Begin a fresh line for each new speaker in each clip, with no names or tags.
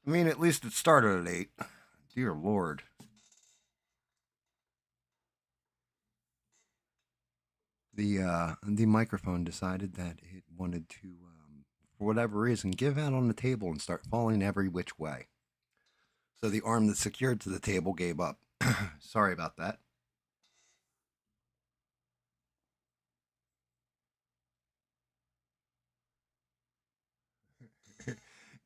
I mean, at least it started at 8. Dear Lord. The microphone decided that it wanted to, for whatever reason, give out on the table and start falling every which way. So the arm that's secured to the table gave up. Sorry about that.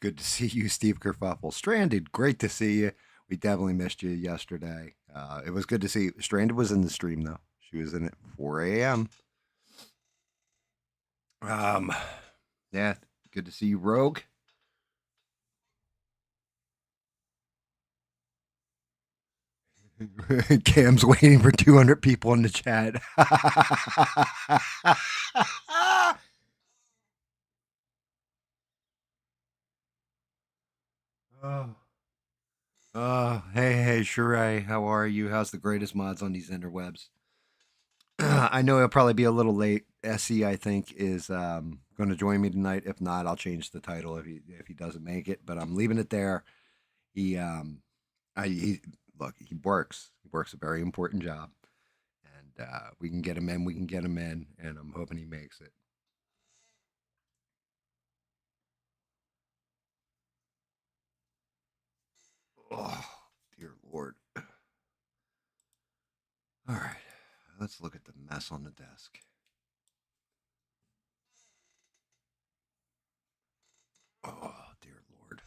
Good to see you, Steve Kerfuffle. Stranded, great to see you. We definitely missed you yesterday. It was good to see you. Stranded was in the stream, though. She was in at 4 a.m. Yeah, good to see you, Rogue. Cam's waiting for 200 people in the chat. Oh. Hey, Sheree, how are you? How's the greatest mods on these interwebs? I know he'll probably be a little late. SE, I think, is going to join me tonight. If not, I'll change the title if he doesn't make it. But I'm leaving it there. He look, he works. He works a very important job, and we can get him in. We can get him in, and I'm hoping he makes it. Oh, dear Lord. All right, let's look at the mess on the desk. Oh, dear Lord.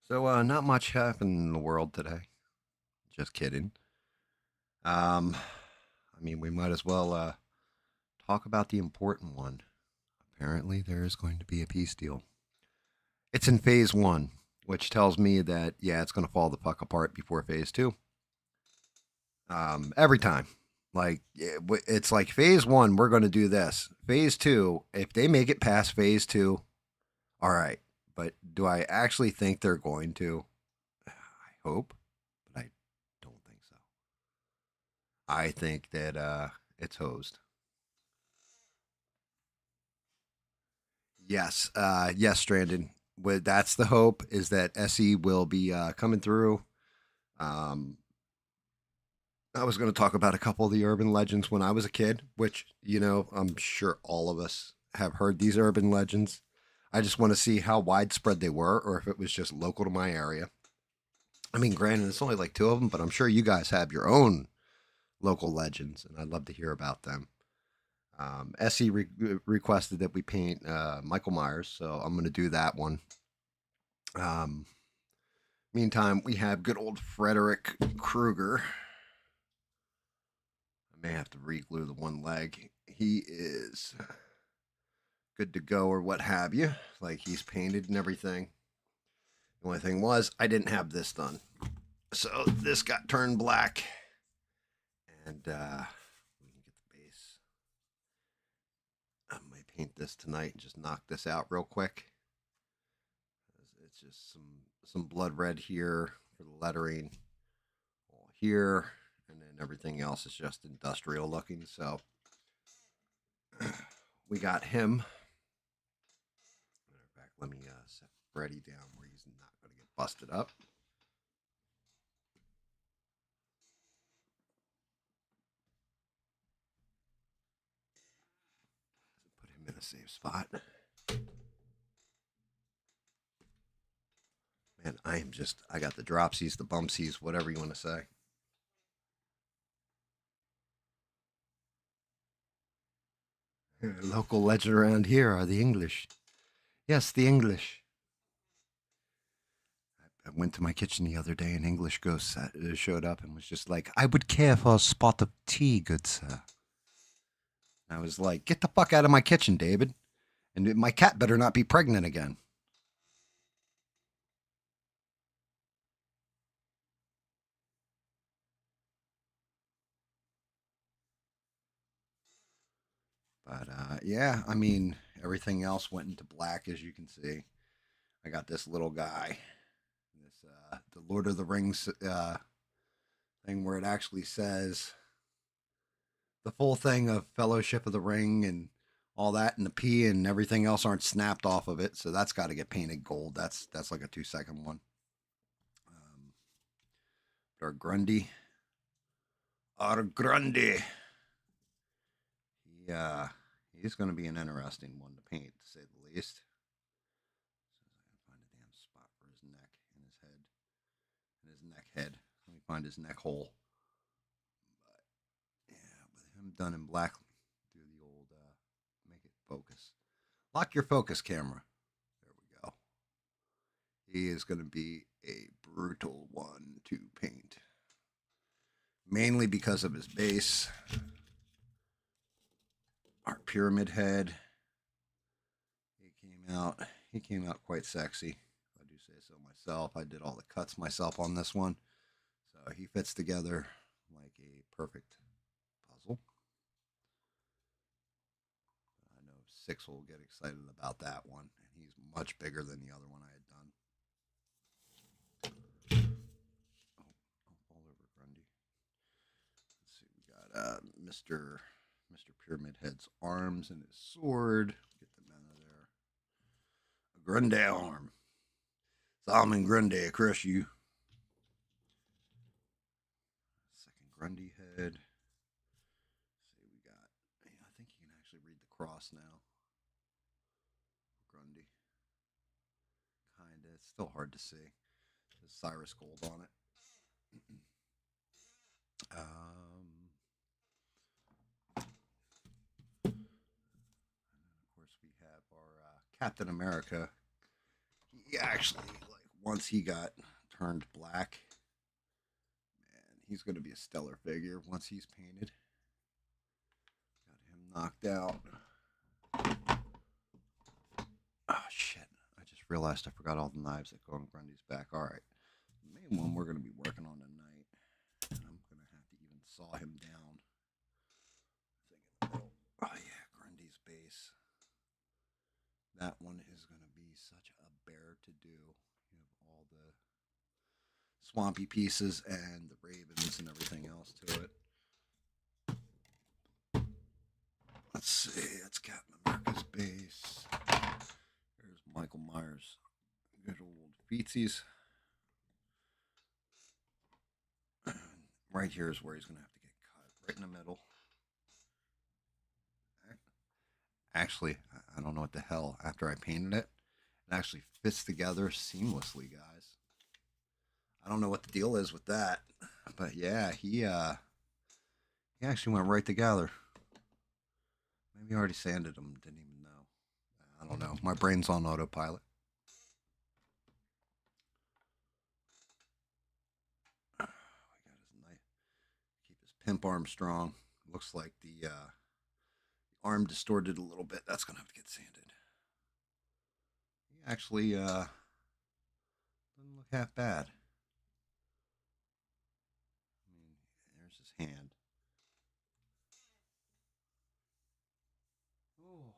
So, not much happened in the world today. Just kidding. I mean, we might as well talk about the important one. Apparently, there is going to be a peace deal. It's in phase 1, which tells me that, yeah, it's going to fall the fuck apart before phase 2. Every time. Like, it's like phase 1, we're going to do this. Phase 2, if they make it past phase 2, all right. But do I actually think they're going to? I hope, but I don't think so. I think that it's hosed. Yes, Strandon. That's the hope, is that SE will be coming through. I was going to talk about a couple of the urban legends when I was a kid, which, I'm sure all of us have heard these urban legends. I just want to see how widespread they were, or if it was just local to my area. I mean, granted, it's only like 2 of them, but I'm sure you guys have your own local legends, and I'd love to hear about them. SE requested that we paint Michael Myers, so I'm going to do that one. Um, Meantime, we have good old Frederick Krueger. I may have to re-glue the one leg. He is good to go, or what have you. Like, he's painted and everything. The only thing was, I didn't have this done. So this got turned black. And we can get the base. I might paint this tonight and just knock this out real quick. It's just some blood red here for the lettering. All here. And then everything else is just industrial looking. So we got him. Matter of fact, let me set Freddy down where he's not going to get busted up. Put him in a safe spot. Man, I got the dropsies, the bumpsies, whatever you want to say. Local legend around here are the English. Yes, the English. I went to my kitchen the other day, and English ghost showed up and was just like, "I would care for a spot of tea, good sir." I was like, "Get the fuck out of my kitchen, David. And my cat better not be pregnant again." But yeah, I mean, everything else went into black, as you can see. I got this little guy, this the Lord of the Rings thing, where it actually says the full thing of Fellowship of the Ring and all that, and the P and everything else aren't snapped off of it, so that's got to get painted gold. That's like a 2-second one. our Grundy. Our Grundy. He's going to be an interesting one to paint, to say the least. Find a damn spot for his neck and his head. And his neck head. Let me find his neck hole. But yeah, with him done in black, do the old make it focus. Lock your focus camera. There we go. He is going to be a brutal one to paint. Mainly because of his base. Our pyramid head. He came out quite sexy. If I do say so myself. I did all the cuts myself on this one. So he fits together like a perfect puzzle. I know Six will get excited about that one. And he's much bigger than the other one I had done. Oh, all over Grundy. Let's see, we got Mr. Pyramid Head's arms and his sword. Get them out of there. A Grundy arm. Solomon Grundy, crush you. Second Grundy head. Let's see, we got. I think you can actually read the cross now. Grundy. Kinda. It's still hard to see. There's Cyrus Gold on it. Captain America, he actually, like, once he got turned black, man, he's going to be a stellar figure once he's painted. Got him knocked out. Oh, shit. I just realized I forgot all the knives that go on Grundy's back. All right. The main one we're going to be working on tonight. And I'm going to have to even saw him down. Oh, yeah, Grundy's base. That one is going to be such a bear to do. You have all the swampy pieces and the ravens and everything else to it. Let's see. That's Captain America's base. There's Michael Meyers. Good old feetsies. Right here is where he's going to have to get cut. Right in the middle. Actually, I don't know what the hell. After I painted it, it actually fits together seamlessly, guys. I don't know what the deal is with that, but yeah, he actually went right together. Maybe I already sanded him, didn't even know. I don't know. My brain's on autopilot. We got his knife. Keep his pimp arm strong. Looks like the arm distorted a little bit. That's gonna have to get sanded. He actually doesn't look half bad. I mean, there's his hand. Oh.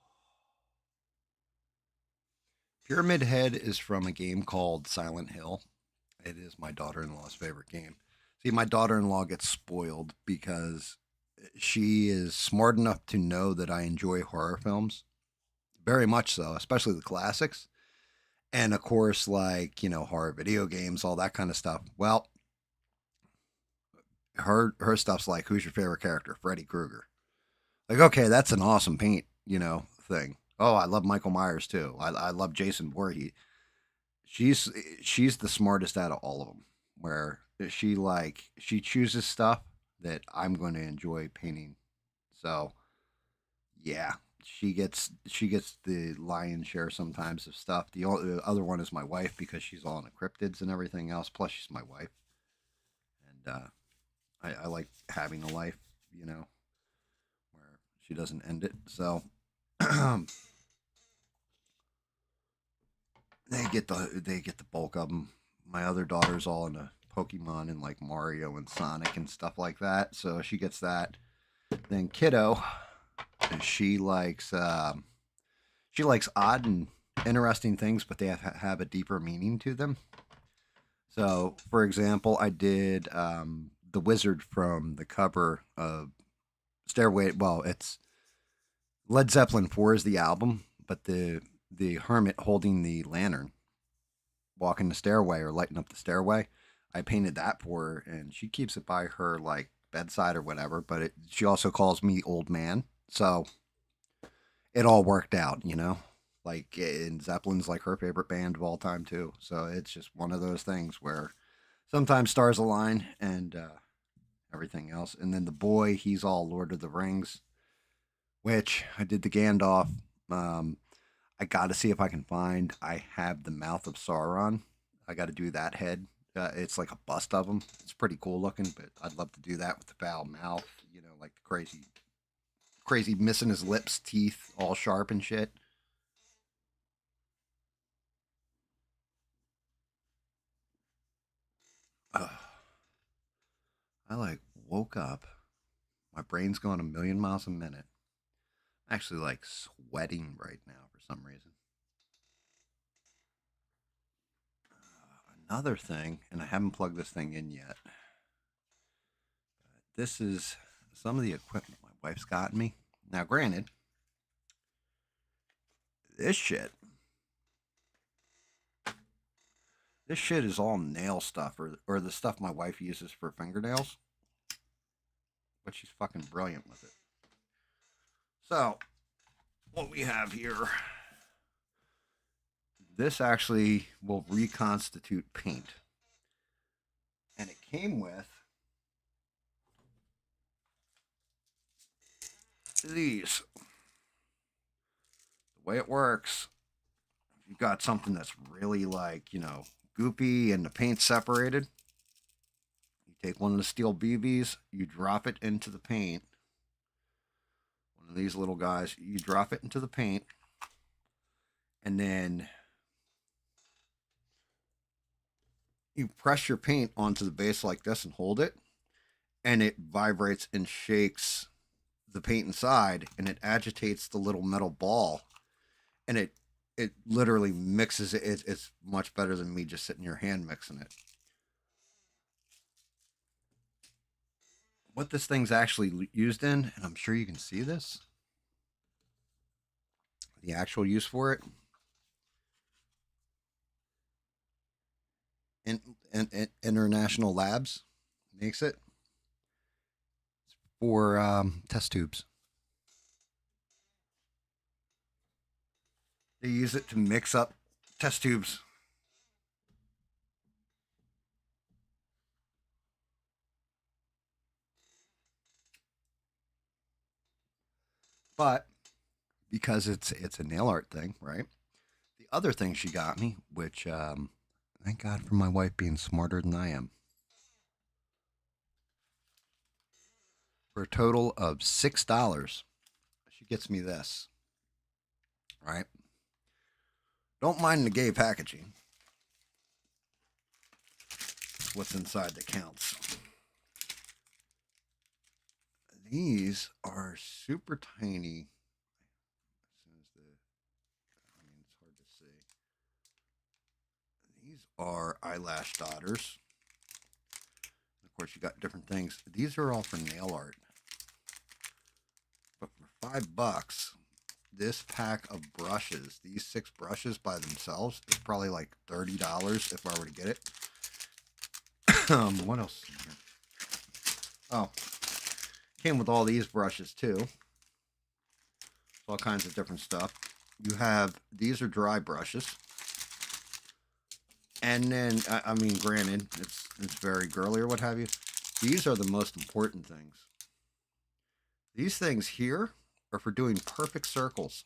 Pyramid Head is from a game called Silent Hill. It is my daughter-in-law's favorite game. See, my daughter-in-law gets spoiled because she is smart enough to know that I enjoy horror films. Very much so, especially the classics. And of course, like, horror video games, all that kind of stuff. Well, her stuff's like, who's your favorite character? Freddy Krueger. Like, okay, that's an awesome paint, thing. Oh, I love Michael Myers too. I love Jason Voorhees. She's the smartest out of all of them. Where she chooses stuff that I'm going to enjoy painting. So, yeah, she gets the lion's share sometimes of stuff. The other one is my wife because she's all into cryptids and everything else. Plus, she's my wife, and I like having a life, where she doesn't end it. So they get the bulk of them. My other daughter's all into Pokemon and like Mario and Sonic and stuff like that, so she gets that. Then Kiddo, she likes odd and interesting things, but they have a deeper meaning to them. So, for example, I did the wizard from the cover of Stairway. Well, it's Led Zeppelin 4 is the album, but the hermit holding the lantern, walking the stairway or lighting up the stairway. I painted that for her, and she keeps it by her like bedside or whatever. But she also calls me old man, so it all worked out, you know. Like, and Zeppelin's like her favorite band of all time too. So it's just one of those things where sometimes stars align and everything else. And then the boy, he's all Lord of the Rings, which I did the Gandalf. Um, I got to see if I can find. I have the Mouth of Sauron. I got to do that head. It's like a bust of him. It's pretty cool looking, but I'd love to do that with the foul mouth. You know, like the crazy missing his lips, teeth all sharp and shit. Ugh. I like woke up. My brain's going a million miles a minute. I'm actually like sweating right now for some reason. Another thing, and I haven't plugged this thing in yet. This is some of the equipment my wife's gotten me. Now, granted, this shit, this shit is all nail stuff or the stuff my wife uses for fingernails, but she's fucking brilliant with it. So, what we have here, this actually will reconstitute paint. And it came with these. The way it works, if you've got something that's really like, you know, goopy and the paint separated, you take one of the steel BBs, you drop it into the paint. One of these little guys, you drop it into the paint, and then you press your paint onto the base like this and hold it, and it vibrates and shakes the paint inside, and it agitates the little metal ball, and it literally mixes it. It's much better than me just sitting your hand mixing it. What this thing's actually used in, and I'm sure you can see this, the actual use for it, in International Labs makes it for test tubes. They use it to mix up test tubes. But because it's a nail art thing, right? The other thing she got me, which thank God for my wife being smarter than I am, for a total of $6, she gets me this. Right? Don't mind the gay packaging. It's what's inside that counts. These are super tiny. As soon as it's hard to see. These are eyelash dotters. Of course, you got different things. These are all for nail art. But for $5, this pack of brushes, these 6 brushes by themselves, is probably like $30 if I were to get it. What else? Oh, came with all these brushes too. All kinds of different stuff. You have, these are dry brushes. And then, I mean, granted, it's very girly or what have you. These are the most important things. These things here are for doing perfect circles.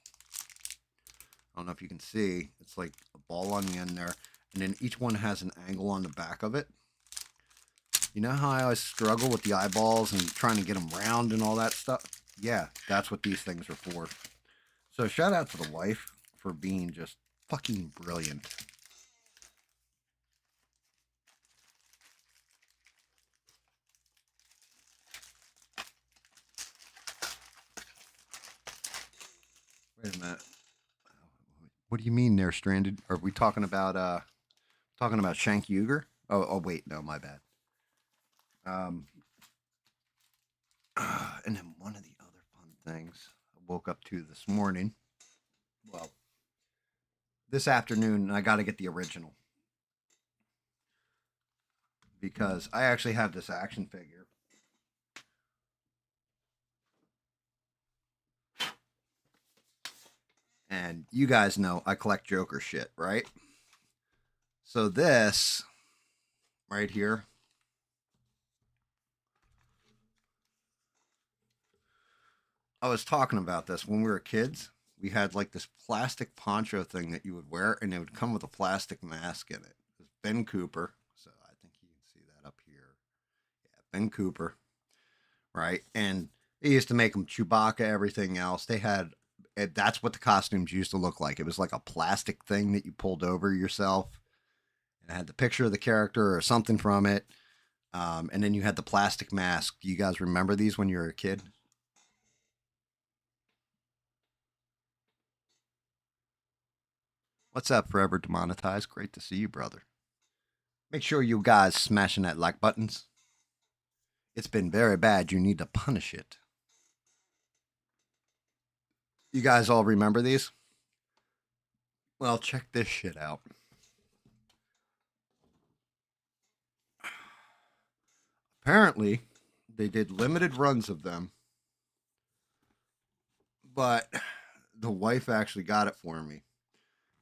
I don't know if you can see. It's like a ball on the end there. And then each one has an angle on the back of it. You know how I always struggle with the eyeballs and trying to get them round and all that stuff? Yeah, that's what these things are for. So shout out to the wife for being just fucking brilliant. Wait a minute. What do you mean they're stranded? Are we talking about Shank Uger? Oh wait, no, my bad. And then one of the other fun things I woke up to this morning. Well, this afternoon, I got to get the original. because I actually have this action figure. And you guys know I collect Joker shit, right? So this right here, I was talking about this when we were kids. We had like this plastic poncho thing that you would wear, and it would come with a plastic mask in it. It was Ben Cooper. So I think you can see that up here. Yeah, Ben Cooper, right? And they used to make them Chewbacca, everything else. They had, that's what the costumes used to look like. It was like a plastic thing that you pulled over yourself, and it had the picture of the character or something from it. And then you had the plastic mask. Do you guys remember these when you were a kid? What's up, Forever Demonetized? Great to see you, brother. Make sure you guys smashing that like buttons. It's been very bad. You need to punish it. You guys all remember these? Well, check this shit out. Apparently, they did limited runs of them, but the wife actually got it for me.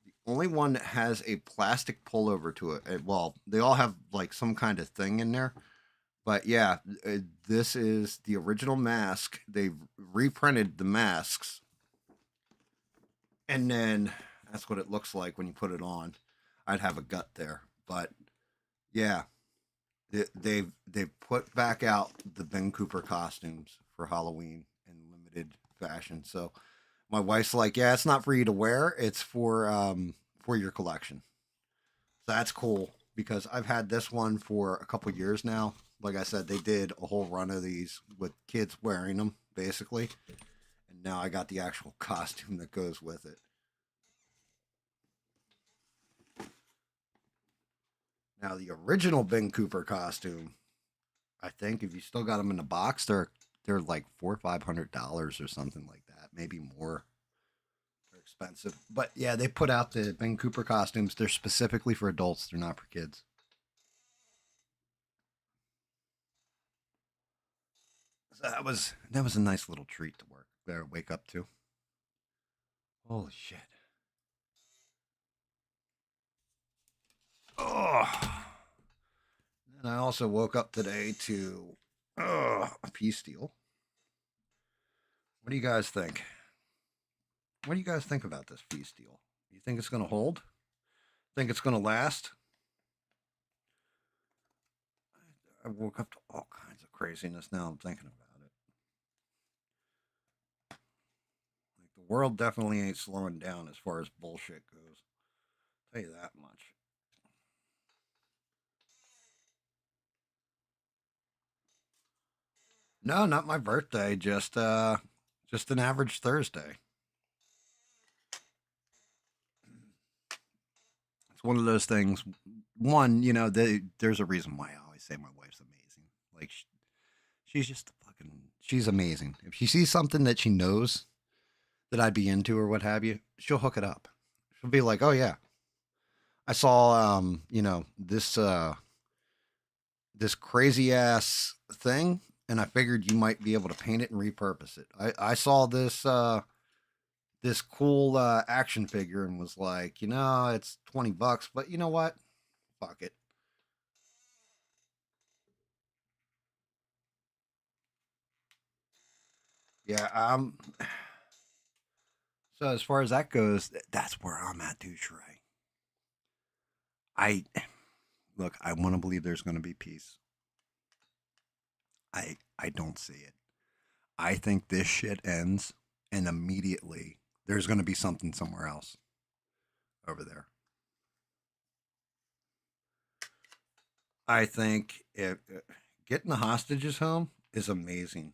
The only one that has a plastic pullover to it. Well, they all have like some kind of thing in there. But yeah, this is the original mask. They've reprinted the masks, and then that's what it looks like when you put it on. I'd have a gut there, but yeah, they've put back out the Ben Cooper costumes for Halloween in limited fashion. So my wife's like, "Yeah, it's not for you to wear. It's for your collection." So that's cool because I've had this one for a couple years now. Like I said, they did a whole run of these with kids wearing them, basically. And now I got the actual costume that goes with it. Now the original Ben Cooper costume, I think if you still got them in the box, they're like $400 or $500 or something like that, maybe more. They're expensive, but yeah, they put out the Ben Cooper costumes. They're specifically for adults. They're not for kids. So that was a nice little treat to work there, wake up to. Holy shit! Oh, and I also woke up today to a pea steel. What do you guys think? What do you guys think about this pea steel? You think it's going to hold? Think it's going to last? I woke up to all kinds of craziness now. I'm thinking about it. Like the world definitely ain't slowing down as far as bullshit goes. I'll tell you that much. No, not my birthday. Just an average Thursday. It's one of those things. One, there's a reason why I always say my wife's amazing. Like she's just she's amazing. If she sees something that she knows that I'd be into or what have you, she'll hook it up. She'll be like, "Oh yeah, I saw this crazy ass thing, and I figured you might be able to paint it and repurpose it. I saw this cool action figure and was like, it's $20, but you know what? Fuck it." Yeah. So as far as that goes, that's where I'm at, too, Shrey. I look. I want to believe there's going to be peace. I don't see it. I think this shit ends, and immediately there's going to be something somewhere else over there. I think getting the hostages home is amazing.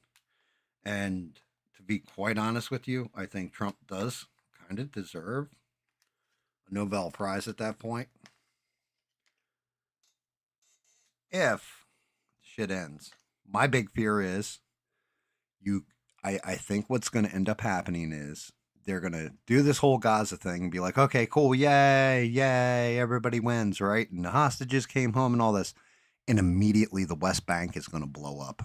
And to be quite honest with you, I think Trump does kind of deserve a Nobel Prize at that point. If shit ends. My big fear is you I think what's gonna end up happening is they're gonna do this whole Gaza thing and be like, okay, cool, yay, yay, everybody wins, right? And the hostages came home and all this. and immediately the West Bank is going to blow up.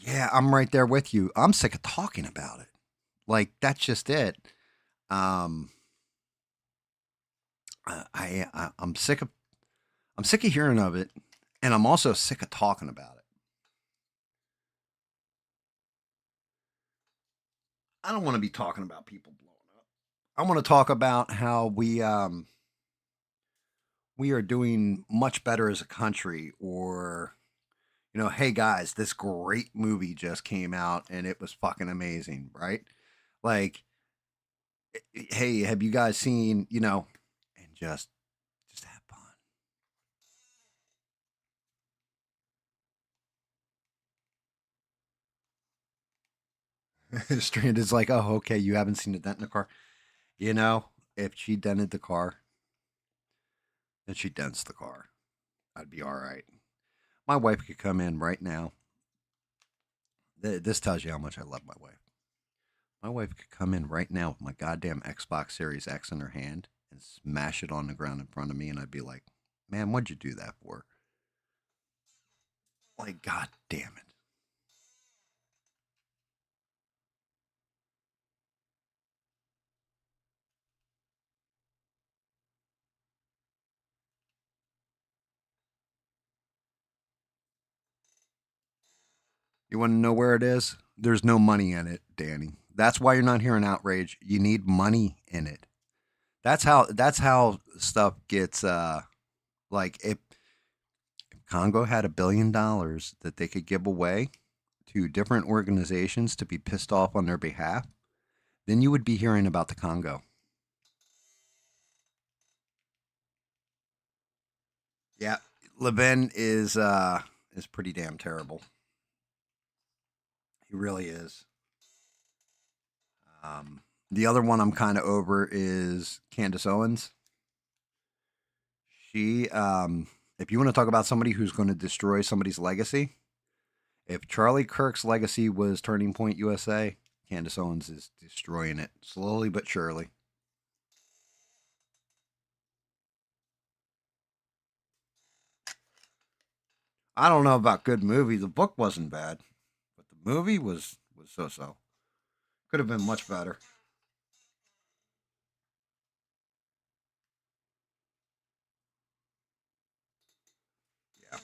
Yeah, I'm right there with you. I'm sick of talking about it. Like that's just it. Um, I'm sick of hearing of it, and I'm also sick of talking about it. I don't want to be talking about people blowing up. I want to talk about how we are doing much better as a country, or hey guys, this great movie just came out and it was fucking amazing, right? Like, hey, have you guys seen, and just have fun. Stranded's like, oh, okay, you haven't seen a dent in the car. If she dented the car, then she dents the car. I'd be all right. My wife could come in right now. This tells you how much I love my wife. My wife could come in right now with my goddamn Xbox Series X in her hand and smash it on the ground in front of me, and I'd be like, "Man, what'd you do that for?" Like, god damn it. You want to know where it is? There's no money in it, Danny. That's why you're not hearing outrage. You need money in it. That's how stuff gets like if Congo had $1 billion that they could give away to different organizations to be pissed off on their behalf, then you would be hearing about the Congo. Yeah, Levin is pretty damn terrible. He really is. The other one I'm kind of over is Candace Owens. If you want to talk about somebody who's going to destroy somebody's legacy, if Charlie Kirk's legacy was Turning Point USA, Candace Owens is destroying it slowly but surely. I don't know about good movie. The book wasn't bad, but the movie was so so. Could have been much better. Yeah.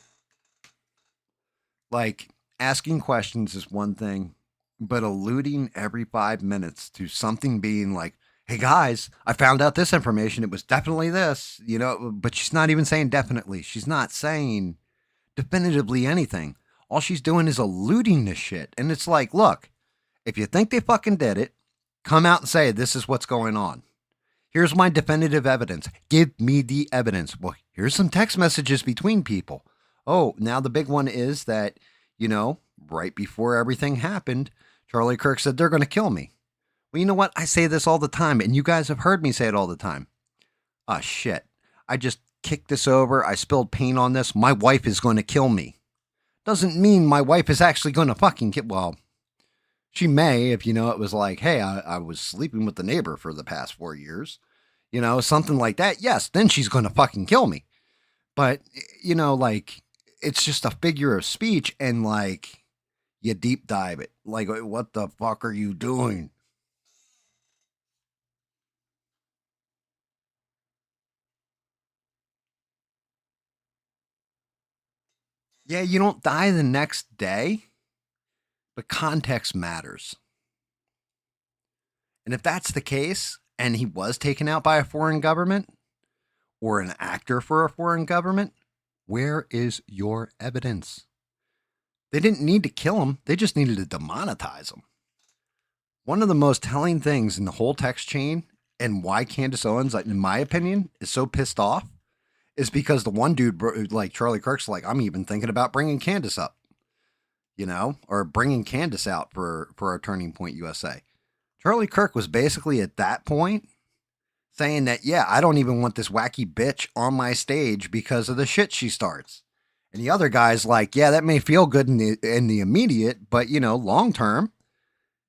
Like asking questions is one thing, but alluding every 5 minutes to something being like, hey guys, I found out this information. It was definitely this, but she's not even saying definitely. She's not saying definitively anything. All she's doing is alluding to shit. And it's like, look, if you think they fucking did it, come out and say, this is what's going on. Here's my definitive evidence. Give me the evidence. Well, here's some text messages between people. Oh, now the big one is that, right before everything happened, Charlie Kirk said they're going to kill me. Well, you know what? I say this all the time, and you guys have heard me say it all the time. Ah, shit. I just kicked this over. I spilled paint on this. My wife is going to kill me. Doesn't mean my wife is actually going to fucking kill. Well, she may if, it was like, hey, I was sleeping with the neighbor for the past 4 years, something like that. Yes, then she's going to fucking kill me. But, like, it's just a figure of speech and, like, you deep dive it. Like, what the fuck are you doing? Yeah, you don't die the next day, but context matters. And if that's the case, and he was taken out by a foreign government or an actor for a foreign government, where is your evidence? They didn't need to kill him, they just needed to demonetize him. One of the most telling things in the whole text chain and why Candace Owens, in my opinion, is so pissed off is because the one dude, like Charlie Kirk's like, I'm even thinking about bringing Candace up, or bringing Candace out for our Turning Point USA. Charlie Kirk was basically at that point saying that, yeah, I don't even want this wacky bitch on my stage because of the shit she starts. And the other guy's like, yeah, that may feel good in the immediate, but long term,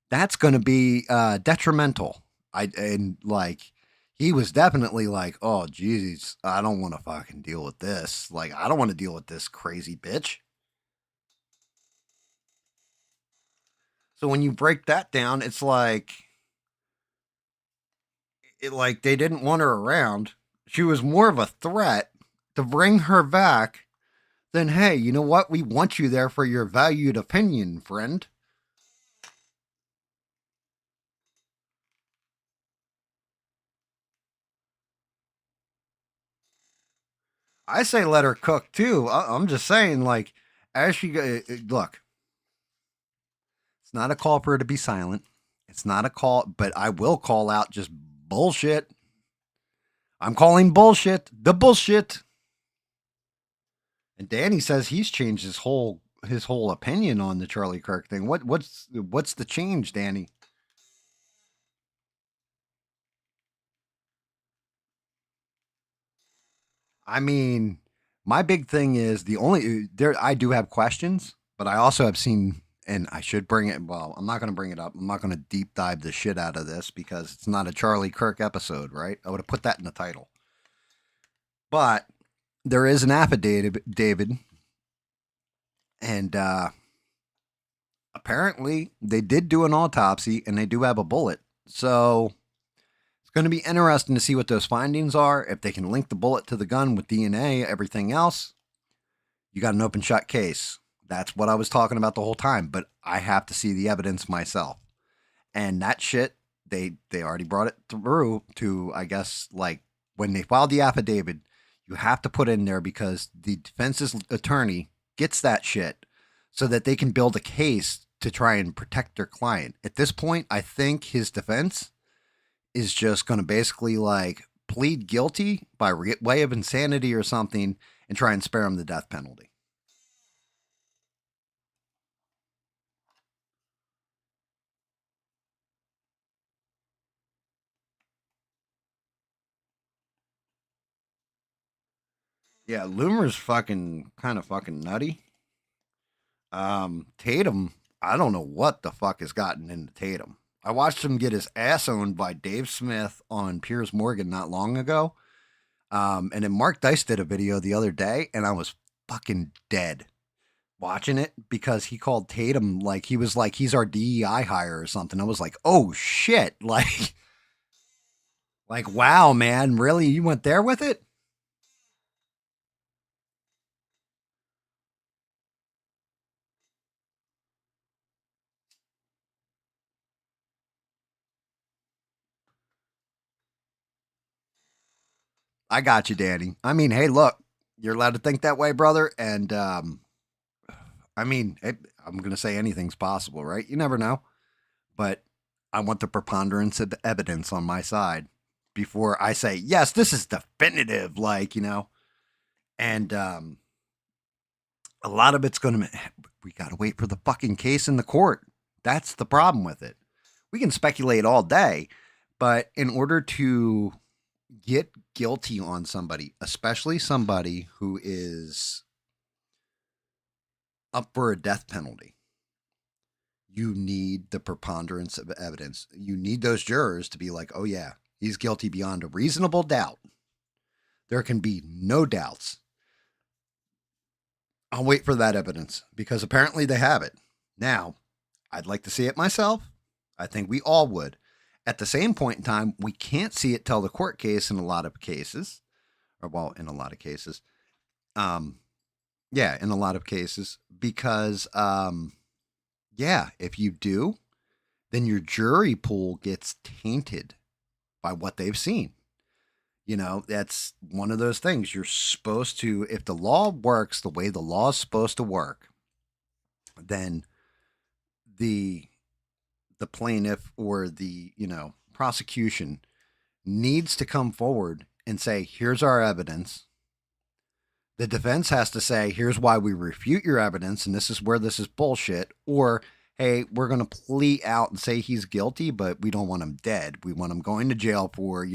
that's going to be detrimental. And like, he was definitely like, oh, geez, I don't want to fucking deal with this. Like, I don't want to deal with this crazy bitch. So when you break that down, it's like, they didn't want her around. She was more of a threat to bring her back than, hey, you know what? We want you there for your valued opinion, friend. I say let her cook too. I'm just saying, like, as she look, it's not a call for her to be silent. It's not a call, but I will call out just bullshit. I'm calling bullshit. The bullshit. And Danny says he's changed his whole opinion on the Charlie Kirk thing. What's the change, Danny? I mean, my big thing is the only there I do have questions, but I also have seen, and I should bring it. Well, I'm not going to bring it up. I'm not going to deep dive the shit out of this because it's not a Charlie Kirk episode, right? I would have put that in the title. But there is an affidavit, David, and apparently they did do an autopsy and they do have a bullet. So it's going to be interesting to see what those findings are. If they can link the bullet to the gun with DNA, everything else, you got an open shut case. That's what I was talking about the whole time. But I have to see the evidence myself. And that shit, they already brought it through to, I guess, like when they filed the affidavit, you have to put in there because the defense's attorney gets that shit so that they can build a case to try and protect their client. At this point, I think his defense is just going to basically like plead guilty by way of insanity or something and try and spare him the death penalty. Yeah, Loomer's fucking kind of fucking nutty. Tatum, I don't know what the fuck has gotten into Tatum. I watched him get his ass owned by Dave Smith on Piers Morgan not long ago. And then Mark Dice did a video the other day, and I was fucking dead watching it because he called Tatum like he was like he's our DEI hire or something. I was like, oh shit, like wow, man, really, you went there with it? I got you, Danny. I mean, hey, look, you're allowed to think that way, brother, and I mean, I'm gonna say anything's possible, right? You never know, but I want the preponderance of evidence on my side before I say yes, this is definitive, and a lot of it's going to, we got to wait for the fucking case in the court. That's the problem with it. We can speculate all day, but in order to get guilty on somebody, especially somebody who is up for a death penalty, you need the preponderance of evidence. You need those jurors to be like, oh, yeah, he's guilty beyond a reasonable doubt. There can be no doubts. I'll wait for that evidence because apparently they have it. Now, I'd like to see it myself. I think we all would. At the same point in time, we can't see it till the court case in a lot of cases, or well, in a lot of cases. Um, yeah, in a lot of cases, because yeah, if you do, then your jury pool gets tainted by what they've seen. That's one of those things. You're supposed to, if the law works the way the law is supposed to work, then the the plaintiff or the prosecution needs to come forward and say, here's our evidence. The defense has to say, here's why we refute your evidence, and this is where this is bullshit. Or, hey, we're going to plea out and say he's guilty, but we don't want him dead. We want him going to jail for,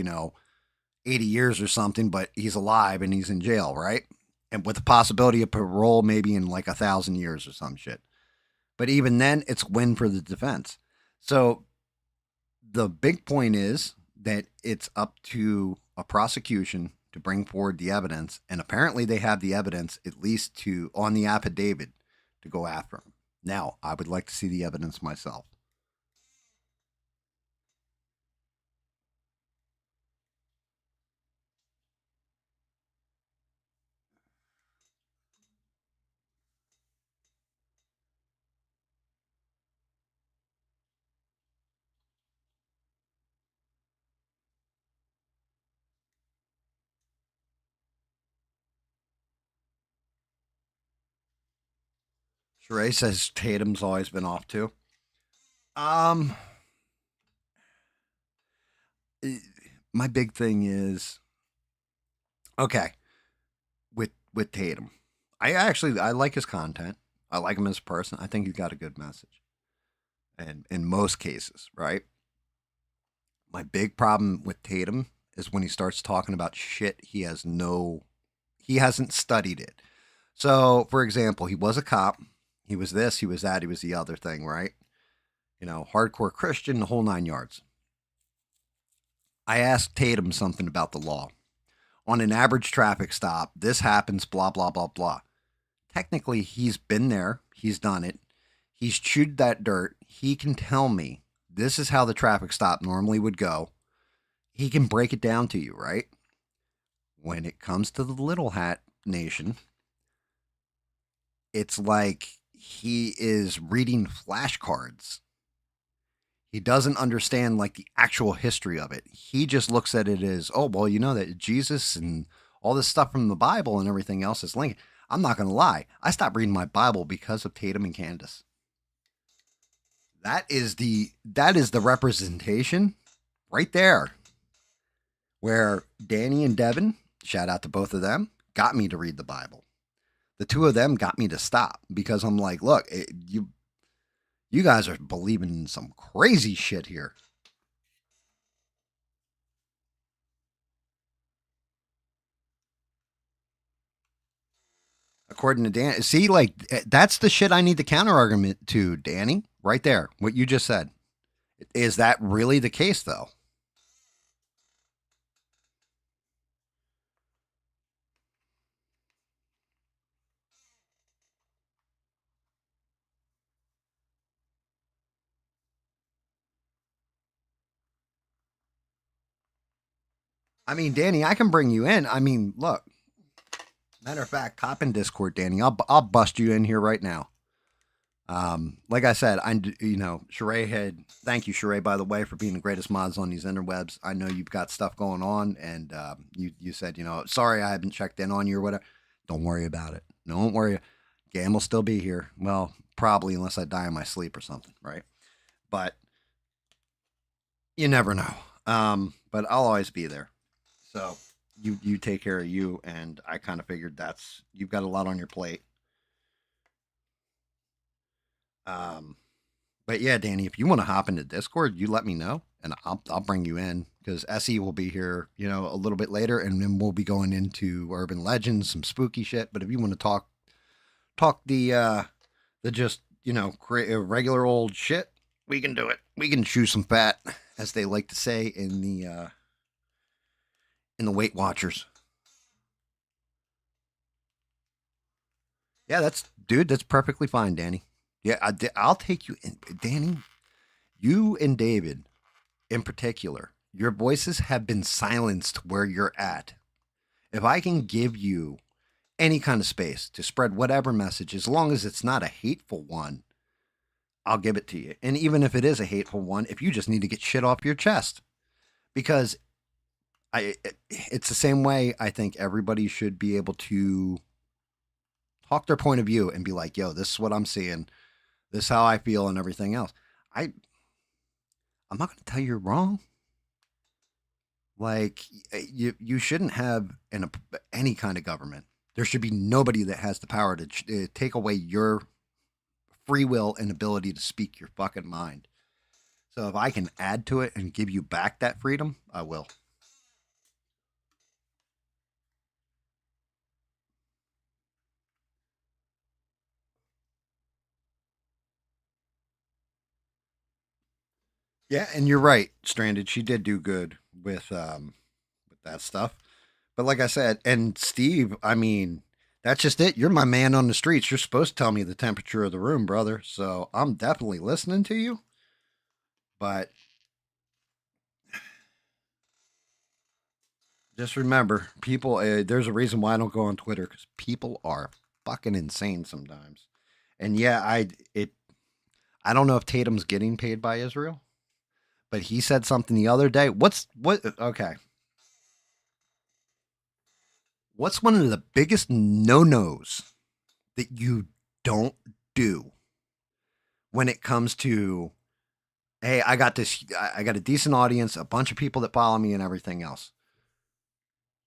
80 years or something, but he's alive and he's in jail, right? And with the possibility of parole maybe in like 1,000 years or some shit. But even then, it's win for the defense. So the big point is that it's up to a prosecution to bring forward the evidence, and apparently they have the evidence at least to on the affidavit to go after him. Now, I would like to see the evidence myself. Sheree says Tatum's always been off too. Um, my big thing is okay with Tatum. I like his content. I like him as a person. I think he's got a good message, and in most cases, right. My big problem with Tatum is when he starts talking about shit he hasn't studied it. So, for example, he was a cop. He was this, he was that, he was the other thing, right? Hardcore Christian, the whole nine yards. I asked Tatum something about the law. On an average traffic stop, this happens, blah, blah, blah, blah. Technically, he's been there, he's done it, he's chewed that dirt. He can tell me this is how the traffic stop normally would go. He can break it down to you, right? When it comes to the Little Hat Nation, it's like he is reading flashcards. He doesn't understand like the actual history of it. He just looks at it as, oh, well, that Jesus and all this stuff from the Bible and everything else is linked. I'm not going to lie. I stopped reading my Bible because of Tatum and Candace. That is the representation right there where Danny and Devin, shout out to both of them, got me to read the Bible. The two of them got me to stop because I'm like, look, you guys are believing in some crazy shit here. According to Dan, see, like that's the shit I need the counter argument to, Danny. Right there, what you just said. Is that really the case, though? I mean, Danny, I can bring you in. I mean, look. Matter of fact, hop in Discord, Danny. I'll bust you in here right now. Like I said, Sheree had. Thank you, Sheree, by the way, for being the greatest mods on these interwebs. I know you've got stuff going on, and you said, sorry I haven't checked in on you or whatever. Don't worry about it. Don't worry. GAM will still be here. Well, probably unless I die in my sleep or something, right? But you never know. But I'll always be there. So you take care of you, and I kind of figured you've got a lot on your plate. Um, but yeah, Danny, if you want to hop into Discord, you let me know, and I'll bring you in because SE will be here, a little bit later, and then we'll be going into urban legends, some spooky shit. But if you want to talk the just regular old shit, we can do it. We can chew some fat, as they like to say in the Weight Watchers. Yeah, that's perfectly fine, Danny. Yeah, I'll take you in, Danny. You and David, in particular, your voices have been silenced where you're at. If I can give you any kind of space to spread whatever message, as long as it's not a hateful one, I'll give it to you. And even if it is a hateful one, if you just need to get shit off your chest, because it's the same way I think everybody should be able to talk their point of view and be like, yo, this is what I'm seeing. This is how I feel and everything else. I'm not going to tell you you're wrong. Like you shouldn't have any kind of government. There should be nobody that has the power to take away your free will and ability to speak your fucking mind. So if I can add to it and give you back that freedom, I will. Yeah, and you're right, Stranded. She did do good with that stuff. But like I said, and Steve, I mean, that's just it. You're my man on the streets. You're supposed to tell me the temperature of the room, brother. So I'm definitely listening to you. But just remember, people. There's a reason why I don't go on Twitter because people are fucking insane sometimes. And yeah, I don't know if Tatum's getting paid by Israel, but he said something the other day. What? Okay, what's one of the biggest no nos that you don't do when it comes to, hey, I got a decent audience, a bunch of people that follow me and everything else.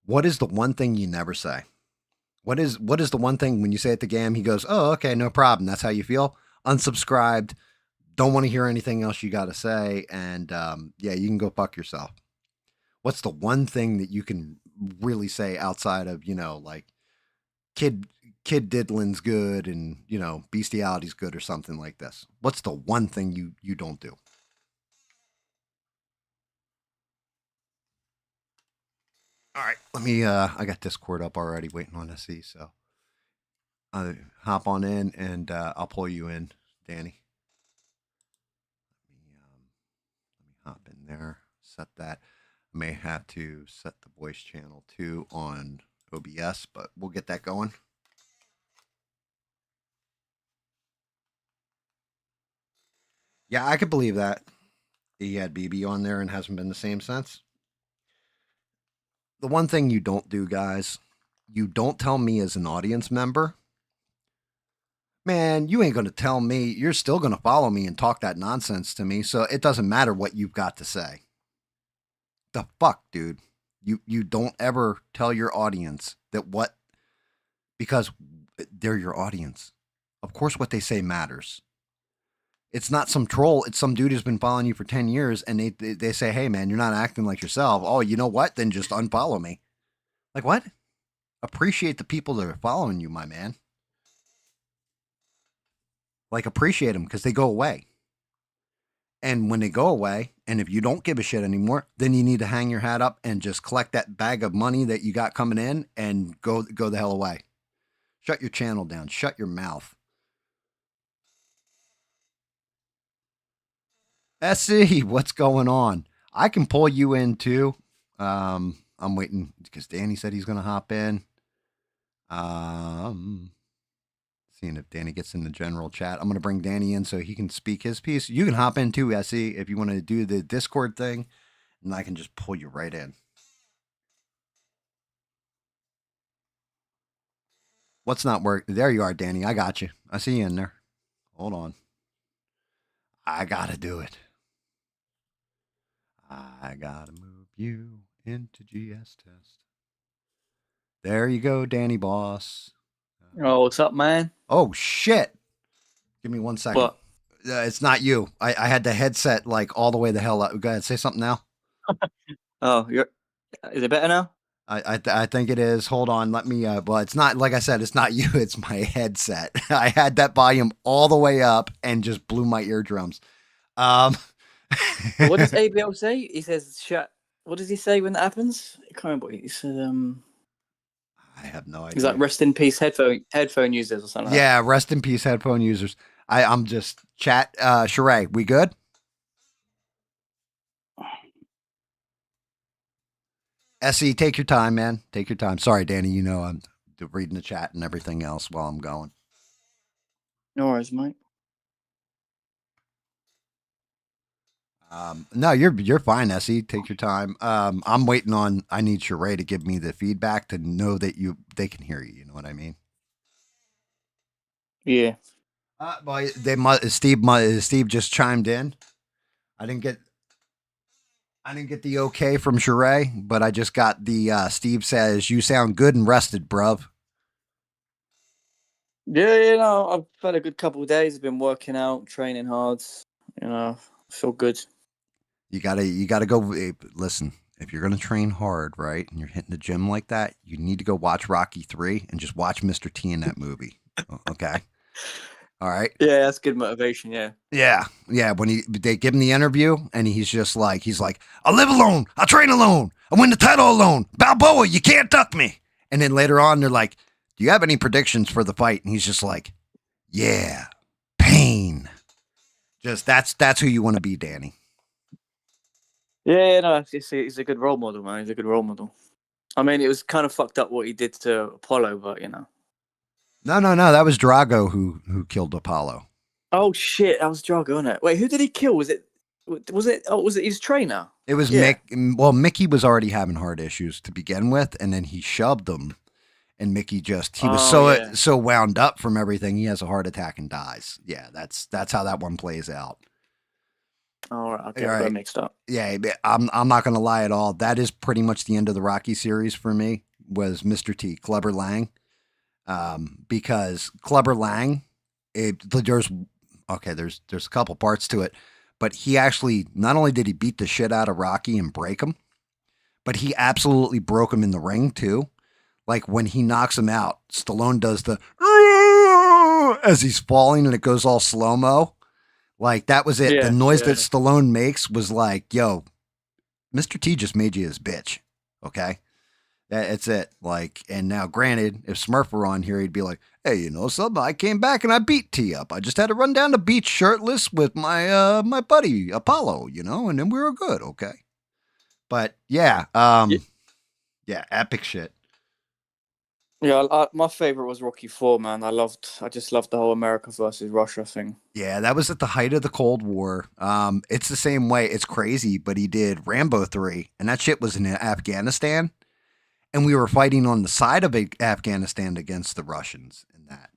What is the one thing you never say? What is the one thing when you say at the GAM, he goes, "Oh, okay, no problem. That's how you feel." Unsubscribed. Don't want to hear anything else you got to say, and yeah, you can go fuck yourself. What's the one thing that you can really say outside of like kid kid diddling's good and bestiality's good or something like this? What's the one thing you don't do? All right, let me. I got Discord up already, waiting on to see. So I'll hop on in and I'll pull you in, Danny. Let me hop in there. Set that. I may have to set the voice channel too on OBS, but we'll get that going. Yeah, I could believe that. He had BB on there and hasn't been the same since. The one thing you don't do, guys, you don't tell me as an audience member, man, you ain't going to tell me. You're still going to follow me and talk that nonsense to me. So it doesn't matter what you've got to say. The fuck, dude. You don't ever tell your audience that because they're your audience. Of course, what they say matters. It's not some troll. It's some dude who's been following you for 10 years and they say, hey, man, you're not acting like yourself. Oh, you know what? Then just unfollow me. Like, what? Appreciate the people that are following you, my man. Like, appreciate them because they go away. And when they go away, and if you don't give a shit anymore, then you need to hang your hat up and just collect that bag of money that you got coming in and go the hell away. Shut your channel down. Shut your mouth. SC, what's going on? I can pull you in too. I'm waiting because Danny said he's going to hop in. Um, Seeing if Danny gets in the general chat. I'm going to bring Danny in so he can speak his piece. You can hop in too, SE, if you want to do the Discord thing, and I can just pull you right in. What's not working? There you are, Danny. I got you. I see you in there. Hold on. I got to do it. I got to move you into GS test. There you go, Danny Boss.
Oh, what's up, man?
Oh, shit. Give me 1 second.
What?
It's not you. I had the headset like all the way the hell up. Go ahead, say something now.
Oh, is it better now?
I think it is. Hold on. Let me. Well, it's not, like I said, it's not you. It's my headset. I had that volume all the way up and just blew my eardrums.
What does ABL say? He says, "Shut." What does he say when that happens? I can't remember what he said.
I have no idea.
He's like, "Rest in peace, headphone users," or something.
Yeah, rest in peace, headphone users. I'm just chat. Sheree, we good? SE, take your time, man. Take your time. Sorry, Danny. I'm reading the chat and everything else while I'm going.
No worries, mate.
No, you're fine, SE. Take your time. I'm waiting on. I need Sheree to give me the feedback to know that they can hear you. You know what I mean?
Yeah.
Boy, Steve just chimed in. I didn't get the okay from Sheree, but I just got the Steve says you sound good and rested, bruv.
Yeah, no, I've had a good couple of days. I've been working out, training hard. Feel good.
You gotta go. Listen, if you're gonna train hard, right, and you're hitting the gym like that, you need to go watch Rocky 3 and just watch Mr. T in that movie. Okay. All right.
Yeah, that's good motivation. Yeah.
Yeah, yeah. When they give him the interview, and he's like, I live alone, I train alone, I win the title alone. Balboa, you can't duck me. And then later on, they're like, do you have any predictions for the fight? And he's just like, yeah, pain. Just that's who you want to be, Danny.
Yeah, no, he's a good role model, man. He's a good role model. I mean, it was kind of fucked up what he did to Apollo, but you know.
No, no, no. That was Drago who killed Apollo.
Oh shit, that was Drago, wasn't it? Wait, who did he kill? Was it? Oh, was it his trainer?
It was
Yeah.
Mick. Well, Mickey was already having heart issues to begin with, and then he shoved him, and Mickey he was
Oh yeah.
so wound up from everything, he has a heart attack and dies. Yeah, that's how that one plays out.
All right. Okay,
All
I got
right.
mixed up.
Yeah, I'm not gonna lie at all. That is pretty much the end of the Rocky series for me. Was Mr. T Clubber Lang, because Clubber Lang, there's there's a couple parts to it, but he actually not only did he beat the shit out of Rocky and break him, but he absolutely broke him in the ring too. Like when he knocks him out, Stallone does the as he's falling and it goes all slow mo. Like that was it. The
Yeah,
noise that
yeah,
Stallone makes was like, yo, Mr. T just made you his bitch. Okay. That's it. Like, and now granted, if Smurf were on here, he'd be like, hey, you know something? I came back and I beat T up. I just had to run down the beach shirtless with my buddy Apollo, you know, and then we were good, okay? But yeah,
yeah.
yeah, epic shit.
Yeah, my favorite was Rocky Four, man. I just loved the whole America versus Russia thing.
Yeah, that was at the height of the Cold War. It's the same way. It's crazy, but he did Rambo 3, and that shit was in Afghanistan, and we were fighting on the side of Afghanistan against the Russians in that.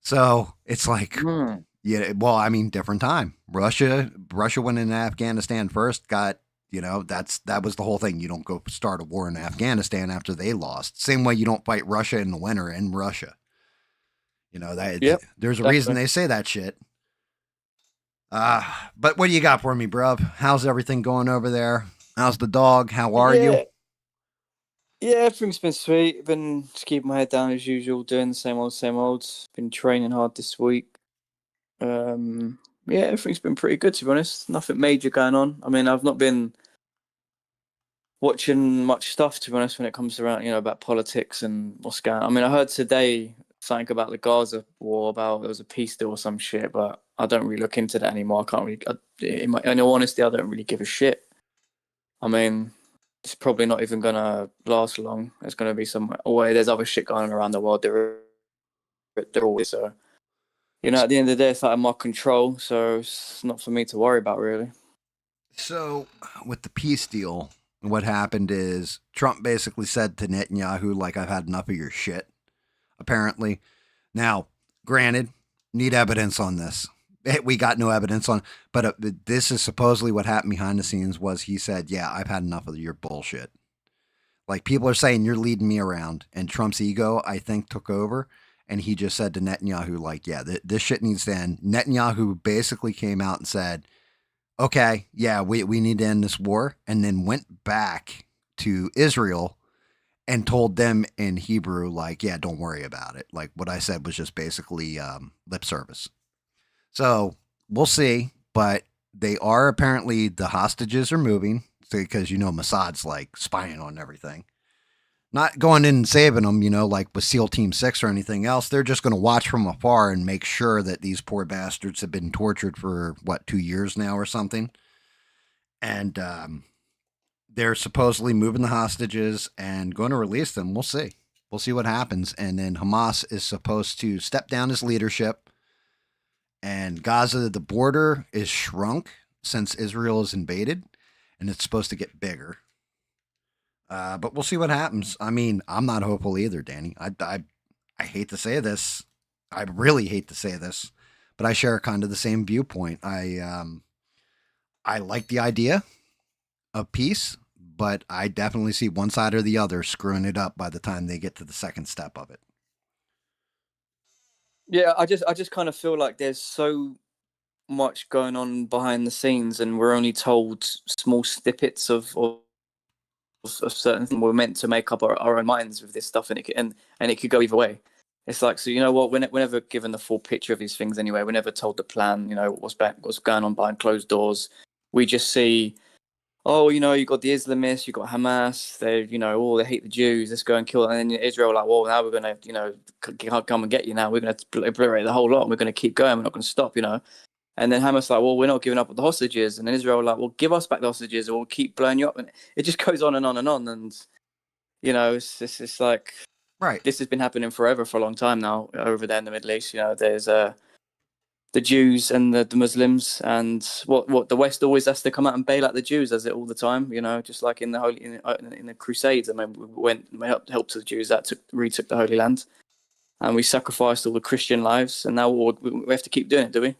So it's like,
Hmm.
yeah, well, I mean, different time. Russia went in Afghanistan first, got, you know, that was the whole thing. You don't go start a war in Afghanistan after they lost. Same way you don't fight Russia in the winter in Russia. You know,
Yep,
there's a reason
definitely.
they say that shit. But what do you got for me, bruv? How's everything going over there? How's the dog? How are you?
Yeah, yeah, everything's been sweet. Been just keeping my head down as usual, doing the same old, same old. Been training hard this week. Yeah, everything's been pretty good to be honest. Nothing major going on. I mean, I've not been watching much stuff to be honest when it comes around, about politics and what's going on. I mean, I heard today something about the Gaza war, about there was a peace deal or some shit, but I don't really look into that anymore. I can't really, in all honesty, I don't really give a shit. I mean, it's probably not even gonna last long. There's gonna be some, there's other shit going on around the world. There always so. At the end of the day, it's out of my control, so it's not for me to worry about, really.
So, with the peace deal, what happened is Trump basically said to Netanyahu, like, I've had enough of your shit, apparently. Now, granted, need evidence on this. We got no evidence on, but this is supposedly what happened behind the scenes was he said, yeah, I've had enough of your bullshit. Like, people are saying you're leading me around, and Trump's ego, I think, took over. And he just said to Netanyahu, like, yeah, this shit needs to end. Netanyahu basically came out and said, okay, yeah, we need to end this war, and then went back to Israel and told them in Hebrew, like, yeah, don't worry about it. Like, what I said was just basically lip service. So we'll see, but they are apparently, the hostages are moving because, Mossad's like spying on everything. Not going in and saving them, like with SEAL Team 6 or anything else. They're just going to watch from afar and make sure that these poor bastards have been tortured for, 2 years now or something. And they're supposedly moving the hostages and going to release them. We'll see. We'll see what happens. And then Hamas is supposed to step down his leadership. And Gaza, the border is shrunk since Israel is invaded. And it's supposed to get bigger. But we'll see what happens. I mean, I'm not hopeful either, Danny. I hate to say this. I really hate to say this. But I share kind of the same viewpoint. I like the idea of peace, but I definitely see one side or the other screwing it up by the time they get to the second step of it.
Yeah, I just kind of feel like there's so much going on behind the scenes, and we're only told small snippets of certain things. We're meant to make up our own minds with this stuff, and it could go either way. It's like, so you know what? We're never given the full picture of these things anyway. We're never told the plan. You know what's going on behind closed doors. We just see, oh, you know, you got the Islamists, you got Hamas. They, you know, oh, they hate the Jews. Let's go and kill them. And then Israel, like, well, now we're gonna, you know, come and get you. Now we're gonna obliterate the whole lot. And we're gonna keep going. We're not gonna stop. You know. And then Hamas like, well, we're not giving up the hostages. And then Israel like, well, give us back the hostages, or we'll keep blowing you up. And it just goes on and on and on. And you know, it's like
Right.
this has been happening forever for a long time now over there in the Middle East. You know, there's the Jews and the Muslims, and what the West always has to come out and bail out the Jews, does it all the time. You know, just like in the in the Crusades. I mean, we helped the Jews that retook the Holy Land, and we sacrificed all the Christian lives, and now we have to keep doing it, do we?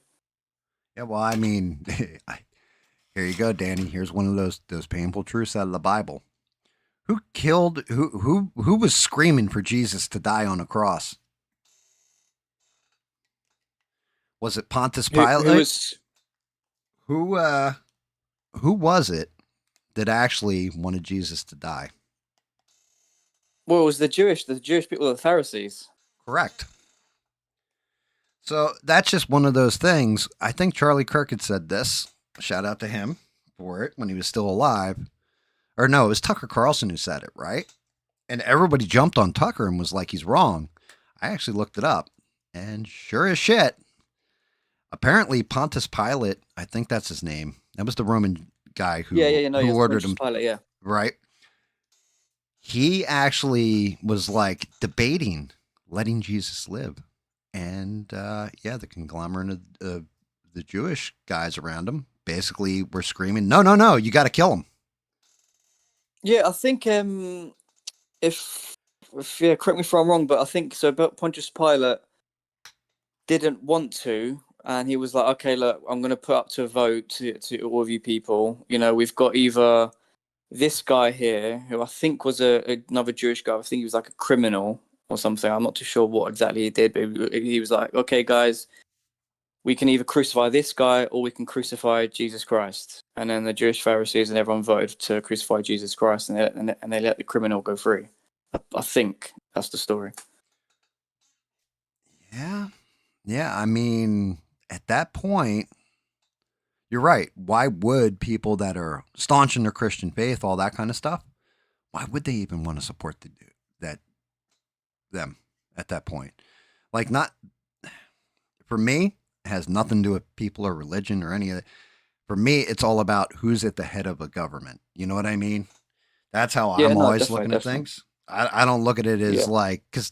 Yeah. Well, I mean, here you go, Danny. Here's one of those painful truths out of the Bible. Who killed who was screaming for Jesus to die on a cross? Was it Pontius Pilate?
Who was?
Who who was it that actually wanted Jesus to die?
Well, it was the Jewish people, the Pharisees.
Correct. So that's just one of those things. I think Charlie Kirk had said this. Shout out to him for it when he was still alive. Or no, it was Tucker Carlson who said it, right? And everybody jumped on Tucker and was like, he's wrong. I actually looked it up. And sure as shit, apparently Pontius Pilate, I think that's his name. That was the Roman guy who, who ordered him.
Pilate, yeah.
Right. He actually was like debating letting Jesus live. And yeah, the conglomerate of the Jewish guys around him basically were screaming, no, no, no, you got to kill him.
Yeah, I think if yeah, correct me if I'm wrong, but I think so. But Pontius Pilate didn't want to, and he was like, "Okay, look, I'm going to put up to a vote to all of you people. You know, we've got either this guy here, who I think was another Jewish guy. I think he was like a criminal or something. I'm not too sure what exactly he did, but he was like, okay, guys, we can either crucify this guy or we can crucify Jesus Christ." And then the Jewish Pharisees and everyone voted to crucify Jesus Christ, and they let the criminal go free. I think that's the story.
Yeah. Yeah. I mean, at that point, you're right. Why would people that are staunch in their Christian faith, all that kind of stuff, why would they even want to support them at that point? Like, not for me, it has nothing to do with people or religion or any of it. For me, it's all about who's at the head of a government. You know what I mean? That's how I'm always looking at things. I don't look at it as like, because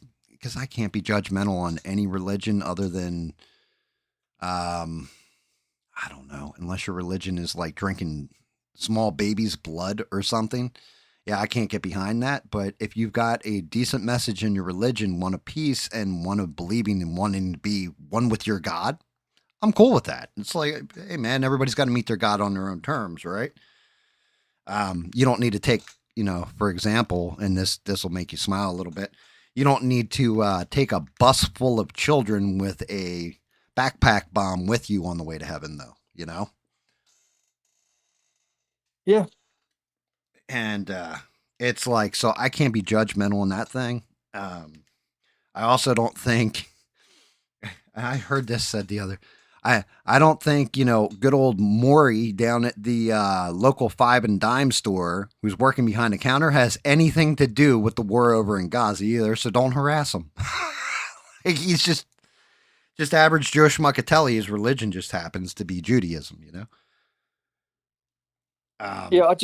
I can't be judgmental on any religion other than, I don't know, unless your religion is like drinking small babies' blood or something. Yeah, I can't get behind that. But if you've got a decent message in your religion, one of peace and one of believing and wanting to be one with your God, I'm cool with that. It's like, hey, man, everybody's got to meet their God on their own terms, right? You don't need to take, for example, and this will make you smile a little bit. You don't need to take a bus full of children with a backpack bomb with you on the way to heaven, though,
Yeah.
And it's like, so I can't be judgmental in that thing. I also don't think, I heard this said the other, I don't think, good old Maury down at the local 5 and dime store who's working behind the counter has anything to do with the war over in Gaza either. So don't harass him. He's just average Joe Schmuckatelli. His religion just happens to be Judaism,
Yeah, I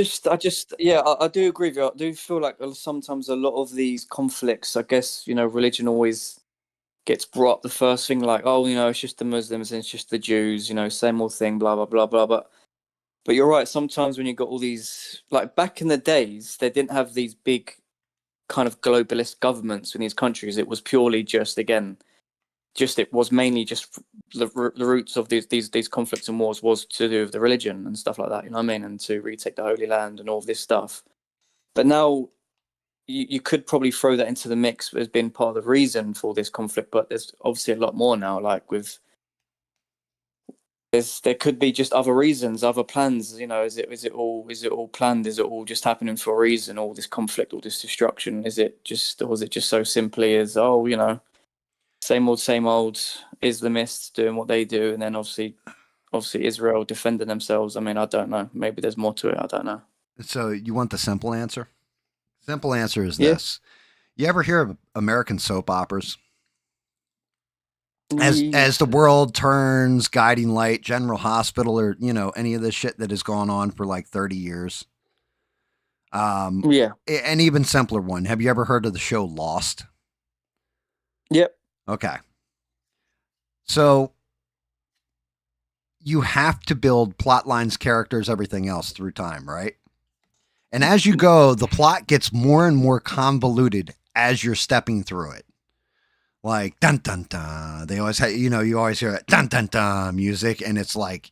do agree with you. I do feel like sometimes a lot of these conflicts, I guess, religion always gets brought up the first thing, like, oh, it's just the Muslims and it's just the Jews, same old thing, blah, blah, blah, blah. But you're right, sometimes when you got all these, like back in the days, they didn't have these big kind of globalist governments in these countries. It was purely just, again, it was mainly just the roots of these conflicts and wars was to do with the religion and stuff like that, you know what I mean? And to retake the Holy Land and all of this stuff. But now you could probably throw that into the mix as being part of the reason for this conflict, but there's obviously a lot more now. Like there could be just other reasons, other plans. Is it all planned? Is it all just happening for a reason? All this conflict, all this destruction, is it just so simply as same old Islamists doing what they do, and then obviously Israel defending themselves. I mean, I don't know. Maybe there's more to it. I don't know.
So you want the simple answer? Simple answer is
Yeah.
this. You ever hear of American soap operas?
Yeah.
As the world turns, Guiding Light, General Hospital, or any of this shit that has gone on for like 30 years.
Yeah.
An even simpler one. Have you ever heard of the show Lost?
Yep.
Okay. So you have to build plot lines, characters, everything else through time, right? And as you go, the plot gets more and more convoluted as you're stepping through it. Like dun dun dun. They always have, you always hear it dun dun dun music, and it's like,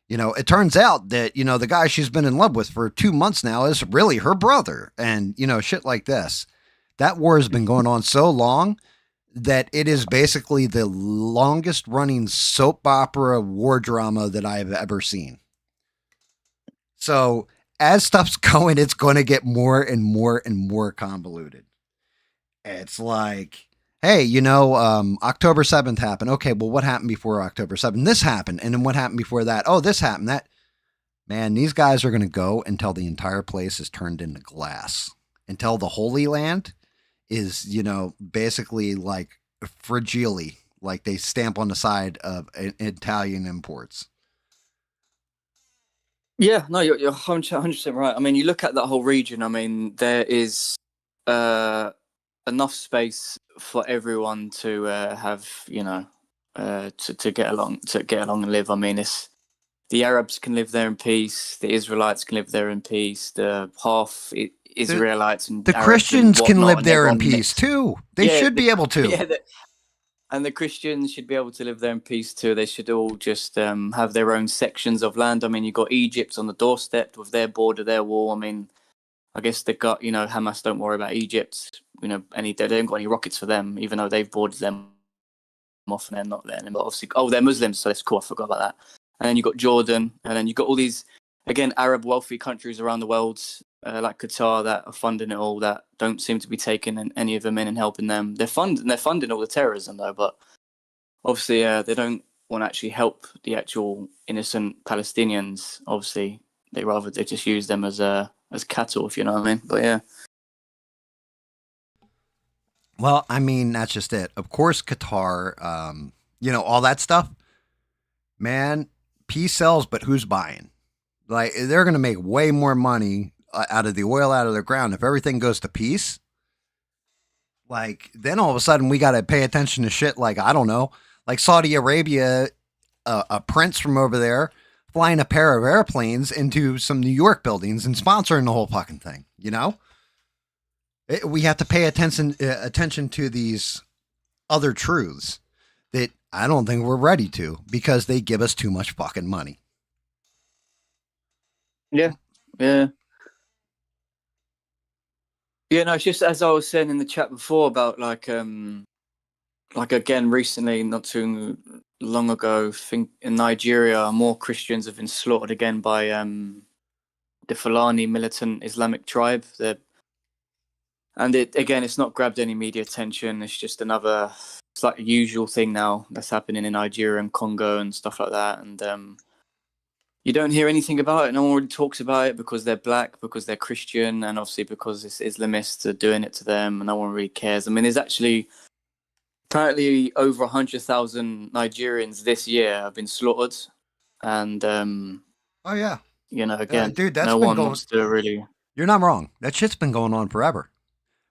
it turns out that the guy she's been in love with for 2 months now is really her brother, and shit like this. That war has been going on so long that it is basically the longest running soap opera war drama that I have ever seen. So as stuff's going, it's going to get more and more and more convoluted. It's like, hey, October 7th happened. Okay, well, what happened before October 7th? This happened. And then what happened before that? Oh, this happened. That. Man, these guys are going to go until the entire place is turned into glass. Until the Holy Land is, basically like fragile, like they stamp on the side of Italian imports.
Yeah, no, you're 100% right. I mean, you look at that whole region. I mean, there is enough space for everyone to have, to get along and live. I mean, it's the Arabs can live there in peace. The Israelites can live there in peace. The half Israelites and
the
Arabs
Christians
and
can
whatnot,
live there in peace too. They should be able to.
Yeah, and the Christians should be able to live there in peace too. They should all just have their own sections of land. I mean, you've got Egypt on the doorstep with their border, their wall. I mean, I guess they got, Hamas don't worry about Egypt. They haven't got any rockets for them, even though they've boarded them off and they're not there anymore. Obviously, they're Muslims, so that's cool. I forgot about that. And then you've got Jordan, and then you've got all these, again, Arab wealthy countries around the world, like Qatar, that are funding it all, that don't seem to be taking any of them in and helping them. They're funding all the terrorism, though, but obviously they don't want to actually help the actual innocent Palestinians. Obviously, they just use them as cattle, if you know what I mean. But yeah.
Well, I mean, that's just it. Of course, Qatar, all that stuff. Man, peace sells, but who's buying? Like, they're going to make way more money out of the oil out of the ground if everything goes to peace. Like, then all of a sudden we got to pay attention to shit like, I don't know, like Saudi Arabia, a prince from over there flying a pair of airplanes into some New York buildings and sponsoring the whole fucking thing, we have to pay attention to these other truths that I don't think we're ready to, because they give us too much fucking money.
Yeah. Yeah. Yeah, no, it's just as I was saying in the chat before about like again recently, not too long ago, I think in Nigeria, more Christians have been slaughtered again by the Fulani militant Islamic tribe. It's not grabbed any media attention. It's just it's like a usual thing now that's happening in Nigeria and Congo and stuff like that. And you don't hear anything about it. No one really talks about it because they're black, because they're Christian, and obviously because it's Islamists are doing it to them, and no one really cares. I mean, there's actually apparently over 100,000 Nigerians this year have been slaughtered, and
oh yeah,
again,
dude, that's
no
been
one
going.
wants to really.
You're not wrong. That shit's been going on forever,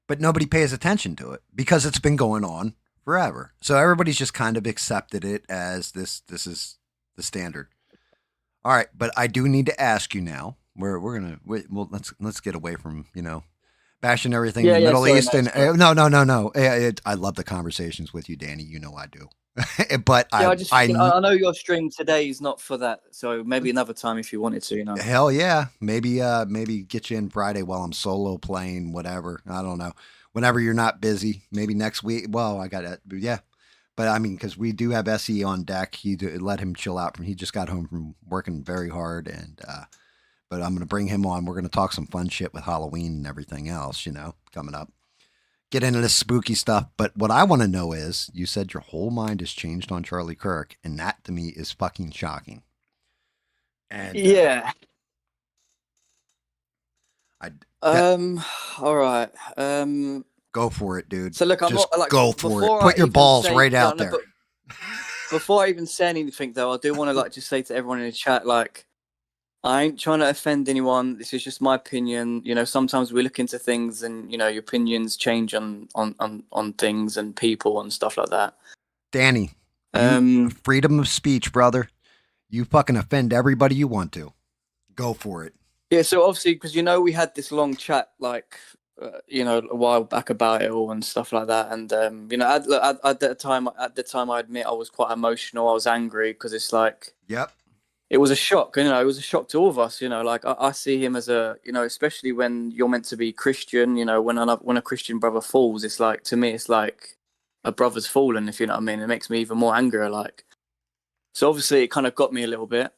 but nobody pays attention to it because it's been going on forever. So everybody's just kind of accepted it as this is the standard. All right, but I do need to ask you now. Let's get away from bashing everything in the Middle East. And no. I love the conversations with you, Danny. You know I do. But
I know your stream today is not for that, so maybe another time if you wanted to.
Hell yeah, maybe get you in Friday while I'm solo playing, whatever. I don't know. Whenever you're not busy, maybe next week. Well, I got it. Yeah. But I mean, because we do have SE on deck, let him chill out. He just got home from working very hard, and but I'm going to bring him on. We're going to talk some fun shit with Halloween and everything else, coming up. get into this spooky stuff. But what I want to know is, you said your whole mind has changed on Charlie Kirk, and that to me is fucking shocking. And
Yeah.
I
All right.
go for it, dude.
So look, I'm
Just
not like
go for it.
before I
Put your
even
balls
say
right
yeah,
out
no,
there.
but before I even say anything though, I do want to like just say to everyone in the chat, like, I ain't trying to offend anyone. This is just my opinion. You know, sometimes we look into things and, you know, your opinions change on things and people and stuff like that.
Danny, you
Um,
freedom of speech, brother. You fucking offend everybody you want to. Go for it.
yeah, so obviously, because, you know, we had this long chat, like, you know, a while back about it all and stuff like that. And, you know, at the time, I admit I was quite emotional. I was angry because it's like,
Yep.
it was a shock, you know, it was a shock to all of us, you know, like I see him as a, you know, especially when you're meant to be Christian, you know, when a Christian brother falls, it's like, to me, it's like a brother's fallen, if you know what I mean. It makes me even more angry, like. So obviously it kind of got me a little bit.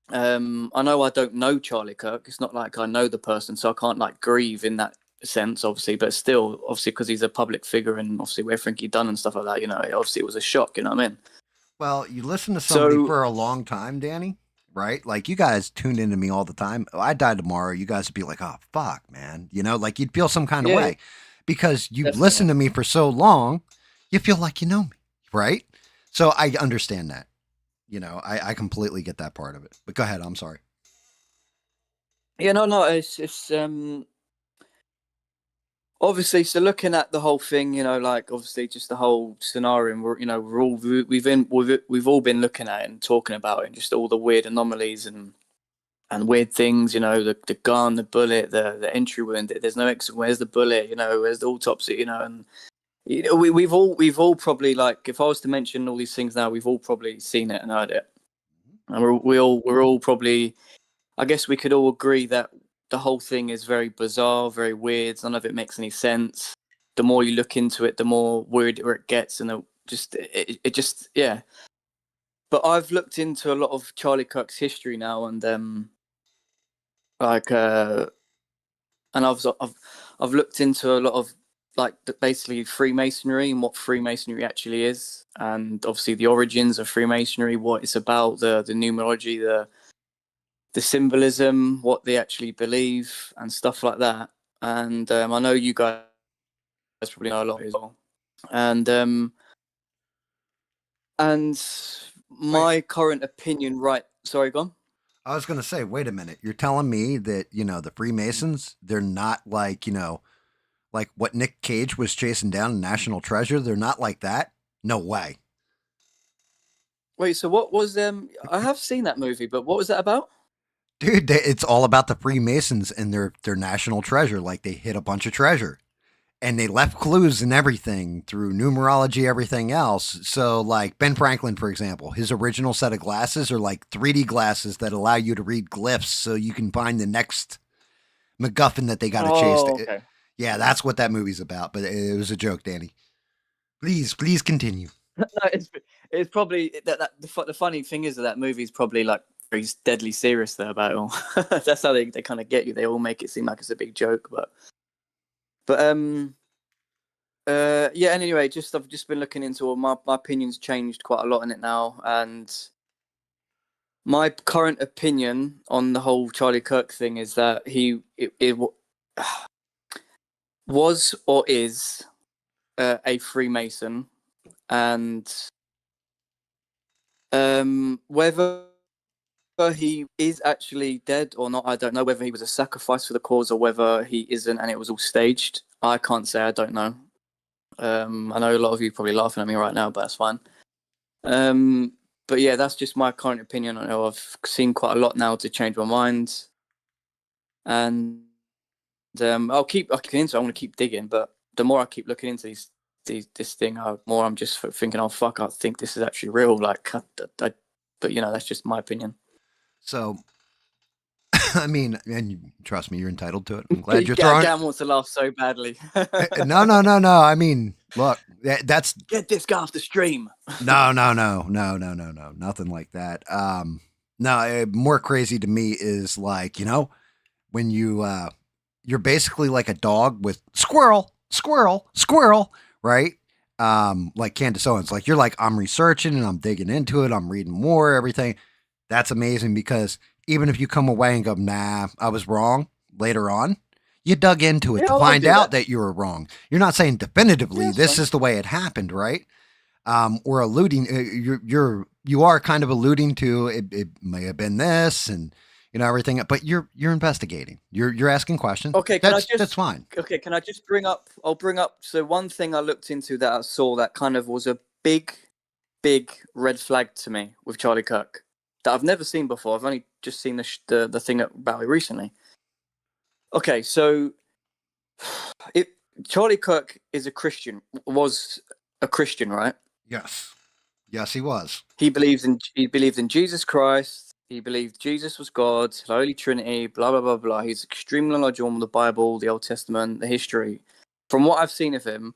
I know I don't know Charlie Kirk. It's not like I know the person, so I can't like grieve in that sense, obviously, but still, obviously, because he's a public figure and obviously everything he done and stuff like that, you know, obviously it was a shock, you know what I mean?
Well, you listen to somebody
So
for a long time, Danny, right? Like you guys tune into me all the time. Oh, I die tomorrow. You guys would be like, oh, fuck, man. You know, like you'd feel some kind of
yeah,
way because you've
definitely.
listened to me for so long, you feel like you know me, right? So I understand that. You know, I completely get that part of it. But go ahead. I'm sorry.
Yeah, no, it's obviously, so looking at the whole thing, you know, like obviously just the whole scenario, we're, you know, we've all been looking at it and talking about it, and just all the weird anomalies and weird things, you know, the gun, the bullet, the entry wound. There's no exit. Where's the bullet? You know, where's the autopsy? You know, and you know, we've all probably, like, if I was to mention all these things now, we've all probably seen it and heard it, and we're all probably, I guess we could all agree that the whole thing is very bizarre, very weird. None of it makes any sense. The more you look into it, the more weirder it gets, and it just, yeah. But I've looked into a lot of Charlie Kirk's history now, and like and I've looked into a lot of, like, basically Freemasonry and what Freemasonry actually is, and obviously the origins of Freemasonry, what it's about, the numerology, the symbolism, what they actually believe, and stuff like that. And I know you guys probably know a lot as well. And and
Wait,
my current opinion, right? Sorry, gone.
I was going to say, wait a minute. You're telling me that, you know, the Freemasons, they're not like, you know, like what Nick Cage was chasing down in National Treasure. They're not like that. No way.
Wait, so what was I have seen that movie, but what was that about?
Dude, it's all about the Freemasons and their national treasure. Like they hid a bunch of treasure and they left clues and everything through numerology, everything else. So, like Ben Franklin, for example, his original set of glasses are like 3D glasses that allow you to read glyphs so you can find the next MacGuffin that they got to chase.
Oh, okay.
Yeah, that's what that movie's about. But it was a joke, Danny. Please continue.
No, it's probably the funny thing is that movie is probably like very deadly serious there about it all. That's how they kind of get you. They all make it seem like it's a big joke, but yeah. And anyway, I've just been looking into all my opinions changed quite a lot in it now, and my current opinion on the whole Charlie Kirk thing is that it was or is a Freemason, and whether he is actually dead or not, I don't know. Whether he was a sacrifice for the cause or whether he isn't, and it was all staged, I can't say. I don't know. I know a lot of you are probably laughing at me right now, but that's fine. Um, but yeah, that's just my current opinion on it. I've seen quite a lot now to change my mind, and I'll keep looking into it. I want to keep digging, but the more I keep looking into this thing, the more I'm just thinking, oh fuck, I think this is actually real. Like, but you know, that's just my opinion.
So, I mean, and trust me, you're entitled to it. I'm glad you're throwing.
Gam wants to laugh so badly.
No. I mean, look, that's
Get this guy off the stream.
no, nothing like that. No, more crazy to me is like, you know, when you're basically like a dog with squirrel. squirrel, squirrel, right? Like Candace Owens, like you're like, I'm researching and I'm digging into it, I'm reading more, everything. That's amazing because even if you come away and go, nah, I was wrong later on, you dug into it
Yeah,
to
I'll
find
do
out
that.
that you were wrong. You're not saying
Yeah,
definitively
that's
this
fine.
is the way it happened, right? Or alluding, you are kind of alluding to it may have been this and everything, but you're investigating. You're asking questions.
Okay,
That's fine.
can I just bring up? I'll bring up. So one thing I looked into that I saw that kind of was a big red flag to me with Charlie Kirk that I've never seen before. I've only just seen the thing about it recently. Okay, so it Charlie Kirk is a Christian. Was a Christian, right?
Yes, yes, he was.
He believed in Jesus Christ. He believed Jesus was God, the Holy Trinity, blah blah blah blah. He's extremely knowledgeable on the Bible, the Old Testament, the history. From what I've seen of him,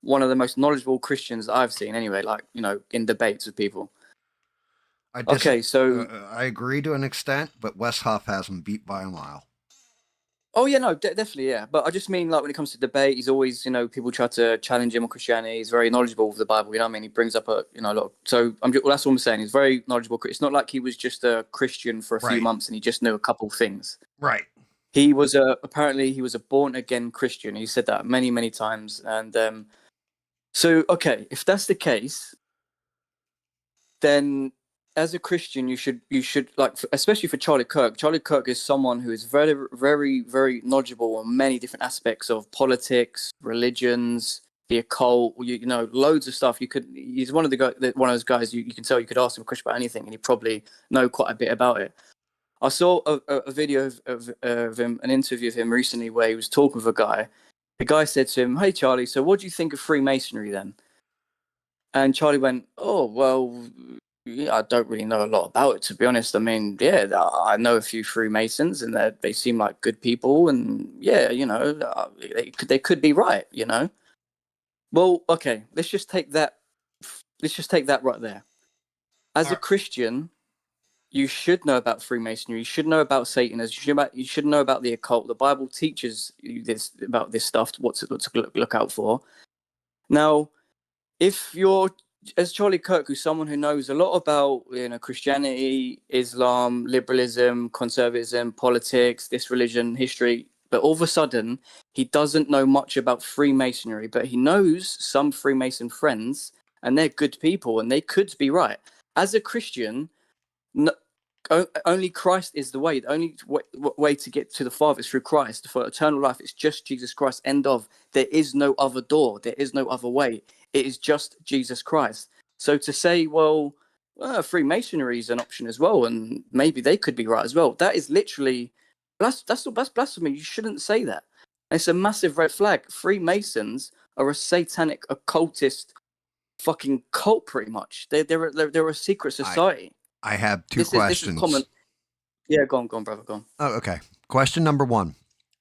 one of the most knowledgeable Christians that I've seen. Anyway, like in debates with people.
I dis-
Okay, so
I agree to an extent, but West Huff has him beat by a mile.
oh yeah, no, definitely yeah. But I just mean like when it comes to debate, he's always people try to challenge him on Christianity. He's very knowledgeable with the Bible. You know what I mean? He brings up a lot. So that's what I'm saying. He's very knowledgeable. It's not like he was just a Christian for a few
Right,
months and he just knew a couple things.
right.
He was apparently he was a born again Christian. He said that many times. And so okay, if that's the case, then as a Christian, you should like, especially for Charlie Kirk. Charlie Kirk is someone who is very knowledgeable on many different aspects of politics, religions, the occult. Loads of stuff. He's one of those guys you can tell you could ask him a question about anything, and he probably know quite a bit about it. I saw a video of him, an interview of him recently, where he was talking with a guy. The guy said to him, "Hey Charlie, so what do you think of Freemasonry then?" And Charlie went, "Oh well, yeah, I don't really know a lot about it, to be honest. I mean, yeah, I know a few Freemasons, and they seem like good people, and yeah, they could be right. Well, okay, let's just take that. Let's just take that right there. As a
Uh,
Christian, you should know about Freemasonry. You should know about Satanism. You should know about the occult. The Bible teaches you about this stuff. What to look out for. Now, if you're as Charlie Kirk, who's someone who knows a lot about Christianity, Islam, liberalism, conservatism, politics, this religion, history, but all of a sudden he doesn't know much about Freemasonry, but he knows some Freemason friends, and they're good people, and they could be right. As a Christian, no, only Christ is the way. The only way to get to the Father is through Christ. For eternal life, it's just Jesus Christ. End of. There is no other door. There is no other way. It is just Jesus Christ. So to say, well, Freemasonry is an option as well, and maybe they could be right as well. That is literally that's blasphemy. You shouldn't say that. It's a massive red flag. Freemasons are a satanic occultist fucking cult, pretty much. They're a secret
I
society.
I have two
This is common.
questions.
Yeah, go on, brother, go on.
Oh, okay. Question number one: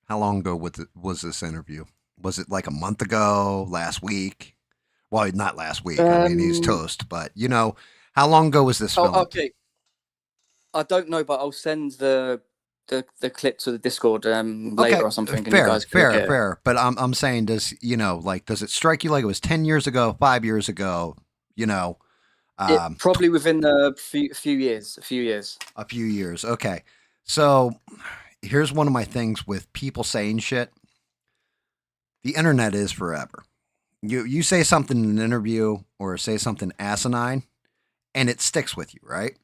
how long ago was this interview? Was it like a month ago? Last week? Well, not last week. I mean, he's
Um.
toast. But how long ago was this
Oh,
filmed?
okay. I don't know, but I'll send the clip to the Discord later
Okay,
or something, and you
fair,
guys can look
fair,
at it.
fair. But I'm saying, does it strike you like it was 10 years ago, 5 years ago? You know,
It
um,
probably within the few years, a few years.
a few years. Okay, so here's one of my things with people saying shit. The internet is forever. You say something in an interview or say something asinine, and it sticks with you, right?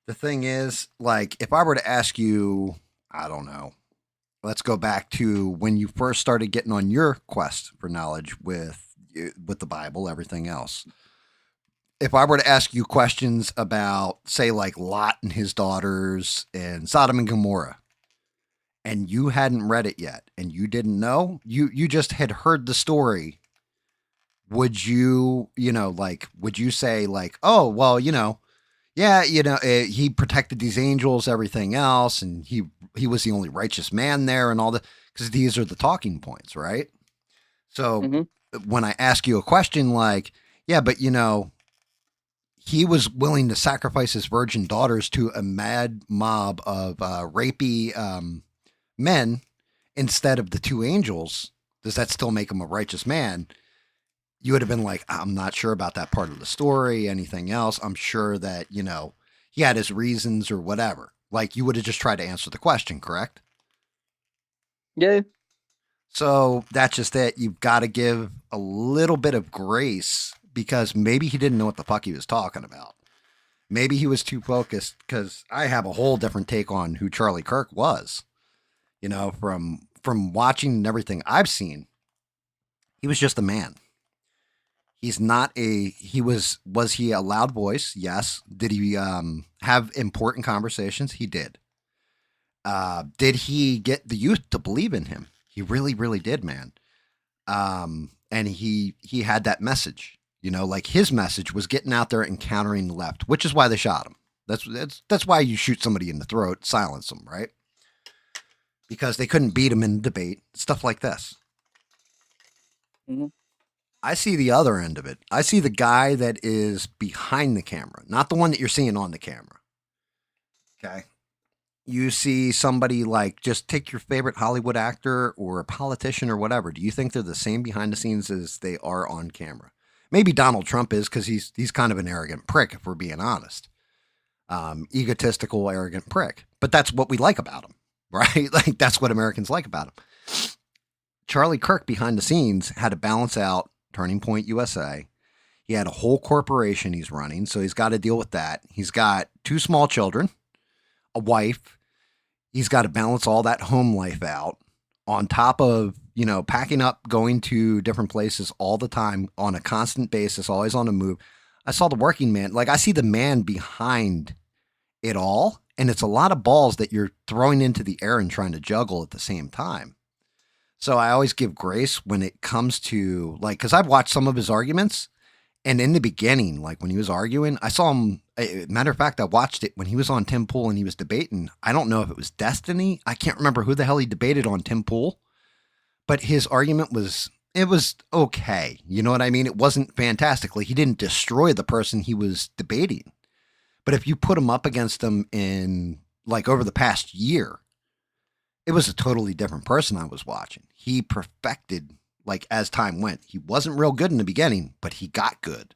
The thing is, like, if I were to ask you, I don't know, let's go back to when you first started getting on your quest for knowledge with the Bible, everything else. If I were to ask you questions about, say, like Lot and his daughters and Sodom and Gomorrah, and you hadn't read it yet, and you didn't know, you just had heard the story, would you, would you say like, oh, well, yeah, he protected these angels, everything else, and he was the only righteous man there, and all that, because these are the talking points, right? So
Hmm.
when I ask you a question like, yeah, but he was willing to sacrifice his virgin daughters to a mad mob of rapey men instead of the two angels, Does that still make him a righteous man? You would have been like, I'm not sure about that part of the story, anything else. I'm sure that, he had his reasons or whatever. Like, you would have just tried to answer the question, correct?
Yeah.
So that's just it. You've got to give a little bit of grace because maybe he didn't know what the fuck he was talking about. Maybe he was too focused because I have a whole different take on who Charlie Kirk was. From watching and everything I've seen, he was just a man. He's not a was he a loud voice? Yes. Did he have important conversations? He did. Did he get the youth to believe in him? He really, really did, man. And he had that message. Like his message was getting out there and countering the left, which is why they shot him. That's why you shoot somebody in the throat, silence them, right? Because they couldn't beat him in debate, stuff like this.
Mm-hmm.
I see the other end of it. I see the guy that is behind the camera, not the one that you're seeing on the camera. Okay. You see somebody like, just take your favorite Hollywood actor or a politician or whatever. Do you think they're the same behind the scenes as they are on camera? Maybe Donald Trump is because he's kind of an arrogant prick, if we're being honest. Egotistical, arrogant prick. But that's what we like about him, right? Like, that's what Americans like about him. Charlie Kirk behind the scenes had to balance out Turning Point USA. He had a whole corporation he's running, so he's got to deal with that. He's got 2 small children, a wife. He's got to balance all that home life out on top of, packing up, going to different places all the time on a constant basis, always on the move. I saw the working man. Like, I see the man behind it all, and it's a lot of balls that you're throwing into the air and trying to juggle at the same time. So I always give grace when it comes to, like, because I've watched some of his arguments, and in the beginning, like when he was arguing, I saw him. Matter of fact, I watched it when he was on Tim Pool and he was debating. I don't know if it was Destiny. I can't remember who the hell he debated on Tim Pool, but his argument was okay. You know what I mean? It wasn't fantastically. He didn't destroy the person he was debating. But if you put him up against him in like over the past year, it was a totally different person I was watching. He perfected, like, as time went. He wasn't real good in the beginning, but he got good.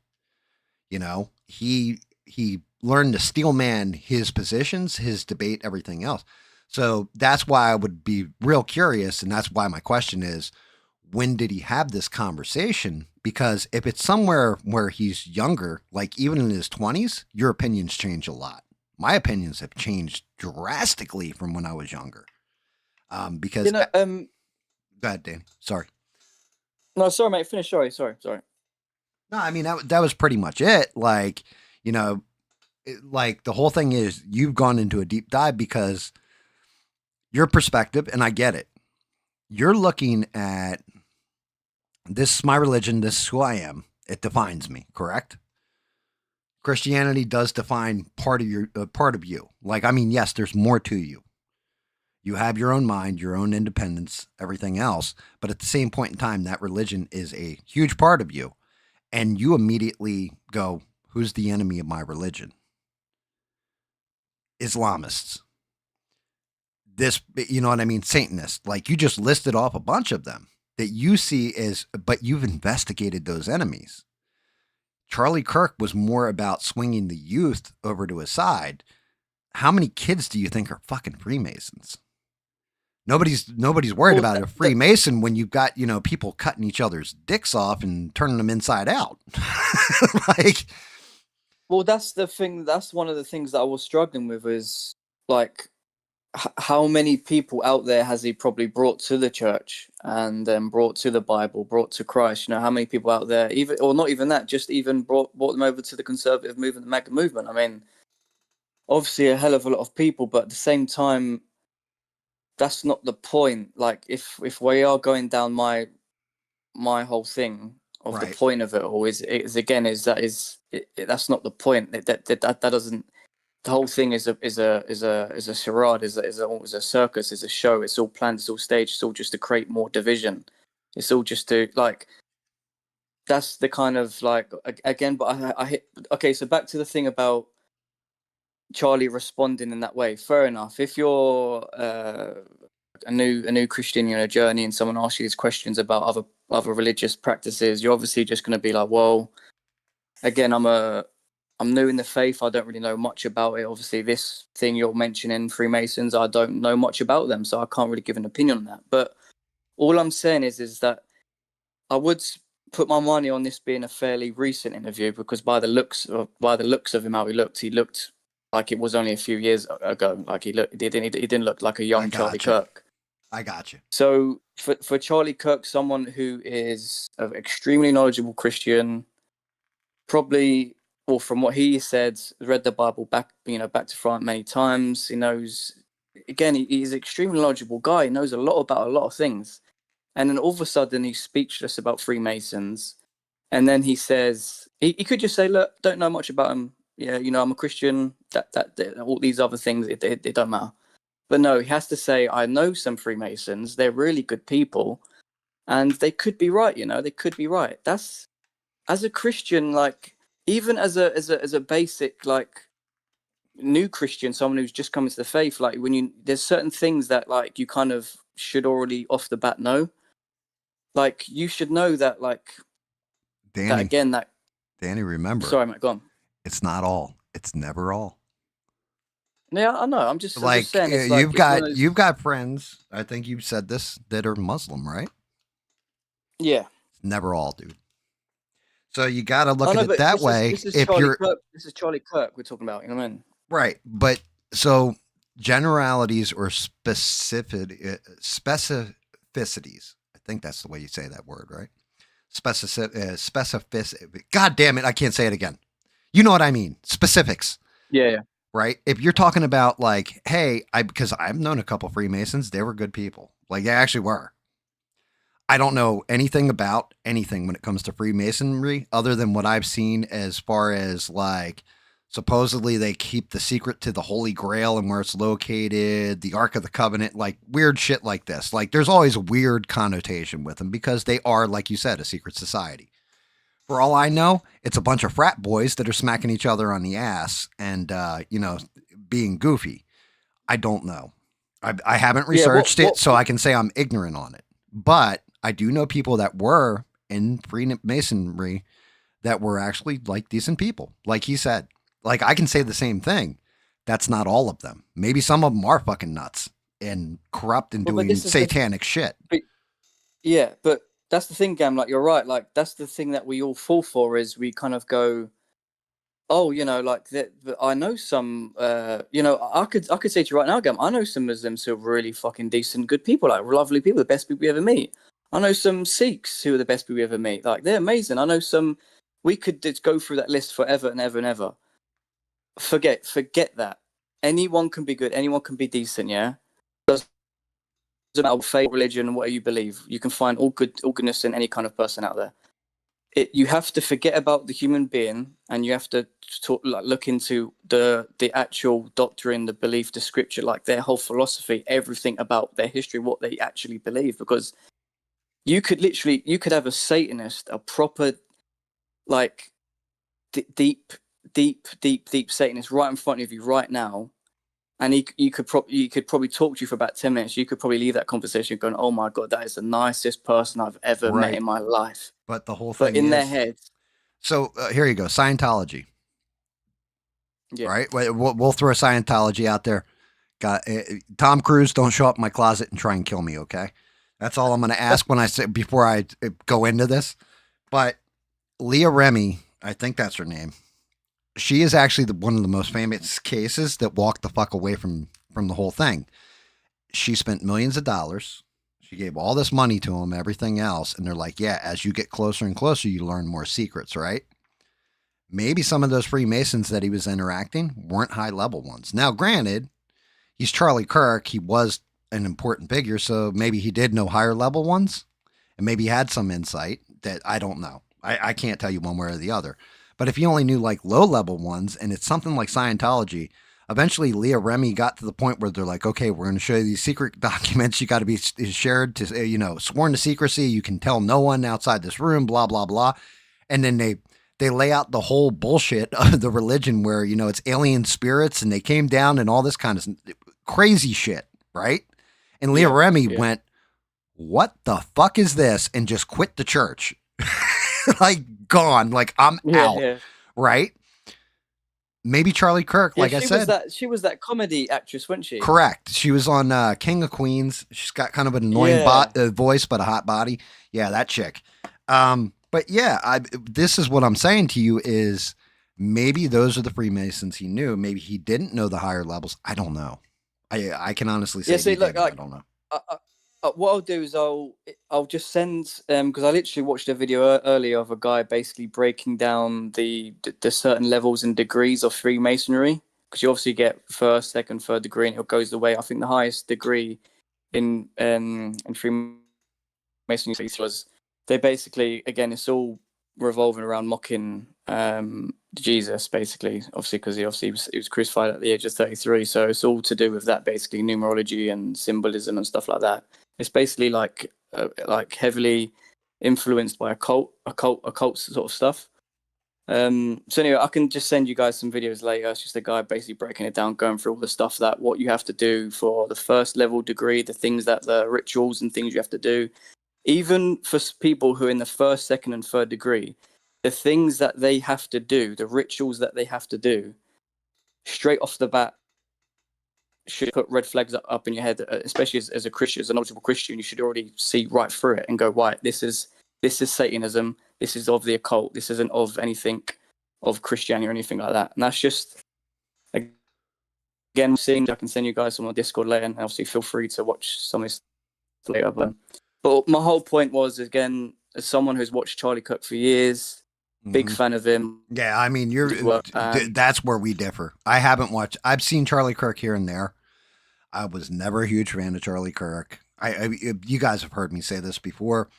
He learned to steel man his positions, his debate, everything else. So that's why I would be real curious, and that's why my question is, when did he have this conversation? Because if it's somewhere where he's younger, like even in his 20s, your opinions change a lot. My opinions have changed drastically from when I was younger. Because go ahead, Danny. Sorry.
No, sorry, mate. Finish. Sorry.
No, I mean that was pretty much it. Like, like the whole thing is you've gone into a deep dive because your perspective, and I get it. You're looking at this is my religion. This is who I am. It defines me. Correct. Christianity does define part of you. Like, I mean, yes, there's more to you. You have your own mind, your own independence, everything else. But at the same point in time, that religion is a huge part of you. And you immediately go, who's the enemy of my religion? Islamists. This, you know what I mean? Satanists. Like, you just listed off a bunch of them that you see as, but you've investigated those enemies. Charlie Kirk was more about swinging the youth over to his side. How many kids do you think are fucking Freemasons? Nobody's worried about a Freemason when you've got, people cutting each other's dicks off and turning them inside out. Like,
well, that's the thing. That's one of the things that I was struggling with is like, how many people out there has he probably brought to the church and then brought to the Bible, brought to Christ? How many people out there, even or not even that, just even brought them over to the conservative movement, the MAGA movement? I mean, obviously a hell of a lot of people, but at the same time, that's not the point. Like, if we are going down my whole thing of
right.
The point of it all is that's not the point. That doesn't. The whole thing is a charade, is a circus, is a show. It's all planned, it's all staged. It's all just to create more division. It's all just to like. That's the kind of like again. But I hit. Okay, so back to the thing about Charlie responding in that way. Fair enough. If you're a a new Christian, you know, journey, and someone asks you these questions about other religious practices, you're obviously just going to be like, well, again, I'm new in the faith. I don't really know much about it. Obviously, this thing you're mentioning, Freemasons, I don't know much about them, so I can't really give an opinion on that. But all I'm saying is that I would put my money on this being a fairly recent interview, because by the looks of him, how he looked like it was only a few years ago. Like he didn't look like a young Charlie Kirk.
I got you.
So for Charlie Kirk, someone who is an extremely knowledgeable Christian, probably, well, from what he said, read the Bible back to front many times. He knows, again, he's an extremely knowledgeable guy. He knows a lot about a lot of things. And then all of a sudden he's speechless about Freemasons. And then he says, he could just say, look, don't know much about him. Yeah, you know, I'm a Christian, that all these other things, it don't matter. But no, he has to say, I know some Freemasons. They're really good people. And they could be right, you know, they could be right. That's, as a Christian, like, even as a basic, like, new Christian, someone who's just coming to the faith, like, there's certain things that, like, you kind of should already off the bat know. Like, you should know that, like,
Danny,
that
Danny, remember.
Sorry, Matt, go on.
It's not all. It's never all.
Yeah, I know. I'm just saying. It's
you've got friends. I think you've said this, that are Muslim, right?
Yeah.
It's never all, dude. So you got to look at it that way.
This is Charlie Kirk we're talking about. You know what I mean?
Right, but so generalities or specificities. I think that's the way you say that word, right? Specificity. God damn it, I can't say it again. You know what I mean? Specifics.
Yeah.
Right. If you're talking about like, hey, because I've known a couple Freemasons, they were good people. Like, they actually were. I don't know anything about anything when it comes to Freemasonry other than what I've seen as far as, like, supposedly they keep the secret to the Holy Grail and where it's located, the Ark of the Covenant, like weird shit like this. Like, there's always a weird connotation with them because they are, like you said, a secret society. For all I know, it's a bunch of frat boys that are smacking each other on the ass and, being goofy. I don't know. I haven't researched it, so I can say I'm ignorant on it. But I do know people that were in Freemasonry that were actually, like, decent people. Like he said. Like, I can say the same thing. That's not all of them. Maybe some of them are fucking nuts and corrupt and doing satanic shit.
But that's the thing, Gam. Like, you're right. Like, that's the thing that we all fall for, is we kind of go, oh, you know, like that. I know some. I could say to you right now, Gam, I know some Muslims who are really fucking decent, good people, like lovely people, the best people you ever meet. I know some Sikhs who are the best people you ever meet. Like, they're amazing. I know some. We could just go through that list forever and ever and ever. Forget that. Anyone can be good. Anyone can be decent. Yeah. Doesn't matter what faith, religion, whatever you believe. You can find all goodness in any kind of person out there. You have to forget about the human being, and you have to look into the actual doctrine, the belief, the scripture, like their whole philosophy, everything about their history, what they actually believe. Because you could have a Satanist, a proper, like, deep Satanist right in front of you right now, and he could probably talk to you for about 10 minutes. You could probably leave that conversation going, oh my God, that is the nicest person I've ever met in my life.
But the whole thing
their head.
So here you go. Scientology.
Yeah.
Right. We'll throw Scientology out there. Tom Cruise, don't show up in my closet and try and kill me. Okay. That's all I'm going to ask before I go into this. But Leah Remy, I think that's her name. She is actually one of the most famous cases that walked the fuck away from the whole thing. She spent millions of dollars. She gave all this money to them, everything else. And they're like, yeah, as you get closer and closer, you learn more secrets, right? Maybe some of those Freemasons that he was interacting weren't high level ones. Now, granted, he's Charlie Kirk. He was an important figure. So maybe he did know higher level ones, and maybe he had some insight that I don't know. I can't tell you one way or the other. But if you only knew like low level ones, and it's something like Scientology, eventually Leah Remy got to the point where they're like, okay, we're going to show you these secret documents. You got to be shared to, sworn to secrecy. You can tell no one outside this room, blah, blah, blah. And then they lay out the whole bullshit of the religion where, it's alien spirits and they came down and all this kind of crazy shit. Right. And Leah
Yeah,
Remy
yeah.
went, "What the fuck is this?" and just quit the church. Like, gone. Like, I'm
Yeah,
out.
yeah.
Right? Maybe Charlie Kirk,
Yeah,
like I said.
she was that comedy actress, wasn't she?
Correct. She was on King of Queens. She's got kind of an annoying
Yeah.
voice, but a hot body. Yeah, that chick. But yeah, this is what I'm saying to you is maybe those are the Freemasons he knew. Maybe he didn't know the higher levels. I don't know. I can honestly say
Yeah, see,
he
look,
didn't. I
like,
don't know.
what I'll do is I'll just send because I literally watched a video earlier of a guy basically breaking down the certain levels and degrees of Freemasonry, because you obviously get first, second, third degree, and it goes the way. I think the highest degree in Freemasonry was, they basically, again, it's all revolving around mocking Jesus, basically, obviously, because he was crucified at the age of 33. So it's all to do with that, basically, numerology and symbolism and stuff like that. It's basically like heavily influenced by occult sort of stuff. So anyway, I can just send you guys some videos later. It's just a guy basically breaking it down, going through all the stuff that what you have to do for the first level degree, the things that the rituals and things you have to do, even for people who are in the first, second, and third degree, the things that they have to do, the rituals that they have to do, straight off the bat, should put red flags up in your head, especially as a Christian, as a knowledgeable Christian. You should already see right through it and go, right, this is Satanism. This is of the occult. This isn't of anything of Christianity or anything like that. And that's just, again, seeing. I can send you guys some on Discord later, and obviously feel free to watch some of this later. But my whole point was, again, as someone who's watched Charlie Cook for years, big fan of him.
Yeah, I mean,
And
that's where we differ. I haven't watched. I've seen Charlie Kirk here and there. I was never a huge fan of Charlie Kirk. You guys have heard me say this before.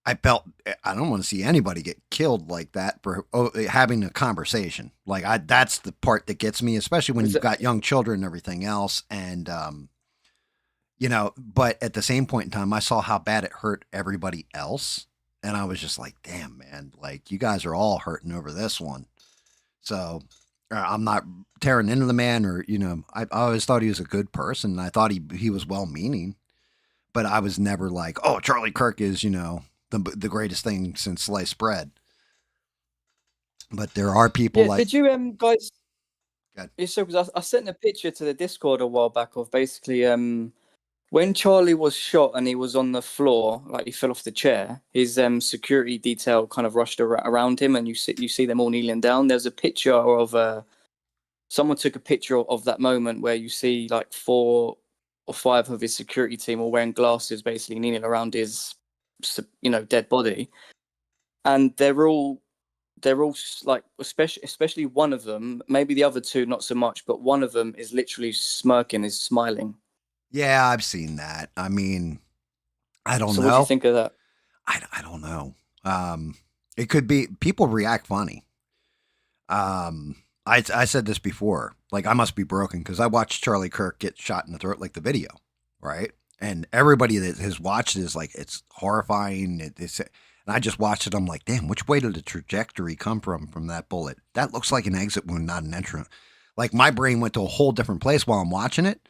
I felt I don't want to see anybody get killed like that for having a conversation. Like that's the part that gets me, especially when you've got young children and everything else. And but at the same point in time, I saw how bad it hurt everybody else, and I was just like, damn, man, like you guys are all hurting over this one. So I'm not tearing into the man, or I always thought he was a good person. And I thought he was well meaning, but I was never like, oh, Charlie Kirk is the greatest thing since sliced bread. But there are people like.
Did you guys?
Good.
So because I sent a picture to the Discord a while back of basically when Charlie was shot and he was on the floor, like he fell off the chair, his security detail kind of rushed around him, and you see them all kneeling down. There's a picture of someone took a picture of that moment where you see like 4 or 5 of his security team all wearing glasses, basically kneeling around his dead body, and they're all like, especially one of them, maybe the other 2 not so much, but one of them is literally smirking, is smiling.
Yeah, I've seen that. I mean, I don't know.
So what do you think of that?
I don't know. It could be people react funny. I said this before. Like, I must be broken because I watched Charlie Kirk get shot in the throat, like the video, right? And everybody that has watched it is like, it's horrifying. And I just watched it. I'm like, damn, which way did the trajectory come from that bullet? That looks like an exit wound, not an entrance. Like, my brain went to a whole different place while I'm watching it,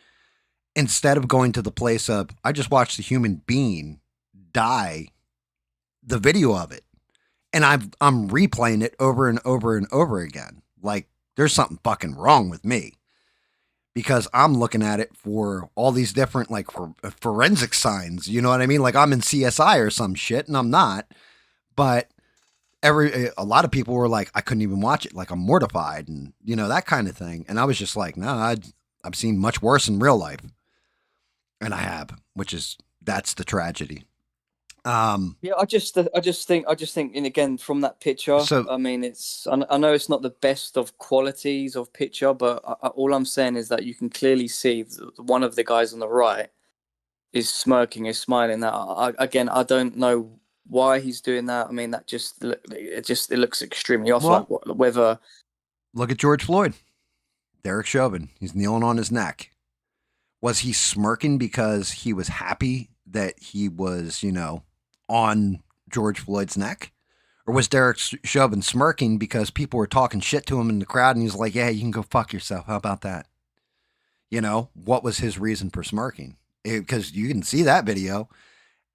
instead of going to the place of, I just watched a human being die, the video of it. And I'm replaying it over and over and over again. Like, there's something fucking wrong with me, because I'm looking at it for all these different, like, for forensic signs. You know what I mean? Like, I'm in CSI or some shit, and I'm not. But a lot of people were like, I couldn't even watch it. Like, I'm mortified, and that kind of thing. And I was just like, no, I've seen much worse in real life, and I have, that's the tragedy.
Yeah, I just think, and again, from that picture,
So,
I mean, I know it's not the best of qualities of picture, but all I'm saying is that you can clearly see one of the guys on the right is smirking, is smiling. That I don't know why he's doing that. I mean, it looks extremely off.
Well,
like whether
look at George Floyd, Derek Chauvin. He's kneeling on his neck. Was he smirking because he was happy that he was, on George Floyd's neck? Or was Derek Chauvin smirking because people were talking shit to him in the crowd, and he's like, yeah, you can go fuck yourself. How about that? What was his reason for smirking? because you can see that video,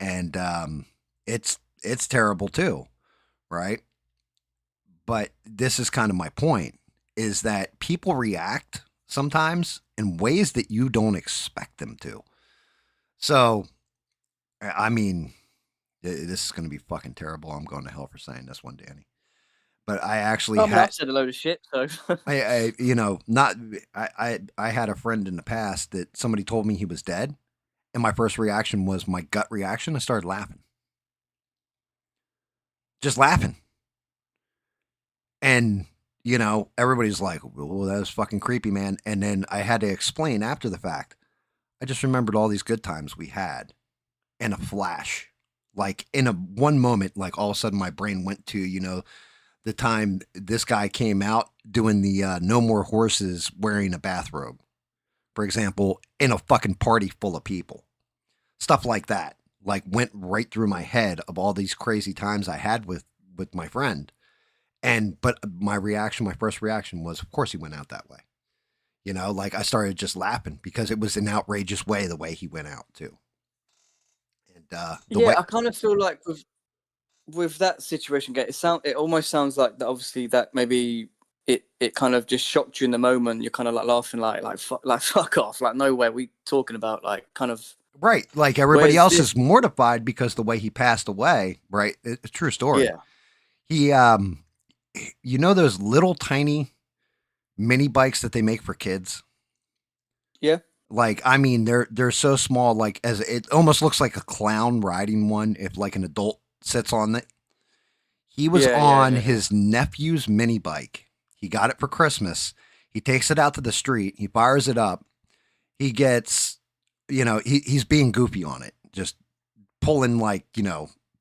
and it's terrible too, right? But this is kind of my point: is that people react sometimes in ways that you don't expect them to. So, I mean, this is going to be fucking terrible. I'm going to hell for saying this one, Danny. But I actually
I mean,
had,
I've said a load of shit, so
I you know, not, I had a friend in the past that somebody told me he was dead. And my first reaction was my gut reaction. I started laughing, just laughing. And, everybody's like, well, that was fucking creepy, man. And then I had to explain after the fact. I just remembered all these good times we had in a flash. Like in a one moment, like all of a sudden my brain went to, the time this guy came out doing the no more horses wearing a bathrobe, for example, in a fucking party full of people. Stuff like that, like went right through my head of all these crazy times I had with my friend. But my first reaction was, of course he went out that way. Like I started just laughing because it was an outrageous way, the way he went out too. And the way,
I kind of feel like with that situation, it almost sounds like that. Obviously, that maybe it kind of just shocked you in the moment. You're kind of like laughing, like fuck off, like no way. We talking about like kind of
right, like everybody else is mortified because the way he passed away. Right, it's a true story.
Yeah.
He, those little tiny mini bikes that they make for kids.
Yeah.
Like, I mean, they're so small, like as it almost looks like a clown riding one if like an adult sits on it. He was on his nephew's mini bike. He got it for Christmas. He takes it out to the street. He fires it up. He gets, he's being goofy on it, just pulling like,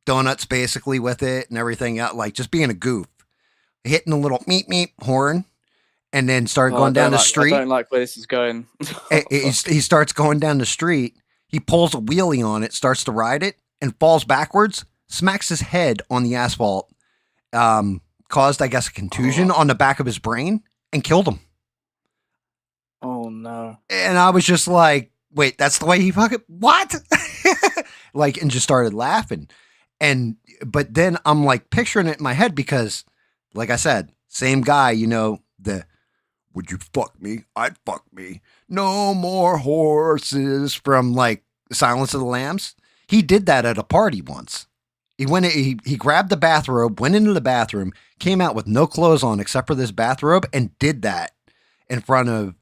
donuts basically with it and everything out, like just being a goof, hitting a little meep meep horn. And then started going down the street.
I don't like where this is going.
He starts going down the street. He pulls a wheelie on it, starts to ride it, and falls backwards, smacks his head on the asphalt, caused, I guess, a contusion on the back of his brain, and killed him.
Oh, no.
And I was just like, wait, that's the way he fucking, what? Like, and just started laughing. But then I'm like picturing it in my head because, like I said, same guy, the would you fuck me? I'd fuck me. No more horses from like Silence of the Lambs. He did that at a party once. He grabbed the bathrobe, went into the bathroom, came out with no clothes on except for this bathrobe and did that in front of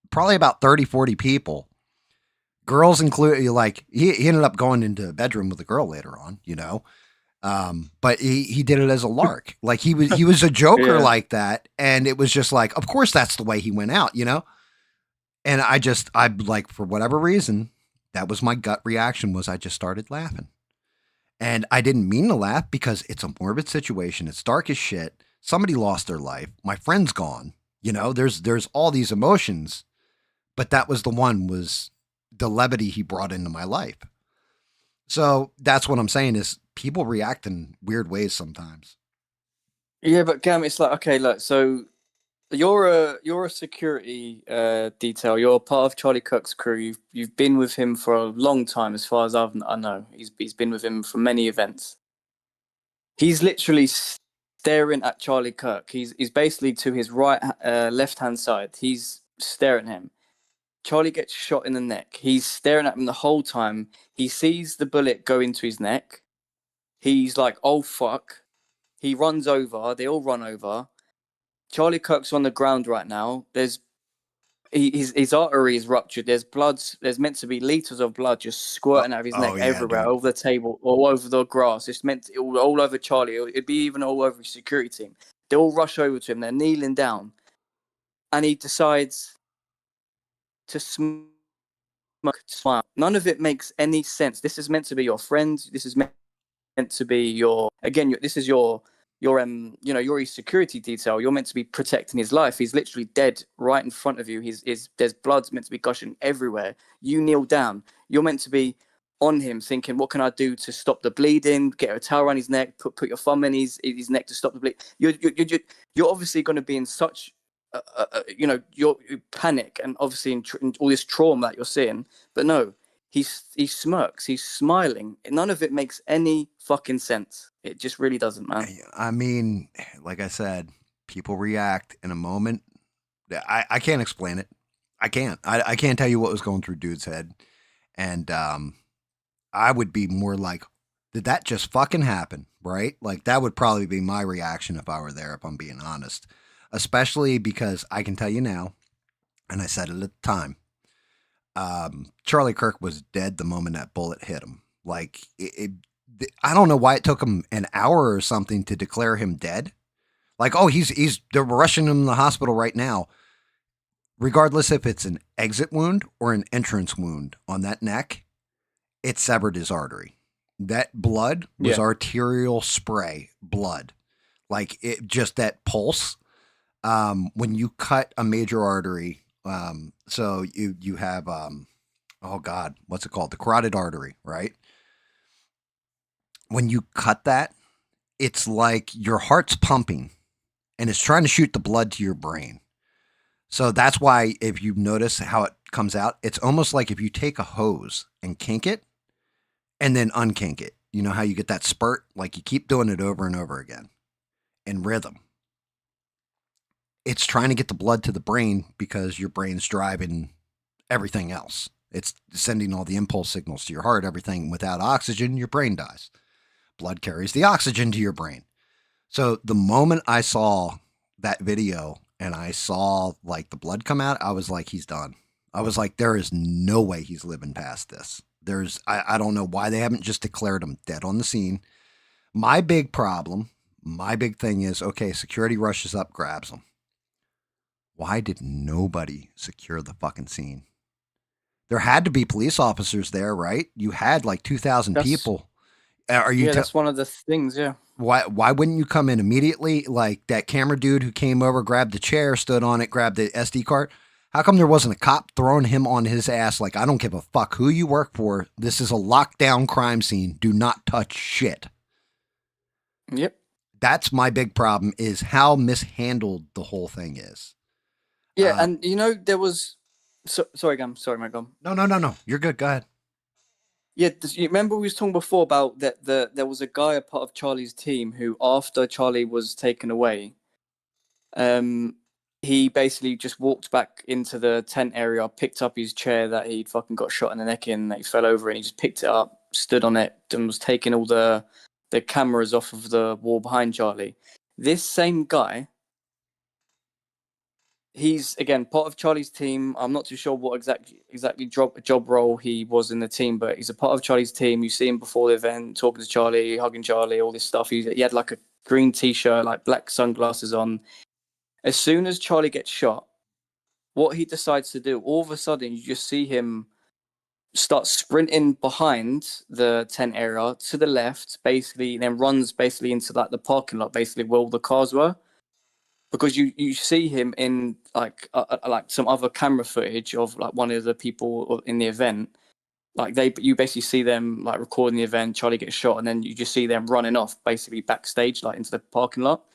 probably about 30, 40 people. Girls included, like he ended up going into the bedroom with a girl later on, but he did it as a lark. Like he was a joker like that. And it was just like, of course that's the way he went out, And I like, for whatever reason, that was my gut reaction was I just started laughing. And I didn't mean to laugh because it's a morbid situation. It's dark as shit. Somebody lost their life. My friend's gone, there's all these emotions, but that was the levity he brought into my life. So that's what I'm saying is people react in weird ways sometimes.
Yeah, but Gam, it's like, okay, look, so you're a security detail. You're part of Charlie Kirk's crew. You've been with him for a long time, as far as I know. He's been with him for many events. He's literally staring at Charlie Kirk. He's basically to his left hand side. He's staring at him. Charlie gets shot in the neck. He's staring at him the whole time. He sees the bullet go into his neck. He's like, oh, fuck. He runs over. They all run over. Charlie Kirk's on the ground right now. His artery is ruptured. There's blood. There's meant to be liters of blood just squirting out of his neck everywhere, over the table, all over the grass. It's meant to, all over Charlie. It'd be even all over his security team. They all rush over to him. They're kneeling down. And he decides to smile. None of it makes any sense. This is meant to be your friend. This is meant to be this is your his security detail. You're meant to be protecting his life. He's literally dead right in front of you. There's blood's meant to be gushing everywhere. You kneel down. You're meant to be on him, thinking, what can I do to stop the bleeding? Get a towel around his neck. Put your thumb in his neck to stop the bleed. You're obviously going to be in such you panic and obviously in all this trauma that you're seeing. But no, he smirks, he's smiling. None of it makes any fucking sense. It just really doesn't, man.
I mean, like I said, people react in a moment. I can't explain it. I can't. I can't tell you what was going through dude's head. And I would be more like, did that just fucking happen? Right? Like, that would probably be my reaction if I were there, if I'm being honest. Especially because I can tell you now, and I said it at the time, Charlie Kirk was dead the moment that bullet hit him. Like, I don't know why it took him an hour or something to declare him dead. Like, oh, they're rushing him to the hospital right now. Regardless if it's an exit wound or an entrance wound on that neck, it severed his artery. That blood was arterial spray blood. Like, it just that pulse. When you cut a major artery, so you have, oh God, what's it called? The carotid artery, right? When you cut that, it's like your heart's pumping and it's trying to shoot the blood to your brain. So that's why, if you notice how it comes out, it's almost like if you take a hose and kink it and then unkink it. You know how you get that spurt? Like, you keep doing it over and over again in rhythm. It's trying to get the blood to the brain because your brain's driving everything else. It's sending all the impulse signals to your heart, everything. Without oxygen, your brain dies. Blood carries the oxygen to your brain. So the moment I saw that video and I saw like the blood come out, I was like, he's done. I was like, there is no way he's living past this. I don't know why they haven't just declared him dead on the scene. My big thing is, okay, security rushes up, grabs him. Why did nobody secure the fucking scene? There had to be police officers there, right? You had like 2,000 people.
That's one of the things, yeah.
Why wouldn't you come in immediately? Like that camera dude who came over, grabbed the chair, stood on it, grabbed the SD card. How come there wasn't a cop throwing him on his ass like, I don't give a fuck who you work for. This is a lockdown crime scene. Do not touch shit.
Yep.
That's my big problem, is how mishandled the whole thing is.
Yeah, and you know, there was... sorry, Gam. Sorry, Mike.
No. You're good. Go ahead.
Yeah, you remember we was talking before about that there was a guy, a part of Charlie's team, who after Charlie was taken away, he basically just walked back into the tent area, picked up his chair that he'd fucking got shot in the neck in, that he fell over, and he just picked it up, stood on it, and was taking all the cameras off of the wall behind Charlie. This same guy, he's again part of Charlie's team. I'm not too sure what exactly job role he was in the team, but he's a part of Charlie's team. You see him before the event, talking to Charlie, hugging Charlie, all this stuff. He had like a green t-shirt, like black sunglasses on. As soon as Charlie gets shot, what he decides to do, all of a sudden, you just see him start sprinting behind the tent area to the left, basically, and then runs basically into like the parking lot, basically where all the cars were. Because you see him in like some other camera footage of like one of the people in the event, like you basically see them like recording the event. Charlie gets shot, and then you just see them running off basically backstage, like into the parking lot.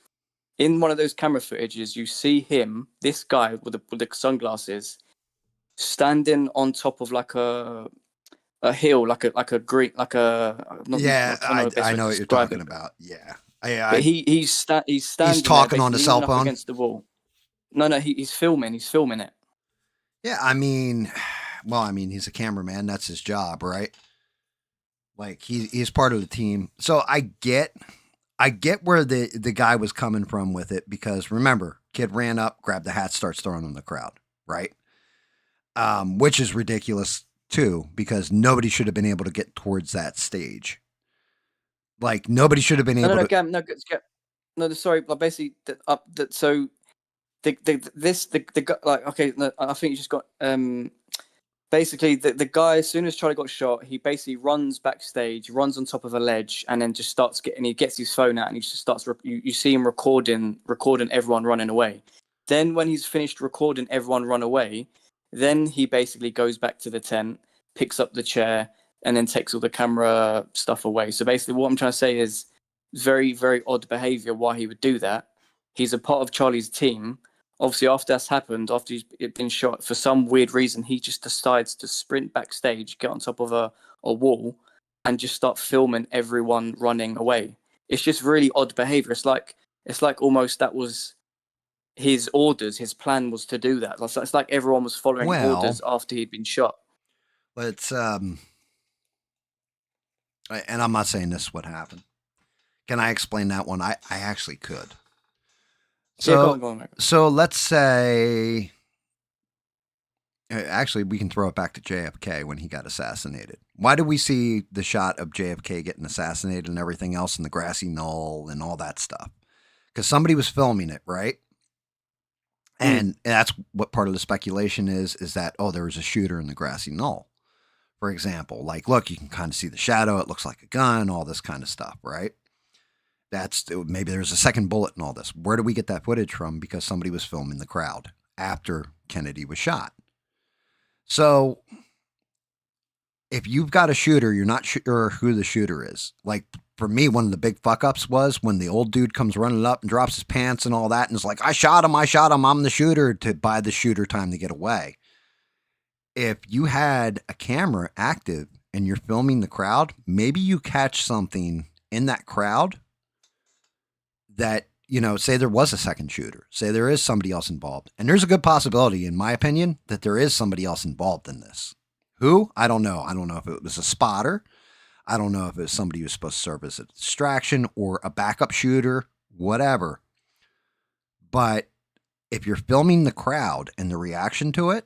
In one of those camera footages, you see him, this guy with the sunglasses, standing on top of like a hill, like a green, like a
I know what you're talking about. Yeah.
But he's standing.
He's talking
there,
on the cell phone
against the wall. No, he's filming. He's filming it.
Yeah, I mean, he's a cameraman. That's his job, right? Like he's part of the team. So I get where the guy was coming from with it, because remember, kid ran up, grabbed the hat, starts throwing in the crowd, right? Which is ridiculous too, because nobody should have been able to get towards that stage. Like, nobody should have been able to.
No, sorry, but basically, so the guy, like, okay, no, I think you just got basically the guy, as soon as Charlie got shot, he basically runs backstage, runs on top of a ledge, and then just starts he gets his phone out and he just starts. You see him recording everyone running away. Then when he's finished recording everyone run away, then he basically goes back to the tent, picks up the chair, and then takes all the camera stuff away. So basically what I'm trying to say is very, very odd behavior why he would do that. He's a part of Charlie's team. Obviously, after that's happened, after he's been shot, for some weird reason, he just decides to sprint backstage, get on top of a wall, and just start filming everyone running away. It's just really odd behavior. It's like almost that was his orders. His plan was to do that. It's like everyone was following orders after he'd been shot.
Let's and I'm not saying this would happen. Can I explain that one? I actually could. So,
yeah, go on.
So let's say, actually, we can throw it back to JFK when he got assassinated. Why do we see the shot of JFK getting assassinated and everything else in the grassy knoll and all that stuff? Because somebody was filming it, right? And that's what part of the speculation is that, oh, there was a shooter in the grassy knoll, for example. Like, look, you can kind of see the shadow. It looks like a gun, all this kind of stuff, right? Maybe there's a second bullet in all this. Where do we get that footage from? Because somebody was filming the crowd after Kennedy was shot. So if you've got a shooter, you're not sure who the shooter is. Like, for me, one of the big fuck ups was when the old dude comes running up and drops his pants and all that and is like, I shot him, I'm the shooter, to buy the shooter time to get away. If you had a camera active and you're filming the crowd, maybe you catch something in that crowd that, you know, say there was a second shooter, say there is somebody else involved. And there's a good possibility, in my opinion, that there is somebody else involved in this. Who? I don't know. I don't know if it was a spotter. I don't know if it was somebody who's supposed to serve as a distraction or a backup shooter, whatever. But if you're filming the crowd and the reaction to it,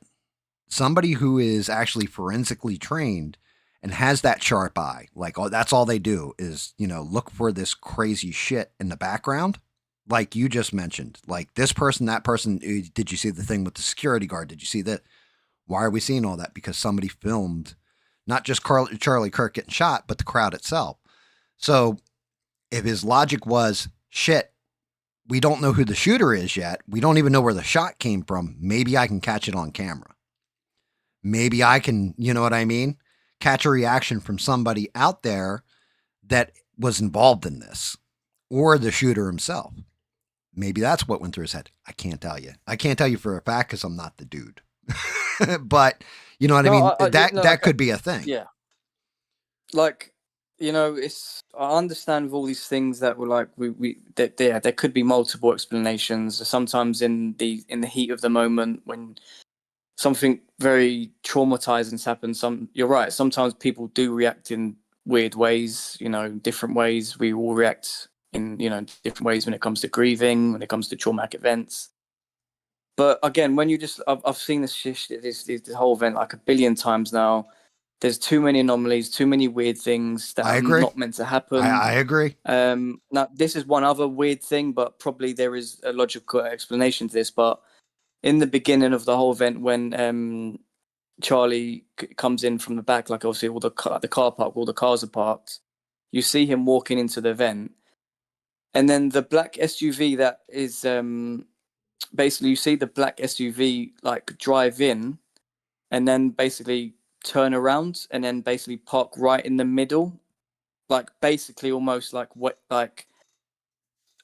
somebody who is actually forensically trained and has that sharp eye, like, oh, that's all they do is, you know, look for this crazy shit in the background. Like you just mentioned, like this person, that person, did you see the thing with the security guard? Did you see that? Why are we seeing all that? Because somebody filmed not just Charlie Kirk getting shot, but the crowd itself. So if his logic was, shit, we don't know who the shooter is yet. We don't even know where the shot came from. Maybe I can catch it on camera. Maybe I can, you know what I mean? Catch a reaction from somebody out there that was involved in this, or the shooter himself. Maybe that's what went through his head. I can't tell you. I can't tell you for a fact because I'm not the dude. But you know what I mean? That could be a thing.
Yeah. Like, you know, I understand with all these things that were like, there could be multiple explanations. Sometimes in the heat of the moment when something very traumatizing's happened, you're right. Sometimes people do react in weird ways, you know, different ways. We all react in, you know, different ways when it comes to grieving, when it comes to traumatic events. But again, when I've seen this whole event like a billion times now. There's too many anomalies, too many weird things that are not meant to happen.
I agree.
Now, this is one other weird thing, but probably there is a logical explanation to this. But in the beginning of the whole event, when Charlie comes in from the back, like obviously the car park, all the cars are parked, you see him walking into the event. And then the black SUV that is basically, you see the black SUV like drive in and then basically turn around and then basically park right in the middle, like basically almost like what, like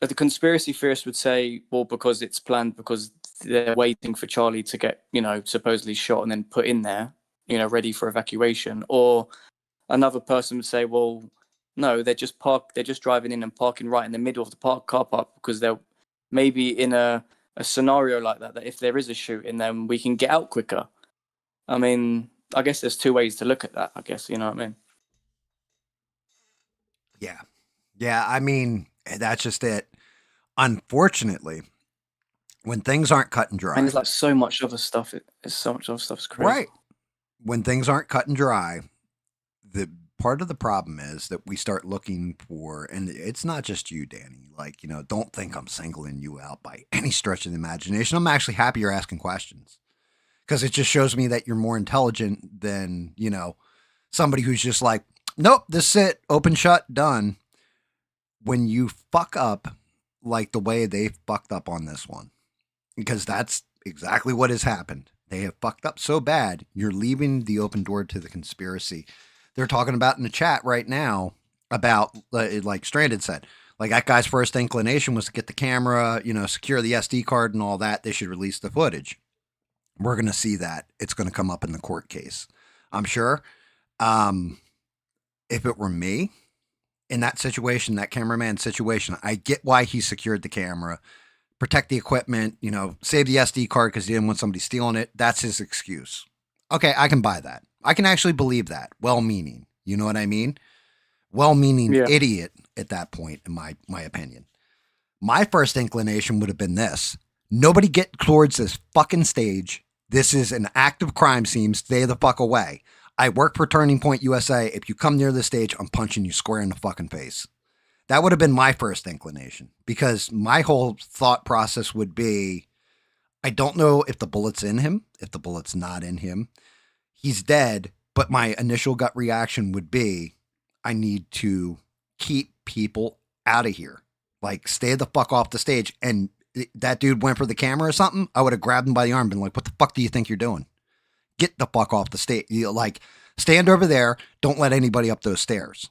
the conspiracy theorists would say, well, because it's planned, because they're waiting for Charlie to get, you know, supposedly shot and then put in there, you know, ready for evacuation. Or another person would say, well, no, they're just driving in and parking right in the middle of the car park because they're maybe in a scenario like that if there is a shooting, then we can get out quicker. I mean, I guess there's two ways to look at that, I guess, you know what I mean?
Yeah. Yeah, I mean, that's just it. Unfortunately, when things aren't cut and dry.
And there's like so much other stuff. It's so much other stuff's crazy.
Right. When things aren't cut and dry, the part of the problem is that we start looking for, and it's not just you, Danny, like, you know, don't think I'm singling you out by any stretch of the imagination. I'm actually happy you're asking questions because it just shows me that you're more intelligent than, you know, somebody who's just like, nope, this is it, open, shut, done. When you fuck up like the way they fucked up on this one, because that's exactly what has happened. They have fucked up so bad, you're leaving the open door to the conspiracy. They're talking about in the chat right now about, like Stranded said, Like that guy's first inclination was to get the camera, secure the SD card and all that. They should release the footage. We're going to see that. It's going to come up in the court case, I'm sure. If it were me in that situation, that cameraman situation, I get why he secured the camera, protect the equipment, save the SD card because he didn't want somebody stealing it. That's his excuse. Okay, I can buy that. I can actually believe that. Well-meaning. You know what I mean? Well-meaning idiot at that point, in my opinion. My first inclination would have been this. Nobody get towards this fucking stage. This is an active crime scene. Stay the fuck away. I work for Turning Point USA. If you come near the stage, I'm punching you square in the fucking face. That would have been my first inclination because my whole thought process would be, I don't know if the bullet's in him, if the bullet's not in him. He's dead, but my initial gut reaction would be, I need to keep people out of here. Like, stay the fuck off the stage. And that dude went for the camera or something, I would have grabbed him by the arm and been like, what the fuck do you think you're doing? Get the fuck off the stage. Like, stand over there. Don't let anybody up those stairs.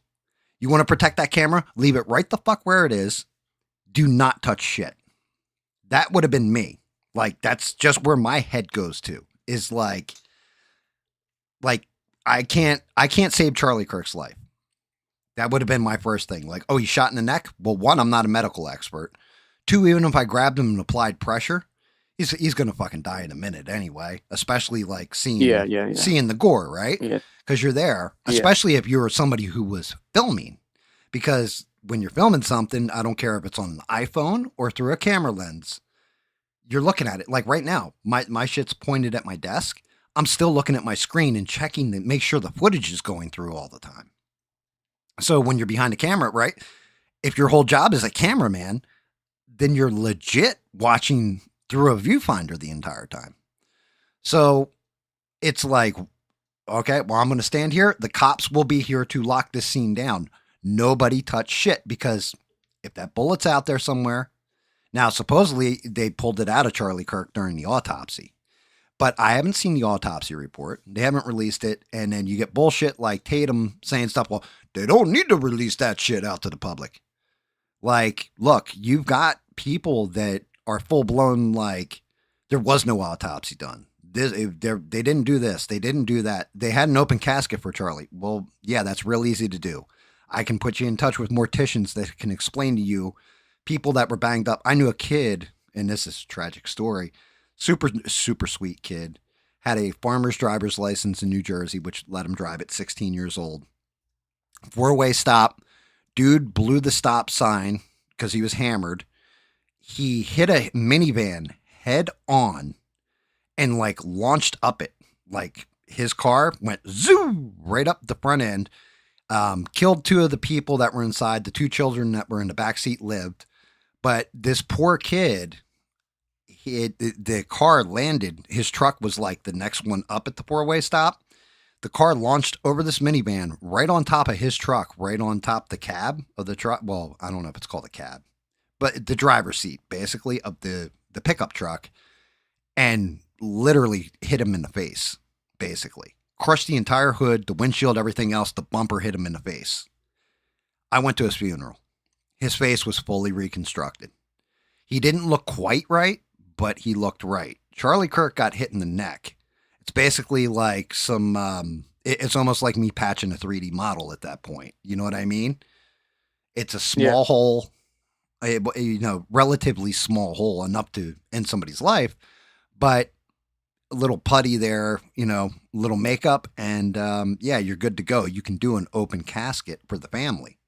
You want to protect that camera? Leave it right the fuck where it is. Do not touch shit. That would have been me. Like, that's just where my head goes to. Is like I can't save Charlie Kirk's life. That would have been my first thing. Like, oh, he's shot in the neck? Well, one, I'm not a medical expert. Two, even if I grabbed him and applied pressure, he's going to fucking die in a minute anyway, especially like seeing the gore, right?
Yeah.
Because you're there, especially if you're somebody who was filming. Because when you're filming something, I don't care if it's on an iPhone or through a camera lens, you're looking at it. Like right now, my shit's pointed at my desk. I'm still looking at my screen and checking to make sure the footage is going through all the time. So when you're behind the camera, right? If your whole job is a cameraman, then you're legit watching through a viewfinder the entire time. So it's like, okay, well, I'm going to stand here. The cops will be here to lock this scene down. Nobody touch shit, because if that bullet's out there somewhere, now supposedly they pulled it out of Charlie Kirk during the autopsy, but I haven't seen the autopsy report. They haven't released it. And then you get bullshit like Tatum saying stuff. Well, they don't need to release that shit out to the public. Like, look, you've got people that are full blown, like, there was no autopsy done. They didn't do this. They didn't do that. They had an open casket for Charlie. Well, yeah, that's real easy to do. I can put you in touch with morticians that can explain to you people that were banged up. I knew a kid, and this is a tragic story, super, super sweet kid, had a farmer's driver's license in New Jersey, which let him drive at 16 years old. 4-way stop. Dude blew the stop sign because he was hammered. He hit a minivan head on and like launched up it. Like his car went zoom right up the front end. Killed 2 of the people that were inside. The 2 children that were in the back seat lived. But this poor kid, the car landed. His truck was like the next one up at the 4-way stop. The car launched over this minivan right on top of his truck, right on top of the cab of the truck. Well, I don't know if it's called a cab, but the driver's seat, basically, of the pickup truck, and literally hit him in the face, basically. Crushed the entire hood, the windshield, everything else. The bumper hit him in the face. I went to his funeral. His face was fully reconstructed. He didn't look quite right, but he looked right. Charlie Kirk got hit in the neck. It's basically like it's almost like me patching a 3D model at that point. You know what I mean? It's a small hole, relatively small hole, enough to end somebody's life, but a little putty there, little makeup, and you're good to go. You can do an open casket for the family.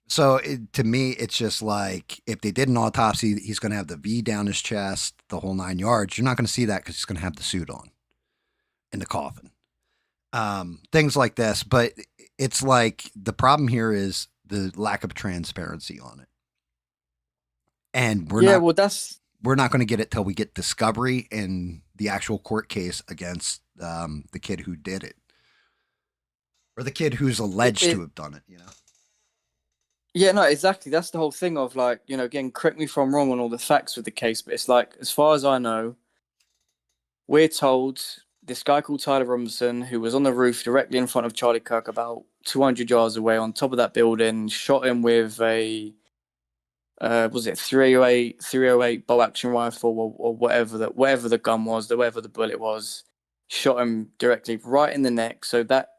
So to me, it's just like, if they did an autopsy, he's going to have the V down his chest, the whole 9 yards. You're not going to see that because he's going to have the suit on in the coffin. Things like this. But it's like, the problem here is the lack of transparency on it. And we're not going to get it till we get discovery in the actual court case against the kid who did it, or the kid who's alleged to have done it,
Yeah, no, exactly. That's the whole thing of, like, again, correct me if I'm wrong on all the facts with the case, but it's like, as far as I know, we're told this guy called Tyler Robinson, who was on the roof directly in front of Charlie Kirk, about 200 yards away on top of that building, shot him with a was it 308 bolt action rifle or whatever the gun was, whatever the bullet was, shot him directly right in the neck. So that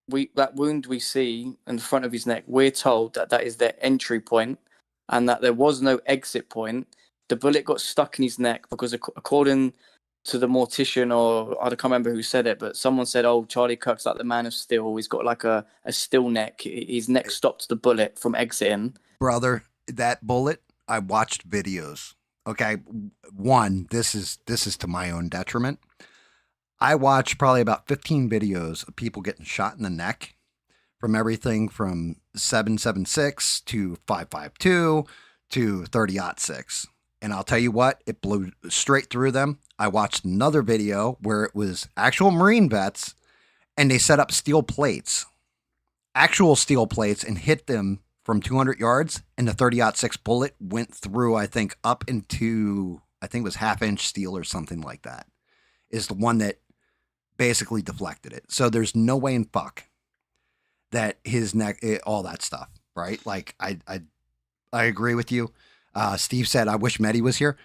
wound we see in the front of his neck, we're told that is their entry point, and that there was no exit point. The bullet got stuck in his neck because, according to the mortician, or I can't remember who said it, but someone said, "Oh, Charlie Kirk's like the Man of Steel. He's got like a steel neck. His neck stopped the bullet from exiting."
Brother, that bullet, I watched videos. Okay, one, this is to my own detriment. I watched probably about 15 videos of people getting shot in the neck, from everything from 7.76 to 5.52 to 30-06. And I'll tell you what, it blew straight through them. I watched another video where it was actual Marine vets, and they set up steel plates, actual steel plates, and hit them from 200 yards, and the 30-06 bullet went through, I think, up into, I think it was half-inch steel or something like that, is the one that basically deflected it. So there's no way in fuck that his neck, all that stuff, right? Like, I agree with you. Steve said, I wish Mehdi was here.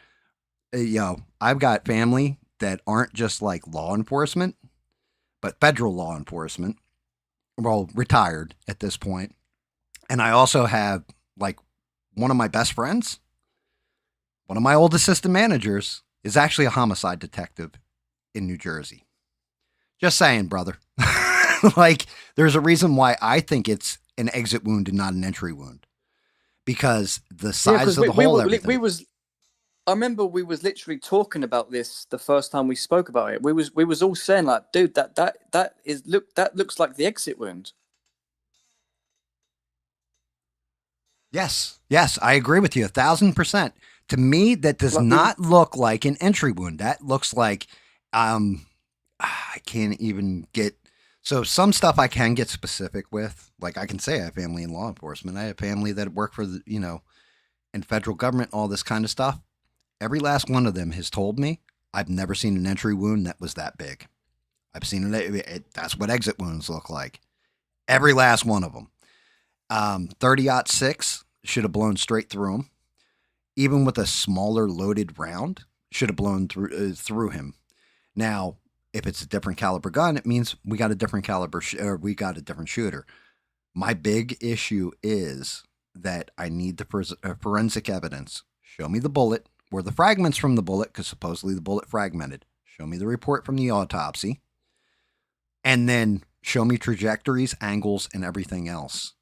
I've got family that aren't just like law enforcement, but federal law enforcement. Well, retired at this point. And I also have like one of my best friends, one of my old assistant managers, is actually a homicide detective in New Jersey. Just saying, brother. Like, there's a reason why I think it's an exit wound and not an entry wound. Because the size of the hole, everything.
I remember we was literally talking about this the first time we spoke about it. We was all saying like, dude, that looks like the exit wound.
Yes, I agree with you 1,000%. To me, that does not look like an entry wound. That looks like, I can't even get. So some stuff I can get specific with, like I can say I have family in law enforcement. I have family that work for the, in federal government, all this kind of stuff. Every last one of them has told me I've never seen an entry wound that was that big. I've seen it. That's what exit wounds look like. Every last one of them. 30-06 should have blown straight through him. Even with a smaller loaded round, should have blown through him. Now, if it's a different caliber gun, it means we got a different caliber, or we got a different shooter. My big issue is that I need the forensic evidence. Show me the bullet, or the fragments from the bullet, because supposedly the bullet fragmented. Show me the report from the autopsy. And then show me trajectories, angles, and everything else.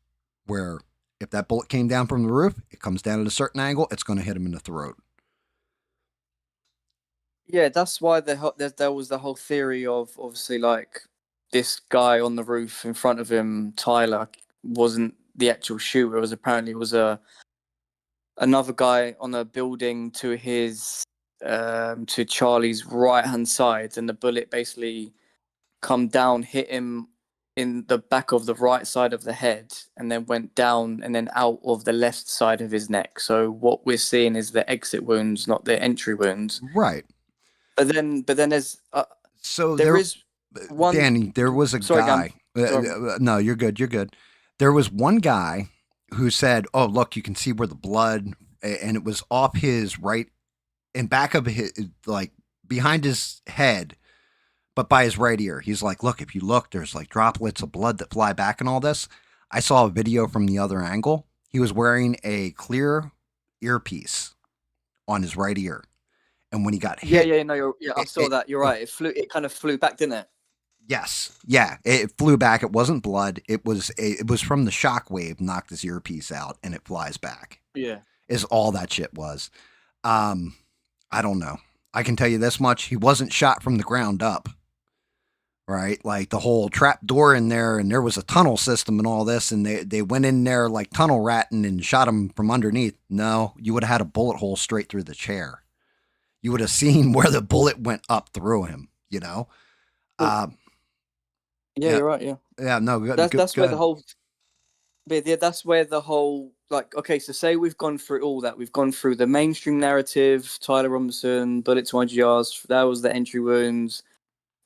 Where if that bullet came down from the roof, it comes down at a certain angle, it's going to hit him in the throat.
Yeah, that's why there was the whole theory of, obviously, like, this guy on the roof in front of him, Tyler, wasn't the actual shooter. It was another guy on a building to his to Charlie's right hand side, and the bullet basically come down, hit him in the back of the right side of the head, and then went down and then out of the left side of his neck. So what we're seeing is the exit wounds, not the entry wounds.
Right.
But then there's
so
there is one.
Danny, there was a guy. No, you're good. You're good. There was one guy who said, "Oh, look, you can see where the blood, and it was off his right and back of his, like behind his head, but by his right ear." He's like, "Look, if you look, there's like droplets of blood that fly back and all this." I saw a video from the other angle. He was wearing a clear earpiece on his right ear. And when he got hit,
I saw that. You're right. It kind of flew back, didn't it?
Yes, yeah, it flew back. It wasn't blood. It was from the shockwave knocked his earpiece out, and it flies back.
Yeah,
is all that shit was. I don't know. I can tell you this much: he wasn't shot from the ground up. Right, like the whole trap door in there, and there was a tunnel system and all this, and they went in there like tunnel ratting and shot him from underneath. No, you would have had a bullet hole straight through the chair. You would have seen where the bullet went up through him,
Yeah, you're right. Yeah.
Yeah, no,
that's where the whole. But yeah, that's where the whole, like, okay, so say we've gone through all that. We've gone through the mainstream narrative, Tyler Robinson, bullet to 100 yards. That was the entry wounds,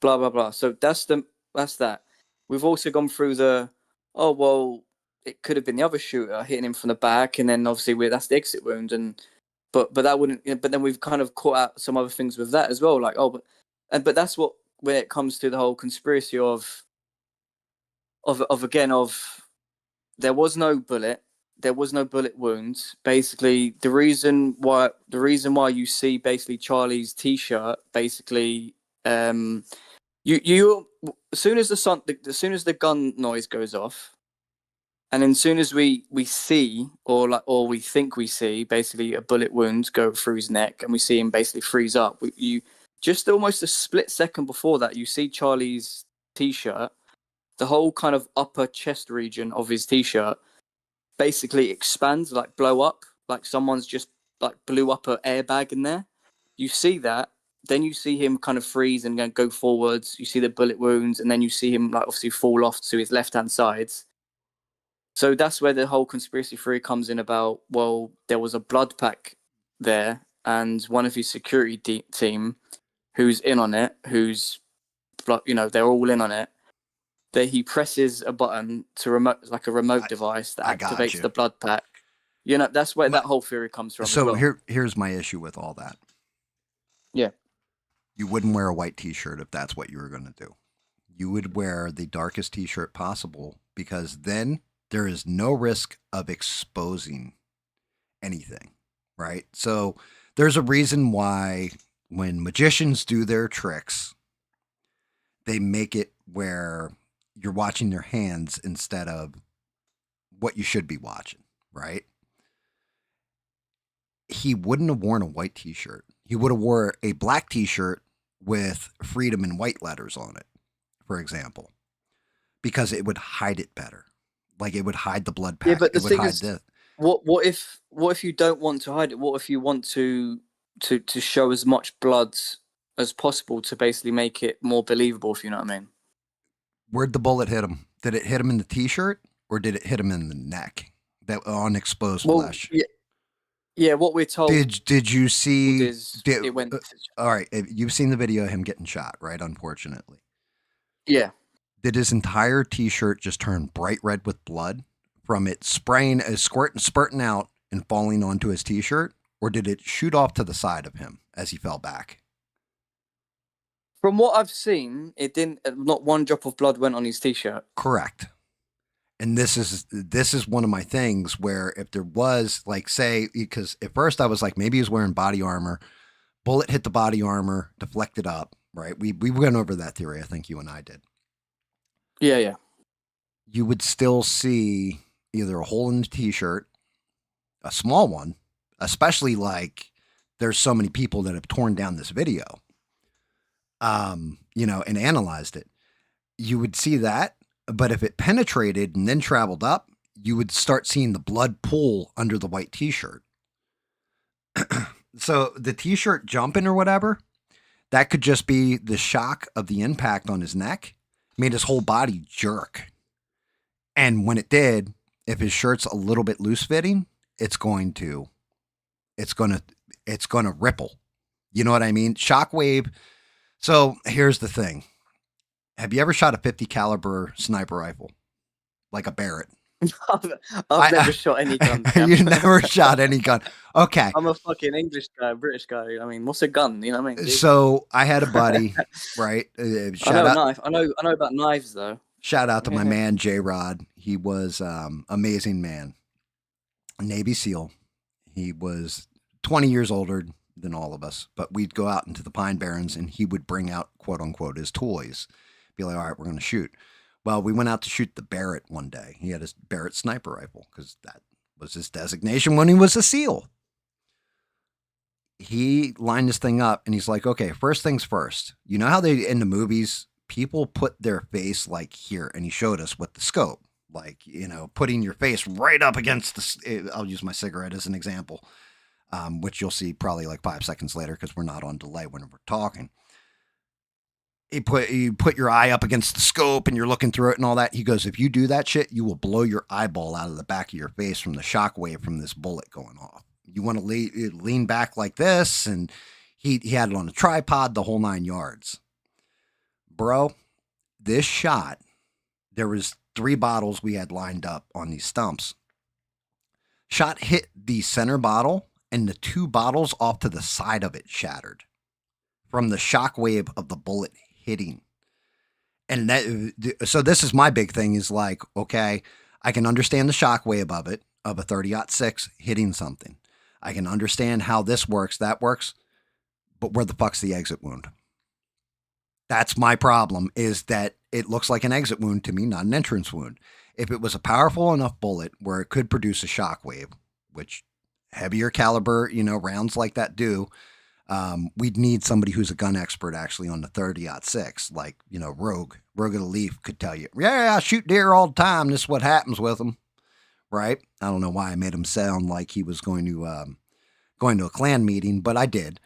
blah blah blah. So that's that. We've also gone through the, oh well, it could have been the other shooter hitting him from the back, and then obviously that's the exit wound, and but that wouldn't. But then we've kind of caught out some other things with that as well, like but that's what when it comes to the whole conspiracy of there was no bullet. There was no bullet wounds. Basically, the reason why you see basically Charlie's T-shirt, basically, you as soon as the gun noise goes off, and then as soon as we see or we think we see basically a bullet wound go through his neck, and we see him basically freeze up. You just almost a split second before that, you see Charlie's T-shirt, the whole kind of upper chest region of his T-shirt basically expands, like blow up, like someone's just like blew up an airbag in there. You see that, then you see him kind of freeze and go forwards. You see the bullet wounds, and then you see him like obviously fall off to his left-hand sides. So that's where the whole conspiracy theory comes in about, well, there was a blood pack there, and one of his security team who's in on it, they're all in on it, that he presses a button to a remote device that activates the blood pack. That's where that whole theory comes from.
So
as well.
here's my issue with all that.
Yeah.
You wouldn't wear a white T-shirt if that's what you were going to do. You would wear the darkest T-shirt possible, because then there is no risk of exposing anything, right? So there's a reason why when magicians do their tricks, they make it where you're watching their hands instead of what you should be watching, right? He wouldn't have worn a white T-shirt. He would have wore a black T-shirt with freedom in white letters on it, for example, because it would hide it better. Like, it would hide the blood pack.
Yeah, but the
it would
thing
hide
is,
the...
what if you don't want to hide it? What if you want to show as much blood as possible to basically make it more believable, if you know what I mean?
Where'd the bullet hit him? Did it hit him in the T-shirt, or did it hit him in the neck? That on exposed flesh.
Yeah. What we're told.
Did you see?
It went.
All right, you've seen the video of him getting shot, right? Unfortunately.
Yeah.
Did his entire T-shirt just turn bright red with blood from it spraying, spurting out and falling onto his T-shirt, or did it shoot off to the side of him as he fell back?
From what I've seen, it didn't. Not one drop of blood went on his T-shirt.
Correct. And this is one of my things where if there was, like, say, because at first I was like, maybe he was wearing body armor, bullet hit the body armor, deflected up, right? We went over that theory. I think you and I did.
Yeah.
You would still see either a hole in the T-shirt, a small one, especially like there's so many people that have torn down this video, and analyzed it. You would see that, but if it penetrated and then traveled up, you would start seeing the blood pool under the white T-shirt. So the T-shirt jumping or whatever, that could just be the shock of the impact on his neck, made his whole body jerk. And when it did, if his shirt's a little bit loose fitting, it's going to ripple. You know what I mean? Shockwave. So here's the thing. Have you ever shot a 50 caliber sniper rifle? Like a Barrett?
I've never shot any gun.
You've never shot any gun. Okay.
I'm a fucking English guy, British guy. I mean, what's a gun? You know what I mean?
So I had a buddy, right?
I know about knives though.
Shout out to my man, J-Rod. He was amazing man. Navy SEAL. He was 20 years older than all of us, but we'd go out into the Pine Barrens and he would bring out, quote unquote, his toys. Be like, all right, we're going to shoot. Well, we went out to shoot the Barrett one day. He had his Barrett sniper rifle because that was his designation when he was a SEAL. He lined this thing up and he's like, okay, first things first. You know how they, in the movies, people put their face like here, and he showed us with the scope, like, putting your face right up against I'll use my cigarette as an example, which you'll see probably like 5 seconds later because we're not on delay when we're talking. You put your eye up against the scope and you're looking through it and all that. He goes, if you do that shit, you will blow your eyeball out of the back of your face from the shock wave from this bullet going off. You want to lean back like this. And he had it on a tripod, the whole 9 yards. Bro, this shot, there was 3 bottles we had lined up on these stumps. Shot hit the center bottle, and the 2 bottles off to the side of it shattered from the shock wave of the bullet hitting. And so this is my big thing is like, okay, I can understand the shock wave of it, of a 30-06 hitting something. I can understand how this works, that works, but where the fuck's the exit wound? That's my problem, is that it looks like an exit wound to me, not an entrance wound. If it was a powerful enough bullet where it could produce a shock wave, which heavier caliber, rounds like that do, we'd need somebody who's a gun expert actually on the 30-06, like, Rogue of the Leaf could tell you, yeah, I shoot deer all the time. This is what happens with them. Right. I don't know why I made him sound like he was going to a Klan meeting, but I did.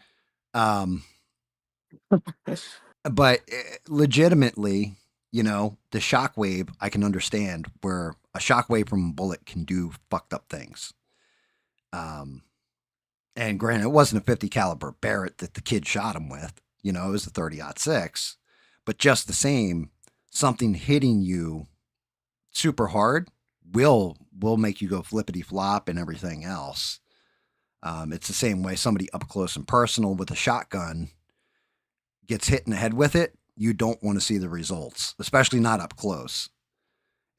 But legitimately, the shock wave, I can understand where a shock wave from a bullet can do fucked up things. And granted, it wasn't a 50 caliber Barrett that the kid shot him with, it was a 30-06, but just the same, something hitting you super hard will make you go flippity flop and everything else. It's the same way somebody up close and personal with a shotgun gets hit in the head with it. You don't want to see the results, especially not up close.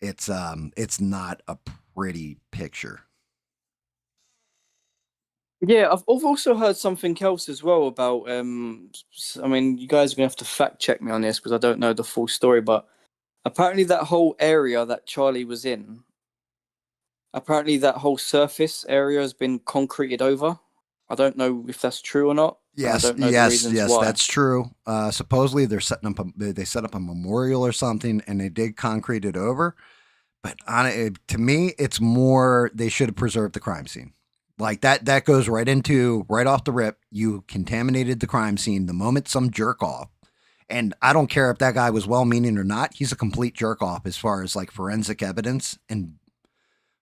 It's not a pretty picture.
Yeah, I've also heard something else as well about. I mean, you guys are gonna have to fact check me on this because I don't know the full story, but apparently that whole area that Charlie was in, apparently that whole surface area has been concreted over. I don't know if that's true or not.
Yes,
I don't know the
yes,
reasons
yes,
why.
that's true. Supposedly they set up a memorial or something, and they did concrete it over. But to me, it's more they should have preserved the crime scene. Like that goes right off the rip. You contaminated the crime scene the moment some jerk off. And I don't care if that guy was well-meaning or not. He's a complete jerk off as far as like forensic evidence and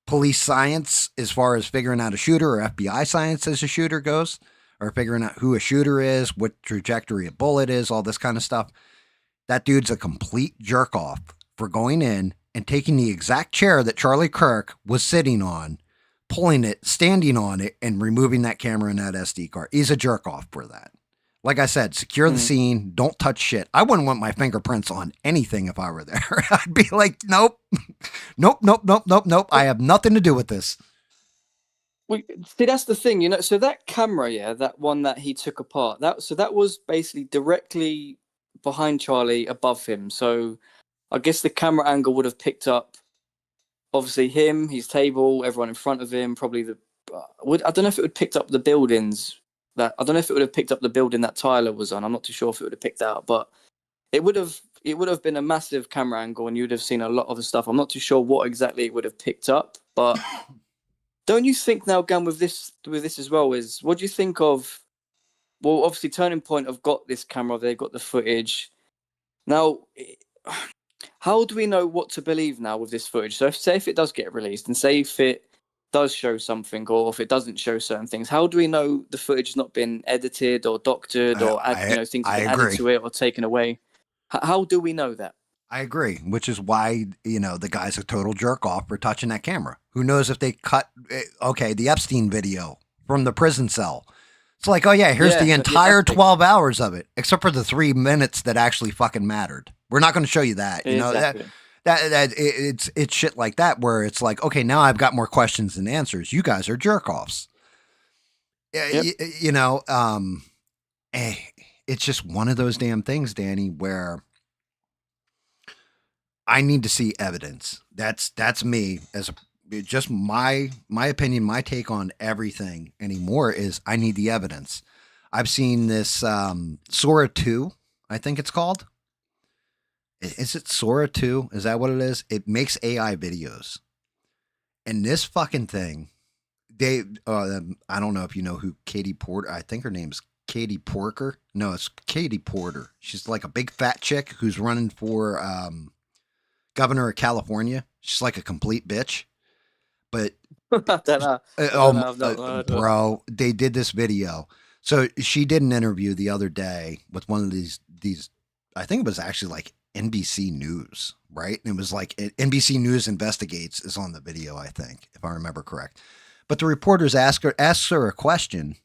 police science, as far as figuring out a shooter, or FBI science as a shooter goes, or figuring out who a shooter is, what trajectory a bullet is, all this kind of stuff. That dude's a complete jerk off for going in and taking the exact chair that Charlie Kirk was sitting on, pulling it, standing on it, and removing that camera and that SD card. He's a jerk off for that. Like I said, secure the scene. Don't touch shit. I wouldn't want my fingerprints on anything if I were there. I'd be like, nope. I have nothing to do with this.
Well, see, that's the thing, So that camera, that one that he took apart, that was basically directly behind Charlie, above him. So I guess the camera angle would have picked up, obviously, him, his table, everyone in front of him. Probably I don't know if it would have picked up the buildings. I don't know if it would have picked up the building that Tyler was on. I'm not too sure if it would have picked out, but it would have been a massive camera angle, and you'd have seen a lot of the stuff. I'm not too sure what exactly it would have picked up, but don't you think now, GAM, with this as well, is what do you think of? Well, obviously, Turning Point have got this camera. They've got the footage. Now, how do we know what to believe now with this footage? So, say if it does get released, and say if it does show something, or if it doesn't show certain things, how do we know the footage has not been edited or doctored, or things have been added to it or taken away? How do we know that?
I agree, which is why, the guy's a total jerk off for touching that camera. Who knows if they cut, the Epstein video from the prison cell. It's like, oh yeah, here's the entire 12 hours of it, except for the 3 minutes that actually fucking mattered. We're not going to show you that. It's shit like that where it's like, okay, now I've got more questions than answers. You guys are jerk offs. It's just one of those damn things, Danny, where I need to see evidence. That's me as just my opinion, my take on everything anymore is I need the evidence. I've seen this Sora 2, I think it's called. Is it Sora 2? Is that what it is? It makes AI videos. And this fucking thing, I don't know if you know who Katie Porter, I think her name's Katie Porker. No, it's Katie Porter. She's like a big fat chick who's running for governor of California. She's like a complete bitch. But
I don't know.
Bro, they did this video. So she did an interview the other day with one of these I think it was actually like NBC News, right? And it was like NBC News Investigates is on the video, I think, if I remember correct. But the reporters asks her a question.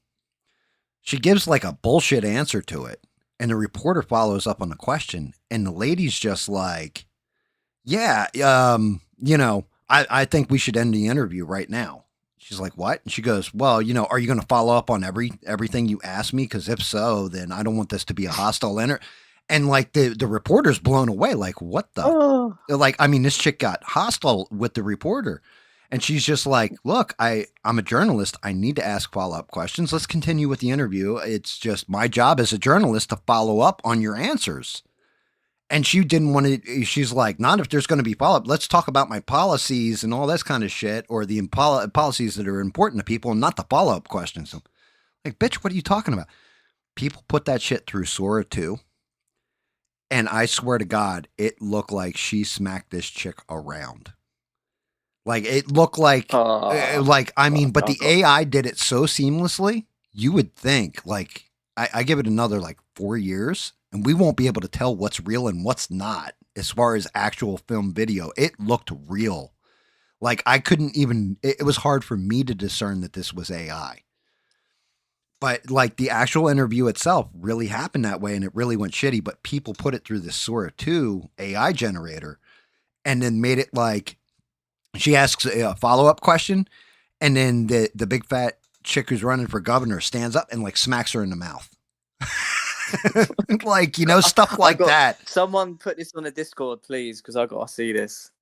She gives like a bullshit answer to it. And the reporter follows up on the question. And the lady's just like, yeah, I think we should end the interview right now. She's like, what? And she goes, well, are you going to follow up on everything you asked me? Because if so, then I don't want this to be a hostile interview. And like the reporter's blown away. Like, what the?
Oh.
Like, I mean, this chick got hostile with the reporter. And she's just like, look, I'm a journalist. I need to ask follow-up questions. Let's continue with the interview. It's just my job as a journalist to follow up on your answers. And she didn't want to, she's like, not if there's going to be follow-up. Let's talk about my policies and all this kind of shit, or the policies that are important to people and not the follow-up questions. So, like, bitch, what are you talking about? People put that shit through Sora too. And I swear to God, it looked like she smacked this chick around. Like, it looked like, but the AI did it so seamlessly, you would think, like, I give it another, like, 4 years, and we won't be able to tell what's real and what's not as far as actual film video. It looked real. Like, I couldn't even, it was hard for me to discern that this was AI. But, like, the actual interview itself really happened that way, and it really went shitty, but people put it through the Sora 2 AI generator, and then made it like, she asks a follow-up question, and then the big fat chick who's running for governor stands up and like smacks her in the mouth. Like, stuff like that.
Someone put this on the Discord, please, because I got to see this.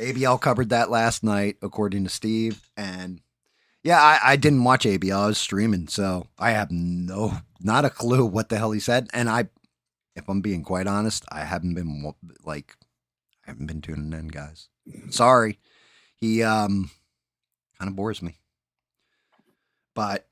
ABL covered that last night, according to Steve. And yeah, I didn't watch ABL. I was streaming, so I have not a clue what the hell he said. And if I'm being quite honest, I haven't been tuning in, guys. Sorry. He kind of bores me. But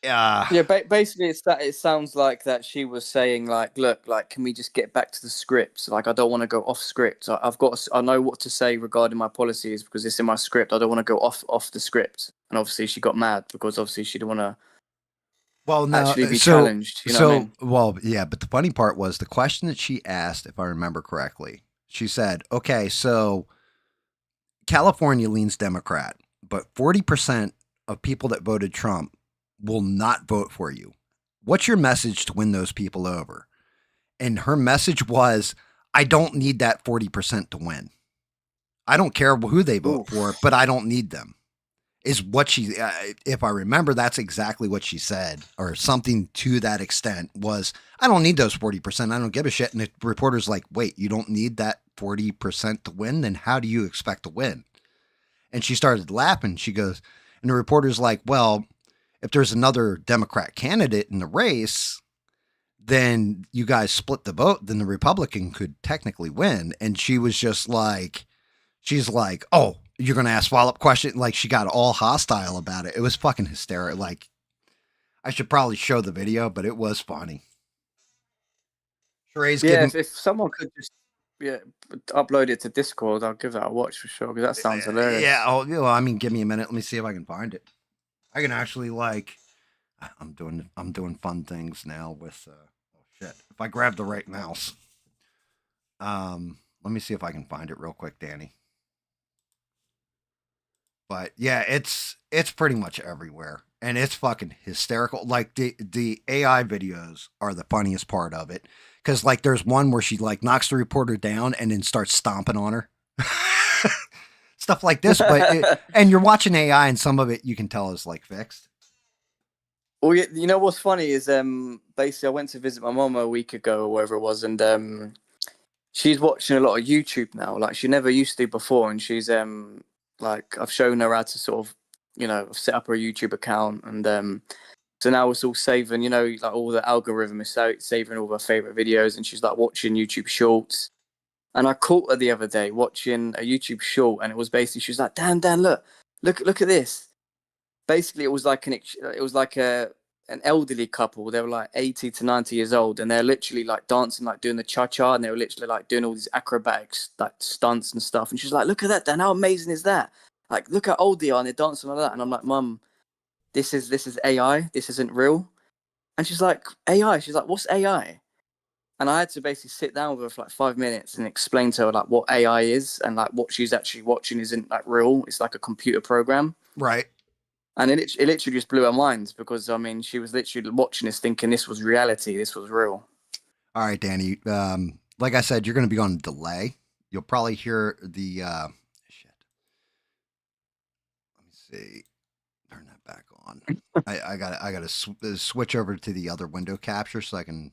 yeah, basically it sounds like that she was saying, like, look, like, can we just get back to the script? Like, I don't want to go off script. I know what to say regarding my policies because it's in my script. I don't want to go off the script. And obviously she got mad because obviously she didn't want to actually be challenged. You know what I mean?
Well, yeah, but the funny part was the question that she asked, if I remember correctly, she said, okay, so California leans Democrat, but 40% of people that voted Trump will not vote for you. What's your message to win those people over? And her message was, I don't need that 40% to win. I don't care who they vote for, but I don't need them. Is what she, if I remember, that's exactly what she said, or something to that extent was, I don't need those 40%. I don't give a shit. And the reporter's like, wait, you don't need that 40% to win? Then how do you expect to win? And she started laughing. She goes, and the reporter's like, well, if there's another Democrat candidate in the race, then you guys split the vote, then the Republican could technically win. And she was just like, she's like, oh, you're going to ask follow-up question? Like, she got all hostile about it. It was fucking hysterical. Like, I should probably show the video, but it was funny. Sheree's
if someone could just upload it to Discord, I'll give that a watch for sure, because that sounds hilarious.
Yeah, well, I mean, give me a minute. Let me see if I can find it. I can actually, like, I'm doing fun things now with, oh shit. If I grab the right mouse. Let me see if I can find it real quick, Danny. But yeah, it's pretty much everywhere. And it's fucking hysterical. Like, the AI videos are the funniest part of it. Because, like, there's one where she, like, knocks the reporter down and then starts stomping on her. Stuff like this. And you're watching AI, and some of it you can tell is, like, fixed.
Well, you know what's funny is, basically, I went to visit my mom a week ago or whatever it was, and she's watching a lot of YouTube now. Like, she never used to before, and she's, like, I've shown her how to sort of, set up her YouTube account, and so now it's all saving, like, all the algorithm is saving all her favorite videos, and she's like watching YouTube shorts. And I caught her the other day watching a YouTube short, and it was basically, she was like, Dan, look at this. Basically, it was like an elderly couple. They were like 80 to 90 years old, and they're literally like dancing, like doing the cha-cha, and they were literally like doing all these acrobatics, like stunts and stuff. And she's like, look at that, Dan, how amazing is that? Like, look how old they are, and they're dancing like that. And I'm like, Mum, this is AI. This isn't real. And she's like, AI. She's like, what's AI? And I had to basically sit down with her for like 5 minutes and explain to her like what AI is and like what she's actually watching isn't like real. It's like a computer program.
Right.
And it literally just blew her mind because I mean she was literally watching this thinking this was reality, this was real.
All right, Danny. Like I said, you're going to be on delay. You'll probably hear the shit. Let me see. Turn that back on. I got to switch over to the other window capture so I can.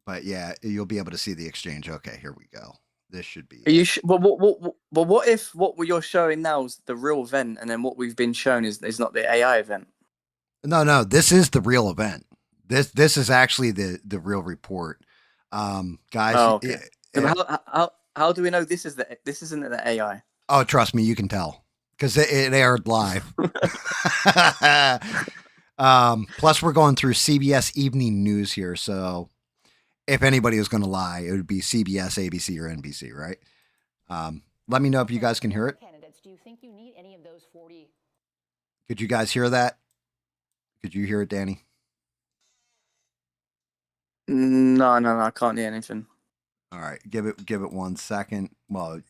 But yeah, you'll be able to see the exchange. Okay, here we go. This should be.
Are you but what if what you're showing now is the real event, and then what we've been shown is not the AI event?
No. This is the real event. This is actually the real report. Guys.
Oh, okay. How do we know this isn't the AI?
Oh, trust me, you can tell because it aired live. Plus, we're going through CBS Evening News here, so if anybody was going to lie, it would be CBS, ABC, or NBC, right? Let me know if you guys can hear it.
Candidates, do you think you need any of those 40?
Could you guys hear that? Could you hear it, Danny?
No, I can't hear anything.
All right, give it 1 second. Well,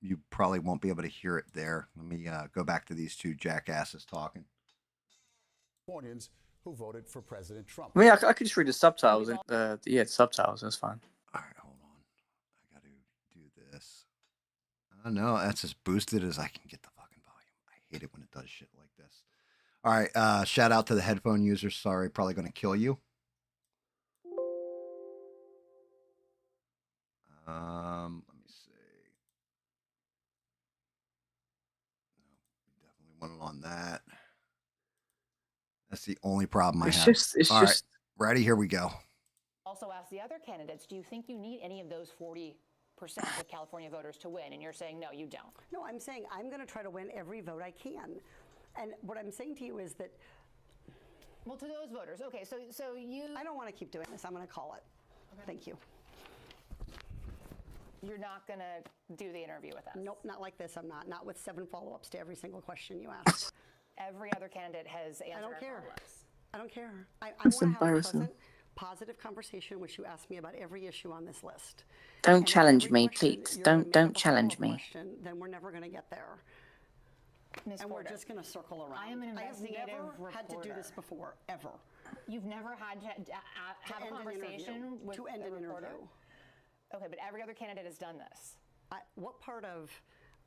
you probably won't be able to hear it there. Let me go back to these two jackasses talking.
Who voted for President Trump?
I mean, I could just read the subtitles. The subtitles. That's fine.
All right, hold on. I got to do this. No, that's as boosted as I can get the fucking volume. I hate it when it does shit like this. All right, shout out to the headphone users. Sorry, probably going to kill you. Let me see. No, definitely wanted on that. That's the only problem I have.
It's
All
just
right, ready? Here we go.
Also ask the other candidates, do you think you need any of those 40% of California voters to win? And you're saying, no, you don't.
No, I'm saying I'm going to try to win every vote I can. And what I'm saying to you is that.
Well, to those voters, okay, so you.
I don't want to keep doing this. I'm going to call it. Okay. Thank you.
You're not going to do the interview with us?
Nope, not like this. I'm not. Not with 7 follow-ups to every single question you ask.
Every other candidate has answered.
I don't care.
Follow-ups.
I don't care. I
That's
want to have a
embarrassing.
pleasant, positive conversation in which you ask me about every issue on this list.
Don't
And if
challenge
every
me,
question
please.
you're gonna
Don't
make up a
challenge
follow-up
me.
question, then we're never going to get there.
Ms.
And we're
Porter,
just going to circle around.
I am an investigative
I have never had to do this
reporter.
before, ever.
You've never had to have a
end an
conversation
interview.
with
To end
a
an
reporter?
interview.
Okay, but every other candidate has done this.
What part of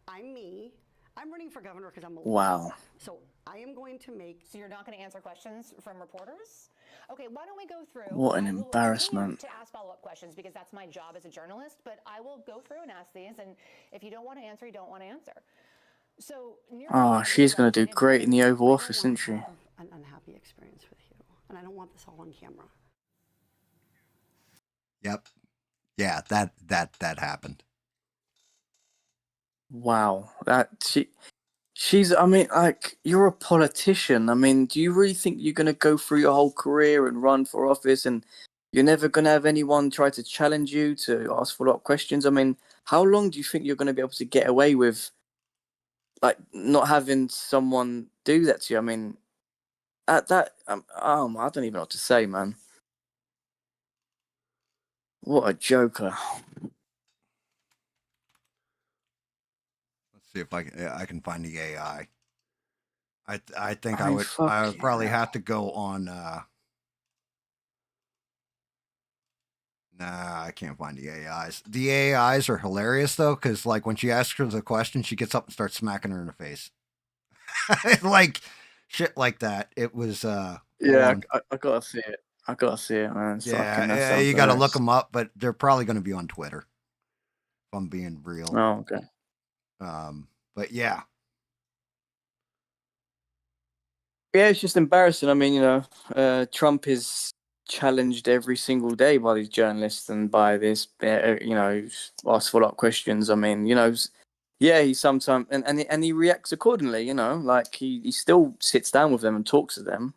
I'm me? I'm running for governor because I'm a
wow.
So I am going to make.
So you're not going to answer questions from reporters? Okay, why don't we go through?
What an
I will
embarrassment.
continue to ask follow-up questions because that's my job as a journalist, but I will go through and ask these, and if you don't want to answer, you don't want to answer. So.
Oh, she's going to do great in the Oval Office, isn't she?
I have an unhappy experience with you, and I don't want this all on camera.
Yep. Yeah, that happened.
Wow, she's. I mean, like, you're a politician. I mean, do you really think you're gonna go through your whole career and run for office, and you're never gonna have anyone try to challenge you to ask follow-up questions? I mean, how long do you think you're gonna be able to get away with, like, not having someone do that to you? I mean, at that, I don't even know what to say, man. What a joker.
See if I can find the AI. I think
I
I
mean,
would
fuck
probably
yeah.
have to go on. Nah, I can't find the AIs. The AIs are hilarious though, because like when she asks her the question, she gets up and starts smacking her in the face, like shit like that. It was
Yeah, I gotta see it. I gotta see it, man. It's fucking, that
yeah.
sounds
You got to look
hilarious.
them up, but they're probably going to be on Twitter. If I'm being real.
Oh, okay.
But yeah.
Yeah, it's just embarrassing. I mean, Trump is challenged every single day by these journalists and by this, ask follow-up questions. I mean, yeah, he sometimes and he reacts accordingly. Like he still sits down with them and talks to them.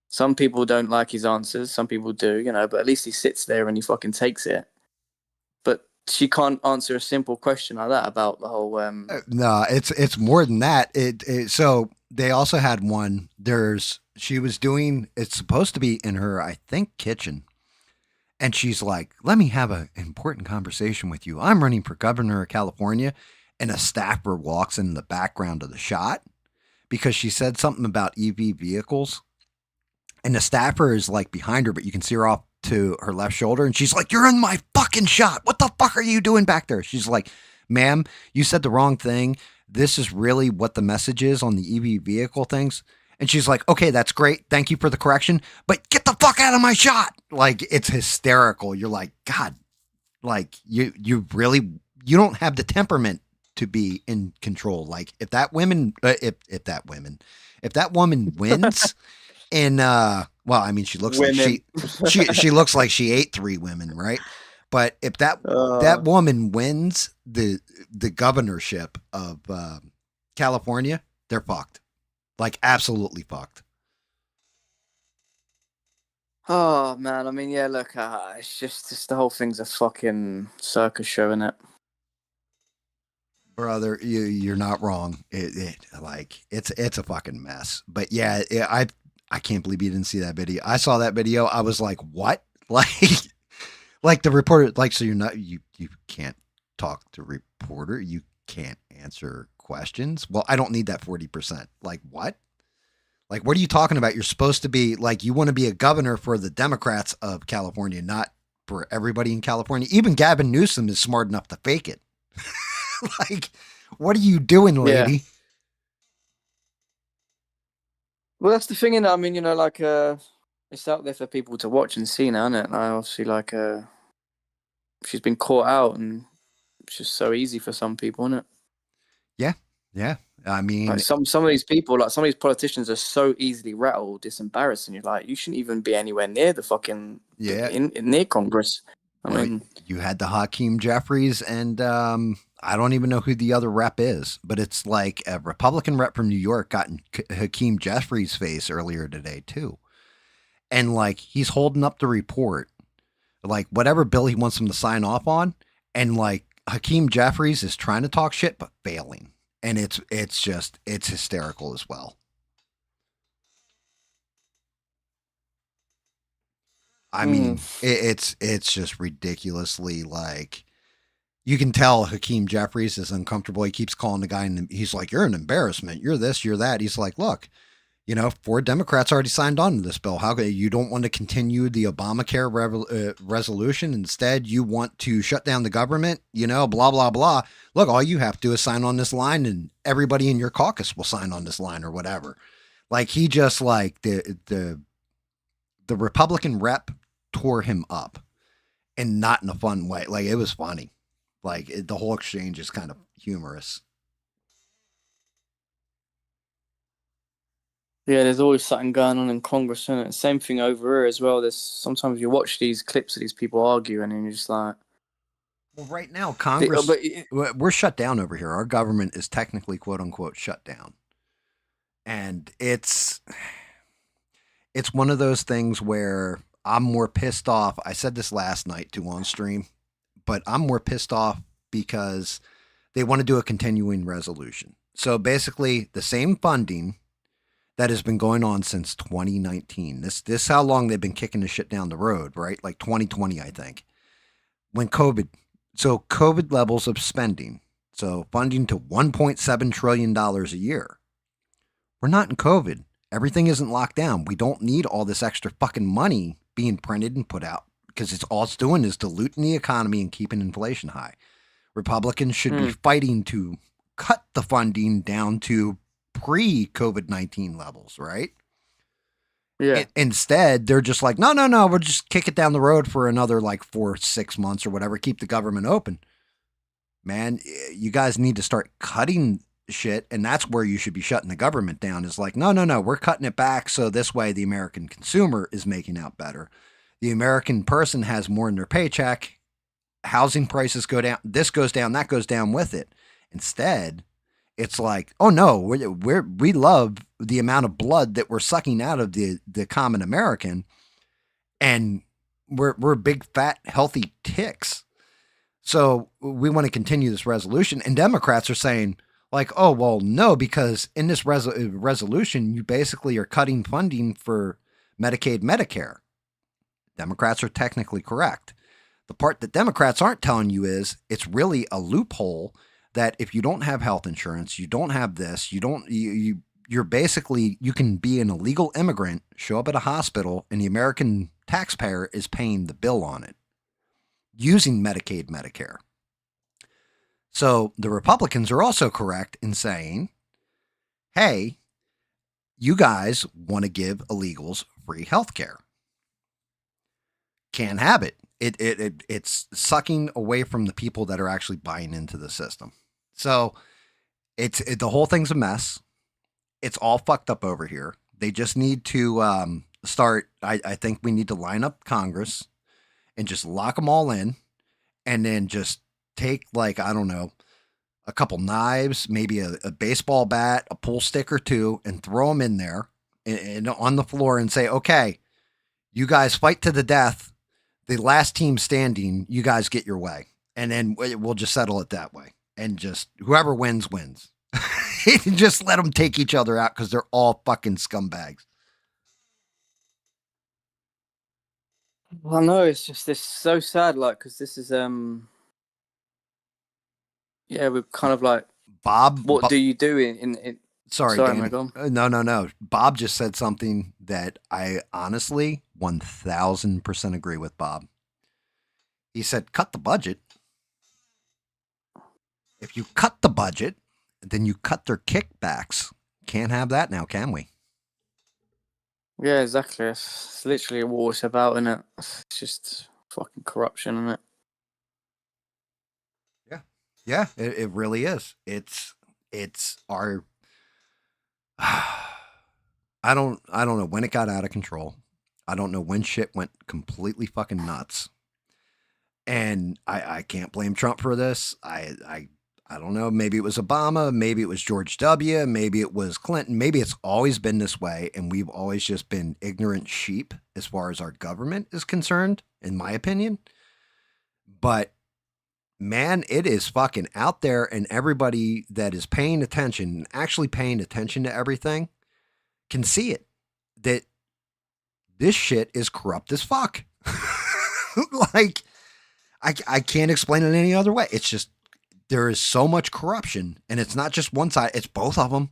Some people don't like his answers, some people do. But at least he sits there and he fucking takes it. But she can't answer a simple question like that about the whole.
No, it's more than that. So they also had one. She was doing. It's supposed to be in her, I think, kitchen, and she's like, "Let me have an important conversation with you. I'm running for governor of California," and a staffer walks in the background of the shot because she said something about EV vehicles, and the staffer is like behind her, but you can see her off to her left shoulder, and she's like, "You're in my fucking shot. What the fuck are you doing back there?" She's like, "Ma'am, you said the wrong thing. This is really what the message is on the EV vehicle things." And she's like, "Okay, that's great. Thank you for the correction, but get the fuck out of my shot." Like, it's hysterical. You're like, God, like you don't have the temperament to be in control. Like, if that woman wins, and well, I mean, she looks like she looks like she ate 3 women, right? But if that woman wins the governorship of California, they're fucked. Like, absolutely fucked.
Oh man, I mean, yeah. Look, it's just the whole thing's a fucking circus show, isn't it?
Brother, you're not wrong. It's a fucking mess. But yeah, I can't believe you didn't see that video. I saw that video. I was like, what? Like the reporter, like, so you can't talk to reporter. You can't answer questions. Well, I don't need that 40%. Like, what? Like, what are you talking about? You're supposed to be like, you want to be a governor for the Democrats of California, not for everybody in California. Even Gavin Newsom is smart enough to fake it. Like, what are you doing, lady?
Yeah. Well, that's the thing, innit? I mean, like, it's out there for people to watch and see now, isn't it? Like, obviously, like, she's been caught out, and it's just so easy for some people, isn't it?
Yeah. I mean,
like some of these people, like some of these politicians, are so easily rattled. It's embarrassing. You're like, you shouldn't even be anywhere near the fucking near Congress. I mean,
you had the Hakeem Jeffries, and I don't even know who the other rep is, but it's like a Republican rep from New York got in Hakeem Jeffries' face earlier today too, and like he's holding up the report, like whatever bill he wants him to sign off on, and like Hakeem Jeffries is trying to talk shit but failing. And it's hysterical as well. I mean, it's just ridiculously, like, you can tell Hakeem Jeffries is uncomfortable. He keeps calling the guy, and he's like, "You're an embarrassment. You're this, you're that." He's like, "Look, 4 Democrats already signed on to this bill. How you don't want to continue the Obamacare resolution? Instead, you want to shut down the government, blah, blah, blah. Look, all you have to do is sign on this line, and everybody in your caucus will sign on this line," or whatever. Like, he just, like, the Republican rep tore him up, and not in a fun way. Like, it was funny. Like, the whole exchange is kind of humorous.
Yeah, there's always something going on in Congress, isn't it? Same thing over here as well. There's sometimes you watch these clips of these people arguing, and you're just like,
well, right now, Congress, we're shut down over here. Our government is technically, quote unquote, shut down. And it's one of those things where I'm more pissed off. I said this last night too on stream, but I'm more pissed off because they want to do a continuing resolution. So basically, the same funding that has been going on since 2019. This how long they've been kicking the shit down the road, right? Like 2020, I think. When COVID levels of spending, so funding to $1.7 trillion a year. We're not in COVID. Everything isn't locked down. We don't need all this extra fucking money being printed and put out, because all it's doing is diluting the economy and keeping inflation high. Republicans should be fighting to cut the funding down to pre-COVID-19 levels, right?
yeah.
Instead, they're just like, no, we'll just kick it down the road for another like 4-6 months or whatever, keep the government open. Man, you guys need to start cutting shit, and that's where you should be shutting the government down. Is like, no, we're cutting it back so this way the American consumer is making out better. The American person has more in their paycheck. Housing prices go down. This goes down. That goes down with it. Instead, it's like, oh no, we love the amount of blood that we're sucking out of the common American, and we're big fat healthy ticks. So we want to continue this resolution. And Democrats are saying, like, oh, well, no, because in this resolution, you basically are cutting funding for Medicaid, Medicare. Democrats are technically correct. The part that Democrats aren't telling you is it's really a loophole that if you don't have health insurance, you don't have this, you're basically, you can be an illegal immigrant, show up at a hospital, and the American taxpayer is paying the bill on it using Medicaid, Medicare. So the Republicans are also correct in saying, hey, you guys want to give illegals free health care. Can't have it. It's sucking away from the people that are actually buying into the system. So the whole thing's a mess. It's all fucked up over here. They just need to start. I think we need to line up Congress and just lock them all in, and then just take, like, I don't know, a couple knives, maybe a baseball bat, a pool stick or two, and throw them in there and on the floor and say, okay, you guys fight to the death. The last team standing, you guys get your way. And then we'll just settle it that way. And just whoever wins, wins. Just let them take each other out because they're all fucking scumbags.
Well, no, it's so sad, like, because this is yeah, we're kind of like,
Bob,
what do you do in
sorry,
sorry,
Danny.
man, go on.
No. Bob just said something that I honestly 1000% agree with Bob. He said, cut the budget. If you cut the budget, then you cut their kickbacks. Can't have that now, can we?
Yeah, exactly. It's literally what it's about, isn't it? It's just fucking corruption, isn't it?
Yeah, it really is. It's our I don't know when it got out of control. I don't know when shit went completely fucking nuts. And I can't blame Trump for this. I don't know. Maybe it was Obama. Maybe it was George W. Maybe it was Clinton. Maybe it's always been this way. And we've always just been ignorant sheep as far as our government is concerned, in my opinion. But man, it is fucking out there. And everybody that is paying attention, actually paying attention to everything, can see it. That this shit is corrupt as fuck. Like, I can't explain it any other way. It's just, there is so much corruption, and it's not just one side, it's both of them.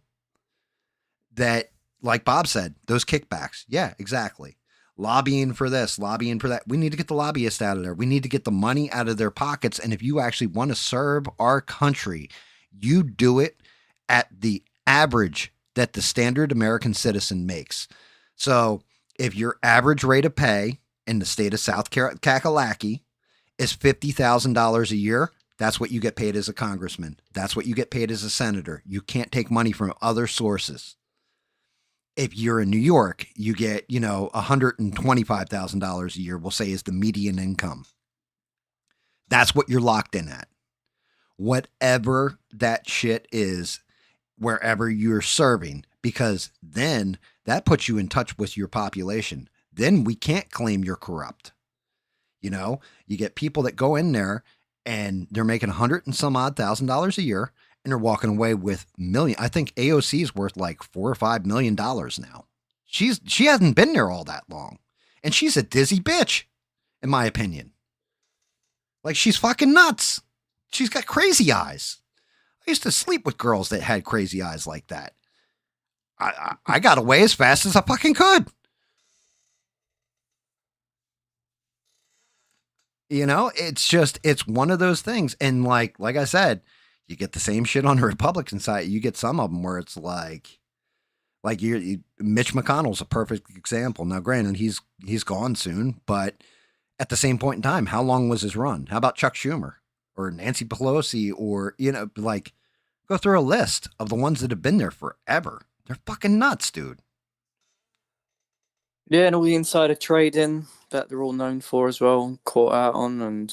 That, like Bob said, those kickbacks. Yeah, exactly. Lobbying for this, lobbying for that. We need to get the lobbyists out of there. We need to get the money out of their pockets. And if you actually want to serve our country, you do it at the average that the standard American citizen makes. So if your average rate of pay in the state of South Kakalaki is $50,000 a year, that's what you get paid as a congressman. That's what you get paid as a senator. You can't take money from other sources. If you're in New York, you get, $125,000 a year, we'll say, is the median income. That's what you're locked in at. Whatever that shit is, wherever you're serving, because then that puts you in touch with your population. Then we can't claim you're corrupt. You get people that go in there and they're making $100 and some odd $1,000 a year, and they're walking away with million. I think AOC is worth like $4 or $5 million now. She hasn't been there all that long, and she's a dizzy bitch, in my opinion. Like, she's fucking nuts. She's got crazy eyes. I used to sleep with girls that had crazy eyes like that. I got away as fast as I fucking could. It's one of those things. And like I said, you get the same shit on the Republican side. You get some of them where it's like Mitch McConnell's a perfect example. Now, granted, he's gone soon, but at the same point in time, how long was his run? How about Chuck Schumer or Nancy Pelosi, or, go through a list of the ones that have been there forever. They're fucking nuts, dude.
Yeah, and all the insider trading that they're all known for as well, caught out on. And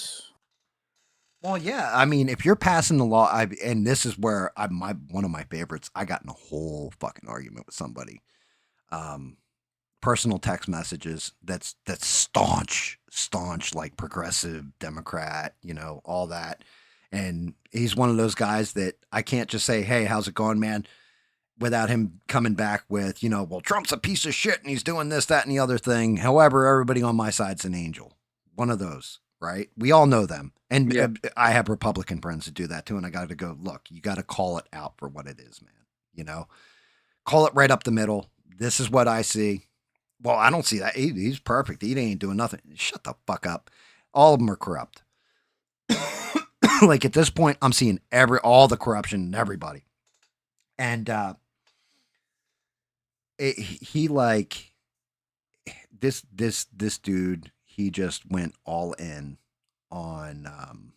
well, yeah, I mean, if you're passing the law, and this is where one of my favorites, I got in a whole fucking argument with somebody personal text messages that's staunch, like progressive Democrat, you know, all that. And he's one of those guys that I can't just say, "Hey, how's it going, man?" without him coming back with, you know, well, Trump's a piece of shit and he's doing this, that, and the other thing. However, everybody on my side's an angel. One of those, right? We all know them. And
Yeah.
I have Republican friends that do that too. And I got to go, look, you got to call it out for what it is, man. You know, call it right up the middle. This is what I see. Well, I don't see that. He's perfect. He ain't doing nothing. Shut the fuck up. All of them are corrupt. Like at this point, I'm seeing all the corruption in everybody. And, he like this dude, he just went all in on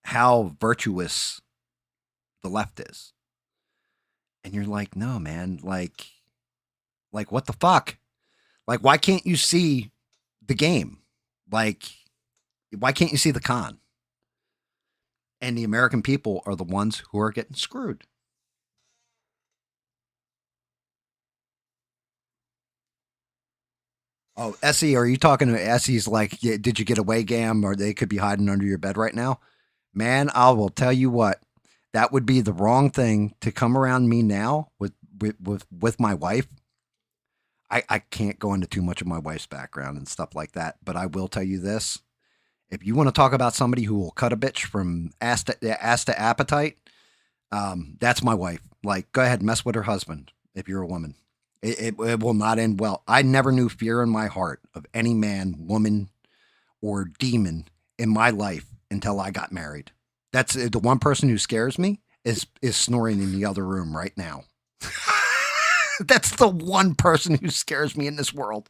how virtuous the left is. And you're like, no, man, like what the fuck? Like, why can't you see the game? Like, why can't you see the con? And the American people are the ones who are getting screwed. Oh, Essie, are you talking to Essie's like, did you get away, GAM, or they could be hiding under your bed right now? Man, I will tell you what, that would be the wrong thing to come around me now with my wife. I can't go into too much of my wife's background and stuff like that, but I will tell you this. If you want to talk about somebody who will cut a bitch from ass to appetite, that's my wife. Like, go ahead, mess with her husband if you're a woman. It will not end well. I never knew fear in my heart of any man, woman, or demon in my life until I got married. That's the one person who scares me is snoring in the other room right now. That's the one person who scares me in this world.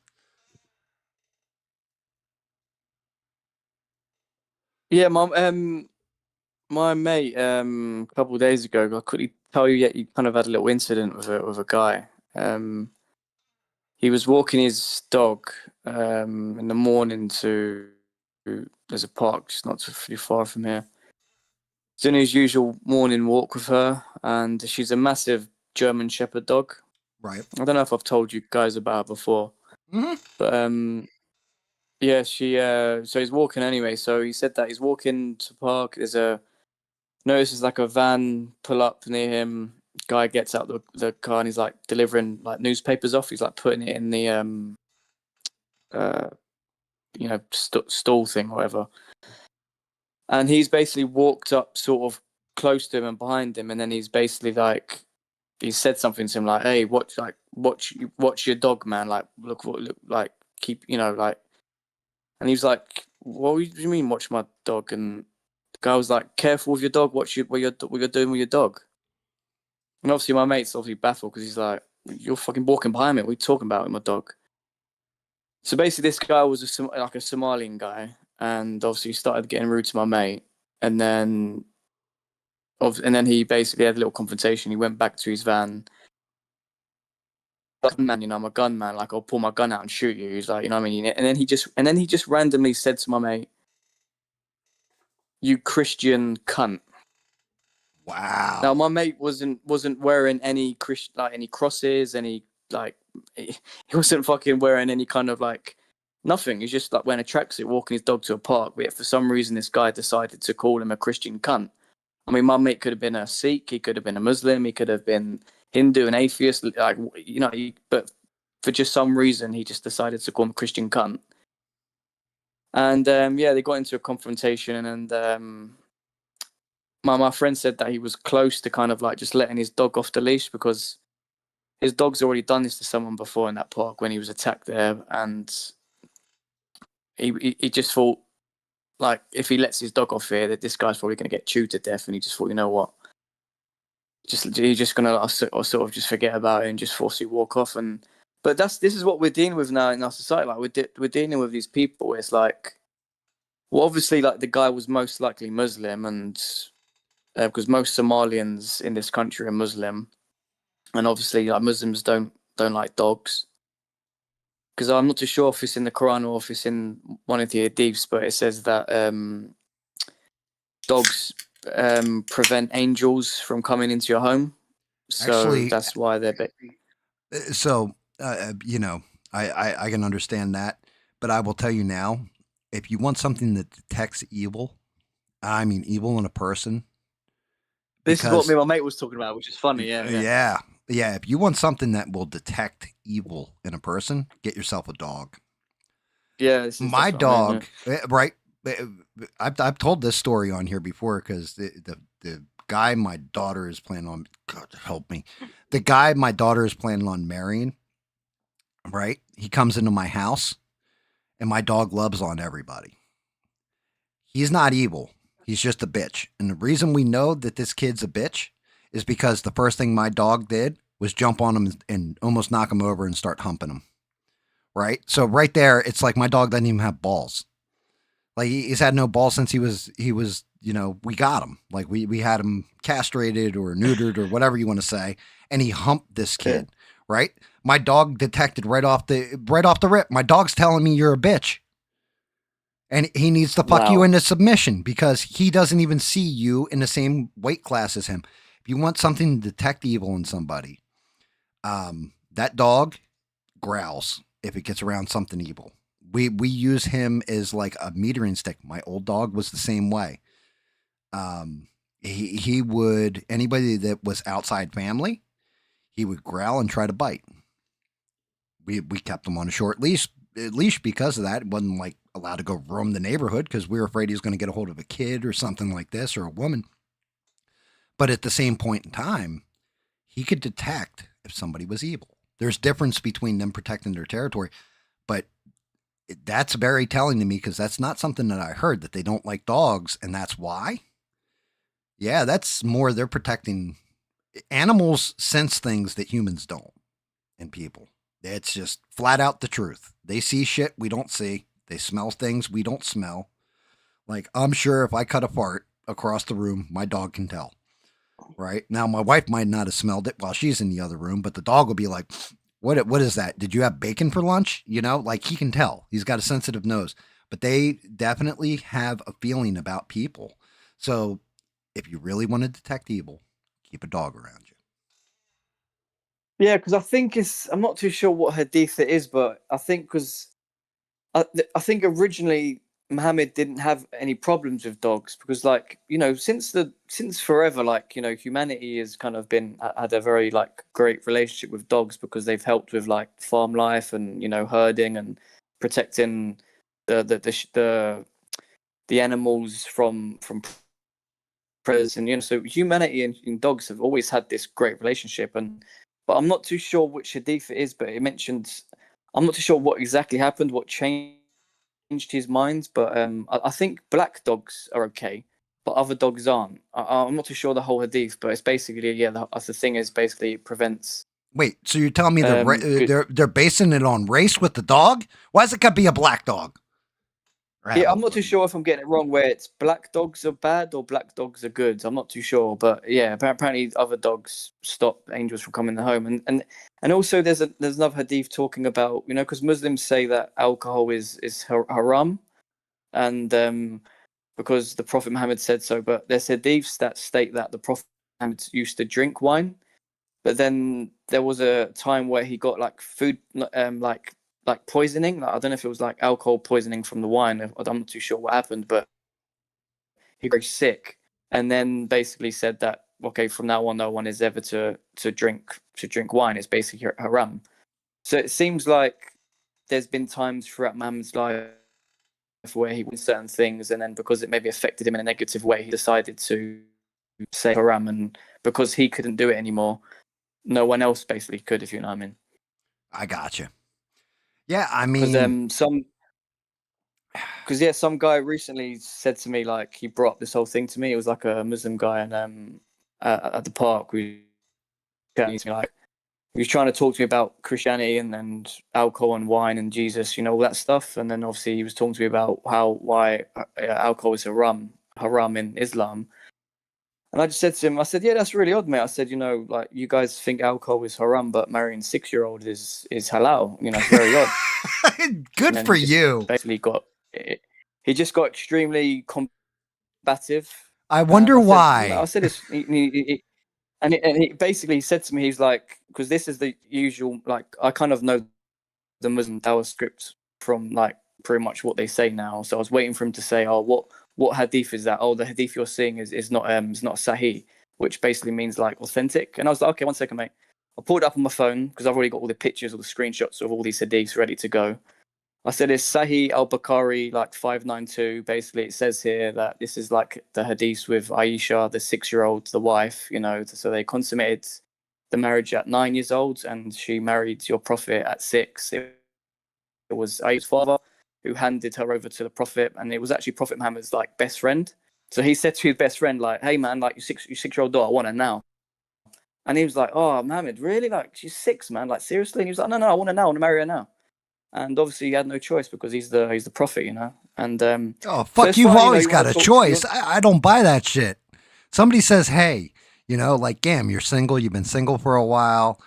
Yeah, my mate, a couple of days ago, I quickly tell you, you kind of had a little incident with a guy. He was walking his dog in the morning to there's a park just not too far from here. He's doing his usual morning walk with her, and she's a massive German Shepherd dog.
Right.
I don't know if I've told you guys about her before, but yeah, she. So he's walking anyway. So he said that he's walking to park. Notices like a van pull up near him. Guy gets out the car and he's like delivering like newspapers off. He's like putting it in the stall thing, whatever. And he's basically walked up sort of close to him and behind him, and then he's basically like he said something to him like, "Hey, watch your dog, man. Like look like keep like." And he was like, "What do you mean watch my dog?" And the guy was like, "Careful with your dog. What you're doing with your dog." And obviously my mate's obviously baffled because he's like, "You're fucking walking behind me. What are you talking about with my dog?" So basically, this guy was like a Somalian guy, and obviously he started getting rude to my mate, and then he basically had a little confrontation. He went back to his van. Man, I'm a gunman. Like I'll pull my gun out and shoot you. He's like, you know what I mean? And then he just randomly said to my mate, "You Christian cunt."
Wow.
Now my mate wasn't wearing any any crosses, any like he wasn't fucking wearing any kind of like nothing. He's just like wearing a tracksuit, walking his dog to a park. But yet for some reason, this guy decided to call him a Christian cunt. I mean, my mate could have been a Sikh, he could have been a Muslim, he could have been Hindu, an atheist, like but for just some reason, he just decided to call him a Christian cunt. And yeah, they got into a confrontation, and my friend said that he was close to kind of like just letting his dog off the leash because his dog's already done this to someone before in that park when he was attacked there, and he just thought like if he lets his dog off here, that this guy's probably going to get chewed to death, and he just thought, you know what, he's just going to sort of just forget about it and just forcibly walk off. But this is what we're dealing with now in our society. Like we're dealing with these people. It's like, well, obviously, like the guy was most likely Muslim, and because most Somalians in this country are Muslim, and obviously, like Muslims don't like dogs. Because I'm not too sure if it's in the Quran or if it's in one of the hadiths, but it says that dogs prevent angels from coming into your home. So
Actually,
that's why they're.
So, I can understand that, but I will tell you now, if you want something that detects evil, I mean evil in a person,
This is what
because
me and my mate was talking about, which is funny. Yeah, yeah.
yeah, if you want something that will detect evil in a person, get yourself a dog.
Yeah,
My
that's what I mean,
dog, right? I've told this story on here before because the guy my daughter is planning on, God help me, the guy my daughter is planning on marrying, right? He comes into my house and my dog loves on everybody. He's not evil. He's just a bitch. And the reason we know that this kid's a bitch is because the first thing my dog did was jump on him and almost knock him over and start humping him. Right? So right there, it's like my dog doesn't even have balls. Like he's had no balls since he was, we got him. Like we had him castrated or neutered or whatever you want to say. And he humped this kid, right? My dog detected right off the rip. My dog's telling me you're a bitch. And he needs to fuck you into submission because he doesn't even see you in the same weight class as him. If you want something to detect evil in somebody, that dog growls if it gets around something evil. We use him as like a metering stick. My old dog was the same way. He would, anybody that was outside family, he would growl and try to bite. We kept him on a short leash because of that. It wasn't like allowed to go roam the neighborhood because we were afraid he was going to get a hold of a kid or something like this or a woman. But at the same point in time, he could detect if somebody was evil. There's difference between them protecting their territory, but that's very telling to me because that's not something that I heard, that they don't like dogs, and that's why. Yeah, that's more they're protecting. Animals sense things that humans don't, and people. It's just flat out the truth. They see shit we don't see. They smell things we don't smell. Like, I'm sure if I cut a fart across the room, my dog can tell. Right? Now, my wife might not have smelled it while she's in the other room, but the dog will be like, what is that? Did you have bacon for lunch? Like he can tell. He's got a sensitive nose. But they definitely have a feeling about people. So if you really want to detect evil, keep a dog around you.
Yeah, because I think I'm not too sure what hadith it is, but I think because I think originally Muhammad didn't have any problems with dogs because, like, since forever, like, humanity has kind of had a very like great relationship with dogs because they've helped with like farm life and herding and protecting the animals from predators, and so humanity and dogs have always had this great relationship. But I'm not too sure which hadith it is, but it mentions, I'm not too sure what exactly happened, what changed his mind, but I think black dogs are okay, but other dogs aren't. I'm not too sure the whole hadith, but it's basically, the thing is basically it prevents.
Wait, so you're telling me
good-
they're basing it on race with the dog? Why is it got to be a black dog?
Yeah, I'm not too sure if I'm getting it wrong where it's black dogs are bad or black dogs are good. I'm not too sure, but yeah, apparently other dogs stop angels from coming home, and also there's another hadith talking about, because Muslims say that alcohol is haram, and because the Prophet Muhammad said so, but there's hadiths that state that the Prophet Muhammad used to drink wine, but then there was a time where he got like food, like poisoning. Like, I don't know if it was like alcohol poisoning from the wine. I'm not too sure what happened, but he got sick, and then basically said that, okay, from now on, no one is ever to drink wine. It's basically haram. So it seems like there's been times throughout Muhammad's life where he went certain things, and then because it maybe affected him in a negative way, he decided to say haram, and because he couldn't do it anymore, no one else basically could, if you know what I mean.
I got you. Yeah, I
Because
mean,
some guy recently said to me, like, he brought up this whole thing to me. It was like a Muslim guy, and at the park, like, he was trying to talk to me about Christianity and alcohol and wine and Jesus, all that stuff. And then obviously he was talking to me about why alcohol is haram in Islam. And I just said to him, I said, yeah, that's really odd, mate. I said, like, you guys think alcohol is haram, but marrying 6-year-old is halal. It's very odd.
good for you.
Basically he just got extremely combative.
I wonder why.
I said this, and he basically said to me, he's like, because this is the usual, like, I kind of know the Muslim dawah script from like pretty much what they say now. So I was waiting for him to say, "Oh, what hadith is that? Oh, the hadith you're seeing is not sahih," which basically means like authentic. And I was like, "Okay, 1 second, mate." I pulled it up on my phone because I've already got all the pictures or the screenshots of all these hadiths ready to go. I said it's Sahih al-Bukhari like 592. Basically, it says here that this is like the hadith with Aisha, the 6-year-old, the wife. You know, so they consummated the marriage at 9 years old, and she married your prophet at 6. It was Aisha's father who handed her over to the prophet, and it was actually Prophet Muhammad's like best friend. So he said to his best friend, like, "Hey man, like your 6-year-old daughter, I want her now." And he was like, "Oh, Muhammad, really? Like she's 6, man? Like seriously?" And he was like, "No, I want her now. I want to marry her now." And obviously, he had no choice because he's the prophet, you know. And
Oh,
so
fuck,
it's
you've
fine,
always
you
got
wanna
a
talk-
choice. I don't buy that shit. Somebody says, hey, you know, like, GAM, you're single. You've been single for a while.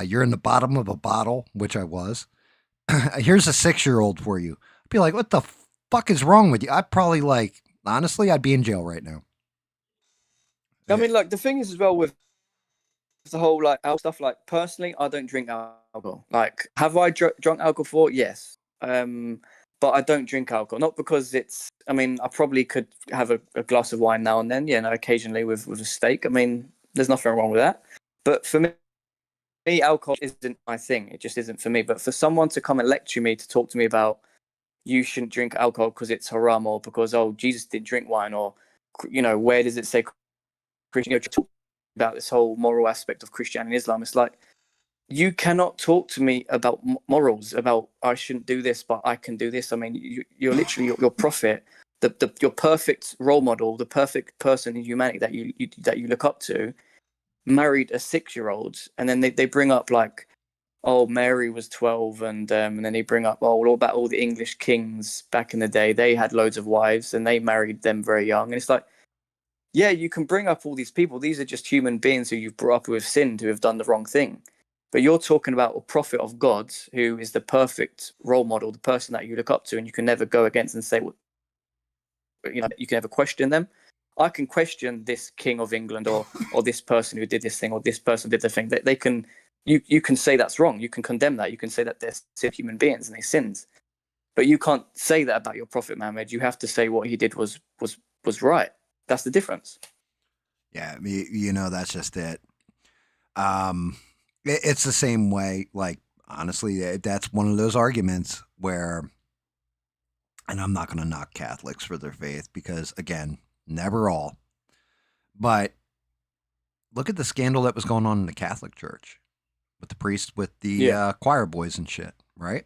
You're in the bottom of a bottle, which I was. Here's a 6-year-old for you. I'd be like, what the fuck is wrong with you? I'd probably like, honestly, I'd be in jail right now.
I mean, like the thing is as well with the whole like alcohol stuff. Like personally, I don't drink alcohol. Like, have I drunk alcohol before? Yes. But I don't drink alcohol, not because it's. I mean, I probably could have a glass of wine now and then, you know, occasionally with a steak. I mean, there's nothing wrong with that. But for me, alcohol isn't my thing. It just isn't for me. But for someone to come and lecture me, to talk to me about you shouldn't drink alcohol because it's haram, or because Jesus didn't drink wine, or you know, where does it say Christian? You know, talk about this whole moral aspect of Christianity and Islam. It's like, you cannot talk to me about morals, about I shouldn't do this, but I can do this. I mean, you're literally your prophet, your perfect role model, the perfect person in humanity that you look up to, married a 6-year-old, and then they bring up like, oh, Mary was 12, and then they bring up, oh, all about all the English kings back in the day. They had loads of wives, and they married them very young. And it's like, yeah, you can bring up all these people. These are just human beings who you've brought up who have sinned, who have done the wrong thing. But you're talking about a prophet of God who is the perfect role model, the person that you look up to, and you can never go against and say, well, you know, you can never question them. I can question this king of England or this person who did this thing or this person did the thing. They can, you can say that's wrong. You can condemn that. You can say that they're still human beings and they sinned. But you can't say that about your prophet Muhammad. You have to say what he did was right. That's the difference.
Yeah, you know, that's just it. It's the same way. Like, honestly, that's one of those arguments where, and I'm not going to knock Catholics for their faith because, again, never all. But look at the scandal that was going on in the Catholic Church with the priests, with the choir boys and shit, right?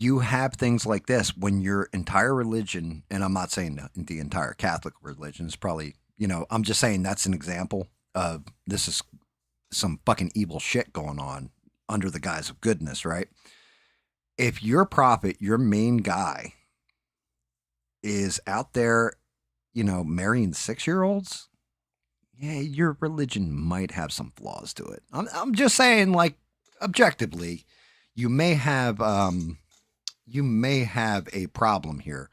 You have things like this when your entire religion, and I'm not saying the entire Catholic religion is probably, you know, I'm just saying that's an example of this is some fucking evil shit going on under the guise of goodness, right? If your prophet, your main guy, is out there, you know, marrying 6-year-olds, yeah, your religion might have some flaws to it. I'm just saying, like, objectively, you may have a problem here.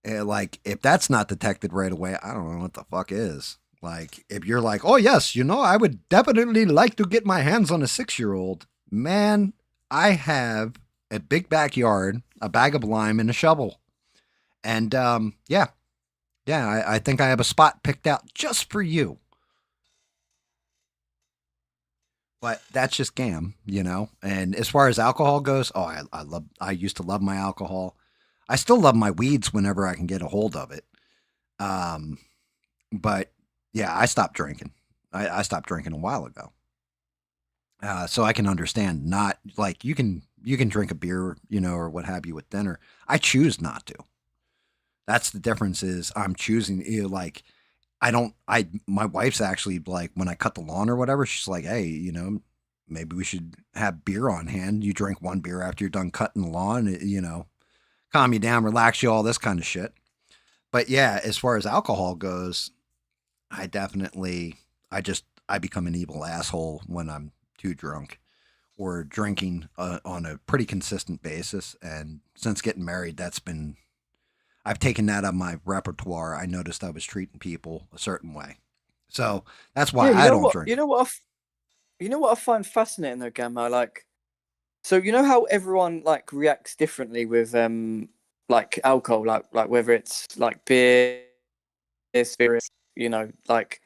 Like, if that's not detected right away, I don't know what the fuck is. Like, if you're like, oh, yes, you know, I would definitely like to get my hands on a 6-year-old. Man, I have a big backyard, a bag of lime, and a shovel. And, yeah, I think I have a spot picked out just for you. But that's just GAM, you know? And as far as alcohol goes, oh, I used to love my alcohol. I still love my weeds whenever I can get a hold of it. But yeah, I stopped drinking. I stopped drinking a while ago. So I can understand not like you can drink a beer, you know, or what have you with dinner. I choose not to. That's the difference is I'm choosing, you know, like my wife's actually like when I cut the lawn or whatever, she's like, hey, you know, maybe we should have beer on hand. You drink one beer after you're done cutting the lawn, you know, calm you down, relax you, all this kind of shit. But yeah, as far as alcohol goes, I become an evil asshole when I'm too drunk or drinking on a pretty consistent basis. And since getting married, I've taken that out of my repertoire. I noticed I was treating people a certain way. So that's why I don't drink.
You know what I find fascinating though, Gamma? Like, So you know how everyone like reacts differently with like alcohol, like whether it's like beer, spirits, like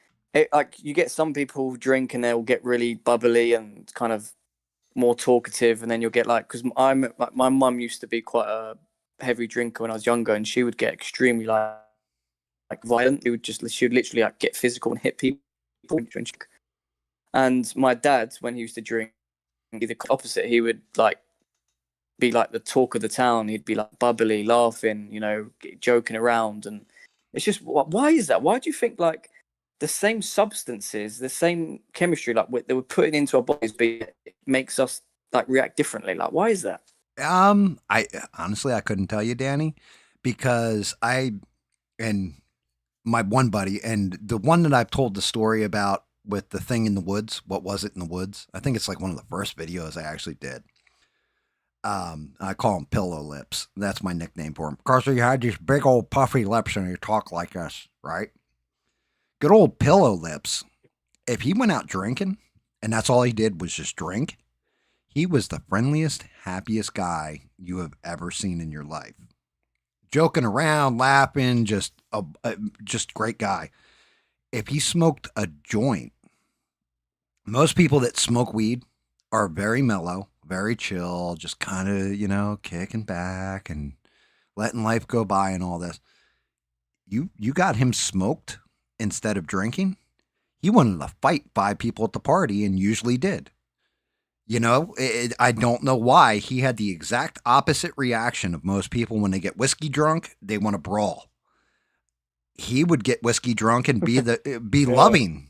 like you get some people who drink and they'll get really bubbly and kind of more talkative, and then you'll get like, because I'm like, my mum used to be quite a heavy drinker when I was younger, and she would get extremely like violent. She would literally like get physical and hit people. And my dad, when he used to drink, the opposite. He would like be like the talk of the town. He'd be like bubbly, laughing, joking around, and it's just, why is that? Why do you think like the same substances, the same chemistry, like they were putting into our bodies, but it makes us like react differently? Like, why is that?
I honestly I couldn't tell you, Danny, because and my one buddy and the one that I've told the story about with the thing in the woods. What was it in the woods? I think it's like one of the first videos I actually did. I call him Pillow Lips. That's my nickname for him. Because he had these big old puffy lips and he talked like this, right? Good old Pillow Lips. If he went out drinking and that's all he did was just drink, he was the friendliest, happiest guy you have ever seen in your life. Joking around, laughing, just great guy. If he smoked a joint, most people that smoke weed are very mellow, very chill, just kind of, kicking back and letting life go by and all this. You got him smoked instead of drinking. He wanted to fight 5 people at the party and usually did. I don't know why. He had the exact opposite reaction of most people when they get whiskey drunk. They want to brawl. He would get whiskey drunk and be loving,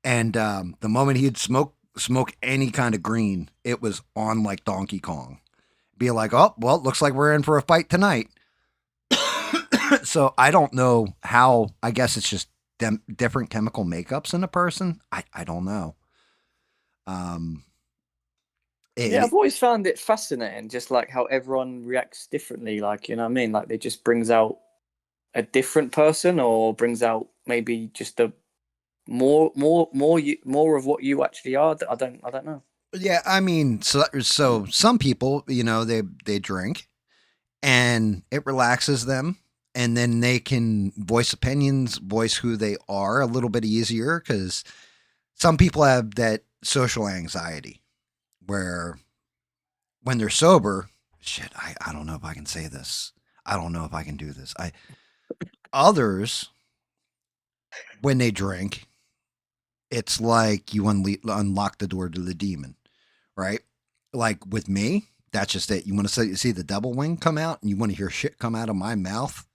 And the moment he'd smoke any kind of green, it was on like Donkey Kong. Be like, oh, well, looks like we're in for a fight tonight. So I don't know how. I guess it's just different chemical makeups in a person. I don't know.
Yeah, I've always found it fascinating, just like how everyone reacts differently. Like, you know what I mean? Like, it just brings out a different person, or brings out maybe just a more of what you actually are. I don't know.
Yeah, I mean, so some people, they drink and it relaxes them, and then they can voice opinions, voice who they are a little bit easier, because some people have that social anxiety where when they're sober, I don't know if I can say this. I don't know if I can do this. Others, when they drink, it's like you unlock the door to the demon, right? Like with me, that's just it. You want to see the devil wing come out, and you want to hear shit come out of my mouth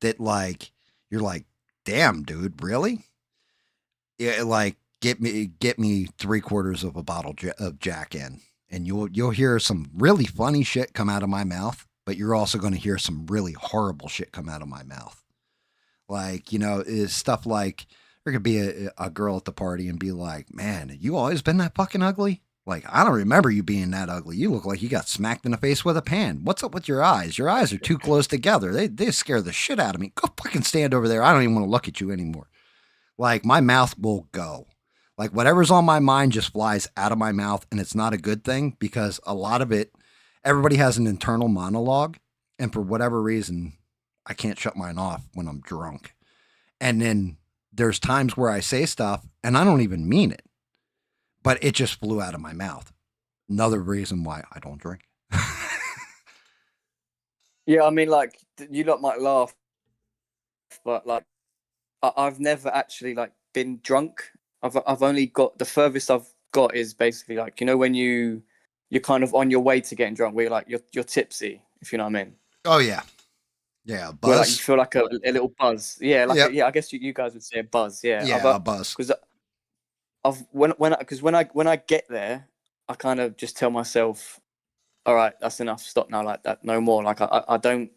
that like you're like, damn, dude, really? Yeah, like get me 3/4 of a bottle of Jack in, and you'll hear some really funny shit come out of my mouth, but you're also going to hear some really horrible shit come out of my mouth. Like, is stuff like there could be a girl at the party and be like, man, you always been that fucking ugly? Like, I don't remember you being that ugly. You look like you got smacked in the face with a pan. What's up with your eyes? Your eyes are too close together. They scare the shit out of me. Go fucking stand over there. I don't even want to look at you anymore. Like, my mouth will go. Like, whatever's on my mind just flies out of my mouth, and it's not a good thing, because a lot of it, everybody has an internal monologue, and for whatever reason, I can't shut mine off when I'm drunk. And then there's times where I say stuff and I don't even mean it, but it just flew out of my mouth. Another reason why I don't drink.
Yeah, I mean, like, you lot might laugh, but like, I've never actually like been drunk. I've only got, the furthest I've got is basically like, when you're kind of on your way to getting drunk, where you're like you're tipsy, if you know what I mean.
Oh yeah. Yeah,
Where like you
buzz.
feel like a little buzz. Yeah, like
Yep.
yeah, I guess you guys would say a buzz. Yeah,
Yeah, a buzz.
because when I get there, I kind of just tell myself, all right, that's enough. Stop now, like that, no more. Like I don't,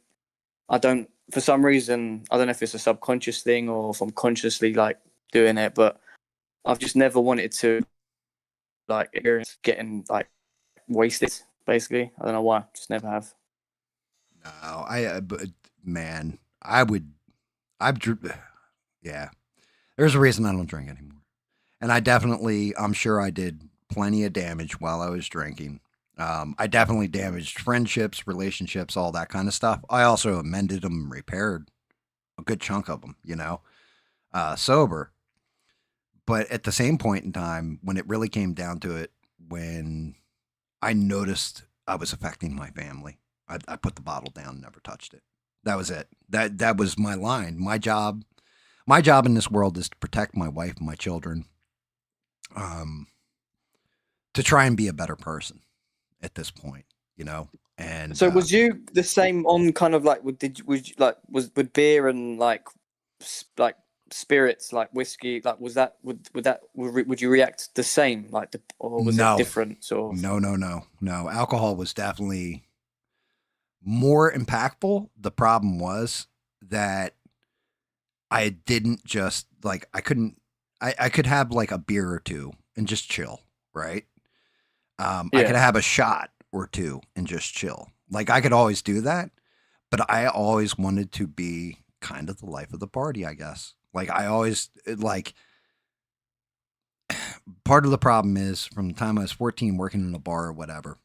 for some reason, I don't know if it's a subconscious thing or if I'm consciously like doing it, but I've just never wanted to like experience getting like wasted. Basically, I don't know why. Just never have.
No, but man, yeah. There's a reason I don't drink anymore. And I'm sure I did plenty of damage while I was drinking. I definitely damaged friendships, relationships, all that kind of stuff. I also amended them, repaired a good chunk of them, sober. But at the same point in time, when it really came down to it, when I noticed I was affecting my family, I put the bottle down, never touched it. That was it. That was my line. My job in this world is to protect my wife and my children. To try and be a better person at this point, And
So was you the same on kind of like was you, like was with beer and like like spirits like whiskey, like was that would you react the same, like or was it
no,
different sort of?
no. Alcohol was definitely more impactful. The problem was that I didn't just like I could have like a beer or two and just chill, right? I could have a shot or two and just chill. Like I could always do that, but I always wanted to be kind of the life of the party, I guess. Like I always like part of the problem is from the time I was 14 working in a bar or whatever.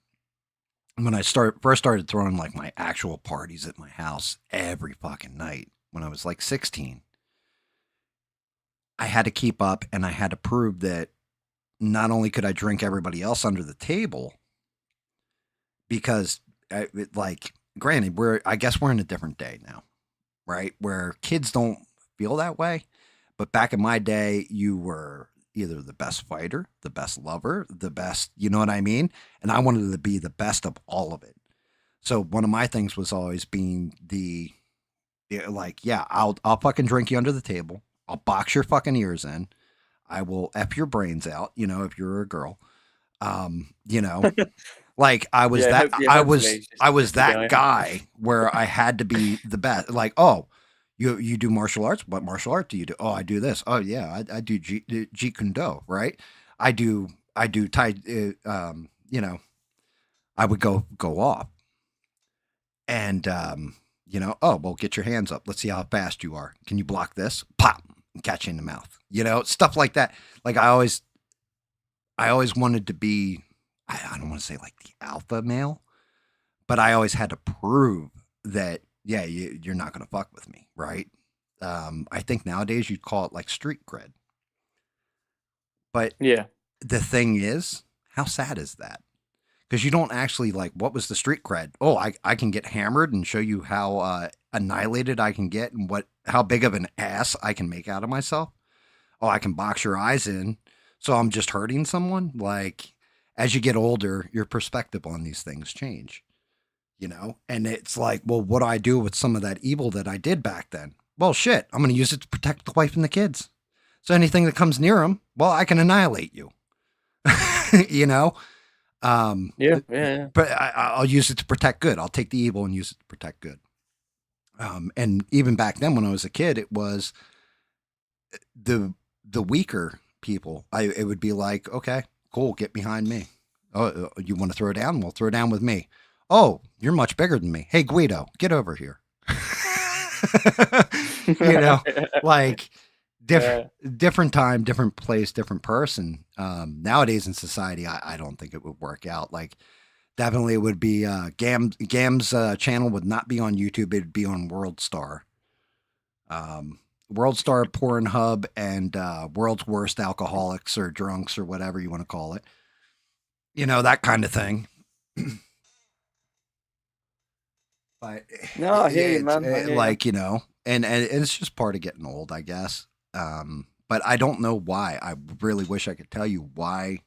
When I first started throwing like my actual parties at my house every fucking night when I was like 16, I had to keep up and I had to prove that not only could I drink everybody else under the table, because like granted I guess we're in a different day now, right, where kids don't feel that way, but back in my day you were either the best fighter, the best lover, the best, you know what I mean, and I wanted to be the best of all of it. So one of my things was always being I'll fucking drink you under the table, I'll box your fucking ears in, I will F your brains out, if you're a girl. You know, like I was I was that guy where I had to be the best. Like, oh, you do martial arts? What martial art do you do? Oh, I do this. Oh yeah, I do Jeet Kune Do, right? I do Tai. I would go off, and oh well, get your hands up. Let's see how fast you are. Can you block this? Pop, and catch you in the mouth. Stuff like that. Like I always wanted to be, I don't want to say like the alpha male, but I always had to prove that, yeah, you're not going to fuck with me, right? I think nowadays you'd call it like street cred. But
yeah,
the thing is, how sad is that? Because you don't actually like, what was the street cred? Oh, I can get hammered and show you how annihilated I can get and how big of an ass I can make out of myself. Oh, I can box your eyes in. So I'm just hurting someone. Like, as you get older, your perspective on these things change, and it's like, well, what do I do with some of that evil that I did back then? Well, shit, I'm going to use it to protect the wife and the kids. So anything that comes near them, well, I can annihilate you,
yeah.
But I'll use it to protect good. I'll take the evil and use it to protect good. And even back then when I was a kid, it was the weaker people. It would be like, okay, cool, get behind me. Oh, you want to throw down? Well, throw down with me. Oh, you're much bigger than me. Hey, Guido, get over here. Like different time, different place, different person. Nowadays in society, I don't think it would work out. Like, definitely it would be GAM's channel would not be on YouTube. It'd be on World Star. World Star, Pornhub, and World's Worst Alcoholics or Drunks or whatever you want to call it. That kind of thing. But
no, I hear you, man.
And it's just part of getting old, I guess. But I don't know why. I really wish I could tell you why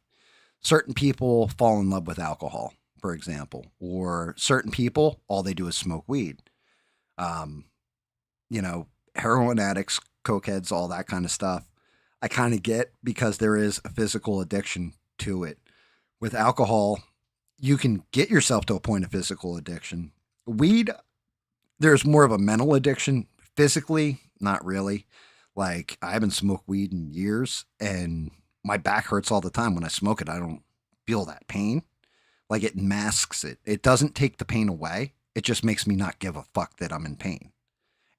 certain people fall in love with alcohol, for example, or certain people, all they do is smoke weed. Heroin addicts, cokeheads, all that kind of stuff. I kind of get, because there is a physical addiction to it. With alcohol, you can get yourself to a point of physical addiction. Weed, there's more of a mental addiction. Physically, not really. Like, I haven't smoked weed in years, and my back hurts all the time. When I smoke it, I don't feel that pain. Like, it masks it. It doesn't take the pain away. It just makes me not give a fuck that I'm in pain.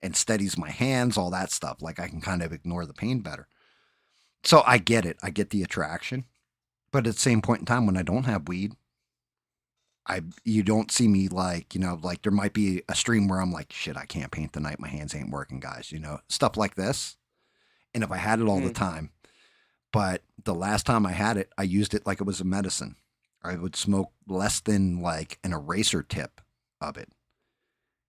And steadies my hands, all that stuff. Like, I can kind of ignore the pain better. So I get it. I get the attraction. But at the same point in time, when I don't have weed, you don't see me like, like there might be a stream where I'm like, shit, I can't paint tonight. My hands ain't working, guys, stuff like this. And if I had it all the time, but the last time I had it, I used it like it was a medicine. I would smoke less than like an eraser tip of it.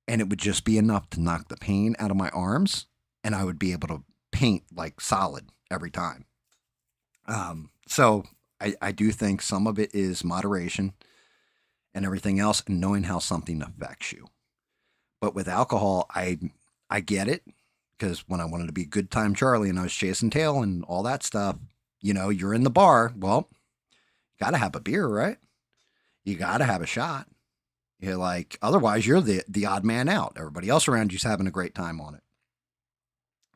And it would just be enough to knock the pain out of my arms. And I would be able to paint like solid every time. So I do think some of it is moderation and everything else and knowing how something affects you. But with alcohol, I get it, because when I wanted to be good time Charlie and I was chasing tail and all that stuff, you're in the bar. Well, you got to have a beer, right? You got to have a shot. You're like, otherwise you're the odd man out. Everybody else around you's having a great time on it.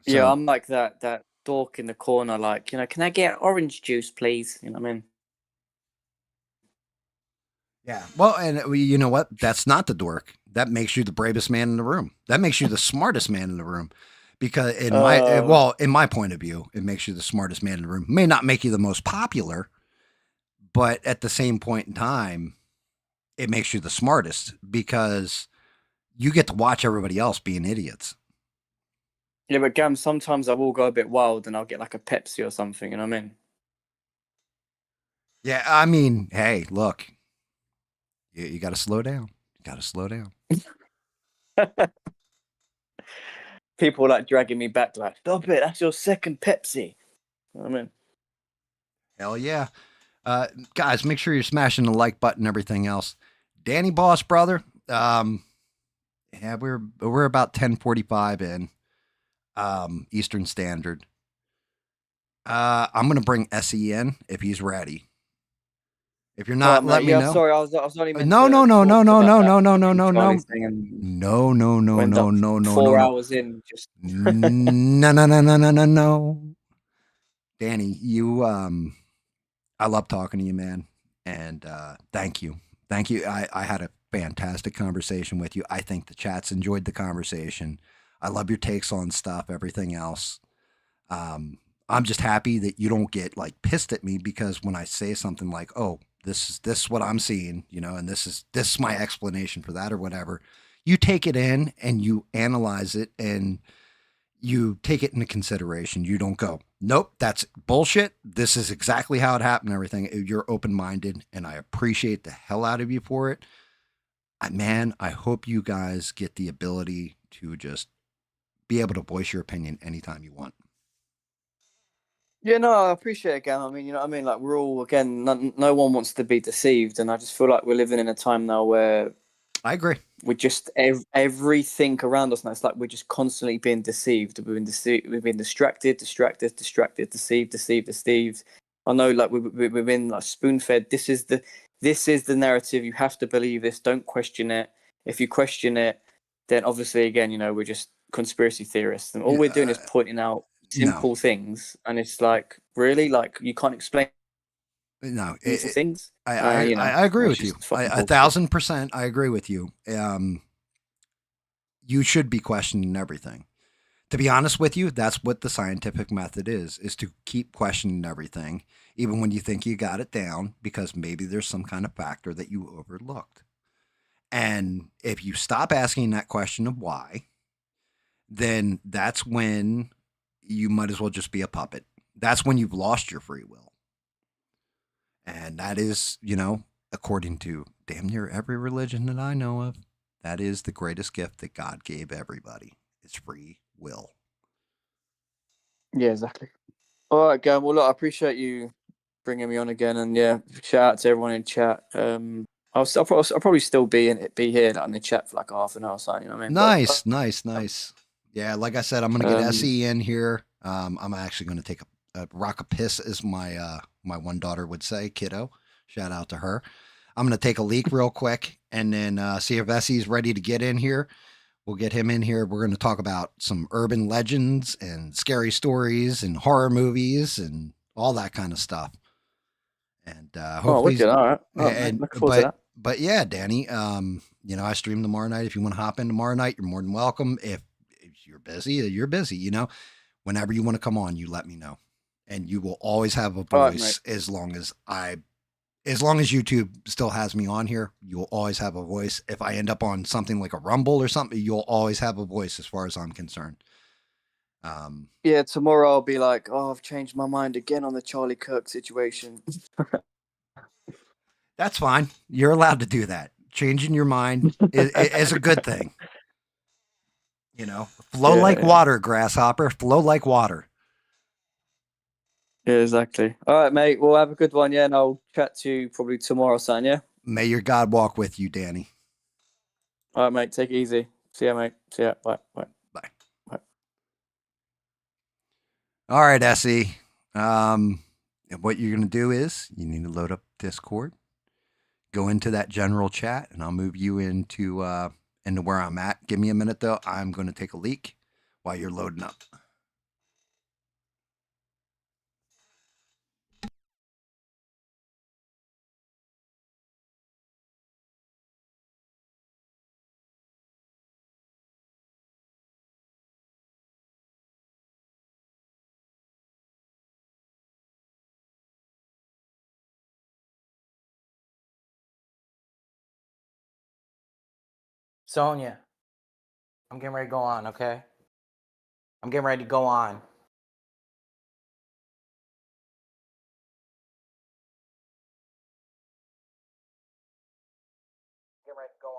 So,
yeah, I'm like that dork in the corner, like, can I get orange juice, please? You know what I mean?
yeah. Well, and you know what? That's not the dork. That makes you the bravest man in the room. That makes you the smartest man in the room. Because in my point of view, it makes you the smartest man in the room. May not make you the most popular, but at the same point in time, it makes you the smartest because you get to watch everybody else being idiots.
Yeah, but Gam, sometimes I will go a bit wild and I'll get like a Pepsi or something, you know what I mean?
Yeah, I mean, hey, look, you got to slow down. You got to slow down.
People like dragging me back, like, stop it, that's your second Pepsi. You know what I mean?
Hell yeah. Guys, make sure you're smashing the like button and everything else. Danny Boss, brother. Yeah, we're about 10:45 in Eastern Standard. I'm gonna bring SE in if he's ready. If you're not, let me know.
Sorry, I was only meant
No.
to talk about that
No.
thing and
No.
4 hours in, just
No. Danny, you I love talking to you, man. And thank you. Thank you. I had a fantastic conversation with you. I think the chat's enjoyed the conversation. I love your takes on stuff, everything else. I'm just happy that you don't get like pissed at me because when I say something like, "Oh, this is what I'm seeing," and this is my explanation for that or whatever, you take it in and you analyze it and you take it into consideration. You don't go, "Nope, that's bullshit. This is exactly how it happened." Everything. You're open-minded, and I appreciate the hell out of you for it. Man, I hope you guys get the ability to just be able to voice your opinion anytime you want.
yeah, no, I appreciate it, Gam. I mean, you know what I mean? Like, we're all, again, no one wants to be deceived. And I just feel like we're living in a time now where
I agree.
we're just, everything around us now, it's like we're just constantly being deceived. We've been distracted, deceived. I know, like, we've been like spoon-fed. This is the narrative. You have to believe this. Don't question it. If you question it, then obviously, again, we're just conspiracy theorists. And all we're doing is pointing out simple things, and it's like, really, like, you can't explain things.
I agree with you. 1,000%. I agree with you. You should be questioning everything. To be honest with you, that's what the scientific method is to keep questioning everything, even when you think you got it down, because maybe there's some kind of factor that you overlooked. And if you stop asking that question of why, then that's when you might as well just be a puppet. That's when you've lost your free will. And that is, according to damn near every religion that I know of, that is the greatest gift that God gave everybody. It's free will.
Yeah, exactly. All right, Gam. Well, look, I appreciate you bringing me on again, and yeah, shout out to everyone in chat. I'll probably still be here like, in the chat for like half an hour or something. You know what I mean?
Nice. Yeah, like I said, I'm gonna get SE in here. I'm actually gonna take a rock a piss, as my my one daughter would say, kiddo. Shout out to her. I'm gonna take a leak real quick and then see if SE's ready to get in here. We'll get him in here. We're gonna talk about some urban legends and scary stories and horror movies and all that kind of stuff. And hopefully,
all right. Look forward to that.
But yeah, Danny, I stream tomorrow night. If you want to hop in tomorrow night, you're more than welcome. If you're busy, you're busy. Whenever you want to come on, you let me know, and you will always have a voice as long as as long as YouTube still has me on here, you'll always have a voice. If I end up on something like a Rumble or something, you'll always have a voice as far as I'm concerned.
Yeah, tomorrow I'll be like, oh, I've changed my mind again on the Charlie Kirk situation.
That's fine. You're allowed to do that. Changing your mind is a good thing. You know, flow like water, grasshopper. Flow like water.
Yeah, exactly. All right, mate. Well, have a good one, yeah, and I'll chat to you probably tomorrow, son, yeah?
May your God walk with you, Danny.
All right, mate. Take it easy. See ya, mate. See ya. Bye. Bye.
Bye.
Bye.
All right, SE. What you're going to do is you need to load up Discord, go into that general chat, and I'll move you into where I'm at. Give me a minute, though. I'm going to take a leak while you're loading up.
Sonia, I'm getting ready to go on, okay? I'm getting ready to go on. Getting ready to go on.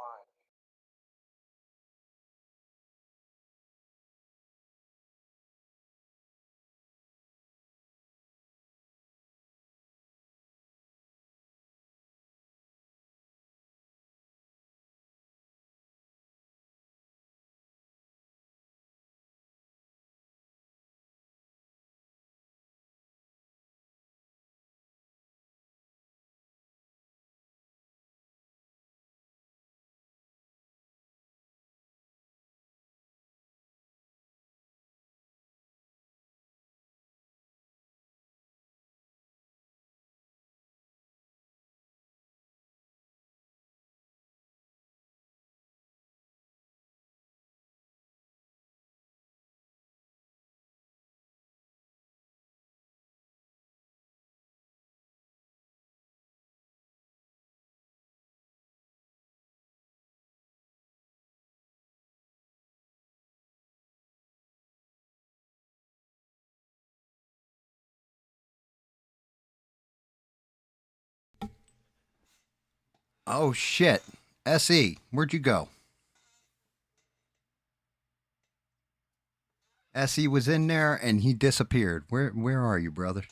Oh, shit. SE, where'd you go? SE was in there and he disappeared. Where are you, brother?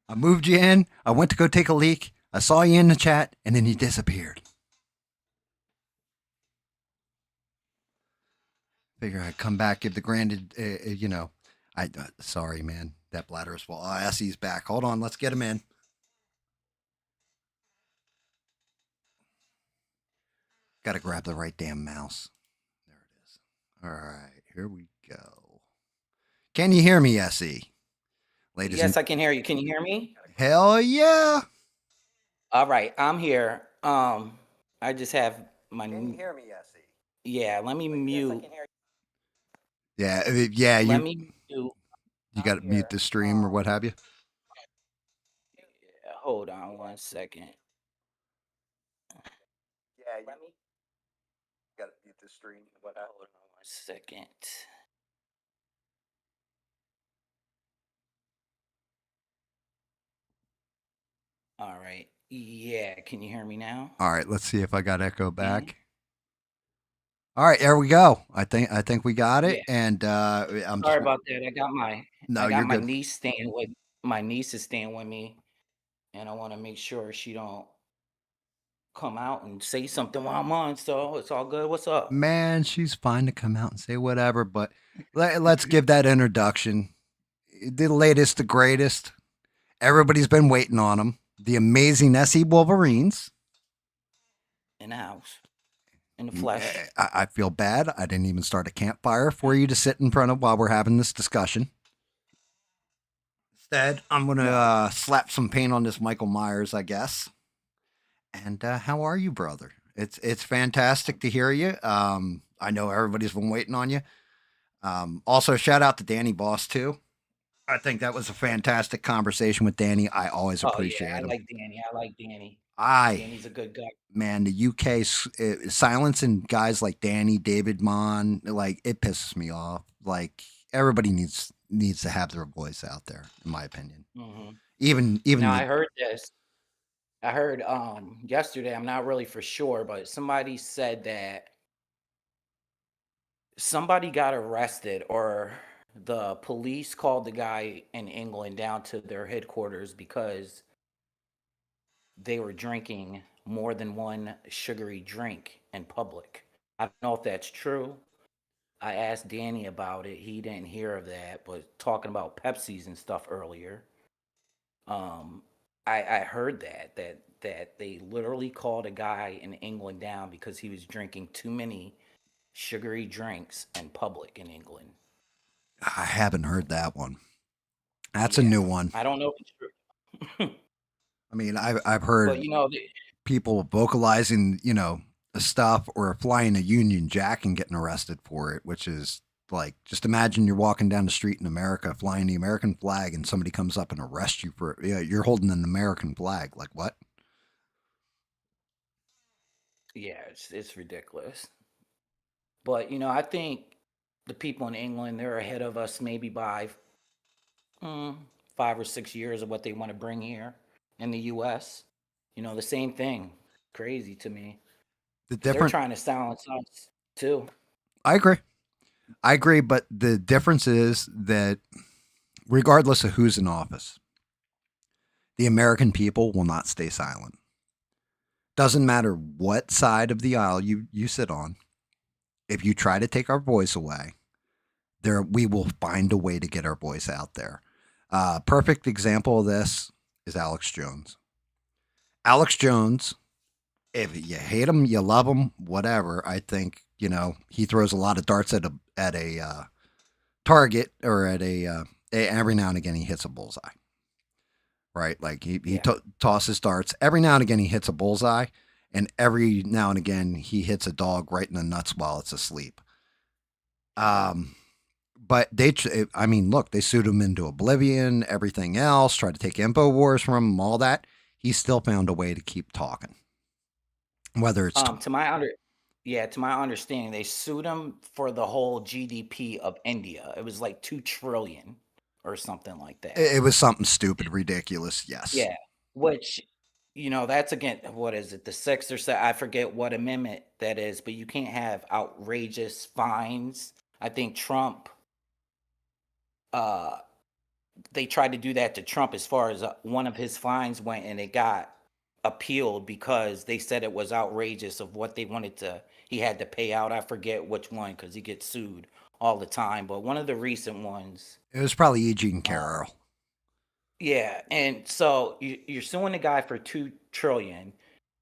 I moved you in. I went to go take a leak. I saw you in the chat, and then you disappeared. Figure I'd come back, give the granted, sorry, man. That bladder is full. Oh, SE's back. Hold on. Let's get him in. Got to grab the right damn mouse. There it is. All right. Here we go. Can you hear me, SE? Ladies
Yes, I can hear you. Can you hear me?
Hell yeah.
All right, I'm here. I just have my.
Can you hear me, SE?
Yeah, let me mute.
Yeah,
Let me mute.
You got to mute the stream or what have you.
Yeah, hold on 1 second.
Yeah, got to mute the stream.
Hold on 1 second. All right. Yeah, can you hear me now?
All right, let's see if I got echo back. All right, there we go. I think we got it.
Yeah.
And I'm
Sorry about that. I got
you're
my
good.
niece staying with my niece is staying with me, and I want to make sure she don't come out and say something while I'm on. So it's all good. What's up?
Man, she's fine to come out and say whatever, but let's give that introduction. The latest, the greatest. Everybody's been waiting on them. The amazing SE Wolverines.
In the house. In the flesh.
I feel bad. I didn't even start a campfire for you to sit in front of while we're having this discussion. Instead, I'm going to slap some paint on this Michael Meyers, I guess. And how are you, brother? It's fantastic to hear you. I know everybody's been waiting on you. Also, shout out to Danny Boss, too. I think that was a fantastic conversation with Danny. I always
Oh
appreciate
yeah, I
him.
like Danny. I like Danny.
I
Danny's a good guy.
Man, the UK silencing guys like Danny, David Mon, like it pisses me off. Like everybody needs to have their voice out there, in my opinion.
Hmm
Even
Now
the
I heard this. I heard yesterday. I'm not really for sure, but somebody said that somebody got arrested, or the police called the guy in England down to their headquarters because they were drinking more than one sugary drink in public. I don't know if that's true. I asked Danny about it. He didn't hear of that, but talking about Pepsis and stuff earlier, um, I heard that they literally called a guy in England down because he was drinking too many sugary drinks in public in England.
I haven't heard that one. That's a
Yeah,
new one.
I don't know if it's true,
I mean, I've
but
heard
they,
people vocalizing, the stuff or flying a Union Jack and getting arrested for it, which is like just imagine you're walking down the street in America flying the American flag and somebody comes up and arrests you for you're holding an American flag. Like what?
yeah, it's ridiculous. But I think the people in England, they're ahead of us maybe by 5 or 6 years of what they want to bring here in the U.S. The same thing. Crazy to me
The
because they're
different
trying to silence us too.
I agree. I agree, but the difference is that regardless of who's in office, the American people will not stay silent. Doesn't matter what side of the aisle you sit on. If you try to take our voice away, we will find a way to get our voice out there. Perfect example of this is Alex Jones. Alex Jones, if you hate him, you love him, whatever. I think he throws a lot of darts at a target or at every now and again he hits a bullseye. Right, like he
Yeah.
tosses darts every now and again. He hits a bullseye, and every now and again he hits a dog right in the nuts while it's asleep. But I mean, look, they sued him into oblivion, everything else, tried to take InfoWars from him, all that. He still found a way to keep talking. Whether it's
to my understanding, they sued him for the whole GDP of India. It was like 2 trillion or something like that.
it was something stupid, ridiculous. Yes.
Yeah, which that's again, what is it, the sixth or I forget what amendment that is, but you can't have outrageous fines. I think Trump, uh, they tried to do that to Trump as far as one of his fines went, and it got appealed because they said it was outrageous of what they wanted he had to pay out. I forget which one because he gets sued all the time, but one of the recent ones.
It was probably Eugene Carroll.
Yeah, and so you're suing the guy for 2 trillion.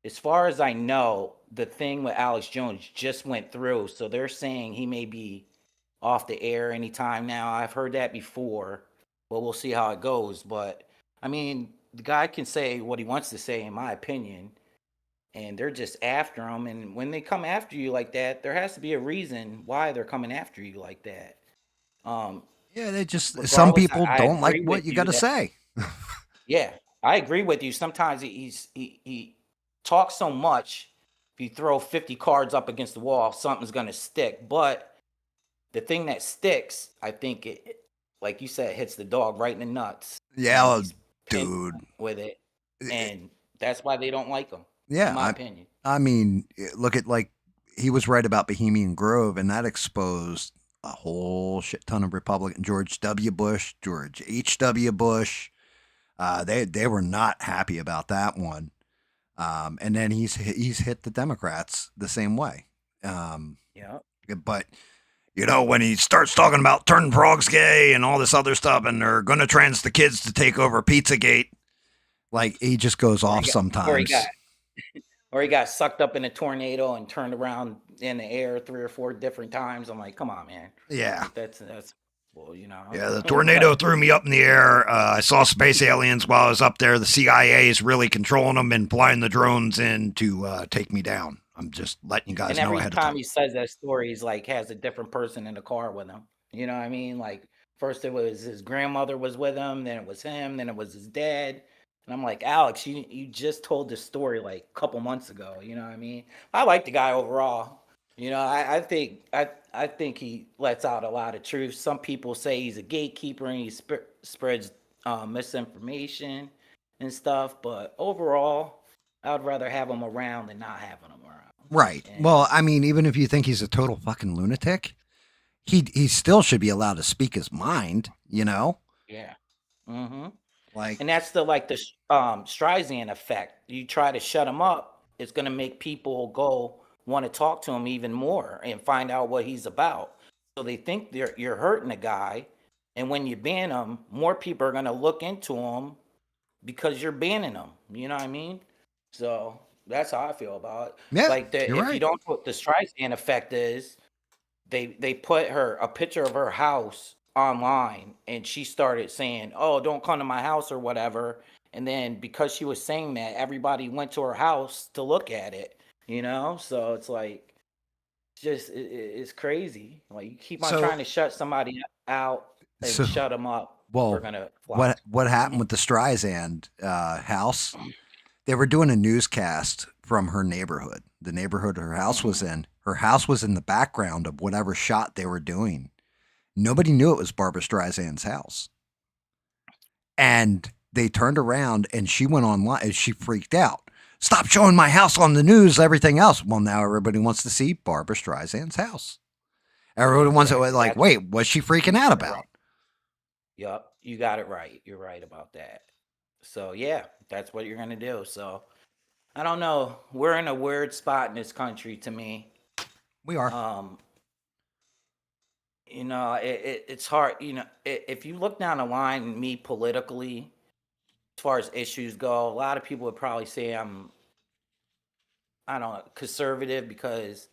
As far as I know, the thing with Alex Jones just went through, so they're saying he may be off the air anytime now. I've heard that before, but we'll see how it goes. But I mean, the guy can say what he wants to say, in my opinion, and they're just after him. And when they come after you like that, there has to be a reason why they're coming after you like that.
Yeah, they just some
Regardless,
people
I
don't like
agree
what
with
you
you
got to
that
say.
yeah, I agree with you. Sometimes he talks so much. If you throw 50 cards up against the wall, something's gonna stick. But the thing that sticks, I think like you said, hits the dog right in the nuts.
Yeah,
and
well,
he's pinned
dude.
with it, and that's why they don't like him.
Yeah,
in my opinion.
I mean, look at like he was right about Bohemian Grove, and that exposed a whole shit ton of Republican George W. Bush, George H.W. Bush. They were not happy about that one. And then he's hit the Democrats the same way.
Yeah.
But when he starts talking about turning frogs gay and all this other stuff, and they're going to trans the kids to take over Pizzagate, like he just goes off sometimes.
Or he got sucked up in a tornado and turned around in the air 3 or 4 different times. I'm like, come on, man.
Yeah.
That's well,
Yeah, the tornado threw me up in the air. I saw space aliens while I was up there. The CIA is really controlling them and flying the drones in to take me down. I'm just letting you guys
and
know
every
ahead of time.
time he says that story, he's like has a different person in the car with him. You know what I mean? Like First it was his grandmother was with him, then it was him, then it was his dad. And I'm like, Alex, you just told this story like a couple months ago. You know what I mean? I like the guy overall. You know, I think he lets out a lot of truth. Some people say he's a gatekeeper and he spreads misinformation and stuff. But overall, I'd rather have him around than not having him around.
Right.
And
Well, I mean, even if you think he's a total fucking lunatic, he still should be allowed to speak his mind, you know?
yeah. Mm-hmm.
Like,
And that's the Streisand effect. You try to shut him up, it's gonna make people go want to talk to him even more and find out what he's about. So they think you're hurting a guy, and when you ban him, more people are gonna look into him because you're banning him. You know what I mean? So that's how I feel about it.
yeah,
Like
you're
if you
right.
don't know what the Streisand effect is, they put her a picture of her house online and she started saying, "Oh, don't come to my house," or whatever. And then because she was saying that, everybody went to her house to look at it, you know? So it's like just it's crazy. Like you keep on
So,
trying to shut somebody out and
so,
shut them up, they're
well,
gonna flock.
what happened with the Streisand house? They were doing a newscast from her neighborhood, the neighborhood her house was
Mm-hmm.
in. Her house was in the background of whatever shot they were doing. Nobody knew it was Barbara Streisand's house. And they turned around and she went online and she freaked out. Stop showing my house on the news, everything else. Well, now everybody wants to see Barbara Streisand's house. Everybody wants to,
Exactly.
like,
That's
wait, what's she freaking out
right.
about?
Yup, you got it right. You're right about that. So yeah, that's what you're gonna do. So I don't know. We're in a weird spot in this country to me.
We are.
Um, it's hard. If you look down the line, me politically, as far as issues go, a lot of people would probably say I don't know, conservative because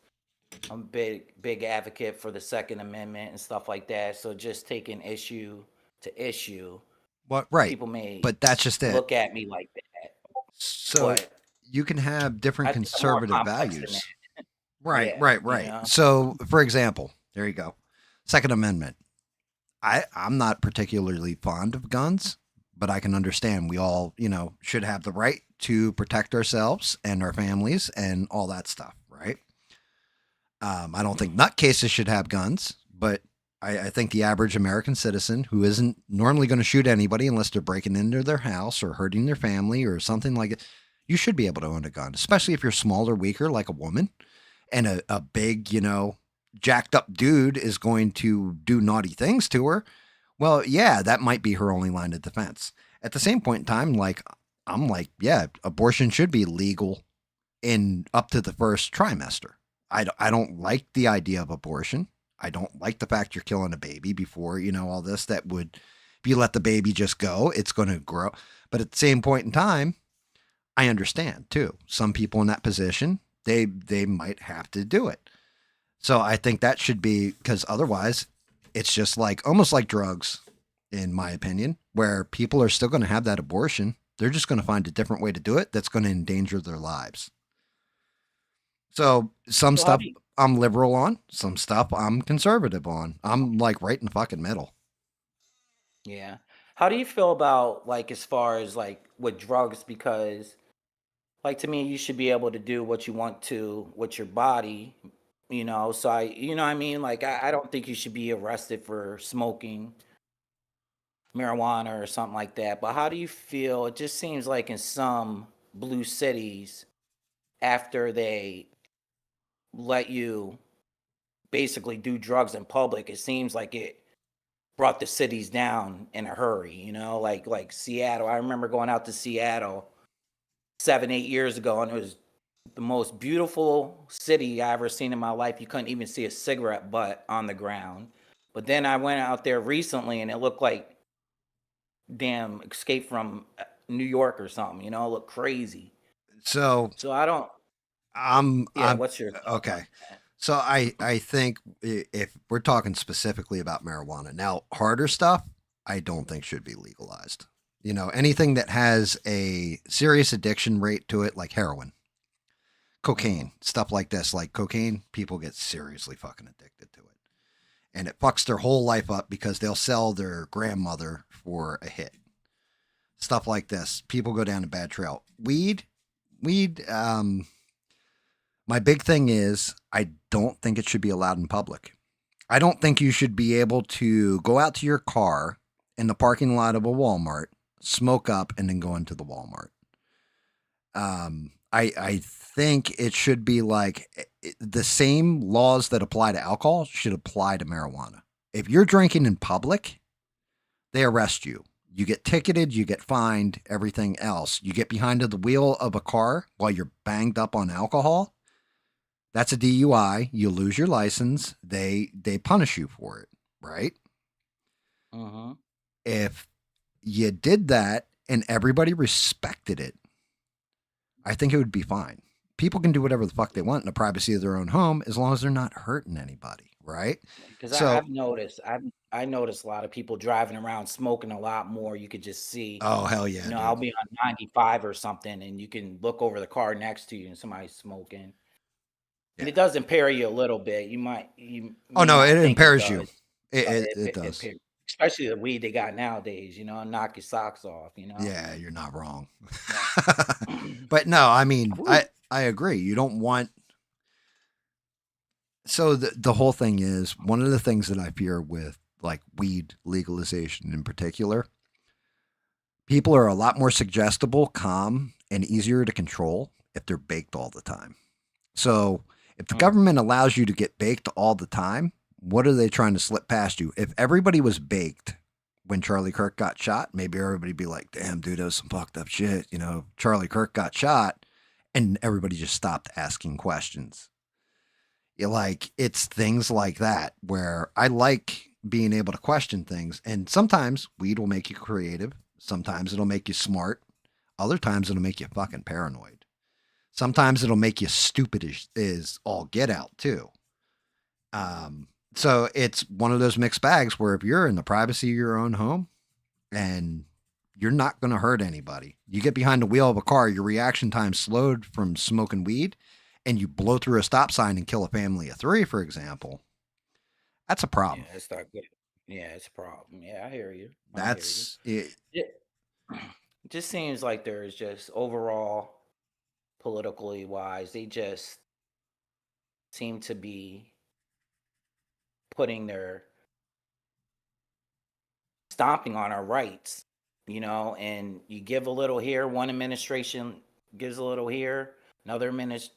I'm a big advocate for the Second Amendment and stuff like that. So just taking issue to issue,
What? Right.
people may
But that's just it.
look at me like that.
So
But
you can have different
I think I'm more
conservative
complex than
values.
that.
Right,
Yeah,
right,
you
right.
know.
So, for example, there you go. Second Amendment. I'm not particularly fond of guns, but I can understand we all, should have the right to protect ourselves and our families and all that stuff, right? I don't think nutcases should have guns, but I think the average American citizen who isn't normally going to shoot anybody unless they're breaking into their house or hurting their family or something like it, you should be able to own a gun, especially if you're smaller, weaker, like a woman, and a big, jacked up dude is going to do naughty things to her. Well, yeah, that might be her only line of defense. At the same point in time, I'm like, yeah, abortion should be legal in up to the first trimester. I don't like the idea of abortion. I don't like the fact you're killing a baby before, all this that would, if you let the baby just go, it's going to grow. But at the same point in time, I understand too. Some people in that position, they might have to do it. So I think that should be, because otherwise it's just like almost like drugs, in my opinion, where people are still going to have that abortion. They're just going to find a different way to do it that's going to endanger their lives. So some
So how
stuff
do you,
I'm liberal on, some stuff I'm conservative on. I'm like right in the fucking middle.
yeah. How do you feel about like as far as like with drugs? Because like to me, you should be able to do what you want to with your body, So what I mean? Like I don't think you should be arrested for smoking marijuana or something like that. But how do you feel? It just seems like in some blue cities, after they let you basically do drugs in public, it seems like it brought the cities down in a hurry, like Seattle. I remember going out to Seattle 7, 8 years ago, and it was the most beautiful city I ever seen in my life. You couldn't even see a cigarette butt on the ground. But then I went out there recently, and it looked like damn Escape from New York or something. It looked crazy.
So
So I don't. Yeah,
I'm
what's your thought on
okay.
that?
So I think if we're talking specifically about marijuana, now harder stuff, I don't think should be legalized. Anything that has a serious addiction rate to it, like heroin,
Mm-hmm.
cocaine, stuff like this, like cocaine, people get seriously fucking addicted to it. and it fucks their whole life up because they'll sell their grandmother for a hit. Stuff like this. People go down a bad trail. Weed, my big thing is I don't think it should be allowed in public. I don't think you should be able to go out to your car in the parking lot of a Walmart, smoke up, and then go into the Walmart. I think it should be like the same laws that apply to alcohol should apply to marijuana. If you're drinking in public, they arrest you. You get ticketed, you get fined, everything else. You get behind the wheel of a car while you're banged up on alcohol. That's a DUI. You lose your license. They punish you for it, right?
Mm-hmm.
If you did that and everybody respected it, I think it would be fine. People can do whatever the fuck they want in the privacy of their own home as long as they're not hurting anybody, right?
Because
So-
I've noticed, I noticed a lot of people driving around smoking a lot more. You could just see.
Oh, hell yeah.
You know,
dude.
I'll be on 95 or something, and you can look over the car next to you, and somebody's smoking. And it does impair you a little bit. You might.
Oh, no,
may
it
not think
impairs you.
does,
It
but
does.
especially the weed they got nowadays. You know, knock your socks off. You know.
Yeah, you're not wrong. But no, I mean, I agree. You don't want. So the whole thing is one of the things that I fear with like weed legalization in particular. People are a lot more suggestible, calm, and easier to control if they're baked all the time. So if the government allows you to get baked all the time, what are they trying to slip past you? If everybody was baked when Charlie Kirk got shot, maybe everybody'd be like, damn, dude, that was some fucked up shit. You know, Charlie Kirk got shot, and everybody just stopped asking questions. It's things like that where I like being able to question things. And sometimes weed will make you creative. Sometimes it'll make you smart. Other times it'll make you fucking paranoid. Sometimes it'll make you stupid as all get out too. So it's one of those mixed bags where if you're in the privacy of your own home and you're not going to hurt anybody, you get behind the wheel of a car, your reaction time slowed from smoking weed, and you blow through a stop sign and kill a family of 3, for example. That's a problem.
Yeah, it's not good. Yeah, it's a problem. Yeah, I hear you.
That's it.
It just seems like there's just overall, politically wise, they just seem to be putting their stomping on our rights, you know, and you give a little here, one administration gives a little here, another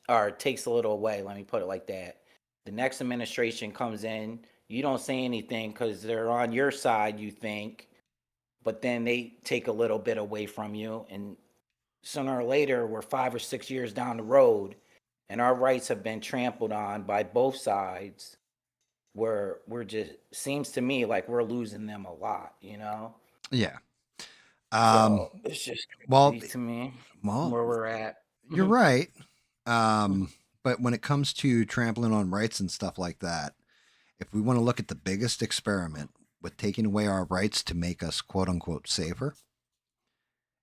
or takes a little away, let me put it like that. The next administration comes in, you don't say anything because they're on your side, you think, but then they take a little bit away from you, and sooner or later we're 5 or 6 years down the road and our rights have been trampled on by both sides, where we're just, seems to me like we're losing them a lot, you know.
Yeah.
So it's just crazy to me where we're at.
You're right. But when it comes to trampling on rights and stuff like that, if we want to look at the biggest experiment with taking away our rights to make us quote unquote safer,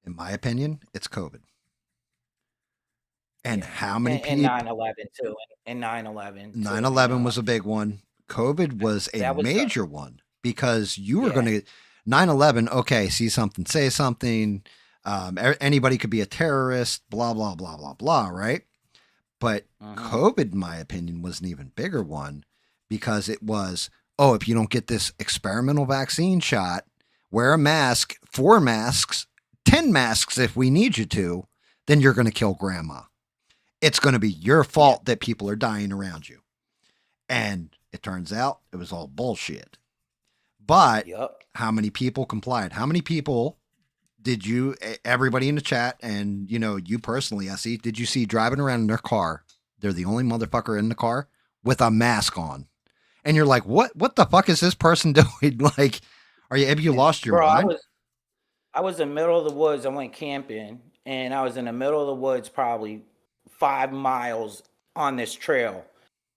in my opinion, it's COVID. And how many people?
And 9/11 too. And 9/11.
9/11 was a big one. COVID was a major one because you were going to 9/11. Okay, see something, say something. Anybody could be a terrorist. Blah blah blah blah blah. Right. But COVID, in my opinion, was an even bigger one because it was, oh, if you don't get this experimental vaccine shot, wear a mask, 4 masks, 10 masks if we need you to, then you're going to kill grandma. It's going to be your fault that people are dying around you. And it turns out it was all bullshit. But how many people complied? How many people did you, everybody in the chat, and you know, you personally, Essie, did you see driving around in their car? They're the only motherfucker in the car with a mask on. And you're like, what the fuck is this person doing? Like, have you lost your mind?
I was in the middle of the woods. I went camping, and I was in the middle of the woods, probably 5 miles on this trail.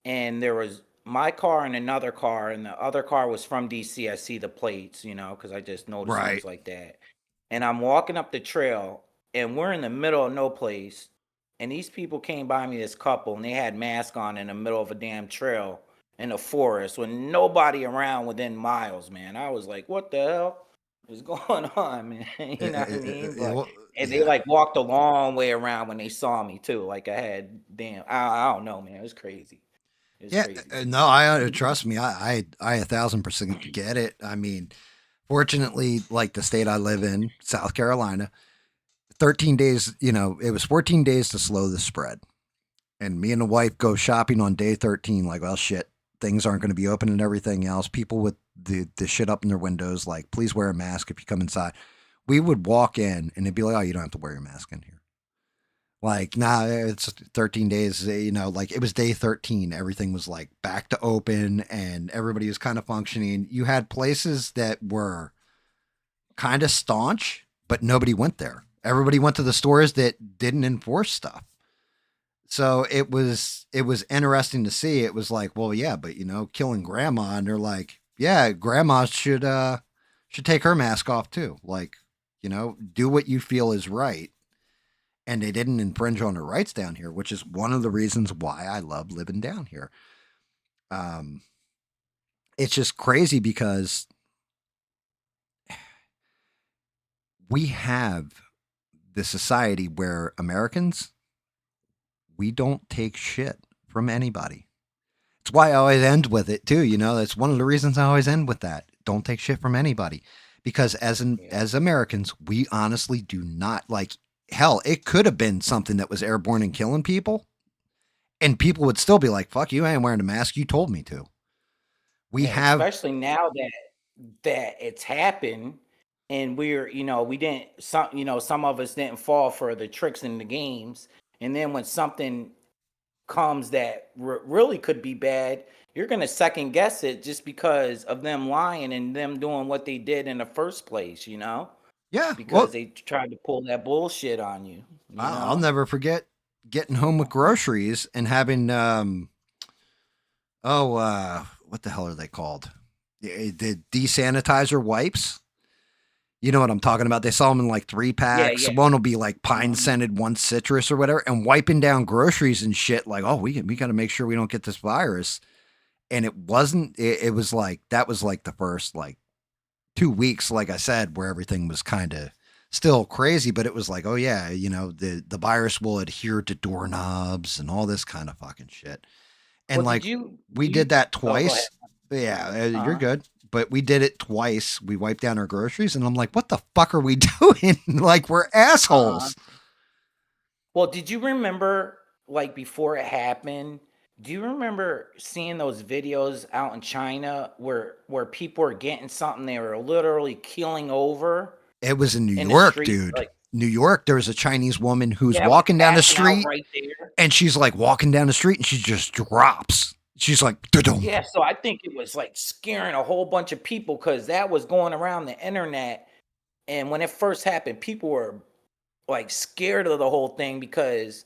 And there was my car and another car, and the other car was from DC. I see the plates, you know, because I just noticed things like that. And I'm walking up the trail, and we're in the middle of no place. And these people came by me, this couple, and they had masks on in the middle of a damn trail. in a forest with nobody around within miles, man. I was like, what the hell is going on, man? You know what I mean? And they
yeah.
like walked a long way around when they saw me too. Like I had, damn, I don't know, man. It was crazy. It was
Yeah,
crazy.
no, I trust me. I 1,000% get it. I mean, fortunately, like the state I live in, South Carolina, 13 days. You know, it was 14 days to slow the spread. And me and the wife go shopping on day 13. Like, well, shit, things aren't going to be open and everything else. People with the shit up in their windows, like, please wear a mask if you come inside. We would walk in and it'd be like, oh, you don't have to wear your mask in here. Like, nah, it's 13 days, you know, like it was day 13. Everything was like back to open and everybody was kind of functioning. You had places that were kind of staunch, but nobody went there. Everybody went to the stores that didn't enforce stuff. So it was interesting to see. It was like, well, yeah, but you know, killing grandma, and they're like, yeah, grandma should take her mask off too. Like, you know, do what you feel is right. And they didn't infringe on her rights down here, which is one of the reasons why I love living down here. Um, it's just crazy because we have this society where Americans, we don't take shit from anybody. It's why I always end with it too. You know, that's one of the reasons I always end with that. Don't take shit from anybody, because as Americans, we honestly do not like. Hell, it could have been something that was airborne and killing people, and people would still be like, "Fuck you, I ain't wearing a mask. You told me to." We
Yeah,
have,
especially now that it's happened, and we're, we didn't, some of us didn't fall for the tricks in the games, and then when something comes that really could be bad, you're gonna second guess it just because of them lying and them doing what they did in the first place,
yeah.
because
Well,
they tried to pull that bullshit on you,
I'll never forget getting home with groceries and having what the hell are they called? The desanitizer wipes. You know what I'm talking about? They sell them in like 3 packs.
Yeah.
One will be like pine scented, one citrus or whatever, and wiping down groceries and shit. Like, oh, we got to make sure we don't get this virus. And it wasn't. It was like that was like the first like 2 weeks, like I said, where everything was kind of still crazy, but it was like, oh yeah, you know, the virus will adhere to doorknobs and all this kind of fucking shit. And
Well,
like we
do you
did that
oh, go ahead.
twice. Yeah, you're
Uh-huh.
good. But we did it twice. We wiped down our groceries, and I'm like, what the fuck are we doing? Like, we're
Uh-huh.
assholes.
Well, did you remember, like, before it happened, do you remember seeing those videos out in China where people were getting something they were literally keeling over
It was in New
in the
York,
street?
dude.
Like,
New York, there was a Chinese woman who's
yeah, was
walking down the
passing out
street,
right there.
and she's like walking down the street, and she just drops. She's like, "Da-dum."
Yeah, so I think it was like scaring a whole bunch of people because that was going around the internet. And when it first happened, people were like scared of the whole thing because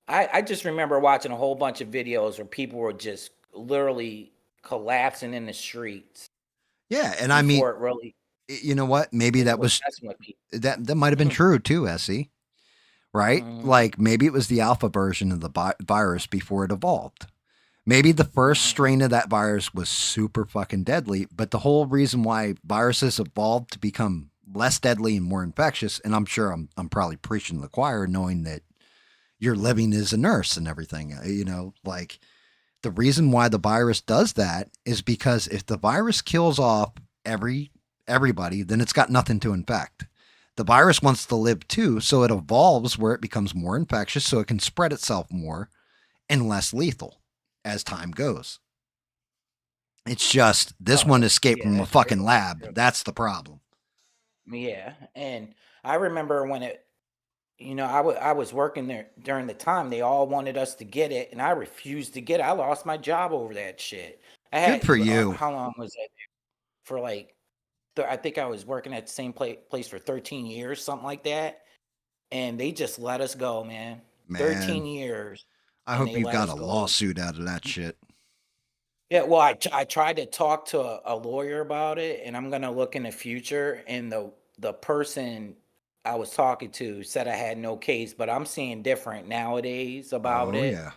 I just remember watching a whole bunch of videos where people were just literally collapsing in the streets
Yeah, and I mean,
before it really
you know what? Maybe that
was
was
messing with people.
that might have been true too, Essie. Right?
Mhm,
Like maybe it was the alpha version of the virus before it evolved. Maybe the first
mhm.
strain of that virus was super fucking deadly, but the whole reason why viruses evolved to become less deadly and more infectious, and I'm sure I'm probably preaching to the choir, knowing that you're living as a nurse and everything. You know, like the reason why the virus does that is because if the virus kills off everybody, then it's got nothing to infect. The virus wants to live too, so it evolves where it becomes more infectious so it can spread itself more and less lethal as time goes. It's just this one
Oh,
escaped
yeah,
from a
that's
fucking
true.
lab.
Yep.
That's the problem.
Yeah, and I remember when I was working there during the time they all wanted us to get it, and I refused to get it. I lost my job over that shit. I
Good
had
for you,
how long was I there for? Like, I think I was working at the same place for 13 years, something like that, and they just let us go, man. 13
man.
years,
I
and
hope
they
you
let
got
us
a
go.
lawsuit out of that shit.
Yeah, well, I tried to talk to a lawyer about it, and I'm gonna look in the future. And the person I was talking to said I had no case, but I'm seeing different nowadays about
Oh
it.
yeah.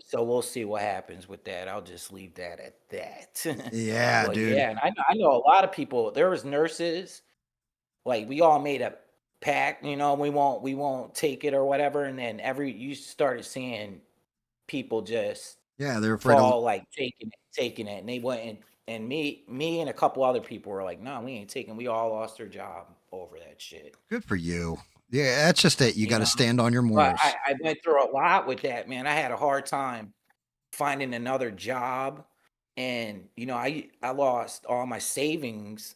So we'll see what happens with that. I'll just leave that at that.
Yeah,
But
dude.
yeah, and I know a lot of people. There was nurses, like we all made a pact, we won't take it or whatever, and then you started seeing people just
Yeah, they're afraid of.
fall, like taking it, and they went and me and a couple other people were like, no, we ain't taking. We all lost our job over that shit.
Good for you. Yeah, that's just it. You got to stand on your
But
morals.
I went through a lot with that, man. I had a hard time finding another job, and I lost all my savings,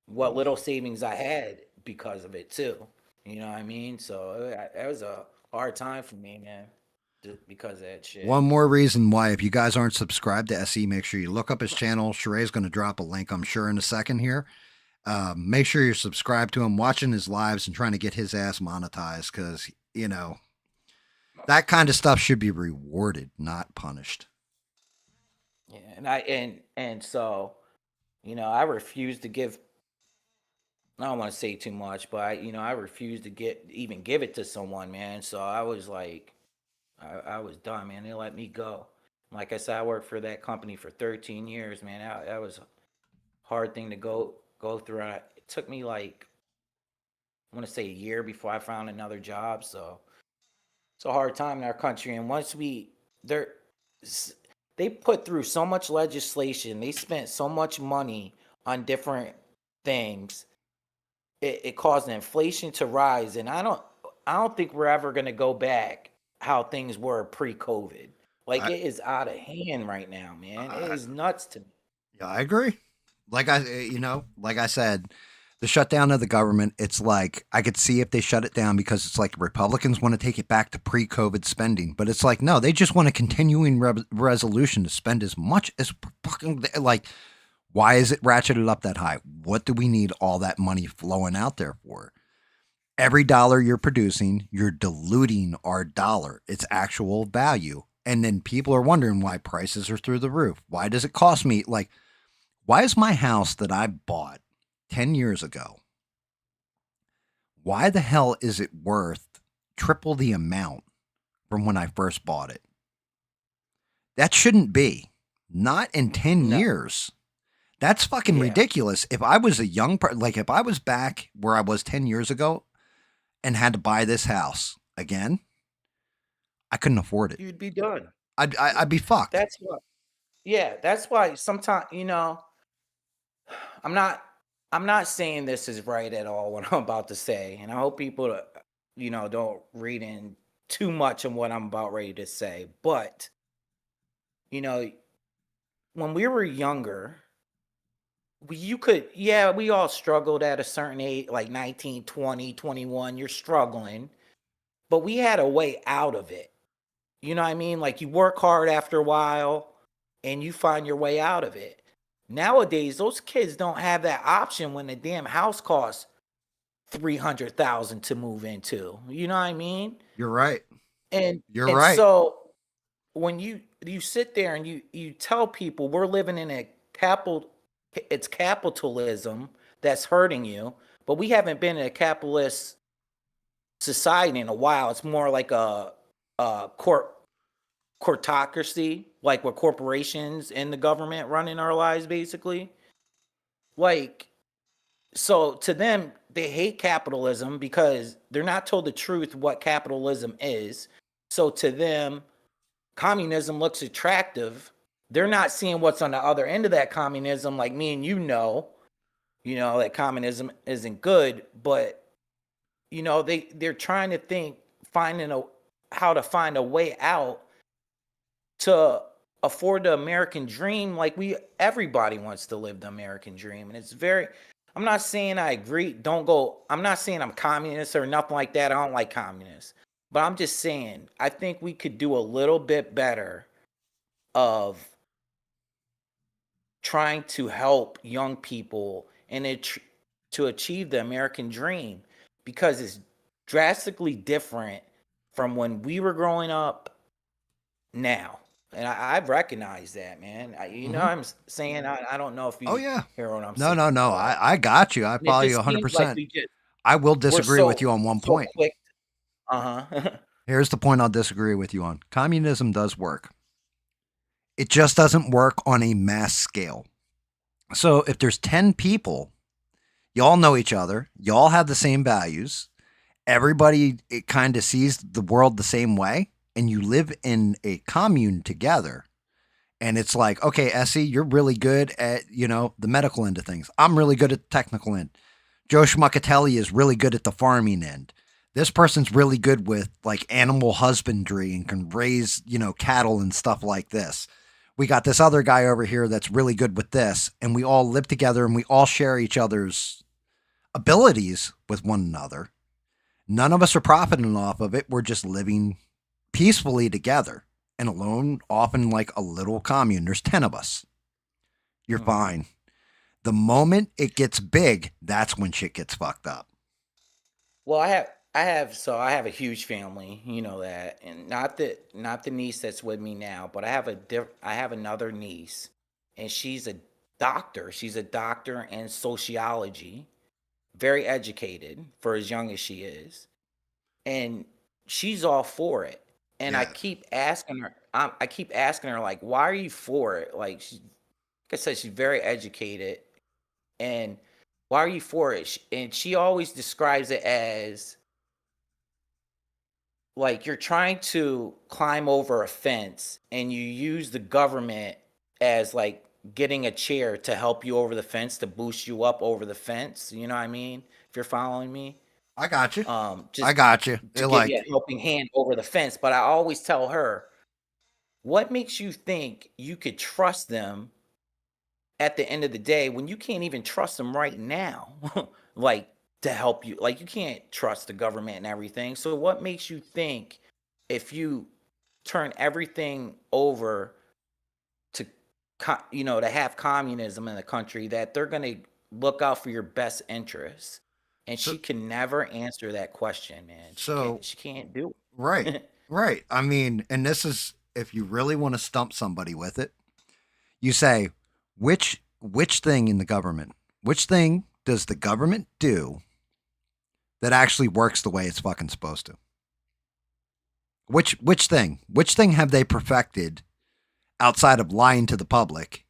what little savings I had because of it too. You know what I mean? So that was a hard time for me, man, just because of that shit.
One more reason why, if you guys aren't subscribed to SE, make sure you look up his channel. Sheree's going to drop a link, I'm sure, in a second here. Make sure you're subscribed to him, watching his lives, and trying to get his ass monetized, because, that kind of stuff should be rewarded, not punished.
Yeah, and so, I refuse to give. I don't want to say too much, but I refuse to give it to someone, man. So I was like, I was done, man. They let me go. Like I said, I worked for that company for 13 years, man. That was a hard thing to go through. It took me like, I want to say a year before I found another job. So it's a hard time in our country. And once they put through so much legislation, they spent so much money on different things. It caused inflation to rise, and I don't think we're ever going to go back how things were pre-COVID. Like, it is out of hand right now, man. It is nuts to me.
Yeah, I agree. Like I said, the shutdown of the government, it's like, I could see if they shut it down, because it's like Republicans want to take it back to pre-COVID spending, but it's like, no, they just want a continuing resolution to spend as much as fucking, like, why is it ratcheted up that high? What do we need all that money flowing out there for? Every dollar you're producing, you're diluting our dollar, its actual value. And then people are wondering why prices are through the roof. Why does it cost me? Like, why is my house that I bought 10 years ago, why the hell is it worth triple the amount from when I first bought it? That shouldn't be. Not in 10 years. That's fucking ridiculous. If I was a young like if I was back where I was 10 years ago and had to buy this house again, I couldn't afford it.
You'd be done.
I'd be fucked.
That's what. Yeah, that's why sometimes, I'm not saying this is right at all, what I'm about to say, and I hope people don't read in too much of what I'm about ready to say. But when we were younger, we all struggled at a certain age, like 19, 20, 21, you're struggling, but we had a way out of it. You know what I mean? Like, you work hard after a while and you find your way out of it. Nowadays, those kids don't have that option when the damn house costs $300,000 to move into. You know what I mean?
You're right.
And
you're right.
So when you sit there and you tell people we're living in it's capitalism that's hurting you, but we haven't been in a capitalist society in a while. It's more like a courtocracy, like with corporations and the government running our lives, basically. Like, so to them, they hate capitalism because they're not told the truth what capitalism is. So to them, communism looks attractive. They're not seeing what's on the other end of that communism, like me and that communism isn't good, but they're trying to how to find a way out to afford the American dream. Like, everybody wants to live the American dream, and I'm not saying I agree. I'm not saying I'm communist or nothing like that. I don't like communists, but I'm just saying I think we could do a little bit better of trying to help young people and to achieve the American dream, because it's drastically different from when we were growing up now. And I've recognized that, man. What I'm saying? I don't know if you hear what I'm saying.
No. I got you. I follow you 100%. I will disagree with you on one point.
Uh-huh.
Here's the point I'll disagree with you on. Communism does work. It just doesn't work on a mass scale. So if there's 10 people, y'all know each other, y'all have the same values, everybody kind of sees the world the same way, and you live in a commune together. And it's like, okay, Essie, you're really good at, the medical end of things. I'm really good at the technical end. Joe Schmuckatelli is really good at the farming end. This person's really good with like animal husbandry and can raise, cattle and stuff like this. We got this other guy over here that's really good with this, and we all live together and we all share each other's abilities with one another. None of us are profiting off of it. We're just living peacefully together and alone, often like a little commune. There's 10 of us. You're fine. The moment it gets big, that's when shit gets fucked up.
Well, I have a huge family, you know that, and not the niece that's with me now, but I have another niece, and she's a doctor. She's a doctor in sociology, very educated for as young as she is, and she's all for it. And
Yeah.
I keep asking her like, why are you for it? Like I said, she's very educated, and why are you for it? And she always describes it as like you're trying to climb over a fence and you use the government as like getting a chair to help you over the fence to boost you up over the fence. You know what I mean? If you're following me,
I got you.
just
I got you.
to
They're
give you
like,
a helping hand over the fence. But I always tell her, what makes you think you could trust them at the end of the day when you can't even trust them right now? Like to help you, like you can't trust the government and everything. So what makes you think if you turn everything over to to have communism in the country that they're going to look out for your best interests? And
So-
she can never answer that question, man. She can't do it.
right, right. I mean, and this is, if you really want to stump somebody with it, you say, which thing in the government, which thing does the government do that actually works the way it's fucking supposed to? Which thing have they perfected outside of lying to the public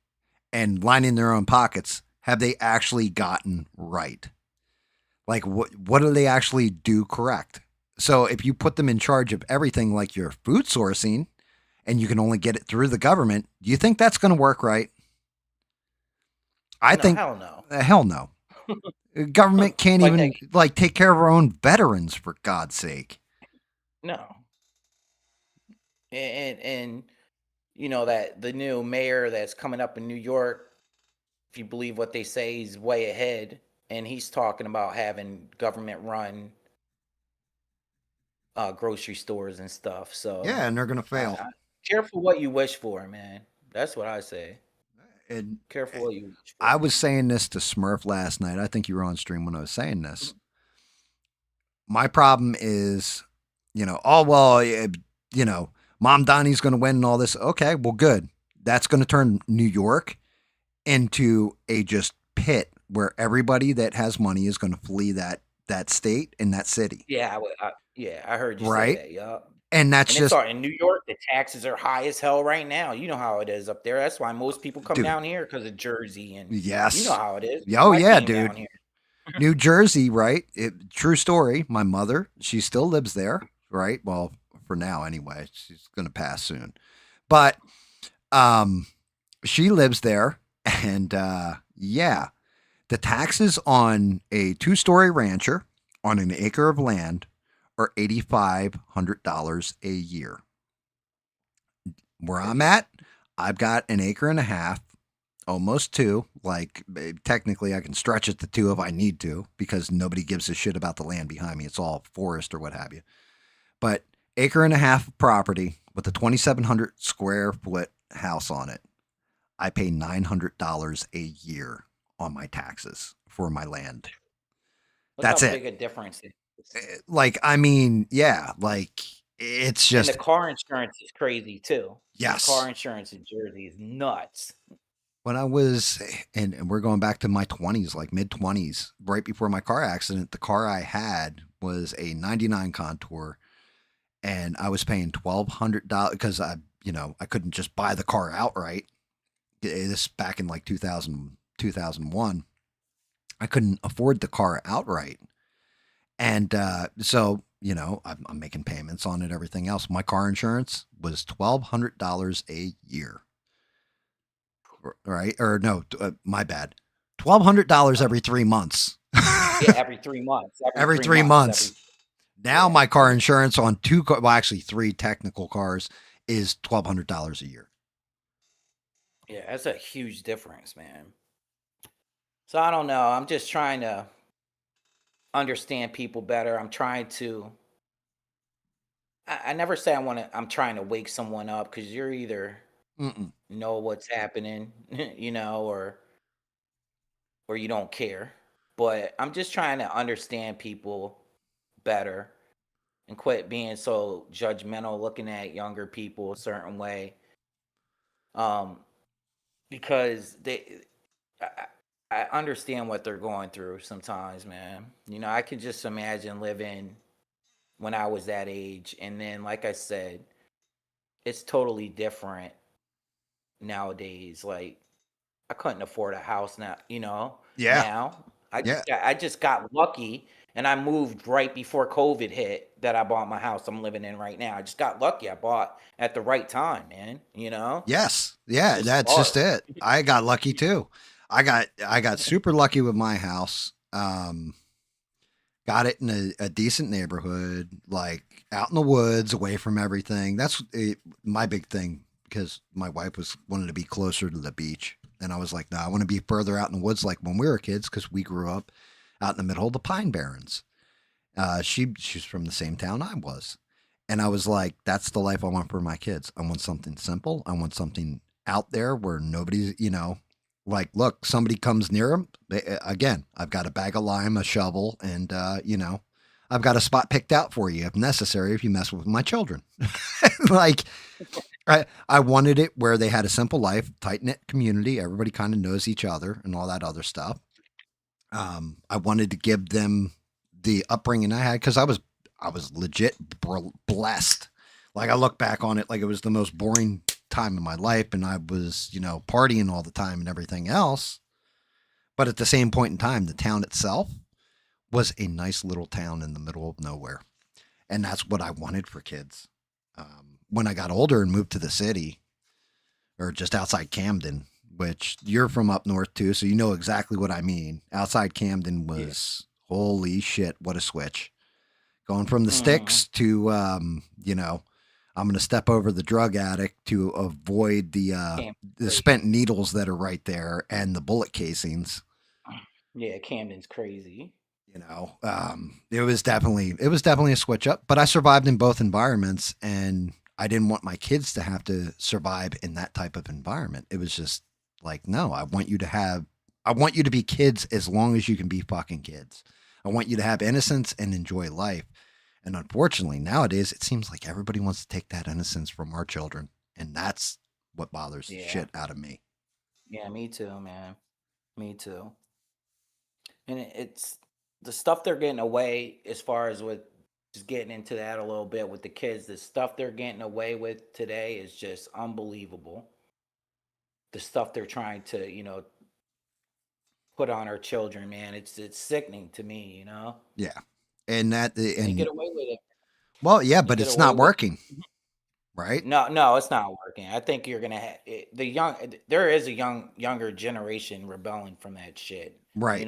and lining their own pockets? Have they actually gotten right? Like what do they actually do correct? So if you put them in charge of everything, like your food sourcing, and you can only get it through the government, do you think that's going to work right? I
No,
think
hell no.
hell no. Government can't
Like
even like take care of our own veterans, for God's sake.
No. And that the new mayor that's coming up in New York, if you believe what they say, he's way ahead, and he's talking about having government run grocery stores and stuff. So
Yeah, and they're going to fail.
careful what you wish for, man. That's what I say.
And
Careful what you wish for.
I was saying this to Smurf last night. I think you were on stream when I was saying this. My problem is, Mom Donnie's going to win and all this. Okay, well, good. That's going to turn New York into a just pit where everybody that has money is going to flee that state and that city.
Yeah, I heard you
Right?
say that. Yeah.
And that's
And
just,
in New York, the taxes are high as hell right now. You know how it is up there. That's why most people come
Dude.
down here because of Jersey, and
yes.
you know how it is.
Oh,
I
yeah,
came down
dude.
here.
New Jersey, right? True story. My mother, she still lives there, right? Well, for now anyway. She's going to pass soon. But she lives there, and yeah, the taxes on a 2-story rancher on an acre of land are $8,500 a year. Where I'm at, I've got an acre and a half, almost 2. Like, technically, I can stretch it to 2 if I need to, because nobody gives a shit about the land behind me. It's all forest or what have you. But acre and a half of property with a 2,700 square foot house on it. I pay $900 a year on my taxes for my land.
Look
That's
how
it.
big a difference it is.
Like, I mean, yeah, like it's
And
just,
the car insurance is crazy too.
yes.
The car insurance in Jersey is nuts.
When I was, and we're going back to my 20s, like mid 20s, right before my car accident, the car I had was a 99 Contour, and I was paying $1,200 because I couldn't just buy the car outright. This back in like 2001. I couldn't afford the car outright. And so, I'm making payments on it, everything else. My car insurance was $1,200 a year. Right? Or no, my bad. $1,200 every 3 months.
Yeah, every 3 months.
Every 3 months. Now my car insurance on actually 3 technical cars is $1,200 a year.
Yeah, that's a huge difference, man. So I don't know. I'm just trying to understand people better. I'm trying to. I never say I'm trying to wake someone up, because you're either know what's happening, or you don't care. But I'm just trying to understand people better and quit being so judgmental, looking at younger people a certain way. Because I understand what they're going through sometimes, man. I can just imagine living when I was that age. And then, like I said, it's totally different nowadays. Like, I couldn't afford a house now,
Yeah.
now.
Yeah.
I just got lucky, and I moved right before COVID hit, that I bought my house I'm living in right now. I just got lucky. I bought at the right time, man,
Yes. Yeah,
Just
that's just it. I got lucky too. I got super lucky with my house. Got it in a decent neighborhood, like out in the woods, away from everything. That's my big thing, because my wife wanted to be closer to the beach, and I was like, no, I want to be further out in the woods, like when we were kids, because we grew up out in the middle of the Pine Barrens. She's from the same town I was, and I was like, that's the life I want for my kids. I want something simple. I want something out there where nobody's, like, look, somebody comes near them. Again, I've got a bag of lime, a shovel, and, I've got a spot picked out for you if necessary, if you mess with my children. Like, I wanted it where they had a simple life, tight knit community. Everybody kind of knows each other and all that other stuff. I wanted to give them the upbringing I had, because I was legit blessed. Like, I look back on it like it was the most boring time of my life, and I was, partying all the time and everything else. But at the same point in time, the town itself was a nice little town in the middle of nowhere. And that's what I wanted for kids. When I got older and moved to the city, or just outside Camden, which you're from up north too, so you know exactly what I mean. Outside Camden was, holy shit, what a switch. Going from the sticks to, I'm going to step over the drug addict to avoid the spent needles that are right there and the bullet casings.
Yeah, Camden's crazy.
It was definitely a switch up, but I survived in both environments, and I didn't want my kids to have to survive in that type of environment. It was just like, no, I want you to be kids as long as you can be fucking kids. I want you to have innocence and enjoy life. And unfortunately, nowadays, it seems like everybody wants to take that innocence from our children. And that's what bothers the shit out of me.
Yeah, me too, man. Me too. And it's the stuff they're getting away, as far as with just getting into that a little bit with the kids, the stuff they're getting away with today is just unbelievable. The stuff they're trying to, put on our children, man, it's sickening to me,
Yeah. And
they get away with it.
Well, yeah, but it's not working, right?
No, it's not working. I think you're gonna have there is a younger generation rebelling from that shit,
right?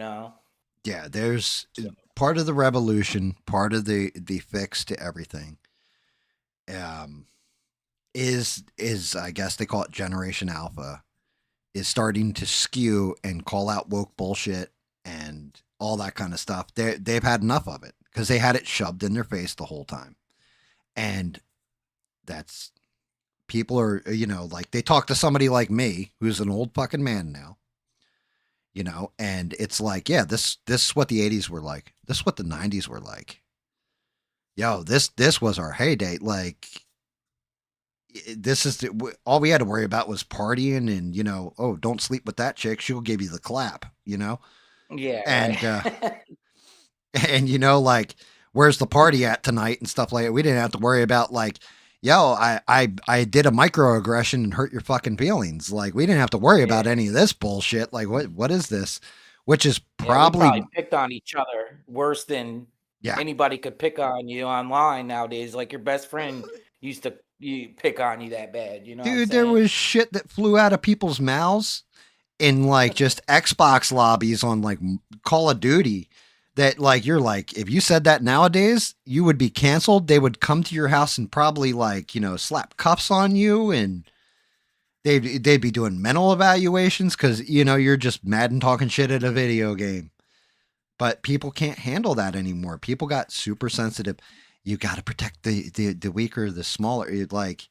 Yeah, there's part of the revolution, part of the fix to everything. Is I guess they call it Generation Alpha, is starting to skew and call out woke bullshit and all that kind of stuff. They've had enough of it, because they had it shoved in their face the whole time. And that's, people are, like, they talk to somebody like me, who's an old fucking man now, and it's like, yeah, this is what the 80s were like. This is what the 90s were like. Yo, this was our heyday. Like, this is all we had to worry about was partying and, oh, don't sleep with that chick. She'll give you the clap,
Yeah.
And,
right.
and, like, Where's the party at tonight and stuff like that. We didn't have to worry about like, yo, I did a microaggression and hurt your fucking feelings. Like we didn't have to worry about any of this bullshit. Like what is this? Which is
Yeah, we
probably
picked on each other worse than
yeah.
anybody could pick on you online nowadays. Like your best friend used to pick on you that bad. You know what I'm
Dude, there
saying?
was shit that flew out of people's mouths in like just Xbox lobbies on like Call of Duty that like you're like if you said that nowadays you would be canceled. They would come to your house and probably like slap cuffs on you, and they'd be doing mental evaluations because you're just mad and talking shit at a video game. But people can't handle that anymore. People got super sensitive. You got to protect the weaker, the smaller. Like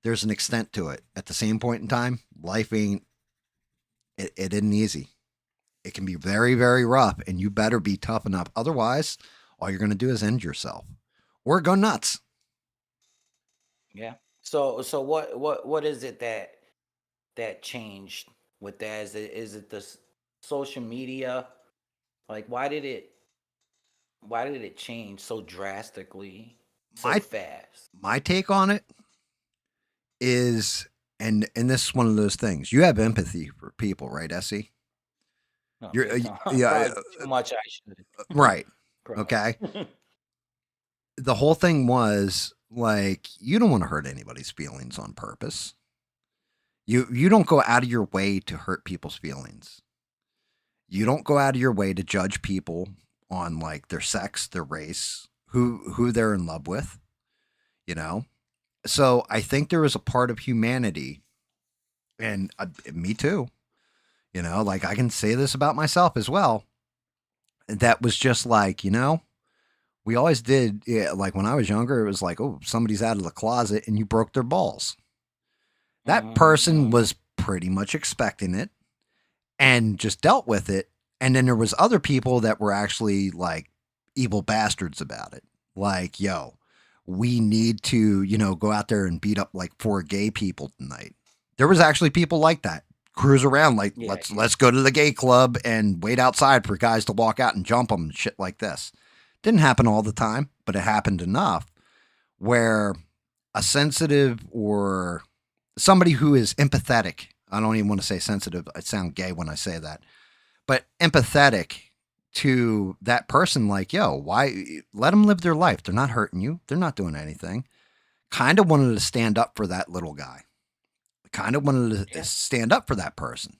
there's an extent to it. At the same point in time, life ain't. It isn't easy. It can be very, very rough, and you better be tough enough. Otherwise, all you're going to do is end yourself or go nuts.
Yeah. So what is it that changed with that? Is it the social media? Like why did it change so drastically so fast?
My take on it is, and this is one of those things. You have empathy for people, right, Essie?
No,
You're
probably too much I should.
right.
Probably.
Okay. The whole thing was like you don't want to hurt anybody's feelings on purpose. You don't go out of your way to hurt people's feelings. You don't go out of your way to judge people on like their sex, their race, who they're in love with, So I think there was a part of humanity, and me too, like I can say this about myself as well. That was just like, we always did. Yeah, like when I was younger, it was like, oh, somebody's out of the closet and you broke their balls. That person was pretty much expecting it and just dealt with it. And then there was other people that were actually like evil bastards about it. Like, yo, we need to, go out there and beat up like 4 gay people tonight. There was actually people like that. Cruise around like let's go to the gay club and wait outside for guys to walk out and jump them and shit like this. Didn't happen all the time, but it happened enough where a sensitive or somebody who is empathetic, I don't even want to say sensitive, I sound gay when I say that, but empathetic to that person, like, yo, why let them live their life? They're not hurting you. They're not doing anything. Kind of wanted to stand up for that little guy. Kind of wanted to stand up for that person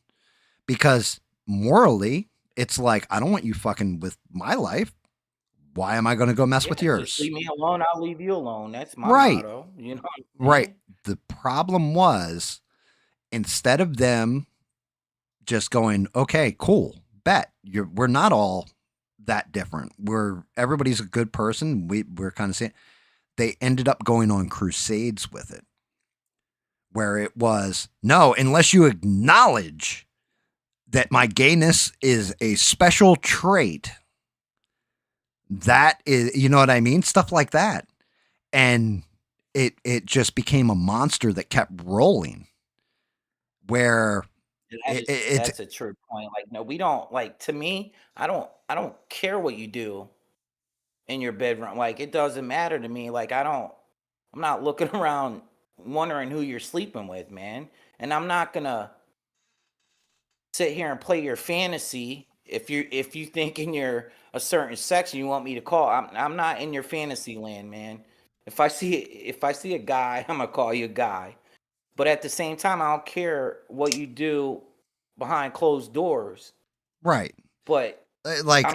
because morally, it's like, I don't want you fucking with my life. Why am I going to go mess with yours?
Just leave me alone. I'll leave you alone. That's my motto.
Right. The problem was instead of them just going, okay, cool, bet we're not all that different. Everybody's a good person. We're kind of saying they ended up going on crusades with it. Where it was, no, unless you acknowledge that my gayness is a special trait, that is, you know what I mean? Stuff like that. And it just became a monster that kept rolling. Where
that's a true point. Like, no, we don't, like, to me, I don't care what you do in your bedroom. Like, it doesn't matter to me. Like, I'm not looking around wondering who you're sleeping with, man. And I'm not gonna sit here and play your fantasy if you think in your a certain section you want me to call. I'm not in your fantasy land, man. If I see a guy, I'm gonna call you a guy. But at the same time, I don't care what you do behind closed doors.
Right.
But
like,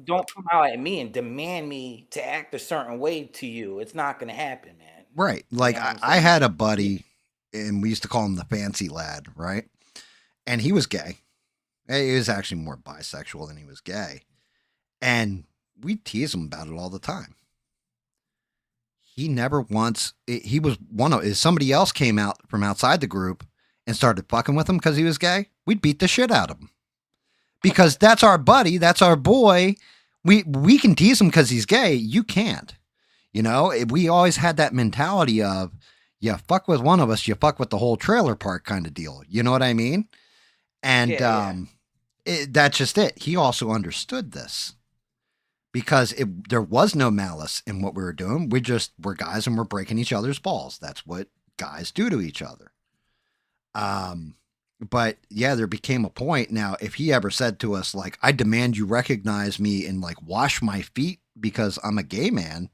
don't come out at me and demand me to act a certain way to you. It's not gonna happen, man.
Right. Like I had a buddy and we used to call him the fancy lad, right? And he was gay. He was actually more bisexual than he was gay. And we tease him about it all the time. He never once, he was somebody else came out from outside the group and started fucking with him because he was gay. We'd beat the shit out of him. Because that's our buddy, that's our boy. We can tease him because he's gay. You can't. We always had that mentality of, you fuck with one of us, you fuck with the whole trailer park kind of deal. You know what I mean? And that's just it. He also understood this because there was no malice in what we were doing. We just were guys and we're breaking each other's balls. That's what guys do to each other. But yeah, there became a point. Now, if he ever said to us, like, I demand you recognize me and like wash my feet because I'm a gay man,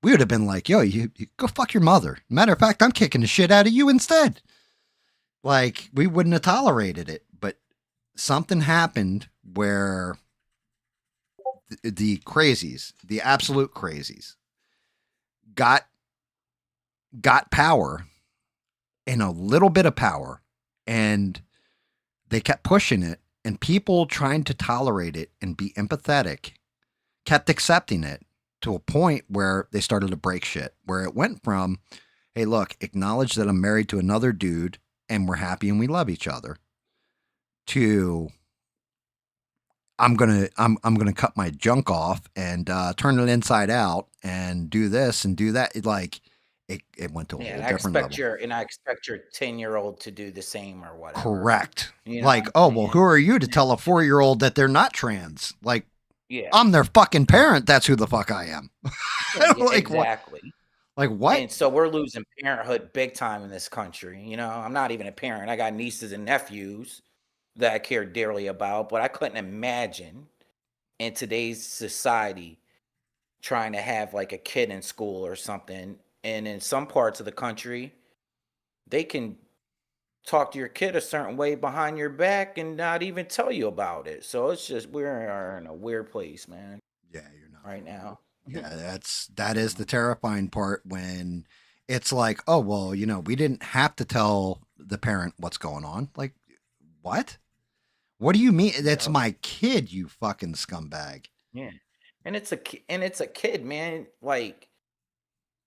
we would have been like, yo, you go fuck your mother. Matter of fact, I'm kicking the shit out of you instead. Like, we wouldn't have tolerated it. But something happened where the crazies, the absolute crazies, got power and a little bit of power, and they kept pushing it, and people trying to tolerate it and be empathetic kept accepting it to a point where they started to break shit, where it went from, hey, look, acknowledge that I'm married to another dude and we're happy and we love each other, to I'm gonna cut my junk off and turn it inside out and do this and do that. It went to a
Yeah,
whole
and
different level.
I expect your 10-year-old to do the same or whatever.
Correct.
You know
Like,
what
oh
I'm
well,
saying?
who are you to tell a 4-year-old that they're not trans? Like,
Yeah,
I'm their fucking parent. That's who the fuck I am.
yeah,
Like what?
exactly.
Like what?
And so we're losing parenthood big time in this country. You know, I'm not even a parent. I got nieces and nephews that I care dearly about, but I couldn't imagine in today's society trying to have like a kid in school or something. And in some parts of the country, they can talk to your kid a certain way behind your back and not even tell you about it. So it's just we're in a weird place, man,
Yeah, you're not
right now.
Yeah, that is the terrifying part, when it's like, oh well, we didn't have to tell the parent what's going on. Like, what? What do you mean? That's
Yep.
my kid, you fucking scumbag.
Yeah. And it's a kid, man. Like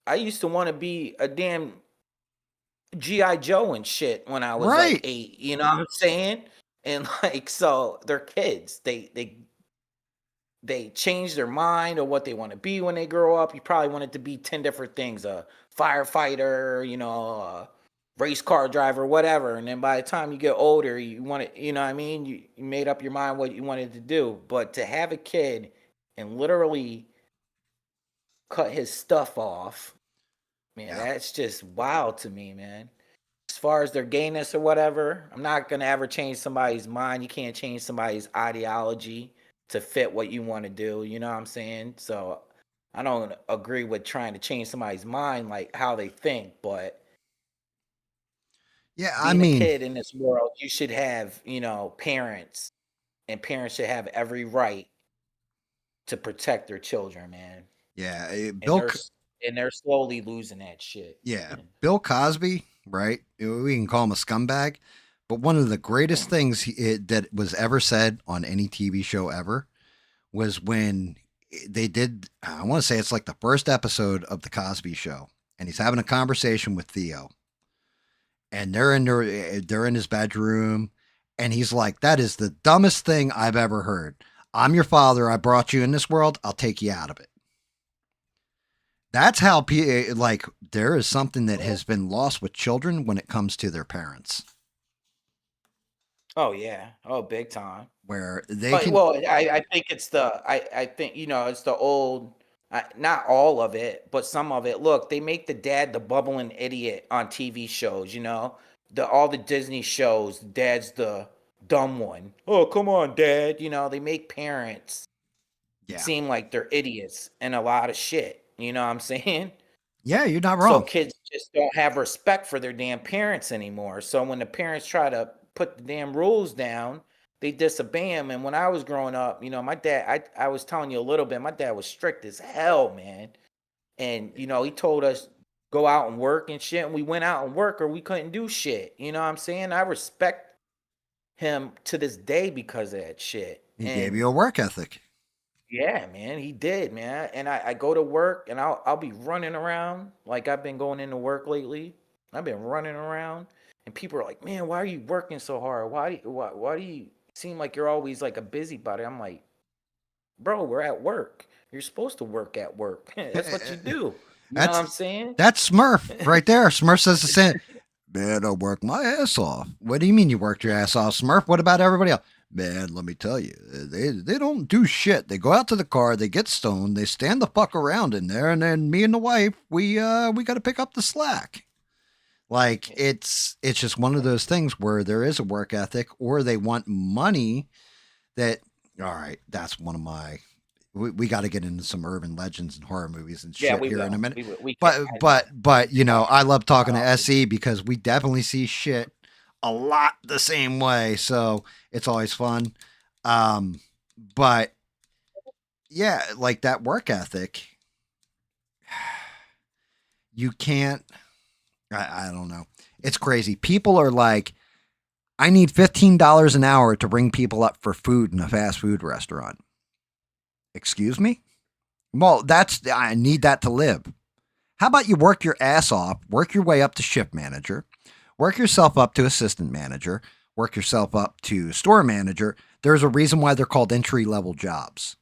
I used to want to be a damn GI Joe and shit when I was like
Right.
8, you know what I'm saying? And like so they're kids. They change their mind or what they want to be when they grow up. You probably want it to be 10 different things, a firefighter, a race car driver, whatever. And then by the time you get older, you want it, you know what I mean? You made up your mind what you wanted to do. But to have a kid and literally cut his stuff off, man,
Yeah.
that's just wild to me, man. As far as their gayness or whatever, I'm not going to ever change somebody's mind. You can't change somebody's ideology to fit what you want to do. You know what I'm saying? So I don't agree with trying to change somebody's mind, like how they think, but
Yeah, I
being a
mean,
kid in this world, you should have, parents, and parents should have every right to protect their children, man.
yeah,
And they're slowly losing that shit.
yeah, Bill Cosby, right? We can call him a scumbag, but one of the greatest things that was ever said on any TV show ever was when they did, I want to say it's like the first episode of the Cosby Show, and he's having a conversation with Theo, and they're in his bedroom, and he's like, "That is the dumbest thing I've ever heard. I'm your father. I brought you in this world. I'll take you out of it." That's how like there is something that has been lost with children when it comes to their parents,
Oh yeah. Oh, big time.
where they
But
can.
well, I think I think it's the old, not all of it, but some of it. Look, they make the dad the bubbling idiot on TV shows. All the Disney shows, dad's the dumb one. Oh, come on, dad. They make parents
Yeah,
seem like they're idiots and a lot of shit. You know what I'm saying?
yeah, you're not
So
wrong.
kids just don't have respect for their damn parents anymore. So when the parents try to put the damn rules down, they disobey them. And when I was growing up, my dad, I was telling you a little bit, my dad was strict as hell, man. And, he told us go out and work and shit. And we went out and work or we couldn't do shit. You know what I'm saying? I respect him to this day because of that shit.
He
And
gave you a work ethic.
yeah, man, he did, man. And I go to work and I'll be running around like I've been going into work lately. I've been running around and people are like, "Man, why are you working so hard? Why do you seem like you're always like a busybody?" I'm like, "Bro, we're at work. You're supposed to work at work. That's what you do." You know what I'm saying?
That's Smurf right there. Smurf says the same. Man, I work my ass off. What do you mean you worked your ass off, Smurf? What about everybody else? Man, let me tell you, they don't do shit. They go out to the car, they get stoned, they stand the fuck around in there, and then me and the wife, we got to pick up the slack. Like it's just one of those things where there is a work ethic, or they want money. That all right? That's one of my. We got to get into some urban legends and horror movies and shit here in a minute. But you know, I love talking to SE because we definitely see shit a lot the same way, so it's always fun. But yeah, like that work ethic, you can't. I don't know. It's crazy. People are like, I need $15 an hour to bring people up for food in a fast food restaurant. Excuse me? Well, I need that to live. How about you work your ass off, work your way up to shift manager, work yourself up to assistant manager, work yourself up to store manager. There's a reason why they're called entry-level jobs.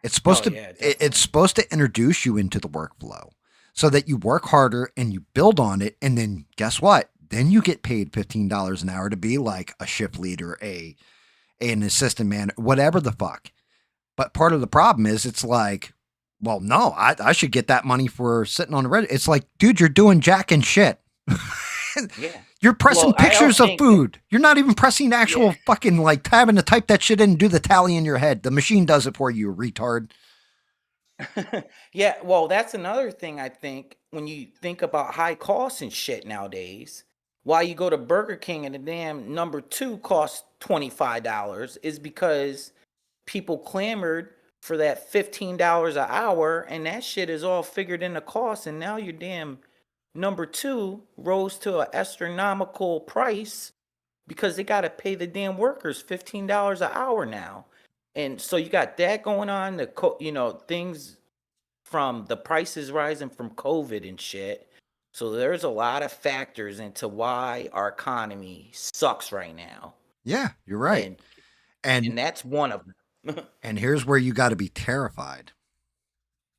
It's supposed it's supposed to introduce you into the workflow so that you work harder and you build on it. And then guess what? Then you get paid $15 an hour to be like a shift leader, an assistant manager, whatever the fuck. But part of the problem is it's like, well, no, I should get that money for sitting on the register. It's like, dude, you're doing jack and shit.
Yeah.
You're pressing pictures of food. You're not even pressing actual fucking, like, having to type that shit in and do the tally in your head. The machine does it for you, retard.
Yeah, well, that's another thing I think when you think about high costs and shit nowadays. Why you go to Burger King and the damn number 2 costs $25 is because people clamored for that $15 an hour, and that shit is all figured in the cost, and now your damn number 2 rose to an astronomical price because they got to pay the damn workers $15 an hour now. And so you got that going on, things from the prices rising from COVID and shit. So there's a lot of factors into why our economy sucks right now.
Yeah, you're right.
And that's one of them.
And here's where you got to be terrified.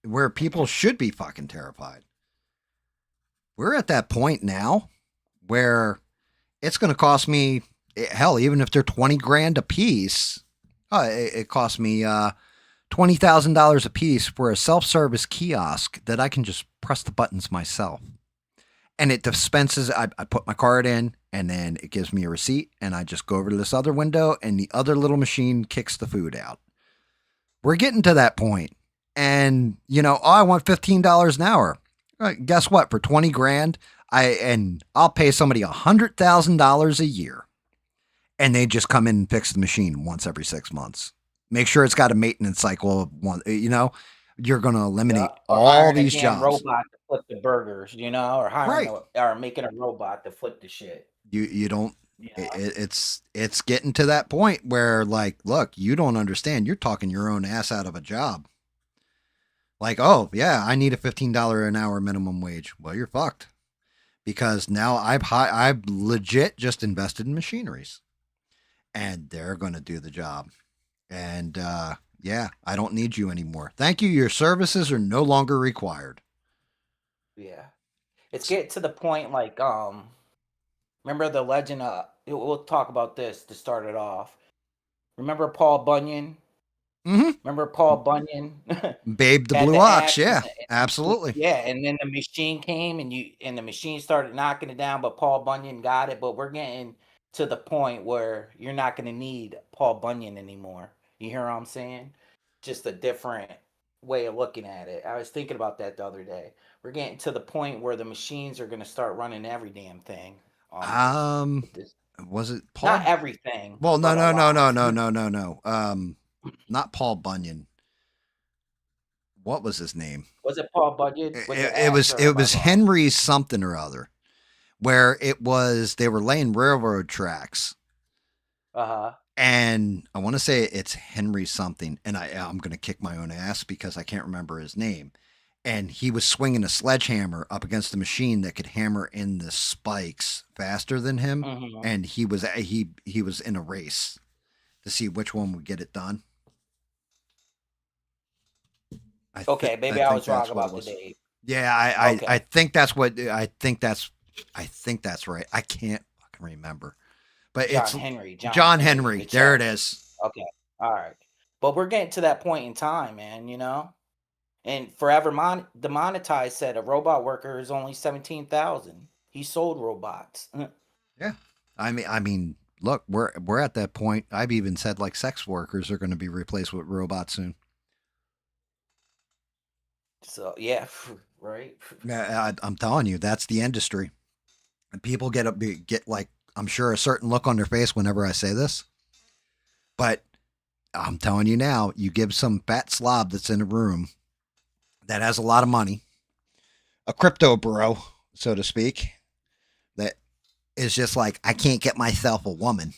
Where people should be fucking terrified. We're at that point now where it's going to cost me, hell, even if they're 20 grand a piece, it costs me $20,000 a piece for a self-service kiosk that I can just press the buttons myself. And it dispenses, I put my card in, and then it gives me a receipt, and I just go over to this other window, and the other little machine kicks the food out. We're getting to that point. And, I want $15 an hour. Guess what? For 20 grand, I'll pay somebody $100,000 a year. And they just come in and fix the machine once every 6 months. Make sure it's got a maintenance cycle of one, you're going to eliminate all these jobs.
Robot to flip the burgers, or hiring or making a robot to flip the shit.
You don't. It's getting to that point where, like, look, you don't understand. You're talking your own ass out of a job. Like, oh yeah, I need a $15 an hour minimum wage. Well, you're fucked, because now I've legit just invested in machineries, and they're going to do the job. And yeah, I don't need you anymore. Thank you. Your services are no longer required.
Yeah, it's getting to the point like remember the legend? We'll talk about this to start it off. Remember Paul Bunyan?
Mm-hmm.
Remember Paul Bunyan?
Babe the Blue Ox, yeah, absolutely.
Yeah, and then the machine came and the machine started knocking it down, but Paul Bunyan got it. But we're getting to the point where you're not going to need Paul Bunyan anymore. You hear what I'm saying? Just a different way of looking at it. I was thinking about that the other day. We're getting to the point where the machines are going to start running every damn thing.
Was it Paul?
Not everything.
Well, no. Not Paul Bunyan. What was his name?
Was it Paul Bunyan?
It was Henry something or other, where they were laying railroad tracks. And I want to say it's Henry something, and I'm going to kick my own ass because I can't remember his name. And he was swinging a sledgehammer up against a machine that could hammer in the spikes faster than him, and he was in a race to see which one would get it done.
Maybe I was wrong about the date.
Yeah, I think that's what I think that's right. I can't fucking remember. but
John
it's
Henry.
John
in
Henry.
the
There
chat.
it is.
Okay. All right. But we're getting to that point in time, man, you know? And Forever Demonetized said a robot worker is only 17,000. He sold robots.
Yeah. I mean, look, we're at that point. I've even said like sex workers are going to be replaced with robots soon.
So, yeah, right.
Yeah, I'm telling you, that's the industry. And people get like, I'm sure, a certain look on their face whenever I say this. But I'm telling you now, you give some fat slob that's in a room that has a lot of money, a crypto bro, so to speak, that is just like, I can't get myself a woman.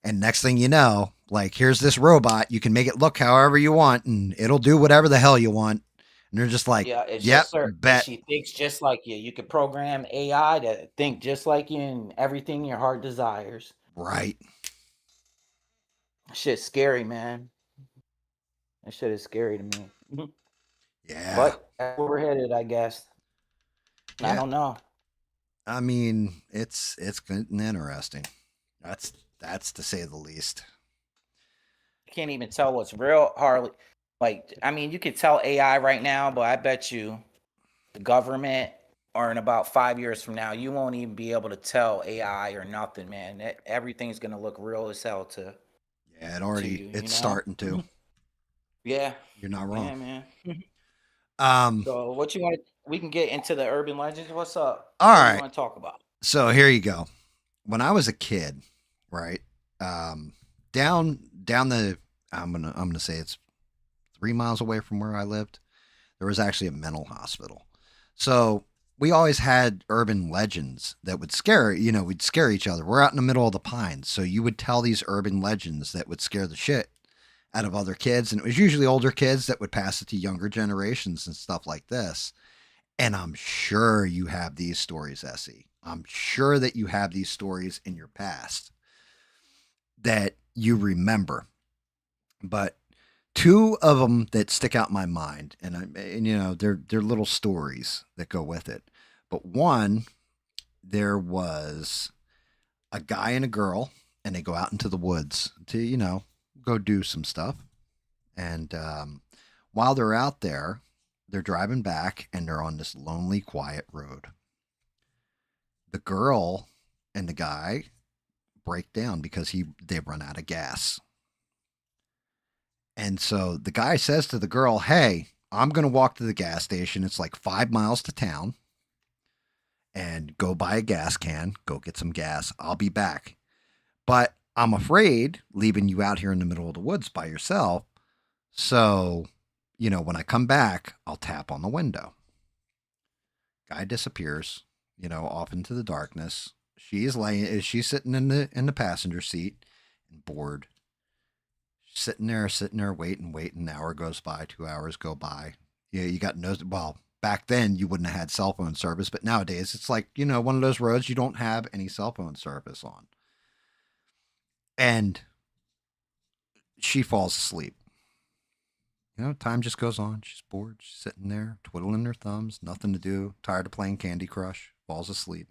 And next thing you know, like, here's this robot. You can make it look however you want, and it'll do whatever the hell you want. And they're just like,
Yeah, it's
yep,
just her.
bet.
She thinks just like you. You could program AI to think just like you and everything your heart desires.
Right.
Shit's scary, man. That shit is scary to me.
Yeah.
But that's where we're headed, I guess. I
Yeah.
don't know.
I mean, it's getting interesting. That's to say the least.
Can't even tell what's real hardly. Like, I mean, you could tell AI right now, but I bet you the government, or in about 5 years from now, you won't even be able to tell AI or nothing, man. Everything's gonna look real as hell to
Yeah, it already
you,
it's starting to.
Yeah.
You're not
Yeah,
wrong.
man. So what you want to? We can get into the urban legends. What's up?
All
What
right.
do you want to talk about?
So here you go. When I was a kid, right? Down the I'm gonna say it's 3 miles away from where I lived. There was actually a mental hospital. So we always had urban legends that would scare, we'd scare each other. We're out in the middle of the pines. So you would tell these urban legends that would scare the shit out of other kids. And it was usually older kids that would pass it to younger generations and stuff like this. And I'm sure you have these stories, Essie. I'm sure that you have these stories in your past that you remember. But two of them that stick out in my mind, and they're little stories that go with it. But one, there was a guy and a girl, and they go out into the woods to go do some stuff. And while they're out there, they're driving back, and they're on this lonely, quiet road. The girl and the guy break down because they've run out of gas. And so the guy says to the girl, "Hey, I'm going to walk to the gas station. It's like 5 miles to town, and go buy a gas can, go get some gas. I'll be back. But I'm afraid leaving you out here in the middle of the woods by yourself. So, when I come back, I'll tap on the window." Guy disappears, off into the darkness. She's sitting in the passenger seat and bored. Sitting there, waiting. An hour goes by, 2 hours go by. Yeah, you got no. Well, back then you wouldn't have had cell phone service, but nowadays it's like one of those roads you don't have any cell phone service on. And she falls asleep. Time just goes on. She's bored. She's sitting there, twiddling her thumbs, nothing to do, tired of playing Candy Crush, falls asleep.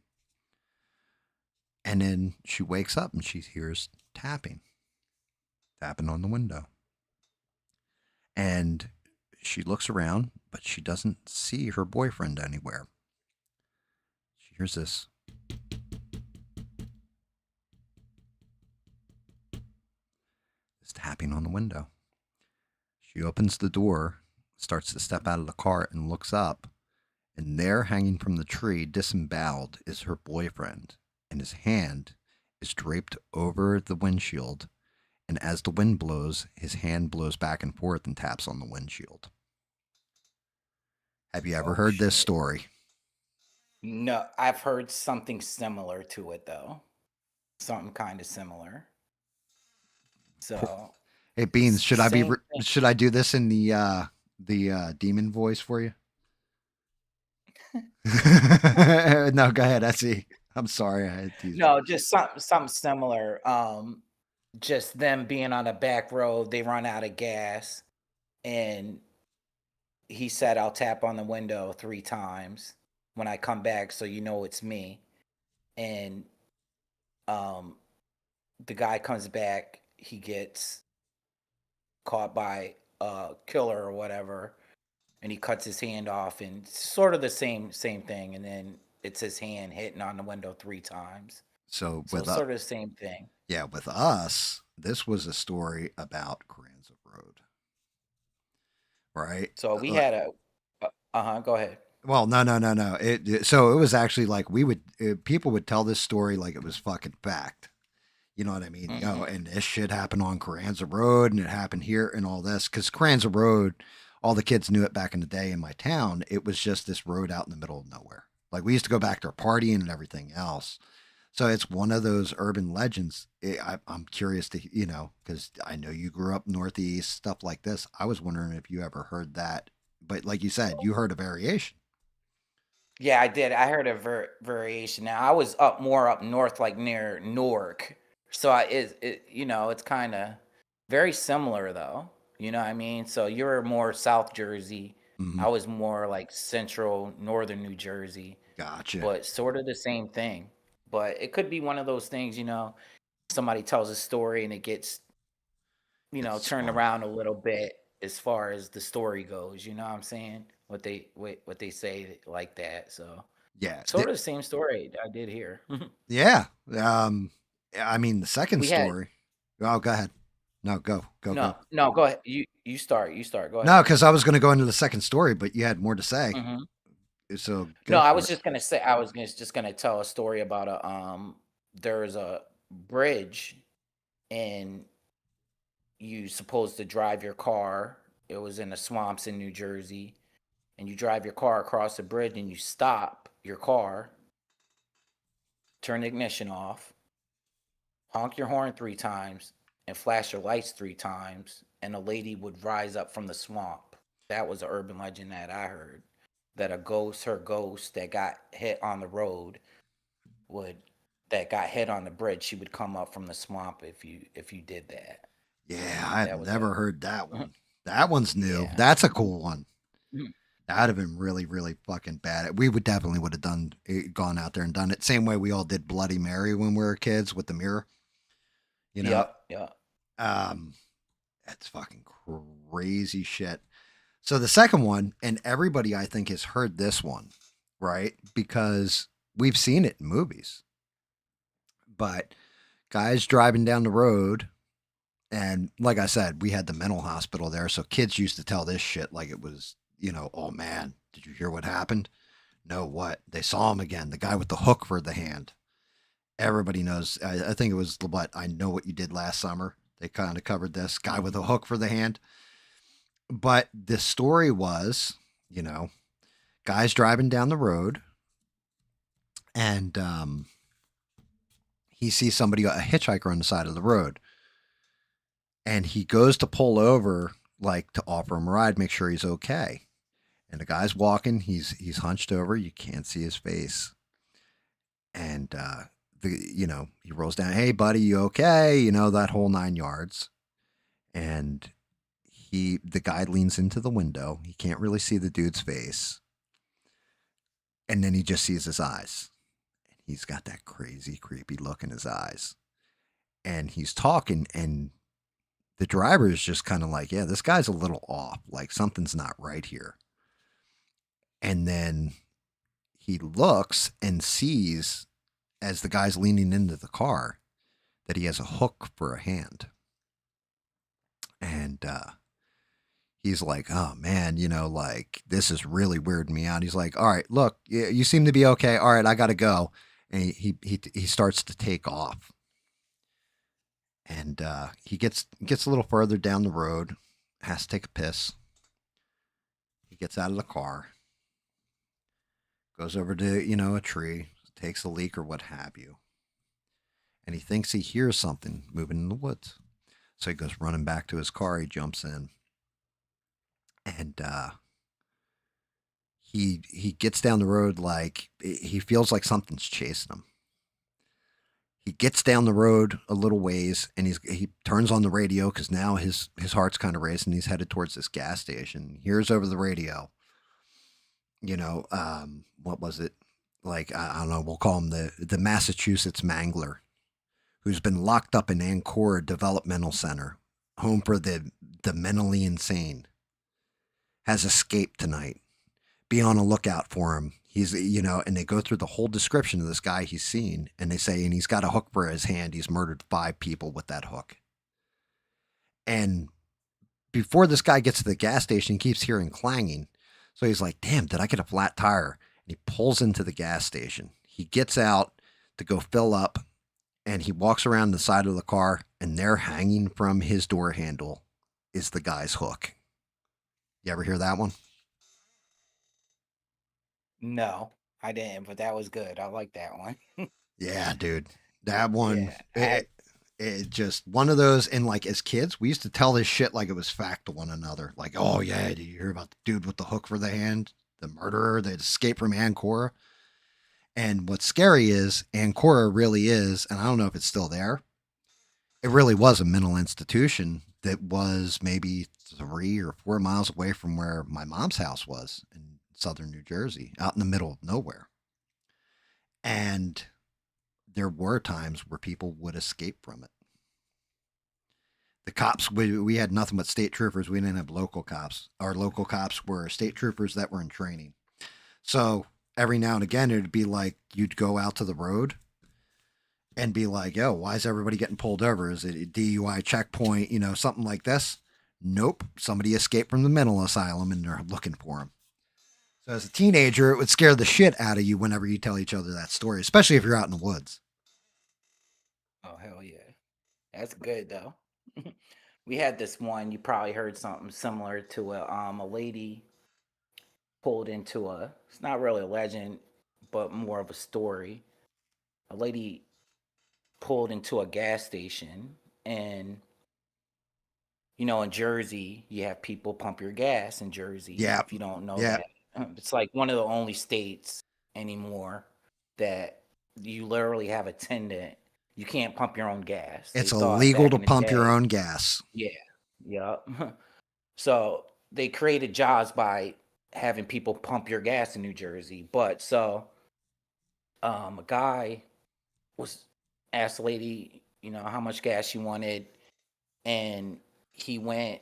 And then she wakes up and she hears tapping on the window. And she looks around, but she doesn't see her boyfriend anywhere. She hears this. This tapping on the window. She opens the door, starts to step out of the car, and looks up. And there, hanging from the tree, disemboweled, is her boyfriend. And his hand is draped over the windshield. And as the wind blows, his hand blows back and forth and taps on the windshield. Have you ever heard this story?
No, I've heard something similar to it though. Something kind of similar. So,
Hey Beans, should I do this in the demon voice for you? No, go ahead, Essie. I'm sorry, I had to.
No, just something similar. Just them being on a back road, they run out of gas, and he said, "I'll tap on the window 3 times when I come back, so it's me." And the guy comes back, he gets caught by a killer or whatever, and he cuts his hand off, and it's sort of the same thing, and then it's his hand hitting on the window 3 times.
So
So
with
it's sort of the same thing.
yeah, with us, this was a story about Carranza Road, right?
So we had a go ahead.
Well, no. So it was actually like people would tell this story like it was fucking fact. You know what I mean?
Mm-hmm.
And this shit happened on Carranza Road, and it happened here, and all this. Because Carranza Road, all the kids knew it back in the day in my town. It was just this road out in the middle of nowhere. Like we used to go back there partying and everything else. So it's one of those urban legends. I'm curious to, because I know you grew up northeast, stuff like this. I was wondering if you ever heard that. But like you said, you heard a variation.
Yeah, I did. I heard a variation. Now I was more up north, like near Newark. So it's kind of very similar though. You know what I mean? So you're more South Jersey.
Mhm.
I was more like central northern New Jersey,
Gotcha.
but sort of the same thing. But it could be one of those things, somebody tells a story and it gets,
It's
turned
spun.
around a little bit as far as the story goes. You know what I'm saying? What they say like that. So
Yeah.
sort of the same story I did here.
Yeah. I mean, the second
We had
story. Oh, go ahead. No, go.
no, go ahead. You start. You start. Go ahead.
No, because I was going to go into the second story, but you had more to say.
Mhm.
So
No,
go
I
for
was
it.
just gonna say I was just gonna tell a story about there's a bridge and you supposed to drive your car. It was in the swamps in New Jersey, and you drive your car across the bridge and you stop your car, turn the ignition off, honk your horn 3 times, and flash your lights 3 times, and a lady would rise up from the swamp. That was an urban legend that I heard. That her ghost that got hit on the road that got hit on the bridge, she would come up from the swamp if you did that.
Yeah, I've
That was
never
a
heard that one. That one's new.
yeah.
That's a cool one.
Mhm.
That'd have been really, really fucking bad. We would have gone out there and done it. Same way we all did Bloody Mary when we were kids with the mirror. You know,
Yep.
that's fucking crazy shit. So the second one, and everybody I think has heard this one, right? Because we've seen it in movies. But guys driving down the road, and like I said, we had the mental hospital there, so kids used to tell this shit like it was, oh man, did you hear what happened? No, what? They saw him again, the guy with the hook for the hand. Everybody knows. I think it was what I Know What You Did Last Summer. They kind of covered this guy with a hook for the hand. But the story was, guys driving down the road, and he sees a hitchhiker on the side of the road, and he goes to pull over, like to offer him a ride, make sure he's okay. And the guy's walking, he's hunched over, you can't see his face, and he rolls down, hey buddy, you okay? That whole 9 yards, and the guy leans into the window. He can't really see the dude's face. And then he just sees his eyes. And he's got that crazy, creepy look in his eyes. And he's talking, and the driver is just kind of like, yeah, this guy's a little off. Like something's not right here. And then he looks and sees, as the guy's leaning into the car, that he has a hook for a hand. And he's like, oh man, like this is really weirding me out. He's like, all right, look, you seem to be okay. All right, I got to go. And he starts to take off. And he gets a little further down the road, has to take a piss. He gets out of the car, goes over to, a tree, takes a leak or what have you. And he thinks he hears something moving in the woods. So he goes running back to his car. He jumps in. And he gets down the road, like he feels like something's chasing him. He gets down the road a little ways, and he turns on the radio because now his heart's kind of racing. He's headed towards this gas station. He hears over the radio, what was it? Like, I don't know, we'll call him the Massachusetts Mangler, who's been locked up in Ancora Developmental Center, home for the mentally insane, has escaped tonight. Be on a lookout for him. He's, and they go through the whole description of this guy he's seen, and they say, and he's got a hook for his hand. He's murdered 5 people with that hook. And before this guy gets to the gas station, he keeps hearing clanging. So he's like, damn, did I get a flat tire? And he pulls into the gas station. He gets out to go fill up, and he walks around the side of the car, and there hanging from his door handle is the guy's hook. You ever hear that one?
No, I didn't, but that was good. I like that one.
Yeah, dude. That one,
Yeah,
it just one of those. And like as kids, we used to tell this shit like it was fact to one another. Like, oh yeah, did you hear about the dude with the hook for the hand, the murderer that escaped from Ancora? And what's scary is Ancora really is, and I don't know if it's still there. It really was a mental institution that was maybe 3 or 4 miles away from where my mom's house was in southern New Jersey, out in the middle of nowhere. And there were times where people would escape from it. The cops, we had nothing but state troopers. We didn't have local cops. Our local cops were state troopers that were in training. So every now and again, it'd be like you'd go out to the road and be like, yo, why is everybody getting pulled over? Is it a DUI checkpoint, something like this? Nope. Somebody escaped from the mental asylum and they're looking for him. So as a teenager, it would scare the shit out of you whenever you tell each other that story, especially if you're out in the woods.
oh hell yeah, that's good though. We had this one. You probably heard something similar to a lady pulled into a. It's not really a legend, but more of a story. A lady pulled into a gas station, and in Jersey, you have people pump your gas in Jersey.
Yeah.
If you don't know
Yeah.
that, it's like one of the only states anymore that you literally have a attendant. You can't pump your own gas.
It's
They thought
illegal
back
to
in the
pump your
day-
own gas.
Yeah, yeah. So they created jobs by having people pump your gas in New Jersey. But so a guy was asked the lady, how much gas she wanted, and he went.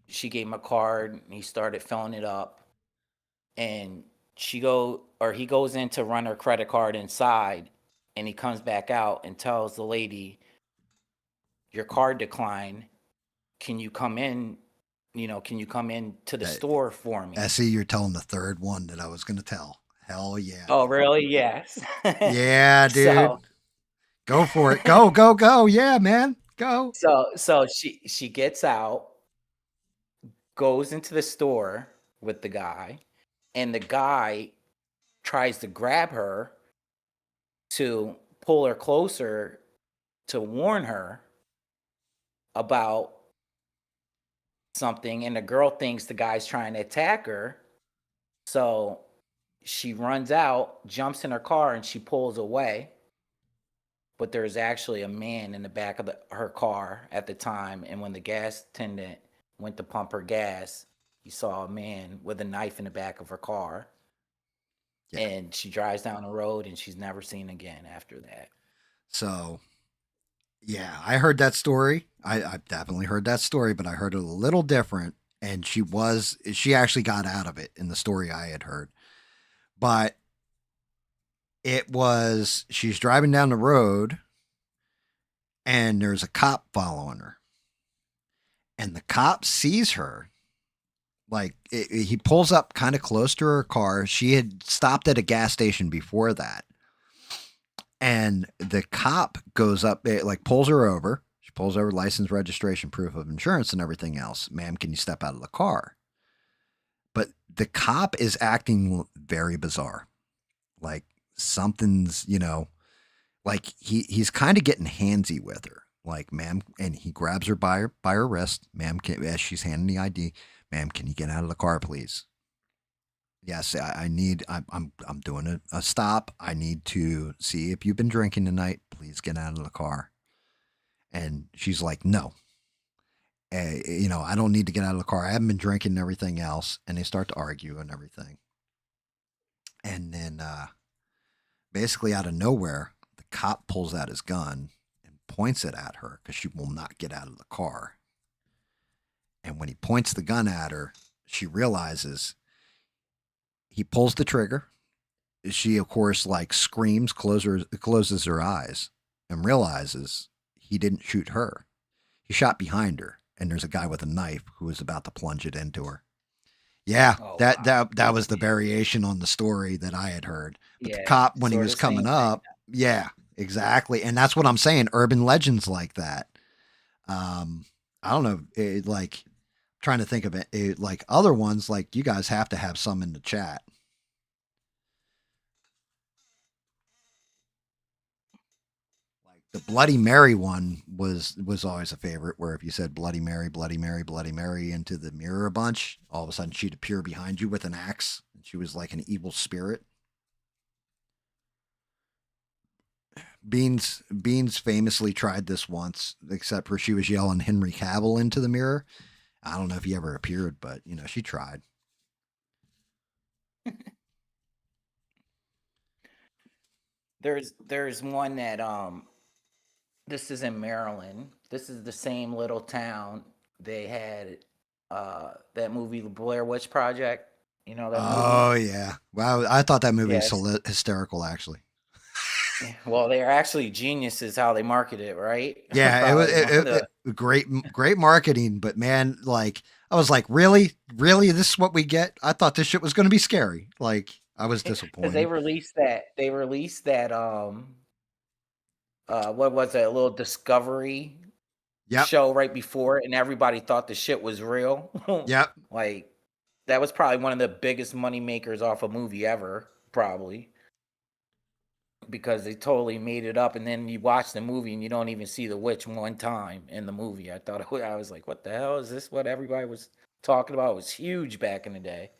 She gave him a card, and he started filling it up. And he goes in to run her credit card inside, and he comes back out and tells the lady, "Your card declined. Can you come in? Can you come in to the store for me?"
I see you're telling the third one that I was going to tell. Hell yeah.
Oh, really? Yes.
Yeah, dude.
So,
Go for it. Go, go, go. Yeah, man. Go.
so she gets out, goes into the store with the guy, and the guy tries to grab her to pull her closer to warn her about something, and the girl thinks the guy's trying to attack her. So she runs out, jumps in her car, and she pulls away. But there's actually a man in the back of her car at the time. And when the gas attendant went to pump her gas, he saw a man with a knife in the back of her car.
Yeah.
And she drives down the road, and she's never seen again after that.
So, yeah, I heard that story. I definitely heard that story, but I heard it a little different. And she actually got out of it in the story I had heard. But she's driving down the road and there's a cop following her. And the cop sees her. Like he pulls up kind of close to her car. She had stopped at a gas station before that. And the cop goes up, pulls her over. She pulls over, license, registration, proof of insurance, and everything else. Ma'am, can you step out of the car? But the cop is acting very bizarre. Like something's, like he's kind of getting handsy with her. Like, ma'am, and he grabs her by her wrist. Ma'am, as she's handing the ID, ma'am, can you get out of the car, please? Yes, I'm doing a stop. I need to see if you've been drinking tonight. Please get out of the car. And she's like, no. I don't need to get out of the car. I haven't been drinking and everything else. And they start to argue and everything. And then basically out of nowhere, the cop pulls out his gun and points it at her because she will not get out of the car. And when he points the gun at her, she realizes he pulls the trigger. She, of course, like screams, closes her eyes, and realizes he didn't shoot her. He shot behind her, and there's a guy with a knife who was about to plunge it into her. Yeah,
Oh,
that
wow.
that was the variation on the story that I had heard. But the
Yeah,
cop, when he
sort
was
of same
coming
thing.
up, yeah, exactly, and that's what I'm saying. Urban legends like that. I don't know, like trying to think of it, like other ones. Like you guys have to have some in the chat. Like the Bloody Mary one was always a favorite. Where if you said Bloody Mary, Bloody Mary, Bloody Mary into the mirror a bunch, all of a sudden she'd appear behind you with an axe. And she was like an evil spirit. Beans famously tried this once, except for she was yelling Henry Cavill into the mirror. I don't know if he ever appeared, but she tried.
There's one that this is in Maryland. This is the same little town. They had that movie, The Blair Witch Project. You know that
Oh
movie?
yeah, wow! I thought that movie was
Yes.
hysterical, actually.
Well, they're actually geniuses how they market it, right?
Yeah, it was
Probably one of the
great marketing, but man, like I was like, really, this is what we get? I thought this shit was going to be scary. Like I was
because they
disappointed.
released that what was it, a little Discovery
Yep,
show right before it, and everybody thought the shit was real.
yep.
Like that was probably one of the biggest money makers off a movie ever, probably. Because they totally made it up, and then you watch the movie and you don't even see the witch one time in the movie. I was like, what the hell is this? What everybody was talking about? It was huge back in the day.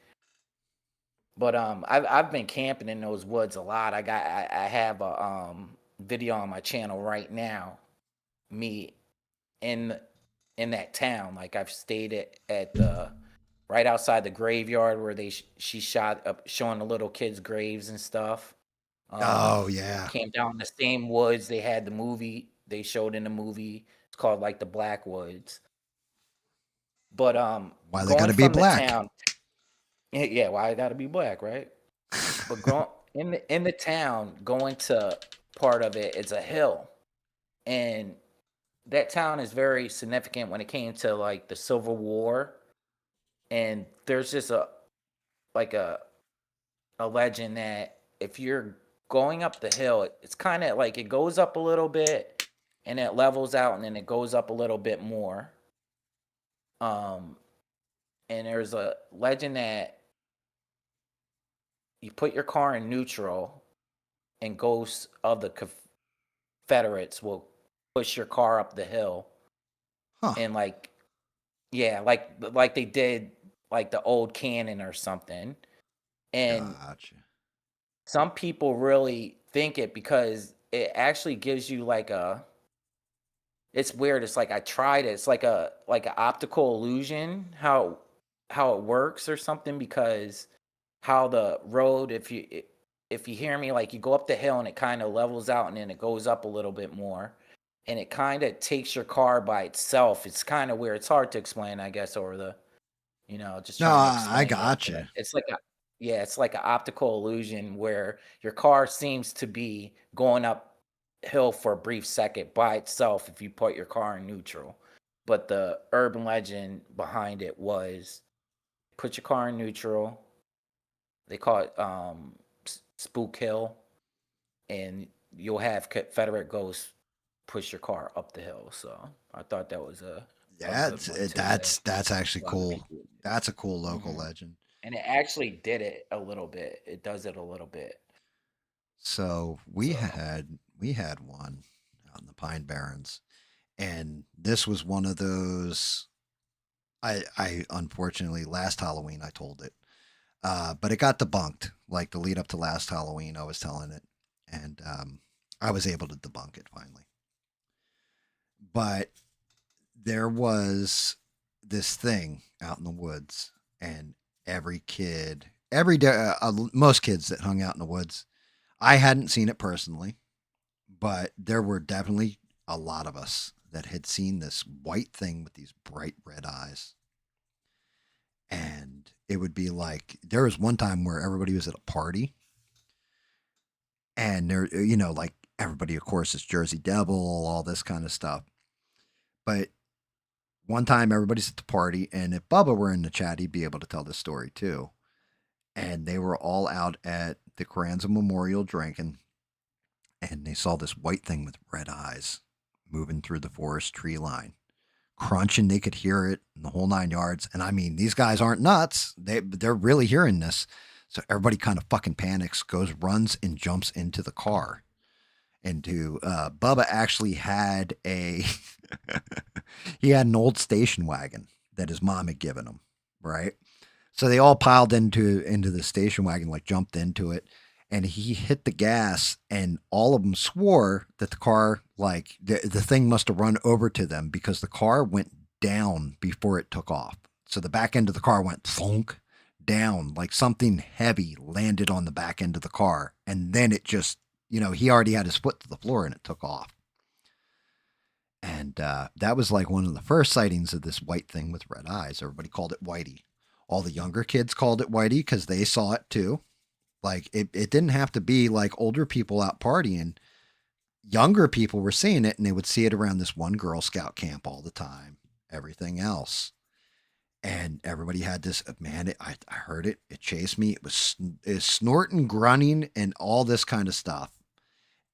But I've been camping in those woods a lot. I have a video on my channel right now, me in in that town. Like I've stayed at the right outside the graveyard where she shot up, showing the little kids' graves and stuff.
Oh yeah.
Came down the same woods they had the movie they showed in the movie. It's called like the Black Woods. But
Why they got
going
to be
from the
black?
town, yeah, why it got to be black, right? But going in the town, going to part of it, it's a hill, and that town is very significant when it came to like the Civil War. And there's just like a legend that if you're going up the hill, it's kind of like it goes up a little bit and it levels out and then it goes up a little bit more. Um, and there's a legend that you put your car in neutral and ghosts of the Confederates will push your car up the hill.
Huh.
And like, yeah, like they did like the old cannon or something. And
Gotcha.
some people really think it because it actually gives you like it's weird. It's like I tried it. It's like a optical illusion how it works or something, because how the road, if you hear me, like you go up the hill and it kind of levels out and then it goes up a little bit more and it kind of takes your car by itself. It's kind of weird. It's hard to explain, I guess, over the just
No,
trying to
I
explain it.
gotcha.
It's like it's like an optical illusion where your car seems to be going uphill for a brief second by itself if you put your car in neutral. But the urban legend behind it was put your car in neutral. They call it Spook Hill, and you'll have Confederate ghosts push your car up the hill. So I thought that was a
Yeah,
good one too.
that's actually
A lot of
cool.
people.
That's a cool local
Mhm.
legend.
And it actually did it a little bit. It does it a little bit.
So
So
we had one out in the Pine Barrens, and this was one of those. I unfortunately last Halloween I told it, but it got debunked. Like the lead up to last Halloween, I was telling it, and I was able to debunk it finally. But there was this thing out in the woods, and every kid, every day, most kids that hung out in the woods, I hadn't seen it personally, but there were definitely a lot of us that had seen this white thing with these bright red eyes. And it would be like, there was one time where everybody was at a party, and there, like everybody, of course, is Jersey Devil, all this kind of stuff. But one time everybody's at the party, and if Bubba were in the chat, he'd be able to tell this story too. And they were all out at the Carranza Memorial drinking, and they saw this white thing with red eyes moving through the forest tree line, crunching. They could hear it in the whole 9 yards. And I mean, these guys aren't nuts. They're really hearing this. So everybody kind of fucking panics, runs and jumps into the car. And Bubba actually had he had an old station wagon that his mom had given him, right? So they all piled into the station wagon, like jumped into it, and he hit the gas, and all of them swore that the car, like the thing must have run over to them, because the car went down before it took off. So the back end of the car went thunk down, like something heavy landed on the back end of the car, and then it just, he already had his foot to the floor and it took off. And that was like one of the first sightings of this white thing with red eyes. Everybody called it Whitey. All the younger kids called it Whitey because they saw it too. Like it didn't have to be like older people out partying. Younger people were seeing it, and they would see it around this one Girl Scout camp all the time. Everything else. And everybody had this, man, I heard it. It chased me. It was snorting, grunting, and all this kind of stuff.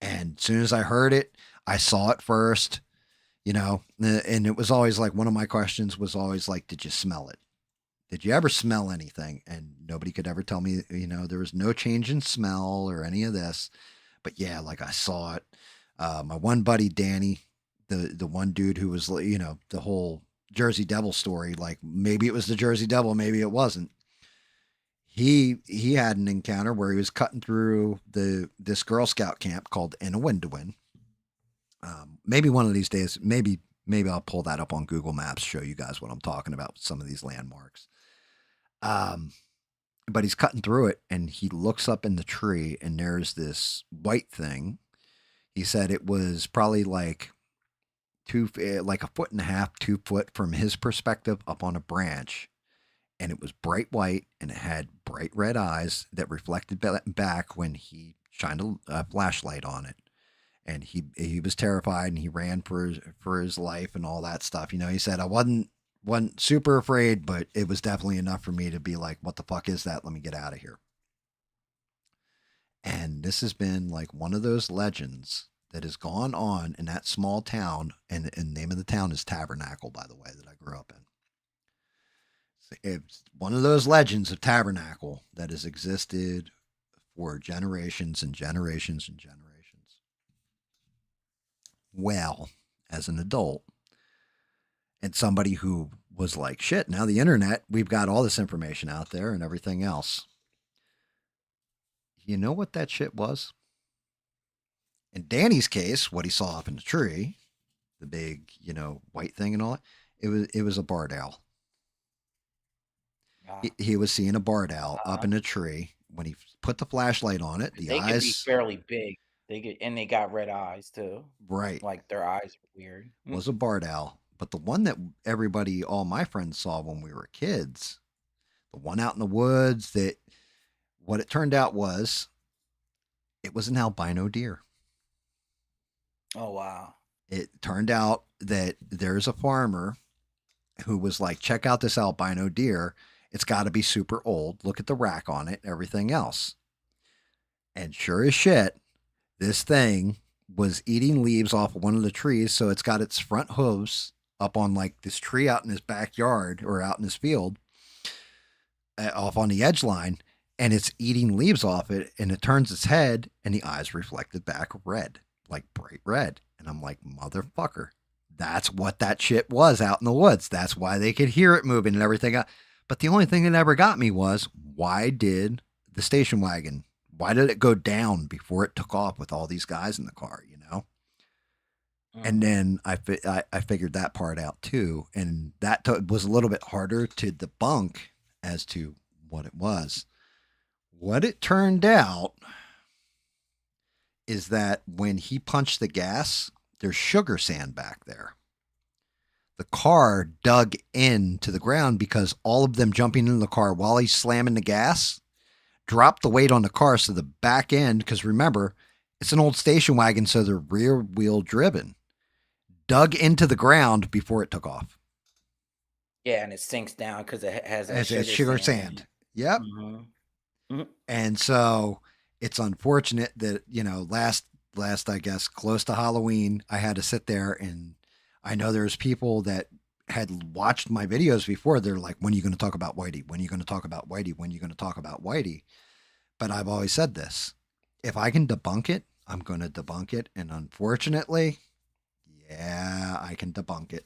And as soon as I heard it, I saw it first, and it was always like, one of my questions was always like, did you smell it? Did you ever smell anything? And nobody could ever tell me, there was no change in smell or any of this. But yeah, like I saw it. My one buddy, Danny, the one dude who was, the whole Jersey Devil story, like maybe it was the Jersey Devil, maybe it wasn't. He had an encounter where he was cutting through this Girl Scout camp called Inawindawin. Maybe one of these days, maybe I'll pull that up on Google Maps, show you guys what I'm talking about, some of these landmarks. But he's cutting through it, and he looks up in the tree, and there's this white thing. He said it was probably like a foot and a half, 2 foot from his perspective up on a branch. And it was bright white, and it had bright red eyes that reflected back when he shined a flashlight on it. And he was terrified, and he ran for his life and all that stuff. He said, I wasn't super afraid, but it was definitely enough for me to be like, what the fuck is that? Let me get out of here. And this has been like one of those legends that has gone on in that small town. And the name of the town is Tabernacle, by the way, that I grew up in. It's one of those legends of Tabernacle that has existed for generations and generations and generations. Well, as an adult, and somebody who was like, shit, now the internet, we've got all this information out there and everything else. You know what that shit was? In Danny's case, what he saw up in the tree, the big, white thing and all that, it was a barred owl. He was seeing a barred owl up in a tree. When he put the flashlight on it,
They can be fairly big. They got red eyes too.
Right.
Like their eyes were weird.
Was a barred owl. But the one that all my friends saw when we were kids, the one out in the woods, that what it turned out was, it was an albino deer.
Oh, wow.
It turned out that there's a farmer who was like, check out this albino deer. It's got to be super old. Look at the rack on it, everything else. And sure as shit, this thing was eating leaves off of one of the trees. So it's got its front hooves up on like this tree out in his backyard or out in his field, off on the edge line. And it's eating leaves off it. And it turns its head, and the eyes reflected back red, like bright red. And I'm like, motherfucker, that's what that shit was out in the woods. That's why they could hear it moving and everything. But the only thing that ever got me was, why did the station wagon, why did it go down before it took off with all these guys in the car, And then I figured that part out too. And that was a little bit harder to debunk as to what it was. What it turned out is that when he punched the gas, there's sugar sand back there. The car dug into the ground because all of them jumping in the car while he's slamming the gas dropped the weight on the car. So the back end, because remember, it's an old station wagon, so they're rear wheel driven, dug into the ground before it took off.
Yeah, and it sinks down because it has that
As sugar sand. Yep.
Mm-hmm.
And so it's unfortunate that, last, I guess, close to Halloween, I had to sit there, and I know there's people that had watched my videos before. They're like, when are you going to talk about Whitey? When are you going to talk about Whitey? When are you going to talk about Whitey? But I've always said this. If I can debunk it, I'm going to debunk it. And unfortunately, yeah, I can debunk it.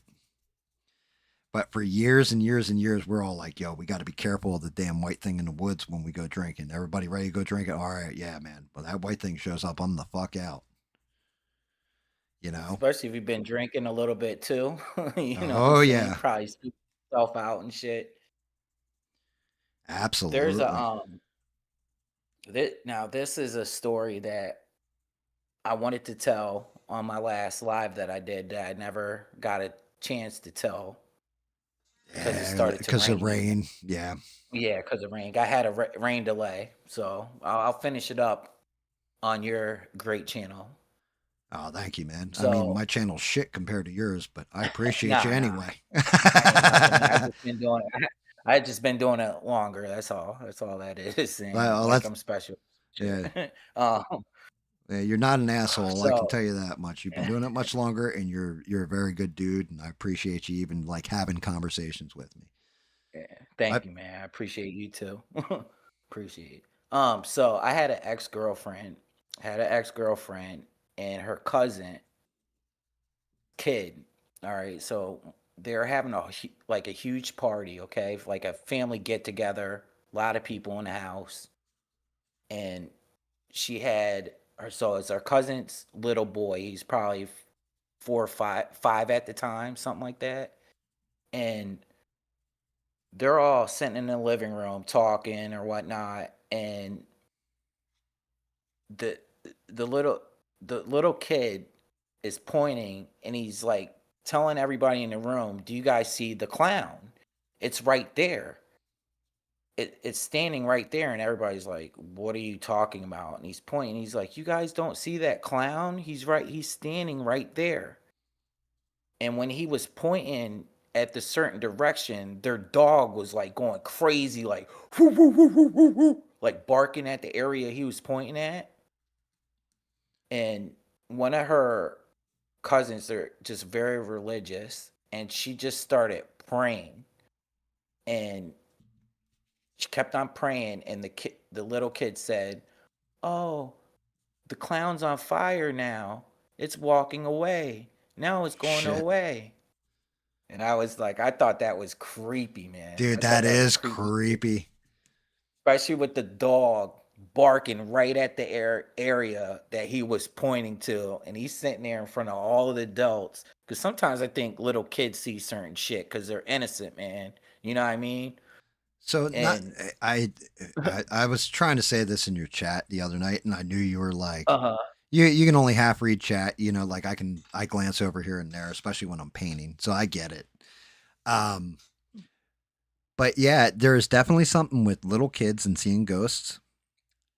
But for years and years and years, we're all like, yo, we got to be careful of the damn white thing in the woods when we go drinking. Everybody ready to go drinking? All right, yeah, man. But that white thing shows up, I'm the fuck out.
Especially if you've been drinking a little bit too.
Oh, yeah.
You probably speak yourself out and shit.
Absolutely.
There's a now this is a story that I wanted to tell on my last live that I did that I never got a chance to tell because it started to
because of
rain.
rain. Yeah.
Yeah, because of rain. I had a rain delay, so I'll finish it up on your great channel.
Oh, thank you, man. I
So
mean, my channel's shit compared to yours, but I appreciate
nah,
you
nah,
anyway.
I just been doing it longer. That's all. That's all that is. And
Well,
like
that's
I'm special.
yeah.
um,
Yeah, you're not an asshole. I can
so
tell you that much. You've been doing it much longer, and you're a very good dude, and I appreciate you even like having conversations with me.
yeah,
I,
thank you, man. I appreciate you too. Appreciate it. So I had an ex-girlfriend, and her cousin kid. All right, so they're having like a huge party, okay? Like a family get together, a lot of people in the house, and she had her. So it's our cousin's little boy. He's probably 4 or 5 at the time, something like that. And they're all sitting in the living room talking or whatnot, and the the little the little kid is pointing and he's like telling everybody in the room, "Do you guys see the clown? It's right there. It's standing right there." And everybody's like, "What are you talking about?" And he's pointing. He's like, "You guys don't see that clown? He's standing right there." And when he was pointing at the certain direction, their dog was like going crazy, like "Whoo, whoo, whoo, whoo, whoo, whoo," like barking at the area he was pointing at. And one of her cousins, they're just very religious, and she just started praying, and she kept on praying, and the little kid said, "Oh, the clown's on fire now. It's walking away. Now it's going
shit,
away." And I was like, I thought that was creepy, man.
dude,
I thought
that
that was
is
creepy,
creepy.
especially with the dog barking right at the area that he was pointing to, and he's sitting there in front of all of the adults. Because sometimes I think little kids see certain shit because they're innocent, man. You know what I mean?
So not
And
I was trying to say this in your chat the other night, and I knew you were like,
uh-huh.
you can only half read chat, like I glance over here and there, especially when I'm painting. So I get it. But yeah, there is definitely something with little kids and seeing ghosts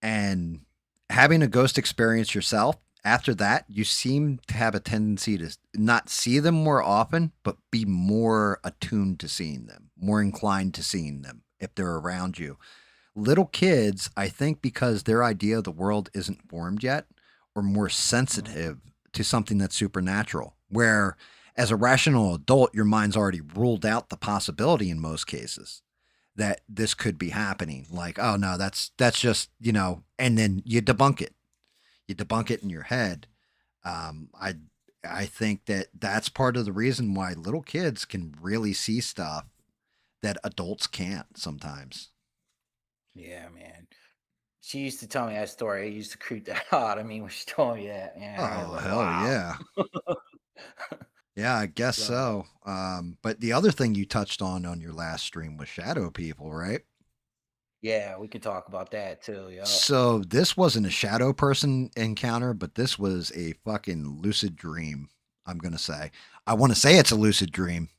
and having a ghost experience yourself. After that, you seem to have a tendency to not see them more often, but be more attuned to seeing them, more inclined to seeing them if they're around you. Little kids, I think because their idea of the world isn't formed yet, are more sensitive to something that's supernatural. Where as a rational adult, your mind's already ruled out the possibility in most cases that this could be happening. Like, oh no, that's just, and then you debunk it. You debunk it in your head. I think that's part of the reason why little kids can really see stuff that adults can't sometimes.
Yeah, man. She used to tell me that story. It used to creep that out. I mean, when she told me that, man, I was
Oh
like,
hell
wow.
yeah. Yeah, I guess
So,
so. But the other thing you touched on your last stream was shadow people, right?
Yeah, we can talk about that too. Yup.
So this wasn't a shadow person encounter, but this was a fucking lucid dream. I'm gonna say. I want to say it's a lucid dream,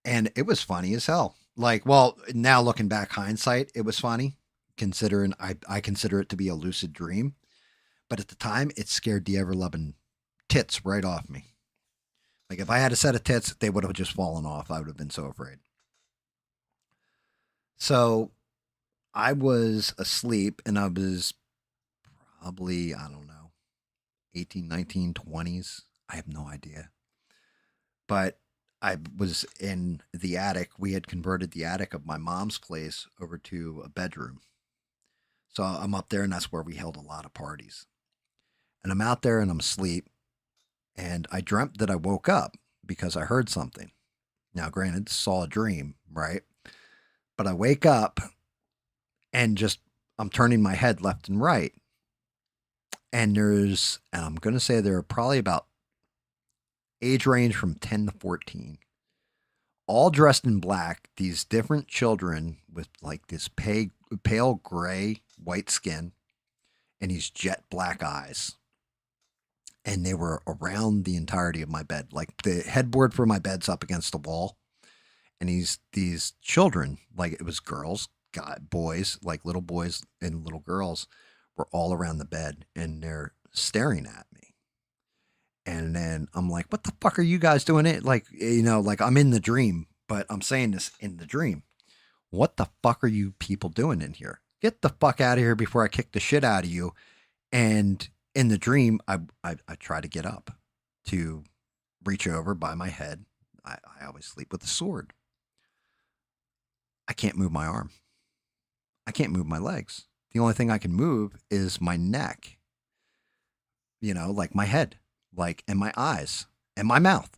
and it was funny as hell. Like, well, now looking back, hindsight, it was funny, considering I consider it to be a lucid dream. But at the time, it scared the ever loving tits right off me. Like if I had a set of tits, they would have just fallen off. I would have been so afraid. So I was asleep, and I was probably, I don't know, 18, 19, 20s. I have no idea. But I was in the attic. We had converted the attic of my mom's place over to a bedroom. So I'm up there, and that's where we held a lot of parties. And I'm out there and I'm asleep. And I dreamt that I woke up because I heard something. Now, granted, saw a dream, right? But I wake up and just I'm turning my head left and right. And I'm going to say there are probably about age range from 10 to 14, all dressed in black, these different children with like this pale gray, white skin and these jet black eyes. And they were around the entirety of my bed. Like the headboard for my bed's up against the wall. And these children, like it was girls, boys, like little boys and little girls, were all around the bed and they're staring at me. And then I'm like, what the fuck are you guys doing it? Like, like I'm in the dream, but I'm saying this in the dream. What the fuck are you people doing in here? Get the fuck out of here before I kick the shit out of you. And in the dream, I try to get up to reach over by my head. I always sleep with a sword. I can't move my arm. I can't move my legs. The only thing I can move is my neck, like my head, and my eyes and my mouth.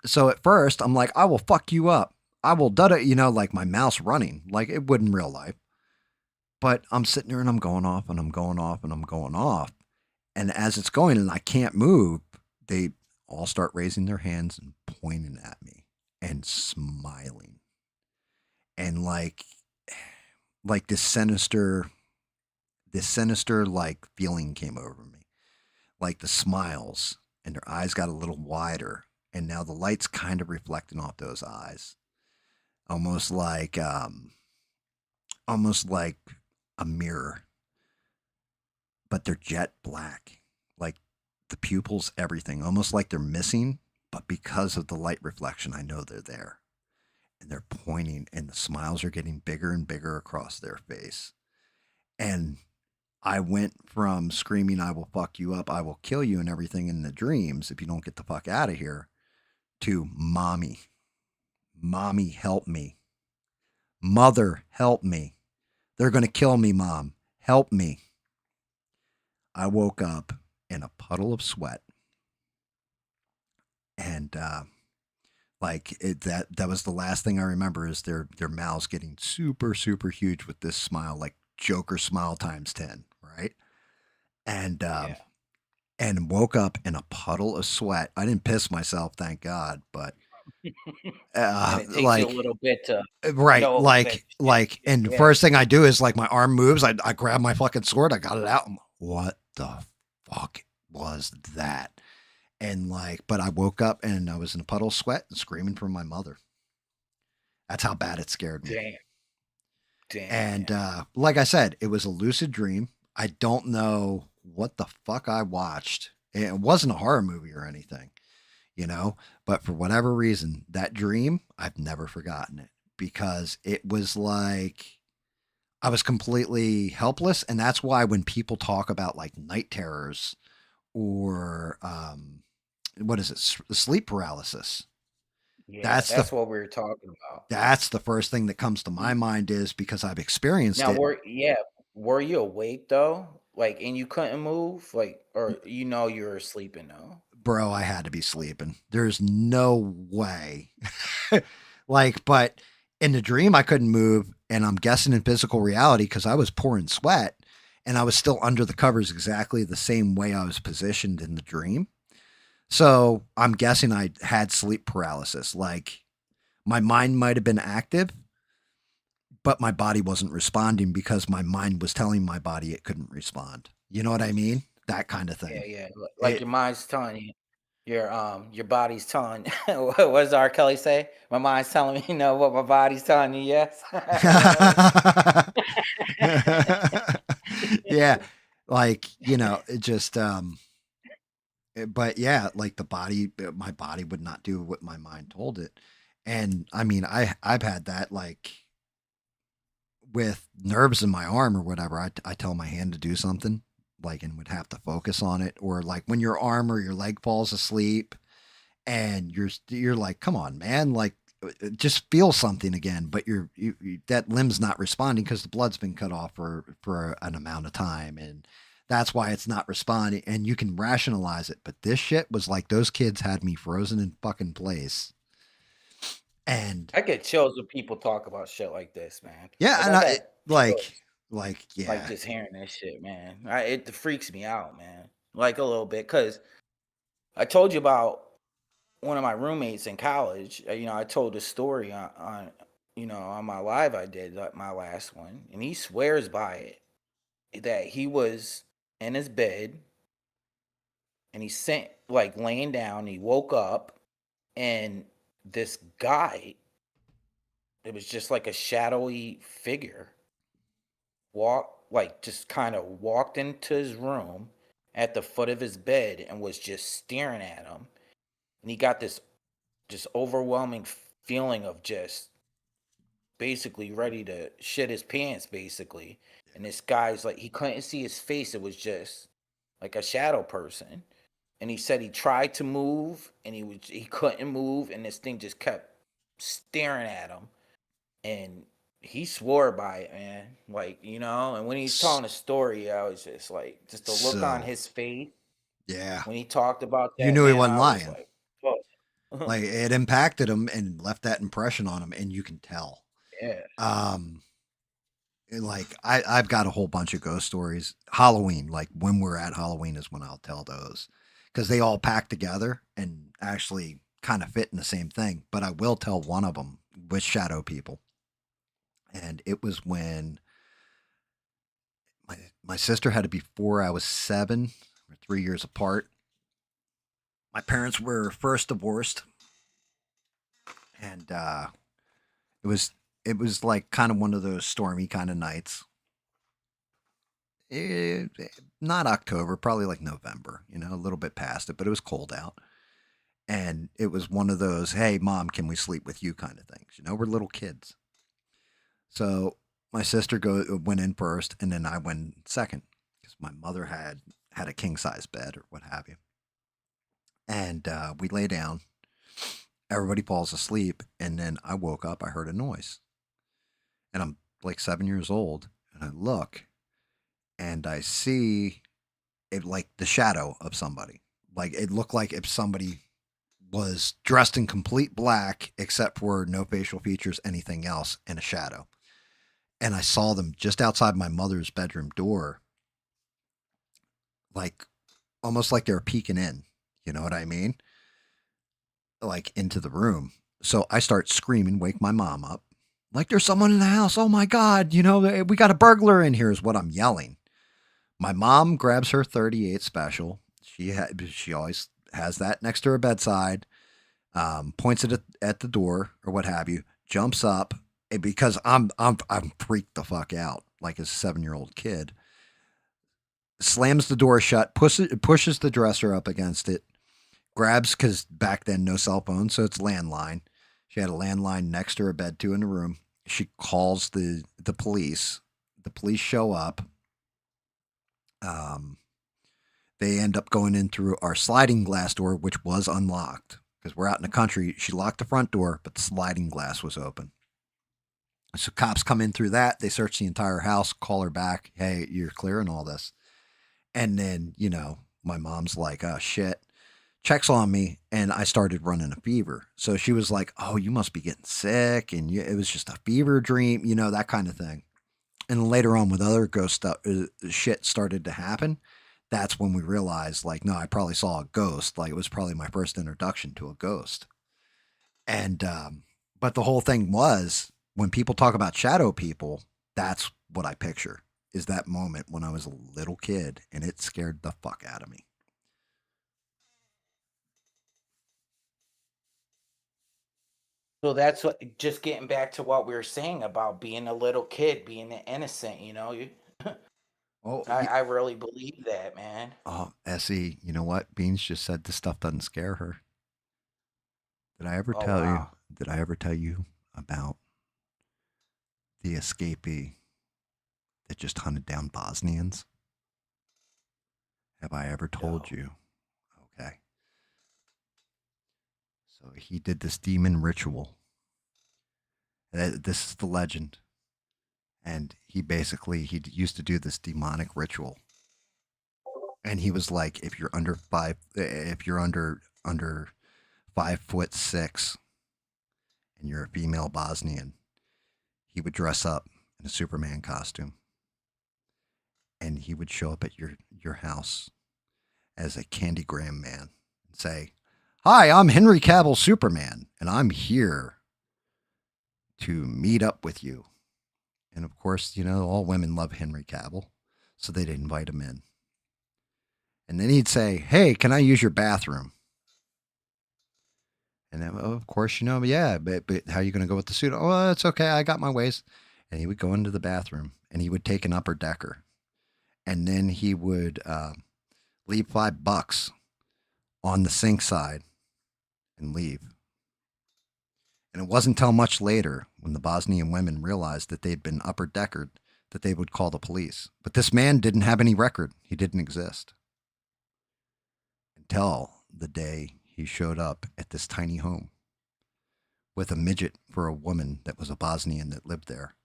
So at first I'm like, I will fuck you up. I will like my mouth's running like it would in real life. But I'm sitting there and I'm going off and I'm going off and I'm going off. And as it's going and I can't move, they all start raising their hands and pointing at me and smiling. And like this sinister like feeling came over me. Like the smiles and their eyes got a little wider. And now the light's kind of reflecting off those eyes. Almost like a mirror. But they're jet black. Like the pupils, everything. Almost like they're missing. But because of the light reflection, I know they're there. And they're pointing and the smiles are getting bigger and bigger across their face. And I went from screaming, I will fuck you up, I will kill you and everything in the dreams if you don't get the fuck out of here, to mommy. Mommy, help me. Mother, help me. They're going to kill me, Mom. Help me. I woke up in a puddle of sweat. And that was the last thing I remember is their mouths getting super, super huge with this smile, like Joker smile times 10, right? And and woke up in a puddle of sweat. I didn't piss myself, thank God, but
And it takes you a little bit to
right,
know
and the first thing I do is like my arm moves, I grab my fucking sword, I got it out. What the fuck was that? And but I woke up and I was in a puddle of sweat and screaming for my mother. That's how bad it scared me.
Damn.
And like I said, it was a lucid dream. I don't know what the fuck I watched. It wasn't a horror movie or anything, but for whatever reason, that dream, I've never forgotten it because it was like I was completely helpless. And that's why when people talk about like night terrors or, what is it? Sleep paralysis.
Yeah, that's what we were talking about.
That's the first thing that comes to my mind is because I've experienced
Now,
it.
were you awake though? Like, and you couldn't move, like, or you were sleeping though?
Bro, I had to be sleeping. There's no way. But in the dream, I couldn't move, and I'm guessing in physical reality because I was pouring sweat, and I was still under the covers exactly the same way I was positioned in the dream. So I'm guessing I had sleep paralysis. Like my mind might have been active, but my body wasn't responding because my mind was telling my body it couldn't respond. You know what I mean? That kind of thing.
Yeah. Like
It-
your mind's telling you, your body's telling. What does R. Kelly say? My mind's telling me, what my body's telling you. Yes.
yeah, like it just but yeah, like my body would not do what my mind told it. And I mean, I've had that, like, with nerves in my arm or whatever. I tell my hand to do something, like, and would have to focus on it. Or like when your arm or your leg falls asleep and you're like, come on, man, like, just feel something again, but that limb's not responding because the blood's been cut off for an amount of time, and that's why it's not responding. And you can rationalize it, but this shit was like those kids had me frozen in fucking place. And
I get chills when people talk about shit like this, man.
yeah, and
I've
I
had
like
chills,
like
like
yeah,
just hearing that shit, man. It freaks me out, man. Like a little bit, cause I told you about one of my roommates in college. I told a story on my live I did, like my last one, and he swears by it that he was in his bed and he sent like laying down. He woke up and this guy, it was just like a shadowy figure, just kind of walked into his room at the foot of his bed and was just staring at him. And he got this just overwhelming feeling of just basically ready to shit his pants, basically. And this guy's like, he couldn't see his face. It was just like a shadow person. And he said he tried to move and he couldn't move, and this thing just kept staring at him. And he swore by it, man. Like, and when he's telling a story, I was just like, just the look on
So
his face
yeah,
when he talked about
you
that,
knew he
man,
wasn't
I was
lying.
like, fuck.
Like, it impacted him and left that impression on him, and you can tell.
Yeah.
Like, I've got a whole bunch of ghost stories. Halloween, like when we're at Halloween is when I'll tell those, because they all pack together and actually kind of fit in the same thing. But I will tell one of them with shadow people, and it was when my sister had to be 4, I was 7. We're 3 years apart. My parents were first divorced, and it was like kind of one of those stormy kind of nights. Not October, probably like November, a little bit past it, but it was cold out. And it was one of those, hey, mom, can we sleep with you kind of things. We're little kids. So my sister went in first, and then I went second because my mother had a king size bed or what have you. And we lay down. Everybody falls asleep, and then I woke up. I heard a noise. And I'm like 7 years old, and I look, and I see it, like the shadow of somebody. Like, it looked like if somebody was dressed in complete black, except for no facial features, anything else, and a shadow. And I saw them just outside my mother's bedroom door, like almost like they were peeking in. You know what I mean? Like into the room. So I start screaming, wake my mom up. Like, there's someone in the house. Oh my God. We got a burglar in here is what I'm yelling. My mom grabs her 38 special. She always has that next to her bedside. Points it at the door or what have you. Jumps up, and because I'm freaked the fuck out like a 7-year-old kid. Slams the door shut. Pushes the dresser up against it. Grabs, because back then no cell phone, so it's landline. She had a landline next to her bed too in the room. She calls the police. The police show up. They end up going in through our sliding glass door, which was unlocked because we're out in the country. She locked the front door, but the sliding glass was open. So cops come in through that. They search the entire house, call her back. Hey, you're clear and all this. And then, my mom's like, oh shit. Checks on me, and I started running a fever. So she was like, oh, you must be getting sick, and it was just a fever dream, that kind of thing. And later on, with other ghost stuff, shit started to happen. That's when we realized, like, no, I probably saw a ghost. Like, it was probably my first introduction to a ghost. And but the whole thing was, when people talk about shadow people, that's what I picture, is that moment when I was a little kid and it scared the fuck out of me.
So that's what, just getting back to what we were saying about being a little kid, being innocent, you know,
Oh,
I really believe that, man.
oh, Essie, you know what? Beans just said this stuff doesn't scare her. Did I ever
Oh,
tell you?
wow.
Did I ever tell you about the escapee that just hunted down Bosnians? Have I ever told
No.
you? Okay. So he did this demon ritual. This is the legend. And he used to do this demonic ritual. And he was like, if you're under 5'6" and you're a female Bosnian, he would dress up in a Superman costume. And he would show up at your house as a candygram man and say, "Hi, I'm Henry Cavill Superman, and I'm here to meet up with you." And of course, all women love Henry Cavill, so they'd invite him in. And then he'd say, "Hey, can I use your bathroom?" And then, oh, of course, yeah, but how are you going to go with the suit? Oh, it's okay. I got my ways. And he would go into the bathroom and he would take an upper decker. And then he would leave $5 on the sink side and leave. And it wasn't until much later, when the Bosnian women realized that they'd been upper deckered, that they would call the police. But this man didn't have any record. He didn't exist. Until the day he showed up at this tiny home with a midget for a woman that was a Bosnian that lived there.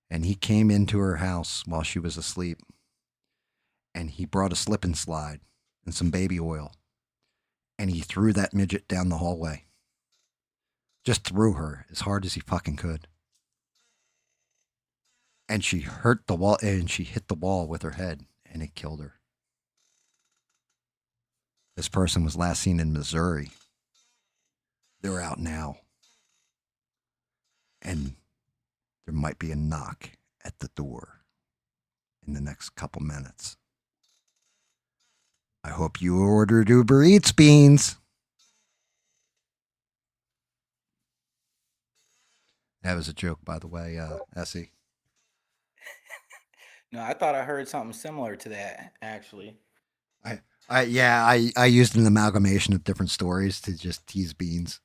And he came into her house while she was asleep. And he brought a slip and slide and some baby oil. And he threw that midget down the hallway. Just threw her as hard as he fucking could. And she hurt the wall, and she hit the wall with her head, and it killed her. This person was last seen in Missouri. They're out now. And there might be a knock at the door in the next couple minutes. I hope you ordered Uber Eats, Beans. That was a joke, by the way, Essie.
No, I thought I heard something similar to that, actually.
I used an amalgamation of different stories to just tease Beans.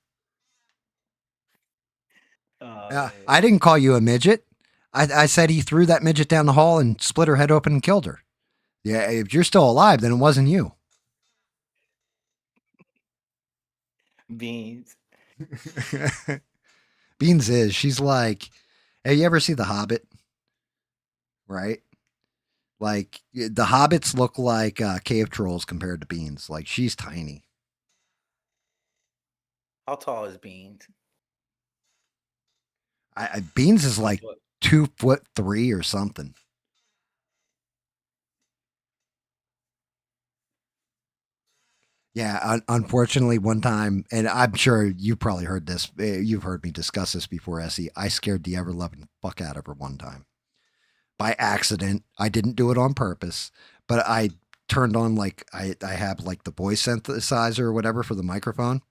Oh,
I didn't call you a midget. I said he threw that midget down the hall and split her head open and killed her. Yeah, if you're still alive, then it wasn't you.
Beans.
Beans she's like, have you ever seen The Hobbit? Right? Like, the hobbits look like cave trolls compared to Beans. Like, she's tiny.
How tall is Beans?
Beans is like
What?
2'3" or something. Yeah, unfortunately, one time, and I'm sure you probably heard this. You've heard me discuss this before, Essie. I scared the ever loving fuck out of her one time by accident. I didn't do it on purpose, but I turned on I have like the voice synthesizer or whatever for the microphone,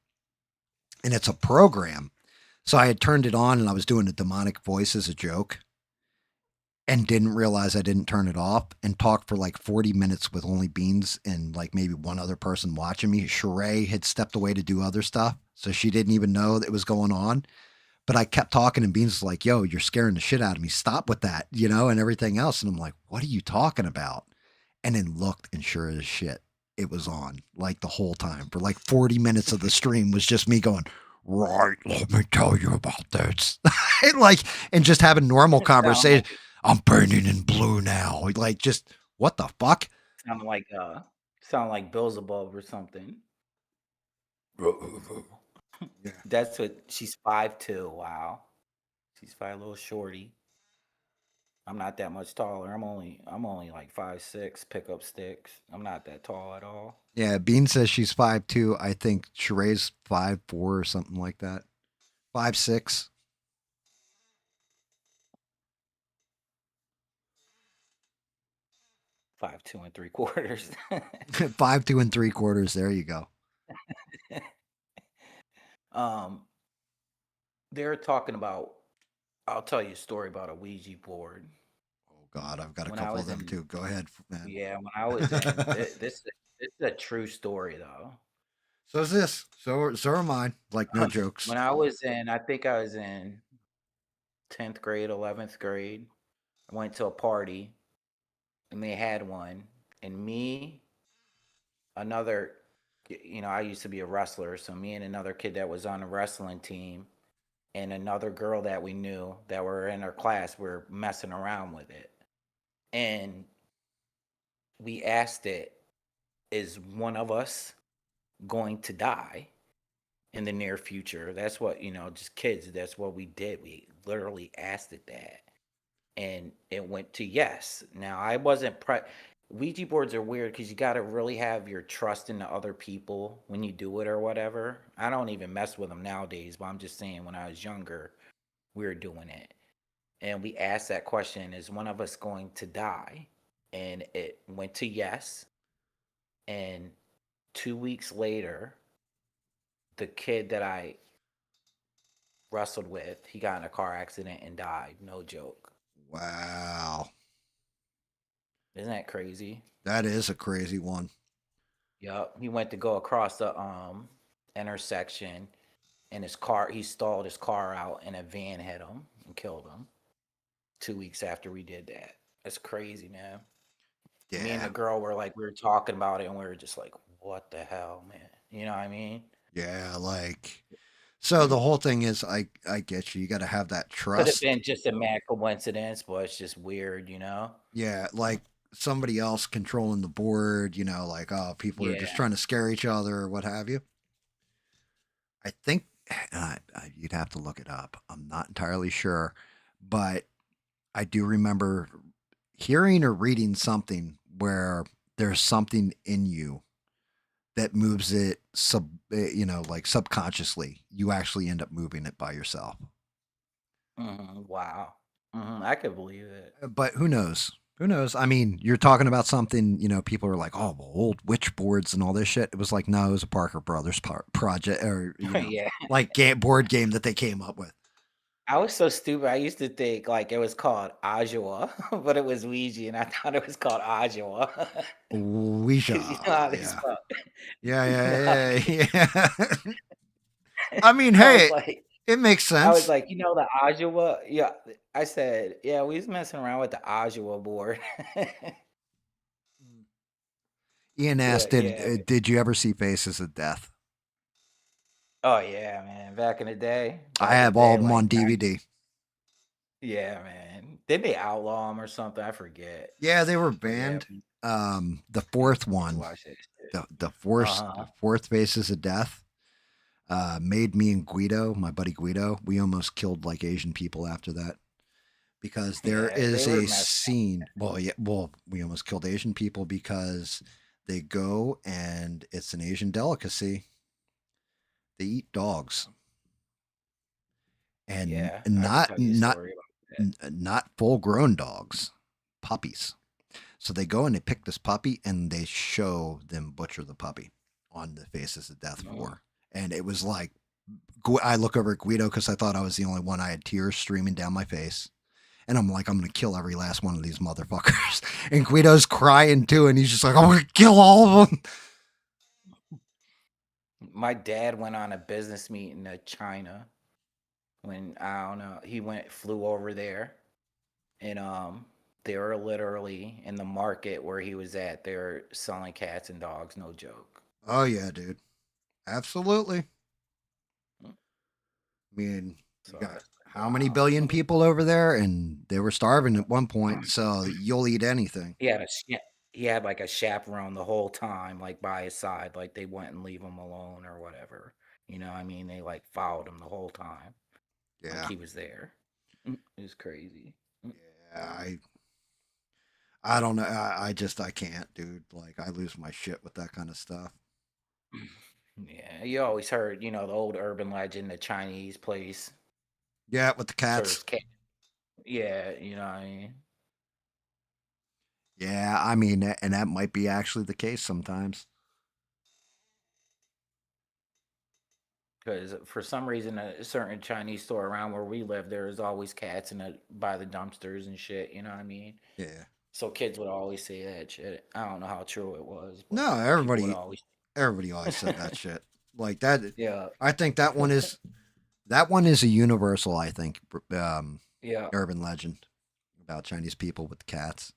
and it's a program. So I had turned it on and I was doing a demonic voice as a joke and didn't realize I didn't turn it off and talked for like 40 minutes with only Beans and like maybe one other person watching me. Sheree had stepped away to do other stuff, so she didn't even know that it was going on. But I kept talking and Beans was like, "Yo, you're scaring the shit out of me. Stop with that," and everything else. And I'm like, "What are you talking about?" And then looked, and sure as shit, it was on like the whole time. For like 40 minutes of the stream was just me going, "Right, let me tell you about this." And just having normal conversation. I'm burning in blue now. Like, just what the fuck?
Sound like Beelzebub or something.
Yeah.
That's what she's 5'2". Wow, she's a little shorty. I'm not that much taller. I'm only like 5'6". Pick up sticks. I'm not that tall at all.
Yeah, Bean says she's 5'2". I think Sheree's 5'4" or something like that. 5'6".
5 2 and 3/4.
5 2 3/4. There you go.
um, they're talking about. I'll tell you a story about a Ouija board.
Oh God, I've got a
When I
couple of
was
them
in,
too. Go ahead, man.
yeah, when I was in, this is a true story though.
So is this. So are mine. Like no jokes.
When I was in, I think I was in 10th grade, 11th grade. I went to a party and they had one, and me, another, I used to be a wrestler, so me and another kid that was on a wrestling team and another girl that we knew that were in our class were messing around with it. And we asked it, is one of us going to die in the near future? That's what, just kids, that's what we did. We literally asked it that. And it went to yes. Now, I wasn't Ouija boards are weird because you got to really have your trust in the other people when you do it or whatever. I don't even mess with them nowadays, but I'm just saying when I was younger, we were doing it. And we asked that question, is one of us going to die? And it went to yes. And 2 weeks later, the kid that I wrestled with, he got in a car accident and died. No joke.
Wow.
Isn't that crazy?
That is a crazy one.
Yep. He went to go across the intersection, and he stalled his car out, and a van hit him and killed him. 2 weeks after we did that. That's crazy, man.
Yeah.
Me and the girl were like, we were talking about it, and we were just like, what the hell, man? You know what I mean?
Yeah, like so the whole thing is I get you. You got to have that
Could have
trust.
been just a mad coincidence, but it's just weird,
Yeah, like somebody else controlling the board, like oh, people are just
Yeah.
trying to scare each other or what have you. I think you'd have to look it up. I'm not entirely sure, but I do remember hearing or reading something where there's something in you that moves it like subconsciously. You actually end up moving it by yourself.
Wow. I could believe it.
But who knows? Who knows? I mean, you're talking about something, people are like, oh, well, old witch boards and all this shit. It was like, no, it was a Parker Brothers project or,
Yeah.
like board game that they came up with.
I was so stupid. I used to think like it was called Ajua, but it was Ouija, and I thought it was called Ajua.
Ouija.
'Cause you know how they
Yeah.
spell.
Yeah. Yeah. I mean,
I was
hey,
like,
it makes
I was
sense.
like, the Ajua. Yeah, I said, yeah, we was messing around with the Ajua board.
Ian asked,
Yeah.
did you ever see Faces of Death?
Oh yeah, man. Back in the day.
I
Back in the
have all
day,
of them
like
on DVD.
yeah, man. Did they outlaw them or something? I forget.
Yeah, they were
But yeah,
banned. The fourth
we used to
one,
watch that shit.
the fourth Faces of Death, made me and Guido, my buddy Guido, we almost killed like Asian people after that because there
Yeah, they
is
were
a
messed up.
scene. Well, we almost killed Asian people because they go and it's an Asian delicacy. They eat dogs, and
Yeah, I can tell you a story about that.
not full grown dogs, puppies. So they go and they pick this puppy and they show them butcher the puppy on the Faces of Death 4. And it was like, I look over at Guido because I thought I was the only one. I had tears streaming down my face. And I'm like, I'm going to kill every last one of these motherfuckers. And Guido's crying too. And he's just like, I'm going to kill all of them.
My dad went on a business meeting to China when I don't know, flew over there, and they were literally in the market where he was at. They were selling cats and dogs, no joke.
Oh, yeah, dude. Absolutely. I mean,
So
you got
that's
how many
wow.
billion people over there? And they were starving at one point. So you'll eat anything.
He had like a chaperone the whole time, like by his side, like they wouldn't leave him alone or whatever. You know what I mean? They like followed him the whole time.
Yeah.
Like he was there. It was crazy.
Yeah, I don't know. I can't, dude. Like I lose my shit with that kind of stuff.
Yeah, you always heard, the old urban legend, the Chinese place
Yeah, with the cats.
serves cat. Yeah, you know what I mean?
Yeah, I mean, and that might be actually the case sometimes.
Because for some reason, a certain Chinese store around where we live, there is always cats by the dumpsters and shit. You know what I mean?
Yeah.
So kids would always say that shit. I don't know how true it was,
No,
but people would always.
everybody always said that shit. Like that.
Yeah,
I think that one is a universal. I think
yeah,
urban legend about Chinese people with the cats.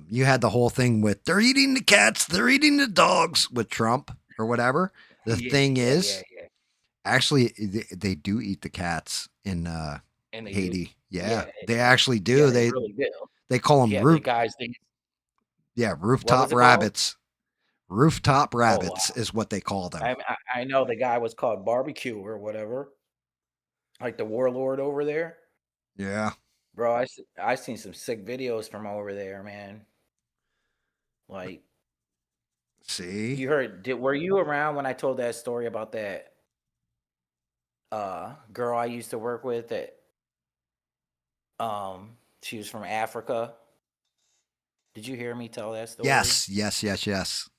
You had the whole thing with they're eating the cats, they're eating the dogs with Trump or whatever. The
yeah,
thing
yeah, yeah,
is,
yeah.
actually, they do eat the cats in
And they do.
Haiti. Yeah,
Yeah,
they actually
yeah,
do.
they really do.
They call them
Yeah, the guys. What was
rooftop
it called?
rabbits. Rooftop
Oh
rabbits
wow.
is what they call them.
I know the guy was called Barbecue or whatever, like the warlord over there.
Yeah.
Bro, I seen some sick videos from over there, man. Like
See?
you heard, were you around when I told that story about that girl I used to work with that she was from Africa? Did you hear me tell that story?
Yes, yes, yes, yes.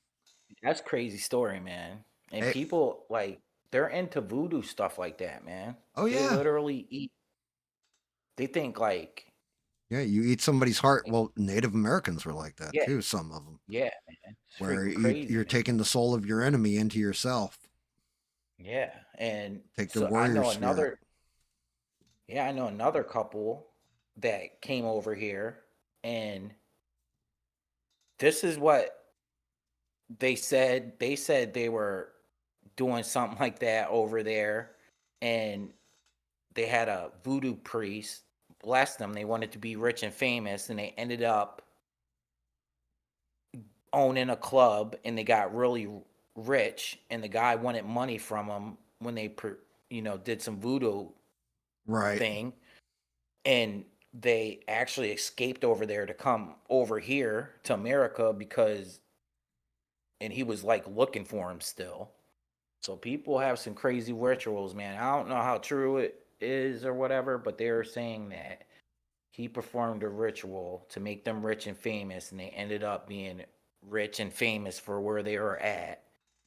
That's crazy story, man. And
Hey,
people like they're into voodoo stuff like that, man.
oh
They
yeah.
literally eat. They think like,
Yeah, you eat somebody's heart. Well, Native Americans were like that
yeah,
too, some of them.
yeah, man. It's
Where
freaking crazy,
you're
man.
taking the soul of your enemy into yourself.
Yeah, and
Take the
so
warrior spirit.
I know another couple that came over here, and this is what they said. They said they were doing something like that over there, and they had a voodoo priest bless them. They wanted to be rich and famous, and they ended up owning a club, and they got really rich. And the guy wanted money from them when they, did some voodoo
Right.
thing, and they actually escaped over there to come over here to America and he was like looking for him still. So people have some crazy rituals, man. I don't know how true it is or whatever, but they're saying that he performed a ritual to make them rich and famous, and they ended up being rich and famous for where they were at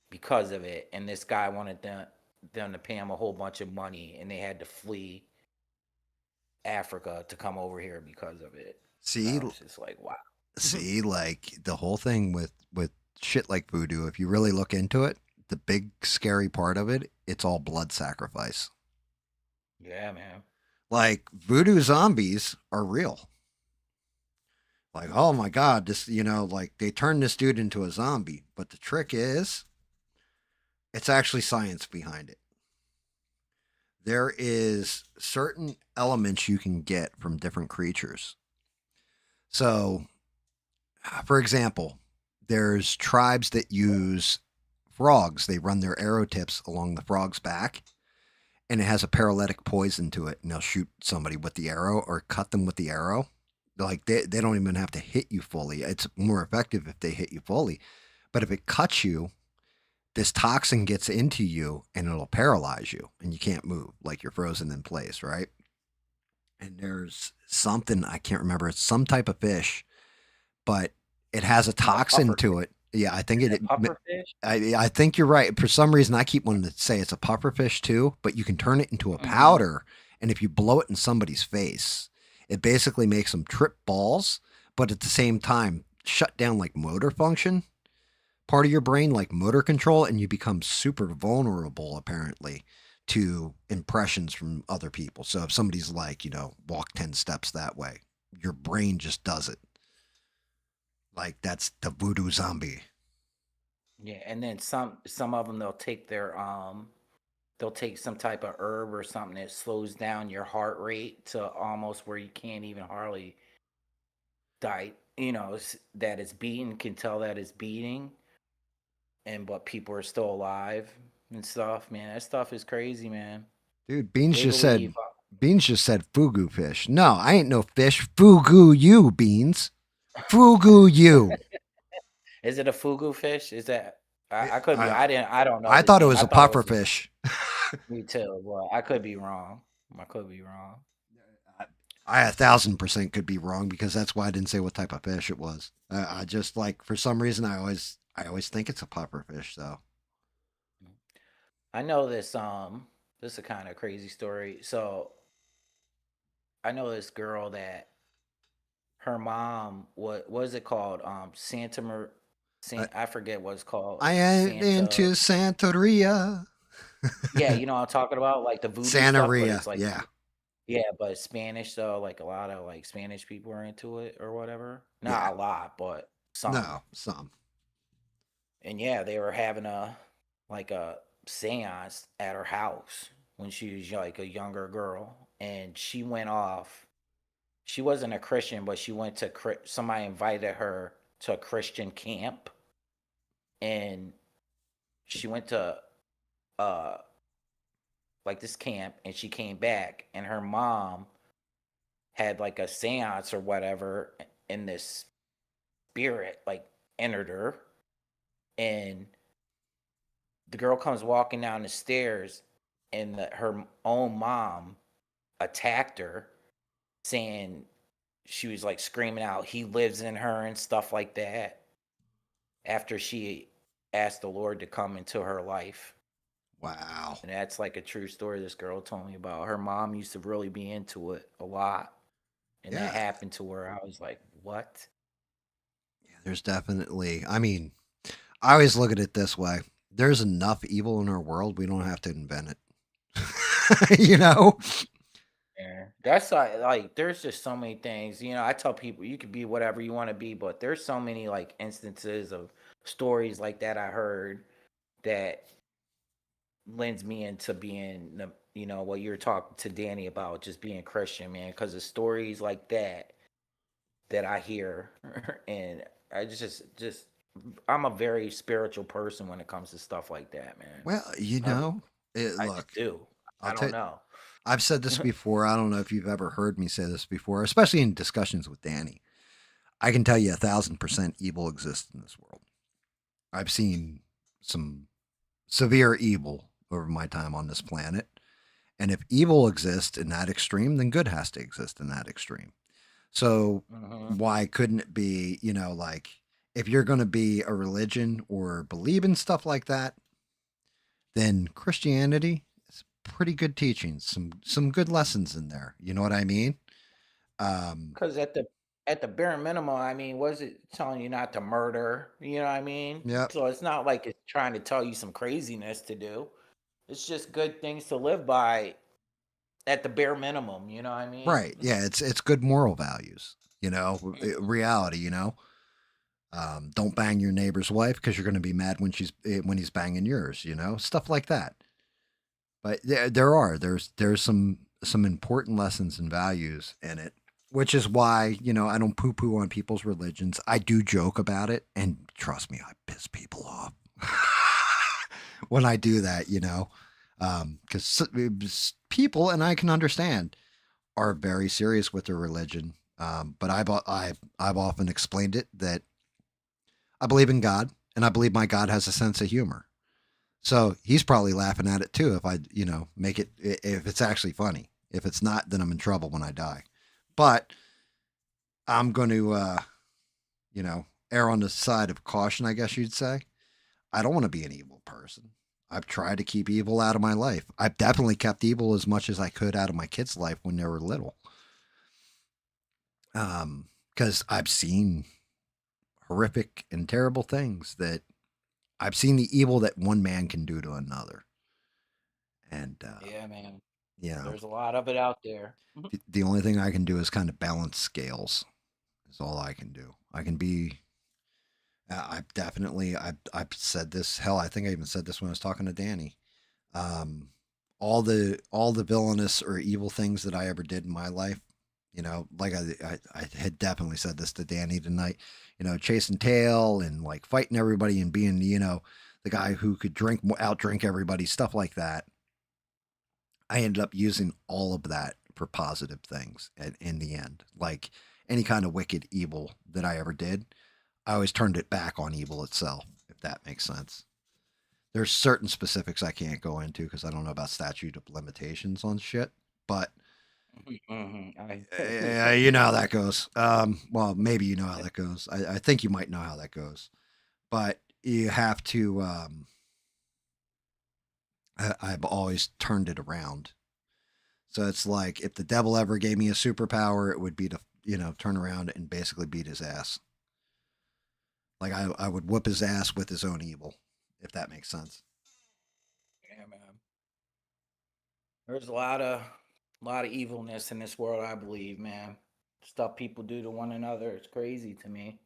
because of it. And this guy wanted them to pay him a whole bunch of money, and they had to flee Africa to come over here because of it.
See,
I was just like, wow.
see, like the whole thing with shit like voodoo. If you really look into it, the big scary part of it, it's all blood sacrifice.
Yeah, man.
Like voodoo zombies are real. Like, oh my God, this, like they turned this dude into a zombie. But the trick is, it's actually science behind it. There is certain elements you can get from different creatures. So, for example, there's tribes that use frogs. They run their arrow tips along the frog's back, and it has a paralytic poison to it, and they'll shoot somebody with the arrow or cut them with the arrow. Like they don't even have to hit you fully. It's more effective if they hit you fully. But if it cuts you, this toxin gets into you and it'll paralyze you and you can't move, like you're frozen in place, right? And there's something, I can't remember, it's some type of fish, but it has a toxin to it. Yeah, I think
Pufferfish?
I think you're right. For some reason, I keep wanting to say it's a pufferfish too, but you can turn it into a
Mhm.
powder, and if you blow it in somebody's face, it basically makes them trip balls, but at the same time shut down like motor function, part of your brain, like motor control, and you become super vulnerable apparently to impressions from other people. So if somebody's like, walk 10 steps that way, your brain just does it. Like that's the voodoo zombie.
Yeah, and then some of them they'll take some type of herb or something that slows down your heart rate to almost where you can't even hardly die. That it's beating, can tell that it's beating, but people are still alive and stuff. Man, that stuff is crazy, man.
Dude,
They believe.
Beans just said fugu fish. No, I ain't no fish. Fugu you, Beans. Fugu you.
Is it a fugu fish? Is that? I could be.
I,
I don't know
I
the
thought it
name.
was
I
a
thought it
puffer
was
fish.
me too. Well, I could be wrong. I could be wrong.
I 1,000% could be wrong because that's why I didn't say what type of fish it was. I just like for some reason I always think it's a puffer fish though.
I know this is a kind of crazy story. So I know this girl that her mom, what was it called?
I,
I forget what it's called.
I went into Santeria.
Yeah, you know what I'm talking about, like the voodoo stuff, but
Santeria,
it's like
yeah,
yeah, but it's Spanish though, like a lot of like Spanish people are into it or whatever.
yeah.
Not a lot, but some.
No, some.
And yeah, they were having a seance at her house when she was like a younger girl, and she went off. She wasn't a Christian, but she went to somebody invited her to a Christian camp, and she went to uh like this camp, and she came back, and her mom had like a seance or whatever, and this spirit like entered her, and the girl comes walking down the stairs, and her own mom attacked her, saying she was like screaming out, "He lives in her," and stuff like that. After she asked the Lord to come into her life.
Wow.
And that's like a true story this girl told me about. Her mom used to really be into it a lot. And that
Yeah.
happened to her. I was like, what?
Yeah, there's definitely. I mean, I always look at it this way. There's enough evil in our world. We don't have to invent it. you know?
Yeah. That's like there's just so many things. You know, I tell people you could be whatever you want to be, but there's so many like instances of stories like that I heard that lends me into being what you're talking to Danny about, just being Christian, man, because of stories like that I hear, and I just I'm a very spiritual person when it comes to stuff like that, man.
Well,
I, I
look,
just do.
I'll
I
tell
don't know.
I've said this before. I don't know if you've ever heard me say this before, especially in discussions with Danny. I can tell you 1,000% evil exists in this world. I've seen some severe evil over my time on this planet. And if evil exists in that extreme, then good has to exist in that extreme. So
Hmm.
why couldn't it be, like if you're going to be a religion or believe in stuff like that, then Christianity is pretty good teachings, some good lessons in there. You know what I mean? Um,
Because at the bare minimum, I mean, was it telling you not to murder? You know what I mean?
yep.
So it's not like it's trying to tell you some craziness to do. It's just good things to live by at the bare minimum. You know what I mean?
Right. Yeah, it's good moral values, reality, don't bang your neighbor's wife because you're going to be mad when he's banging yours, stuff like that. But there's some important lessons and values in it, which is why I don't poo poo on people's religions. I do joke about it, and trust me, I piss people off when I do that, because people, and I can understand, are very serious with their religion. But I've often explained it that I believe in God, and I believe my God has a sense of humor. So he's probably laughing at it too if I, make it, if it's actually funny. If it's not, then I'm in trouble when I die. But I'm going to, err on the side of caution, I guess you'd say. I don't want to be an evil person. I've tried to keep evil out of my life. I've definitely kept evil as much as I could out of my kids' life when they were little. Because I've seen horrific and terrible things that I've seen the evil that one man can do to another. And,
Yeah, man.
you know,
There's a lot of it out there.
the only thing I can do is kind of balance scales is all I can do. I can be, I've said this, hell, I think I even said this when I was talking to Danny. Um, all the villainous or evil things that I ever did in my life, like I had definitely said this to Danny tonight, chasing tail and like fighting everybody and being, the guy who could outdrink everybody, stuff like that. I ended up using all of that for positive things in the end. Like any kind of wicked evil that I ever did, I always turned it back on evil itself, if that makes sense. There's certain specifics I can't go into because I don't know about statute of limitations on shit, but You know how that goes. Well, maybe you know how that goes. I think you might know how that goes, but you have to. I've always turned it around. So it's like if the devil ever gave me a superpower, it would be to turn around and basically beat his ass. Like I would whoop his ass with his own evil, if that makes sense.
Yeah, man. There's a lot of evilness in this world, I believe, man. Stuff people do to one another, it's crazy to me.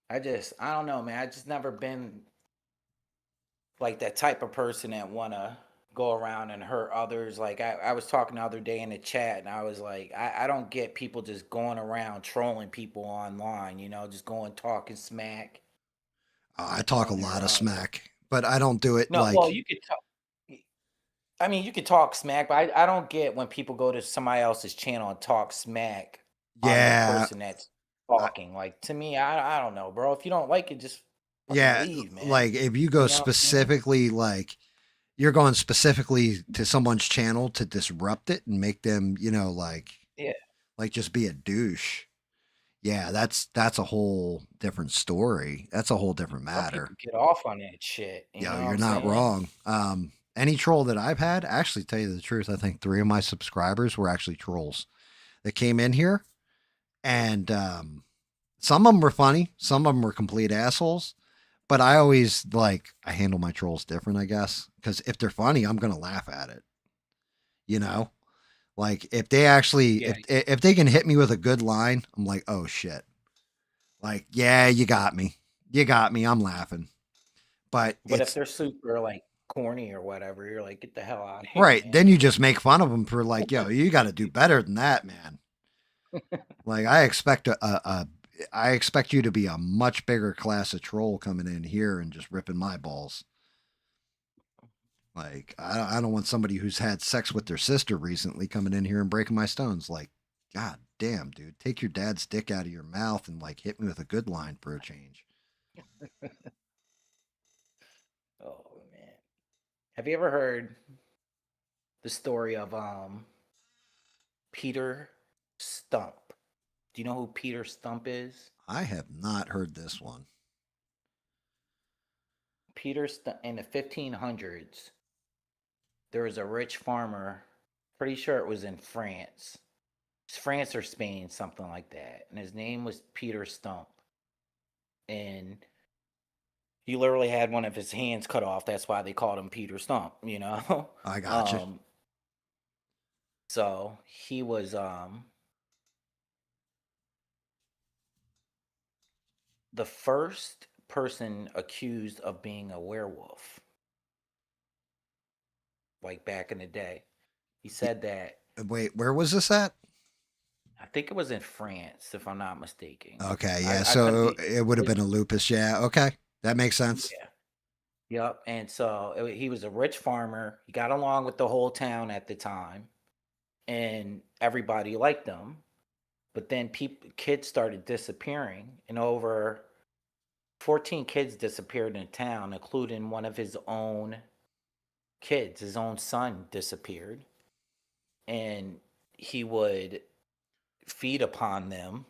I don't know, man. I just never been like that type of person that wanna go around and hurt others. Like I was talking the other day in the chat and I was like, I don't get people just going around trolling people online, just going talking smack
I talk a
on
lot
their
of smack, but I don't do it
No, well,
like.
you could talk. I mean, you could talk smack, but I don't get when people go to somebody else's channel and talk smack on the
Yeah,
person that's
I,
talking. Like to me, I don't know, bro. If you don't like it, just fucking
yeah.
leave, man.
Like if you go
You know what I'm saying?
specifically, like you're going specifically to someone's channel to disrupt it and make them,
Yeah.
like just be a douche. Yeah, that's a whole different story. That's a whole different
Some
matter.
people get off on that shit. You
Yo,
know what
you're
I'm
not
saying?
wrong. Any troll that I've had, actually, tell you the truth, I think 3 of my subscribers were actually trolls that came in here, and some of them were funny, some of them were complete assholes. But I always I handle my trolls different, I guess, because if they're funny, I'm gonna laugh at it. You know, like if they actually,
Yeah.
if they can hit me with a good line, I'm like, oh shit, like yeah, you got me, I'm laughing. But
But if
it's
they're super like corny or whatever, you're like, get the hell out of here,
right.
man.
Then you just make fun of them for like, yo, you got to do better than that, man. Like I expect I expect you to be a much bigger class of troll coming in here and just ripping my balls. Like I don't want somebody who's had sex with their sister recently coming in here and breaking my stones. Like, god damn, dude, take your dad's dick out of your mouth and like hit me with a good line for a change.
Oh man. Have you ever heard the story of Peter Stump? Do you know who Peter Stump is?
I have not heard this one.
Peter in the 1500s, there was a rich farmer. Pretty sure it was in France. It's France or Spain, something like that. And his name was Peter Stump. And he literally had one of his hands cut off. That's why they called him Peter Stump, you know?
I got you.
So he was the first person accused of being a werewolf. Like back in the day. He said that.
Wait, where was this at?
I think it was in France, if I'm not mistaken.
Okay, yeah.
I
So
could be.
it would have been a lupus. Yeah. Okay, that makes sense.
Yeah. Yep. And so he was a rich farmer. He got along with the whole town at the time, and everybody liked him. But then kids started disappearing, and over 14 kids disappeared in the town, including one of his own kids. His own son disappeared, and he would feed upon them.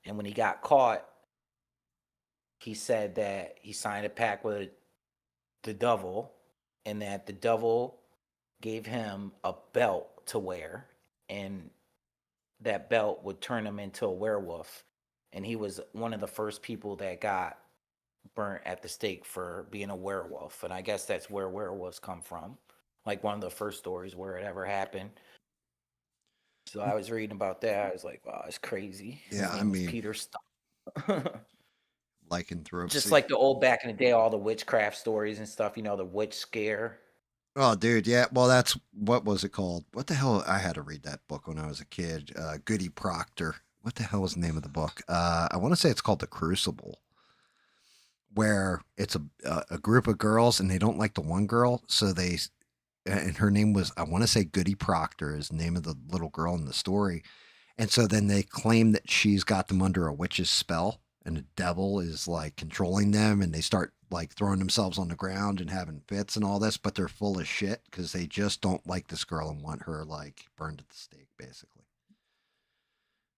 And when he got caught, he said that he signed a pact with the devil, and that the devil gave him a belt to wear, and that belt would turn him into a werewolf. And he was one of the first people that got burnt at the stake for being a werewolf. And I guess that's where werewolves come from. Like one of the first stories where it ever happened. So I was reading about that. I was like, wow, it's crazy. His
Yeah, I
name was
mean,
Peter Stump.
lycanthropy.
Just like the old back in the day, all the witchcraft stories and stuff, the witch scare.
Oh, dude, yeah. Well, that's what was it called? What the hell? I had to read that book when I was a kid. Goody Proctor. What the hell was the name of the book? I want to say it's called The Crucible, where it's a group of girls and they don't like the one girl, so they and her name was, I want to say Goody Proctor is the name of the little girl in the story, and so then they claim that she's got them under a witch's spell and the devil is like controlling them, and they start like throwing themselves on the ground and having fits and all this, but they're full of shit because they just don't like this girl and want her like burned at the stake, basically.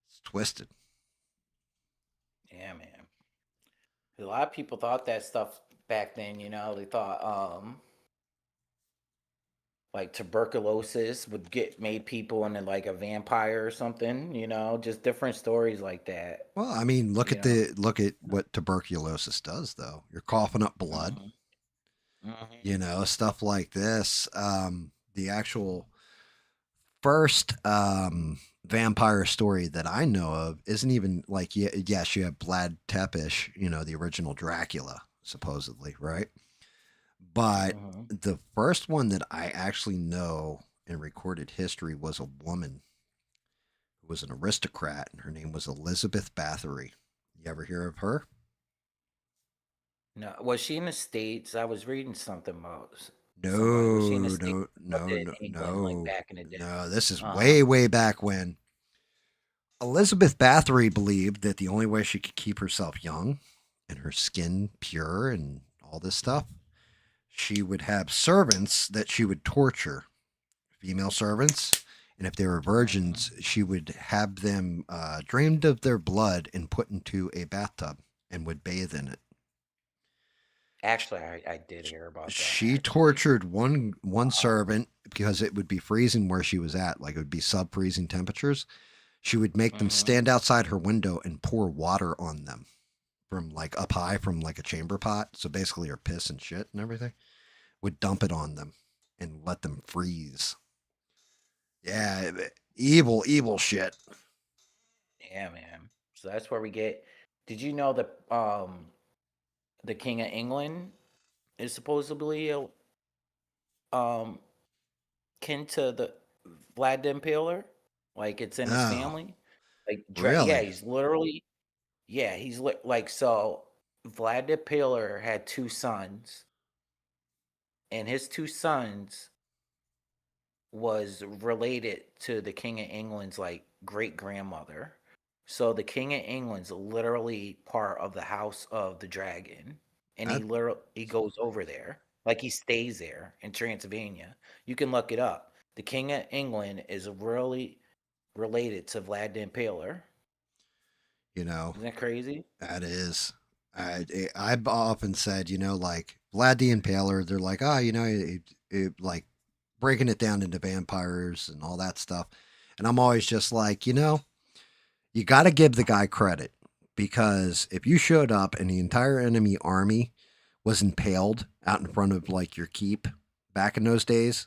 It's twisted.
Yeah, man. A lot of people thought that stuff back then, they thought like tuberculosis would get made people into like a vampire or something, just different stories like that.
Well, I mean, look
You
at what tuberculosis does, though. You're coughing up blood, stuff like this. The actual first vampire story that I know of isn't even like, yes, you have Vlad Tepes, the original Dracula, supposedly, right? But the first one that I actually know in recorded history was a woman who was an aristocrat, and her name was Elizabeth Bathory. You ever hear of her?
No, was she in the States? I was reading something about somebody. Was she in the States?
No,
Or was it in England, like back in the day?
no. This is
Uh-huh.
way, way back when. Elizabeth Bathory believed that the only way she could keep herself young and her skin pure and all this stuff, she would have servants that she would torture, female servants. And if they were virgins, she would have them drained of their blood and put into a bathtub and would bathe in it.
Actually, I did hear about that.
She tortured one servant because it would be freezing where she was at, like it would be sub-freezing temperatures. She would make them stand outside her window and pour water on them from like up high from like a chamber pot. So basically her piss and shit and everything, would dump it on them and let them freeze. Yeah, evil, evil shit.
Yeah, man. So that's where we get. Did you know that the King of England is supposedly kin to the Vlad the Impaler? Like it's in his
No.
family. Like
Really?
yeah, he's literally like so. Vlad the Impaler had two sons, and his two sons was related to the King of England's like great grandmother. So the King of England's literally part of the House of the Dragon, and he goes over there, like he stays there in Transylvania. You can look it up. The King of England is really related to Vlad the Impaler. Isn't that crazy?
That is. I've often said, like Vlad the Impaler, they're like, like breaking it down into vampires and all that stuff. And I'm always just like, you got to give the guy credit, because if you showed up and the entire enemy army was impaled out in front of like your keep back in those days,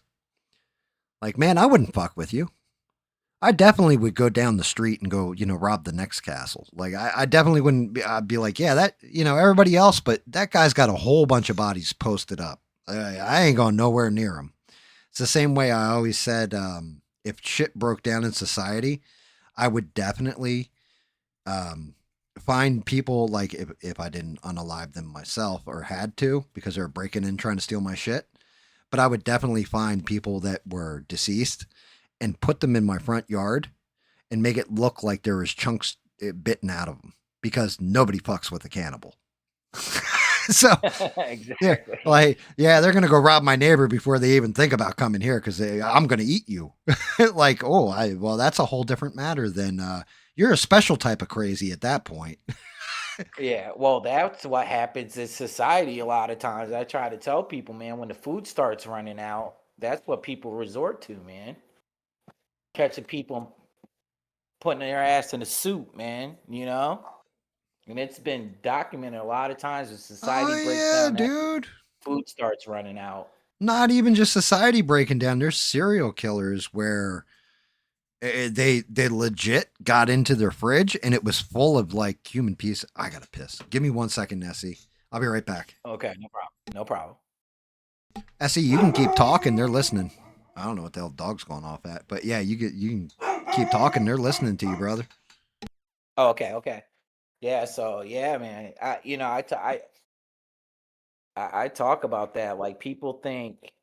like, man, I wouldn't fuck with you. I definitely would go down the street and go, rob the next castle. Like, I definitely wouldn't I'd be like, yeah, that, everybody else, but that guy's got a whole bunch of bodies posted up. I ain't going nowhere near him. It's the same way I always said, if shit broke down in society, I would definitely find people, like if I didn't unalive them myself or had to because they were breaking in trying to steal my shit, but I would definitely find people that were deceased and put them in my front yard and make it look like there was chunks bitten out of them, because nobody fucks with a cannibal. So
exactly.
they're gonna go rob my neighbor before they even think about coming here, because I'm gonna eat you. Like, well, that's a whole different matter than you're a special type of crazy at that point.
Yeah, well, that's what happens in society a lot of times. I try to tell people, man, when the food starts running out, that's what people resort to, man. Catching people putting their ass in a soup, man, And it's been documented a lot of times when society breaks down,
dude.
Food starts running out.
Not even just society breaking down. There's serial killers where they legit got into their fridge and it was full of like human pieces. I gotta piss. Give me 1 second, Nessie. I'll be right back.
Okay, no problem.
Essie, you can keep talking. They're listening. I don't know what the hell dog's going off at, but yeah, you can keep talking. They're listening to you, brother.
Oh, okay. Yeah, so yeah, man. I talk about that. Like, people think,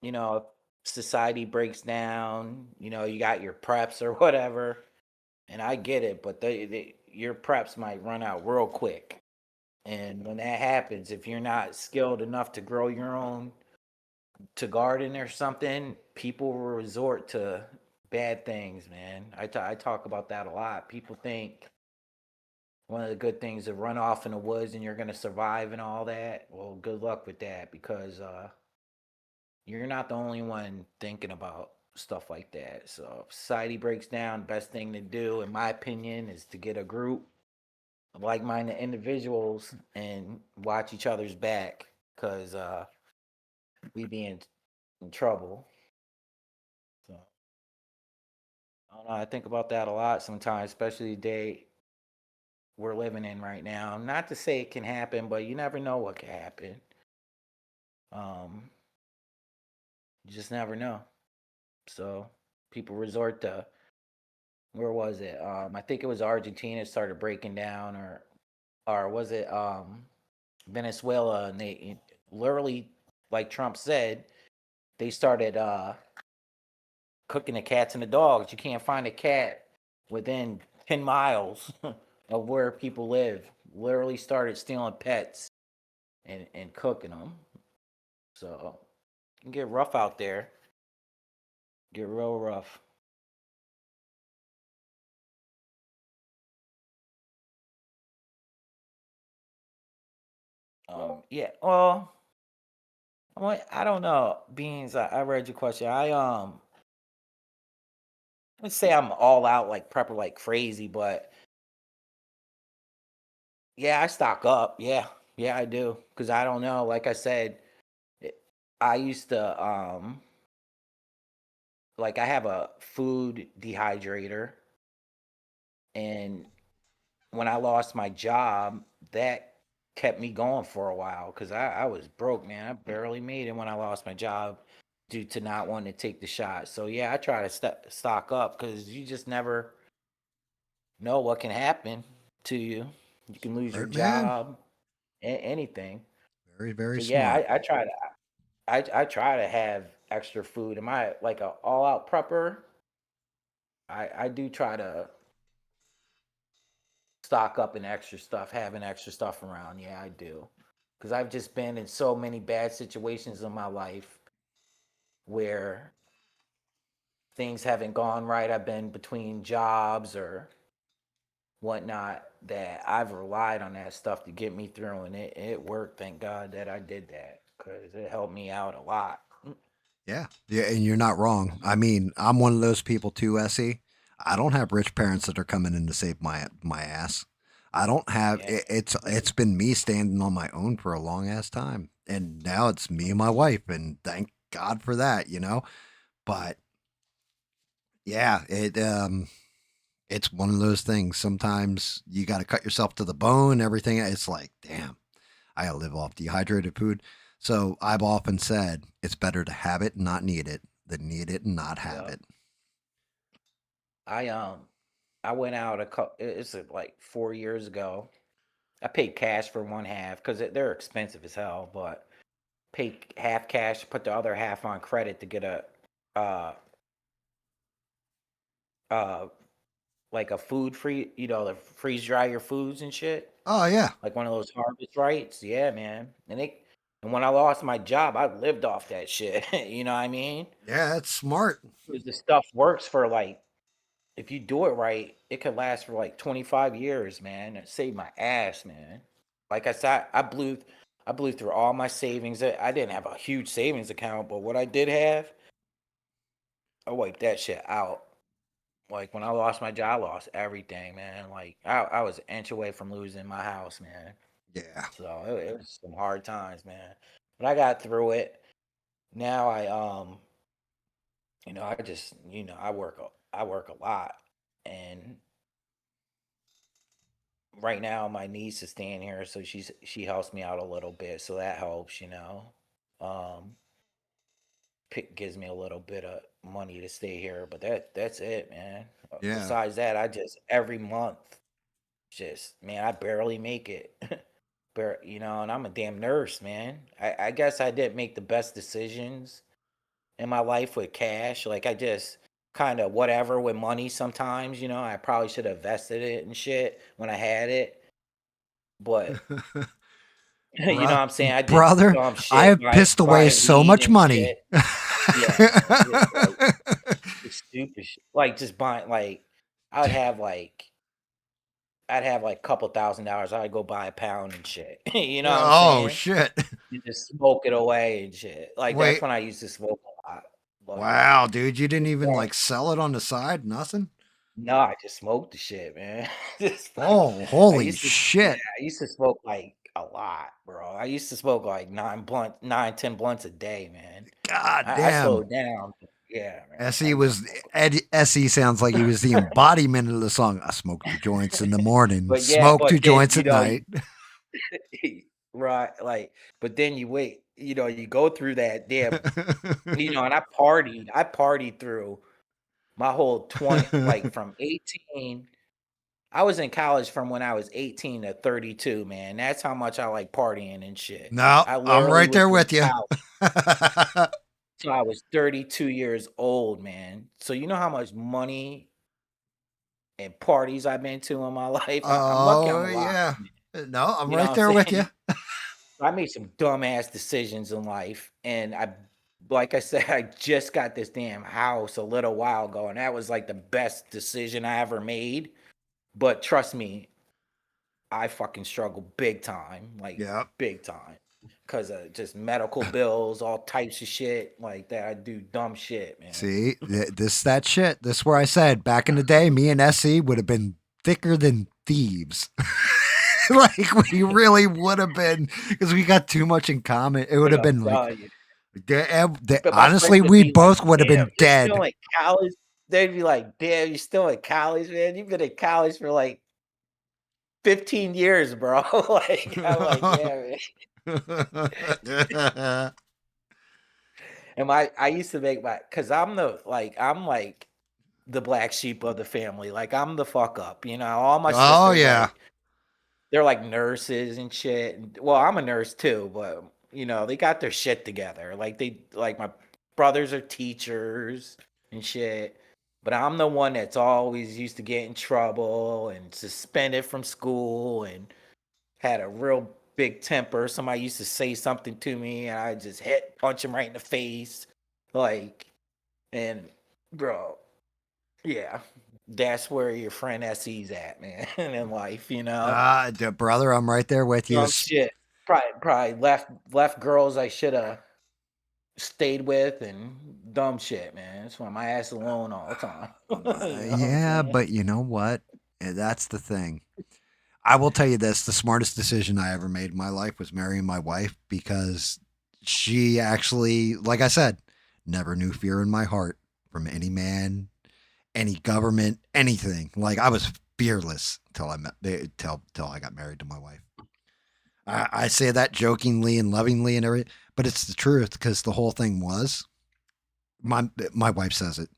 if society breaks down, you got your preps or whatever, and I get it, but your preps might run out real quick. And when that happens, if you're not skilled enough to grow your own, to garden or something, people will resort to bad things, man. I talk about that a lot. People think one of the good things to run off in the woods and you're going to survive and all that. Well, good luck with that, because you're not the only one thinking about stuff like that. So if society breaks down, the best thing to do, in my opinion, is to get a group of like-minded individuals and watch each other's back, because we be in trouble. So I don't know. I think about that a lot sometimes, especially the day we're living in right now. Not to say it can happen, but you never know what can happen. You just never know. So people resort to, where was it? I think it was Argentina started breaking down, or was it Venezuela? And they literally, like Trump said, they started cooking the cats and the dogs. You can't find a cat within 10 miles of where people live. Literally started stealing pets and cooking them. So it can get rough out there. Get real rough. Yeah. Well, I don't know. Beans, I read your question. Let's say I'm all out like prepper like crazy, but yeah, I stock up. Yeah, I do. Cause I don't know. Like I said, I used to like I have a food dehydrator, and when I lost my job, that kept me going for a while, because I was broke, man. I barely made it when I lost my job due to not wanting to take the shot. So yeah, I try to stock up, because you just never know what can happen to you. You can lose your
Smart man.
job, anything.
Very, very
So yeah,
smart.
I try to I try to have extra food. Am I like a all out prepper? I do try to stock up in extra stuff, having extra stuff around. Yeah, I do. Because I've just been in so many bad situations in my life where things haven't gone right. I've been between jobs or whatnot, that I've relied on that stuff to get me through, and it worked. Thank God that I did that, because it helped me out a lot.
Yeah. Yeah, and you're not wrong. I mean, I'm one of those people too, Essie. I don't have rich parents that are coming in to save my ass. I don't have
Yeah.
it's been me standing on my own for a long ass time. And now it's me and my wife, and thank God for that, you know? But yeah, it's one of those things. Sometimes you got to cut yourself to the bone, everything. It's like, damn, I gotta live off dehydrated food. So I've often said it's better to have it and not need it than need it and not have
Yeah.
it.
I I went out a couple. It's like 4 years ago. I paid cash for one half, because they're expensive as hell, but paid half cash, put the other half on credit to get a uh uh like a food free, to freeze dry your foods and shit,
Oh yeah,
like one of those harvest rights. Yeah, man. And when I lost my job, I lived off that shit. You know what I mean?
yeah, that's smart.
Because the stuff works for like, if you do it right, it could last for like 25 years, man. It saved my ass, man. Like I said, I blew through all my savings. I didn't have a huge savings account, but what I did have, I wiped that shit out. Like when I lost my job, I lost everything, man. Like I was an inch away from losing my house, man.
Yeah,
So it was some hard times, man. But I got through it. Now I just, I work a lot, and right now my niece is staying here, so she helps me out a little bit, so that helps. Um, gives me a little bit of money to stay here, but that's it, man.
yeah,
Besides that, I just every month, just man, I barely make it. And I'm a damn nurse, man. I guess I didn't make the best decisions in my life with cash. Like I just kind of whatever with money sometimes. I probably should have invested it and shit when I had it. But you know what I'm saying? I did
Brother,
dumb shit.
I have pissed away
buying
so
weed
much
and
money.
shit. Yeah, man. Just stupid shit. Like just buying like I'd have like a couple $1,000. I'd go buy a pound and shit. You know what I'm
Oh,
saying?
shit.
You just smoke it away and shit. Like that's
Wait.
when I used to smoke a lot. But,
Wow, dude, you didn't even
yeah.
like sell it on the side? Nothing?
No, I just smoked the shit, man. Just like
Oh,
I
holy
used to, yeah,
shit.
I used to smoke like a lot, bro. I used to smoke like 10 blunts a day, man.
God
I
damn.
slowed down. But yeah, man.
SE was SE sounds like he was the embodiment of the song. I smoke 2 joints in the morning,
But yeah,
smoke 2
but then
joints at night.
right, like, but then you wait, you go through that damn, and I partied through my whole 20, like from 18. I was in college from when I was 18 to 32, man. That's how much I like partying and shit.
No,
I
I'm
literally
right
was
there
in
with you.
college till I was 32 years old, man. So you know how much money and parties I've been to in my life? I'm lucky I'm
Oh,
alive.
yeah. No, I'm
You know
right
what
there
I'm
with
saying?
you.
I made some dumbass decisions in life, and like I said, I just got this damn house a little while ago, and that was like the best decision I ever made. But trust me, I fucking struggle big time, like
Yep.
big time, because of just medical bills, all types of shit like that. I do dumb shit, man.
See, that shit. This is where I said back in the day, me and SE would have been thicker than thieves. Like we really would have been because we got too much in common. It would have
I'm
been like,
telling you. But my
honestly,
friends would
we
be like,
both would have
"Damn,
been
you're
dead.
still in college." They'd be like, "Damn, you're still in college, man. You've been in college for like 15 years, bro." Like, I'm like, "Yeah, man." And I used to make because I'm like the black sheep of the family. Like I'm the fuck up, All my
Oh
sisters,
yeah.
like, they're like nurses and shit. Well, I'm a nurse too, but they got their shit together. Like my brothers are teachers and shit. But I'm the one that's always used to get in trouble and suspended from school and had a real big temper. Somebody used to say something to me and I just punch him right in the face. Like, and bro, yeah, that's where your friend SE's at, man, in life,
Brother, I'm right there with you.
Dumb shit. Probably left girls I should have stayed with and dumb shit, man. That's why my ass alone all the time. You know what I'm
Yeah,
saying?
but you know what? That's the thing. I will tell you this: the smartest decision I ever made in my life was marrying my wife because she actually, like I said, never knew fear in my heart from any man, any government, anything. Like I was fearless till I got married to my wife. I say that jokingly and lovingly and everything, but it's the truth because the whole thing was my wife says it.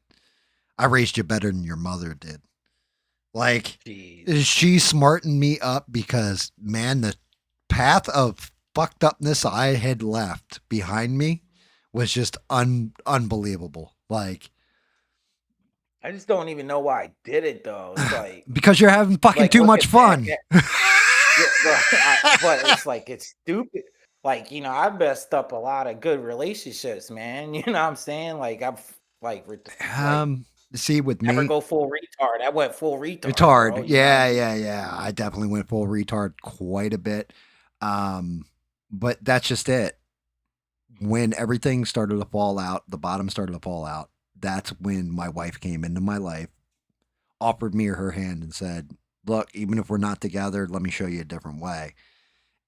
I raised you better than your mother did. Like
Jeez.
she smartened me up because man, the path of fucked upness I had left behind me was just unbelievable. Like
I just don't even know why I did it though. It's like
because you're having fucking too much fun.
But it's like it's stupid. Like, I messed up a lot of good relationships, man. You know what I'm saying? Like
See with
never
me,
go full retard. I went full retard.
retard.
Bro, you know what I mean?
Yeah. I definitely went full retard quite a bit. But that's just it. When everything started to fall out, the bottom started to fall out. That's when my wife came into my life, offered me her hand, and said, "Look, even if we're not together, let me show you a different way."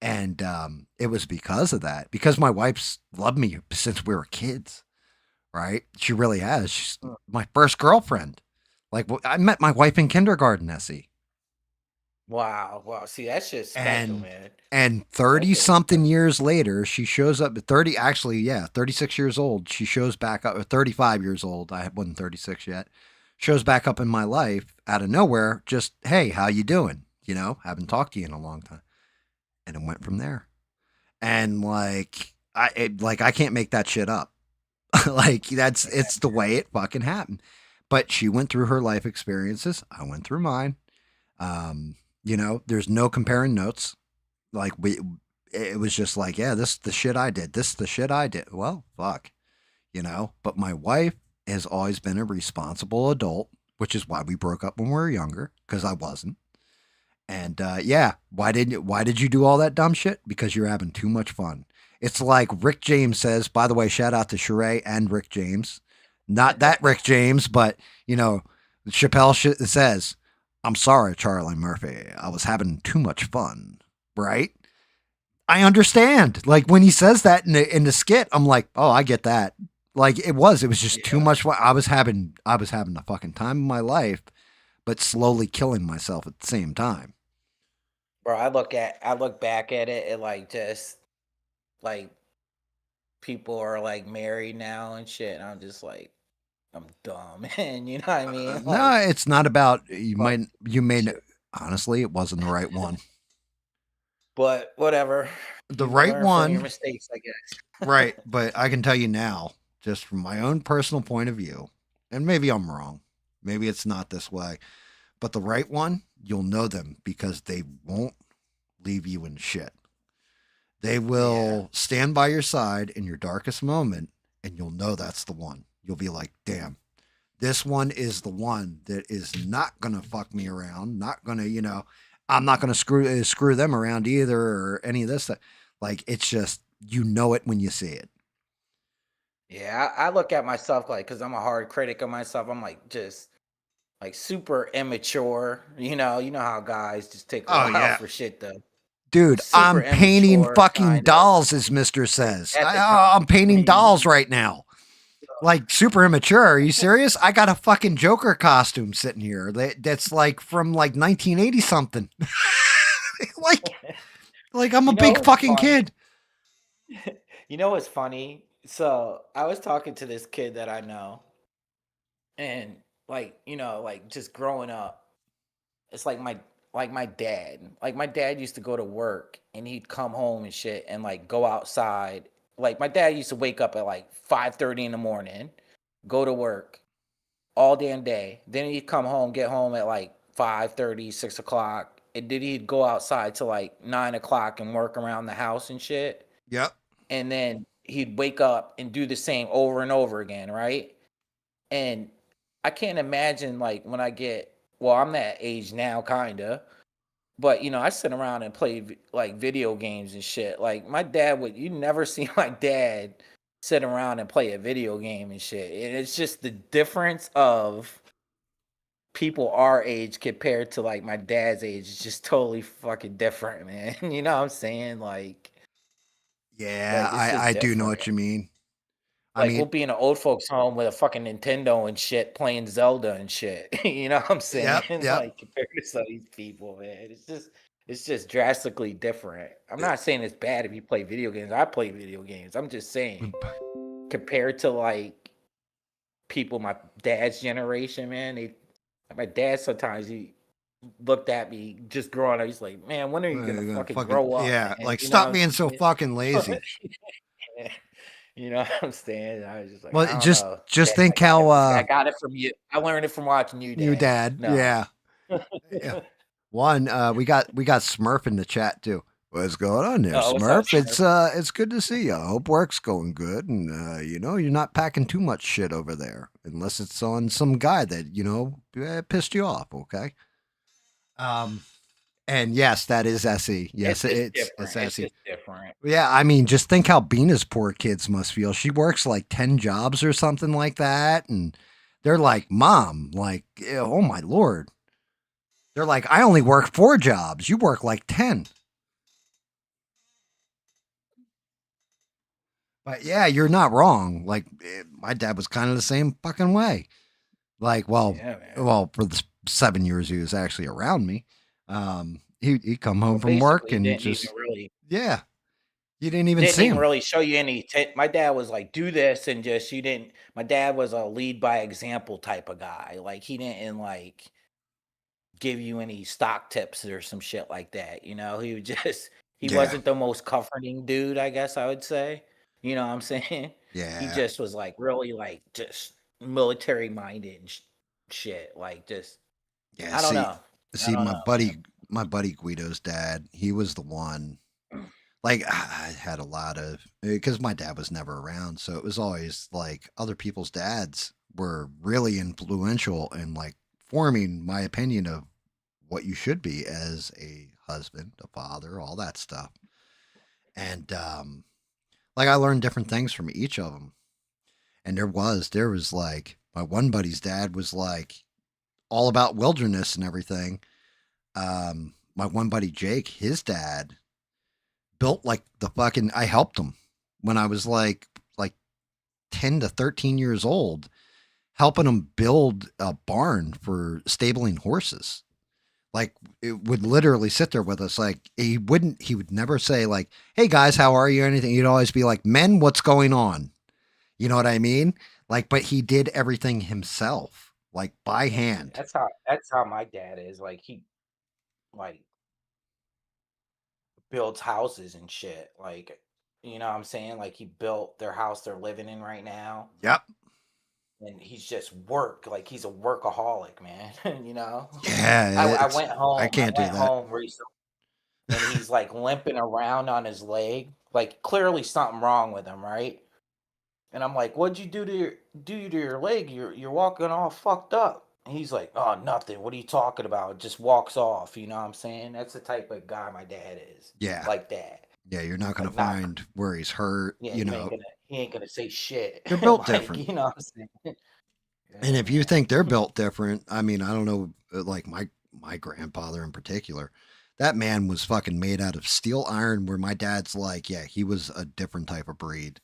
And it was because of that, because my wife's loved me since we were kids, right? She really has. She's my first girlfriend. Like I met my wife in kindergarten, Essie.
Wow. See, that's just special, man.
And 30 something years later, she shows up at 30, actually, yeah, 36 years old. She shows back up, or 35 years old. I wasn't 36 yet. Shows back up in my life out of nowhere. Just, hey, how you doing? Haven't talked to you in a long time. And it went from there. And I can't make that shit up. Like it's the way it fucking happened. But she went through her life experiences. I went through mine. There's no comparing notes. like it was just like, yeah, this is the shit I did. This is the shit I did. Well, fuck, you know. But my wife has always been a responsible adult, which is why we broke up when we were younger, because I wasn't. And yeah, why did you do all that dumb shit? Because you're having too much fun. It's like Rick James says, by the way, shout out to Sheree and Rick James. Not that Rick James, but you know, Chappelle says, I'm sorry, Charlie Murphy. I was having too much fun. Right? I understand. Like when he says that in the skit, I'm like, oh, I get that. Like it was just too much fun. I was having the fucking time of my life, but slowly killing myself at the same time.
Bro, I look back at it and like just like people are like married now and shit, and I'm just like, I'm dumb, man. You know what I mean?
No,
Like,
it's not about
fuck
you made
shit.
honestly, it wasn't the right one.
But whatever.
The
You
right
learn from your
one,
mistakes, I guess.
right? But I can tell you now, just from my own personal point of view, and maybe I'm wrong. Maybe it's not this way, but the right one, you'll know them because they won't leave you in shit. They will stand by your side in your darkest moment, and you'll know that's the one. You'll be like, damn, this one is the one that is not going to fuck me around, not going to, you know, I'm not going to screw them around either or any of this stuff. Like, it's just, you know it when you see it.
Yeah, I look at myself like, because I'm a hard critic of myself. I'm like just like super immature. You know how guys just take a
Oh,
while
yeah.
for shit to
Dude,
super
I'm painting
immature,
fucking
kinda,
dolls, as Mister says.
at the time.
I'm painting dolls right now. Like super immature. Are you serious? I got a fucking Joker costume sitting here that's like from like 1980 something. like I'm a
You know
big
what's
fucking
funny?
kid.
You know what's funny? So I was talking to this kid that I know, and like, like just growing up, it's like my dad. Like my dad used to go to work and he'd come home and shit and like go outside. Like my dad used to wake up at like 5:30 in the morning, go to work all damn day. Then he'd come home, get home at like 5:30, 6 o'clock. And then he'd go outside till like 9 o'clock and work around the house and shit.
Yep.
And then he'd wake up and do the same over and over again, right? And I can't imagine like when I get, well, I'm that age now, kinda, but I sit around and play like video games and shit. Like my dad you never see my dad sit around and play a video game and shit. And it's just the difference of people our age compared to like my dad's age is just totally fucking different, man. You know what I'm saying? Like
Yeah,
it's just
I do know
different.
what you mean. I
Like we'll
mean,
be in an old folks home with a fucking Nintendo and shit, playing Zelda and shit. You know what I'm saying?
yep.
Like compared to some of these people, man, it's just drastically different. I'm not saying it's bad if you play video games. I play video games. I'm just saying compared to like people my dad's generation, man. My dad sometimes he looked at me just growing up. He's like, man, when are you gonna fucking grow up,
Yeah,
man?
like
You know what
stop
I'm
being so
saying?
fucking lazy.
You know what I'm saying? I was just like,
Well,
I don't
just
know.
just
Dad,
think how
I got it from you. I learned it from watching you,
you
Dad.
dad,
No.
yeah. Yeah. One, we got Smurf in the chat too. What's going on there,
Oh, what's up,
Smurf? It's good to see you. I hope work's going good, and you're not packing too much shit over there, unless it's on some guy that pissed you off. Okay. And yes, that is SE. Yes,
It's
it's
different. It's
SE.
just different.
Yeah, I mean, just think how Bina's poor kids must feel. She works like 10 jobs or something like that, and they're like, "Mom, like, oh my lord." They're like, I only work 4 jobs. You work like 10. But yeah, you're not wrong. Like my dad was kind of the same fucking way. Like,
Yeah, man.
for the 7 years he was actually around me, he'd come home
Well,
from work
basically,
and
didn't even
just,
really
yeah, you didn't even
didn't
see
even
him.
really show you any. My dad was like, do this, and just you didn't. My dad was a lead by example type of guy. Like he didn't like give you any stock tips or some shit like that. He would just he
Yeah,
wasn't the most comforting dude, I guess I would say. You know what I'm saying? He
yeah,
just was like really like just military minded and shit. Like just
yeah.
I don't know. I
See,
don't
my
know, man.
my buddy Guido's dad. He was the one. Like I had a lot of because my dad was never around, so it was always like other people's dads were really influential in like forming my opinion of what you should be as a husband, a father, all that stuff. And like I learned different things from each of them. And there was like my one buddy's dad was like all about wilderness and everything. My one buddy Jake, his dad built like the fucking. I helped him when I was like 10 to 13 years old, helping him build a barn for stabling horses. Like it would literally sit there with us. Like he would never say like, "Hey guys, how are you?" or anything. He'd always be like, "Men, what's going on?" You know what I mean? Like, but he did everything himself, like by hand.
That's how my dad is. Like he like builds houses and shit. Like, you know what I'm saying? Like he built their house they're living in right now.
Yep.
And he's just like he's a workaholic, man. You know?
Yeah.
I went home.
I can't do
went
that.
home recently and he's like limping around on his leg. Like clearly something wrong with him, right? And I'm like, "What'd you do to your leg? You're walking all fucked up." And he's like, "Oh, nothing. What are you talking about?" Just walks off. You know what I'm saying? That's the type of guy my dad is.
Yeah.
Like that.
Yeah, you're not gonna
Like not.
find where he's hurt.
Yeah,
You
you
know,
he ain't gonna say shit.
they're built
Like,
different.
you know what I'm saying?
And
Yeah,
if you
man.
think they're built different, I mean, I don't know, like my grandfather in particular, that man was fucking made out of steel iron. Where my dad's like, yeah, he was a different type of breed.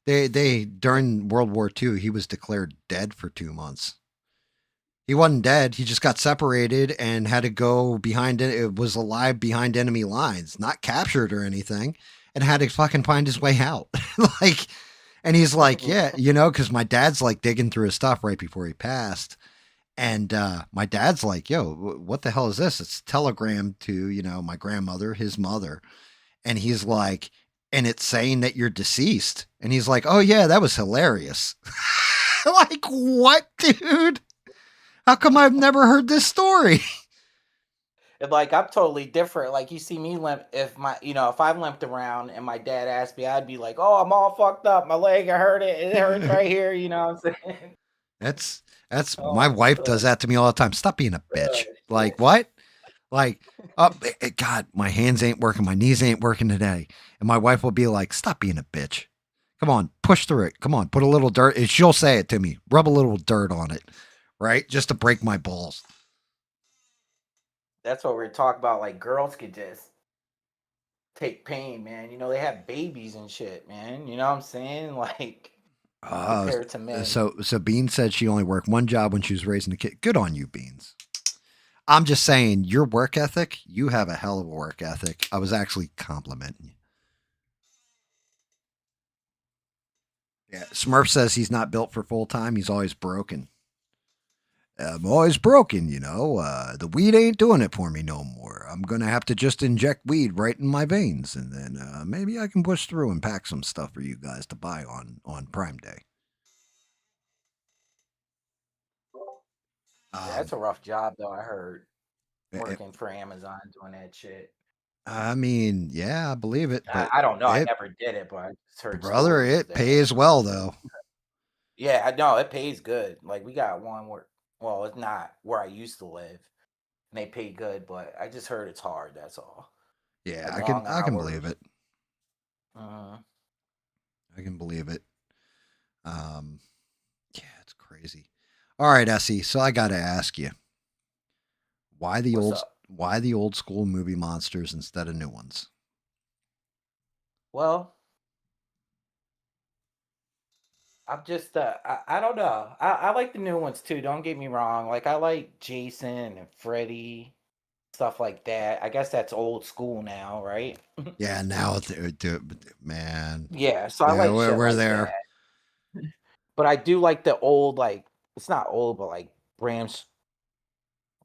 They during World War II, he was declared dead for 2 months. He wasn't dead. He just got separated and had to go behind it. It was alive behind enemy lines, not captured or anything, and had to fucking find his way out. Like, and he's like, yeah, you know, because my dad's like digging through his stuff right before he passed. And my dad's like, yo, what the hell is this? It's a telegram to, you know, my grandmother, his mother. And he's like, and it's saying that you're deceased. And he's like, oh, yeah, that was hilarious. Like, what, dude? How come I've never heard this story?
And like I'm totally different. Like you see me limp if I limped around and my dad asked me, I'd be like, "Oh, I'm all fucked up. My leg, I hurt it. It hurts right here." You know what I'm saying?
That's my
Oh,
wife does that to me all the time. Stop being a bitch. Like what? Like, oh God, my hands ain't working, my knees ain't working today, and my wife will be like, "Stop being a bitch. Come on, push through it. Come on, put a little dirt." And she'll say it to me. Rub a little dirt on it, right? Just to break my balls.
that's what we're talking about. Like girls could just take pain, man. You know, they have babies and shit, man. You know what I'm saying? Like compared to men.
So Beans said she only worked one job when she was raising a kid. Good on you, Beans. I'm just saying, your work ethic, you have a hell of a work ethic. I was actually complimenting you. Yeah, Smurf says he's not built for full time. He's always broken. I'm always broken, you know. The weed ain't doing it for me no more. I'm going to have to just inject weed right in my veins, and then maybe I can push through and pack some stuff for you guys to buy on Prime Day.
Yeah, that's a rough job though, I heard.
It-
Working for Amazon doing that shit.
I mean, yeah, I believe it, but
I don't know. I
it,
never did it, but I just heard
brother,
stories
it
that
pays well though.
yeah, I know it pays good. Like we got one where well, it's not where I used to live. And they pay good, but I just heard it's hard, that's all.
Yeah,
Like
I
long
can believe
hours.
it.
Uh,
I can believe it. Yeah, it's crazy. All right, Essie. So I got to ask you,
what's up?
why the old school movie monsters instead of new ones?
Well, I'm just I don't know. I like the new ones too, don't get me wrong. Like I like Jason and Freddy, stuff like that. I guess that's old school now, right?
Yeah, now man.
Yeah, so I
Yeah,
like shit
we're
like
there.
that. But I do like the old, like it's not old, but like Bram's,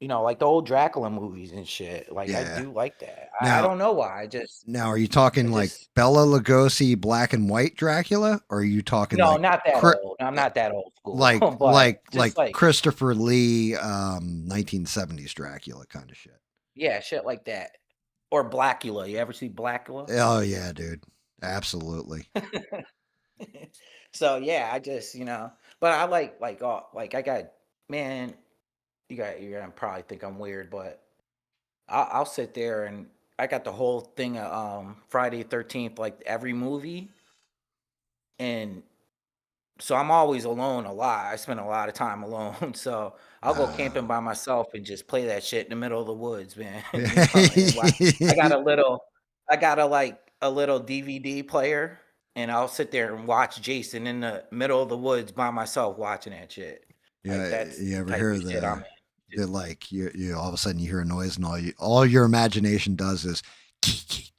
like the old Dracula movies and shit. Like I
Yeah.
do like that. I
Now,
don't know why.
now, are you talking like
just
Bela Lugosi black and white Dracula, or are you talking
no,
like
not that
Cri-
old. I'm not that old school,
like
but just
like
like
Christopher Lee 1970s Dracula kind of shit?
Yeah, shit like that. Or Blackula. You ever see Blackula?
Oh yeah, dude. Absolutely.
So yeah, I just but I like I got man, you're gonna probably think I'm weird, but I'll sit there and I got the whole thing of Friday 13th, like every movie, and so I'm always alone a lot. I spend a lot of time alone, so I'll go camping by myself and just play that shit in the middle of the woods, man. And I got a little, I got a little DVD player, and I'll sit there and watch Jason in the middle of the woods by myself watching that shit. Like
Yeah,
that's
you
the
ever
type
hear
of shit I'm
the like you all of a sudden you hear a noise and all your imagination does is key,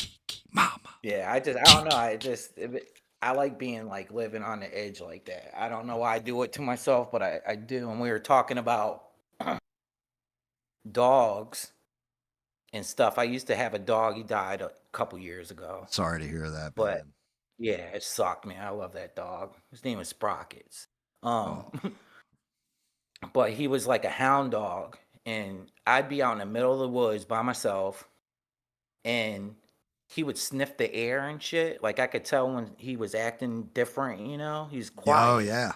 mama.
Yeah, I don't know. I like being like living on the edge like that. I don't know why I do it to myself, but I do. And we were talking about dogs and stuff. I used to have a dog. He died a couple years ago.
Sorry to hear that,
But
man.
yeah, it sucked, man. I love that dog. His name was Sprockets.
Oh.
But he was like a hound dog, and I'd be out in the middle of the woods by myself, and he would sniff the air and shit. Like I could tell when he was acting different, he's quiet.
Oh yeah.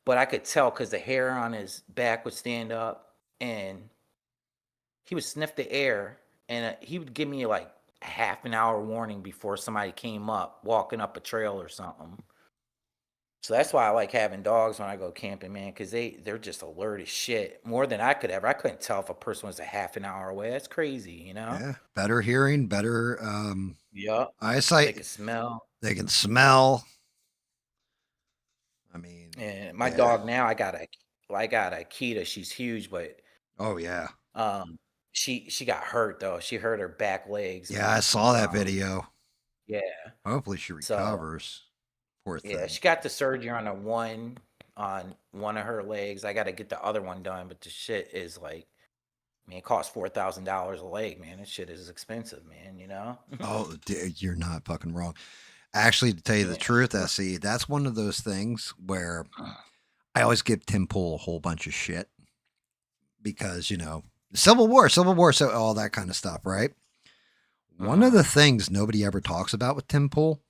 But I could tell because the hair on his back would stand up, and he would sniff the air, and he would give me like a half an hour warning before somebody came up, walking up a trail or something. So that's why I like having dogs when I go camping, man, because they're just alert as shit, more than I could ever. I couldn't tell if a person was a half an hour away. That's crazy,
Yeah. Better hearing, better
Yup. They
eyesight.
can smell.
They can smell. I mean,
And my
yeah.
dog now, I got a Akita. She's huge, but
Oh yeah.
she got hurt though. She hurt her back legs.
Yeah, I saw that video.
Yeah.
Hopefully she
So
recovers. Poor thing.
yeah, she got the surgery on one of her legs. I got to get the other one done, but the shit is like, it costs $4,000 a leg, man. This shit is expensive, man.
Oh, dude, you're not fucking wrong. Actually, to tell you the truth, SE, that's one of those things where I always give Tim Pool a whole bunch of shit because, Civil War, so all that kind of stuff, right? One of the things nobody ever talks about with Tim Pool,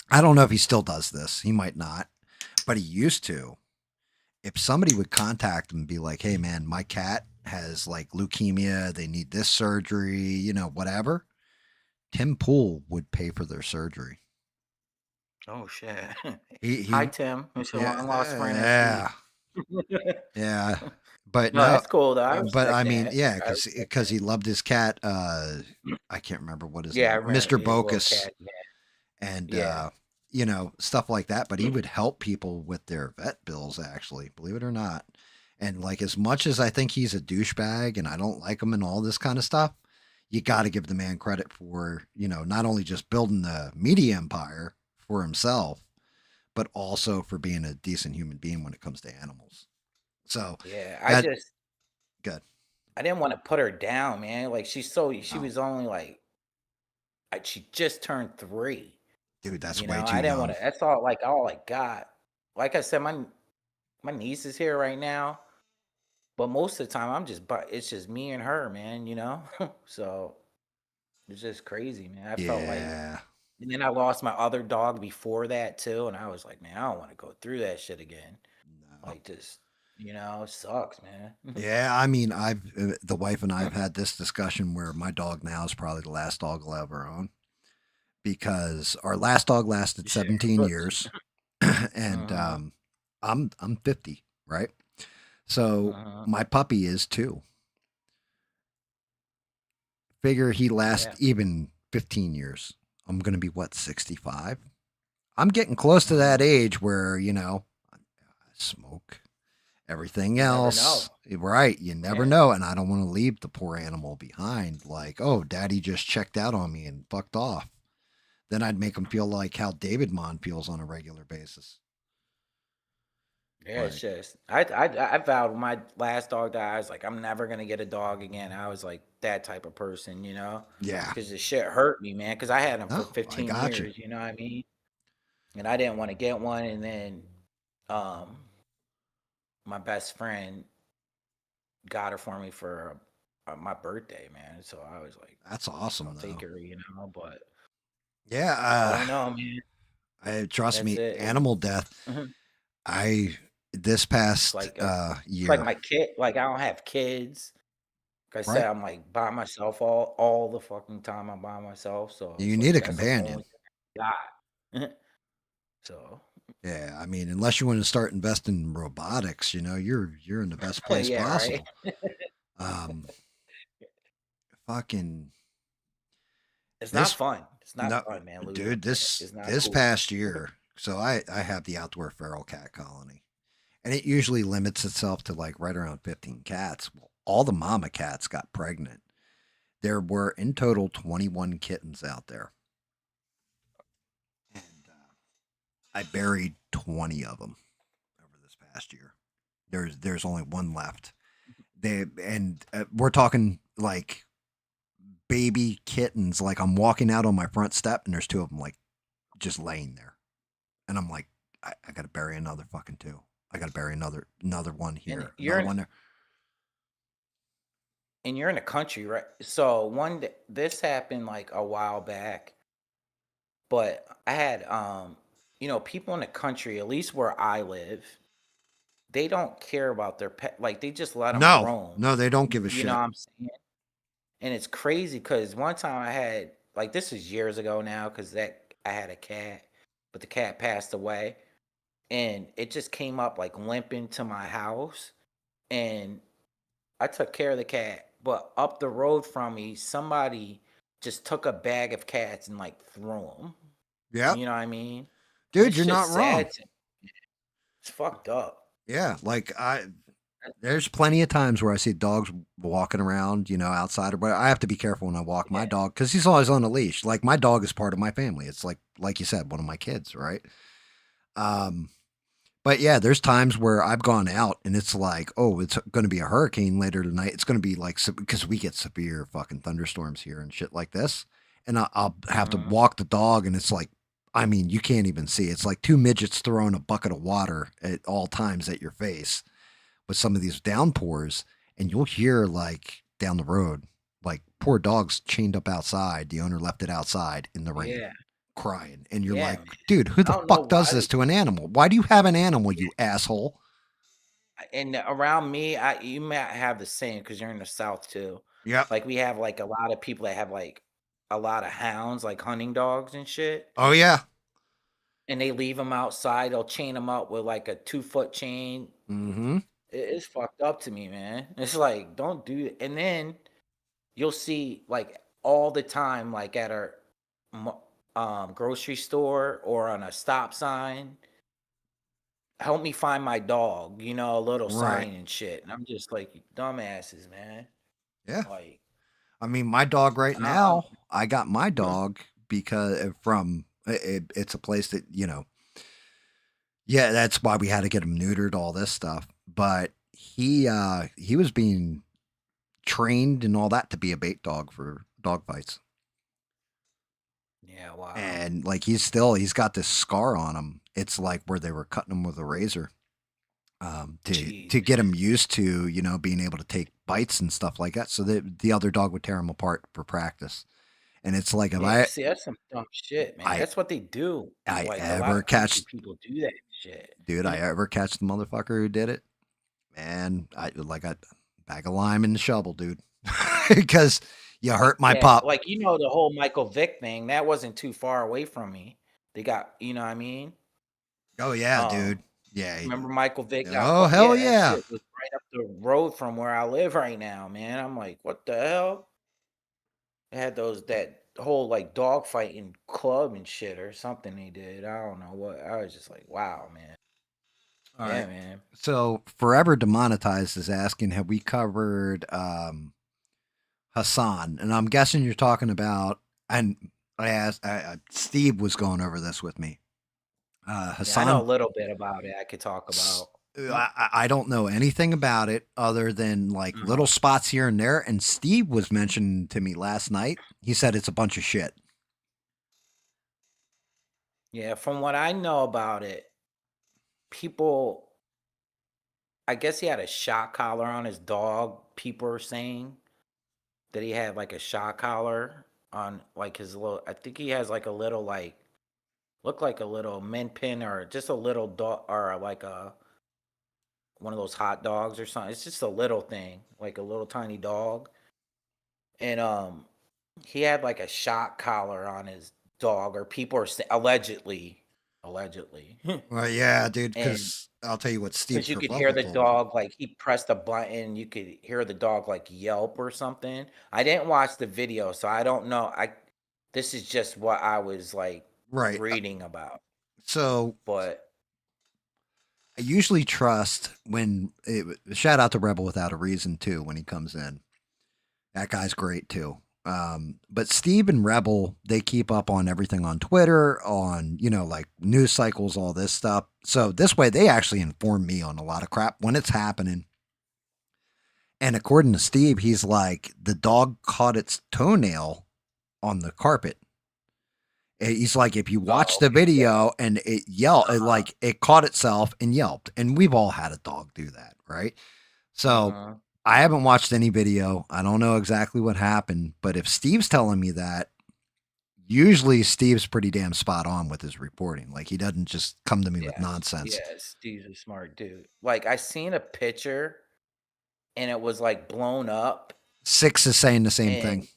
I don't know if he still does this. He might not, but he used to. If somebody would contact him and be like, hey, man, my cat has like leukemia, they need this surgery, whatever, Tim Pool would pay for their surgery.
Oh shit!
Hi,
Tim. It's your
yeah,
long lost friend.
Yeah, yeah. But
no, that's cool though.
But I mean,
that.
yeah, because he loved his cat. I can't remember what his name,
remember,
Mr.
his little
Bocus,
cat,
and stuff like that. But he would help people with their vet bills, actually, believe it or not. And like, as much as I think he's a douchebag and I don't like him and all this kind of stuff, you got to give the man credit for, not only just building the media empire for himself, but also for being a decent human being when it comes to animals. So
yeah,
good.
I didn't want to put her down, man. Like she was only like, she just turned 3.
Dude, that's way too
I didn't
young.
want to. That's all I got. Like I said, my niece is here right now, but most of the time it's just me and her, man. So it's just crazy, man. I felt like, and then I lost my other dog before that too, and I was like, man, I don't want to go through that shit again. No. Like just. It sucks, man.
Yeah, I mean, the wife and I have had this discussion where my dog now is probably the last dog I'll ever own because our last dog lasted 17 years, and I'm 50, right? So my puppy is too. Figure he lasts even 15 years. I'm gonna be 65. I'm getting close to that age where I smoke. Everything else, right? You never know, and I don't want to leave the poor animal behind. Like, oh, Daddy just checked out on me and fucked off. Then I'd make him feel like how David Mon feels on a regular basis.
Yeah, it's just I vowed when my last dog died, I was like, I'm never gonna get a dog again. I was like that type of person,
Yeah,
because the shit hurt me, man. Because I had him for 15 years, you know what I mean? And I didn't want to get one, and then my best friend got her for me for my birthday, man. So I was like,
That's awesome,
I'll
though.
take her, But I
Yeah,
don't know, man.
trust
That's
me,
it.
animal death. I this
It's
past
like it's like
year,
my kid. Like I don't have kids. Like I
right?
said, I'm like by myself all the fucking time. I'm by myself, so
You
it's
need
like
a
that's the
companion.
only thing I got. So
Yeah, I mean, unless you want to start investing in robotics, you're in the best place
yeah, right.
possible. Um, fucking
It's not
this
fun. It's not
no,
fun, man. Losing
dude,
a cat.
this
It's not
this
cool.
past year. So I have the outdoor feral cat colony, and it usually limits itself to like right around 15 cats. Well, all the mama cats got pregnant. There were in total 21 kittens out there, and I buried 20 of them over this past year. There's only one left. We're talking like baby kittens. Like I'm walking out on my front step, and there's two of them like just laying there, and I'm like, I got to bury another fucking two. I got to bury another one
And
here,
you're
another
in,
one there.
and you're in the country, right? So one day, this happened like a while back, but I had people in the country, at least where I live, they don't care about their pet. Like they just let them
No,
roam.
no, they don't give a
You know
shit.
what I'm saying? And it's crazy because one time I had like this is years ago now because that I had a cat, but the cat passed away, and it just came up like limping to my house, and I took care of the cat. But up the road from me, somebody just took a bag of cats and like threw them.
Yep,
You know what I mean? And
dude,
it's
you're not
just
wrong.
sad. It's fucked up.
Yeah, like there's plenty of times where I see dogs walking around, outside or I have to be careful when I walk my
Yeah.
dog because he's always on a leash. Like my dog is part of my family. It's like you said, one of my kids, right? Um, but yeah, there's times where I've gone out and it's like, oh, it's going to be a hurricane later tonight. It's going to be like because we get severe fucking thunderstorms here and shit like this, and I'll have to
Mhm.
walk the dog, and it's like, I mean, you can't even see. It's like two midgets throwing a bucket of water at all times at your face with some of these downpours, and you'll hear like down the road, like poor dogs chained up outside. The owner left it outside in the rain,
Yeah.
crying, and you're
Yeah,
like,
man.
dude, who
I
the
don't know
fuck does
why.
this to an animal? Why do you have an animal, you asshole?
And around me, you might have the same because you're in the South too.
Yep.
Like we have like a lot of people that have like a lot of hounds, like hunting dogs and shit,
Oh yeah.
and they leave them outside. They'll chain them up with like a 2-foot chain.
Mm-hmm.
It's fucked up to me, man. It's like don't do it. And then you'll see like all the time, like at our grocery store or on a stop sign, help me find my dog, a little
Right.
sign and shit. And I'm just like, you dumbasses, man.
Yeah.
Like,
I mean, my dog right
I'm,
now, I got my dog because from it's a place that yeah, that's why we had to get him neutered, all this stuff. But he was being trained and all that to be a bait dog for dog fights.
yeah, wow.
And like he's got this scar on him. It's like where they were cutting him with a razor. To
Jeez,
get
man.
him used to, being able to take bites and stuff like that. So the other dog would tear him apart for practice. And it's like if
Yeah, see, that's some dumb shit, man.
I
That's what they do.
I
Like, a lot
ever
of country
catch
people do that shit.
dude, I ever catch the motherfucker who did it, man, I like a bag of lime in the shovel, dude. Because you hurt my
Yeah,
pup.
like, the whole Michael Vick thing, that wasn't too far away from me. They got, what I mean?
Oh yeah,
Um,
dude. Yeah.
remember Michael Vick got
Oh
yeah,
hell
that
yeah.
shit was right up the road from where I live right now, man. I'm like, what the hell? They had that whole like dog fighting club and shit or something they did. I don't know what. I was just like, wow, man.
All
Yeah,
right.
man.
So Forever Demonetized is asking, have we covered Hassan? And I'm guessing you're talking about, and I asked, Steve was going over this with me.
Yeah, I know a
Hassan,
little bit about it. I could talk about.
I don't know anything about it other than like
Uh-huh.
little spots here and there. And Steve was mentioning to me last night. He said it's a bunch of shit.
Yeah, from what I know about it, people. I guess he had a shock collar on his dog. People are saying, that he had like a shock collar on like his little. I think he has like a little like look like a little min pin or just a little dog or like a one of those hot dogs or something. It's just a little thing, like a little tiny dog. And he had like a shock collar on his dog, or people are allegedly,
Well, yeah, dude.
and
Because I'll tell you what Steve
because you could hear
Kerfuffle
the
told me.
dog like he pressed a button, you could hear the dog like yelp or something. I didn't watch the video, so I don't know. This is just what I was like
Right.
reading about,
So
but
I usually trust shout out to Rebel Without a Reason too when he comes in. That guy's great too. But Steve and Rebel, they keep up on everything on Twitter, on, like news cycles, all this stuff. So this way they actually inform me on a lot of crap when it's happening. And according to Steve, he's like, the dog caught its toenail on the carpet. He's like, if you watch the
okay, yeah.
video and it yelped, like it caught itself and yelped. And we've all had a dog do that, right? So I haven't watched any video. I don't know exactly what happened, but if Steve's telling me that, usually Steve's pretty damn spot on with his reporting. Like he doesn't just come to me with nonsense.
Yeah, Steve's a smart dude. Like I seen a picture and it was like blown up.
Six is saying the same thing.
And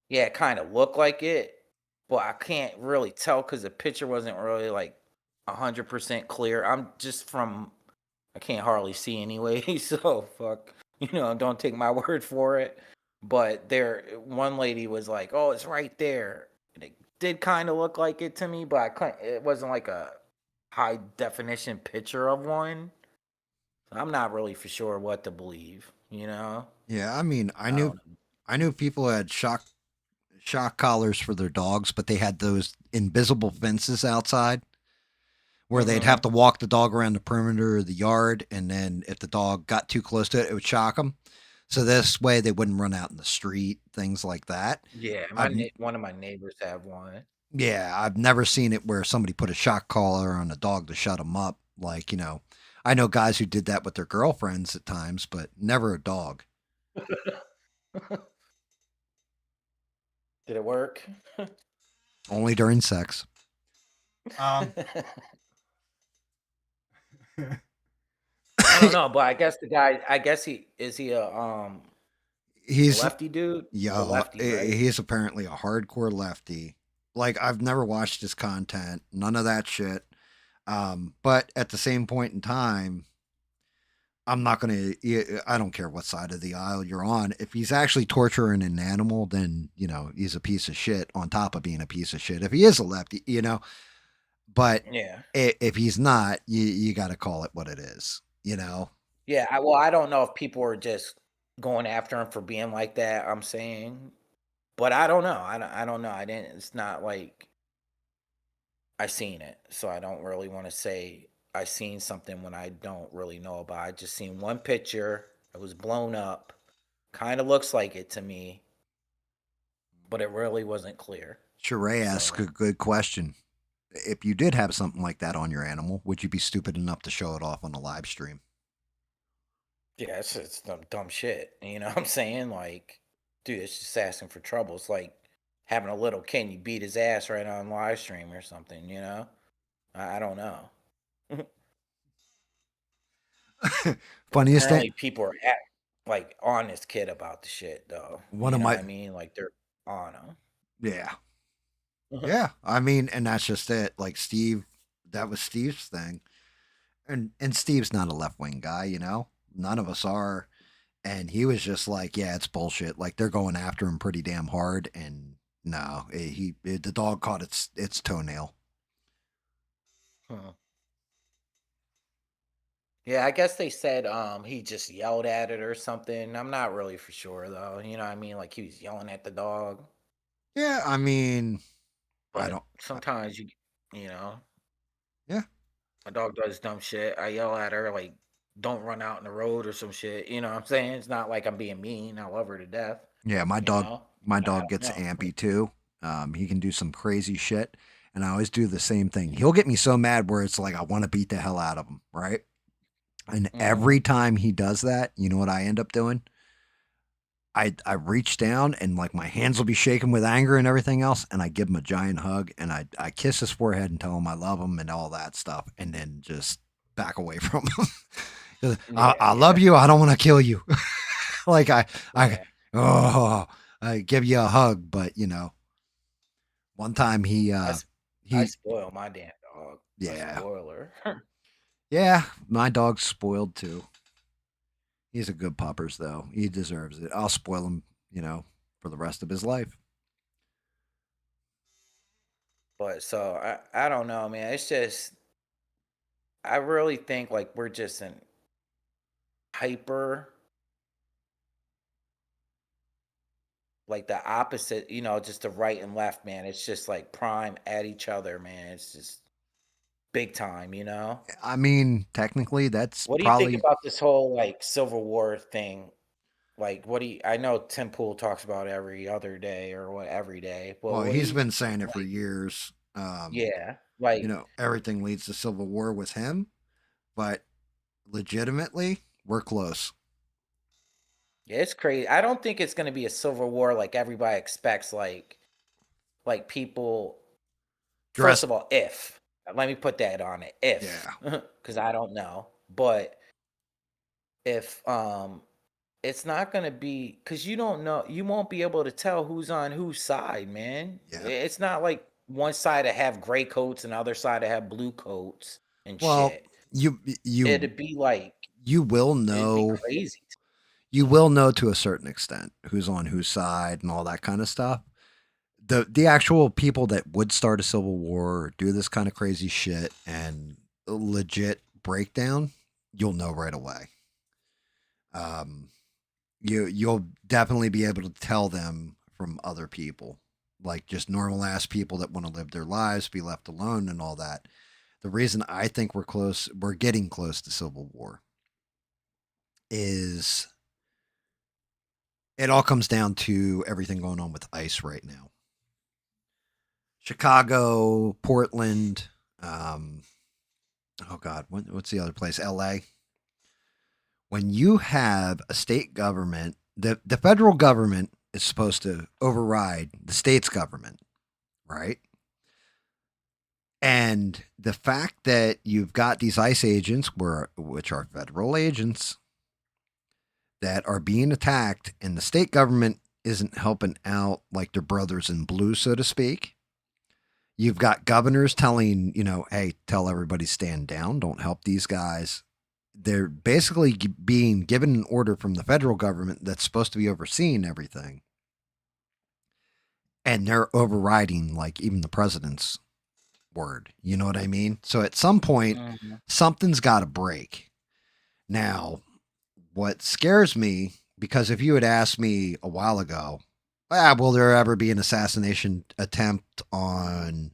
yeah, it kind of looked like it, but I can't really tell because the picture wasn't really like 100% clear. I can't hardly see anyway, so fuck, don't take my word for it. But one lady was like, "Oh, it's right there." And it did kind of look like it to me, but it wasn't like a high definition picture of one. I'm not really for sure what to believe,
Yeah, I mean, I
don't know.
knew people had shock collars for their dogs, but they had those invisible fences outside where they'd have to walk the dog around the perimeter of the yard, and then if the dog got too close to it, it would shock them. So this way they wouldn't run out in the street, things like that.
Yeah, one of my neighbors have one.
Yeah, I've never seen it where somebody put a shock collar on a dog to shut them up. Like, I know guys who did that with their girlfriends at times, but never a dog.
Did it work?
Only during sex.
I don't know, but I guess the guy. He
He's
lefty dude. He's a
Yo,
lefty, right?
he's apparently a hardcore lefty. Like I've never watched his content, none of that shit. But at the same point in time, I'm not gonna. I don't care what side of the aisle you're on. If he's actually torturing an animal, then he's a piece of shit. On top of being a piece of shit, if he is a lefty, But
Yeah.
if he's not, you got to call it what it is.
Yeah. I don't know if people are just going after him for being like that. I'm saying, but I don't know. I don't know. I didn't. It's not like I seen it, so I don't really want to say I seen something when I don't really know about. I just seen one picture. It was blown up. Kind of looks like it to me, but it really wasn't clear.
Sheree asks a good question. If you did have something like that on your animal, would you be stupid enough to show it off on a live stream?
Yeah, it's dumb shit. You know what I'm saying? Like, dude, it's just asking for trouble. It's like having a little kid, you beat his ass right on live stream or something, I don't know.
Funniest
Apparently
thing.
people are like on this kid about the shit though.
One
you
of
know
my
what I mean? Like they're on him.
Yeah. Yeah. I mean, and that's just it. Like Steve, that was Steve's thing. And Steve's not a left wing guy, None of us are. And he was just like, yeah, it's bullshit. Like they're going after him pretty damn hard. And no, the dog caught its toenail.
Huh. Yeah, I guess they said he just yelled at it or something. I'm not really for sure though. You know what I mean? Like he was yelling at the dog.
Yeah, I mean,
But sometimes Yeah. My dog does dumb shit. I yell at her like, "Don't run out in the road" or some shit. You know what I'm saying? It's not like I'm being mean. I love her to death.
Yeah, my dog gets
know.
ampy too. He can do some crazy shit, and I always do the same thing. He'll get me so mad where it's like I want to beat the hell out of him, right? And every time he does that, you know what I end up doing? I reach down and like my hands will be shaking with anger and everything else, and I give him a giant hug and I kiss his forehead and tell him I love him and all that stuff, and then just back away from him. I love you. I don't want to kill you. Like
Yeah.
I give you a hug, but you know, one time
I
he
spoil my damn dog.
Yeah.
A spoiler.
yeah, my dog's spoiled too. He's a good puppers though. He deserves it. I'll spoil him, you know, for the rest of his life.
But so I don't know, man. It's just I really think like we're just in hyper, like the opposite, you know, just the right and left, man. It's just like prime at each other, man. It's just big time, you know.
I mean, technically, that's
What do you think
probably
about this whole like Civil War thing? Like, what do you? I know Tim Pool talks about it every other day or what every day, but
well,
what do
he's
you
been saying it for
like?
years.
Yeah,
You
like
know, everything leads to civil war with him, but legitimately, we're close.
yeah, it's crazy. I don't think it's going to be a Civil War like everybody expects. Like people.
Dress,
First of all, if let me put that on it, if
yeah.
because I don't know, but if it's not gonna be because you don't know, you won't be able to tell who's on whose side, man.
Yeah.
It's not like one side to have gray coats and the other side to have blue coats and
Well,
shit.
you
It'd be like
you will
it'd be
know
crazy.
you will know to a certain extent who's on whose side and all that kind of stuff. The actual people that would start a civil war or do this kind of crazy shit and legit breakdown, you'll know right away. Um, you'll definitely be able to tell them from other people, like just normal ass people that want to live their lives, be left alone, and all that. The reason I think we're getting close to civil war, is it all comes down to everything going on with ICE right now. Chicago, Portland, um, oh God, what's the other place? LA. When you have a state government, the federal government is supposed to override the state's government, right? And the fact that you've got these ICE agents, which are federal agents, that are being attacked, and the state government isn't helping out like their brothers in blue, so to speak. You've got governors telling, you know, hey, tell everybody stand down, don't help these guys. They're basically being given an order from the federal government that's supposed to be overseeing everything. And they're overriding like even the president's word. You know what I mean? So at some point, something's got to break. Now, what scares me, because if you had asked me a while ago, will there ever be an assassination attempt on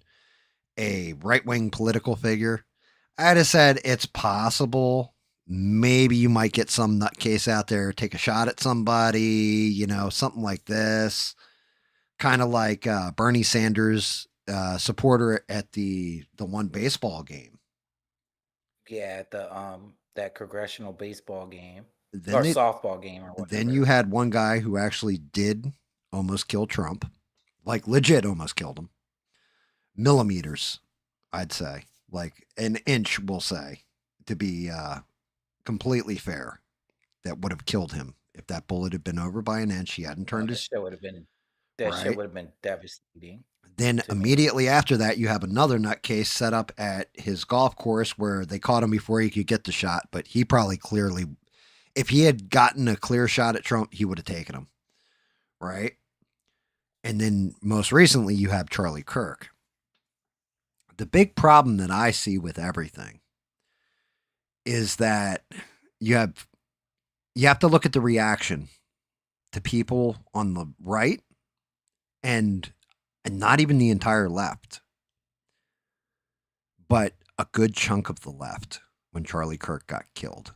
a right-wing political figure? I'd have said it's possible. Maybe you might get some nutcase out there, take a shot at somebody, you know, something like this. Kind of like Bernie Sanders supporter at the one baseball game.
Yeah, that congressional baseball game
Then
or softball game or whatever.
Then you had one guy who actually did almost kill Trump, like legit almost killed him. Millimeters, I'd say, like an inch, we'll say, to be completely fair, that would have killed him. If that bullet had been over by an inch, he hadn't turned his.
Shit would have been that shit
Right.
would have been devastating.
Then
to me.
immediately after that, you have another nutcase set up at his golf course where they caught him before he could get the shot, but he probably clearly, if he had gotten a clear shot at Trump, he would have taken him. Right. And then most recently, you have Charlie Kirk. The big problem that I see with everything is that you have to look at the reaction to people on the right and not even the entire left, but a good chunk of the left when Charlie Kirk got killed.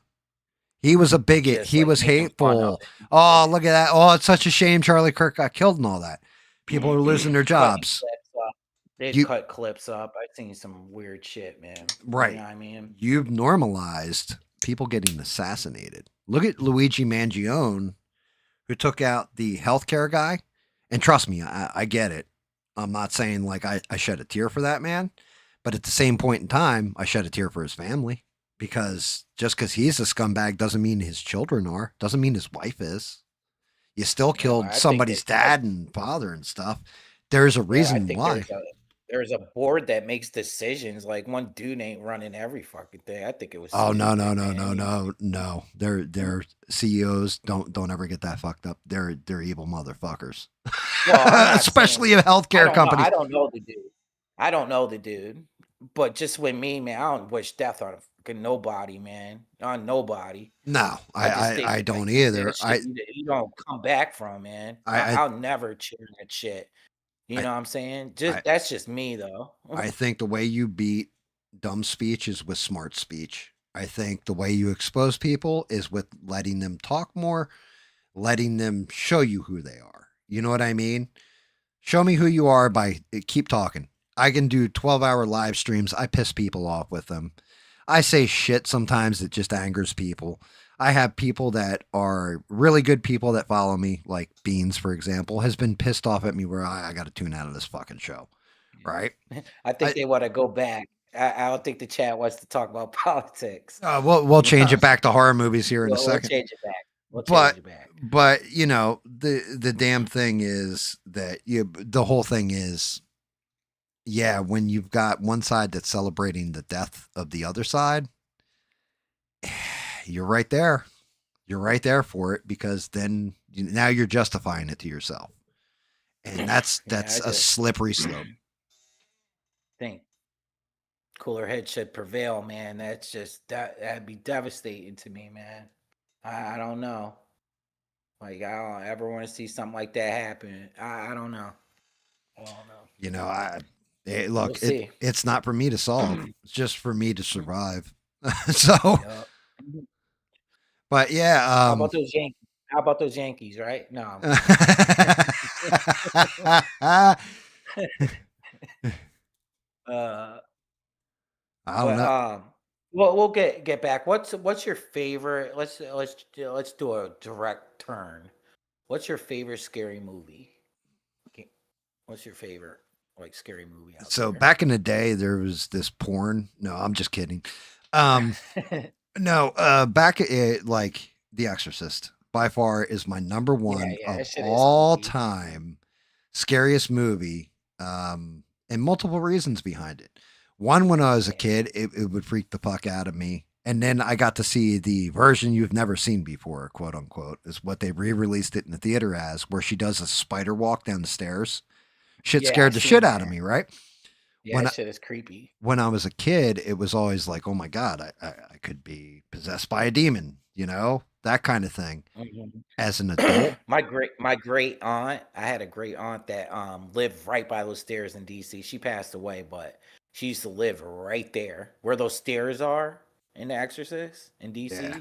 He was a bigot.
Just
He
like
was
making fun of
hateful.
it.
Oh, look at that. Oh, it's such a shame Charlie Kirk got killed and all that. People are losing their
Cutting
jobs.
clips up. They'd
You-
cut clips up. I've seen some weird shit, man.
Right.
You know what I mean?
You've normalized people getting assassinated. Look at Luigi Mangione, who took out the healthcare guy. And trust me, I get it. I'm not saying like I shed a tear for that man, but at the same point in time, I shed a tear for his family because just because he's a scumbag doesn't mean his children are, doesn't mean his wife is. You still
Yeah, but
killed
I think
somebody's dad and father and stuff. There's a
I
reason
think
why.
there's a board that makes decisions. Like one dude ain't running every fucking thing. I think it was
Oh no no
stupid,
no
man.
no no no! Their CEOs don't ever get that fucked up. They're evil motherfuckers,
Well, I'm not
especially
saying
of healthcare companies.
I don't know the dude. I don't know the dude. But just with me, man, I don't wish death on fucking nobody, man. On nobody.
No,
I just think
I
like
don't
that
either.
shit you don't come back from, man.
I
I'll never cheer that shit. You
I
know what I'm saying?
I
That's just me though.
I think the way you beat dumb speech is with smart speech. I think the way you expose people is with letting them talk more, letting them show you who they are. You know what I mean? Show me who you are by keep talking. I can do 12-hour live streams. I piss people off with them. I say shit sometimes that just angers people. I have people that are really good people that follow me, like Beans, for example, has been pissed off at me where I got to tune out of this fucking show. Right?
I think
I,
they want to go back. I don't think the chat wants to talk about politics.
we'll
You know
change
what
it
I'm saying?
back to horror movies here in a
We'll
second.
change it back. We'll
But
change it back.
you know the damn thing is that the whole thing is yeah, when you've got one side that's celebrating the death of the other side, you're right there. You're right there for it because then now you're justifying it to yourself, and that's
Yeah, I
a
just
slippery slope.
think cooler head should prevail, man. That's just that'd be devastating to me, man. I don't know. Like I don't ever want to see something like that happen. I don't know. I don't know.
You know,
We'll
look,
see.
it's not for me to solve. It's just for me to survive. So,
Yup.
but yeah,
How about those Yankees? How about those Yankees, right? No, I'm kidding. Uh,
I don't
but
know.
we'll get back. What's your favorite? Let's do a direct turn. What's your favorite scary movie? What's your favorite like scary movie out
So
there?
back in the day, there was this porn. No, I'm just kidding. No, back at like The Exorcist by far is my number one
Yeah,
of
that shit is
all
creepy.
time scariest movie. And multiple reasons behind it. One, when I was a kid, it would freak the fuck out of me. And then I got to see the version you've never seen before, quote unquote, is what they re-released it in the theater as, where she does a spider walk down the stairs. Shit
Yeah, I
scared the shit
seen
out of
that.
me, right?
Yeah,
When
that shit is creepy.
when I was a kid, it was always like, oh my God, I could be possessed by a demon, you know, that kind of thing.
Mhm.
As an adult,
My great aunt, I had a great aunt that lived right by those stairs in DC. She passed away, but she used to live right there where those stairs are in The Exorcist in DC.
yeah.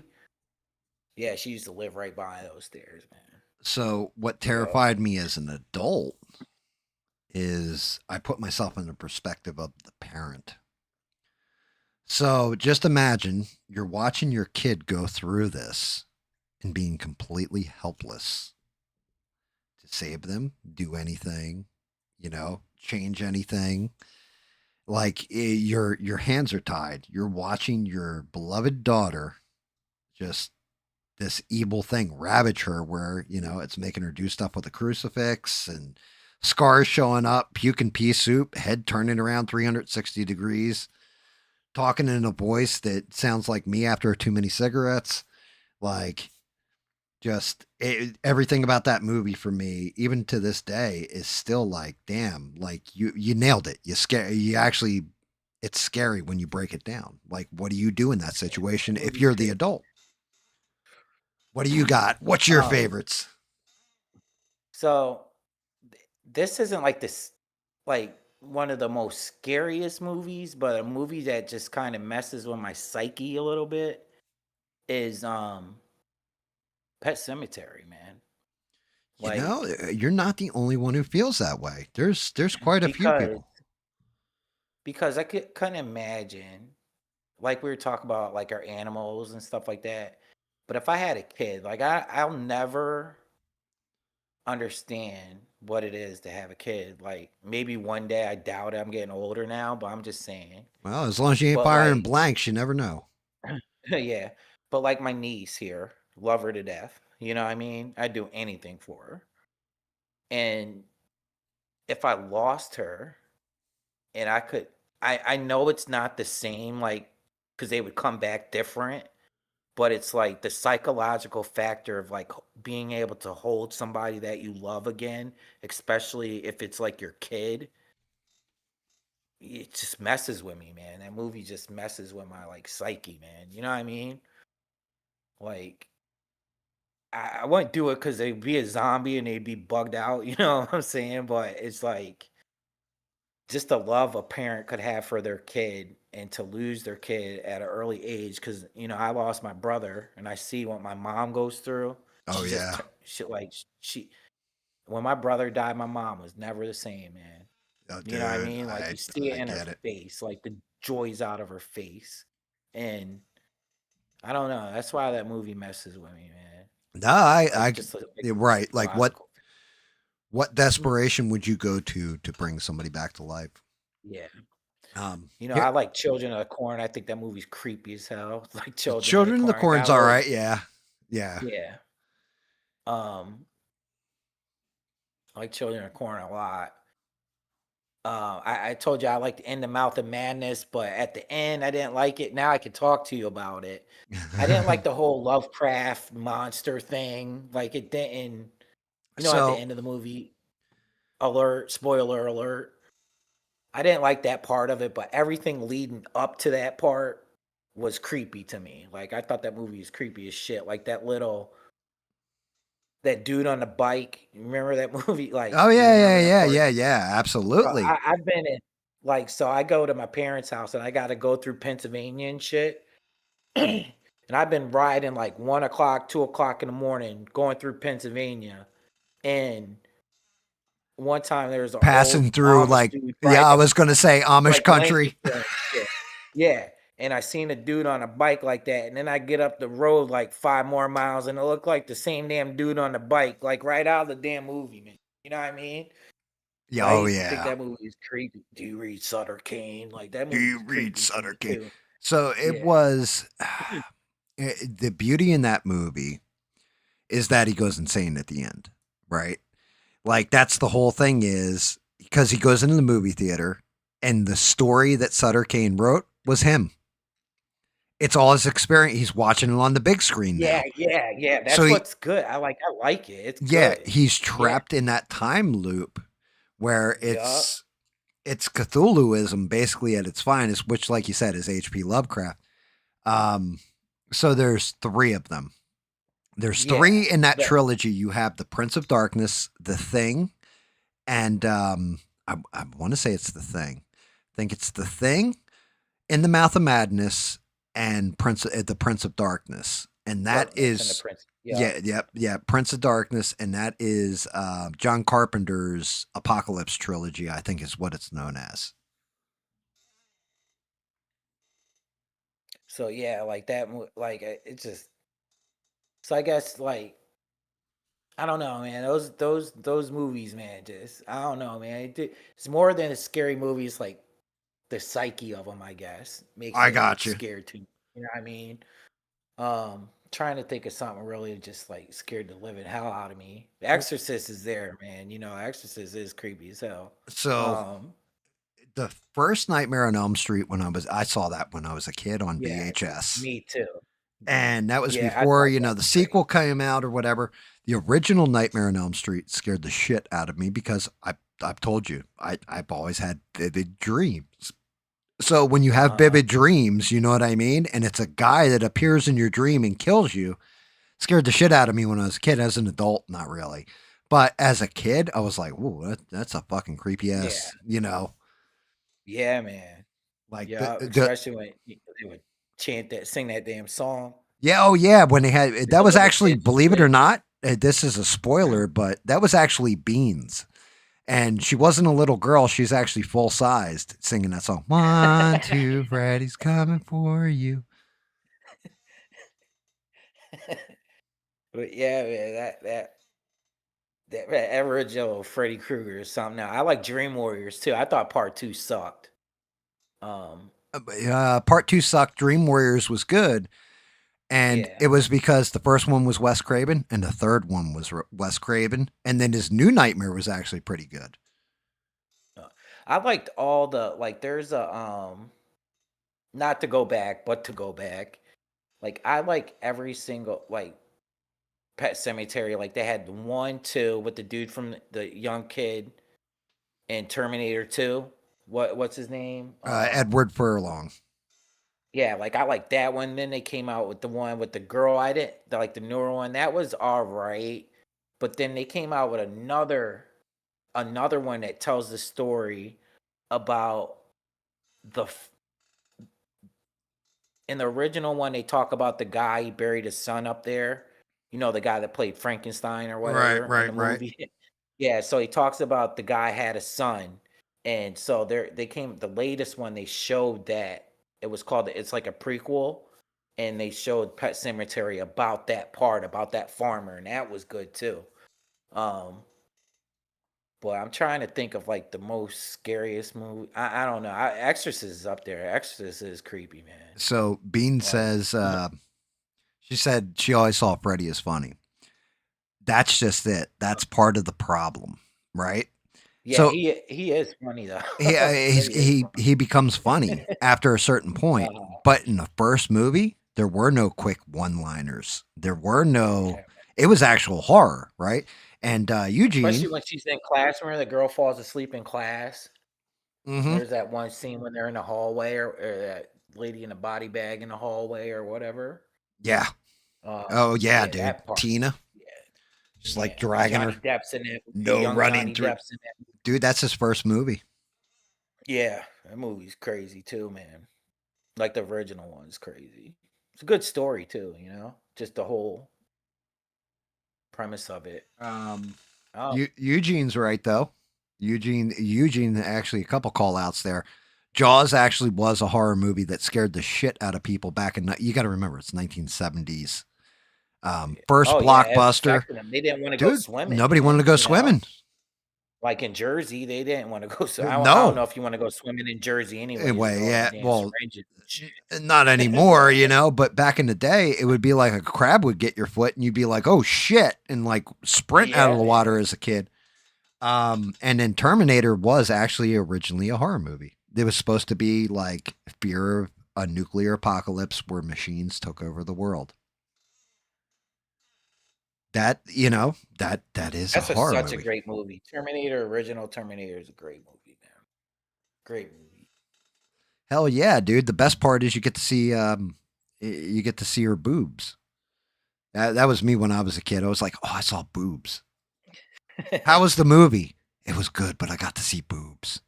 Yeah, she used to live right by those stairs, man.
So what
Yup.
terrified me as an adult is I put myself in the perspective of the parent. So just imagine you're watching your kid go through this and being completely helpless to save them, do anything, you know, change anything. Like your hands are tied. You're watching your beloved daughter just this evil thing ravage her where, you know, it's making her do stuff with a crucifix and scars showing up, puking pea soup, head turning around 360 degrees, talking in a voice that sounds like me after too many cigarettes. Like, everything about that movie for me, even to this day, is still like, damn, like you nailed it. You actually, it's scary when you break it down. Like, what do you do in that situation if you're the adult? What do you got? What's your
Um,
favorites?
so this isn't like this like one of the most scariest movies, but a movie that just kind of messes with my psyche a little bit is Pet Cemetery, man.
You
Like
know, you're not the only one who feels that way. There's quite a few
because
people.
because I couldn't imagine like we were talking about like our animals and stuff like that. But if I had a kid, like I'll never understand what it is to have a kid. Like maybe one day, I doubt it. I'm getting older now, but I'm just saying.
Well, as long as you ain't
But
firing
like,
blanks, you never know.
yeah. But like my niece here, love her to death. You know what I mean? I'd do anything for her. And if I lost her and I know it's not the same, like, because they would come back different, but it's like the psychological factor of like being able to hold somebody that you love again, especially if it's like your kid. It just messes with me, man. That movie just messes with my like psyche, man. You know what I mean? Like, I wouldn't do it because they'd be a zombie and they'd be bugged out. You know what I'm saying? But it's like just the love a parent could have for their kid and to lose their kid at an early age. Because I lost my brother and I see what my mom goes through.
Oh,
She just
yeah.
she when my brother died, my mom was never the same, man.
Oh,
You know what I
dude,
mean? Like
I
you see it
I
in her
get it.
face, like the joy's out of her face. And I don't know. That's why that movie messes with me, man.
No, I,
Like just like
you're right. Like
psychological.
what desperation would you go to bring somebody back to life?
Yeah.
Here,
I like Children of the Corn. I think that movie's creepy as hell. Like Children of the
Children of the
Corn.
Corn's
Got a
all
little,
right. Yeah, yeah.
yeah. I like Children of the Corn a lot. I told you I like the end the Mouth of Madness, but at the end I didn't like it. Now I can talk to you about it. I didn't like the whole Lovecraft monster thing. Like it didn't, at the
So
end of the movie, alert, spoiler alert. I didn't like that part of it, but everything leading up to that part was creepy to me. Like I thought that movie was creepy as shit. Like that dude on the bike. Remember that movie? Like,
oh
do you
yeah,
remember
yeah,
that
yeah,
part?
yeah, yeah.
Bro,
Absolutely.
I've been in like so I go to my parents' house and I got to go through Pennsylvania and shit. And I've been riding like 1 o'clock, 2 o'clock in the morning, going through Pennsylvania. And one time there was an
Passing
old
through
Amish
like,
dude
yeah, I
riding
was gonna say Amish
like
country.
Lancaster and shit. Yeah. And I seen a dude on a bike like that. And then I get up the road like 5 more miles and it looked like the same damn dude on the bike, like right out of the damn movie, man. You know what I mean?
Yeah,
I
oh
used to think
yeah.
that movie was creepy. Do you read Sutter Kane? Like that
Do
movie
you
was
read
creepy to
Sutter
me
Kane?
too.
So it
Yeah.
was the beauty in that movie is that he goes insane at the end, right? Like that's the whole thing is because he goes into the movie theater and the story that Sutter Kane wrote was him. It's all his experience. He's watching it on the big screen
Yeah,
now.
yeah.
So
That's what's good. I like it. It's
yeah,
good.
he's
Yeah.
trapped in that time loop where
Yeah.
it's Cthulhuism basically at its finest, which, like you said, is H.P. Lovecraft. So there's three of them. There's three
Yeah.
in that trilogy. You have the Prince of Darkness, the Thing, and I want to say it's the Thing. I think it's the Thing, In the Mouth of Madness, and the Prince of Darkness, and that
Darkness and the
is
Prince.
yeah, Prince of Darkness, and that is John Carpenter's Apocalypse trilogy. I think is what it's known as.
So yeah, like that. Like it's just. So I guess like I don't know, man. Those movies, man. Just I don't know, man. It's more than a scary movie. It's like the psyche of them, I guess, makes
I
it
got you.
scared to. You know what I mean? Trying to think of something really just like scared the living hell out of me. The Exorcist is there, man. Exorcist is creepy as hell.
So the first Nightmare on Elm Street I saw that when I was a kid on
Yeah,
VHS.
me too.
And that was
Yeah, I
before,
thought that
the
was
sequel came out or whatever. The original Nightmare on Elm Street scared the shit out of me because I've told you, I've always had vivid dreams. So when you have vivid dreams, you know what I mean? And it's a guy that appears in your dream and kills you. Scared the shit out of me when I was a kid. As an adult, not really. But as a kid, I was like, "Whoa, that's a fucking creepy ass,"
Yeah, man.
Like
Yeah, especially when they would sing that damn song.
yeah, oh yeah, when they had
The
that was
little
actually,
kids and
believe it or
shit.
not, this is a spoiler, but that was actually Beans. And she wasn't a little girl, she's actually full sized singing that song. 1, 2, Freddy's coming for you.
But yeah, man, that original Freddy Krueger is something. Now I like Dream Warriors too. I thought part 2 sucked.
Part 2 sucked. Dream Warriors was good. And
Yeah.
it was because the first one was Wes Craven and the third one was Wes Craven. And then his new Nightmare was actually pretty good.
I liked all the like. There's a not to go back, but to go back. Like I like every single like Pet Cemetery. Like they had 1, 2 with the dude from the young kid in Terminator 2. What's his name?
Edward Furlong.
Yeah, like I like that one. Then they came out with the one with the girl. I didn't like the newer one. That was all right. But then they came out with another one that tells the story about the in the original one they talk about the guy he buried his son up there. You know, the guy that played Frankenstein or whatever in the movie. Yeah, so he talks about the guy had a son. And so they came the latest one they showed that it was called it's like a prequel and they showed Pet Cemetery about that part about that farmer and that was good too. But I'm trying to think of like the most scariest movie. I don't know. Exorcist is up there. Exorcist is creepy, man.
So Bean says, she said she always saw Freddy as funny. That's just it. That's part of the problem, right?
Yeah,
so
he is funny though.
he becomes funny after a certain point. But in the first movie, there were no quick one-liners. There were no. It was actual horror, right? And Eugene,
especially when she's in class, remember the girl falls asleep in class.
Mm-hmm.
There's that one scene when they're in the hallway, or that lady in a body bag in the hallway, or whatever.
Yeah. Oh yeah, dude. Tina.
Yeah.
Just like dragging
Johnny
her.
Depp's in it.
No running
Johnny
through.
Depp's in it.
Dude, that's his first movie.
Yeah, that movie's crazy too, man. Like the original one's crazy. It's a good story too, you know, just the whole premise of it.
Eugene's right though. Eugene actually a couple call outs there. Jaws actually was a horror movie that scared the shit out of people back in. You got to remember it's 1970s. First blockbuster.
They didn't want to go swimming.
Nobody wanted to go swimming.
Like in Jersey, they didn't want to go. I
No.
don't know if you want to go swimming in Jersey anyway.
Yeah. Well, not anymore, you know. But back in the day, it would be like a crab would get your foot, and you'd be like, "Oh shit!" and like sprint out of the water as a kid. And then Terminator was actually originally a horror movie. It was supposed to be like fear of a nuclear apocalypse where machines took over the world. That, you know, that is
That's
a horror
such
movie.
A great movie. Original Terminator is a great movie, man. Great movie.
Hell yeah, dude. The best part is you get to see her boobs. That was me when I was a kid. I was like, oh, I saw boobs. How was the movie? It was good, but I got to see boobs.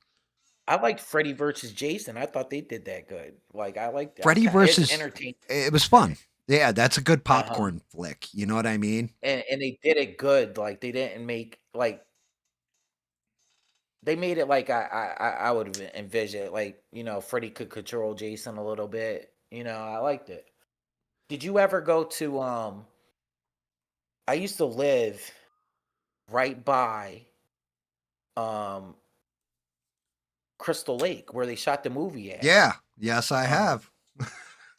I liked Freddy versus Jason. I thought they did that good. Like I liked
Freddy versus.
Entertaining.
It was fun. Yeah, that's a good popcorn flick. You know what I mean?
And they did it good. Like they didn't make like they made it like I would have envisioned. Like, you know, Freddy could control Jason a little bit. You know, I liked it. Did you ever go to I used to live right by Crystal Lake where they shot the movie at.
Yeah. Yes, I have.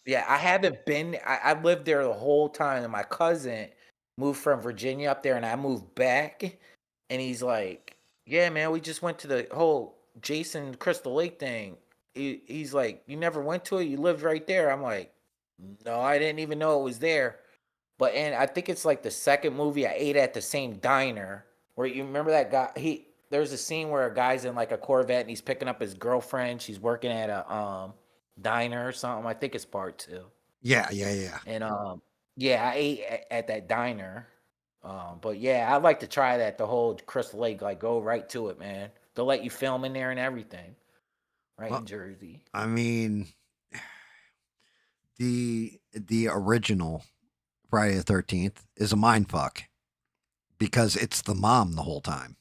Yeah, I haven't been. I lived there the whole time, and my cousin moved from Virginia up there, and I moved back, and he's like, "Yeah, man, we just went to the whole Jason Crystal Lake thing." He's like, "You never went to it? You lived right there?" I'm like, "No, I didn't even know it was there." But and I think it's like the second movie I ate at the same diner where you remember that guy. There's a scene where a guy's in like a Corvette and he's picking up his girlfriend. She's working at a diner or something. I think it's part 2.
Yeah.
And yeah, I ate at that diner. But yeah, I'd like to try that. The whole Crystal Lake, like go right to it, man. They'll let you film in there and everything, right in Jersey.
I mean, the original Friday the 13th is a mind fuck because it's the mom the whole time.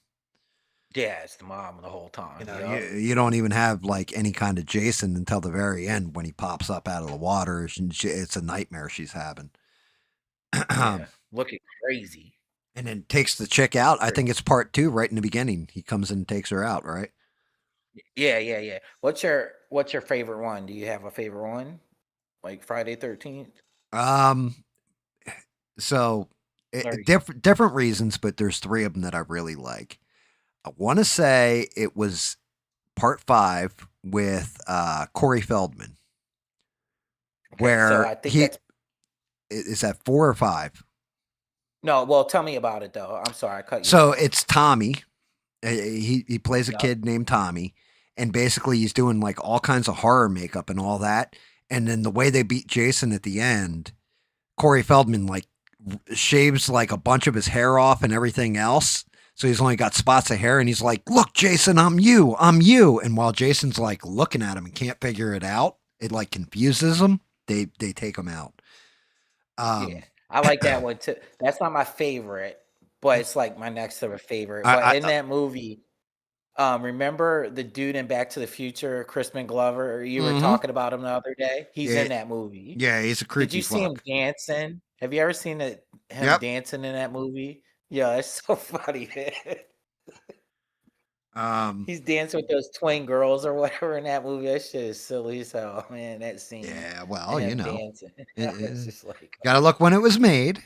Yeah, it's the mom the whole time.
You know, you don't even have like any kind of Jason until the very end when he pops up out of the water. It's a nightmare she's having.
Looking crazy.
And then takes the chick out. I think it's part 2 right in the beginning. He comes in and takes her out, right?
Yeah. What's your favorite one? Do you have a favorite one? Like Friday 13th?
Um, so
Sorry.
different reasons, but there's 3 of them that I really like. I want to say it was part 5 with Corey Feldman,
Okay, so
where
I think
he
that's
is that 4 or 5.
no. Well, tell me about it though. I'm sorry, I cut you
So
off.
it's Tommy. He plays a
Yep.
kid named Tommy, and basically he's doing like all kinds of horror makeup and all that. And then the way they beat Jason at the end, Corey Feldman like shaves like a bunch of his hair off and everything else. So he's only got spots of hair, and he's like, "Look, Jason, I'm you, I'm you." And while Jason's like looking at him and can't figure it out, it like confuses him. They take him out.
Yeah, I like that one too. That's not my favorite, but it's like my next sort of favorite. But
I
in that movie, remember the dude in Back to the Future, Crispin Glover? You were
Mhm.
talking about him the other day. He's
Yeah.
in that movie.
Yeah, he's a
Did
creepy
you see him
fuck.
dancing? Have you ever seen him
Yep.
dancing in that movie? Yeah, it's so funny. He's dancing with those twin girls or whatever in that movie. That shit is silly as hell, man. That scene.
Yeah,
And
well, you
him
know,
dancing. It's just like,
gotta look when it was made.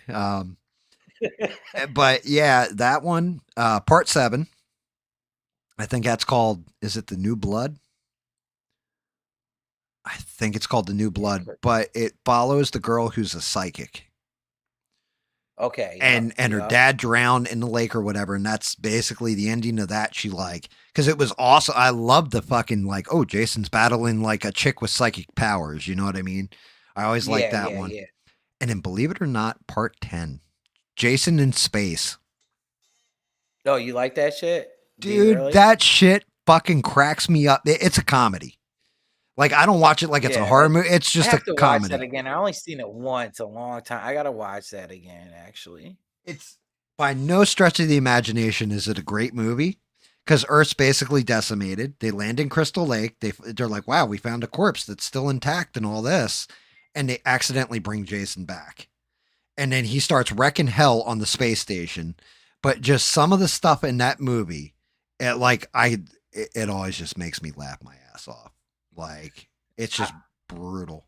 But yeah, that one, part 7. I think that's called. Is it The New Blood? I think it's called The New Blood, but it follows the girl who's a psychic.
okay.
And her dad drowned in the lake or whatever, and that's basically the ending of that. She like, because it was awesome. I loved the fucking like, oh, Jason's battling like a chick with psychic powers. You know what I mean? I always liked that one.
Yeah.
And then, believe it or not, part 10, Jason in space.
Oh, you like that shit? Do you
Dude,
really?
that shit fucking cracks me up. It's a comedy. Like, I don't watch it like it's a
Yeah,
horror movie. It's
I
just a
have to watch that
comedy.
again. I only seen it once a long time. I gotta watch that again, actually.
It's by no stretch of the imagination is it a great movie, because Earth's basically decimated. They land in Crystal Lake. They're like, wow, we found a corpse that's still intact and all this, and they accidentally bring Jason back, and then he starts wrecking hell on the space station. But just some of the stuff in that movie, it always just makes me laugh my ass off. Like, it's just brutal.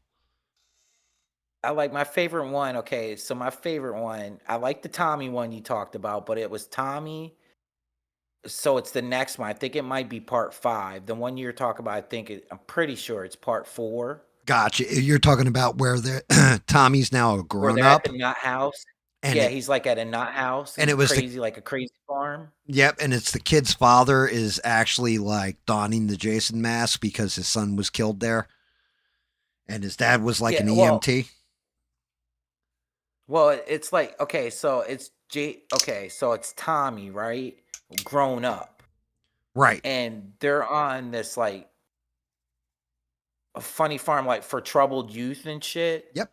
I like my favorite one. Okay, so my favorite one, I like the Tommy one you talked about, but it was Tommy. So it's the next one. I think it might be part 5. The one you're talking about, I'm pretty sure it's part 4.
Gotcha. You're talking about where Tommy's now a
Where
grown
they're
up.
at the nut house.
And
Yeah, he's like at a nut house.
and it was
crazy, like a crazy farm.
Yep, and it's the kid's father is actually like donning the Jason mask because his son was killed there, and his dad was like
Yeah,
an E
well-
EMT.
Well, it's like okay, so it's so it's Tommy, right? Grown up,
Right.
and they're on this like a funny farm, like for troubled youth and shit.
Yep.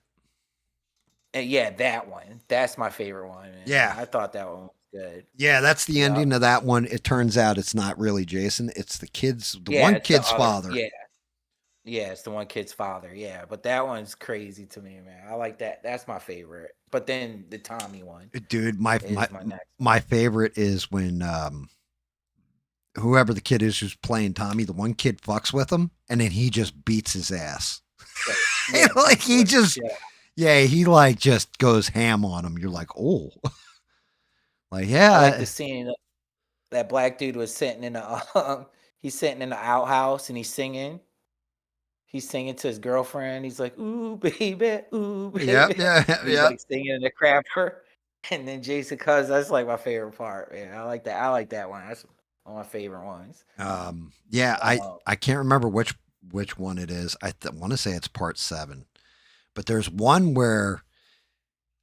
And yeah, that one. That's my favorite one. Man.
Yeah.
I thought that one was good.
Yeah, that's the
Yeah.
ending of that one. It turns out it's not really Jason; it's the
Yeah,
one
it's the
kid's
other-
father.
Yeah, it's the one kid's father. Yeah, but that one's crazy to me, man. I like that. That's my favorite. But then the Tommy one
Dude, my
is my next.
my favorite is when whoever the kid is who's playing Tommy, the one kid fucks with him, and then he just beats his ass.
Yeah,
Like, he just
yeah.
Yeah, he like just goes ham on him. You're like, oh, like, yeah,
I like the scene that black dude was sitting in the he's sitting in the outhouse and he's singing. He's singing to his girlfriend. He's like, "Ooh, baby, ooh, baby."
Yep, yeah,
And he's
yeah.
like singing in the crapper. And then Jason Cuz, that's like my favorite part. Man, I like that. I like that one. That's one of my favorite ones.
Yeah,
Uh,
I can't remember which one it is. I want to say it's part 7, but there's one where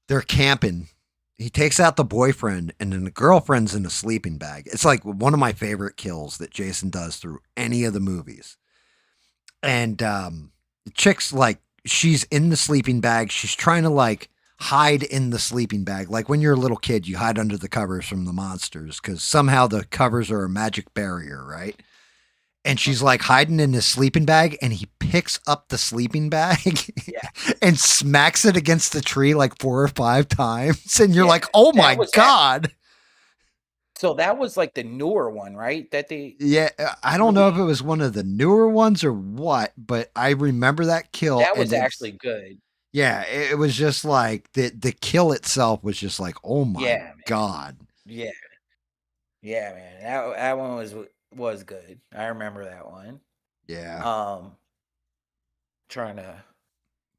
they're camping. He takes out the boyfriend, and then the girlfriend's in a sleeping bag. It's like one of my favorite kills that Jason does through any of the movies. And the chick's like, she's in the sleeping bag. She's trying to like hide in the sleeping bag. Like when you're a little kid, you hide under the covers from the monsters because somehow the covers are a magic barrier, right? and she's like hiding in his sleeping bag, and he picks up the sleeping bag and smacks it against the tree like 4 or 5 times. And you're like, oh my God.
So that was like the newer one, right? That they
Yeah. I don't know if it was one of the newer ones or what, but I remember that kill.
that was actually good.
Yeah. It was just like the kill itself was just like, oh my God.
Yeah. Yeah, man. That one was good. I remember that one.
Yeah.
Trying to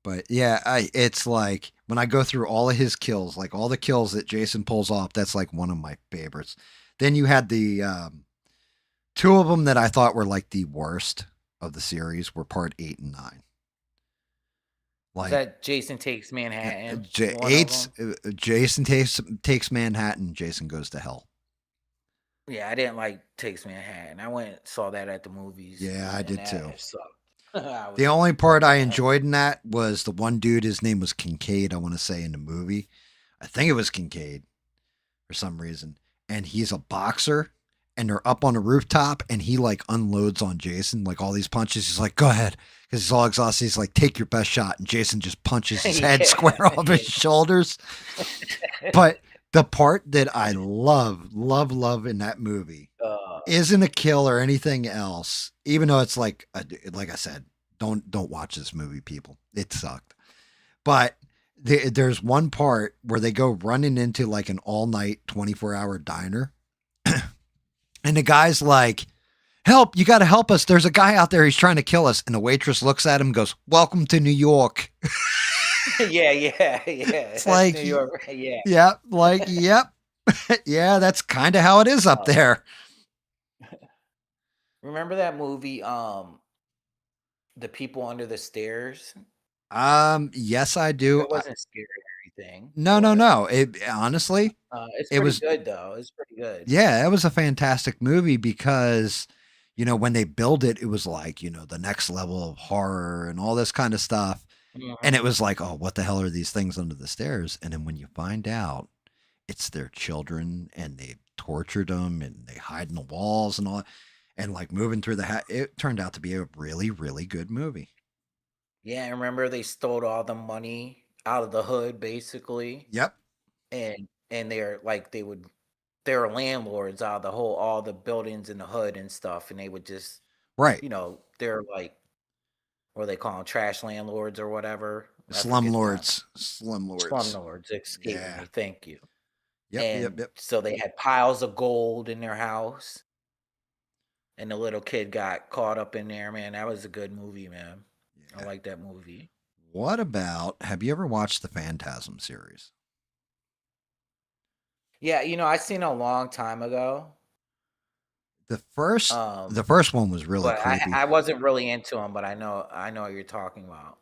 But yeah, it's like when I go through all of his kills, like all the kills that Jason pulls off, that's like one of my favorites. Then you had the 2 of them that I thought were like the worst of the series were part 8 and 9. Like
that Jason Takes Manhattan.
Jason takes Manhattan, Jason Goes to Hell.
Yeah, I didn't like Takes Manhattan. I went and saw that at the movies.
Yeah, I did too.
The
The only part I enjoyed in that was the one dude, his name was Kincaid, I want to say, in the movie. I think it was Kincaid for some reason. And he's a boxer, and they're up on a rooftop, and he like unloads on Jason, like all these punches. He's like, go ahead. Because he's all exhausted. He's like, take your best shot. And Jason just punches his head square off his shoulders. But the part that I love in that movie isn't a kill or anything else, even though it's like I said, don't watch this movie, people. It sucked. But there's one part where they go running into like an all-night 24-hour diner. And the guy's like, help, you got to help us. There's a guy out there. He's trying to kill us. And the waitress looks at him and goes, welcome to New York.
yeah.
It's like,
New York. Yeah.
Yeah, like, yep. Yeah, that's kind of how it is up there.
Remember that movie, The People Under the Stairs?
Yes, I do.
It wasn't scary or anything.
No. It honestly,
it's
it
pretty
was
good though. It's pretty good.
Yeah, it was a fantastic movie because, when they build it, it was like, the next level of horror and all this kind of stuff. And it was like, oh, what the hell are these things under the stairs? And then when you find out it's their children and they tortured them and they hide in the walls and all, and like moving through it turned out to be a really, really good movie.
Yeah, I remember they stole all the money out of the hood, basically.
Yep.
And they're like they were landlords out of all the buildings in the hood and stuff, and they would just
right.
They're like, what do they call them, trash landlords or whatever.
Slumlords.
Excuse me. Thank you.
Yep.
So they had piles of gold in their house, and the little kid got caught up in there. Man, that was a good movie, man. I like that movie.
What about, have you ever watched the Phantasm series?
Yeah, I seen it a long time ago.
The first one was really creepy.
I wasn't really into them, but I know what you're talking about.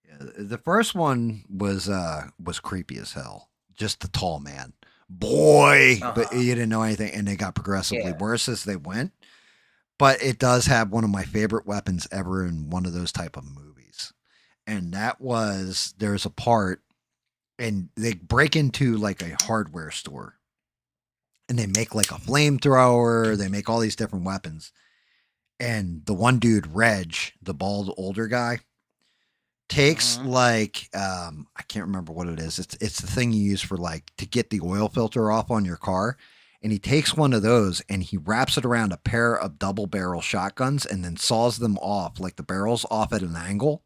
Yeah, the first one was creepy as hell. Just the tall man, boy, but you didn't know anything, and they got progressively worse as they went. But it does have one of my favorite weapons ever in one of those type of movies, and that was, there's a part, and they break into like a hardware store. And they make like a flamethrower. They make all these different weapons. And the one dude, Reg, the bald older guy, takes like, I can't remember what it is. It's the thing you use for like to get the oil filter off on your car. And he takes one of those and he wraps it around a pair of double barrel shotguns and then saws them off, like the barrels off at an angle.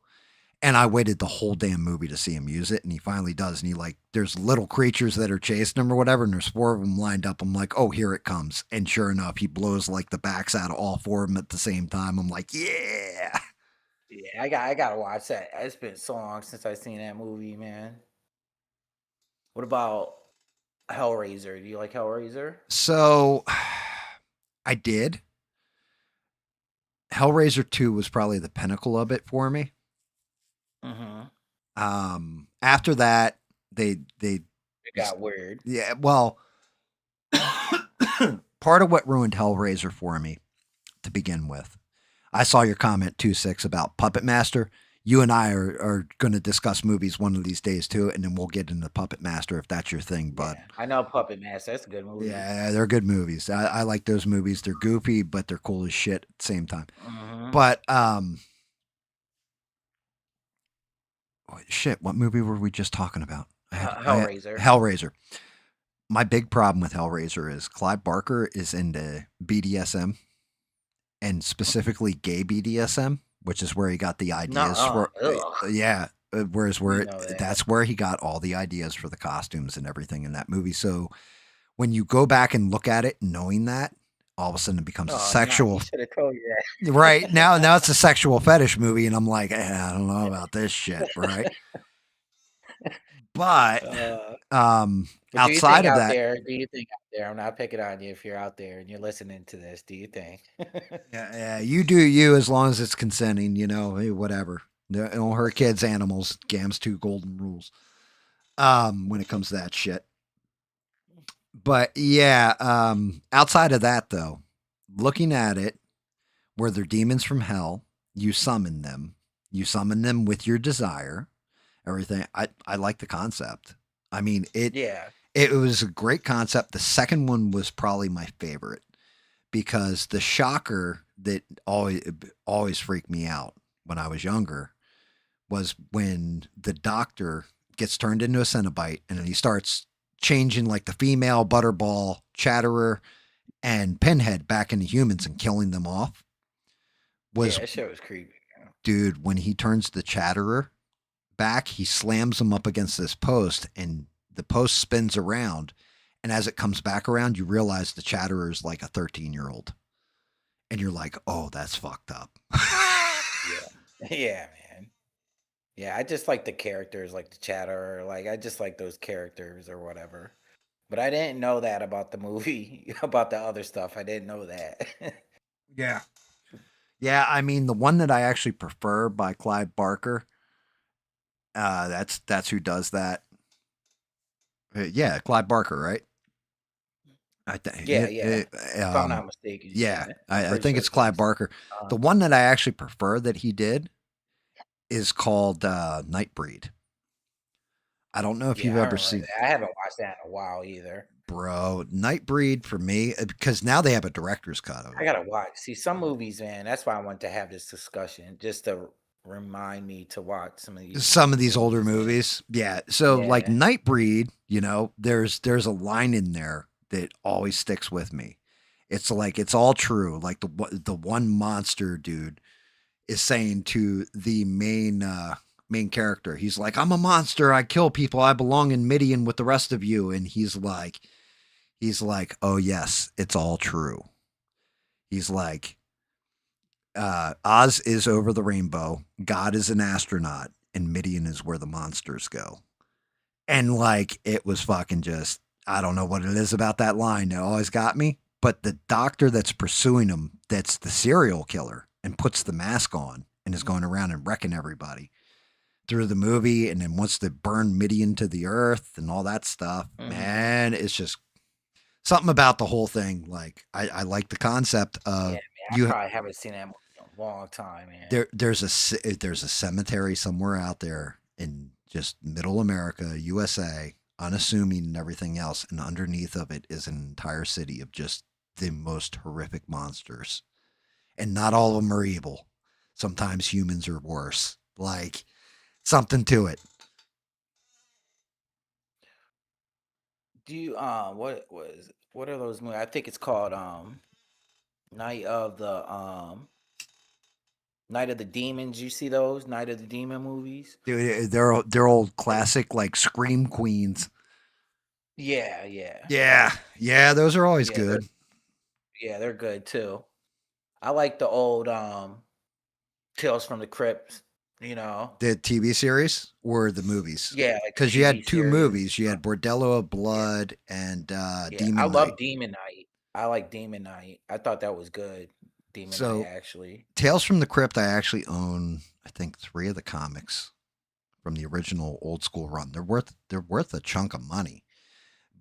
And I waited the whole damn movie to see him use it. And he finally does. And there's little creatures that are chasing him or whatever. And there's 4 of them lined up. I'm like, oh, here it comes. And sure enough, he blows like the backs out of all 4 of them at the same time. I'm like, yeah.
Yeah, I gotta watch that. It's been so long since I've seen that movie, man. What about Hellraiser? Do you like Hellraiser?
So I did. Hellraiser 2 was probably the pinnacle of it for me. After that, it
got weird.
Yeah, well, part of what ruined Hellraiser for me to begin with, I saw your comment 2-6 about Puppet Master. you and I are going to discuss movies one of these days too, and then we'll get into Puppet Master if that's your thing, bud.
Yeah, I know Puppet Master. That's a good movie.
Yeah, they're good movies. I like those movies. They're goofy, but they're cool as shit at the same time.
Mhm.
But shit, what movie were we just talking about?
Hellraiser.
Hellraiser. My big problem with Hellraiser is Clive Barker is into BDSM, and specifically gay BDSM, which is where he got the ideas for.
Ugh.
Yeah, whereas
You know that.
that's where he got all the ideas for the costumes and everything in that movie. So when you go back and look at it, knowing that, all of a sudden it becomes a sexual.
You should have told you that.
Right now it's a sexual fetish movie, and I'm like, I don't know about this shit, right? But
But do you
outside
think
of
out
that,
there? Do you think out there? I'm not picking on you if you're out there and you're listening to this. Do you think?
yeah, you do you as long as it's consenting, hey, whatever. Don't hurt kids, animals. GAM's 2 golden rules. When it comes to that shit. But yeah, outside of that though, looking at it, where they're demons from hell, you summon them. You summon them with your desire. Everything. I like the concept. I mean,
Yeah.
it was a great concept. The second one was probably my favorite because the shocker that always freaked me out when I was younger was when the doctor gets turned into a Cenobite and then he starts changing like the female Butterball, Chatterer, and Pinhead back into humans and killing them off.
Yeah, that shit was creepy.
Dude, when he turns the Chatterer back, he slams him up against this post and the post spins around. And as it comes back around, you realize the Chatterer is like a 13-year-old. And you're like, oh, that's fucked up.
Yeah, man. Yeah, I just like the characters, like the Chatterer. Like, I just like those characters or whatever. But I didn't know that about the movie, about the other stuff. I didn't know that.
Yeah. Yeah, I mean, the one that I actually prefer by Clive Barker, that's who does that. Yeah, Clive Barker, right?
Yeah. If I'm not mistaken.
Yeah, I
Pretty
think
sure
it's Clive Barker. The one that I actually prefer that he did is called Nightbreed. I don't know if you've ever seen
that. I haven't watched that in a while either.
Bro, Nightbreed for me, because now they have a director's cut of it.
I gotta watch. See, some movies, man. That's why I want to have this discussion, just to remind me to watch some of these
older movies. Yeah. So like Nightbreed, there's a line in there that always sticks with me. It's like it's all true. Like the one monster dude is saying to the main character, he's like, I'm a monster, I kill people, I belong in Midian with the rest of you. And he's like, oh yes, it's all true. He's like, Oz is over the rainbow, God is an astronaut, and Midian is where the monsters go. And like, it was fucking just, I don't know what it is about that line. It always got me. But the doctor that's pursuing him, that's the serial killer, and puts the mask on and is going around and wrecking everybody through the movie, and then wants to burn Midian to the earth and all that stuff. Man, it's just something about the whole thing. Like, I like the concept of
I probably haven't seen that movie in a long time, man.
There's a cemetery somewhere out there in just middle America, USA, unassuming and everything else, and underneath of it is an entire city of just the most horrific monsters. And not all of them are evil. Sometimes humans are worse. Like, something to it.
Do you what are those movies? I think it's called Night of the Demons. You see those Night of the Demon movies?
Dude, they're old classic, like Scream Queens.
Yeah.
Those are always good.
They're good too. I like the old Tales from the Crypt.
The TV series or the movies?
Yeah,
because you had two movies. You had Bordello of Blood and Demon Night.
I love Demon Night. I like Demon Night. I thought that was good. Demon Night, actually.
Tales from the Crypt, I actually own, I think, 3 of the comics from the original old school run. They're worth a chunk of money.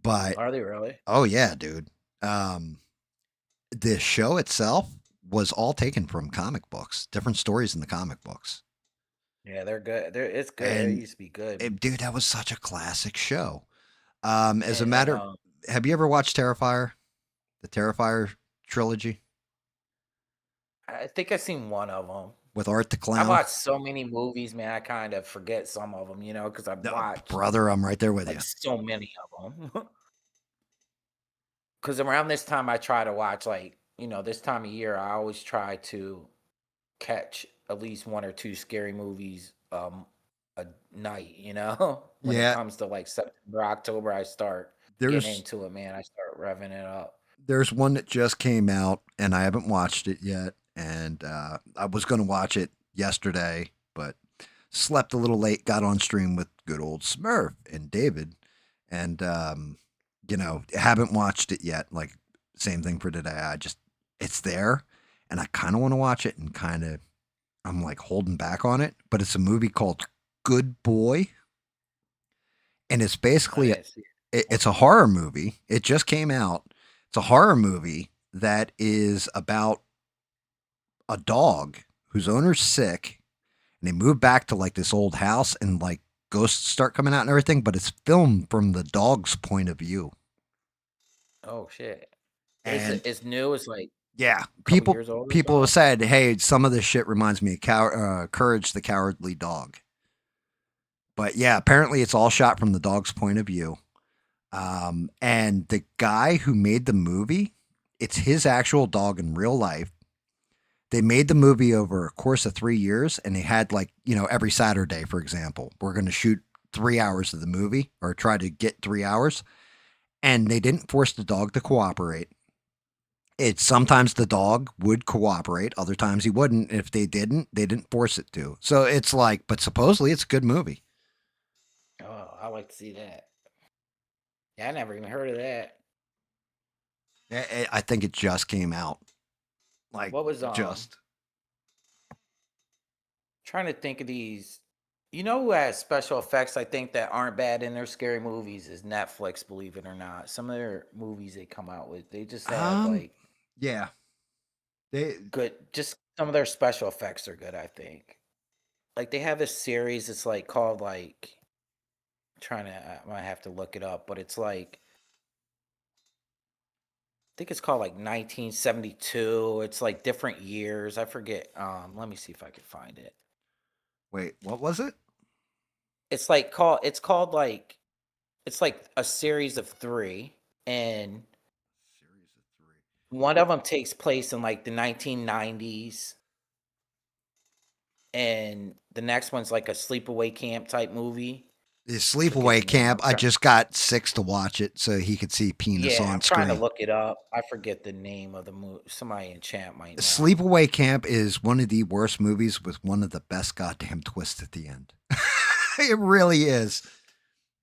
But
are they really?
Oh yeah, dude. The show itself was all taken from comic books, different stories in the comic books.
Yeah, they're good. It's good. It
And
used to be good.
dude, that was such a classic show. As a
And
matter, have you ever watched Terrifier, the Terrifier trilogy
I think I've seen one of them.
with Art the
I've
Clown?
watched so many movies, man. I kind of forget some of them, because I've
No,
watched
brother, I'm right there with you.
like so many of them. Because around this time, I try to watch this time of year. I always try to catch at least one or two scary movies a night. When it
Yeah,
comes to like September, October, I start getting
there's
into it, man. I start revving it up.
there's one that just came out, and I haven't watched it yet. And I was going to watch it yesterday, but slept a little late. Got on stream with good old Smurf and David, and haven't watched it yet. Like same thing for today. It's there, and I kind of want to watch it, and I'm like holding back on it. But it's a movie called Good Boy, and it's
I
basically
didn't see it.
it's a horror movie. It just came out. It's a horror movie that is about a dog whose owner's sick, and they move back to like this old house, and like ghosts start coming out and everything, but it's filmed from the dog's point of view.
Oh shit!
And
It's new. It's like
yeah,
a couple
people
years old or
people have
something.
said, "Hey, some of this shit reminds me of Courage the Cowardly Dog." But yeah, apparently it's all shot from the dog's point of view. And the guy who made the movie, it's his actual dog in real life. They made the movie over a course of 3 years, and they had like, every Saturday, for example, we're going to shoot 3 hours of the movie or try to get 3 hours. And they didn't force the dog to cooperate. It's sometimes the dog would cooperate, other times he wouldn't. If they didn't force it to. So it's like, but supposedly it's a good movie.
Oh, I like to see that. Yeah, I never even heard of that.
I think it just came out. Like,
What was
just.
trying to think of these. You know who has special effects I think that aren't bad in their scary movies is Netflix, believe it or not. Some of their movies they come out with, they just have like
Yeah. They,
good, just some of their special effects are good, I think. Like they have this series, it's like called like I might have to look it up, but it's like I think it's called like 1972. It's like different years. I forget. Let me see if I can find it.
wait, what was it?
It's called like it's like a series of 3, and
Series of 3.
one of them takes place in like the 1990s, and the next one's like a sleepaway camp type movie.
The
Forget
Sleepaway
the name.
Camp. I just got Six to watch it so he could see penis
Yeah,
on
I'm trying to
screen.
look it up. I forget the name of the movie. Somebody in chat might know.
Sleepaway Camp is one of the worst movies with one of the best goddamn twists at the end. It really is.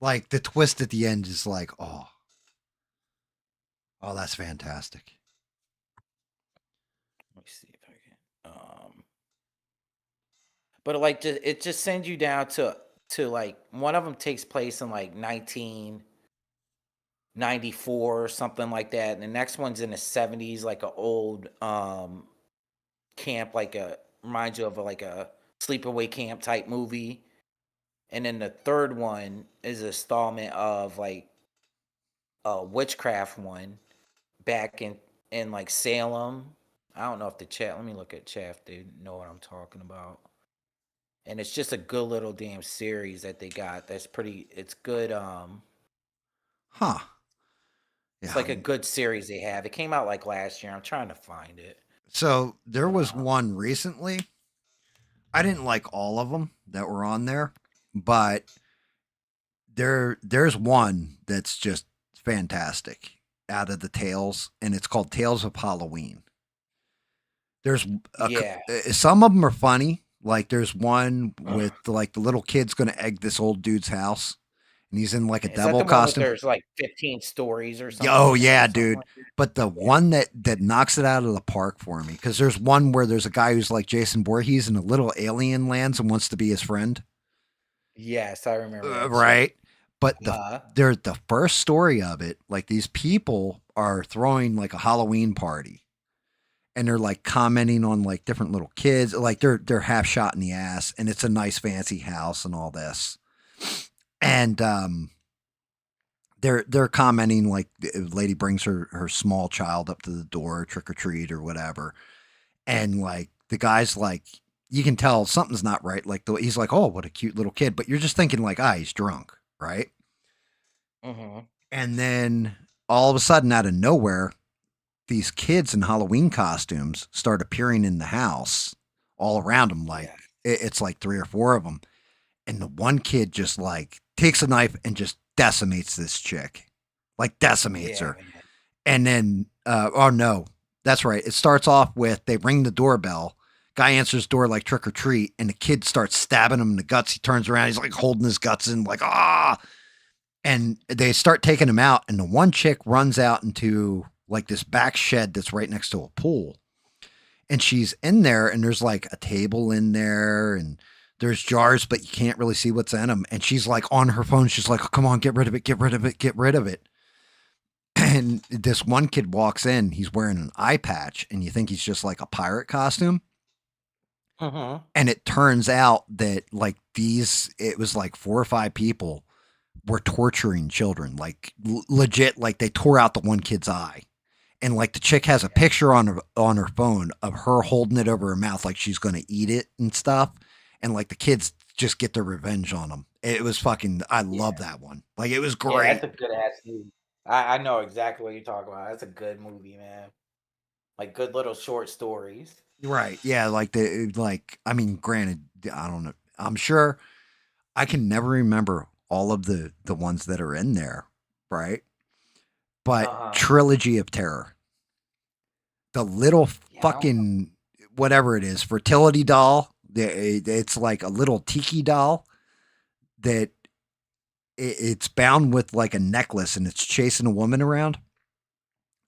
Like the twist at the end is like, oh, that's fantastic.
Let me see if I can. But like it just sends you down to like one of them takes place in like 1994 or something like that, and the next one's in the 70s, like a old camp, like a reminds you of like a sleepaway camp type movie. And then the third one is an installment of like a witchcraft one back in like Salem. I don't know if the chat. Let me look at chat if they know what I'm talking about. And it's just a good little damn series that they got. That's pretty. It's good.
Huh.
It's
Yeah.
like a good series they have. It came out like last year. I'm trying to find it.
So there was one recently. I didn't like all of them that were on there, but there's one that's just fantastic out of the Tales, and it's called Tales of Halloween. There's
Yeah.
some of them are funny. Like there's one with like the little kid's gonna egg this old dude's house, and he's in like a
Is that
devil
the one with
costume.
there's like 15 stories or something?
Oh
like that,
yeah,
or something
dude.
like that?
But the one that knocks it out of the park for me, because there's one where there's a guy who's like Jason Voorhees and a little alien lands and wants to be his friend.
Yes, I remember that shit.
Right. But
Uh-huh.
the first story of it, like these people are throwing like a Halloween party, and they're like commenting on like different little kids, like they're half shot in the ass, and it's a nice fancy house and all this, and they're commenting like the lady brings her small child up to the door, trick or treat or whatever, and like the guy's like, you can tell something's not right. Like he's like, oh, what a cute little kid, but you're just thinking like, ah, he's drunk, right?
Mm-hmm.
And then all of a sudden, out of nowhere, these kids in Halloween costumes start appearing in the house all around him. Like it's like 3 or 4 of them, and the one kid just like takes a knife and just decimates this chick, like decimates her.
Man.
And then, oh no, that's right. It starts off with they ring the doorbell. Guy answers door like trick or treat, and the kid starts stabbing him in the guts. He turns around, he's like holding his guts in, like ah. And they start taking him out, and the one chick runs out into like this back shed that's right next to a pool, and she's in there, and there's like a table in there, and there's jars, but you can't really see what's in them. And she's like on her phone. She's like, oh, come on, get rid of it, get rid of it, get rid of it. And this one kid walks in, he's wearing an eye patch, and you think he's just like a pirate costume.
Mm-hmm.
And it turns out that like it was like 4 or 5 people were torturing children, like legit, like they tore out the one kid's eye. And like the chick has a picture on her phone of her holding it over her mouth like she's going to eat it and stuff. And like the kids just get their revenge on them. It was fucking, I love that one. Like it was great.
Yeah, that's a good ass movie. I know exactly what you're talking about. That's a good movie, man. Like good little short stories.
Right. Yeah. I mean, granted, I don't know. I'm sure I can never remember all of the ones that are in there. Right. But Trilogy of Terror, the little fucking, whatever it is, fertility doll. It's like a little tiki doll that it's bound with like a necklace, and it's chasing a woman around,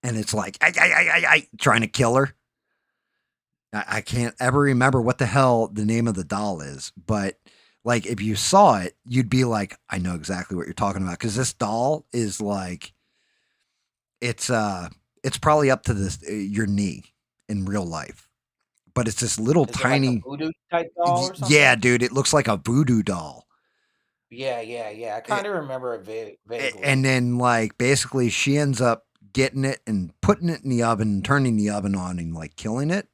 and it's like, trying to kill her. I can't ever remember what the hell the name of the doll is, but like if you saw it, you'd be like, I know exactly what you're talking about, because this doll is like, it's probably up to this your knee in real life, but it's this little tiny
like a voodoo type doll or something?
Yeah, dude, it looks like a voodoo doll.
Yeah. I kind of remember it vaguely.
And then like basically she ends up getting it and putting it in the oven and turning the oven on and like killing it.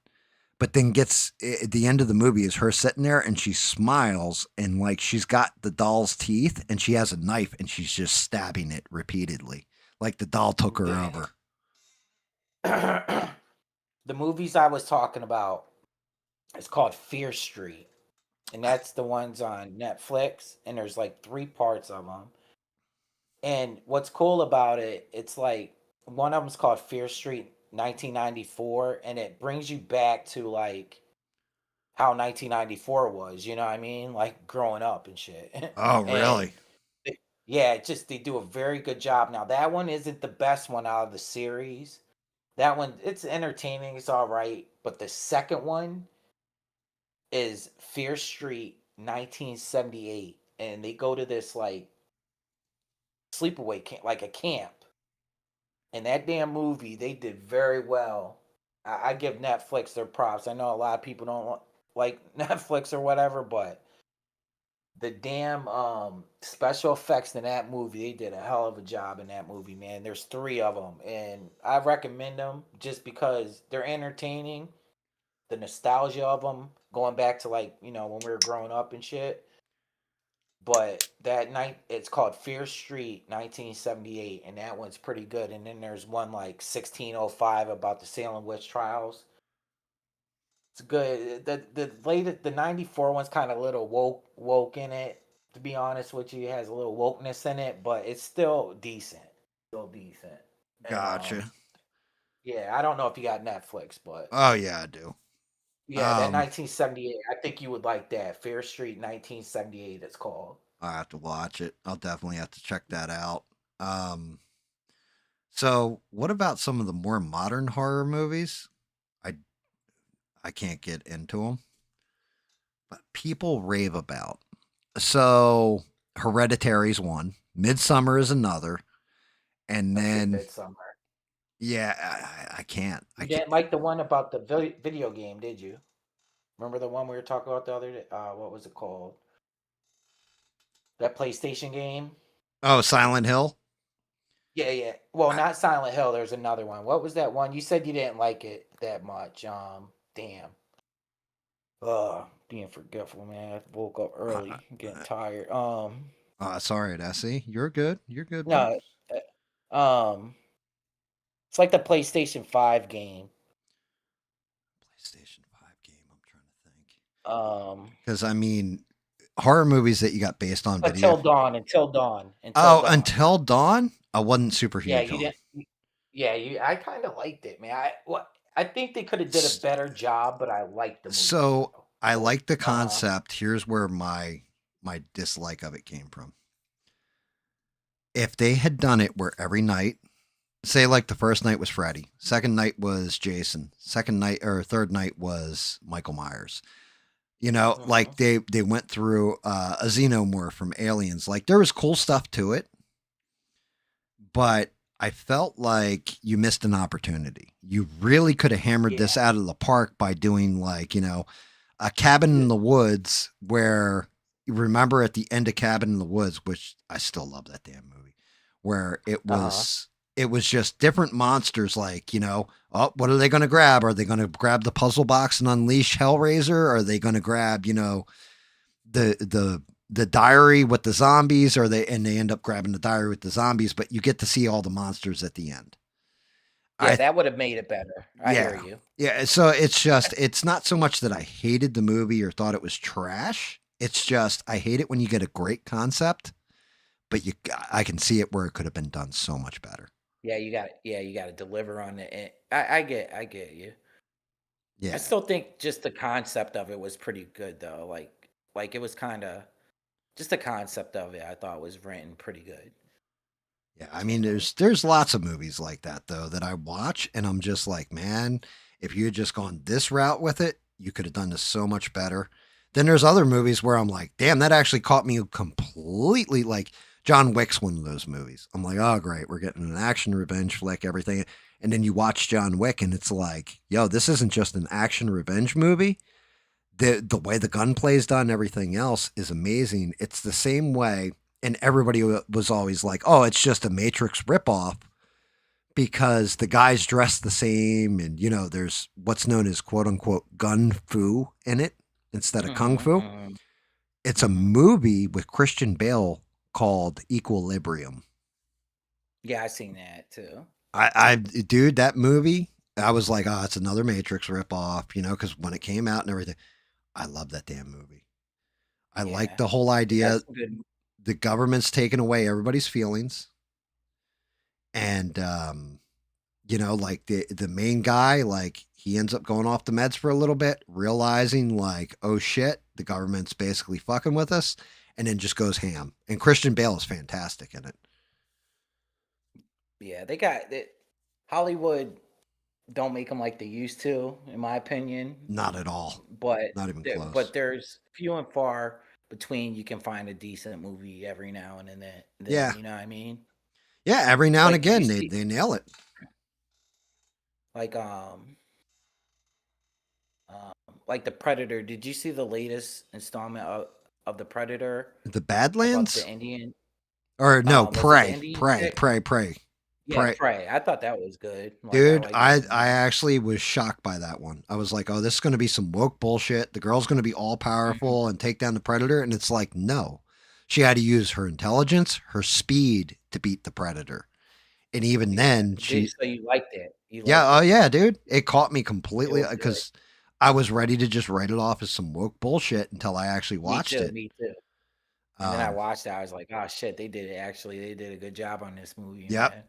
But then gets at the end of the movie is her sitting there and she smiles and like she's got the doll's teeth and she has a knife and she's just stabbing it repeatedly. Like the doll took her over.
The movies I was talking about, it's called Fear Street. And that's the ones on Netflix. And there's like 3 parts of them. And what's cool about it, it's like one of them's called Fear Street 1994. And it brings you back to like how 1994 was. You know what I mean? Like growing up and shit.
Oh, really?
Yeah, they do a very good job. Now, that one isn't the best one out of the series. That one, it's entertaining. It's all right. But the second one is Fear Street 1978. And they go to this, like, sleepaway camp, like a camp. And that damn movie, they did very well. I give Netflix their props. I know a lot of people don't like Netflix or whatever, but the damn special effects in that movie, they did a hell of a job in that movie, man. There's 3 of them, and I recommend them just because they're entertaining. The nostalgia of them, going back to like, you know, when we were growing up and shit. But that night, it's called Fear Street 1978, and that one's pretty good. And then there's one like 1605 about the Salem witch trials. It's good. The 94 one's kind of a little woke in it, to be honest with you. It has a little wokeness in it, but it's still decent. And,
Gotcha.
yeah, I don't know if you got Netflix, but
Oh yeah, I do.
yeah, that 1978. I think you would like that. Fear Street 1978. It's called.
I have to watch it. I'll definitely have to check that out. So what about some of the more modern horror movies? I can't get into them, but people rave about. So Hereditary's one, Midsummer is another, and then
Midsummer.
Yeah, I can't. I
You
can't.
didn't like the one about the video game, did you? Remember the one we were talking about the other day? What was it called? That PlayStation game?
Oh, Silent Hill.
Yeah, yeah. Well,
I,
not Silent Hill. There's another one. What was that one? You said you didn't like it that much. Damn. Being forgetful, man. I woke up early. I'm getting tired.
sorry, Essie. You're good. You're good, bud.
No. It's like the PlayStation 5 game.
PlayStation 5 game. I'm trying to think.
Um,
Because I mean, horror movies that you got based on
Until
video.
Dawn. Until Dawn.
Oh, Until Dawn. I wasn't super
Yeah,
huge
you
on.
didn't. Yeah, I kind of liked it, man. I think they could have did a better job, but I liked the movie.
So I like the
Uh-huh.
concept. Here's where my dislike of it came from. If they had done it where every night, say like the first night was Freddy, second night was Jason, second night or third night was Michael Myers. You know, like they went through a xenomorph from Aliens. Like there was cool stuff to it, but I felt like you missed an opportunity. You really could have hammered this out of the park by doing like, you know, a cabin in the woods where you remember at the end of Cabin in the Woods, which I still love that damn movie, where it was just different monsters like, you know, oh, what are they going to grab? Are they going to grab the puzzle box and unleash Hellraiser? Or are they going to grab, you know, the diary with the zombies, or they end up grabbing the diary with the zombies, but you get to see all the monsters at the end.
Yeah, that would have made it better. I hear you.
Yeah, so it's just, it's not so much that I hated the movie or thought it was trash. It's just, I hate it when you get a great concept, but I can see it where it could have been done so much better.
Yeah, you got to deliver on it. I get you.
Yeah.
I still think just the concept of it was pretty good though. Like it was kind of just the concept of it I thought was written pretty good.
Yeah, I mean, there's lots of movies like that though that I watch and I'm just like, man, if you had just gone this route with it, you could have done this so much better. Then there's other movies where I'm like, damn, that actually caught me completely. Like John Wick's one of those movies. I'm like, oh great, we're getting an action revenge flick, everything. And then you watch John Wick and it's like, yo, this isn't just an action revenge movie. The way the gunplay is done, everything else is amazing. It's the same way. And everybody was always like, oh, it's just a Matrix ripoff because the guys dress the same. And, you know, there's what's known as quote unquote gun fu in it instead of kung fu. It's a movie with Christian Bale called Equilibrium.
Yeah, I've seen that too.
Dude, that movie, I was like, oh, it's another Matrix ripoff, you know, because when it came out and everything, I love that damn movie. I like the whole idea. The government's taking away everybody's feelings. And, you know, like the main guy, like he ends up going off the meds for a little bit, realizing like, oh shit, the government's basically fucking with us, and then just goes ham. And Christian Bale is fantastic in it.
Yeah, they got it. Hollywood don't make them like they used to, in my opinion.
Not at all.
But
not even close.
But there's few and far between. You can find a decent movie every now and then.
Yeah,
you know what I mean.
Yeah, every now and again they nail it.
Like like the Predator. Did you see the latest installment of the Predator?
The Badlands?
About the Indian?
Or no, Prey.
Yeah, Prey. I thought that was good. Like,
dude, I actually was shocked by that one. I was like, oh, this is going to be some woke bullshit. The girl's going to be all powerful and take down the Predator. And it's like, no. She had to use her intelligence, her speed to beat the Predator. And even then,
so you liked it.
Oh yeah, dude. It caught me completely because I was ready to just write it off as some woke bullshit until I actually watched it.
Me too. And then I watched it. I was like, oh shit, they did it. Actually, they did a good job on this movie.
Yep. Man.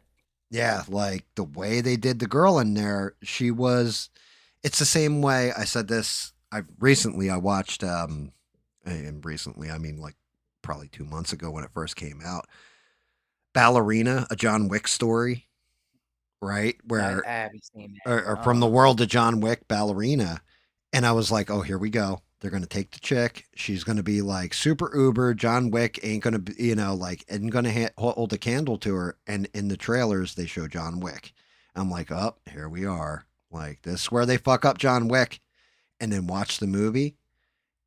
Yeah, like the way they did the girl in there, it's the same way. I said this, I watched, and recently, I mean like probably 2 months ago when it first came out, Ballerina, a John Wick story, right? Where,
I haven't seen that.
Or from the world of John Wick, Ballerina. And I was like, oh, here we go. They're going to take the chick. She's going to be like super uber. John Wick ain't going to be, you know, like, isn't going to hold a candle to her. And in the trailers, they show John Wick. I'm like, oh, here we are. Like, this is where they fuck up John Wick. And then watch the movie,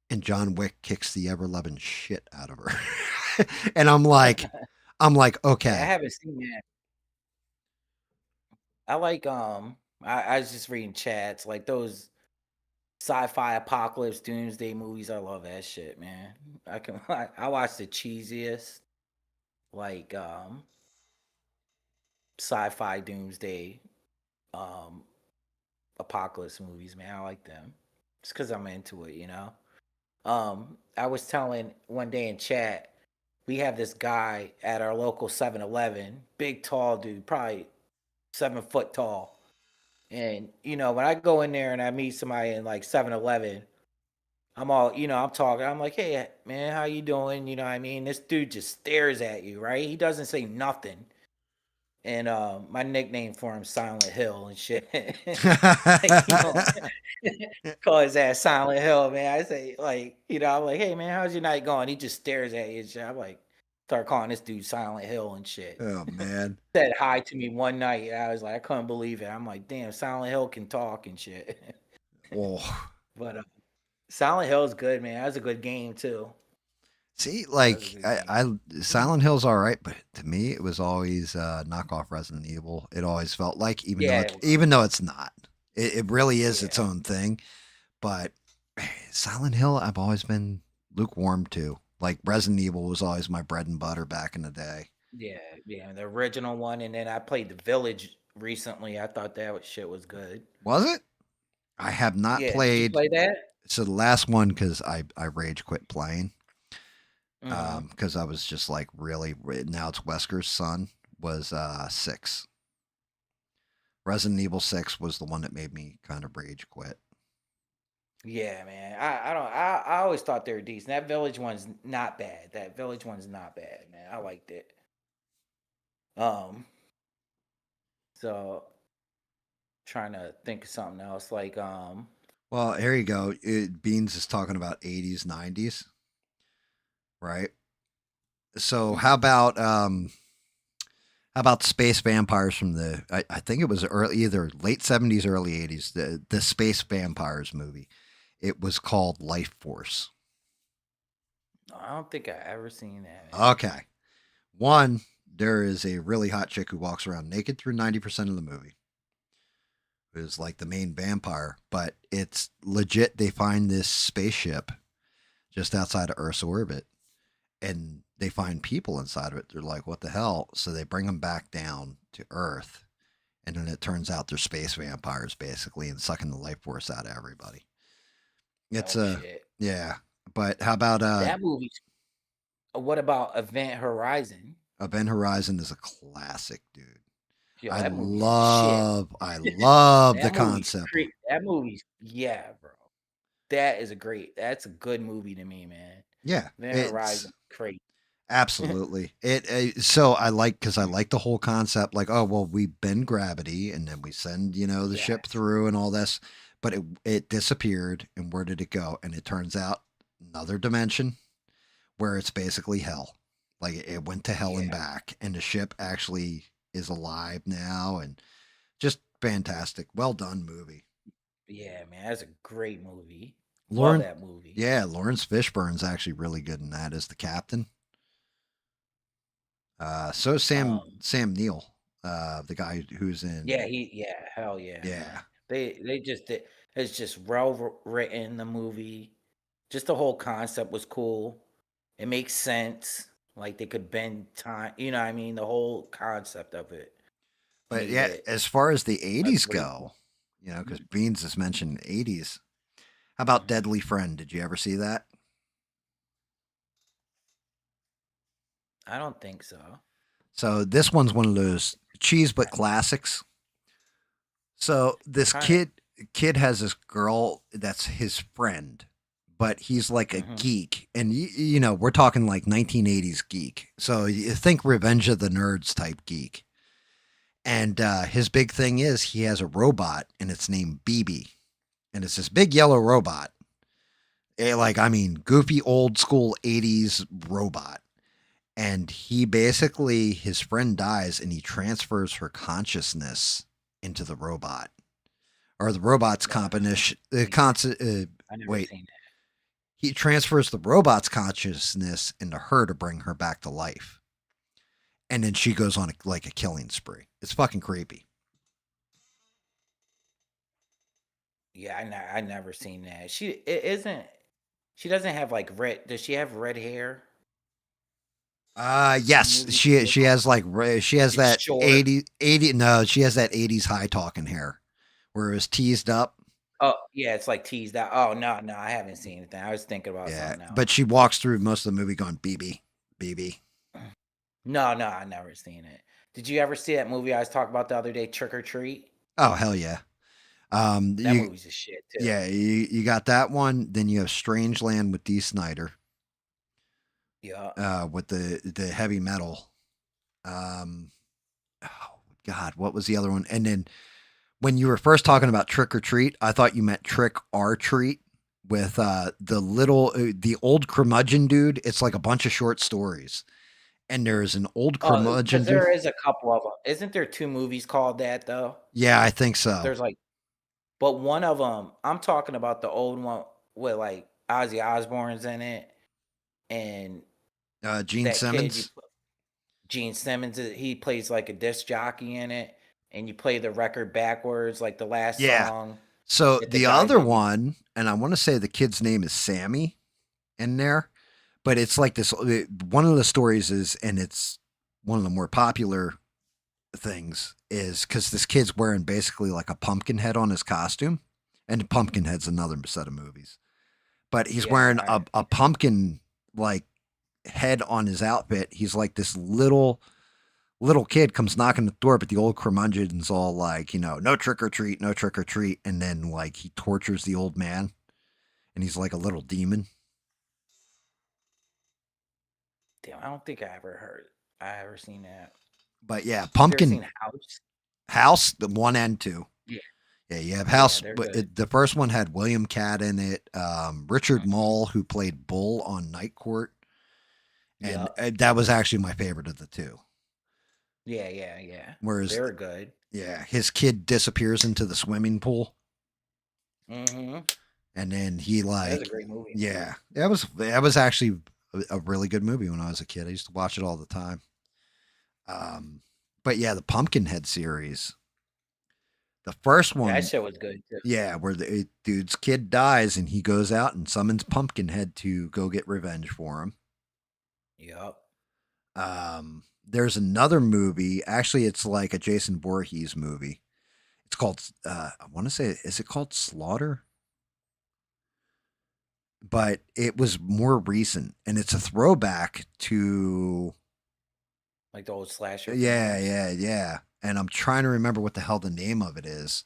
and John Wick kicks the ever loving shit out of her. And I'm like,
Yeah, I
okay.
haven't seen that. I like I was just reading chats, like those sci-fi apocalypse doomsday movies. I love that shit, man. I watch the cheesiest like sci-fi doomsday um apocalypse movies, man. I like them. It's because I'm into it, you know. I was telling one day in chat, we have this guy at our local 7-Eleven, big tall dude, probably 7 foot tall. And you know, when I go in there and I meet somebody in like 7-Eleven, I'm all, you know, I'm talking. I'm like, hey man, how you doing? You know what I mean? This dude just stares at you, right? He doesn't say nothing. And my nickname for him Silent Hill and shit. Like, you know, call his ass Silent Hill, man. I say, like, you know, I'm like, hey man, how's your night going? He just stares at you and shit. I'm like, start calling this dude Silent Hill and shit.
Oh, man.
Said hi to me one night. I was like, I couldn't believe it. I'm like, damn, Silent Hill can talk and shit.
Oh.
But Silent Hill's good, man. That was a good game too.
See,
That was a
like,
good game.
Silent Hill's all right, but to me, it was always knockoff Resident Evil. It always felt like,
Yeah,
even though it's not, it really is its
Yeah.
own thing. But Silent Hill, I've always been lukewarm to. Like, Resident Evil was always my bread and butter back in the day.
yeah, the original one, and then I played The Village recently. I thought shit was good.
Was it? I have not
Yeah, did you
played.
play that?
So the last one, because I rage quit playing.
Mhm.
Because I was just like, really, now it's Wesker's son, was 6. Resident Evil 6 was the one that made me kind of rage quit.
Yeah, man. I always thought they were decent. That Village one's not bad. That Village one's not bad, man. I liked it. So trying to think of something else like
Well, here you go. Beans is talking about 80s, 90s, right? So how about space vampires from I think it was either late 70s, early 80s, the space vampires movie. It was called Life Force.
I don't think I ever seen that, man.
Okay. One, there is a really hot chick who walks around naked through 90% of the movie. Is like the main vampire, but it's legit. They find this spaceship just outside of Earth's orbit, and they find people inside of it. They're like, what the hell? So they bring them back down to Earth, and then it turns out they're space vampires, basically, and sucking the life force out of everybody. It's
Shit.
yeah. But how about
That movie. What about Event Horizon?
Event Horizon is a classic, dude.
Yo,
I
that movie's
love
shit.
the
That movie's
concept.
That movie's bro. That's a good movie to me, man.
Yeah,
Event Horizon, crazy.
absolutely. So I like, because I like the whole concept. Like, oh well, we bend gravity, and then we send the ship through and all this, but it disappeared, and where did it go? And it turns out another dimension where it's basically hell. Like, it went to hell and back, and the ship actually is alive now, and just fantastic. Well done movie.
Yeah, man, that's a great movie.
Lawrence,
Love that movie.
yeah, Lawrence Fishburne's actually really good in that as the captain. So Sam Neill, the guy who's in.
Hell yeah.
Yeah.
Man. They just did. It's just well written. The movie, just the whole concept was cool. It makes sense. Like, they could bend time. You know what I mean? The whole concept of it.
But
made
yeah,
it
as far as the
a
80s
great
go, because Beans has mentioned 80s. How about Deadly Friend? Did you ever see that?
I don't think so.
So this one's one of those cheese but classics. So this kid has this girl that's his friend, but he's like a geek, and we're talking like 1980s geek. So you think Revenge of the Nerds type geek. And his big thing is he has a robot, and it's named BB, and it's this big yellow robot. Goofy old school 80s robot. And he basically, his friend dies, and he transfers her consciousness into the robot, or the robot's combination.
I never
Wait,
seen that.
he transfers the robot's consciousness into her to bring her back to life, and then she goes on a killing spree. It's fucking creepy.
Yeah, I never seen that. It isn't. She doesn't have like red. Does she have red hair?
Yes,
Movie
she has she has
It's
that
short.
80 no, she has that 80s high talking hair where it was teased up.
Oh yeah, it's like teased out. Oh no, I haven't seen anything. I was thinking about
Yeah,
something else.
but she walks through most of the movie going BB, BB.
No, I never seen it. Did you ever see that movie I was talking about the other day, Trick or Treat?
Oh hell yeah.
That
You,
movie's a shit too.
yeah, you got that one. Then you have Strangeland with Dee Snider.
Yeah.
With the heavy metal. Oh God, what was the other one? And then when you were first talking about Trick or Treat, I thought you meant Trick or Treat with the old curmudgeon dude. It's like a bunch of short stories, and there's an old curmudgeon
Because
dude.
there is a couple of them. Isn't there 2 movies called that though?
Yeah, I think so.
There's like, but one of them, I'm talking about the old one with like Ozzy Osbourne's in it, and
Gene
that
Simmons.
kid, Gene Simmons, he plays like a disc jockey in it, and you play the record backwards, like the last
Yeah.
song.
So
that
the
guy
other
did.
one, and I want to say the kid's name is Sammy in there, but it's like this. One of the stories is, and it's one of the more popular things, is because this kid's wearing basically like a pumpkin head on his costume, and Pumpkinhead's another set of movies, but he's
Yeah,
wearing a pumpkin like head on his outfit. He's like this little kid comes knocking the door, but the old curmudgeon's all like, no trick or treat, no trick or treat. And then like he tortures the old man and he's like a little demon.
Damn, I don't think I ever seen that.
But yeah,
You ever
Pumpkin
seen House?
House, the 1 and 2.
Yeah.
Yeah, you have House,
they're
but
good.
the first one had William Catt in it, Richard Mall, who played Bull on Night Court. And that was actually my favorite of the 2.
Yeah.
Whereas,
They're good.
yeah, his kid disappears into the swimming pool.
Mm-hmm.
And then he like,
That was a great movie.
yeah, that was actually a really good movie when I was a kid. I used to watch it all the time. But yeah, the Pumpkinhead series, the first one,
That shit was good too.
yeah, where the dude's kid dies and he goes out and summons Pumpkinhead to go get revenge for him.
Yep.
There's another movie. Actually, it's like a Jason Voorhees movie. It's called, I want to say, is it called Slaughter? But it was more recent, and it's a throwback to,
Like the old slasher.
yeah. And I'm trying to remember what the hell the name of it is.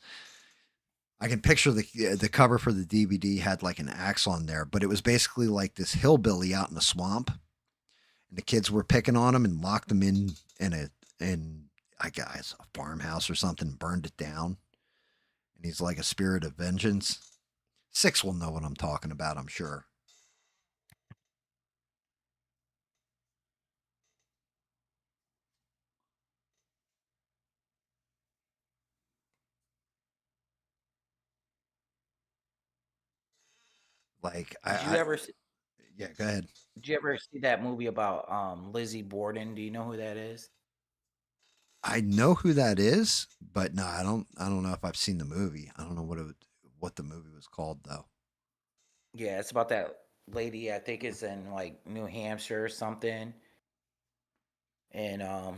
I can picture the cover for the DVD had like an axe on there, but it was basically like this hillbilly out in the swamp, and the kids were picking on him and locked him in I guess a farmhouse or something, burned it down, and he's like a spirit of vengeance. Six will know what I'm talking about, I'm sure. Like, yeah, go ahead.
Did you ever see that movie about Lizzie Borden? Do you know who that is?
I know who that is, but no, I don't know if I've seen the movie. I don't know what the movie was called though.
Yeah, it's about that lady. I think it's in like New Hampshire or something, and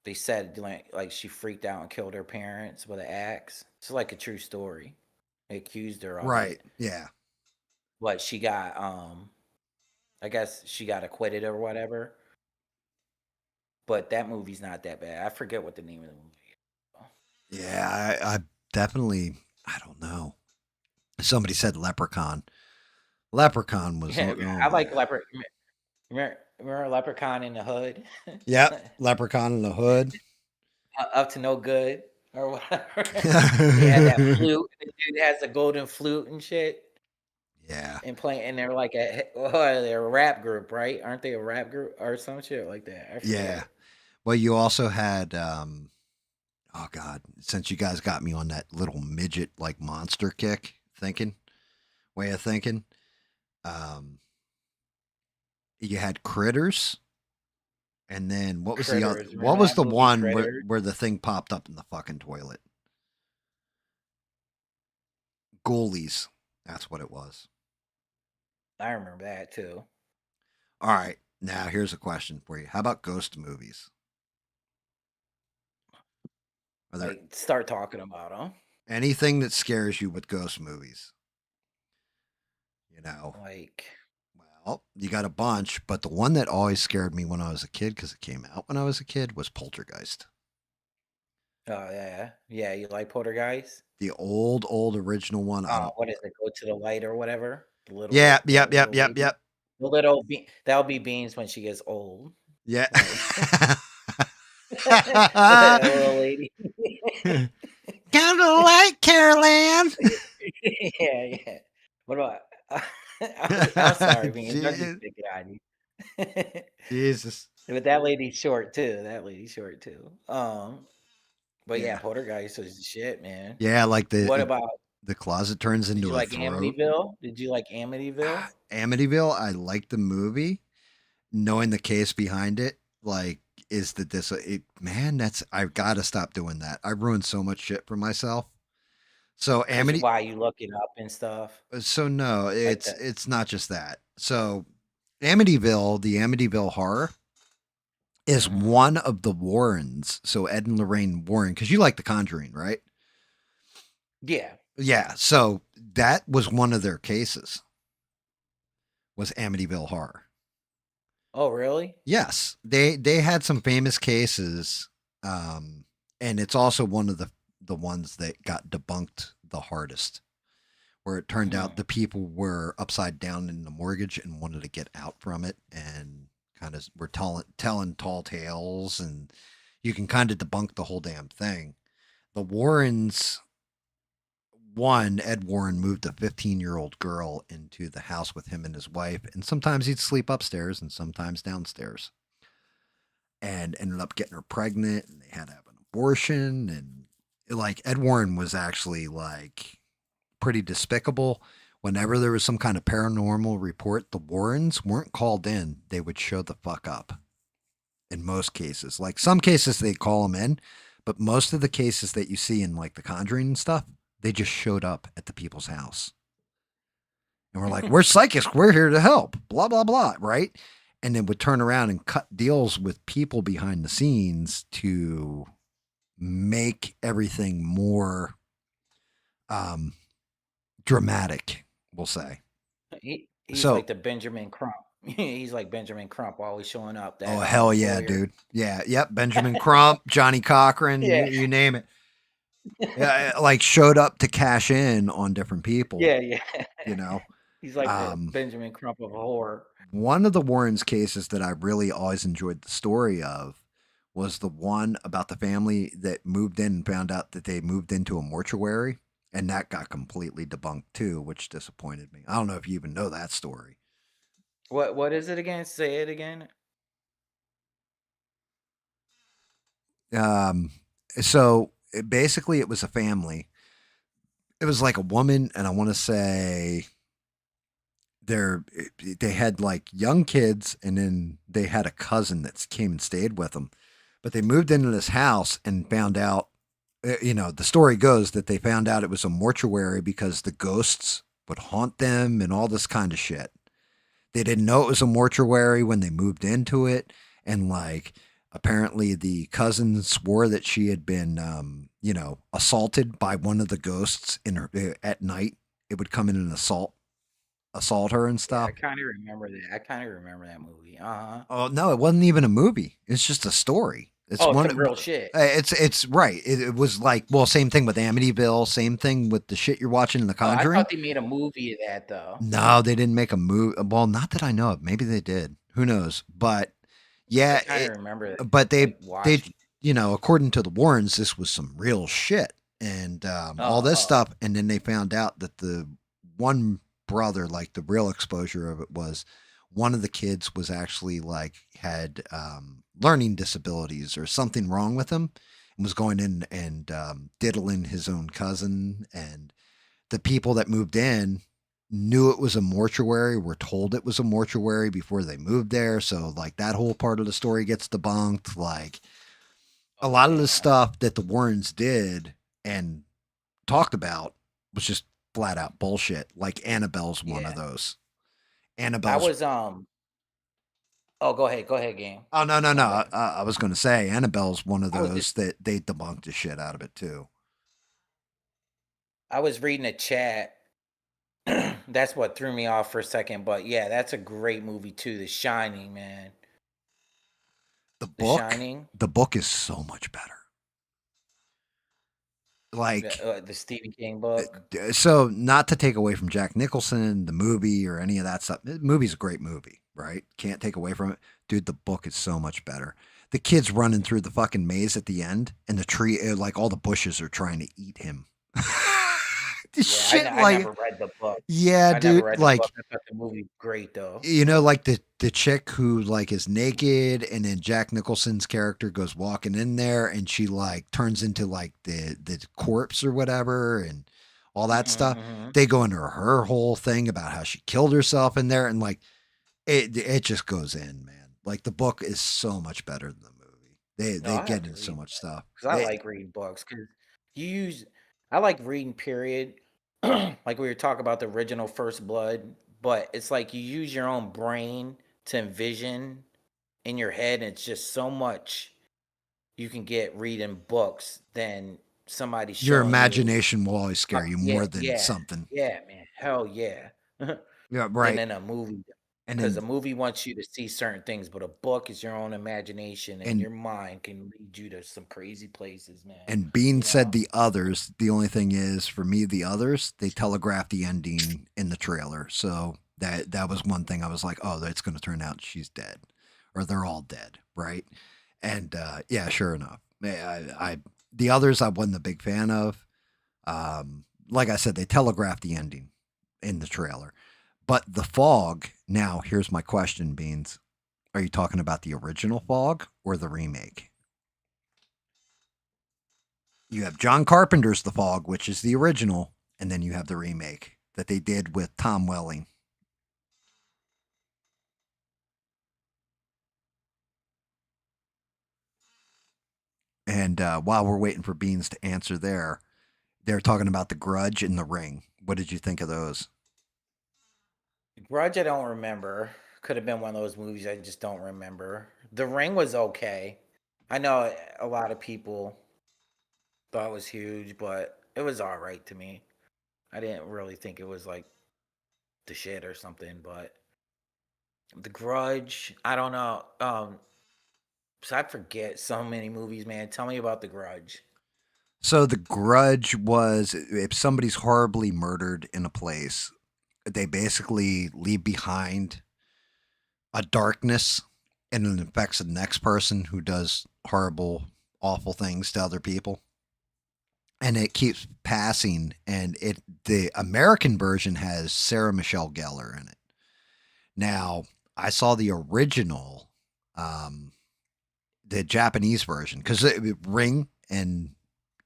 they said like she freaked out and killed her parents with an axe. It's like a true story. They accused her of
Right.
it,
Yeah.
but she got I guess she got acquitted or whatever. But that movie's not that bad. I forget what the name of the movie is.
Yeah, I definitely, I don't know. Somebody said Leprechaun. Leprechaun was
Yeah, I like Leprechaun. Remember Leprechaun in the Hood?
Yep, Leprechaun in the Hood.
Up to no good or whatever. He had that flute. The dude has a golden flute and shit.
Yeah.
And they're like they're a rap group, right? Aren't they a rap group or some shit like that? I forget.
Yeah. Well, you also had oh God, since you guys got me on that little midget like monster kick way of thinking, um, you had Critters, and then what was the other?
Critters.
What
Remember
was
that
the
movie,
one
Critters?
where the thing popped up in the fucking toilet? Ghoulies. That's what it was.
I remember that too.
All right. Now here's a question for you. How about ghost movies? Are there
Like, start talking about them.
anything that scares you with ghost movies? You know,
Like,
well, you got a bunch, but the one that always scared me when I was a kid, because it came out when I was a kid, was Poltergeist.
oh yeah, you like Poltergeist?
The old original one. I don't.
What is it? Go to the light or whatever. The little,
Yeah,
the
yep,
little lady.
yep.
The little that'll be Beans when she gets old.
Yeah.
That little lady.
Come to the light, Carol Ann.
Yeah. What about? I'm sorry, Beans. I'm just
Jesus.
picking on you.
Jesus.
But that lady's short too. But yeah,
Yeah.
Poltergeist was the shit, man.
Yeah, like
What about?
the closet turns
Did
into
you
a
like
throat.
Amityville? Did you like Amityville?
Amityville, I liked the movie. Knowing the case behind it, like, is that man, that's I've got to stop doing that. I ruined so much shit for myself. So
Why you look it up and stuff?
so no,
Like that.
it's not just that. So Amityville, the Amityville horror is
Mhm.
one of the Warrens. So Ed and Lorraine Warren, because you like The Conjuring, right?
Yeah.
Yeah. So that was one of their cases. Was Amityville horror.
Oh, really?
Yes, they had some famous cases, and it's also one of the ones that got debunked the hardest, where it turned out the people were upside down in the mortgage and wanted to get out from it, and kind of were telling tall tales, and you can kind of debunk the whole damn thing. The Warrens. One, Ed Warren moved a 15-year-old girl into the house with him and his wife, and sometimes he'd sleep upstairs and sometimes downstairs. And ended up getting her pregnant, and they had to have an abortion. And like Ed Warren was actually like pretty despicable. Whenever there was some kind of paranormal report, the Warrens weren't called in; they would show the fuck up. In most cases, like some cases they call them in, but most of the cases that you see in like The Conjuring and stuff, they just showed up at the people's house. And we're like, we're psychics. We're here to help. Blah, blah, blah. Right. And then would turn around and cut deals with people behind the scenes to make everything more dramatic, we'll say.
He's
So-
like the Benjamin Crump. He's like Benjamin Crump, always showing up. That,
Oh, hell yeah,
lawyer.
dude. Yeah. Yep. Benjamin Crump, Johnny Cochran,
Yeah.
you name it. Yeah, like showed up to cash in on different people.
Yeah.
You know,
He's like the Benjamin Crump of horror.
one of the Warrens cases that I really always enjoyed the story of was the one about the family that moved in and found out that they moved into a mortuary, and that got completely debunked too, which disappointed me. I don't know if you even know that story.
What is it again? Say it again.
So basically it was a family. It was like a woman, and I want to say they had like young kids, and then they had a cousin that came and stayed with them. But they moved into this house and found out, the story goes that they found out it was a mortuary because the ghosts would haunt them and all this kind of shit. They didn't know it was a mortuary when they moved into it. And like, apparently the cousin swore that she had been, assaulted by one of the ghosts in her at night. It would come in and assault her and stuff.
I kind of remember that movie.
Oh no, it wasn't even a movie. It's just a story. It's
It's some real shit.
It's right. It was like, well, same thing with Amityville. Same thing with the shit you're watching in The
Oh, I
Conjuring.
thought they made a movie of that though.
No, they didn't make a movie. Well, not that I know of. Maybe they did. Who knows? But yeah,
I kind of remember that.
but they
watching.
according to the Warrens, this was some real shit and all this stuff. And then they found out that the one brother, like the real exposure of it was one of the kids was actually like had learning disabilities or something wrong with him. was going in and diddling his own cousin, and the people that moved in knew it was a mortuary, were told it was a mortuary before they moved there. So like that whole part of the story gets debunked. Like a lot of the stuff that the Warrens did and talked about was just flat out bullshit. Like Annabelle's one of
Yeah.
those.
I
Annabelle's.
was Oh, go ahead, game.
Oh no no
My
no!
bad.
I was going to say Annabelle's one of
I was
those
just
that they debunked the shit out of it too.
I was reading a chat. That's what threw me off for a second, but yeah, that's a great movie too. The Shining, man.
The
The
book,
Shining,
the book is so much better. Like
the Stephen King book.
so not to take away from Jack Nicholson, the movie or any of that stuff. The movie's a great movie, right? Can't take away from it. Dude, the book is so much better. The kid's running through the fucking maze at the end and the tree, like all the bushes are trying to eat him. The
Yeah,
shit,
I
like,
never read the book.
yeah,
I never
dude,
read the
like,
book. I thought the movie was great though.
you know, like the chick who like is naked and then Jack Nicholson's character goes walking in there and she like turns into like the corpse or whatever and all that stuff.
Hmm.
They go into her whole thing about how she killed herself in there and like it just goes in, man. Like the book is so much better than the movie.
No,
They
I have
get
to
into so
read
much
that
stuff.
because I like reading books. Because you use, I like reading. Period. Like we were talking about the original First Blood, but it's like you use your own brain to envision in your head, and it's just so much you can get reading books than somebody
Your
showing you.
imagination will always scare you
Yeah,
more than
yeah,
something.
yeah, man. Hell yeah.
Yeah,
Than
right.
in a movie.
And
Because a
then
movie wants you to see certain things, but a book is your own imagination and
and
your mind can lead you to some crazy places, man.
And Bean
You
said
know?
the others. The only thing is, for me, the others they telegraphed the ending in the trailer, so that was one thing I was like, oh, that's going to turn out she's dead, or they're all dead, right? And yeah, sure enough, I the others I wasn't a big fan of. Like I said, they telegraphed the ending in the trailer, but the fog. Now, here's my question, Beans: are you talking about the original Fog or the remake? You have John Carpenter's The Fog, which is the original, and then you have the remake that they did with Tom Welling. And while we're waiting for Beans to answer there, they're talking about The Grudge and The Ring. What did you think of those?
Grudge, I don't remember. Could have been one of those movies I just don't remember. The Ring was okay. I know a lot of people thought it was huge, but it was all right to me. I didn't really think it was like the shit or something, but The Grudge, I don't know. So I forget so many movies, man. Tell me about The Grudge.
So The Grudge was if somebody's horribly murdered in a place, they basically leave behind a darkness and it affects the next person who does horrible, awful things to other people. And it keeps passing. And the American version has Sarah Michelle Gellar in it. Now, I saw the original, um, the Japanese version, because Ring and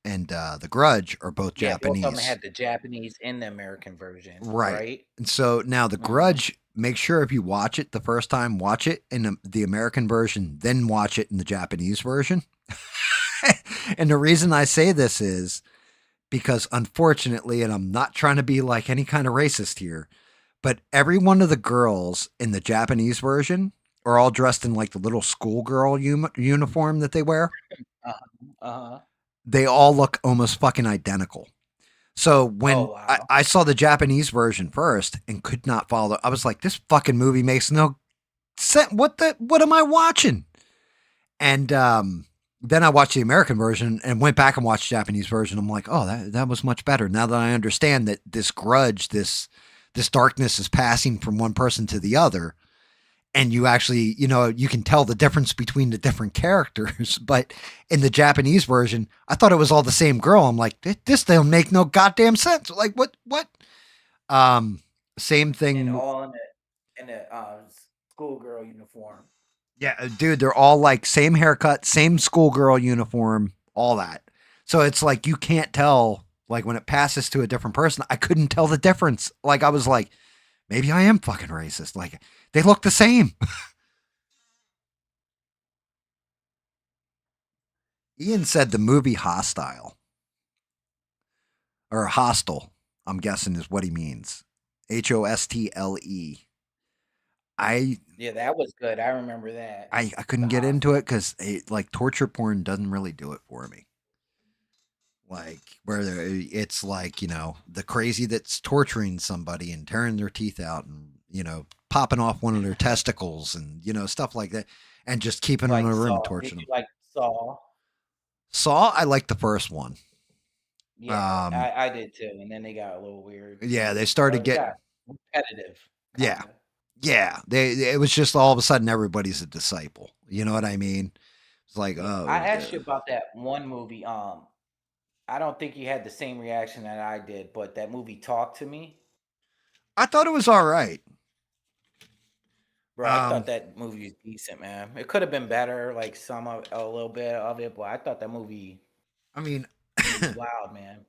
The Grudge are both
Yeah, both of them
Japanese.
had the Japanese and the American version,
Right.
right?
And so now The
Mhm.
Grudge, make sure if you watch it the first time, watch it in the American version, then watch it in the Japanese version. And the reason I say this is because unfortunately, and I'm not trying to be like any kind of racist here, but every one of the girls in the Japanese version are all dressed in like the little schoolgirl uniform that they wear.
Uh-huh. Uh-huh.
They all look almost fucking identical. So when
Oh wow.
I saw the Japanese version first and could not follow, I was like, this fucking movie makes no sense. What am I watching? And then I watched the American version and went back and watched the Japanese version. I'm like, oh, that was much better. Now that I understand that this grudge, this darkness is passing from one person to the other. And you actually, you can tell the difference between the different characters. But in the Japanese version, I thought it was all the same girl. I'm like, this don't make no goddamn sense. Like, what? Same
And
thing.
all in a schoolgirl uniform.
Yeah, dude, they're all like same haircut, same schoolgirl uniform, all that. So it's like you can't tell. Like when it passes to a different person, I couldn't tell the difference. Like I was like, maybe I am fucking racist. Like they look the same. Ian said the movie Hostile or Hostile, I'm guessing is what he means. Hostle. I
Yeah, that was good. I remember that.
I couldn't
The
get into
hostel.
it because like torture porn doesn't really do it for me. Like where it's like the crazy that's torturing somebody and tearing their teeth out and popping off one of their testicles and stuff like that and just keeping them in
Like
a room and
Saw. Did
torturing
you
them.
like Saw?
Saw, I liked the first one.
Yeah, I did too. And then they got a little weird.
Yeah, they
Or
started
they
getting
got repetitive.
yeah,
Kind of.
yeah. It was just all of a sudden everybody's a disciple. You know what I mean? It's like
Yeah.
oh,
I asked you about that one movie. I don't think you had the same reaction that I did, but that movie Talk to Me,
I thought it was all right.
bro. I thought that movie was decent, man. It could have been better, like a little bit of it, but I thought that movie
I mean,
was wild, man.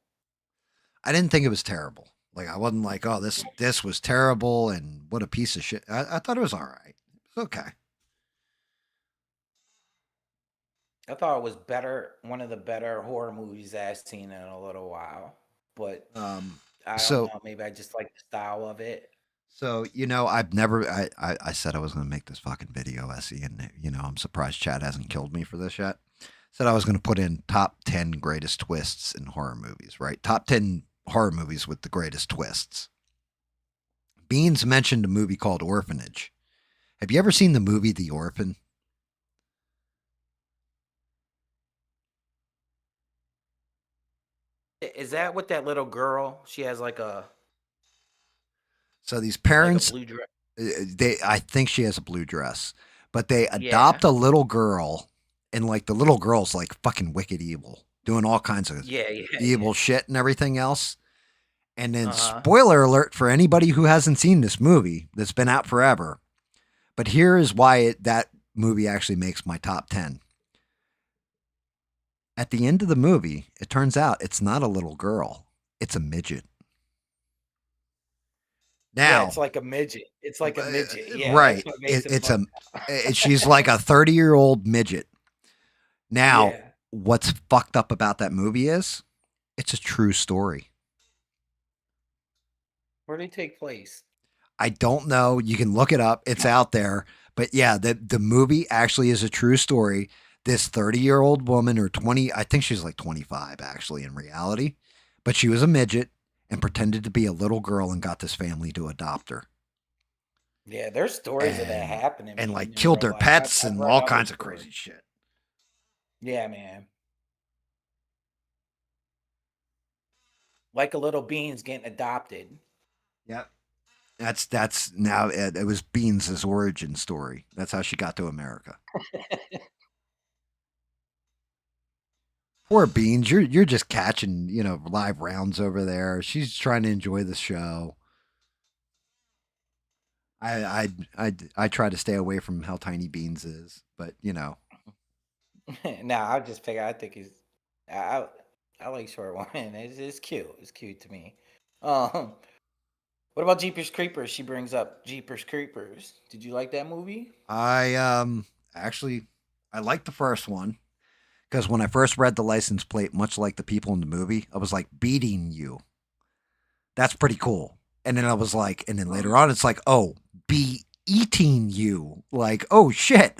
I didn't think it was terrible. Like I wasn't like, oh, this was terrible and what a piece of shit. I thought it was all right. It was okay.
I thought it was better, one of the better horror movies I've seen in a little while. But I don't
So
know, maybe I just like the style of it.
I've never. I said I was going to make this fucking video, Essie, and I'm surprised Chad hasn't killed me for this yet. Said I was going to put in top 10 greatest twists in horror movies, right? Top 10 horror movies with the greatest twists. Beans mentioned a movie called Orphanage. Have you ever seen the movie The Orphan?
Is that with that little girl? She has
So these
like a
parents,
blue dress.
I think she has a blue dress, but they
Yeah.
adopt a little girl, and like the little girl's like fucking wicked evil, doing all kinds of
Yeah, yeah,
evil
yeah.
shit and everything else. And then,
Uh-huh.
spoiler alert for anybody who hasn't seen this movie that's been out forever. But here is why that movie actually makes my top 10. At the end of the movie, it turns out it's not a little girl, it's a midget.
Yeah,
Now,
it's like a midget. It's like a midget. Yeah, that's
right,
what makes it
it's
fun.
she's like a 30-year-old midget. Now,
Yeah.
what's fucked up about that movie is it's a true story.
Where do they take place?
I don't know. You can look it up. It's out there. But yeah, the movie actually is a true story. This 30-year-old woman or 20, I think she's like 25 actually in reality, but she was a midget and pretended to be a little girl and got this family to adopt her.
Yeah, there's stories of that
And,
happening
and
in
like
real
killed their
life.
pets
I've
and
read
all
other
kinds of
stories.
crazy shit.
Yeah, man. Like a little beans getting adopted.
Yep. That's now it was Beans' origin story. That's how she got to America. Poor Beans, you're just catching, live rounds over there. She's trying to enjoy the show. I try to stay away from how tiny Beans is, but
Nah, I just figure. I think he's. I I like short women. It's cute. It's cute to me. Um, what about Jeepers Creepers? She brings up Jeepers Creepers. Did you like that movie?
actually I liked the first one because when I first read the license plate, much like the people in the movie, I was like beating you. That's pretty cool. And then I was like, and then later on, it's like, oh, be eating you. Like, oh shit.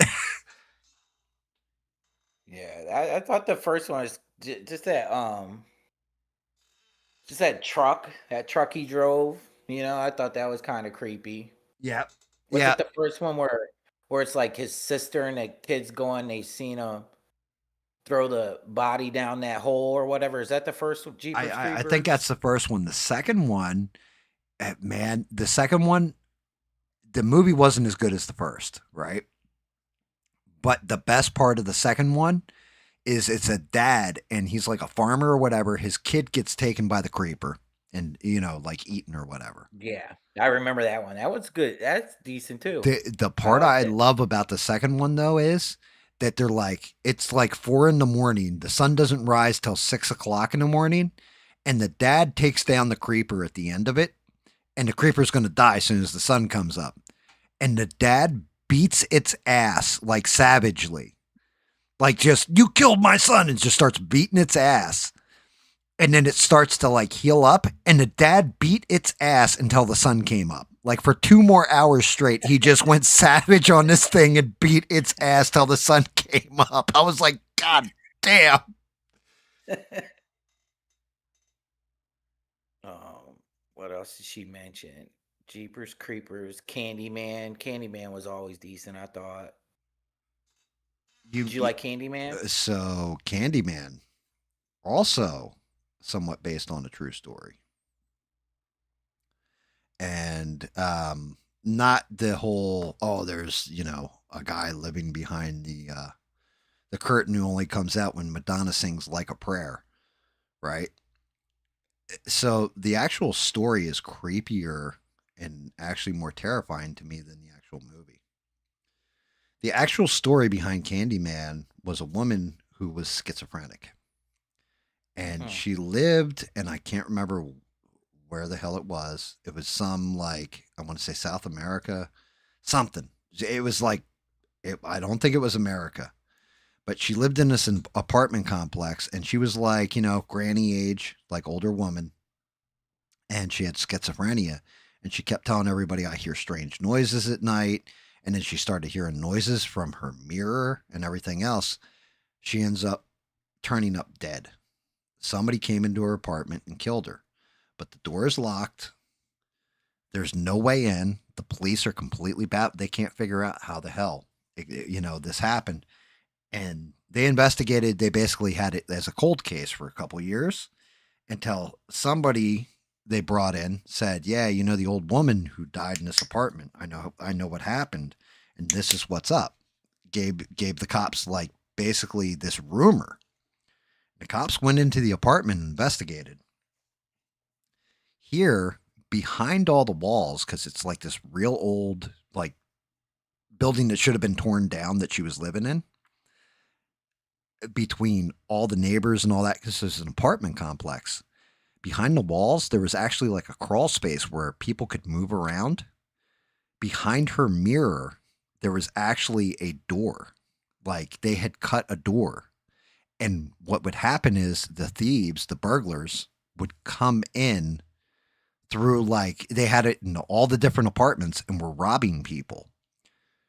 Yeah, I thought the first one was just that truck he drove. I thought that was kind of creepy.
Yeah.
Was
Yeah.
it the first one where it's like his sister and the kids going? They seen him throw the body down that hole or whatever. Is that the first Jeepers
I think
Creepers?
that's the first one. The second one, man, the second one, the movie wasn't as good as the first, right? But the best part of the second one is it's a dad and he's like a farmer or whatever. His kid gets taken by the creeper and, like eaten or whatever.
Yeah, I remember that one. That was good. That's decent too.
The
I
part
liked
I
it.
love about the second one though is that they're like, it's like 4 a.m. The sun doesn't rise till 6 o'clock in the morning. And the dad takes down the creeper at the end of it. And the creeper's going to die as soon as the sun comes up. And the dad beats its ass like savagely. Like just, you killed my son, and just starts beating its ass. And then it starts to like heal up, and the dad beat its ass until the sun came up. Like for 2 more hours straight, he just went savage on this thing and beat its ass till the sun came up. I was like, God damn.
What else did she mention? Jeepers Creepers, Candyman. Candyman was always decent, I thought. Did you like Candyman?
So Candyman, also somewhat based on a true story. And not the whole, oh, there's, a guy living behind the curtain who only comes out when Madonna sings Like a Prayer, right? So the actual story is creepier and actually more terrifying to me than the actual movie. The actual story behind Candyman was a woman who was schizophrenic. And she lived, and I can't remember where the hell it was. It was some, like, I want to say South America, something. It was like, I don't think it was America. But she lived in this apartment complex, and she was like, granny age, like older woman. And she had schizophrenia. And she kept telling everybody, I hear strange noises at night. And then she started hearing noises from her mirror and everything else. She ends up turning up dead. Somebody came into her apartment and killed her. But the door is locked. There's no way in. The police are completely they can't figure out how the hell, this happened. And they investigated. They basically had it as a cold case for a couple years until somebody they brought in said, yeah, the old woman who died in this apartment. I know what happened. And this is what's up. Gave the cops like basically this rumor. The cops went into the apartment and investigated. Here, behind all the walls, because it's like this real old, like, building that should have been torn down that she was living in, between all the neighbors and all that, because there's an apartment complex. Behind the walls, there was actually like a crawl space where people could move around. Behind her mirror, there was actually a door. Like, they had cut a door. And what would happen is the thieves, the burglars, would come in through, like, they had it in all the different apartments and were robbing people.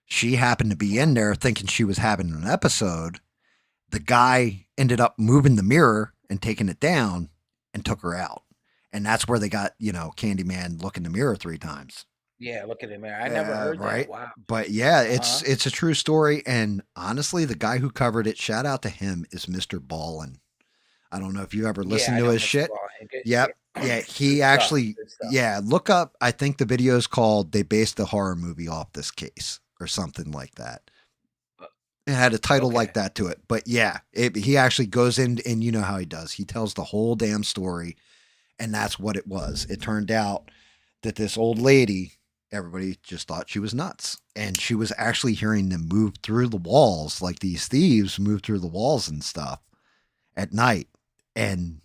She happened to be in there thinking she was having an episode. The guy ended up moving the mirror and taking it down and took her out. And that's where they got, Candyman look in the mirror 3 times.
Yeah, look at it, man. I never heard
right?
that. Wow.
But yeah, it's a true story. And honestly, the guy who covered it, shout out to him, is Mr. Ballin. I don't know if you ever listened to his shit. Yep. Yeah, he actually, look up, I think the video is called They Based the Horror Movie Off This Case or something like that. It had a title like that to it. But yeah, he actually goes in, and you know how he does. He tells the whole damn story, and that's what it was. It turned out that this old lady, everybody just thought she was nuts. And she was actually hearing them move through the walls, like these thieves move through the walls and stuff at night, and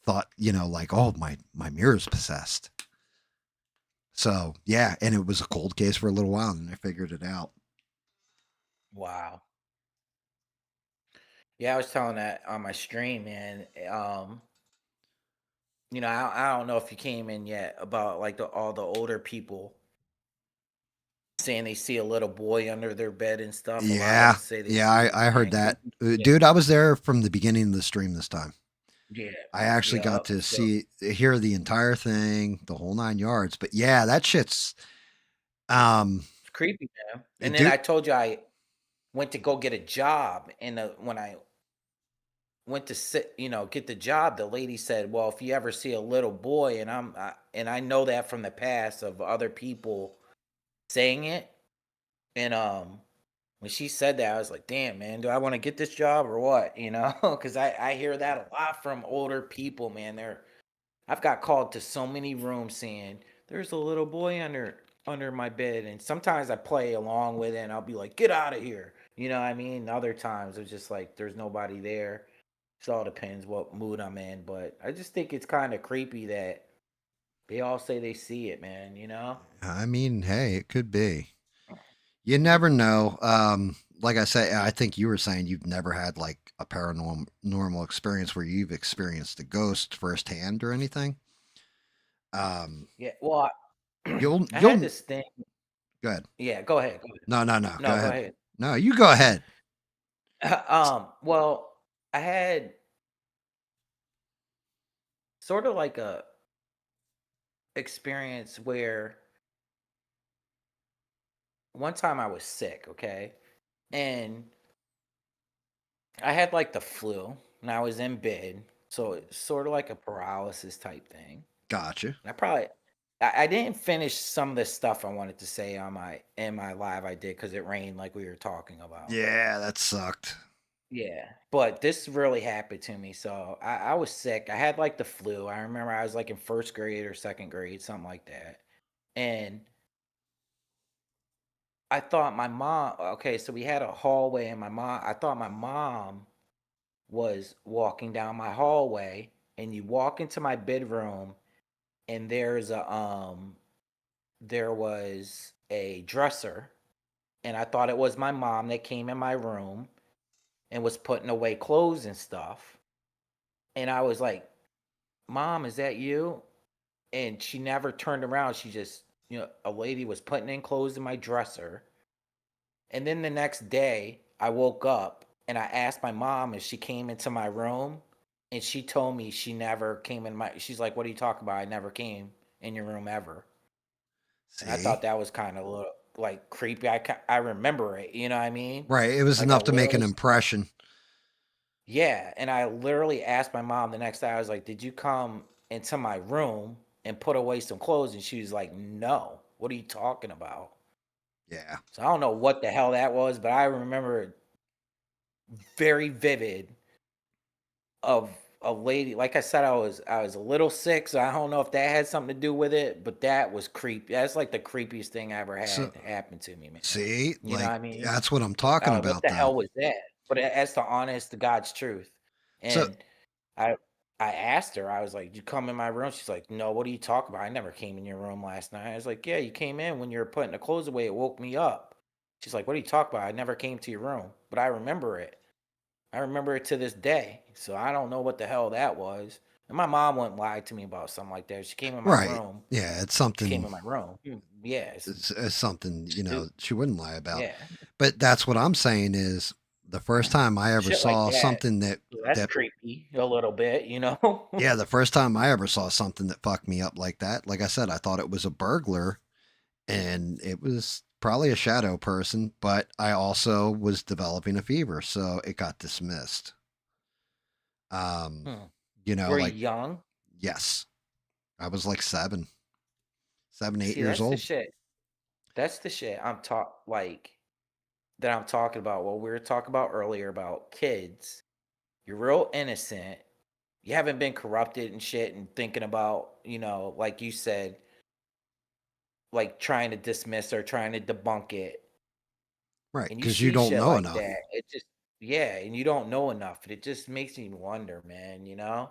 thought, like, oh, my mirror's possessed. So yeah, and it was a cold case for a little while, and I figured it out.
Wow. Yeah, I was telling that on my stream, man. I don't know if you came in yet about like all the older people saying they see a little boy under their bed and stuff.
Yeah, I heard that. Dude, I was there from the beginning of the stream this time.
Yeah.
I actually got to hear the entire thing, the whole 9 yards. But yeah, that shit's
it's creepy, man. And then I told you I went to go get a job, and when I went to get the job, the lady said, well, if you ever see a little boy, and I know that from the past of other people saying it, and when she said that, I was like, damn, man, do I want to get this job or what? Because I hear that a lot from older people, man. I've got called to so many rooms saying there's a little boy under my bed, and sometimes I play along with it, and I'll be like, get out of here. You know what I mean? Other times it's just like there's nobody there. It all depends what mood I'm in. But I just think it's kind of creepy that they all say they see it, man, you know?
I mean, hey, it could be. You never know. Like I say, I think you were saying you've never had like a paranormal normal experience where you've experienced a ghost firsthand or anything. Um,
Yeah. Well,
you'll
I had
you'll
this thing.
go ahead.
Yeah, go ahead. Go ahead.
No, go
No, go
ahead.
ahead.
No, you go ahead.
Well, I had sort of like a experience where one time I was sick, okay? And I had like the flu and I was in bed. So it's sort of like a paralysis type thing.
Gotcha.
I didn't finish some of the stuff I wanted to say on my in my live I did because it rained like we were talking about.
Yeah, that sucked.
Yeah. But this really happened to me. So I was sick. I had like the flu. I remember I was like in first grade or second grade, something like that. And I thought my mom, okay, so we had a hallway and I thought my mom was walking down my hallway and you walk into my bedroom and there was a dresser and I thought it was my mom that came in my room and was putting away clothes and stuff. And I was like, "Mom, is that you?" And she never turned around. She just, a lady was putting in clothes in my dresser. And then the next day, I woke up and I asked my mom if she came into my room. And she told me she never came in she's like, "What are you talking about? I never came in your room ever." And I
See,
thought that was kind of a little like creepy. I remember it, you know what I mean?
right? It was
Like I
enough to make an
literally,
impression.
yeah. And I literally asked my mom the next day, I was like, "Did you come into my room and put away some clothes?" And she was like, "No. What are you talking about?"
Yeah.
So I don't know what the hell that was, but I remember it very vivid of a lady. Like I said, I was a little sick, so I don't know if that had something to do with it, but that was creepy. That's like the creepiest thing I ever
So
had happen to me, man.
see,
You know what
like
I mean?
that's what I'm
I
talking
was like, what
about
the
though.
hell was that? But that's the honest to God's truth.
So
And I I asked her, I was like, "You come in my room?" She's like, "No, what are you talking about? I never came in your room last night." I was like, "Yeah, you came in when you were putting the clothes away. It woke me up." She's like, "What are you talking about? I never came to your room." But I remember it. I remember it to this day. So I don't know what the hell that was. And my mom wouldn't lie to me about something like that. She came in my
right.
room.
Yeah, it's
She came
something
in my room. Yeah,
it's something, she wouldn't lie about.
yeah,
But that's what I'm saying is the first time I ever
shit like
saw
that.
something
So that's
that
creepy a little bit, you know?
yeah, the first time I ever saw something that fucked me up like that, like I said, I thought it was a burglar and it was probably a shadow person, but I also was developing a fever, so it got dismissed. Um,
Hmm. Were you
like
young?
yes, I was like 7, 8
See,
years
that's the
old.
shit. That's the shit that I'm talking about. What we were talking about earlier about kids. You're real innocent. You haven't been corrupted and shit and thinking about, like you said, like trying to dismiss or trying to debunk it.
Right,
And you
because you
see
don't
shit
know
like
enough.
that. It just, yeah, and you don't know enough. And it just makes me wonder, man, you know?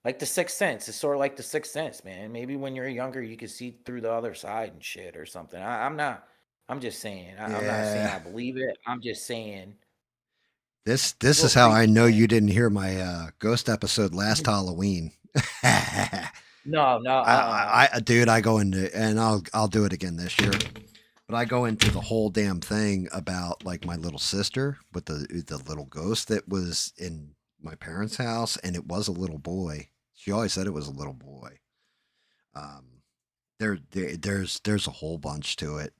Like the Sixth Sense. It's sort of like the Sixth Sense, man. Maybe when you're younger, you can see through the other side and shit or something. I'm just saying. I'm not saying
Yeah.
I believe it. I'm just saying it's a
This is
little
how I
creepy,
know
man.
you didn't hear my ghost episode last Halloween.
No, no,
Dude, I go into and I'll do it again this year. But I go into the whole damn thing about like my little sister with the little ghost that was in my parents' house, and it was a little boy. She always said it was a little boy. Um, there's a whole bunch to it.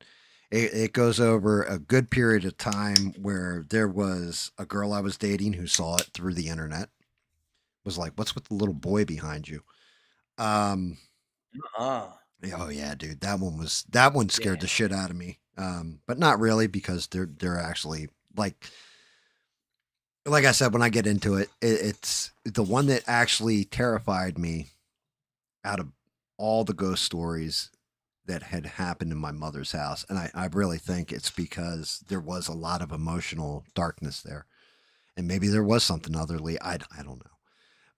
It goes over a good period of time where there was a girl I was dating who saw it through the internet. Was like, "What's with the little boy behind you?" Um,
uh,
oh yeah, dude, that one scared
yeah.
the shit out of me. But not really because they're actually like I said when I get into it, it's the one that actually terrified me out of all the ghost stories that had happened in my mother's house. And I really think it's because there was a lot of emotional darkness there. And maybe there was something otherly. I don't know.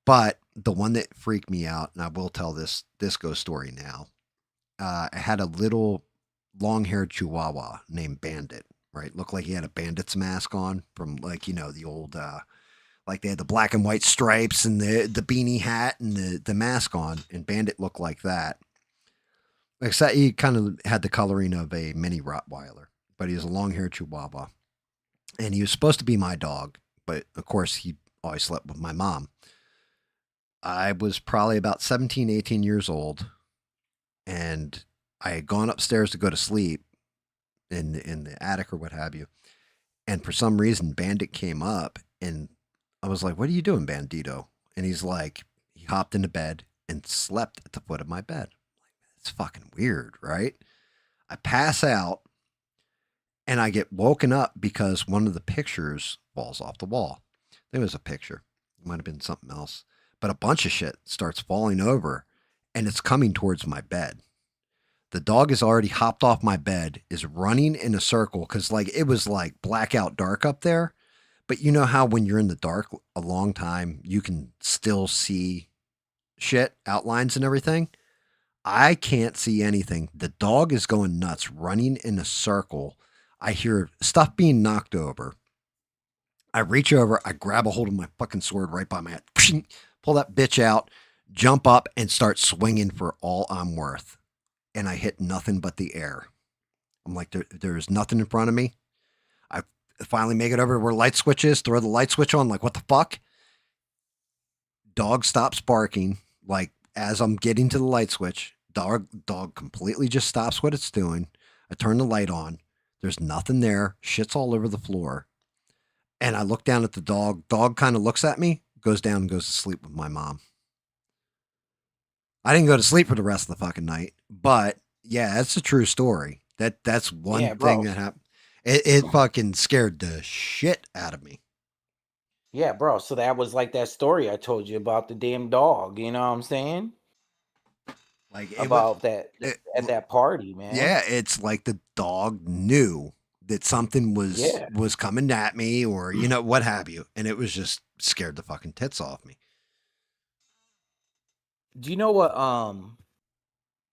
But the one that freaked me out, and I will tell this ghost story now. I had a little long-haired Chihuahua named Bandit. Right, looked like he had a bandit's mask on from like the old like they had the black and white stripes and the beanie hat and the mask on, and Bandit looked like that. Except he kind of had the coloring of a mini Rottweiler, but he was a long-haired Chihuahua, and he was supposed to be my dog, but of course he always slept with my mom. I was probably about 17, 18 years old, and I had gone upstairs to go to sleep in the attic or what have you. And for some reason, Bandit came up, and I was like, "What are you doing, Bandito?" And he's like, he hopped into bed and slept at the foot of my bed. It's fucking weird, right? I pass out, and I get woken up because one of the pictures falls off the wall. There was a picture. It might have been something else. But a bunch of shit starts falling over, and it's coming towards my bed. The dog has already hopped off my bed, is running in a circle because like it was like blackout dark up there. But you know how when you're in the dark a long time, you can still see shit, outlines and everything? I can't see anything. The dog is going nuts, running in a circle. I hear stuff being knocked over. I reach over, I grab a hold of my fucking sword right by my head, pull that bitch out, jump up, and start swinging for all I'm worth. And I hit nothing but the air. I'm like, there's nothing in front of me. I finally make it over to where light switch is, throw the light switch on, like, what the fuck? Dog stops barking, like, as I'm getting to the light switch. Dog completely just stops what it's doing. I turn the light on. There's nothing there. Shit's all over the floor. And I look down at the dog. Dog kind of looks at me, goes down and goes to sleep with my mom. I didn't go to sleep for the rest of the fucking night, but yeah, that's a true story. That's one thing that happened. It fucking scared the shit out of me.
Yeah, bro. So that was like that story I told you about the damn dog. You know what I'm saying?
Like
about that at that party, man.
Yeah, it's like the dog knew that something was coming at me, or what have you, and it was just scared the fucking tits off me.
Do you know what?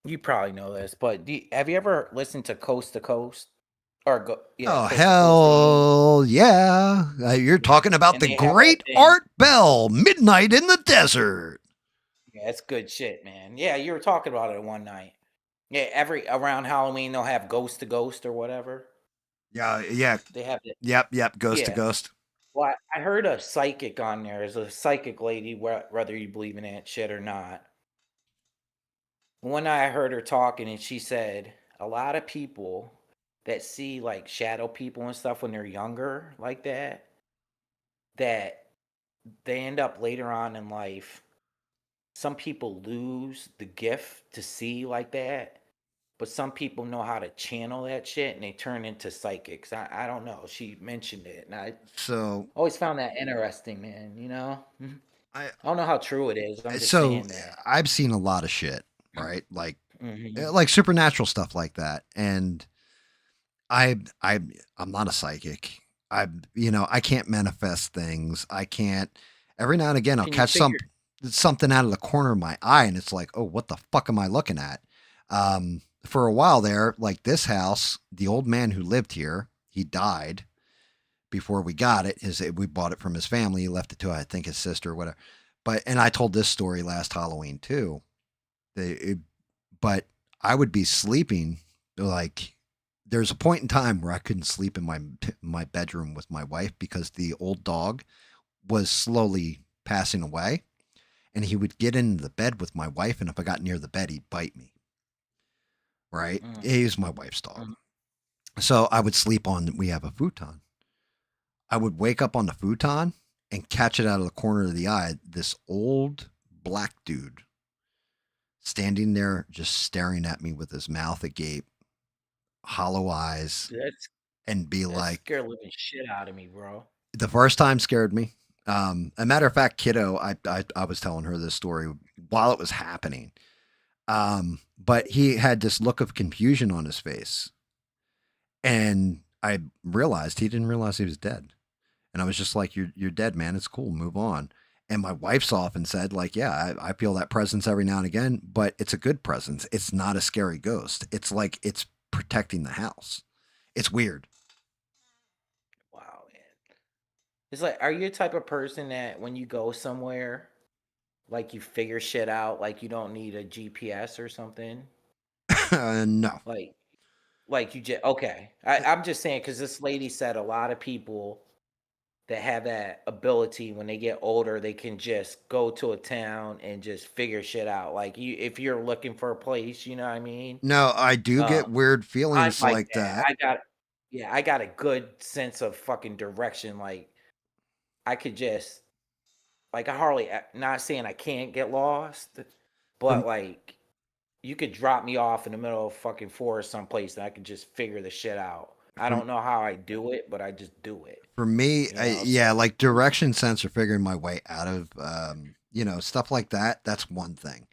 You probably know this, but have you ever listened to Coast to Coast? Or
oh hell yeah! You're talking about the great Art Bell, Midnight in the Desert.
Yeah, it's good shit, man. Yeah, you were talking about it one night. Yeah, around Halloween they'll have Ghost to Ghost or whatever.
Yeah.
They have it.
Yep, Ghost to Ghost.
Well, I heard a psychic on there. There's a psychic lady, whether you believe in that shit or not. One night I heard her talking, and she said a lot of people that see like shadow people and stuff when they're younger like that they end up later on in life. Some people lose the gift to see like that, but some people know how to channel that shit and they turn into psychics. I don't know. She mentioned it, and I always found that interesting, man. I don't know how true it is. I'm just saying that.
I've seen a lot of shit, right? Like like supernatural stuff like that, and I'm not a psychic. I can't manifest things. I can't. Every now and again, I'll catch something out of the corner of my eye, and it's like, oh, what the fuck am I looking at? For a while there, like this house, the old man who lived here, he died before we got it. We bought it from his family. He left it to, I think, his sister or whatever. And I told this story last Halloween too. But I would be sleeping, like there's a point in time where I couldn't sleep in my bedroom with my wife because the old dog was slowly passing away, and he would get into the bed with my wife, and if I got near the bed, he'd bite me. Right? He's my wife's dog. So I would sleep we have a futon. I would wake up on the futon and catch it out of the corner of the eye, this old black dude standing there just staring at me with his mouth agape, hollow eyes, and be like,
scared the living shit out of me, bro.
The first time scared me. A matter of fact, kiddo, I was telling her this story while it was happening. But he had this look of confusion on his face. And I realized he didn't realize he was dead. And I was just like, you're dead, man. It's cool. Move on. And my wife's often said, like, yeah, I feel that presence every now and again, but it's a good presence. It's not a scary ghost. It's like it's protecting the house. It's weird.
Wow, man. It's like, are you the type of person that when you go somewhere, like you figure shit out, like you don't need a GPS or something?
No.
Like you just okay. I'm just saying because this lady said a lot of people that have that ability when they get older, they can just go to a town and just figure shit out. Like you, if you're looking for a place, you know what I mean.
No, I do get weird
I'm
feelings
like
like
that.
that.
I got a good sense of fucking direction. Like I could just like I hardly not saying I can't get lost, but like you could drop me off in the middle of fucking forest someplace and I could just figure the shit out. I don't know how I do it, but I just do it.
For me,
You know,
yeah,
so
like direction sense or figuring my way out of, stuff like that. That's one thing.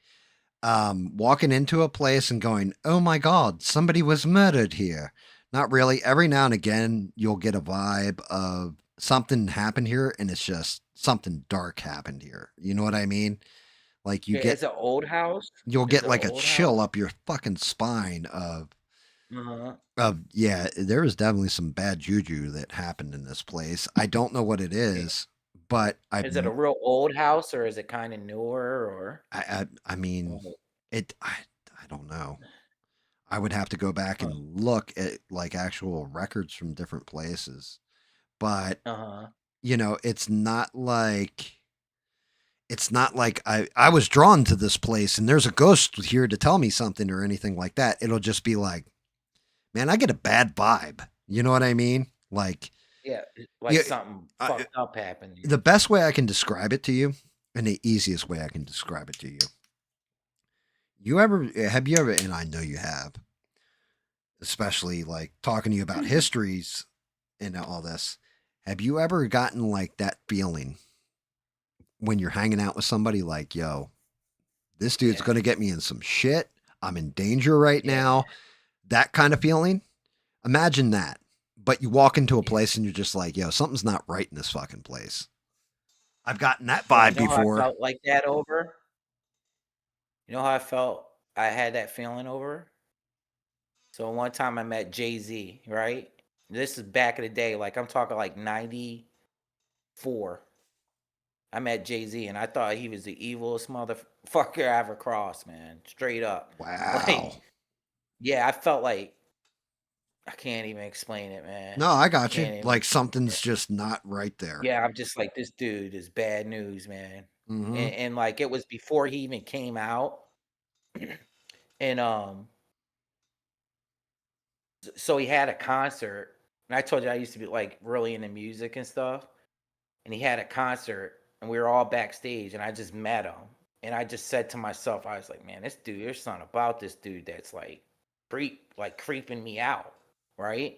Walking into a place and going, oh my God, somebody was murdered here. Not really. Every now and again, you'll get a vibe of something happened here and it's just something dark happened here. You know what I mean? Like
it's an old house.
you'll
Is
get
it an
like a
old
chill
house?
up your fucking spine
Uh-huh.
yeah, there was definitely some bad juju that happened in this place. I don't know what it
Yeah.
is, but
Is it a real old house or is it kind of newer or?
I mean,
Oh,
I don't know. I would have to go back
huh.
and look at like actual records from different places. But,
Uh-huh.
it's not like I was drawn to this place and there's a ghost here to tell me something or anything like that. It'll just be like, man, I get a bad vibe. You know what I mean? Like,
Yeah, like
yeah,
something
I,
fucked up happened.
the best way I can describe it to you, and the easiest way I can describe it to you, have you ever, and I know you have, especially like talking to you about histories and all this, have you ever gotten like that feeling when you're hanging out with somebody like, yo, this dude's
Yeah.
going to get me in some shit. I'm in danger right
Yeah.
now. That kind of feeling. Imagine that. But you walk into a
Yeah.
place and you're just like, yo, something's not right in this fucking place. I've gotten that
Yeah, you
vibe
know how I
before.
felt like that over? You know how I felt I had that feeling over? So one time I met Jay-Z, right? This is back in the day, like I'm talking like 94. I met Jay-Z and I thought he was the evilest motherfucker I ever crossed, man. Straight up.
Wow.
Like, yeah, I felt like I can't even explain it, man.
No, I
I
got you.
can't even
Like
explain
something's
it.
just not right there.
Yeah, I'm just like, this dude is bad news, man.
Mm-hmm.
And like it was before he even came out. And so he had a concert. And I told you I used to be like really into music and stuff. And he had a concert and we were all backstage and I just met him. And I just said to myself, I was like, man, this dude, there's something about this dude that's like creeping me out, right?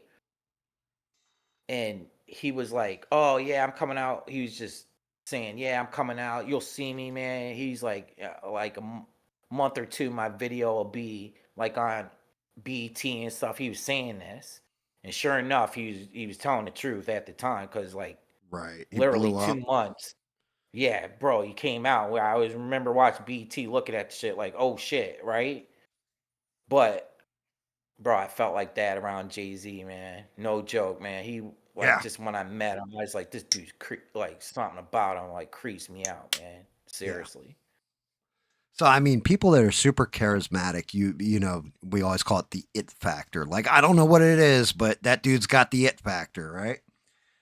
And he was like, oh yeah, I'm coming out. He was just saying, yeah, I'm coming out. You'll see me, man. He's like month or two, my video will be like on BT and stuff. He was saying this, and sure enough, he was telling the truth at the time because like
Right. He
literally
blew
2
up.
months. Yeah, bro, he came out where I always remember watching BT looking at the shit like, oh shit, right? But bro, I felt like that around Jay-Z, man. No joke, man. He like
Yeah.
just when I met him, I was like, this dude's like something about him like creeps me out, man. Seriously.
So I mean, people that are super charismatic, we always call it the it factor. Like I don't know what it is, but that dude's got the it factor, right?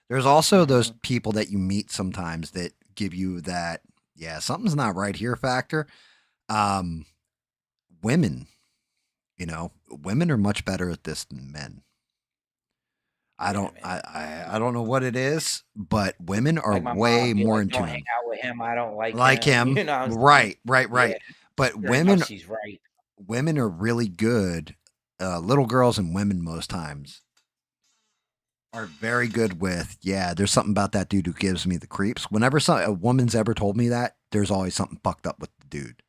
There's also those
Mhm.
people that you meet sometimes that give you that, yeah, something's not right here factor. Um, Women, women are much better at this than men. I
Yeah,
don't,
man.
I don't know what it is, but women are
Like my mom
way
be
more
like,
in
don't hang
tune.
out with him. I don't like
Like
him.
him,
You know what I'm saying?
right, right,
Yeah.
right. But
Sure enough,
women,
she's right.
women are really good. Little girls and women most times are very good with, yeah, there's something about that dude who gives me the creeps. Whenever a woman's ever told me that, there's always something fucked up with the dude.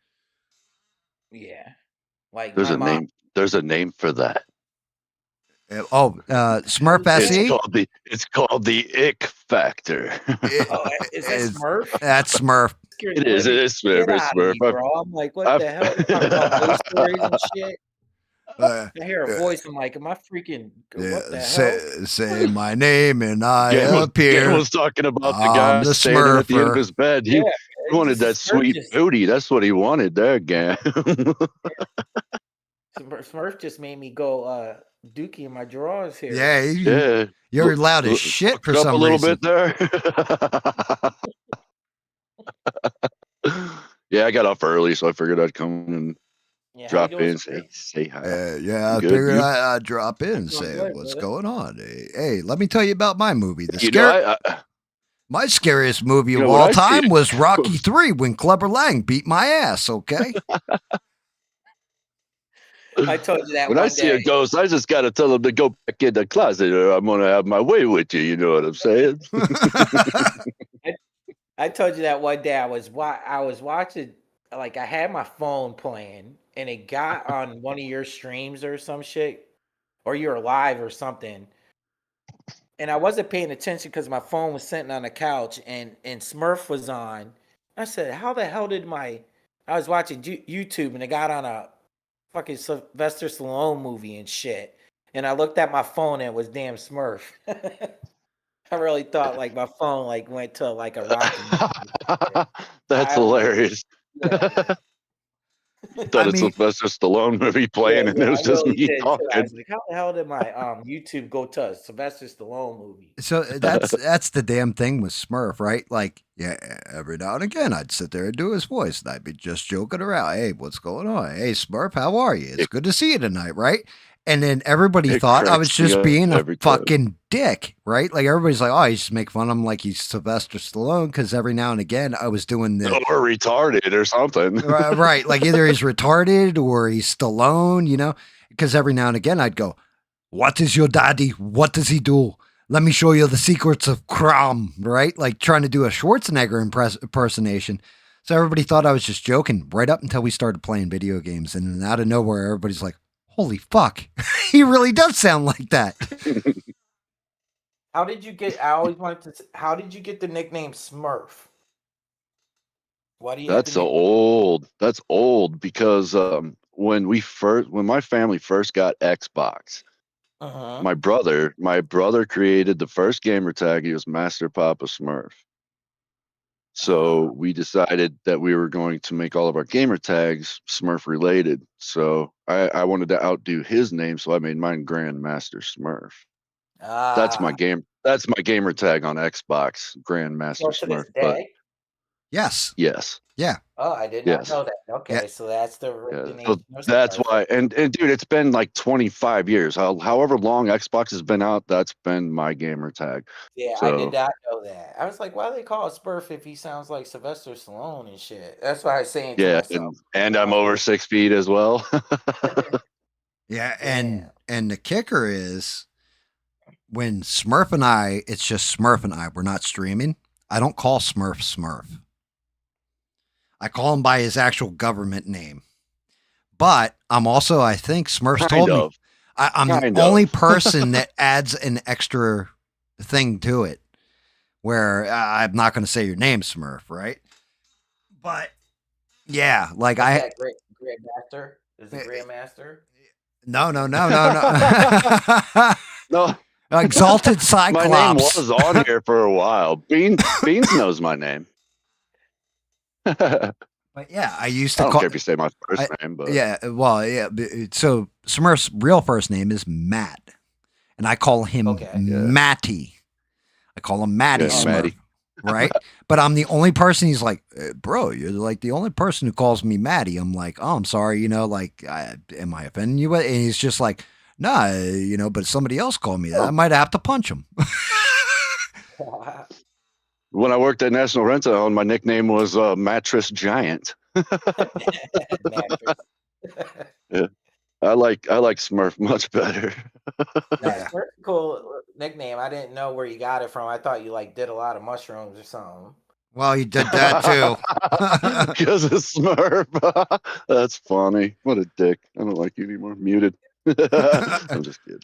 Yeah. Like
There's
my
a
mom.
name. There's a name for that.
Smurf
It's
SE.
called the ick factor.
Oh, is that Smurf?
That's Smurf.
Scares
It is.
the
It
living
is Smurf.
shit
It's
out of
Smurf.
me, bro. I'm like, what the hell? They talk about ghost stories and shit. I hear a voice. I'm like, am I freaking? What the hell?
Say my name and I
Gan
appear.
was talking about the
I'm
guy
the
standing at the end of
Smurfer.
his bed. He
Yeah,
wanted that sweet booty. That's what he wanted there, Gan.
Smurf just made me go dookie in my drawers here.
Yeah, you're loud as shit for
Up
some
a little
reason.
bit there. Yeah, I got off early, so I figured I'd come and drop in and say hi.
Yeah, I
Good,
figured
you?
I'd drop in and say what's going on. Hey, let me tell you about my movie. My scariest movie of all time was Rocky 3 when Clubber Lang beat my ass, okay?
I told you that
when
one
I see
day.
a ghost, I just got to tell him to go back in the closet or I'm going to have my way with you. You know what I'm saying?
I told you that one day I was watching, like I had my phone playing and it got on one of your streams or some shit, or you were live or something. And I wasn't paying attention because my phone was sitting on the couch and Smurf was on. I said, how the hell did I was watching YouTube and it got on a fucking Sylvester Stallone movie and shit. And I looked at my phone and it was damn Smurf. I really thought like my phone like went to like a Rocky.
That's hilarious. Thought it's Sylvester Stallone movie playing and it was just me talking.
I was like, how the hell did my YouTube go to a Sylvester Stallone movie?
So that's the damn thing with Smurf, right? Like, yeah, every now and again I'd sit there and do his voice and I'd be just joking around. Hey, what's going on? Hey, Smurf, how are you? It's good to see you tonight, right? And then everybody thought I was just being a fucking dick, right? Like everybody's like, oh, he's just making fun of him like he's Sylvester Stallone because every now and again I was doing the
or retarded or something,
right? Like either he's retarded or he's Stallone, you know? Because every now and again I'd go, "What is your daddy? What does he do? Let me show you the secrets of crime," right? Like trying to do a Schwarzenegger impersonation. So everybody thought I was just joking right up until we started playing video games, and then out of nowhere everybody's like, holy fuck, he really does sound like that.
How did you get? I always wanted to. How did you get the nickname Smurf? Why do you?
That's old. That's old because when my family first got Xbox, my brother created the first gamer tag. He was Master Papa Smurf. So we decided that we were going to make all of our gamer tags Smurf related. So I wanted to outdo his name, so I made mine Grandmaster Smurf. That's my gamer tag on Xbox, Grandmaster Smurf. But
yes.
Yeah.
Oh, I did not know that. Okay, so that's the origination.
So that's why, and dude, it's been like 25 years. However long Xbox has been out, that's been my gamer tag.
Yeah,
so,
I did not know that. I was like, why do they call it Smurf if he sounds like Sylvester Stallone and shit? That's what I was saying to myself.
And I'm over 6 feet as well.
Yeah, and the kicker is when Smurf and I, it's just Smurf and I, we're not streaming. I don't call Smurf Smurf. I call him by his actual government name. But I'm also, I think Smurf's told me, I'm the only person that adds an extra thing to it where I'm not going to say your name, Smurf, right? But yeah, like
Grandmaster? Is it Grandmaster?
No.
No.
Exalted Cyclops.
My name was on here for a while. Beans knows my name.
But yeah, I used to
I don't care if you say my first name, but
yeah, well, yeah. So Smurf's real first name is Matt, and I call him Matty. I call him Matty Smurf,
Matty.
right? But I'm the only person. He's like, bro, you're like the only person who calls me Matty. I'm like, oh, I'm sorry, you know, like, am I offending you? And he's just like, nah, you know, but somebody else called me that. I might have to punch him.
When I worked at National Rental Home, my nickname was Mattress Giant. Yeah, I like Smurf much better.
That's a cool nickname. I didn't know where you got it from. I thought you like did a lot of mushrooms or something.
Well, you did that too.
Because of Smurf. That's funny. What a dick. I don't like you anymore. Muted. I'm just kidding.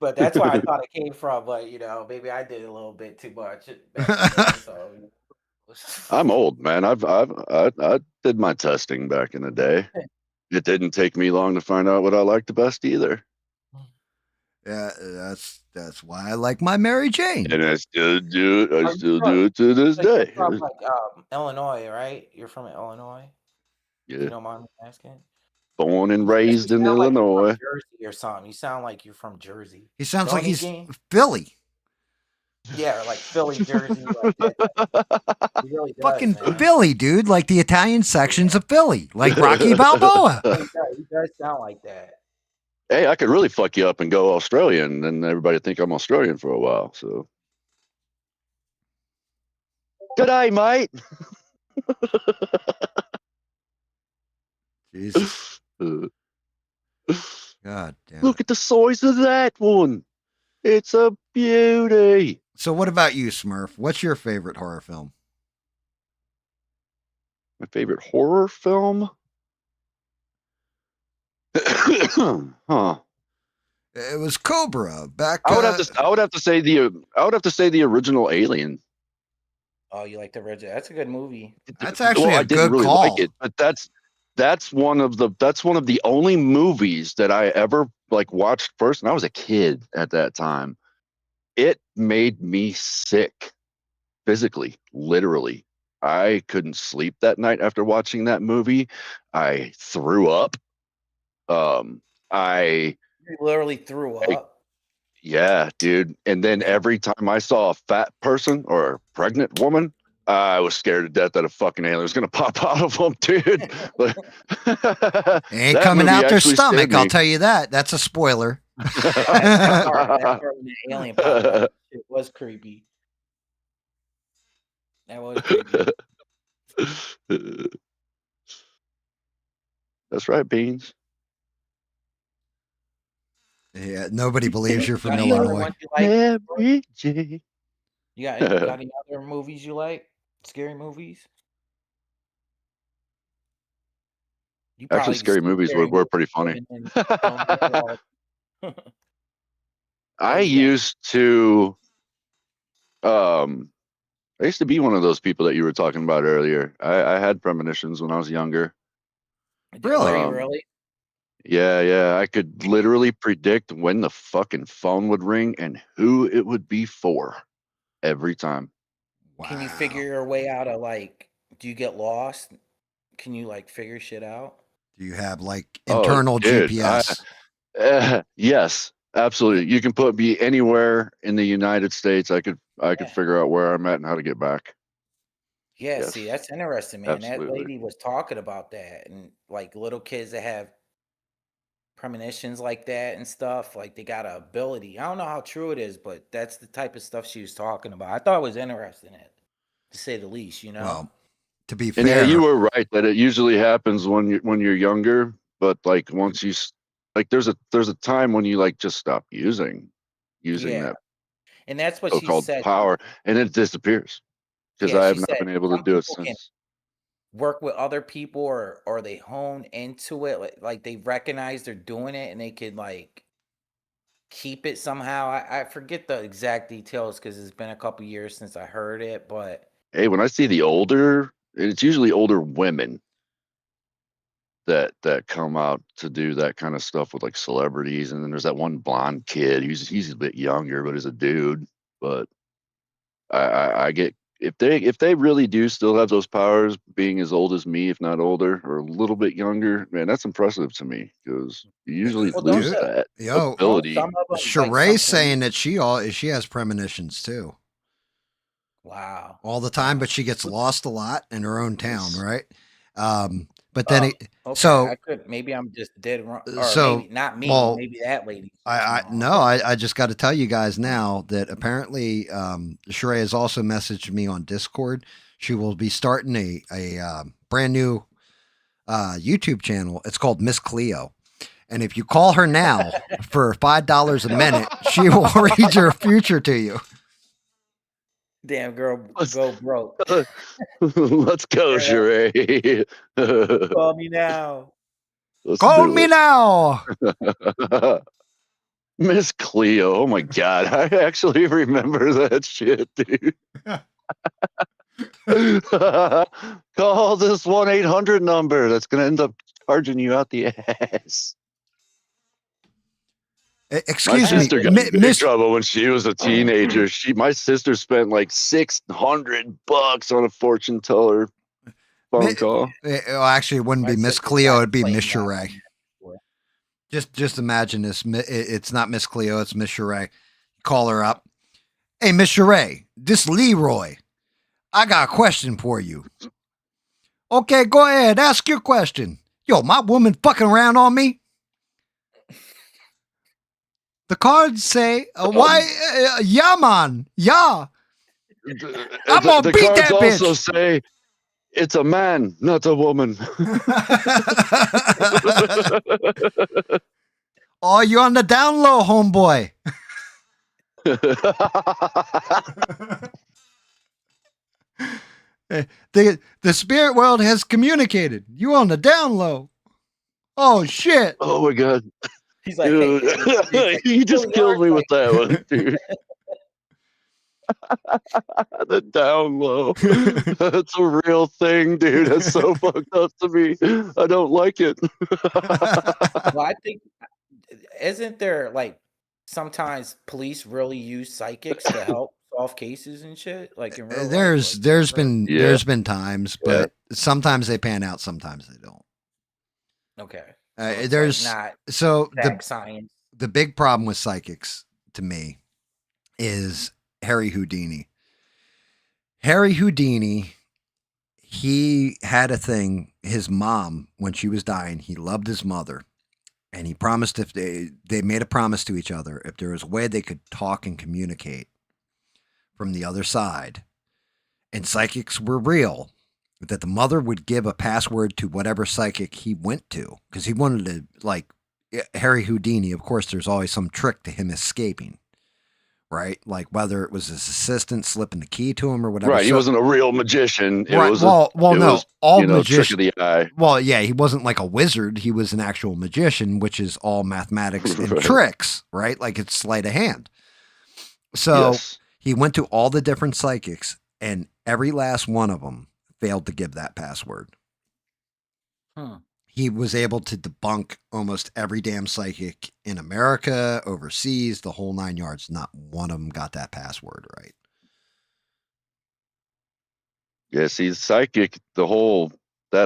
But that's where I thought it came from. But maybe I did a little bit too much back in the day. So
I'm old, man. I did my testing back in the day. It didn't take me long to find out what I liked the best either.
Yeah, that's why I like my Mary Jane.
And I still do it. I
Are you
still
from-
do it to this
so you're
day.
from like Illinois, right? You're from Illinois. If you
Yeah.
don't mind me asking.
Born and
You
raised in
sound like you're
Illinois.
from Jersey or something. You sound like you're from Jersey.
He sounds
Don't
like
he,
he's
Gene?
Philly.
Yeah, or like Philly, Jersey. Like that. He really does,
Fucking
man.
Philly, dude. Like the Italian sections of Philly. Like Rocky Balboa.
He does sound like that.
Hey, I could really fuck you up and go Australian, and everybody think I'm Australian for a while. So, g'day, mate.
Jesus. God damn.
Look at the size of that one. It's a beauty.
So what about you, Smurf? What's your favorite horror film?
My favorite horror film? Huh.
It was Cobra back.
I would have to say the original Alien.
Oh, you like the original? That's a good movie.
That's actually
I
a
didn't
good
really
call.
like it, but that's one of the only movies that I ever like watched first, and I was a kid at that time. It made me sick, physically, literally. I couldn't sleep that night after watching that movie. I threw up.
You literally threw up.
Yeah, dude. And then every time I saw a fat person or a pregnant woman, I was scared to death that a fucking alien was gonna pop out of them, dude. Like,
It ain't
that
coming
movie
out their
actually
stomach.
scared
I'll
me.
tell you that. That's a spoiler.
That part when the alien popped out, it was creepy. That was creepy.
That's right, Beans.
Yeah, nobody believes you're from
Got any other
Illinois.
ones you like?
Mary Jane.
You got any other movies you like? Scary movies? You
Actually,
probably
scary movies were pretty funny. I used to be one of those people that you were talking about earlier. I had premonitions when I was younger.
Really?
Really?
Yeah. I could literally predict when the fucking phone would ring and who it would be for every time.
Can you figure your way out of do you get lost? Can you figure shit out?
Do you have like internal
dude,
GPS?
Yes, absolutely. You can put me anywhere in the United States. I could figure out where I'm at and how to get back.
Yeah,
Yes,
see, that's interesting, man. That
absolutely.
lady was talking about that, and little kids that have premonitions like that and stuff, they got an ability. I don't know how true it is, but that's the type of stuff she was talking about. I thought it was interesting, to say the least.
Well, to be
And yeah,
fair,
you were right that it usually happens when you're younger, but once you there's a time when you just stop using that
and that's what she
so-called
said.
power, and it disappears because
Yeah,
I
she
have not
said
been able to
some
do it
people can
since.
work with other people, or they hone into it, like they recognize they're doing it, and they could keep it somehow. I forget the exact details because it's been a couple years since I heard it, but
Hey, when I see it's usually older women that come out to do that kind of stuff with celebrities, and then there's that one blonde kid. He's a bit younger, but he's a dude. But I get if they really do still have those powers, being as old as me, if not older, or a little bit younger, man, that's impressive to me because you usually
Well,
lose
dude,
that
yo,
ability.
some of them,
Sheree's
some
saying that she has premonitions too,
wow.
all the time, but she gets lost a lot in her own town, right? But then
Okay, I could, maybe I'm just dead wrong, or maybe not me,
well,
maybe that lady.
I just got to tell you guys now that apparently Sheree has also messaged me on Discord. She will be starting a brand new YouTube channel. It's called Miss Cleo. And if you call her now for $5 a minute, she will read your future to you.
Damn girl,
Let's-
go broke.
Let's go, Sheree.
Call me now.
Let's
Call
do
me
it.
now.
Miss Cleo. Oh my God. I actually remember that shit, dude. Call this 1-800 number. That's going to end up charging you out the ass. My
Excuse me,
sister got in big
Miss.
trouble when she was a teenager. My sister spent like $600 on a fortune teller phone call.
Well, actually, it wouldn't
My
be Miss
sister
Cleo.
got
It'd be
claimed
Miss
that
Sheree.
one.
Just imagine this. It's not Miss Cleo. It's Miss Sheree. Call her up. Hey, Miss Sheree, this Leroy. I got a question for you. Okay, go ahead. Ask your question. Yo, my woman fucking around on me. The cards say, why? Yeah, man. Yeah. I'm gonna
The
beat
cards
that
also
bitch.
say it's a man, not a woman.
Oh, you're on the down low, homeboy. The spirit world has communicated. You on the down low. Oh shit.
Oh my God.
He's like,
Dude, you just killed me with that one, dude. The down low. That's a real thing, dude. That's so fucked up to me. I don't like it.
Well, I think isn't there like sometimes police really use psychics to help solve cases and shit? Like in real life?
There's
Like,
there's
ever?
been
Yeah.
there's been times,
Yeah.
but sometimes they pan out, sometimes they don't.
Okay. So it's like
There's
not
so
exact science.
the big problem with psychics to me is Harry Houdini. Harry Houdini, he had a thing. His mom, when she was dying, he loved his mother, and he promised if they made a promise to each other, if there was a way they could talk and communicate from the other side, and psychics were real, that the mother would give a password to whatever psychic he went to, because he wanted to, like Harry Houdini. Of course, there's always some trick to him escaping. Right, like whether it was his assistant slipping the key to him or whatever.
Right, he wasn't a real magician. It
Right.
was
Well,
it
no.
was,
All
trick of
magicians.
the eye.
Well, yeah, he wasn't like a wizard. He was an actual magician, which is all mathematics and
Right.
tricks. Right, like it's sleight of hand. So
Yes.
he went to all the different psychics, and every last one of them failed to give that password. He was able to debunk almost every damn psychic in America, overseas, the whole 9 yards. Not one of them got that password right.
Yeah, see, psychic, that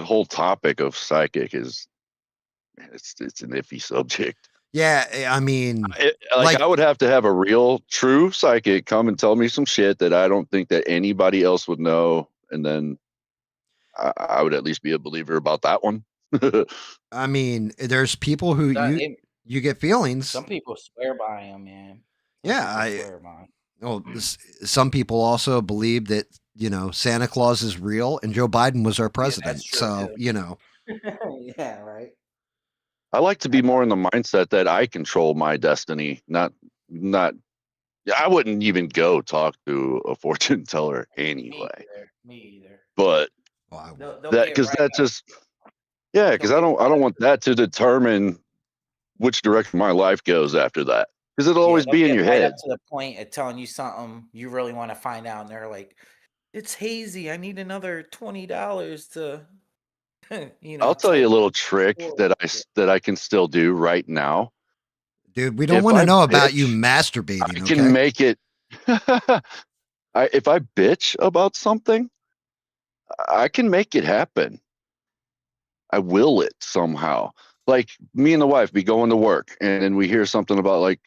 whole topic of psychic is it's an iffy subject.
Yeah, I mean,
I would have to have a real true psychic come and tell me some shit that I don't think that anybody else would know, and then I would at least be a believer about that one.
I mean, there's people who you get feelings.
Some people swear by him, man.
Yeah, some people also believe that Santa Claus is real and Joe Biden was our president. So
too. Yeah, right.
I like to be more in the mindset that I control my destiny, not. I wouldn't even go talk to a fortune teller anyway.
Me either.
But because that's just because I don't want that to determine which direction my life goes after that, because it'll always be in your head.
Up to the point of telling you something you really want to find out, and they're like, "It's hazy. I need another $20 to."
I'll tell you a little trick that I can still do right now.
Dude, we don't want to know about you masturbating.
I can make it. If I bitch about something, I can make it happen. I will it somehow. Like me and the wife be going to work, and then we hear something about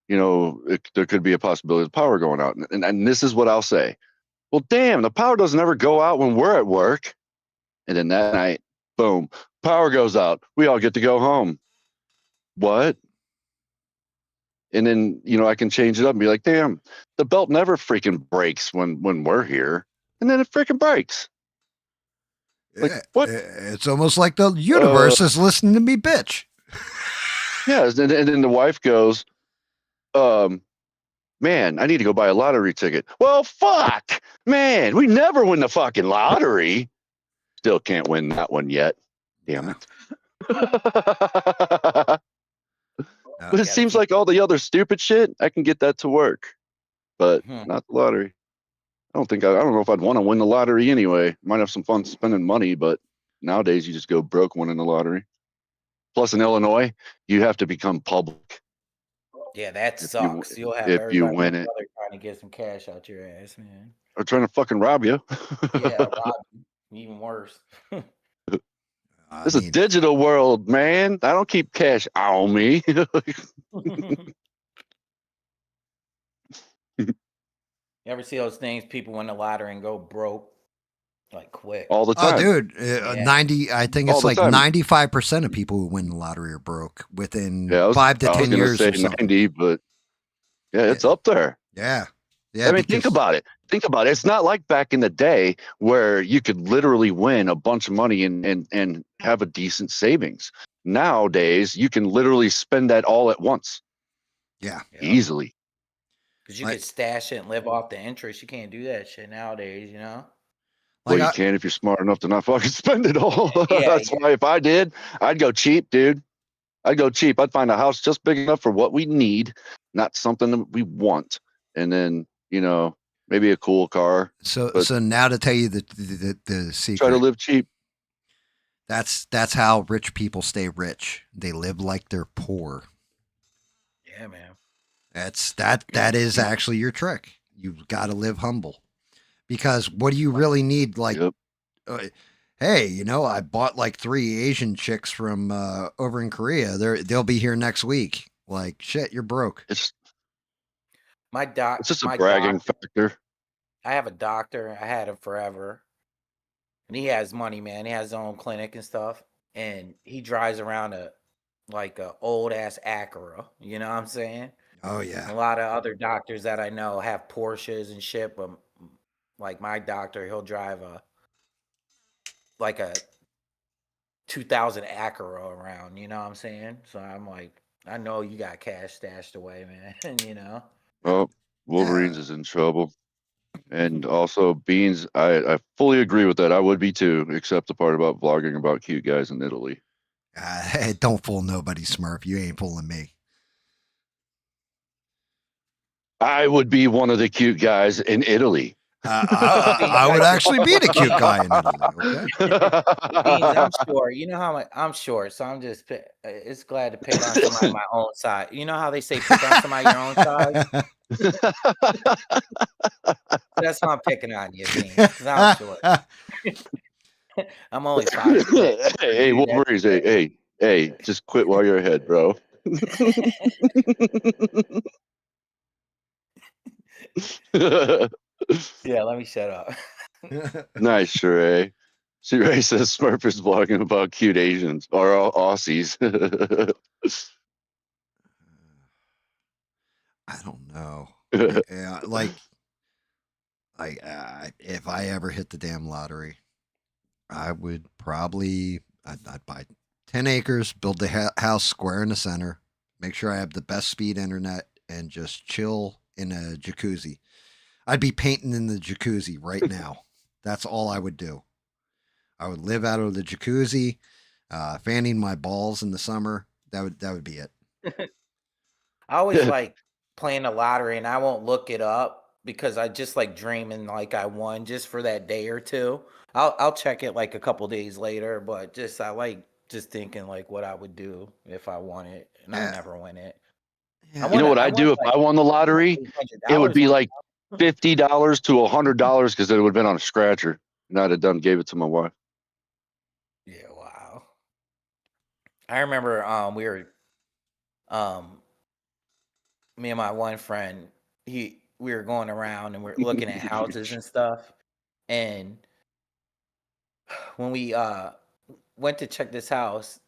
there could be a possibility of power going out, and this is what I'll say. Well, damn, the power doesn't ever go out when we're at work. And then that night, boom, power goes out. We all get to go home. What? And then, I can change it up and be like, damn, the belt never freaking breaks when we're here. And then it freaking breaks. Like, what?
It's almost like the universe is listening to me, bitch.
Yeah. And then the wife goes, man, man, I need to go buy a lottery ticket. Well, fuck, man, we never win the fucking lottery. Still can't win that one yet. Damn it. But it
gotta
seems
keep-
like all the other stupid shit, I can get that to work, but
Hmm.
not the lottery. I don't know if I'd want to win the lottery anyway. Might have some fun spending money, but nowadays you just go broke winning the lottery. Plus in Illinois, you have to become public
Yeah, that
if you
sucks. You'll have
if you
everybody
win it,
trying to get some cash out your ass, man.
or trying to fucking rob you.
Yeah, rob you. Even worse.
I
It's a
mean,
digital world, man. I don't keep cash on me.
You ever see those things? People win the lottery and go broke, like quick.
All the
oh,
time.
dude,
Yeah.
90. I think
All
it's
the
like
time.
95% of people who win the lottery are broke within
Yeah,
5 to
I was
10
gonna
years
say
or something.
90, but yeah, it's up there.
Yeah, yeah.
I mean, think about it. Think about it. It's not like back in the day where you could literally win a bunch of money and have a decent savings. Nowadays, you can literally spend that all at once
Yeah.
easily.
Because you
Like-
could stash it and live off the interest. You can't do that shit nowadays, you know?
Well,
Like
you
I-
can if you're smart enough to not fucking spend it all.
Yeah,
That's why if I did, I'd go cheap, dude. I'd go cheap. I'd find a house just big enough for what we need, not something that we want. And then, maybe a cool car.
So
But-
so now to tell you the secret.
Try to live cheap.
That's how rich people stay rich. They live like they're poor.
Yeah, man.
That is actually your trick. You've got to live humble. Because what do you really need? Like,
Yep.
hey, I bought like 3 Asian chicks from over in Korea. They'll be here next week. Like, shit, you're broke.
It's
It's
just a bragging factor.
I have a doctor. I had him forever. And he has money, man. He has his own clinic and stuff. And he drives around a old ass Acura. You know what I'm saying?
Oh
A
yeah.
lot of other doctors that I know have Porsches and shit, but like my doctor, he'll drive a 2000 Acura around. You know what I'm saying? So I'm like, I know you got cash stashed away, man.
Oh, Wolverines is in trouble. And also Beans, I fully agree with that. I would be too, except the part about vlogging about cute guys in Italy.
Hey, don't fool nobody, Smurf. You ain't fooling me.
Ah.
I would be one of the cute guys in Italy.
I would actually be the cute guy in Italy. Okay.
Beans, I'm short. You know how I'm short, so I'm just it's glad to pick on somebody my own size. You know how they say pick on somebody your own size? That's why I'm picking on you, Beans, because I'm short. I'm only 5.
Hey, Wolverines, hey, just quit while you're ahead, bro.
Yeah, let me shut up.
Nice, Sheree. Sheree says Smurf is vlogging about cute Asians or Aussies.
I don't know. Yeah, like if I ever hit the damn lottery, I would probably I'd buy 10 acres, build the house square in the center, make sure I have the best speed internet, and just chill in a jacuzzi. I'd be painting in the jacuzzi right now. That's all I would do. I would live out of the jacuzzi, fanning my balls in the summer. That would be it.
I always like playing the lottery, and I won't look it up because I just like dreaming like I won just for that day or two. I'll check it like a couple days later, but I like just thinking like what I would do if I won it, and I never win it.
Yeah.
You know what I'd do if I won the lottery? It would be like $50 to $100 because it would have been on a scratcher. And I'd have gave it to my wife.
Yeah, wow. I remember we were me and my one friend, we were going around and we're looking at houses and stuff. And when we went to check this house,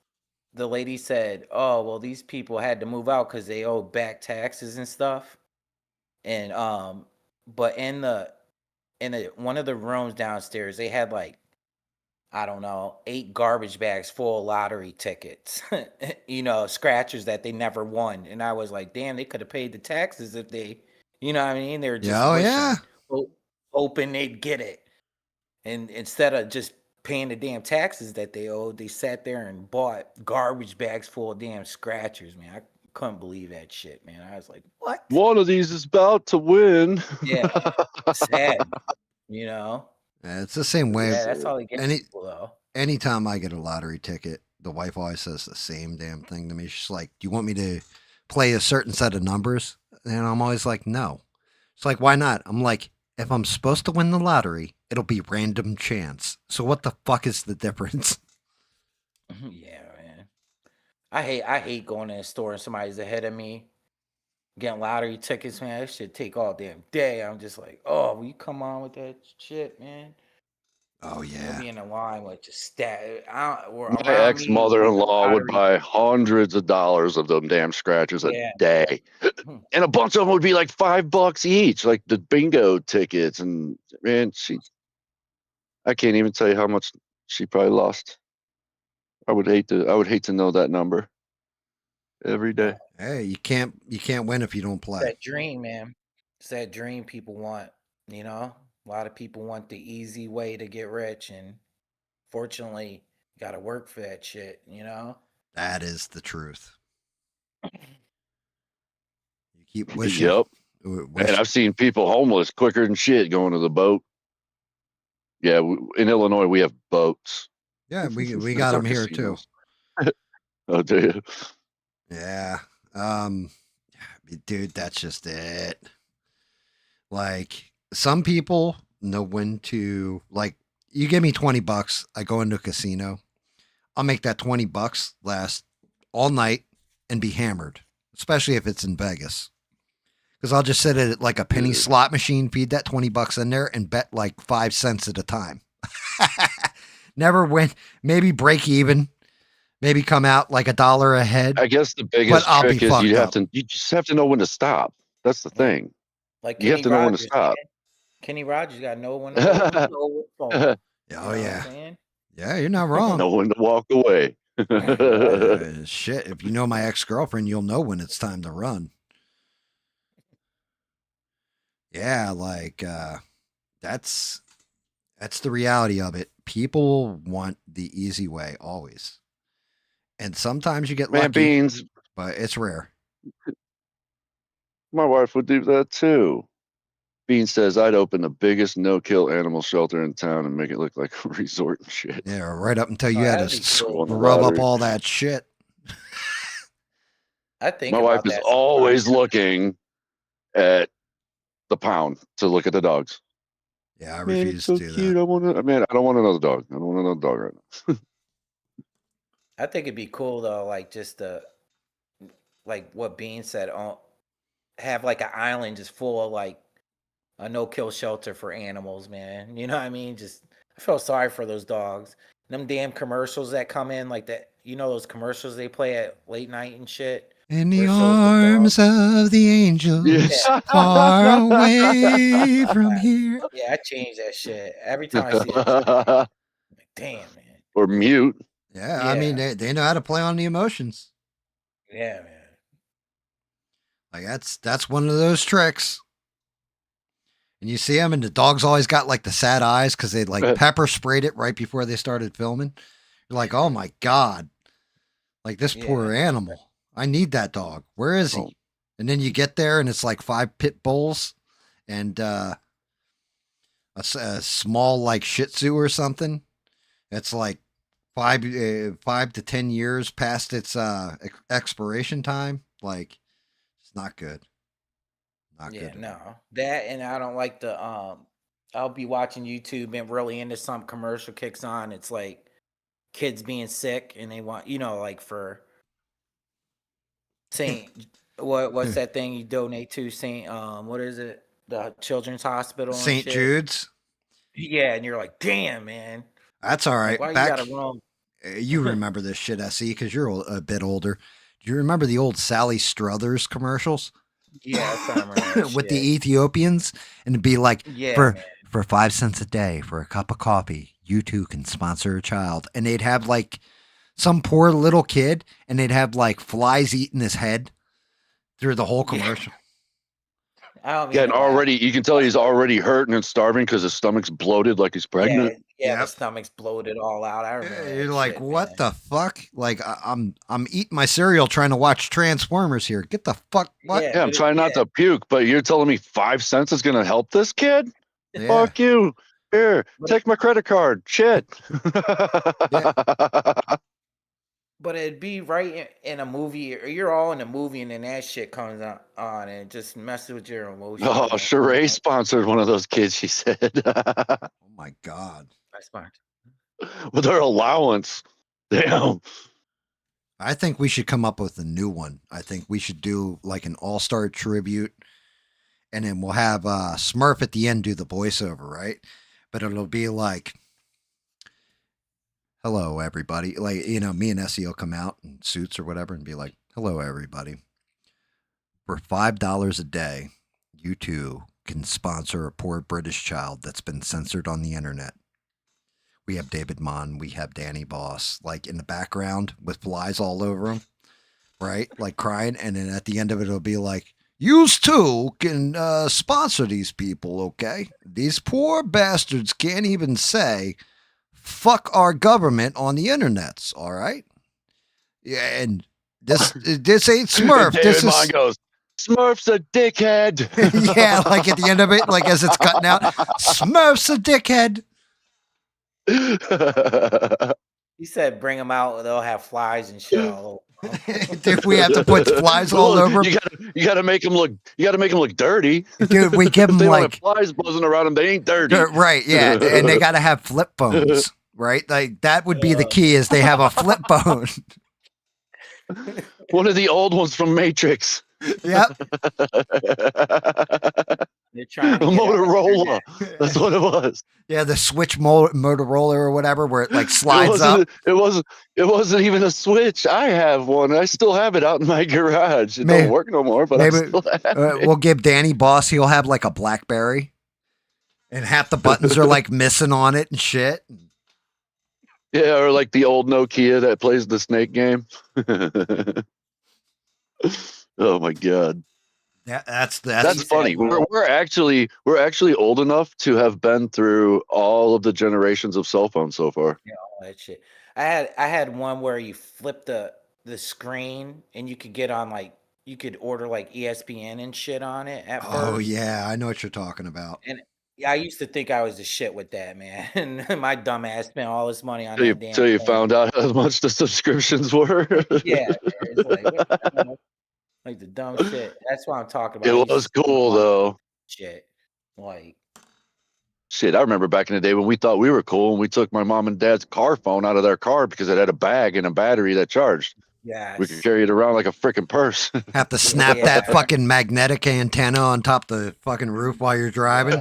the lady said, "Oh, well, these people had to move out because they owed back taxes and stuff." And but in one of the rooms downstairs, they had like, I don't know, 8 garbage bags full of lottery tickets, scratchers that they never won. And I was like, damn, they could have paid the taxes if they, You know what I mean? They were just
Oh,
wishing,
yeah.
hoping they'd get it. And instead of just paying the damn taxes that they owed, they sat there and bought garbage bags full of damn scratchers, man. I couldn't believe that shit, man. I was like, what?
One of these is about to win.
Yeah, sad, you know?
Yeah, it's the same way.
Yeah, that's how they get
Any
people, though.
anytime I get a lottery ticket, the wife always says the same damn thing to me. She's like, "Do you want me to play a certain set of numbers?" And I'm always like, "No." It's like, "Why not?" I'm like, "If I'm supposed to win the lottery, it'll be random chance. So what the fuck is the difference?"
Yeah, man. I hate going in a store and somebody's ahead of me getting lottery tickets, man. That should take all damn day. I'm just like, oh, will you come on with that shit, man?
Oh
We'll
yeah.
be in a line with just stat.
My ex-mother-in-law would buy hundreds of dollars of them damn scratchers a
Yeah.
day. And a bunch of them would be like $5 each, like the bingo tickets. And man, I can't even tell you how much she probably lost. I would hate to know that number every day.
Hey, you can't win if you don't
It's
play.
that dream, man. It's that dream people want, you know? A lot of people want the easy way to get rich, and fortunately, you got to work for that shit, you know?
That is the truth. You keep wishing.
Yep.
Wish.
And I've seen people homeless quicker than shit going to the boat. Yeah, in Illinois we have boats.
Yeah, we
It's
got
our
them here too.
casinos. Oh, do you?
Yeah. Dude, that's just it. Like, some people know when to, like, you give me $20, I go into a casino, I'll make that $20 last all night and be hammered, especially if it's in Vegas. Because I'll just sit at like a penny slot machine, feed that $20 in there, and bet like 5 cents at a time. Never win. Maybe break even. Maybe come out like $1 ahead.
I guess the biggest
I'll be
trick is
fucked up.
you just have to know when to stop. That's the thing.
Like
You have to know when to
Rogers,
stop.
man. Kenny Rogers got to know when to know what's going on. You know
Oh
what I'm
yeah.
saying?
Yeah, you're not wrong.
Know when to walk away.
Shit, if you know my ex-girlfriend, you'll know when it's time to run. Yeah, like that's the reality of it. People want the easy way always. And sometimes you get
Man,
lucky,
Beans,
but it's rare.
my wife would do that too. Bean says I'd open the biggest no-kill animal shelter in town and make it look like a resort and shit.
Yeah, right up until you
Oh,
had to
that'd be cool.
rub up
Lottery.
all that shit.
I think
My
about
wife is
that
always
sometimes.
looking at the pound to look at the dogs.
Yeah, I
Man,
refuse
it's so
to do
cute.
that.
I don't want another dog. I don't want another dog right now.
I think it'd be cool though, like just like what Bean said, have like an island just full of like a no-kill shelter for animals, man. You know what I mean? Just I feel sorry for those dogs. Them damn commercials that come in like that. You know those commercials they play at late night and shit.
In the
where it shows the
arms
dogs?
of the angels,
Yes.
far away from here.
Yeah, I change that shit every time I see that shit. I'm like, damn, man.
Or mute.
Yeah, I mean, they know how to play on the emotions.
Yeah, man.
Like that's one of those tricks. And you see them, and the dog's always got like the sad eyes because they like pepper sprayed it right before they started filming. You're like, oh my god, like this poor animal. I need that dog. Where is he?
Oh.
And then you get there, and it's like 5 pit bulls and a small like Shih Tzu or something. It's like 5 to 10 years past its expiration time. Like, it's not good. Not good.
No. That, and I don't like the I'll be watching YouTube and really into some commercial kicks on. It's like kids being sick and they want, you know, like for Saint what's that thing you donate to? Saint what is it? The Children's Hospital and
St.
shit.
Jude's.
Yeah, and you're like, damn, man.
That's all right.
Like, why
Back,
you gotta roam?
you remember this shit, SE, because you're a bit older. Do you remember the old Sally Struthers commercials?
Yeah, I remember that
With
shit.
the Ethiopians, and it'd be like,
Yeah,
for 5 cents a day for a cup of coffee, you too can sponsor a child. And they'd have like some poor little kid, and they'd have like flies eating his head through the whole commercial.
I don't mean
Getting
to laugh.
already, you can tell he's already hurting and starving because his stomach's bloated like he's pregnant.
Yeah, the
Yep.
stomach's bloated all out. I remember
You're
that
like,
shit,
what
man.
the fuck? Like, I'm eating my cereal trying to watch Transformers here. Get the fuck what?
Yeah,
Yeah, I'm trying not to puke, but you're telling me 5 cents is going to help this kid?
Yeah.
Fuck you. Here, take my credit card. Shit.
But it'd be right in a movie, or you're all in a movie, and then that shit comes on, and it just messes with your emotions.
Oh, Sheree sponsored one of those kids, she said.
Oh my god.
That's smart.
With her allowance. Damn.
I think we should come up with a new one. I think we should do like an all-star tribute, and then we'll have Smurf at the end do the voiceover, right? But it'll be like, hello everybody. Like, you know, me and Essie will come out in suits or whatever and be like, hello everybody. For $5 a day, you too can sponsor a poor British child that's been censored on the internet. We have David Mon, we have Danny Boss, like in the background with flies all over him, right? Like crying. And then at the end of it, it'll be like, you too can sponsor these people, okay? These poor bastards can't even say, fuck our government on the internets, all right? Yeah, and this ain't Smurf.
David
This
Mon
is
goes, Smurf's a dickhead.
yeah, like at the end of it, like as it's cutting out, Smurf's a dickhead.
He said, "Bring them out. They'll have flies and shit all over 'em."
Dude, we have to put flies all
Look,
over.
You gotta make them look. You gotta make them look dirty.
Dude, we give
If
them
they don't
like
have flies buzzing around them, they ain't dirty.
right, yeah, and they got to have flip phones, right? Like that would be the key is they have a flip phone.
One of the old ones from Matrix.
Yep.
They're trying to
A
get out of
Motorola.
there.
That's what it was.
Yeah, the Switch Motorola or whatever, where it like slides up.
It wasn't even a Switch. I have one. I still have it out in my garage. It
Maybe-
don't work no more, but I still have it.
We'll give Danny Boss. He'll have like a BlackBerry, and half the buttons are like missing on it and shit.
Yeah, or like the old Nokia that plays the Snake game. Oh my god.
Yeah, that's
Funny. We're actually old enough to have been through all of the generations of cell phones so far.
Yeah, all that shit. I had one where you flip the screen and you could get on like you could order like ESPN and shit on it at first.
Oh yeah, I know what you're talking about.
And yeah, I used to think I was the shit with that, man. And my dumb ass spent all this money on that damn
Till you
thing.
found out how much the subscriptions were.
Yeah, it's like, what the hell? Like the dumb shit. That's what I'm talking about.
It was cool though.
Shit. Like
Shit, I remember back in the day when we thought we were cool and we took my mom and dad's car phone out of their car because it had a bag and a battery that charged.
yeah.
We could carry it around like a freaking purse.
Have to snap
Yeah.
that fucking magnetic antenna on top the fucking roof while you're driving.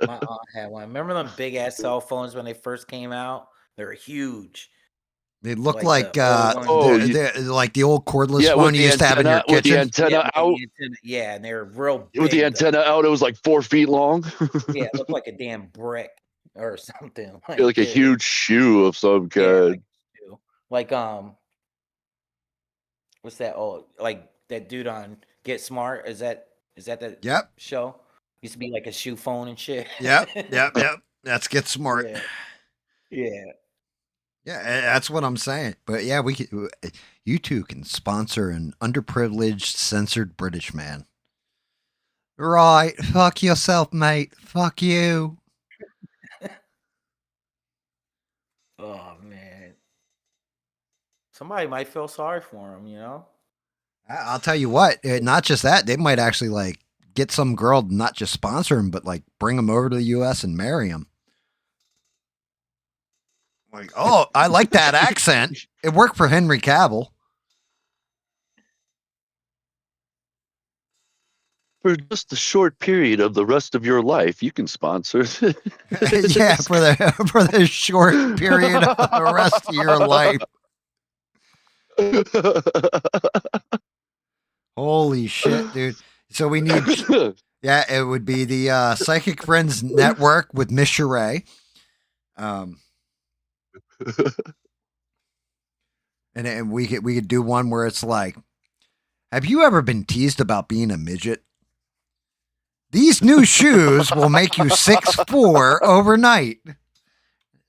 My aunt had one. Remember them big ass cell phones when they first came out? They were huge.
They look
Like
like
the old ones.
like the old cordless
Yeah,
phone
with
you
the
used to have in your
antenna- with the
kitchen.
antenna
Yeah, with the
out.
antenna- yeah, and they were real big.
With the
though.
antenna out, it was like 4 feet long.
Yeah, it looked like a damn brick or something.
like a
dude,
huge shoe of some
yeah,
kind.
like what's that? Oh, like that dude on Get Smart. Is that the
Yep.
show? Used to be like a shoe phone and shit.
Yep. That's Get Smart.
Yeah. Yeah.
Yeah, that's what I'm saying. But yeah, you two can sponsor an underprivileged, censored British man. Right. Fuck yourself, mate. Fuck you.
Oh man. Somebody might feel sorry for him, you know?
I'll tell you what, not just that, they might actually like get some girl to not just sponsor him, but like bring him over to the US and marry him. Like, oh, I like that accent. It worked for Henry Cavill.
For just a short period of the rest of your life, you can sponsor.
Yeah, for the short period of the rest of your life. Holy shit, dude. So we need, yeah, it would be the Psychic Friends Network with Miss Sheree. And we could do one where it's like, have you ever been teased about being a midget? These new shoes will make you 6'4" overnight.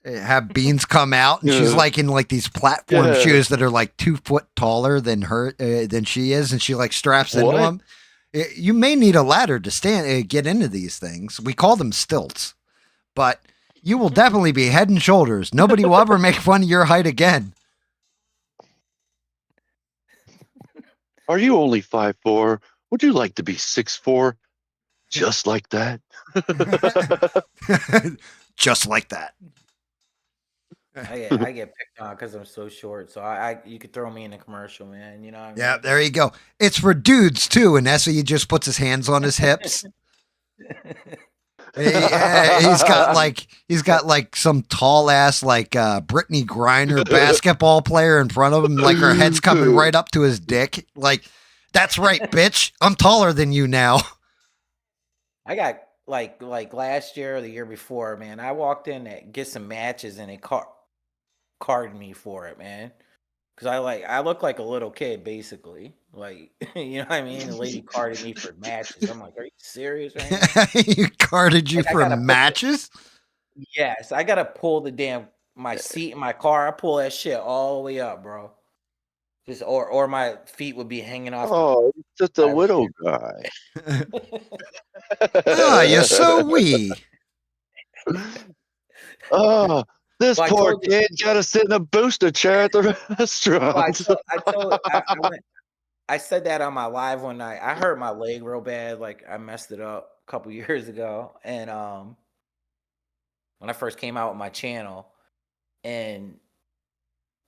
Have Beans come out, and she's
Yeah.
like in like these platform
Yeah.
shoes that are like 2 foot taller than than she is, and she like straps into
What?
them. You may need a ladder to get into these things. We call them stilts, but you will definitely be head and shoulders. Nobody will ever make fun of your height again.
Are you only 5'4"? Would you like to be 6'4"? Just like that?
Just like that.
I get picked on because I'm so short. So you could throw me in a commercial, man. You know what I mean?
Yeah, there you go. It's for dudes too, and Essie just puts his hands on his hips. He's got like some tall ass like Brittany Griner basketball player in front of him, like her head's coming right up to his dick. Like, that's right, bitch. I'm taller than you now.
I got like last year or the year before, man. I walked in to get some matches and it carded me for it, man. Because I look like a little kid, basically. Like, you know what I mean? The lady carded me for matches. I'm like, are you serious right now?
You carded you
Like, I
for
gotta put
matches?
Yes, I gotta pull my seat in my car. I pull that shit all the way up, bro. Just or my feet would be hanging off.
Oh, it's just a
I was
widow guy.
Oh, you're so wee.
Oh, this
Well, I
poor
told you-
kid got to sit in a booster chair at the restaurant.
I said that on my live one night. I hurt my leg real bad. Like, I messed it up a couple years ago. And when I first came out with my channel, and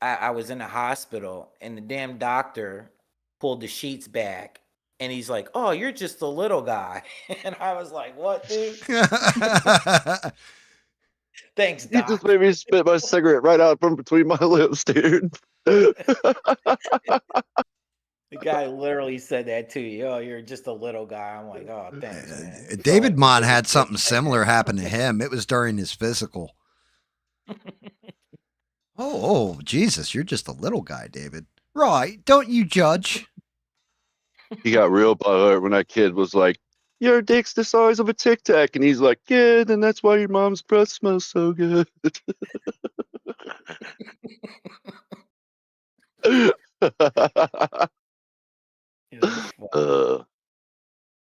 I was in the hospital, and the damn doctor pulled the sheets back, and he's like, "Oh, you're just a little guy," and I was like, "What, dude? Thanks,
You
doc."
just made me spit my cigarette right out from between my lips, dude.
The guy literally said that to you. "Oh, you're just a little guy." I'm like, "Oh, thanks, man."
David Mon had something similar happen to him. It was during his physical. Oh, Jesus, you're just a little guy, David. Right, don't you judge?
He got real butthurt when that kid was like, "Your dick's the size of a Tic Tac," and he's like, "Yeah, then that's why your mom's breath smells so good."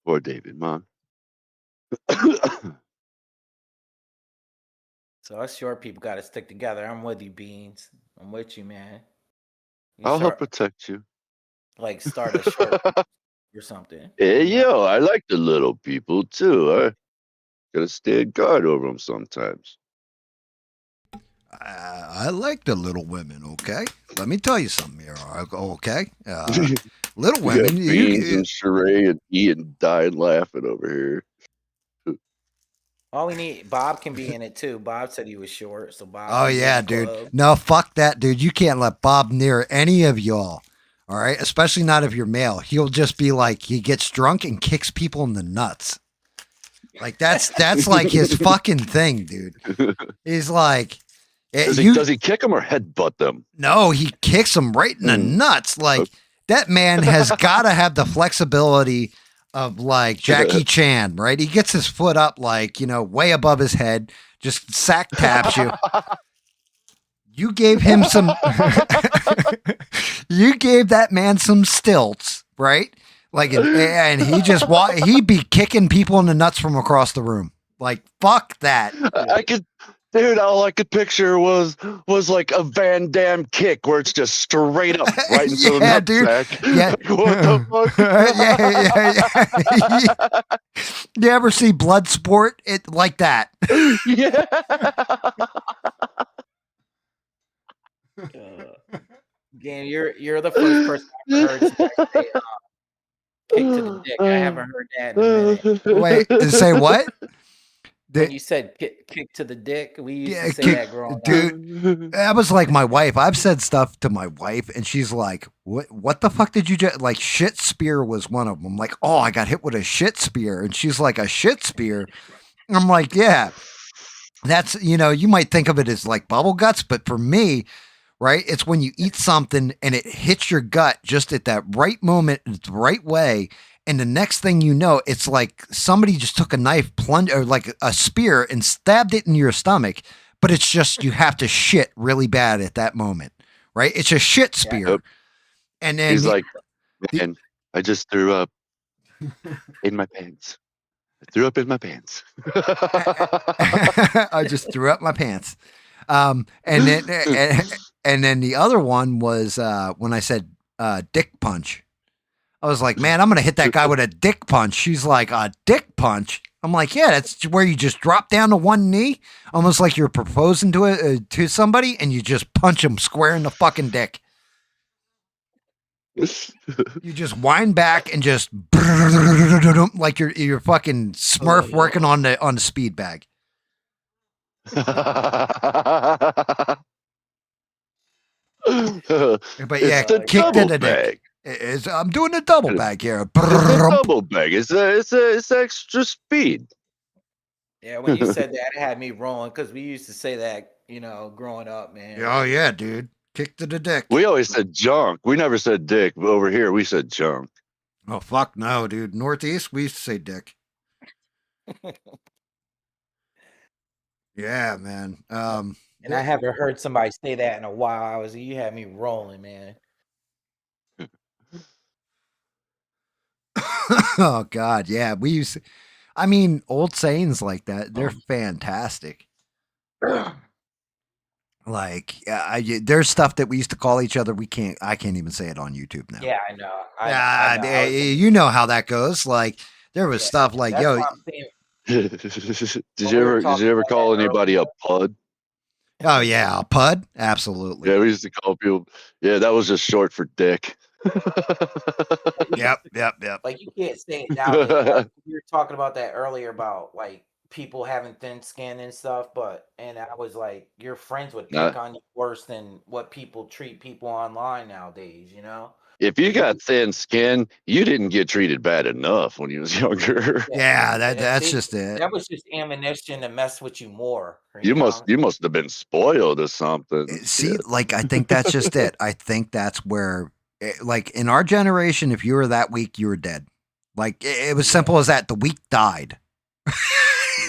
Poor David, Mom.
So us short people got to stick together. I'm with you, Beans. I'm with you, man. You
I'll help
start,
protect you.
like start a short or something.
Hey,
you know?
yo, I like the little people too. I gotta stand guard over them sometimes.
I like the little women, okay? Let me tell you something here, okay? Little
We got
women,
Beans and Sheree and Ian dying laughing over here.
All we need, Bob can be in it too. Bob said he was short, so Bob.
oh
can be in
yeah,
the
dude.
club.
No, fuck that, dude. You can't let Bob near any of y'all. All right, especially not if you're male. He'll just be like, he gets drunk and kicks people in the nuts. Like that's like his fucking thing, dude. He's like,
Does he kick them or headbutt them?
No, he kicks him right in the nuts. Like, that man has got to have the flexibility of like Jackie Chan, right? He gets his foot up, like, way above his head, just sack taps you. You gave him some, you gave that man some stilts, right? Like, and he just, he'd be kicking people in the nuts from across the room. Like, fuck that.
Dude, all I could picture was like a Van Damme kick where it's just straight up right into the nutsack.
Dude. Yeah.
Like, what the fuck?
Yeah. You ever see Bloodsport? It like that.
Yeah.
Again, you're the first person I've ever heard say kick to the dick. I haven't heard that in a minute.
Wait, say what?
When you said kick to the dick, we used to say that growing up.
Dude, that was like my wife. I've said stuff to my wife, and she's like, "What the fuck did you just like?" Shit spear was one of them. Like, oh, I got hit with a shit spear, and she's like, "A shit spear." I'm like, yeah, that's you might think of it as like bubble guts, but for me, right, it's when you eat something and it hits your gut just at that right moment, the right way. And the next thing you know, it's like somebody just took a knife, plunged, or like a spear and stabbed it in your stomach. But it's just, you have to shit really bad at that moment, right? It's a shit spear.
Yep.
And then
He's like, man, I just threw up in my pants. I threw up in my pants.
I just threw up my pants. And then the other one was when I said dick punch. I was like, man, I'm gonna hit that guy with a dick punch. She's like, a dick punch. I'm like, yeah, that's where you just drop down to one knee, almost like you're proposing to somebody, and you just punch him square in the fucking dick. You just wind back and just like you're fucking Smurf working on the speed bag. But yeah,
it's the
kick to
double
the
bag.
dick. I'm doing a double bag here.
It's a double bag. It's extra speed.
Yeah, when you said that, it had me rolling because we used to say that, growing up, man.
Oh yeah, dude. Kick to the dick.
We always said junk. We never said dick. But over here, we said junk.
Oh fuck no, dude. Northeast, we used to say dick. Yeah, man.
And I haven't heard somebody say that in a while. You had me rolling, man.
Oh God, yeah. We used. I mean, old sayings like that. They're fantastic. Like, there's stuff that we used to call each other. I can't even say it on YouTube now.
Yeah, I know. I know.
You know how that goes. Like, there was stuff like,
That's
yo.
what I'm saying.
Did you ever call anybody a pud?
Oh yeah, a pud. Absolutely.
Yeah, we used to call people. Yeah, that was just short for dick.
Yep.
Like, you can't say it nowadays. Like, we were talking about that earlier about like people having thin skin and stuff, and I was like, your friends would pick on you worse than what people treat people online nowadays,
If you got thin skin, you didn't get treated bad enough when you was younger.
Yeah, that's just it.
That was just ammunition to mess with you more.
You must have been spoiled or something.
See, like, I think that's just it. I think that's where, like, in our generation, if you were that weak, you were dead. Like, it was simple as that. The weak died.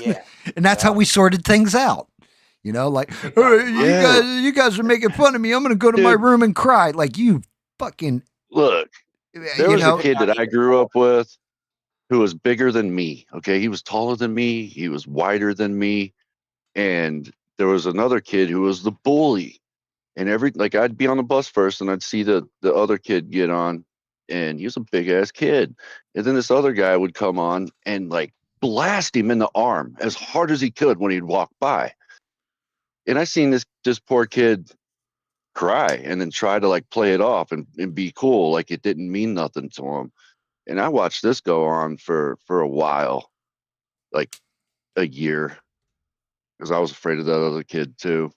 Yeah.
And that's how we sorted things out. Like, hey, you guys are making fun of me. I'm going to go to my room and cry. Like, you fucking.
Look, there was a kid that I grew up with who was bigger than me. Okay. He was taller than me. He was wider than me. And there was another kid who was the bully. And I'd be on the bus first and I'd see the other kid get on, and he was a big ass kid. And then this other guy would come on and like blast him in the arm as hard as he could when he'd walk by. And I seen this poor kid cry and then try to like play it off and be cool, like it didn't mean nothing to him. And I watched this go on for a while, like a year, because I was afraid of that other kid too.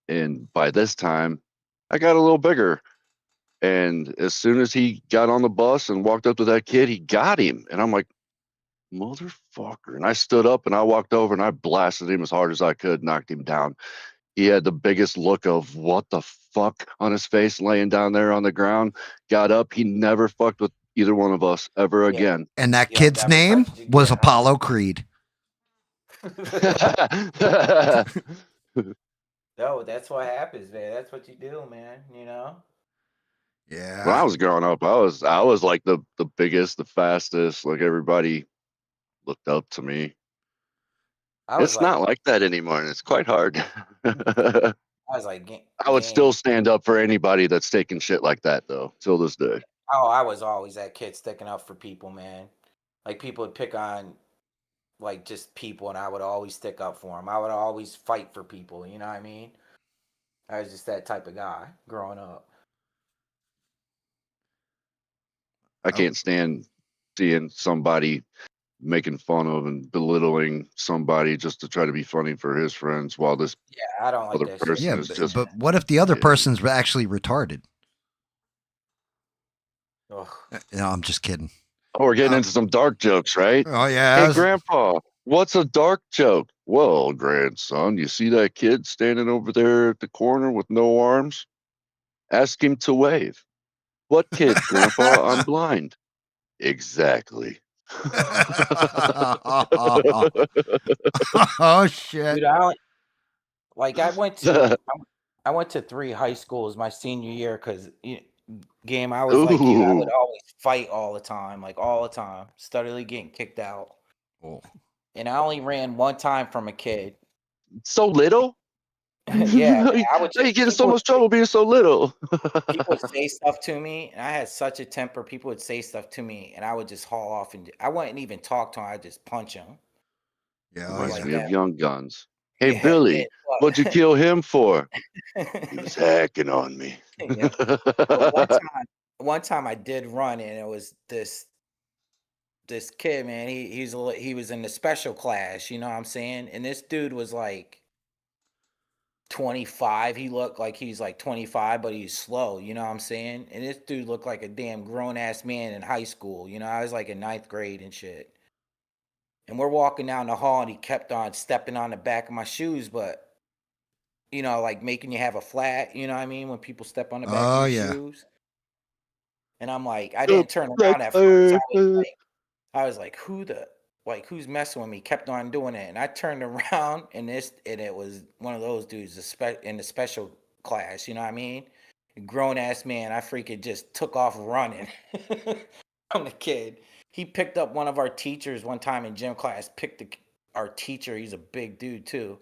And by this time, I got a little bigger. And as soon as he got on the bus and walked up to that kid, he got him. And I'm like, motherfucker. And I stood up and I walked over and I blasted him as hard as I could, knocked him down. He had the biggest look of what the fuck on his face, laying down there on the ground, got up. He never fucked with either one of us ever again.
And that kid's name was Apollo Creed.
No, that's what happens, man. That's what you do, man.
Yeah.
When I was growing up, I was like the biggest, the fastest. Like, everybody looked up to me. It's not like that anymore, and it's quite hard.
I was like,
I would still stand up for anybody that's taking shit like that, though, till this day.
Oh, I was always that kid sticking up for people, man. Like, people would pick on, like, just people, and I would always stick up for them. I would always fight for people, you know what I mean? I was just that type of guy growing up.
I can't stand seeing somebody making fun of and belittling somebody just to try to be funny for his friends, while this
I don't like
other
that
person
Yeah,
is just.
but what if the other person's actually retarded?
Ugh.
No, I'm just kidding.
Oh, we're getting into some dark jokes, right?
Oh yeah.
Hey, Grandpa, what's a dark joke? Well, grandson, you see that kid standing over there at the corner with no arms? Ask him to wave. What kid, Grandpa? I'm blind. Exactly.
Oh shit.
Dude, I went to 3 high schools my senior year because game I was like you. I would
Ooh,
always fight all the time, like all the time, steadily getting kicked out.
Oh.
And I only ran one time from a kid.
so little.
Yeah, man, I would
How you
just
get in so much trouble being so little?
people would say stuff to me, and I had such a temper. People would say stuff to me, and I would just haul off, and I wouldn't even talk to them. I'd just punch them.
Yeah, oh,
Reminds
like
yeah.
me of
that.
Young Guns. Hey
Yeah,
Billy, what'd you kill him for? He was hacking on me.
yeah. But one time I did run, and it was this kid, man. He was in the special class. You know what I'm saying? And this dude was like 25. He looked like he's like 25, but he's slow. You know what I'm saying? And this dude looked like a damn grown ass man in high school. You know, I was like in 9th grade and shit. And we're walking down the hall, and he kept on stepping on the back of my shoes, but like making you have a flat. You know what I mean? When people step on the back
Oh
of your
yeah.
shoes. And I'm like, I didn't turn around at first. I was like, who's messing with me? Kept on doing it, and I turned around, and it was one of those dudes in the special class. You know what I mean? Grown ass man. I freaking just took off running from the kid. He picked up one of our teachers one time in gym class. Our teacher. He's a big dude too.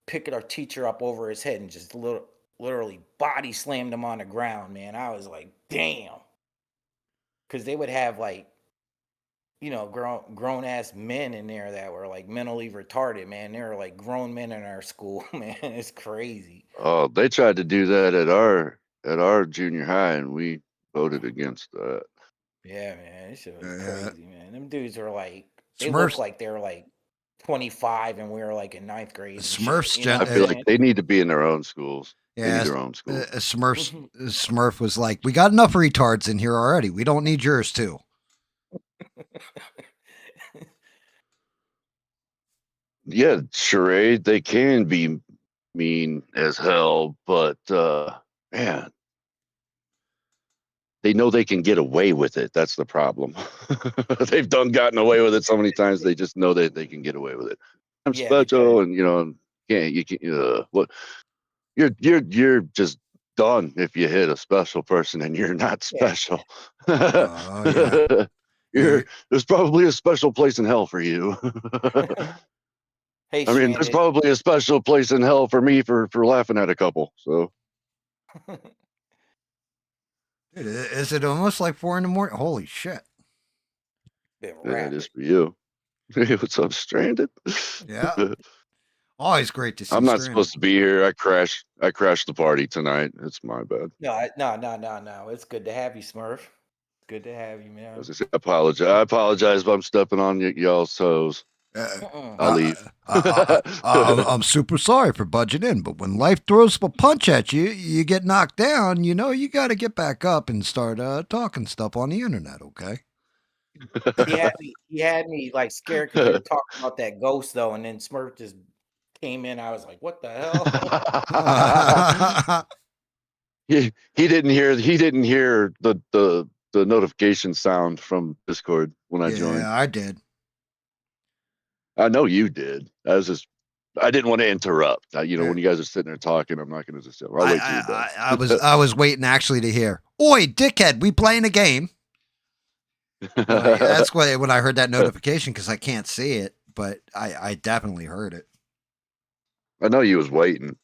Picked our teacher up over his head and just literally body slammed him on the ground. Man, I was like, damn. Because they would have like grown ass men in there that were like mentally retarded, man. They were like grown men in our school, man. It's crazy.
Oh, they tried to do that at our junior high, and we voted against that.
Yeah, man. This shit was crazy, man. Them dudes were like, they
Smurfs.
looked like they were like 25, and we were like in 9th grade. and
Smurfs
shit, you know
I
what I'm
feel
saying?
like they need to be in their own schools. They
Yeah,
need their own schools.
Smurf was like, we got enough retards in here already. We don't need yours too.
Yeah, charade. They can be mean as hell, but man, they know they can get away with it. That's the problem. They've gotten away with it so many times. They just know that they can get away with it. I'm
Yeah,
special, and you can't. What? You're just done if you hit a special person, and you're not special.
Oh yeah.
There's probably a special place in hell for you.
Hey,
I mean, there's
Shannon.
probably a special place in hell for me for laughing at a couple. So
Dude, is it almost like 4 a.m? Holy shit.
Been
yeah, it
rapid.
is for you. Hey, what's up, Stranded?
Yeah. Always great to see.
I'm not
Stranded.
supposed to be here. I crashed the party tonight. It's my bad.
No. It's good to have you, Smurf. Good to have you, man.
I apologize if I'm stepping on y'all's toes. I'll leave.
I'm super sorry for budging in, but when life throws a punch at you, you get knocked down. You got to get back up and start talking stuff on the internet. Okay.
He had me like scared because you were talking about that ghost though, and then Smurf just came in. I was like, "What the hell?"
he didn't hear the notification sound from Discord when I joined.
Yeah, I did.
I know you did. I didn't want to interrupt. When you guys are sitting there talking, I'm not going to just. I'll wait till you're done.
I was waiting actually to hear. Oi, dickhead, we playing a game. That's why when I heard that notification, because I can't see it, but I definitely heard it.
I know you was waiting,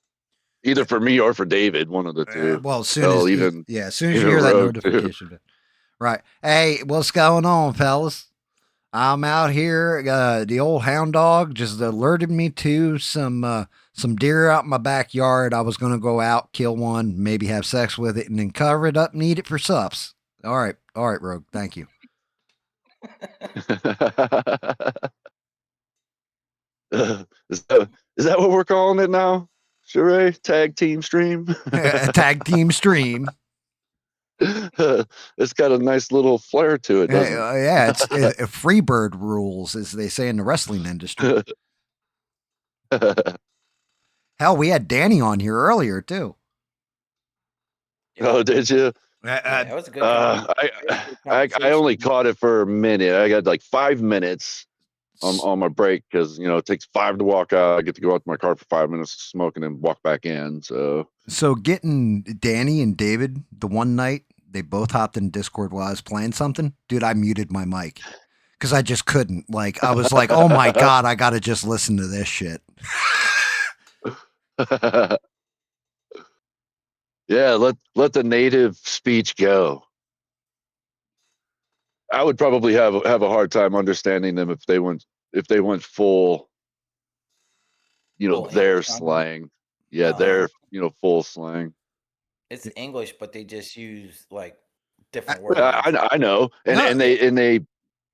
either for me or for David, one of the two.
Well, as soon as you hear that notification, too. Right? Hey, what's going on, fellas? I'm out here. The old hound dog just alerted me to some deer out in my backyard. I was gonna go out, kill one, maybe have sex with it, and then cover it up and eat it for sups. All right, Rogue. Thank you.
Is that what we're calling it now? Sure, tag team stream.
Tag team stream.
It's got a nice little flair to it, doesn't it?
Yeah, it's Freebird rules, as they say in the wrestling industry. Hell, we had Danny on here earlier too.
Oh, did you?
Yeah, it was a good con-
I
good
I only
conversation.
caught it for a minute. I got like 5 minutes on my break because it takes 5 to walk out. I get to go out to my car for 5 minutes, smoke, and then walk back in.
So getting Danny and David the one night, they both hopped in Discord while I was playing something. Dude, I muted my mic because I just couldn't. Like, I was like, oh my God, I got to just listen to this shit.
Yeah, let the native speech go. I would probably have a hard time understanding them if they went full,
Full
their
English on them.
slang. Yeah, their full slang.
It's English, but they just use like different
Yeah,
words.
I know, and
No,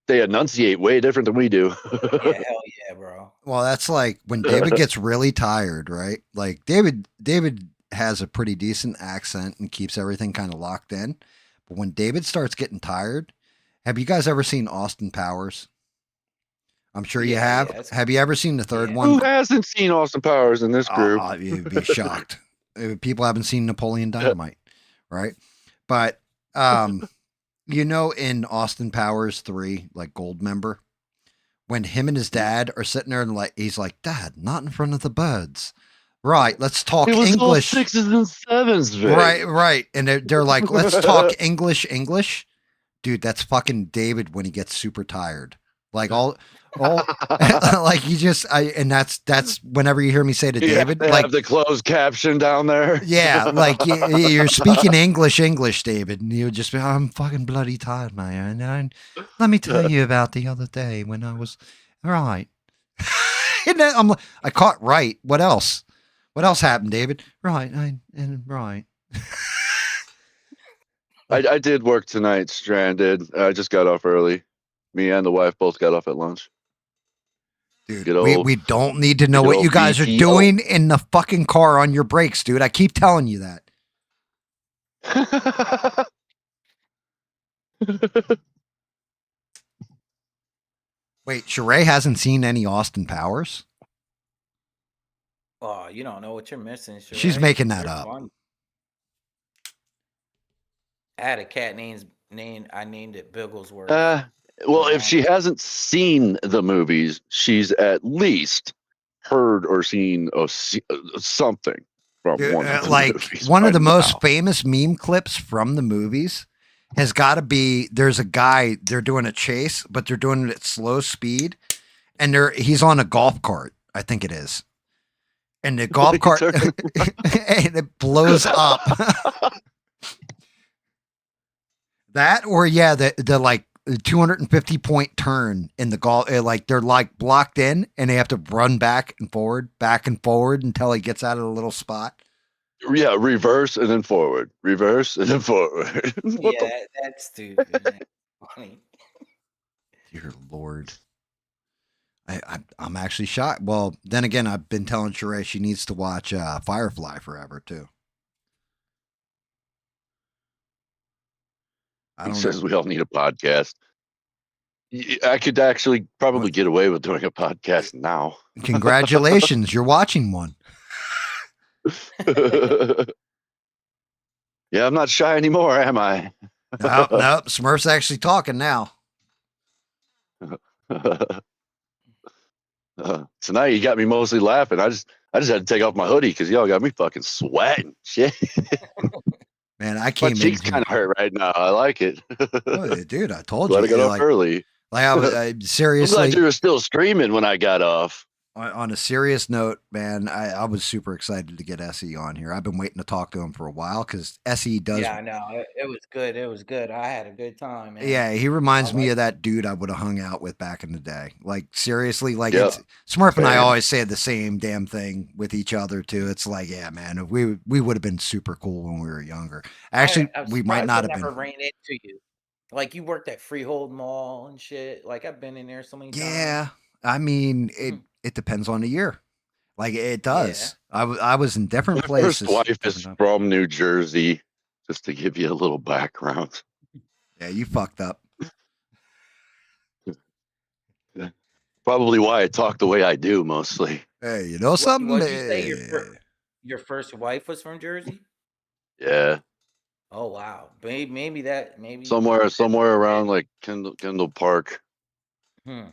they enunciate way different than we do.
Yeah, hell yeah, bro.
well, that's like when David gets really tired, right? Like David has a pretty decent accent and keeps everything kind of locked in. But when David starts getting tired, have you guys ever seen Austin Powers? I'm sure you
Yeah,
have.
yeah, it's
Have you ever seen the third
yeah.
one?
Who hasn't seen Austin Powers in this group?
You'd be shocked. People haven't seen Napoleon Dynamite, right? But in Austin Powers 3, like Gold Member, when him and his dad are sitting there and like he's like, Dad, not in front of the birds. Right, let's talk
It was all
English.
6s and 7s, Vic.
Right. And they're like, let's talk English. Dude, that's fucking David when he gets super tired. Like all like and that's whenever you hear me say to
You have
David,
to
like
have the closed caption down there.
yeah, like you're speaking English, David, and you would just be, I'm fucking bloody tired, man. And let me tell you about the other day when I was right. And then I caught right. What else? What else happened, David? Right, right.
I did work tonight, stranded. I just got off early. Me and the wife both got off at lunch.
Dude,
Good old,
we don't need to know
good
what
old
you guys are
BTO.
doing in the fucking car on your breaks, dude. I keep telling you that. Wait, Sheree hasn't seen any Austin Powers?
Oh, you don't know what you're missing.
She's
Sheree.
making that
They're
up.
fun. I had a cat name. I named it Bigglesworth.
Well, if she hasn't seen the movies, she's at least heard or seen something from
Dude,
one of the
like
movies.
one of
by
the most
now.
famous meme clips from the movies has got to be there's a guy, they're doing a chase, but they're doing it at slow speed, and he's on a golf cart, I think it is. And the golf cart and it blows up. That or yeah, the like 250 point turn in the golf, like they're like blocked in and they have to run back and forward until he gets out of the little spot.
Yeah, reverse and then forward. Reverse and then forward.
That's stupid. Man. Funny.
Dear Lord. I'm actually shocked. Well, then again, I've been telling Sheree she needs to watch Firefly forever too.
He says we all need a podcast. I could actually probably get away with doing a podcast now.
Congratulations, you're watching one.
Yeah, I'm not shy anymore, am I?
No, Smurf's actually talking now.
Tonight you got me mostly laughing. I just had to take off my hoodie because y'all got me fucking sweating. Shit.
Man, I
My
came in.
cheeks kind of hurt right now. I like it.
Oh, dude, I told
Glad
you.
I got off early.
Like I
I'm
seriously.
glad you were still streaming when I got off.
On a serious note, man, I was super excited to get SE on here. I've been waiting to talk to him for a while because SE does.
Yeah, I know. It was good. It was good. I had a good time, man.
Yeah, he reminds me of that dude I would have hung out with back in the day. Like seriously, like
Yep.
it's Smurf and I
Man.
always say the same damn thing with each other too. It's like, yeah, man, we would have been super cool when we were younger. Actually,
I'm
we might
surprised
not
I
have
never
been.
ran into you. Like you worked at Freehold Mall and shit. Like I've been in there so many times.
Yeah, I mean it depends on the year. Like it does. I was in different
My
places.
first wife is from New Jersey, just to give you a little background.
Yeah, you fucked up.
Probably why I talk the way I do mostly.
Hey, you know something?
What'd you say? Your first wife was from Jersey?
Yeah.
Oh wow. Maybe that maybe
Somewhere around like Kendall Park.
hmm.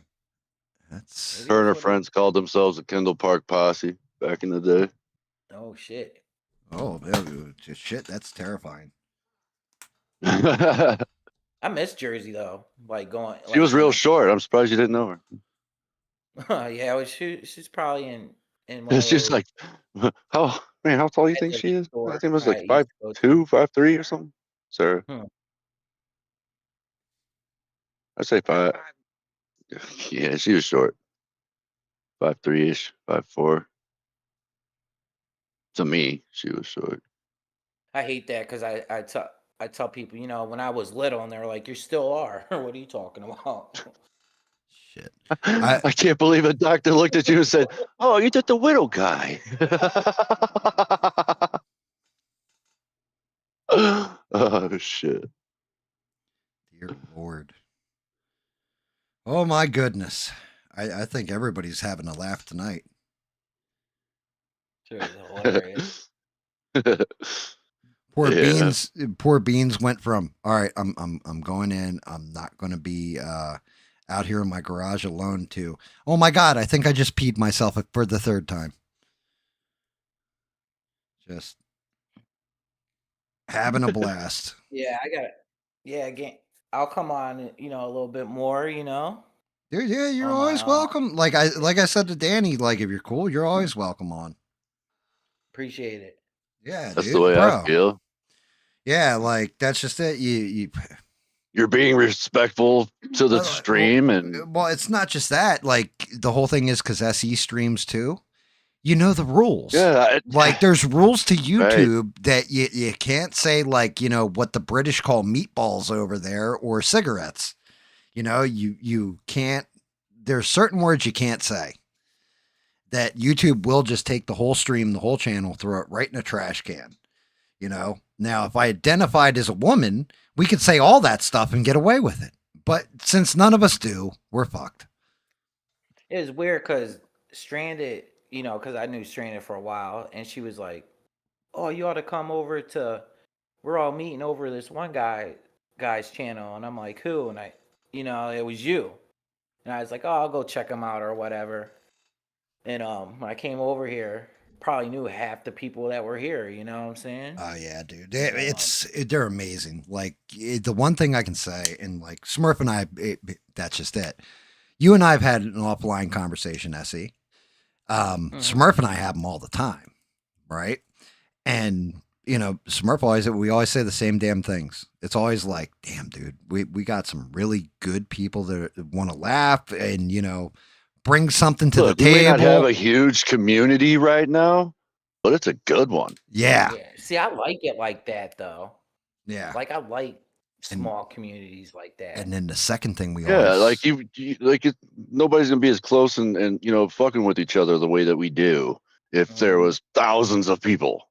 That's
Maybe
Her and
that's
her
what it is.
friends called themselves the Kendall Park Posse back in the day.
Oh shit.
shit. That's terrifying.
I miss Jersey though. Like going
She
like
was
when
real short. I'm surprised you didn't know her.
yeah, well, she's probably in one of
She's
those
like, how tall do you think
elite
she is? I
store
think it was like
I used
five
to go to.
two, 5'3" or something. Sarah,
Hmm.
I'd say five. Yeah, she was short. 5'3" ish, 5'4". To me, she was short.
I hate that because I tell people, when I was little and they're like, you still are. What are you talking about?
Shit.
I can't believe a doctor looked at you and said, "Oh, you did the widow guy." Oh shit.
Dear Lord. Oh my goodness. I think everybody's having a laugh tonight.
Sure, it's hilarious.
Poor
Yeah.
Beans went from, all right, I'm going in. I'm not going to be out here in my garage alone to, oh my god, I think I just peed myself for the third time. Just having a blast.
Yeah, I got it. Yeah, again, I'll come on, a little bit more,
Dude, yeah, you're
on my
always welcome. Like I said to Danny, like if you're cool, you're always welcome on.
appreciate it.
Yeah,
That's the
dude,
way I
bro.
feel.
Yeah, like that's just it.
You're being respectful to the
well,
stream and
well, it's not just that. Like the whole thing is because SE streams too. You know the rules.
yeah,
Like there's rules to
right.
YouTube that you can't say like what the British call meatballs over there or cigarettes. You can't. There's certain words you can't say. That YouTube will just take the whole stream, the whole channel, throw it right in a trash can. Now if I identified as a woman, we could say all that stuff and get away with it. But since none of us do, we're fucked.
It was weird because Stranded, because I knew Stranded for a while, and she was like, "Oh, you ought to come over to. We're all meeting over this one guy's channel," and I'm like, "Who?" And it was you, and I was like, "Oh, I'll go check him out or whatever." And when I came over here, probably knew half the people that were here. You know what I'm saying?
Oh yeah, dude.
So,
They're amazing. Like the one thing I can say, and like Smurf and I, that's just it. You and I have had an offline conversation, Essie.
mhm.
Smurf and I have them all the time, right? And we always say the same damn things. It's always like, damn, dude, we got some really good people that want to laugh and bring something to the
Look, we may not have
table.
a huge community right now, but it's a good one.
Yeah,
Yeah. See, I like it like that though.
yeah.
Like I like
And
small communities like that.
and then the second thing we
Yeah, like
always,
nobody's gonna be as close and fucking with each other the way that we do if there
Mhm.
was thousands of people,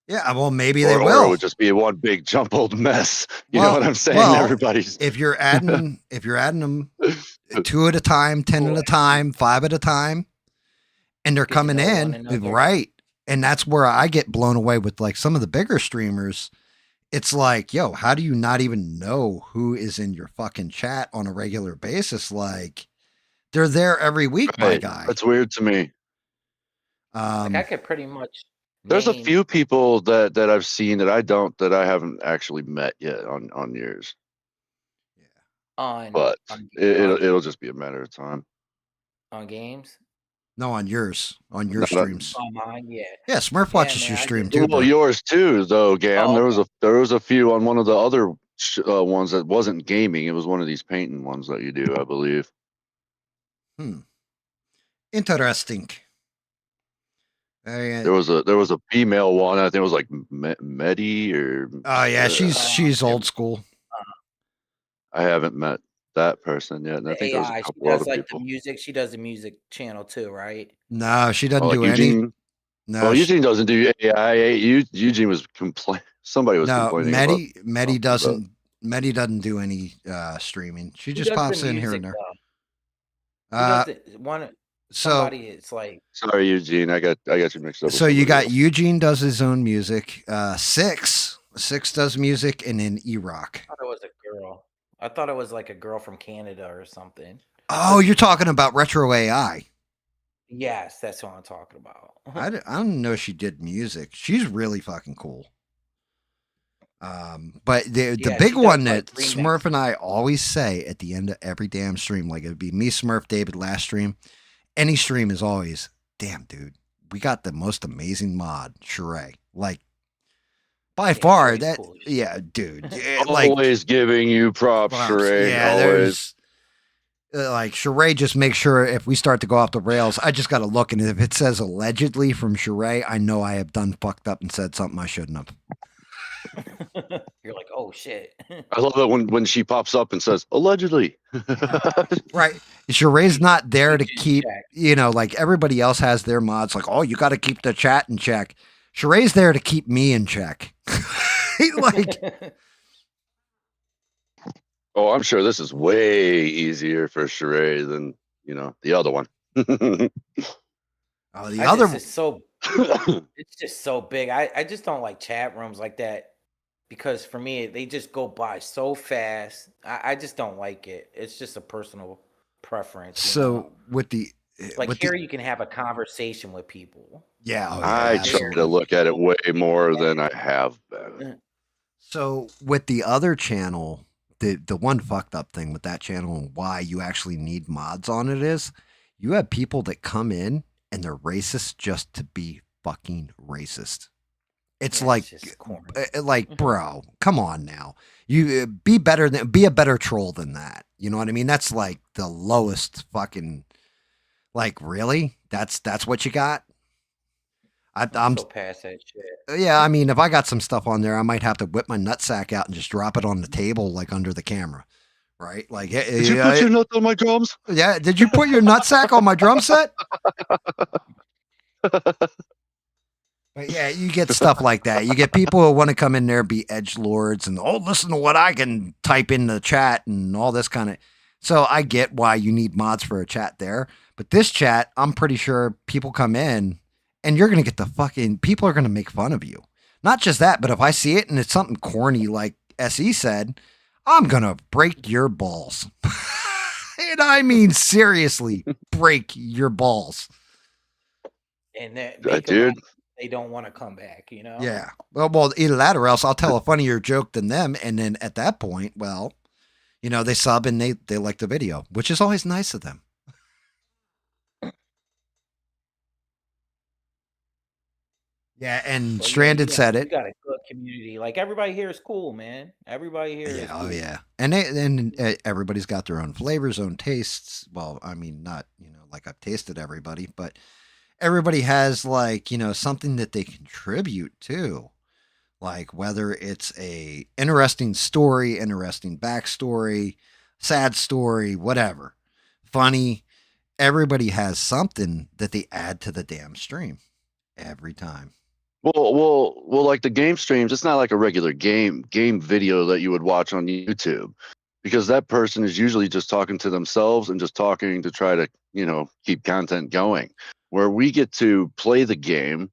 yeah. Well, maybe they
or it
will.
would just be one big jumbled mess. You know what
Well,
I'm saying?
well,
Everybody's
if you're adding them two at a time, 10 at
Cool.
a time, five at a time, and they're
Get to
coming
know one
in,
another.
right? And that's where I get blown away with like some of the bigger streamers. It's like, yo, how do you not even know who is in your fucking chat on a regular basis? Like they're there every week, my
right.
guy.
That's weird to me.
Like I
Um,
could pretty much
There's a
name
few people that I've seen that I haven't actually met yet on yours,
on
but
on on
it'll just be a matter of time.
on games.
no, on your
Not a,
streams.
On mine, yeah.
Yeah, Smurf
Yeah,
watches
man.
your
I
stream
just
too,
well,
bro.
yours too, though, Gam.
oh, okay.
There was a few on one of the other ones that wasn't gaming. It was one of these painting ones that you do, I believe.
Interesting.
There was a female one. I think it was like Medi or
Oh yeah, she's
yeah,
old school.
I haven't met that person yet, and I
The
think there was a
AI, she
couple other
does like the
people.
music. She does the music channel too, right?
No, she
Oh,
doesn't
like
do any.
Eugene.
No,
Well, Eugene doesn't do AI. Eugene was somebody was
no.
complaining about something about.
Medi doesn't do any streaming. She
Who
just
does the
pops in here and
music
there.
though? Who does
Uh,
the one?
so
Somebody. It's like
Sorry, Eugene. I got you mixed up with
so you
somebody
got
else.
Eugene does his own music. Six Six does music and then E-Rock.
I thought it was a girl. I thought it was like a girl from Canada or something.
Oh, you're talking about Retro AI.
Yes, that's what I'm talking about.
I don't know she did music. She's really fucking cool. But the
Yeah,
big
she does,
one
like,
that Smurf and I always say at the end of every damn stream, like it would be me, Smurf, David, last stream. Any stream is always, damn, dude, we got the most amazing mod, Sheree. Like, by far,
Sheree's
that,
cool as shit.
yeah, dude. Like,
Always giving you props, Sheree.
yeah,
Always.
there's like Sheree just make sure if we start to go off the rails, I just got to look, and if it says allegedly from Sheree, I know I have done fucked up and said something I shouldn't have.
You're like, oh shit.
I love it when she pops up and says allegedly.
Right. Sheree's not there to
Check.
keep, like everybody else has their mods, like, oh, you got to keep the chat in check. Sheree's there to keep me in check. Like,
Oh, I'm sure this is way easier for Sheree than the other one.
the
I
other
just, it's just so big. I just don't like chat rooms like that because for me they just go by so fast. I just don't like it. It's just a personal preference.
So with the
like
with
here
the,
you can have a conversation with people.
yeah,
I try
absolutely.
to look at it way more than I have been.
So with the other channel, the one fucked up thing with that channel and why you actually need mods on it is you have people that come in and they're racist just to be fucking racist. It's like, bro, come on now. You be a better troll than that. You know what I mean? That's like the lowest fucking, like, really? That's what you got? I'm
so past that shit.
Yeah, I mean, if I got some stuff on there, I might have to whip my nutsack out and just drop it on the table, like under the camera, right? Like,
Did you put your nuts on my drums?
Yeah, did you put your nutsack on my drum set? But yeah, you get stuff like that. You get people who want to come in there and be edgelords and listen to what I can type in the chat and all this kind of. So I get why you need mods for a chat there, but this chat, I'm pretty sure people come in. And you're going to get people are going to make fun of you. Not just that, but if I see it and it's something corny like SE said, I'm going to break your balls. And I mean, seriously, break your balls.
And that
dude.
They don't want to come back,
Yeah. Well, either that or else I'll tell a funnier joke than them. And then at that point, they sub and they like the video, which is always nice of them. Yeah, and Stranded said it.
You got a good community. Like everybody here is cool, man. Everybody here is cool.
Oh yeah. And everybody's got their own flavors, own tastes. Well, I mean, not, like I've tasted everybody, but everybody has like, something that they contribute to. Like whether it's a interesting story, interesting backstory, sad story, whatever. Funny. Everybody has something that they add to the damn stream every time.
Well, like the game streams, it's not like a regular game video that you would watch on YouTube, because that person is usually just talking to themselves and just talking to try to, keep content going. Where we get to play the game,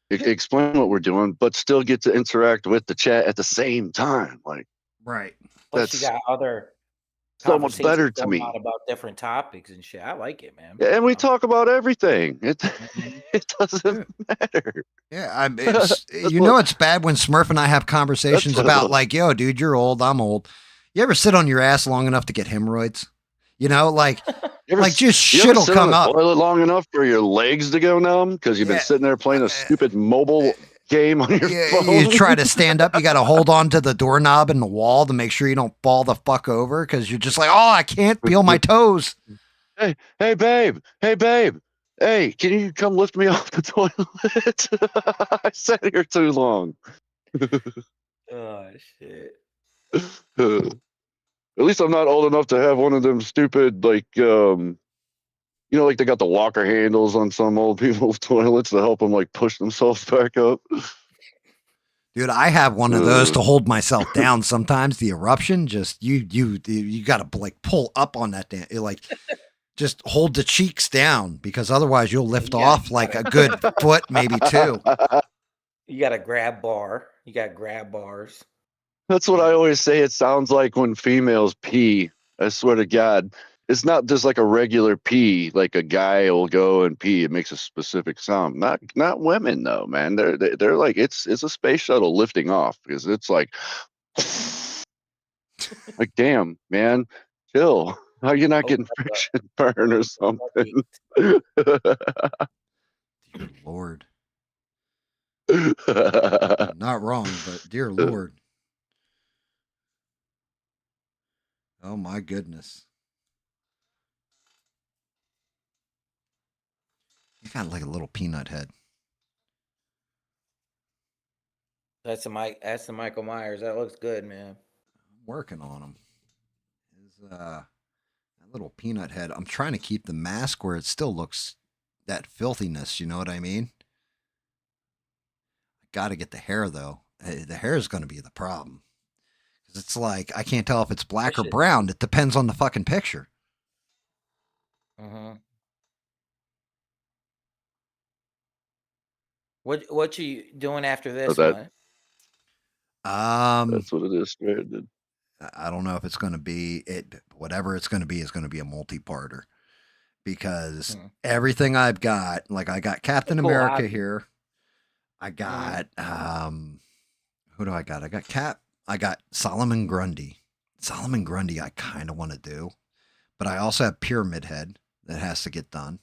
explain what we're doing, but still get to interact with the chat at the same time. Like,
right.
Plus you got other
so much better to me
about different topics and shit. I like it, man.
And we talk about everything. It doesn't matter.
Yeah, it's bad when Smurf and I have conversations about like, yo, dude, you're old, I'm old. You ever sit on your ass long enough to get hemorrhoids? Just shit will come up.
Toilet long enough for your legs to go numb because you've been sitting there playing a stupid mobile game on your phone.
You try to stand up, you got to hold on to the doorknob in the wall to make sure you don't fall the fuck over because you're just like, oh, I can't feel my toes.
Hey, babe. Hey, can you come lift me off the toilet? I sat here too long.
Oh, shit.
At least I'm not old enough to have one of them stupid, like, like they got the walker handles on some old people's toilets to help them, like, push themselves back up.
Dude, I have one of those to hold myself down. Sometimes the eruption, just you got to like pull up on that damn, like just hold the cheeks down because otherwise you'll lift off like a good foot, maybe two.
You got a grab bar. You got grab bars.
That's what I always say. It sounds like when females pee. I swear to God, it's not just like a regular pee. Like a guy will go and pee. It makes a specific sound. Not women though, man. They're like it's a space shuttle lifting off because it's like damn man, chill. How you not getting friction burn or something?
Dear Lord. Not wrong, but dear Lord. Oh my goodness. You got like a little peanut head.
That's the Michael Myers. That looks good, man.
I'm working on him. His that little peanut head. I'm trying to keep the mask where it still looks that filthiness, you know what I mean? I got to get the hair though. The hair is going to be the problem. Cuz it's like I can't tell if it's black or brown. It depends on the fucking picture.
What you doing after this
that-
one?
That's what it is. Dude.
I don't know if it's going to be it. Whatever it's going to be is going to be a multi-parter because everything I've got, like I got Captain America here. I got who do I got? I got I got Solomon Grundy. Solomon Grundy I kind of want to do, but I also have Pyramid Head that has to get done.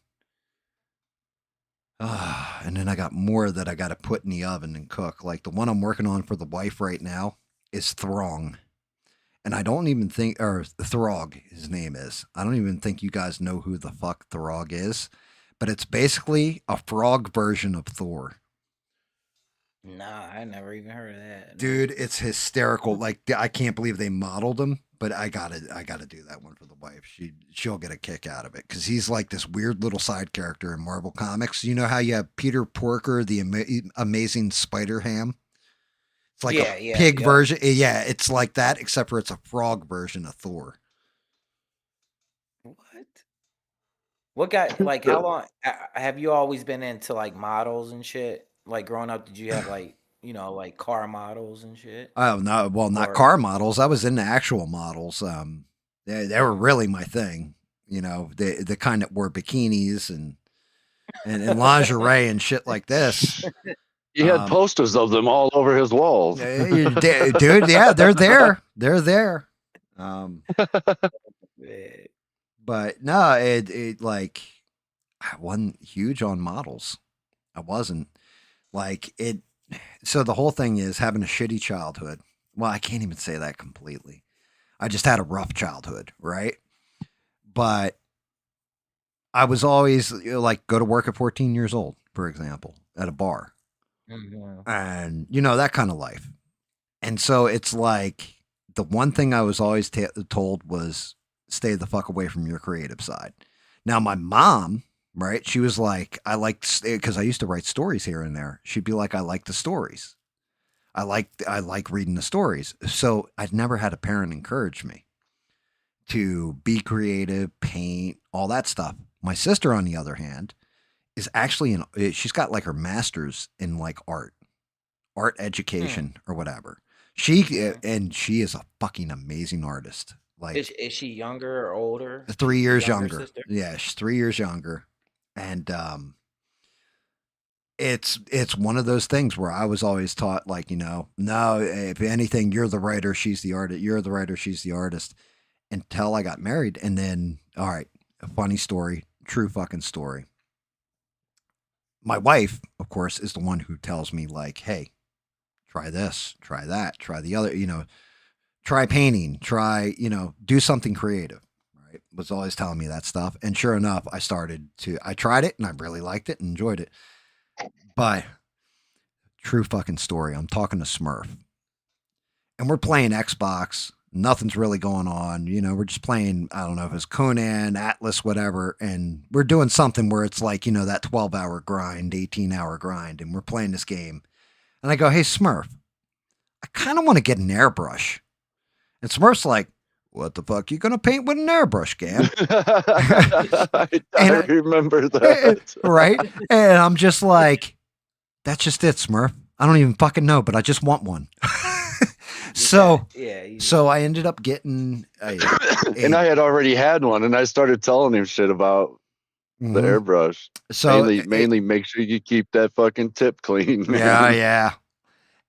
And then I got more that I got to put in the oven and cook. Like the one I'm working on for the wife right now is Throng. And I don't even think, or Throg, his name is. I don't even think you guys know who the fuck Throg is. But it's basically a frog version of Thor.
Nah, I never even heard of that.
Dude, it's hysterical. Like I can't believe they modeled him, but I gotta do that one for the wife. She'll get a kick out of it because he's like this weird little side character in Marvel Comics. You know how you have Peter Porker, the amazing Spider Ham. It's like a pig version. Yeah, it's like that, except for it's a frog version of Thor.
What got like how long have you always been into like models and shit? Like growing up, did you have like like car models and shit?
Oh no, well not car models. I was into actual models. They were really my thing. You know, the kind that wore bikinis and lingerie and shit like this.
He had posters of them all over his walls.
Dude, yeah, they're there. They're there. But no, it like I wasn't huge on models. I wasn't like it. So the whole thing is having a shitty childhood. Well, I can't even say that completely. I just had a rough childhood, right? But I was always like go to work at 14 years old, for example, at a bar. And that kind of life. And so it's like the one thing I was always told was stay the fuck away from your creative side. Now my mom, right, she was like, I like, because I used to write stories here and there, she'd be like, I like the stories, I like reading the stories. So I'd never had a parent encourage me to be creative, paint, all that stuff. My sister, on the other hand, is actually she's got like her master's in like art education or whatever. She is a fucking amazing artist. Like,
is she younger or older?
3 years younger. Yeah, she's 3 years younger, and it's one of those things where I was always taught like no, if anything, you're the writer, she's the artist. You're the writer, she's the artist. Until I got married, and then all right, a funny story, true fucking story. My wife, of course, is the one who tells me like, hey, try this, try that, try the other, try painting, try, do something creative, right? Was always telling me that stuff. And sure enough, I tried it and I really liked it and enjoyed it. But true fucking story. I'm talking to Smurf and we're playing Xbox. Nothing's really going on. We're just playing, I don't know if it's Conan, Atlas, whatever. And we're doing something where it's like, that 12-hour grind, 18-hour grind. And we're playing this game. And I go, hey, Smurf, I kind of want to get an airbrush. And Smurf's like, what the fuck you going to paint with an airbrush, GAM?
I remember that.
Right? And I'm just like, that's just it, Smurf. I don't even fucking know, but I just want one. So
Yeah.
so I ended up getting
And I had already had one, and I started telling him shit about the
Mhm.
airbrush.
So
Mainly make sure you keep that fucking tip clean, man.
yeah.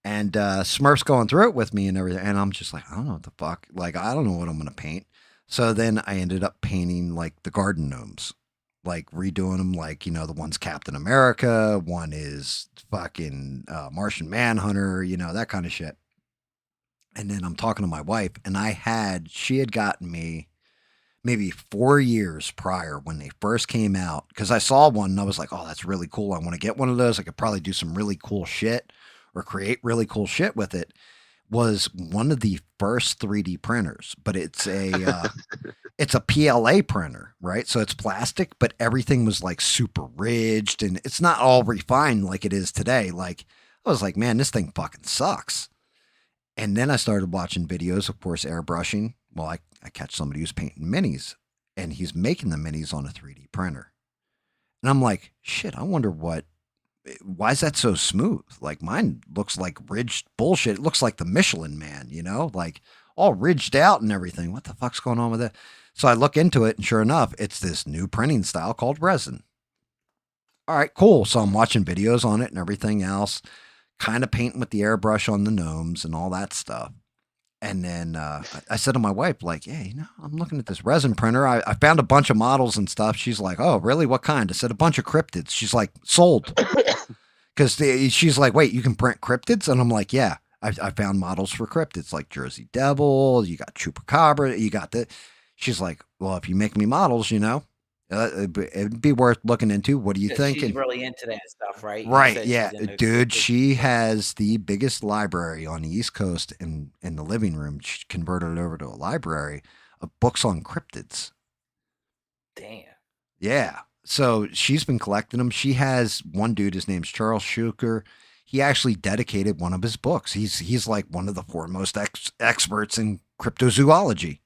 And Smurf's going through it with me and everything. And I'm just like, I don't know what the fuck. Like, I don't know what I'm going to paint. So then I ended up painting like the garden gnomes, like redoing them, like, you know, the one's Captain America, one is fucking Martian Manhunter, you know, that kind of shit. And then I'm talking to my wife, and she had gotten me maybe 4 years prior when they first came out, because I saw one and I was like, oh, that's really cool. I want to get one of those. I could probably do some really cool shit or create really cool shit with it. Was one of the first 3D printers, but it's a PLA printer, right? So it's plastic, but everything was like super ridged, and it's not all refined like it is today. Like, I was like, man, this thing fucking sucks. And then I started watching videos, of course, airbrushing. Well, I catch somebody who's painting minis, and he's making the minis on a 3D printer. And I'm like, shit, I wonder why is that so smooth? Like, mine looks like ridged bullshit. It looks like the Michelin Man, you know, like all ridged out and everything. What the fuck's going on with it? So I look into it, and sure enough, it's this new printing style called resin. All right, cool. So I'm watching videos on it and everything else, kind of painting with the airbrush on the gnomes and all that stuff. And then I said to my wife, like, hey, you know, I'm looking at this resin printer. I found a bunch of models and stuff. She's like, oh, really? What kind? I said, a bunch of cryptids. She's like, sold. Because she's like, wait, you can print cryptids? And I'm like, yeah, I found models for cryptids like Jersey Devil. You got Chupacabra. You got the. She's like, well, if you make me models, you know, it'd be worth looking into. What do you think?
She's really into that stuff, right? You
Right,
said
yeah.
she's into
Dude,
cryptids.
she has the biggest library on the East Coast in the living room. She converted it over to a library of books on cryptids.
Damn.
Yeah. So she's been collecting them. She has one dude, his name's Charles Schuker. He actually dedicated one of his books. He's like one of the foremost experts in cryptozoology.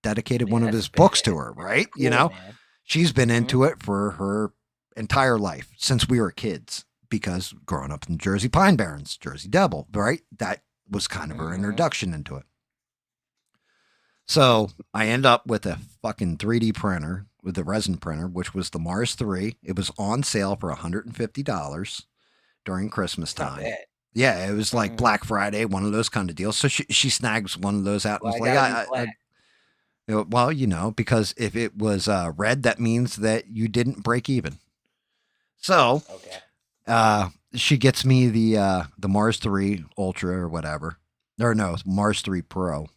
Dedicated one of his books to her, right?
Cool,
you know,
man.
she's been into it for her entire life since we were kids, because growing up in Jersey Pine Barrens, Jersey Devil, right? That was kind of her introduction into it. So I end up with a fucking 3D printer, with the resin printer, which was the Mars 3. It was on sale for $150 during Christmas
Not
time.
bad.
Yeah, it was like Black Friday, one of those kind of deals. So she snags one of those out and
Well,
was
I
like,
gotta be black.
well, you know, because if it was red, that means that you didn't break even. So
Okay.
she gets me the Mars 3 Ultra or whatever. Or no, Mars 3 Pro.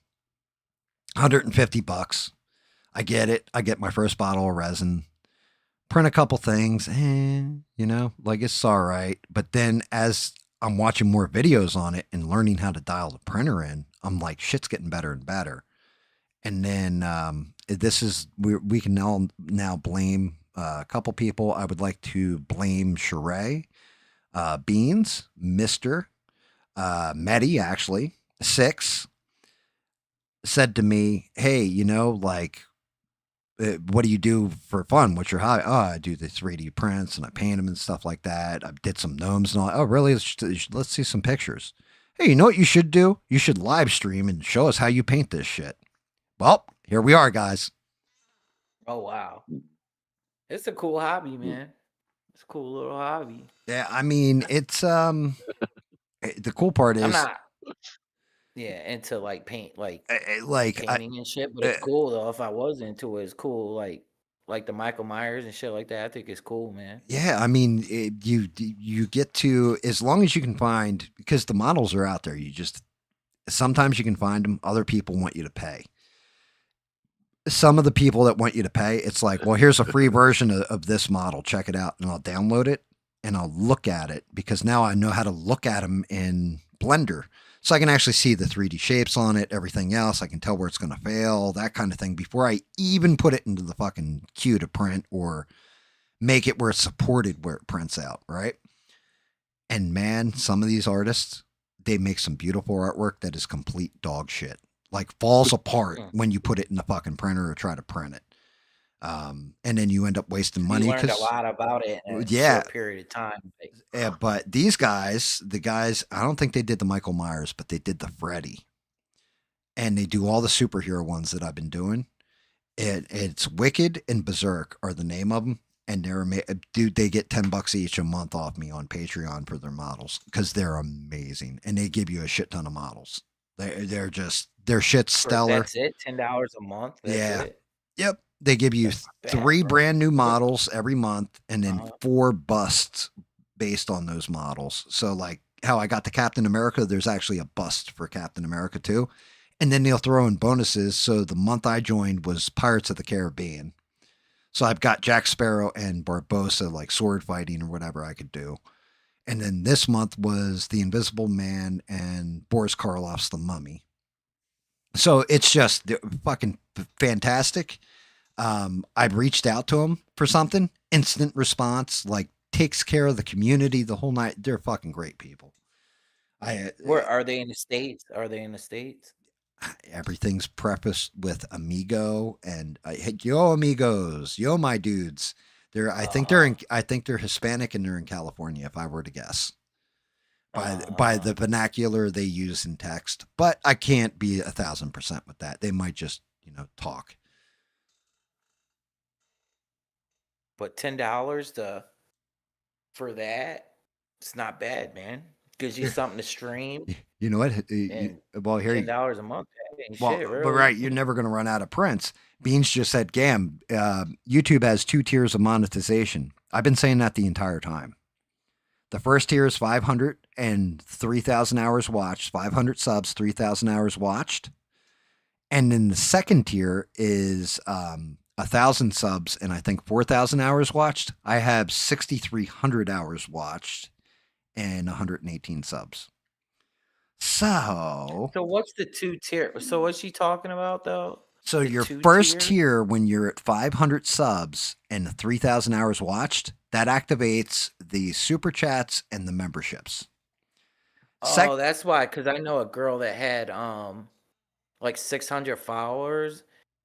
$150. I get it. I get my first bottle of resin. Print a couple things, you know, like it's all right. But then as I'm watching more videos on it and learning how to dial the printer in, I'm like, shit's getting better and better. And then this is we can now blame a couple people. I would like to blame Sheree, Beans, Mister, Medi, actually 6 said to me, "Hey, you know, like, what do you do for fun? What's your hobby?" Oh, I do the 3D prints and I paint them and stuff like that. I did some gnomes and all. Oh, really? Let's see some pictures. Hey, you know what you should do? You should live stream and show us how you paint this shit. Well, here we are, guys.
Oh wow. It's a cool hobby, man. It's a cool little hobby.
Yeah, I mean, it's the cool part is
I'm not into like painting and shit, but it's cool though. If I was into it, it's cool. Like the Michael Myers and shit like that. I think it's cool, man.
yeah, I mean, you get to, as long as you can find, because the models are out there. Sometimes you can find them. Other people want you to pay. Some of the people that want you to pay, it's like, well, here's a free version of this model. Check it out. And I'll download it and I'll look at it, because now I know how to look at them in Blender. So I can actually see the 3D shapes on it, everything else. I can tell where it's going to fail, that kind of thing, before I even put it into the fucking queue to print or make it where it's supported, where it prints out, right? And man, some of these artists, they make some beautiful artwork that is complete dog shit. Like falls apart when you put it in the fucking printer or try to print it. And then you end up wasting
You
money
learned a
because
lot about it in a
yeah,
short period of time. Like,
but these guys, the guys, I don't think they did the Michael Myers, but they did the Freddy, and they do all the superhero ones that I've been doing. It's Wicked and Berserk are the name of them, and dude, they get $10 each a month off me on Patreon for their models because they're amazing, and they give you a shit ton of models. They're just their shit's stellar.
That's it, $10 a month. That's
Yeah.
it.
Yep. They give you
That's not bad,
3
bro.
brand new models every month, and then
Uh-huh.
4 busts based on those models. So like how I got the Captain America, there's actually a bust for Captain America too. And then they'll throw in bonuses. So the month I joined was Pirates of the Caribbean. So I've got Jack Sparrow and Barbossa, like sword fighting or whatever I could do. And then this month was The Invisible Man and Boris Karloff's The Mummy. So it's just fucking fantastic. I've reached out to them for something, instant response, like takes care of the community the whole night. They're fucking great people.
Where are they in the States? Are they in the States?
Everything's prefaced with amigo and hey, yo amigos, yo my dudes. I think they're Hispanic and they're in California by a guess. By the vernacular they use in text, but I can't be 1,000% with that. They might just, talk.
But $10 for that, it's not bad, man. Gives you something to stream.
You know what?
And
Well, here you
$10 a month, that ain't
Well,
shit, really.
but right, you're never going to run out of prints. Beans just said, "Gam, YouTube has 2 tiers of monetization." I've been saying that the entire time. The first tier is 500 and 3,000 hours watched, 500 subs, 3,000 hours watched, and then the second tier is 1,000 subs and I think 4,000 hours watched. I have 6,300 hours watched and 118 subs. So
what's the 2-tier? So what's she talking about though?
So
The
your
2
first
tier?
tier, when you're at 500 subs and 3,000 hours watched, that activates the super chats and the memberships.
Oh, that's why. Because I know a girl that had like 600 followers,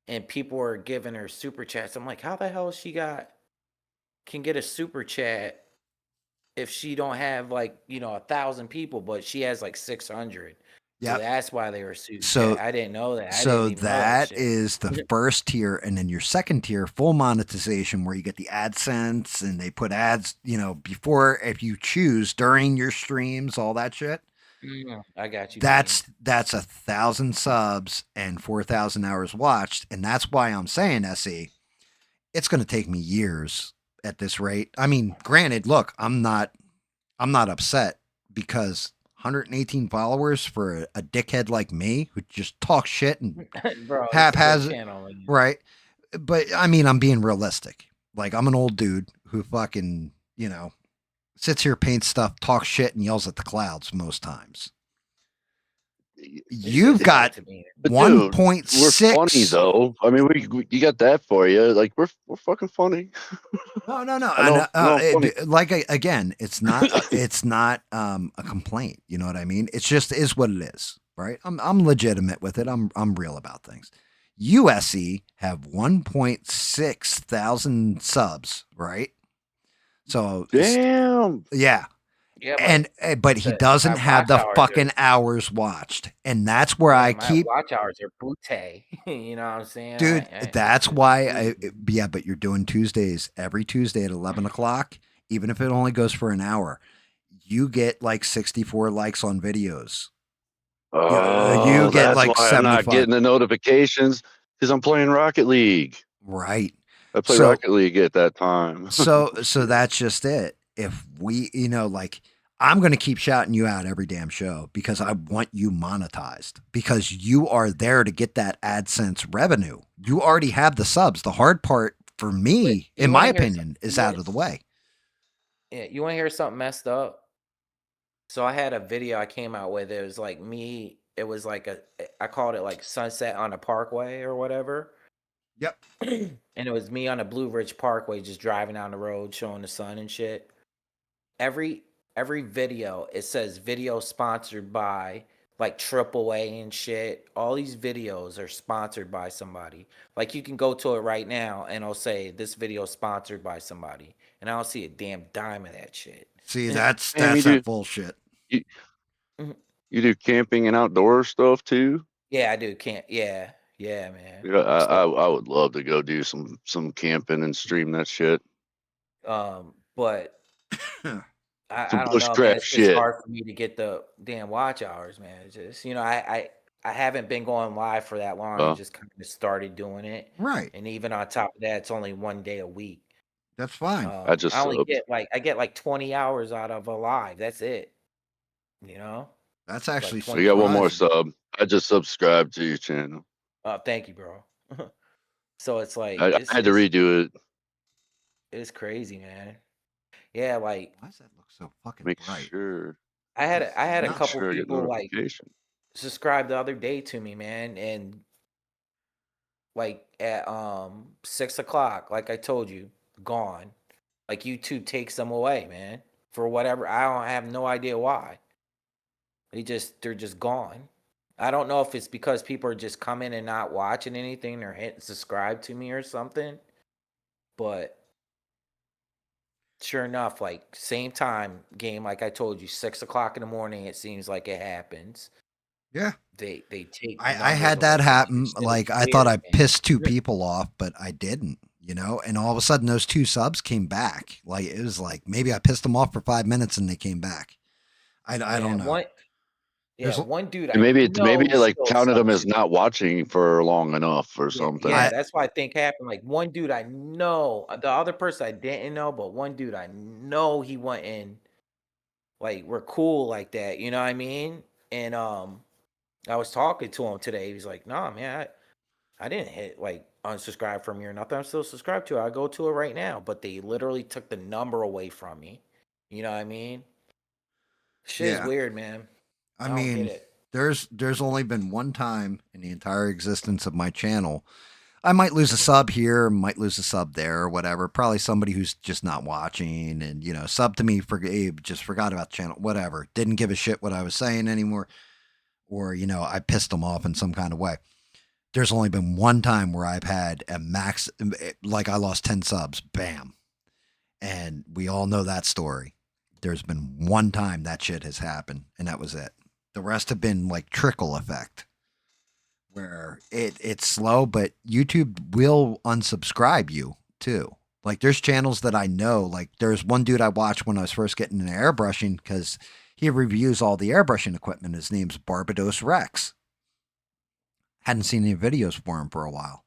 and people were giving her super chats. I'm like, how the hell can get a super chat if she don't have like 1,000 people, but she has like 600. So
Yep.
that's why they were super
So-
chat. I didn't know that. I
So
didn't even know that shit.
is the first tier, and then your second tier, full monetization, where you get the AdSense and they put ads, before if you choose during your streams, all that shit.
I got you.
That's 1,000 subs and 4,000 hours watched, and that's why I'm saying, SE, it's going to take me years at this rate. I mean, granted, look, I'm not upset because 118 followers for a dickhead like me who just talks shit and
Bro,
haphazard,
channel, man.
right? But I mean, I'm being realistic. Like, I'm an old dude who fucking, sits here, paints stuff, talks shit, and yells at the clouds most times. You've got
To me.
But dude,
1.6.
we're funny though. I mean, you got that for you. Like we're fucking funny.
No.
I know, funny.
Again, it's not a complaint. You know what I mean? It's just is what it is, right? I'm legitimate with it. I'm real about things. USC have 1.6 thousand subs, right? So
Damn.
yeah.
Yeah,
But he
the-
doesn't
my
have the
watch hours
fucking hours watched, and that's where I
my
keep.
watch hours are brute. You know what I'm saying?
Dude,
I-
that's why yeah, but you're doing Tuesdays every Tuesday at 11 o'clock, even if it only goes for an hour. You get like 64 likes on videos.
Oh,
you get
that's
like
why I'm not
75.
getting the notifications because I'm playing Rocket League.
Right.
I play
So-
Rocket League at that time.
So that's just it. If we, like, I'm going to keep shouting you out every damn show because I want you monetized because you are there to get that AdSense revenue. You already have the subs. The hard part for me,
Wait, you
in my
wanna hear
opinion, is out of the way.
Yeah, you want to hear something messed up? So I had a video I came out with. It was like me. It was like I called it like Sunset on a Parkway or whatever.
Yep.
And it was me on a Blue Ridge Parkway just driving down the road showing the sun and shit. Every video it says video sponsored by like AAA and shit. All these videos are sponsored by somebody. Like you can go to it right now and it'll say this video is sponsored by somebody, and I don't see a damn dime of that shit.
See, that's
Man,
that bullshit.
you,
Mhm.
you do camping and outdoor stuff too?
Yeah, I do. Can't. Yeah, man.
Yeah, I would love to go do some camping and stream that shit.
But
Some
I don't know, man.
bushcraft
It's just
shit.
hard for me to get the damn watch hours, man. It's just I haven't been going live for that long. I
Oh.
just kind of started doing it,
Right.
and even on top of that, it's only one day a week.
That's fine.
I just
I only
subbed.
get like 20 hours out of a live. That's it. You know.
That's actually
Like
We got one more
surprising.
sub. I just subscribed to your channel.
Thank you, bro. So it's like
I had to redo it.
it's crazy, man. Yeah, like
Why does that look so fucking
Make
bright?
sure.
I had a
Not
couple
Sure, I get
people like
notification.
subscribe the other day to me, man, and like at 6 o'clock, like I told you, gone. Like YouTube takes them away, man, for whatever. I don't have no idea why. They're just gone. I don't know if it's because people are just coming and not watching anything or hitting subscribe to me or something, but sure enough, like same time game, like I told you, 6 o'clock in the morning. It seems like it happens.
Yeah.
They take
I
numbers
had that
away from me.
happen.
Shit is
Like I thought I
weird, man.
pissed two people off, but I didn't, you know, and all of a sudden those two subs came back. Like it was like maybe I pissed them off for 5 minutes and they came back. I don't know. There's-
One dude I
And maybe
know
it like
still
counted them
subbed
as
to.
not watching for long enough or something.
Yeah, that's what I think happened. Like one dude I know, the other person I didn't know, but one dude I know he went in. Like we're cool like that, you know what I mean? And I was talking to him today. He was like, "Nah, man, I didn't hit like unsubscribe from you or nothing. I'm still subscribed to it. I go to it right now." But they literally took the number away from me. You know what I mean? Shit is
Yeah.
weird, man.
I
don't get
mean,
it.
there's only been one time in the entire existence of my channel. I might lose a sub here, might lose a sub there, or whatever. Probably somebody who's just not watching and, you know, sub to me for just forgot about the channel, whatever. Didn't give a shit what I was saying anymore. Or, you know, I pissed them off in some kind of way. There's only been one time where I've had a max, like I lost 10 subs, bam. And we all know that story. There's been one time that shit has happened, and that was it. The rest have been like trickle effect, where it's slow, but YouTube will unsubscribe you too. Like there's channels that I know, like there's one dude I watched when I was first getting into airbrushing because he reviews all the airbrushing equipment. His name's Barbados Rex. Hadn't seen any videos for him for a while.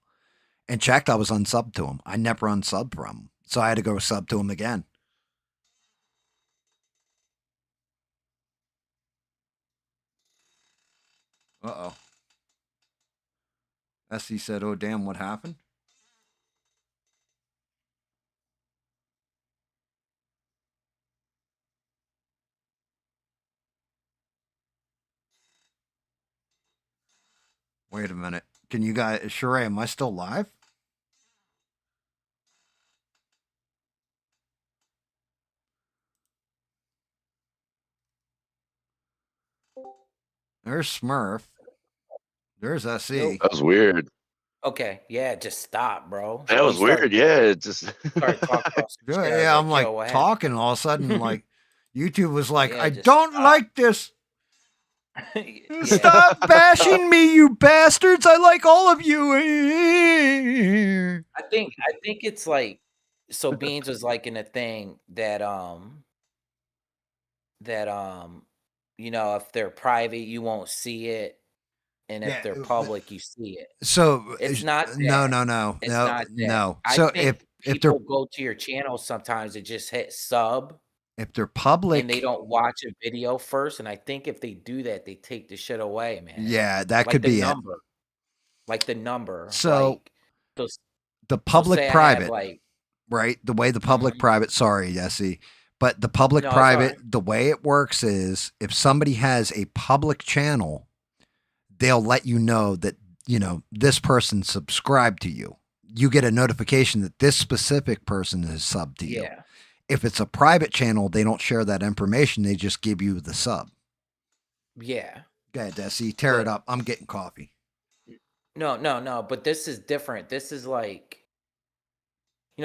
And checked, I was unsubbed to him. I never unsubbed from him. So I had to go sub to him again. Uh-oh. Essie said, "Oh, damn, what happened?" Wait a minute. Can you guys, Sheree, am I still live? There's Smurf. There's SE.
That was weird.
Okay, yeah, just stop, bro.
That was weird. Yeah, it just
Started talking about some shit. I was
Yeah, I'm like
"Yo, what
talking, all of a sudden, like YouTube was like,
Yeah,
"I
just
don't
stop."
like this.
happened?"
Stop bashing me, you bastards. I like all of you."
I think it's like so Beans was like in a thing that you know, if they're private you won't see it, and if
Yeah,
they're public you see it.
So
It's not that.
no.
It's not that.
No.
I
So
think
if they're
people go to your channel sometimes and just hit sub
if they're public,
and they don't watch a video first, and I think if they do that they take the shit away, man.
yeah, that
Like
could
the
be
number. Like the number.
So,
like those
the public
say I have,
private,
like
right? The way the public
Mhm.
private, sorry, Jesse, but the public
No, it's
private,
alright.
the way it works is if somebody has a public channel, they'll let you know that, you know, this person subscribed to you. You get a notification that this specific person is subbed to you.
Yeah.
If it's a private channel, they don't share that information. They just give you the sub.
Yeah.
Go ahead, Desi. Tear it up. I'm getting coffee.
No. But this is different. This is like,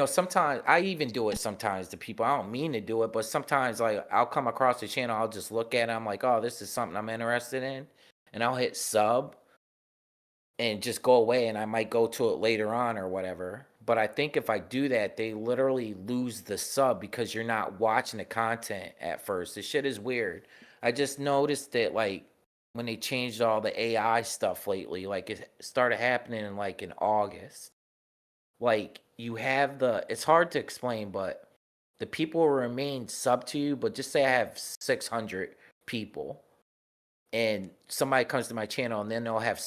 sometimes I even do it sometimes to people. I don't mean to do it, but sometimes like I'll come across the channel, I'll just look at it. I'm like, oh, this is something I'm interested in. And I'll hit sub and just go away, and I might go to it later on or whatever. But I think if I do that, they literally lose the sub because you're not watching the content at first. This shit is weird. I just noticed that like when they changed all the AI stuff lately, like it started happening in like in August. Like you have it's hard to explain, but the people will remain sub to you, but just say I have 600 people and somebody comes to my channel and then they'll have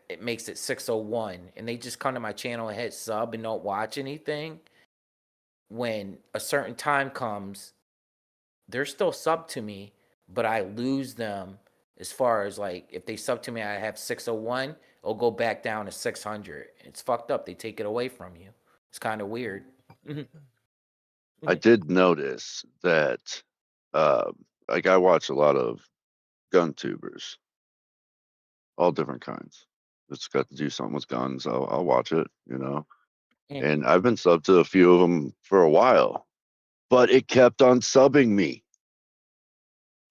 it makes it 601 and they just come to my channel and hit sub and don't watch anything. When a certain time comes, they're still sub to me, but I lose them as far as like if they sub to me, I have 601, it'll go back down to 600. It's fucked up. They take it away from you. It's kind of weird.
I did notice that, like I watch a lot of gun tubers, all different kinds. It's got to do something with guns. I'll watch it,
Mm.
And I've been subbed to a few of them for a while, but it kept on subbing me.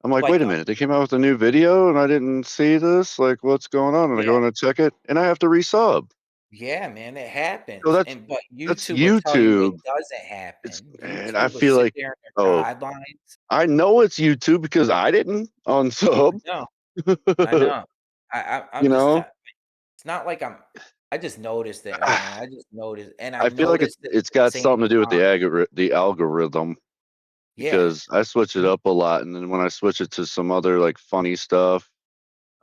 I'm like,
Like,
wait a minute, they came out with a new video and I didn't see this. Like, what's going on? And I go in and check it, and I have to resub.
Yeah, man, it happens.
So
But
that's
YouTube will tell you it
YouTube.
doesn't happen.
And I
YouTube will
feel
sit
like,
there in their
oh,
guidelines.
I know it's YouTube because I didn't unsub.
No, I know. I'm
You
just.
know,
It's not like I just noticed it, man. I just noticed, and I
I feel like
noticed it at
it's
the
got
same
something to do with
time.
the algorithm,
Yeah.
because I switch it up a lot, and then when I switch it to some other like funny stuff,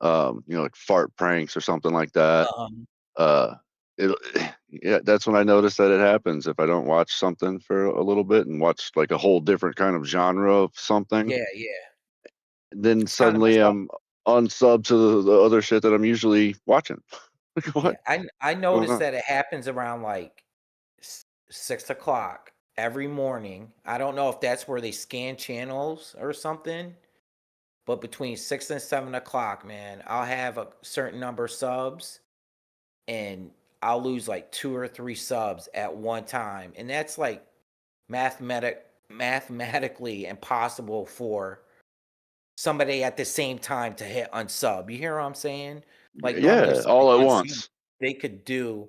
like fart pranks or something like that,
Um.
uh, it yeah, that's when I notice that it happens. If I don't watch something for a little bit and watch like a whole different kind of genre of something,
Yeah.
then
It's kind of
suddenly
messed up.
I'm unsub to the other shit that I'm usually watching. Like,
Yeah.
what?
I
What's going
noticed
on?
that it happens around like 6 o'clock every morning. I don't know if that's where they scan channels or something. But between 6 and 7 o'clock, man, I'll have a certain number of subs and I'll lose like 2 or 3 subs at one time. And that's like mathematically impossible for somebody at the same time to hit unsub. You hear what I'm saying? Like normally if
Yeah,
somebody
all at
unsubs,
once.
they could do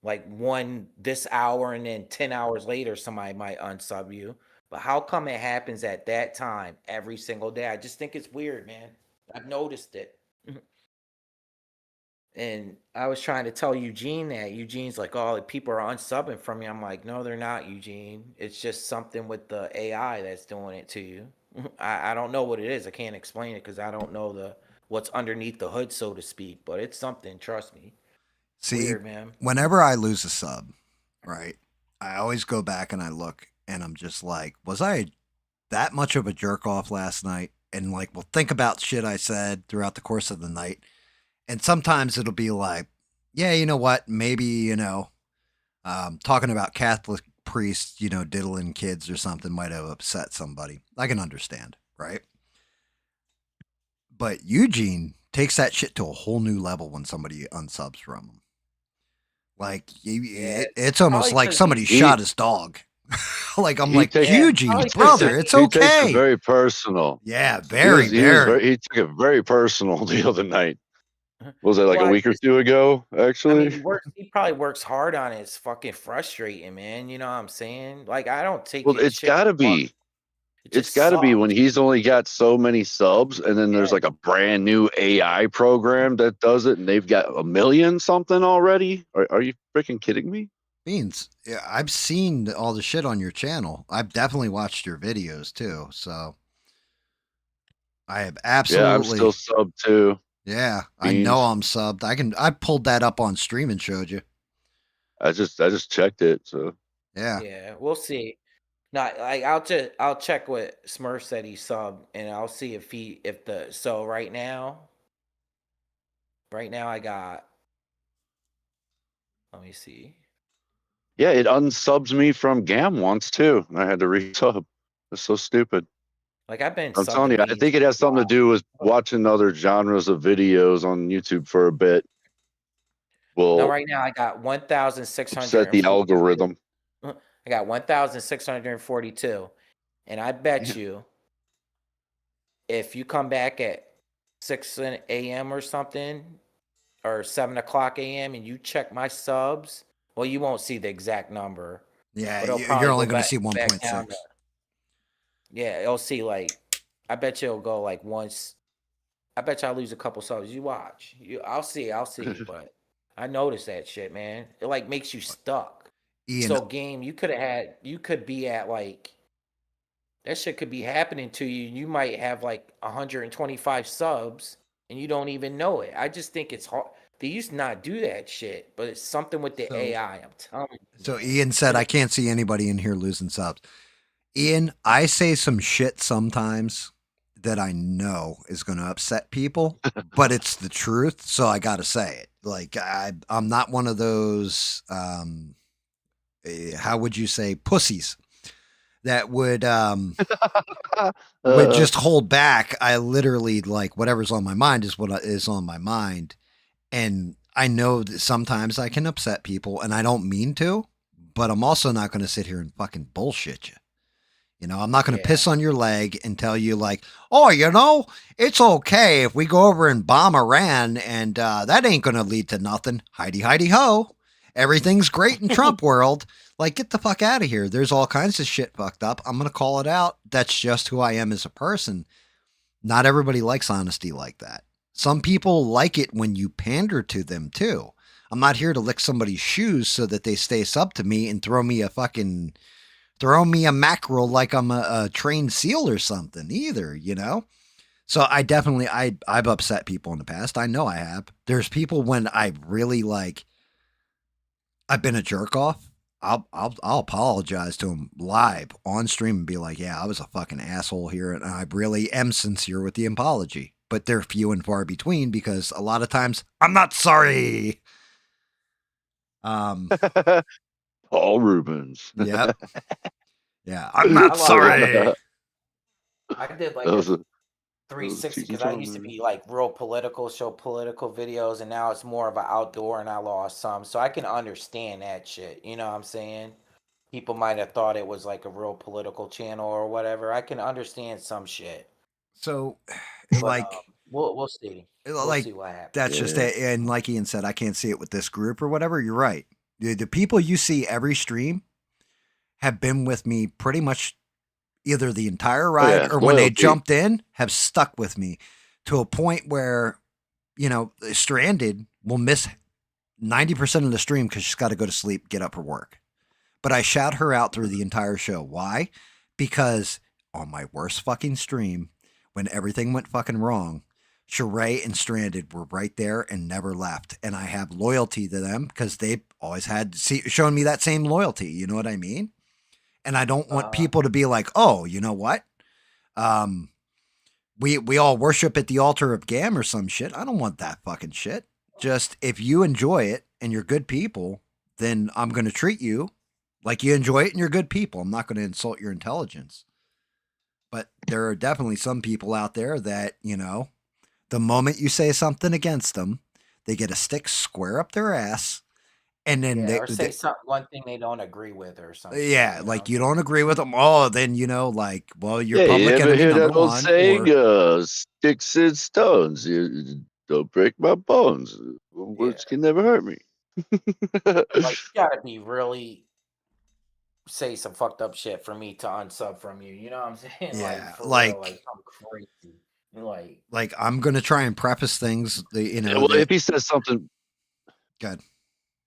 like one this hour and then 10 hours later somebody might unsub you. But how come it happens at that time every single day? I just think it's weird, man. I've noticed it. And I was trying to tell Eugene that. Eugene's like, oh, people are unsubbing from me. I'm like, no, they're not, Eugene. It's just something with the AI that's doing it to you. I don't know what it is. I can't explain it because I don't know what's underneath the hood, so to speak. But it's something, trust me.
See,
Weird, man.
whenever I lose a sub, right, I always go back and I look and I'm just like, was I that much of a jerk off last night? And like, well, think about shit I said throughout the course of the night. And sometimes it'll be like, yeah, you know what? Maybe, talking about Catholic priests, diddling kids or something might have upset somebody. I can understand, right? But Eugene takes that shit to a whole new level when somebody unsubs from him. Like,
Yeah,
it's almost
probably
like
because
somebody shot his dog. Like, I'm
He
like,
takes
yeah,
Eugene,
probably because
brother, it's
he takes it
okay.
very personal.
Yeah, very, very.
He took it very personal the other night. Was it like
well,
a
I
week or
just,
two ago?
I mean,
Actually,
he probably works hard on it. It's fucking frustrating, man. You know what I'm saying? Like, I don't take
well,
it
it's
shit.
got to
Hard.
be.
It
It's
just
got to be when
sucks.
he's only got so many subs, and then there's
Yeah.
like a brand new AI program that does it, and they've got a million something already. Are you freaking kidding me?
Beans, yeah, I've seen all the shit on your channel. I've definitely watched your videos too. So I have
Yeah, I'm still
absolutely,
sub too.
yeah, I know
Beans.
I'm subbed. I pulled that up on stream and showed you.
I just checked it. So
Yeah.
Yeah, we'll see. Not like I'll check what Smurf said he subbed, and I'll see if the so right now I got. Let me see.
yeah, it unsubs me from GAM once too. I had to resub. It's so stupid.
Like I've been.
I'm telling you, I think it has something to do with watching other genres of videos on YouTube for a bit.
No,
Will
right now I got
upset the
1,642.
algorithm.
I got 1,642, and I bet
Yeah.
you, if you come back at 6 a.m. or something, or 7 o'clock a.m. and you check my subs, well, you won't see the exact number.
Yeah,
But it'll
you're
probably
only
go
going to
back-
see
back down
1.6.
to- Yeah, it'll see like. I bet you it'll go like once. I bet you I'll lose a couple subs. You watch. I'll see. But I noticed that shit, man. It like makes you stuck.
Ian,
So game, you could be at like. That shit could be happening to you. You might have like 125 subs and you don't even know it. I just think it's hard. They used to not do that shit, but it's something with the
So-
AI. I'm telling you.
so
man.
Ian said, I can't see anybody in here losing subs. Ian, I say some shit sometimes that I know is going to upset people, but it's the truth. So I got to say it. Like I'm not one of those, how would you say, pussies that would just hold back. I literally, like, whatever's on my mind is what is on my mind. And I know that sometimes I can upset people and I don't mean to, but I'm also not going to sit here and fucking bullshit you. You know, I'm not going to piss on your leg and tell you like, oh, you know, it's okay if we go over and bomb Iran and that ain't going to lead to nothing. Heidi, Heidi, ho. Everything's great in Trump world. Like, get the fuck out of here. There's all kinds of shit fucked up. I'm going to call it out. That's just who I am as a person. Not everybody likes honesty like that. Some people like it when you pander to them too. I'm not here to lick somebody's shoes so that they stay sub to me and throw me a mackerel like I'm a trained seal or something either, you know? So I've upset people in the past. I know I have. There's people when I really like, I've been a jerk off. I'll apologize to them live on stream and be like, yeah, I was a fucking asshole here. And I really am sincere with the apology, but they're few and far between because a lot of times I'm not sorry.
Paul Rubens.
Yep. Yeah. I'm not sorry.
I did like
That was
a
a
360
cheeky
because I
John
used to
movie.
be like real political, show political videos, and now it's more of an outdoor, and I lost some. So I can understand that shit. You know what I'm saying? People might have thought it was like a real political channel or whatever. I can understand some shit.
So,
But
like,
we'll see. We'll
like
see what happens.
that's just
Yeah.
it. And like Ian said, I can't see it with this group or whatever. You're right. The people you see every stream have been with me pretty much either the entire ride
yeah,
or when they
loyalty.
jumped in have stuck with me to a point where, you know, Stranded will miss 90% of the stream because she's got to go to sleep, get up for work. But I shout her out through the entire show. Why? Because on my worst fucking stream, when everything went fucking wrong, Sheree and Stranded were right there and never left. And I have loyalty to them because they've always shown me that same loyalty. You know what I mean? And I don't want people to be like, oh, you know what? We all worship at the altar of GAM or some shit. I don't want that fucking shit. Just if you enjoy it and you're good people, then I'm going to treat you like you enjoy it and you're good people. I'm not going to insult your intelligence. But there are definitely some people out there that, you know, the moment you say something against them, they get a stick square up their ass. And then
or say one thing they don't agree with or something.
yeah, like you don't agree with them. Oh, then, you know, like, well, you're
Yeah, you
public
ever
enemy
hear
number
that old
one.
saying,
Or,
sticks and stones, you don't break my bones. Words can never hurt me.
Like you gotta be really say some fucked up shit for me to unsub from you. You know what I'm saying?
yeah,
Like for
like,
real, like I'm crazy.
Like I'm gonna try and preface things. You know,
well, if he says something,
good.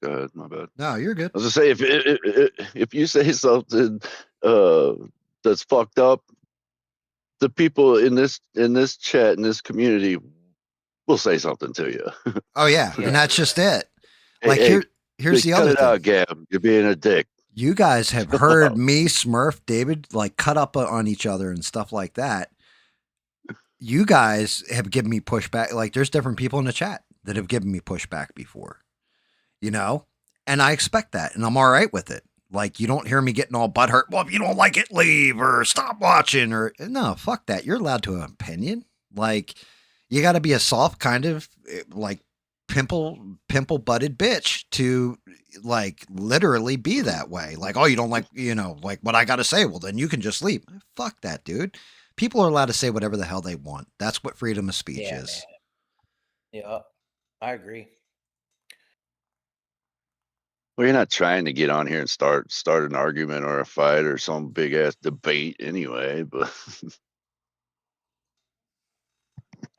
Go ahead, my bad.
No, you're good.
I was gonna say if you say something that's fucked up, the people in this chat in this community will say something to you.
Oh yeah, and that's just it. Like
Hey,
here's the
cut
other
it
thing.
out, Gab. You're being a dick.
You guys have heard me, Smurf, David, like cut up on each other and stuff like that. You guys have given me pushback. Like there's different people in the chat that have given me pushback before, you know, and I expect that and I'm all right with it. Like, you don't hear me getting all butthurt. Well, if you don't like it, leave or stop watching or no, fuck that. You're allowed to have an opinion. Like, you got to be a soft kind of like pimple butted bitch to like literally be that way. Like, oh, you don't like, like what I got to say. Well, then you can just leave. Fuck that, dude. People are allowed to say whatever the hell they want. That's what freedom of speech
Yeah,
is.
man. Yeah, I agree.
Well, you're not trying to get on here and start an argument or a fight or some big ass debate anyway, but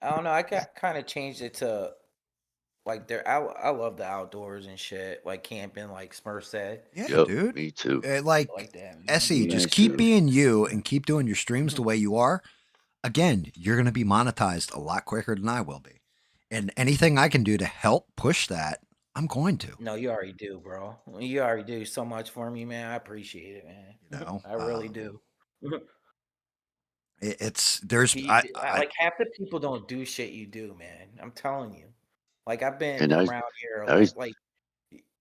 I don't know. I got kind of changed it to like I love the outdoors and shit, like camping, like Smurf said.
Yeah,
yep,
dude.
me too.
Like,
I like that, man.
Essie,
Me
just
too.
keep being you and keep doing your streams the way you are. Again, you're going to be monetized a lot quicker than I will be. And anything I can do to help push that, I'm going to.
No, you already do, bro. You already do so much for me, man. I appreciate it, man.
You know,
I really do.
There's,
Like half the people don't do shit you do, man. I'm telling you. Like I've been
And
around here, like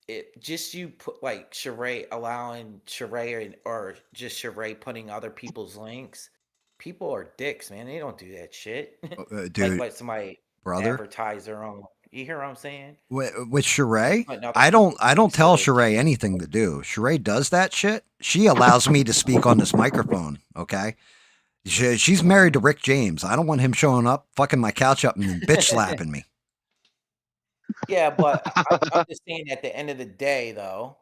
it just you put like Sheree allowing Sheree or just Sheree putting other people's links. People are dicks, man. They don't do that shit. Like
dude,
let somebody
brother.
advertise their own. You hear what I'm saying?
With Sheree,
Putting other
I don't
people's
tell
links to their
Sheree anything to do. Sheree does that shit. She allows me to speak on this microphone. Okay. She's married to Rick James. I don't want him showing up, fucking my couch up and then bitch slapping me.
Yeah, but I'm just saying at the end of the day, though,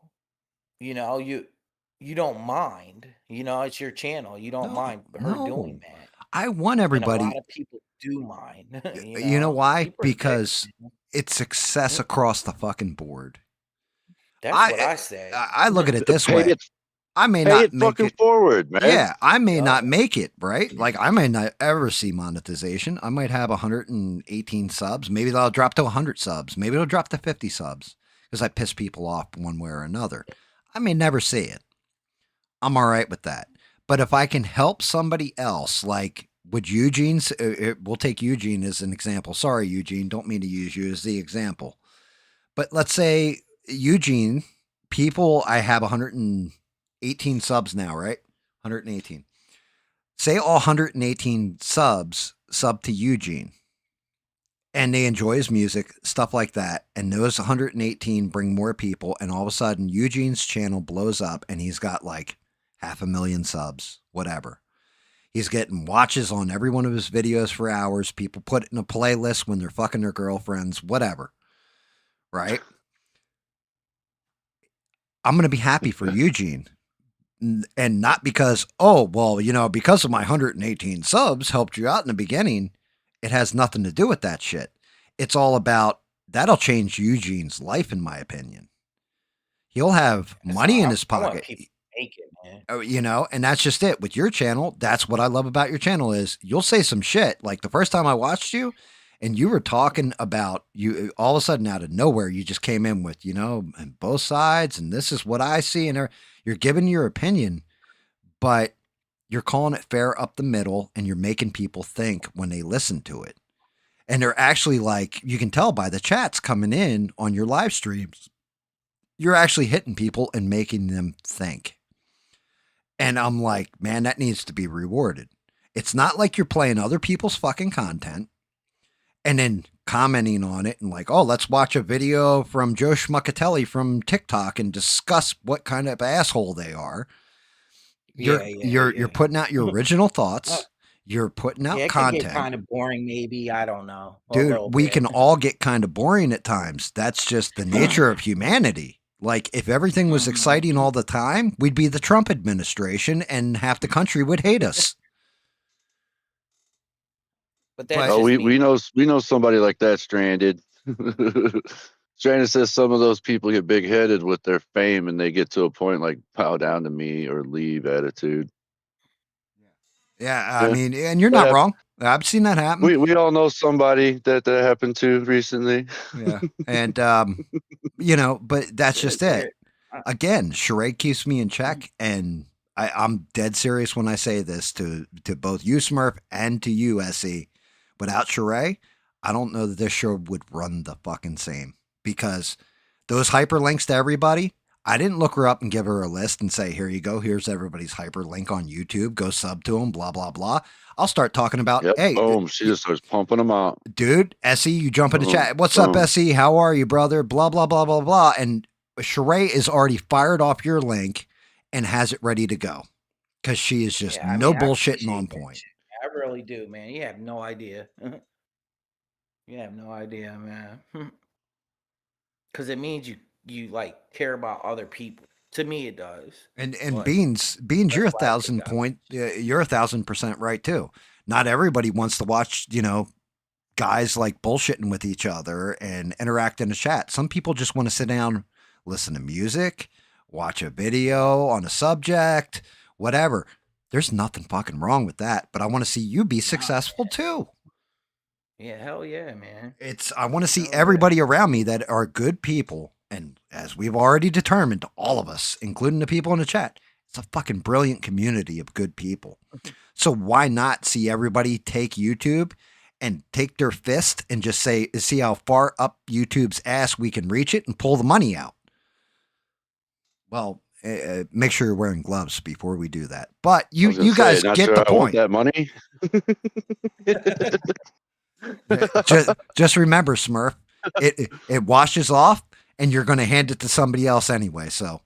you don't mind. It's your channel. You don't mind her doing that.
I want
And a
everybody.
lot of people do mind.
You know why?
People are dicks,
Because
man.
it's success across the fucking board.
That's what I say.
I look at it this
pay
way.
it,
I may
pay
not
it
make
fucking
it.
forward, man.
Yeah, I may
Yeah.
not make it, right? Like, I may not ever see monetization. I might have 118 subs. Maybe that'll drop to 100 subs. Maybe it'll drop to 50 subs because I piss people off one way or another. I may never see it. I'm all right with that. But if I can help somebody else, like would Eugene's, we'll take Eugene as an example. Sorry, Eugene, don't mean to use you as the example. But let's say Eugene, I have 118 subs now, right? 118. Say all 118 sub to Eugene and they enjoy his music, stuff like that. And those 118 bring more people. And all of a sudden Eugene's channel blows up and he's got like 500,000 subs, whatever. He's getting watches on every one of his videos for hours. People put it in a playlist when they're fucking their girlfriends, whatever. Right? I'm going to be happy for Eugene. And not because, because of my 118 subs helped you out in the beginning. It has nothing to do with that shit. It's all about, that'll change Eugene's life, in my opinion. He'll have money in his pocket.
I want people to make it, man.
And that's just it. With your channel, that's what I love about your channel is you'll say some shit. Like the first time I watched you and you were talking about you all of a sudden out of nowhere, you just came in with, and both sides. And this is what I see. And you're giving your opinion, but you're calling it fair up the middle and you're making people think when they listen to it. And they're actually like, you can tell by the chats coming in on your live streams, you're actually hitting people and making them think. And I'm like, man, that needs to be rewarded. It's not like you're playing other people's fucking content and then commenting on it and like, oh, let's watch a video from Joe Schmuckatelli from TikTok and discuss what kind of asshole they are. You're putting out your original thoughts. You're putting out
it
content.
can get kind of boring, maybe. I don't know.
Dude, we can all get kind of boring at times. That's just the nature of humanity. Like, if everything was exciting all the time, we'd be the Trump administration and half the country would hate us.
But that's
we know somebody like that, Stranded. Stranded says some of those people get big headed with their fame and they get to a point like bow down to me or leave attitude.
Yeah, I mean, and you're not wrong. I've seen that happen.
We all know somebody that happened to recently.
Yeah. And, but that's just it. Again, Sheree keeps me in check. And I'm dead serious when I say this to both you, Smurf, and to you, SE. Without Sheree, I don't know that this show would run the fucking same. Because those hyperlinks to everybody, I didn't look her up and give her a list and say, here you go. Here's everybody's hyperlink on YouTube. Go sub to them, blah, blah, blah. I'll start talking about,
Yep.
hey,
Boom. She just starts pumping them out.
dude, SE, you jump in the
Boom,
chat. What's up,
boom.
SE? How are you, brother? Blah, blah, blah, blah, blah. And Sheree is already fired off your link and has it ready to go because she is just
Yeah, I
no
mean, I
bullshitting on
appreciate that
point.
shit. I really do, man. You have no idea. You have no idea, man. Because it means you like care about other people. To me, it does.
And
But
Beans,
that's
you're
why I take that.
you're 1,000% right too. Not everybody wants to watch, guys like bullshitting with each other and interact in a chat. Some people just want to sit down, listen to music, watch a video on a subject, whatever. There's nothing fucking wrong with that, but I want to see you be successful too.
Yeah, hell yeah, man.
I want to see
Hell yeah.
everybody around me that are good people. And as we've already determined, all of us, including the people in the chat, it's a fucking brilliant community of good people. So why not see everybody take YouTube and take their fist and just see how far up YouTube's ass we can reach it and pull the money out? Well, make sure you're wearing gloves before we do that. But you guys
not
get
sure
the
I want
point.
that money.
just remember, Smurf, it washes off, and you're going to hand it to somebody else anyway. So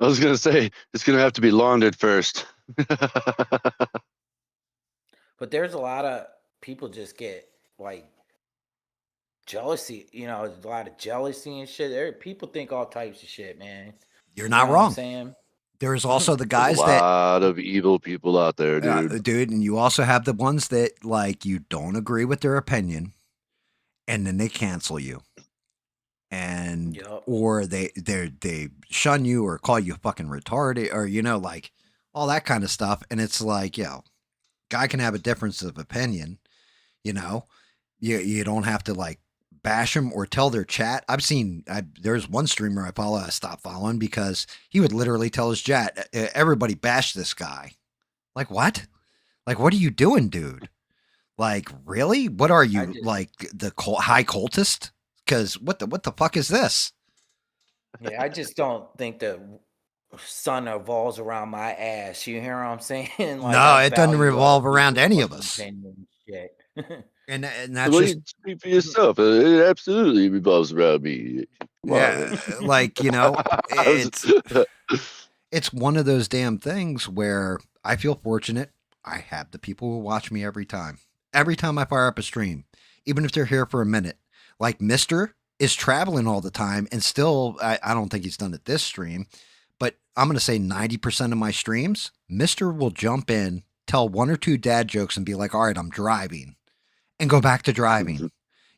I was gonna say it's gonna have to be laundered first.
But there's a lot of people just get like jealousy, a lot of jealousy and shit. People think all types of shit, man.
you're
You
not
know what I'm
wrong.
saying?
There's also the
There's a
guys that,
lot of evil people out there, dude.
and you also have the ones that like you don't agree with their opinion, and then they cancel you, and
Yup.
or they shun you or call you fucking retarded or like all that kind of stuff, and it's like guy can have a difference of opinion, you don't have to like bash them or tell their chat. There's one streamer I follow I stopped following because he would literally tell his chat, everybody bash this guy. Like what? Like what are you doing, dude? Like really? What are you, like the high cultist? Because what the fuck is this?
Yeah, I just don't think the sun revolves around my ass. You hear what I'm saying? Like,
No,
I
it doesn't
value other
revolve around
people's
any of
fucking
us.
opinion and shit.
And that's
Well,
just
you speak for yourself. It absolutely revolves around me. Come on,
yeah,
man.
like it's one of those damn things where I feel fortunate. I have the people who watch me every time. Every time I fire up a stream, even if they're here for a minute. Like Mister is traveling all the time and still, I don't think he's done it this stream, but I'm going to say 90% of my streams, Mister will jump in, tell one or two dad jokes and be like, all right, I'm driving, and go back to driving.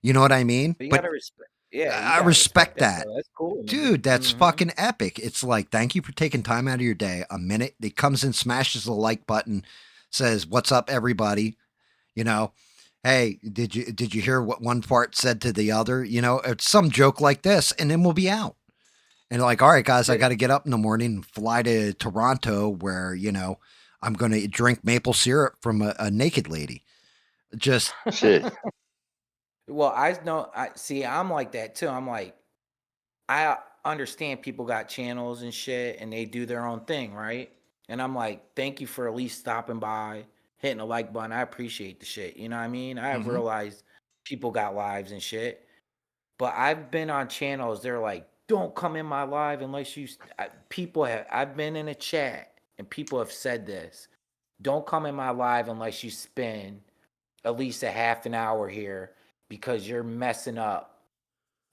You know what I mean?
But you
But
gotta respect. Yeah, you
I
gotta
respect that.
bro. That's cool, man.
Dude, that's
Mhm.
fucking epic. It's like, thank you for taking time out of your day. A minute. It comes in, smashes the like button, says, what's up, everybody? Hey, did you hear what one part said to the other? It's some joke like this, and then we'll be out. And like, all right, guys, I got to get up in the morning and fly to Toronto where, I'm going to drink maple syrup from a naked lady. Just
Shit.
Well, I know. I see. I'm like that too. I'm like, I understand people got channels and shit, and they do their own thing, right? And I'm like, thank you for at least stopping by, hitting the like button. I appreciate the shit. You know what I mean? I have
Mhm.
realized people got lives and shit, but I've been on channels. They're like, don't come in my live unless you. People have. I've been in a chat, and people have said this. Don't come in my live unless you spend at least a half an hour here because you're messing up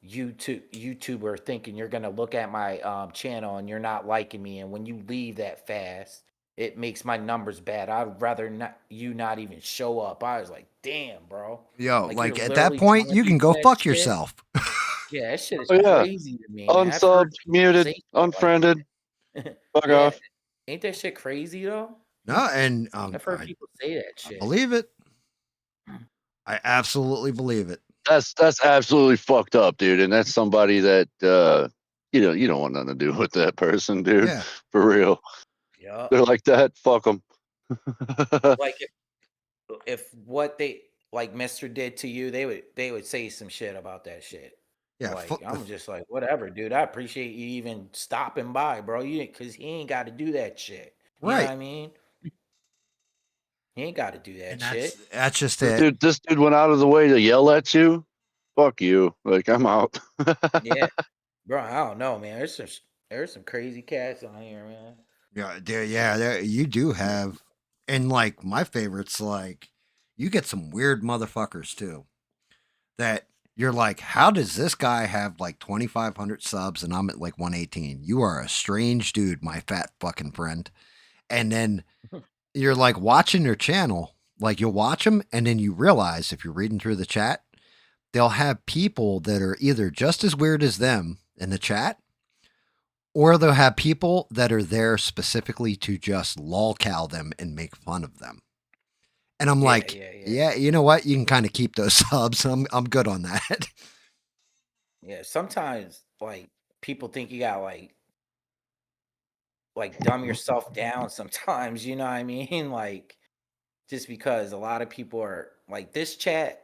YouTuber thinking you're gonna look at my channel and you're not liking me, and when you leave that fast, it makes my numbers bad. I'd rather not even show up. I was like, damn, bro.
yo,
Like,
like
you're
at that
literally
point,
telling
you can
people
go
that
fuck
shit?
yourself.
Yeah, that shit is
Oh, yeah.
crazy to me, man. I've heard
Unsubbed,
people
muted,
say shit like
unfriended.
that.
Fuck
Yeah,
off.
ain't that shit crazy though?
No, and
I've heard
I
people say that shit.
believe it. I absolutely believe it.
That's absolutely fucked up, dude. And that's somebody that you don't want nothing to do with that person, dude.
Yeah.
For real.
Yeah.
They're like that. Fuck them.
Like if what they like Mister did to you, they would say some shit about that shit.
Yeah,
Like, I'm just like, whatever, dude. I appreciate you even stopping by, bro. Because he ain't got to do that shit. You know what
right.
I mean? He ain't got to do that
And
shit.
that's just
This
it.
dude went out of the way to yell at you. Fuck you. Like, I'm out.
Yeah, bro. I don't know, man. There's some crazy cats on here, man.
You do have, and like my favorites, like you get some weird motherfuckers too. That you're like, how does this guy have like 2,500 subs and I'm at like 118? You are a strange dude, my fat fucking friend. And then you're like watching their channel, like you'll watch them, and then you realize if you're reading through the chat, they'll have people that are either just as weird as them in the chat, or they'll have people that are there specifically to just lolcow them and make fun of them. And I'm like, yeah, you know what? You can kind of keep those subs. I'm good on that.
Yeah, sometimes like people think you got like dumb yourself down sometimes, you know what I mean? Like just because a lot of people are like this chat,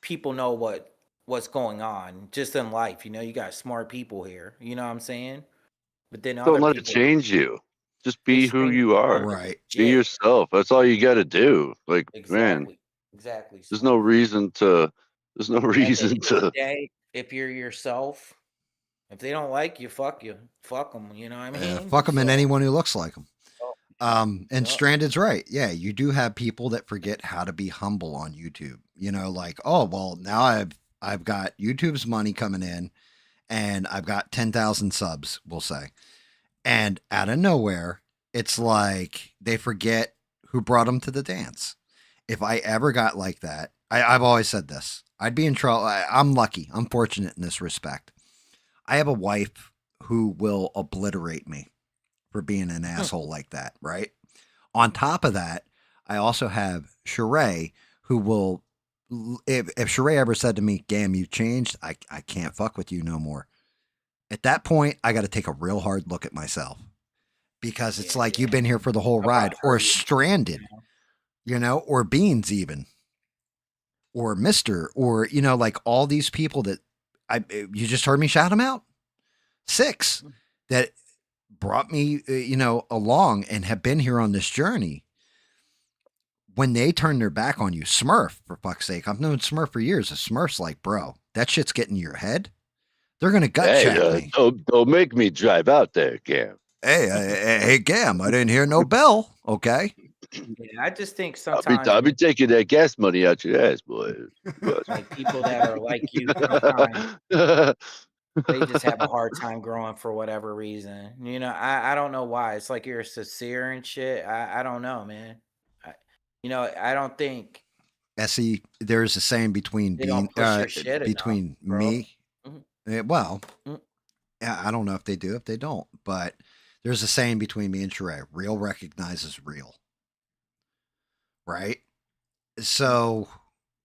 people know what's going on just in life, you know, you got smart people here, you know what I'm saying? But then
Don't
other
let it
people
change you. Just
they
be who
string
you
you
are.
along
Right.
Be
legit.
yourself. That's all you got to do. Like, man,
Exactly.
there's no
Smart.
reason to. There's no
At the
reason
end of the
to.
day, if you're yourself, if they don't like you, fuck them. You know what I mean?
Fuck them and
So,
anyone who looks like them.
oh,
And
yup.
Stranded's right. Yeah, you do have people that forget how to be humble on YouTube. You know, like, oh well, now I've got YouTube's money coming in, and I've got 10,000 subs. We'll say, and out of nowhere, it's like they forget who brought them to the dance. If I ever got like that, I've always said this. I'd be in trouble. I'm lucky. I'm fortunate in this respect. I have a wife who will obliterate me for being an asshole like that, right? On top of that, I also have Sheree who will, if Sheree ever said to me, Gam, you changed, I can't fuck with you no more. At that point, I got to take a real hard look at myself because it's like you've been here for the whole
How about
ride, or
her?
Stranded, or Beans even, or Mister, or, like all these people that you just heard me shout them out. 6 that brought me, along and have been here on this journey. When they turn their back on you, Smurf, for fuck's sake, I've known Smurf for years. A Smurf's like, bro, that shit's getting to your head. They're gonna gut check me.
Don't make me drive out there, Cam.
Hey, Gam, I didn't hear no bell. Okay.
Yeah, I just think
I'll
sometimes
be taking that gas money out your ass, boy.
like people that are like you, sometimes they just have a hard time growing for whatever reason. You know, I don't know why. It's like you're sincere and shit. I don't know, man. I don't think
Essie, there's a saying between
they don't push your shit enough, bro.
me. Well,
Mhm.
I don't know if they do, if they don't, but there's a saying between me and Sheree: real recognizes real. Right. So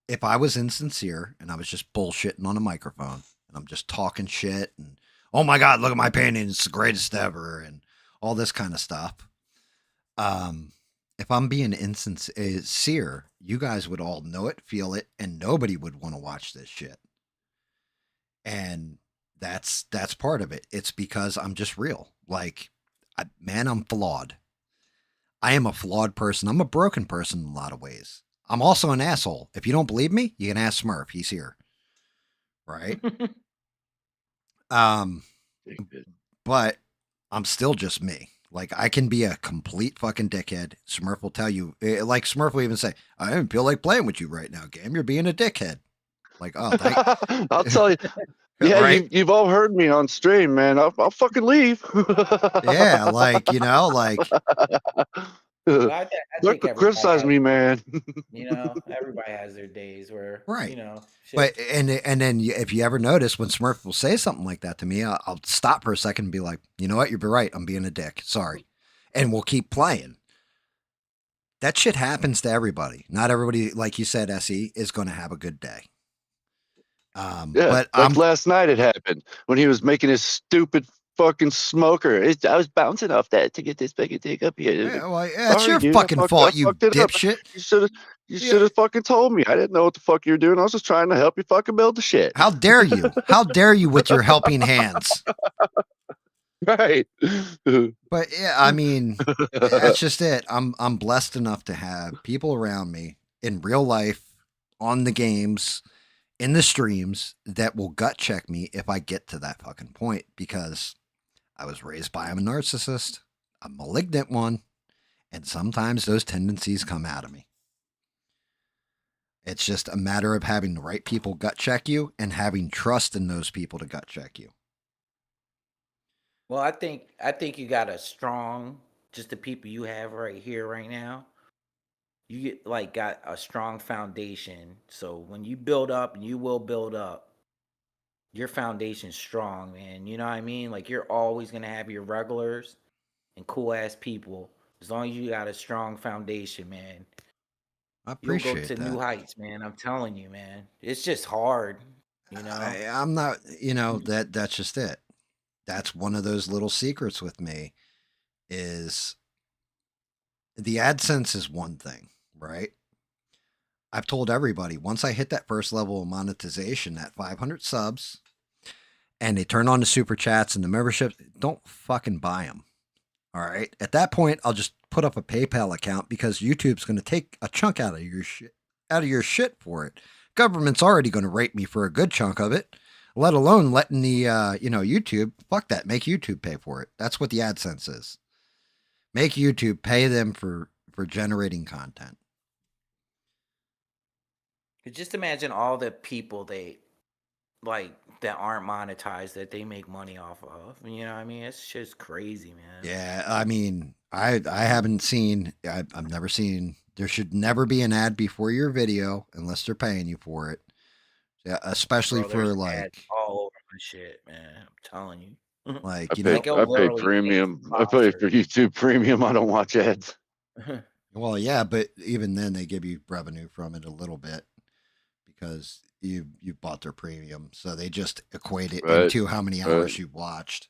if I was insincere and I was just bullshitting on a microphone and I'm just talking shit and, oh my God, look at my painting, it's the greatest ever, and all this kind of stuff. If I'm being insincere, you guys would all know it, feel it, and nobody would want to watch this shit. And that's part of it. It's because I'm just real. Like, man, I'm flawed. I am a flawed person. I'm a broken person in a lot of ways. I'm also an asshole. If you don't believe me, you can ask Smurf. He's here. Right? But I'm still just me. Like, I can be a complete fucking dickhead. Smurf will tell you, like Smurf will even say, I don't feel like playing with you right now, Gam. You're being a dickhead. Like, oh,
I'll tell you. Yeah,
right?
you've all heard me on stream, man. I'll fucking leave.
Yeah, like, like.
Well, I think everybody
Criticize
has,
me, man.
everybody has their days where,
Right.
shit.
But and then if you ever notice when Smurf will say something like that to me, I'll stop for a second and be like, you know what, you're right, I'm being a dick. Sorry, and we'll keep playing. That shit happens to everybody. Not everybody, like you said, Se, is going to have a good day.
Yeah,
but
like last night it happened when he was making his stupid fucking smoker. I was bouncing off that to get this fucking thing up here.
Yeah, well,
Sorry,
it's your
dude,
fucking fault, you
fucked it up.
dipshit.
You should have. You should have fucking told me. I didn't know what the fuck you were doing. I was just trying to help you fucking build the shit.
How dare you? How dare you with your helping hands?
Right.
But yeah, I mean, that's just it. I'm blessed enough to have people around me in real life, on the games, in the streams that will gut check me if I get to that fucking point, because I was raised by a narcissist, a malignant one, and sometimes those tendencies come out of me. It's just a matter of having the right people gut check you and having trust in those people to gut check you.
Well, I think you got a strong, just the people you have right here right now. You get like got a strong foundation. So when you build up, and you will build up, your foundation's strong, man. You know what I mean? Like you're always gonna have your regulars and cool ass people. As long as you got a strong foundation, man,
I
you'll go
appreciate
to new
that.
heights, man. I'm telling you, man. It's just hard, you know.
I'm not, that's just it. That's one of those little secrets with me is the AdSense is one thing, right? I've told everybody once I hit that first level of monetization, that 500 subs, and they turn on the super chats and the memberships, don't fucking buy them. All right. At that point, I'll just put up a PayPal account because YouTube's going to take a chunk out of your shit for it. Government's already going to rate me for a good chunk of it, let alone letting the YouTube, fuck that, make YouTube pay for it. That's what the AdSense is. Make YouTube pay them for generating content.
Just imagine all the people that aren't monetized that they make money off of. You know what I mean? It's just crazy, man.
Yeah, I mean, I haven't seen, I've never seen, there should never be an ad before your video unless they're paying you for it. Yeah, especially
Bro,
for
there's
like,
ads all over my shit, man. I'm telling you.
like,
Like, it'll
I pay
literally say
premium. I pay for
sponsored.
YouTube Premium. I don't watch ads.
well, yeah, but even then they give you revenue from it a little bit because you bought their premium, so they just equate it
Right.
into how many hours you watched.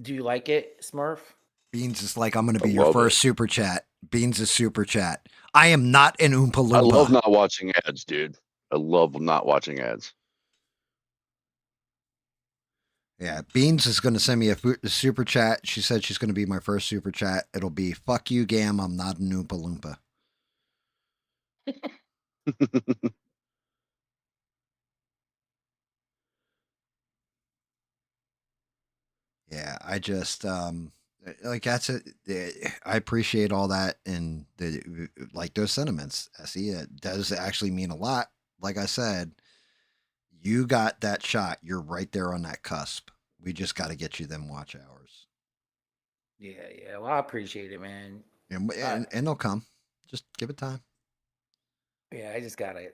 Do you like it, Smurf?
Beans is like, I'm going to
I
be your
love
first
it.
super chat. Beans is super chat. I am not an Oompa Loompa.
I love not watching ads, dude. I love not watching ads.
Yeah, Beans is going to send me a super chat. She said she's going to be my first super chat. It'll be, fuck you, Gam. I'm not an Oompa Loompa. Yeah, I just like that's it. I appreciate all that and like those sentiments. I see it does actually mean a lot. Like I said, you got that shot. You're right there on that cusp. We just got to get you them watch hours.
Yeah. Well, I appreciate it, man.
And they'll come. Just give it time.
Yeah, I just gotta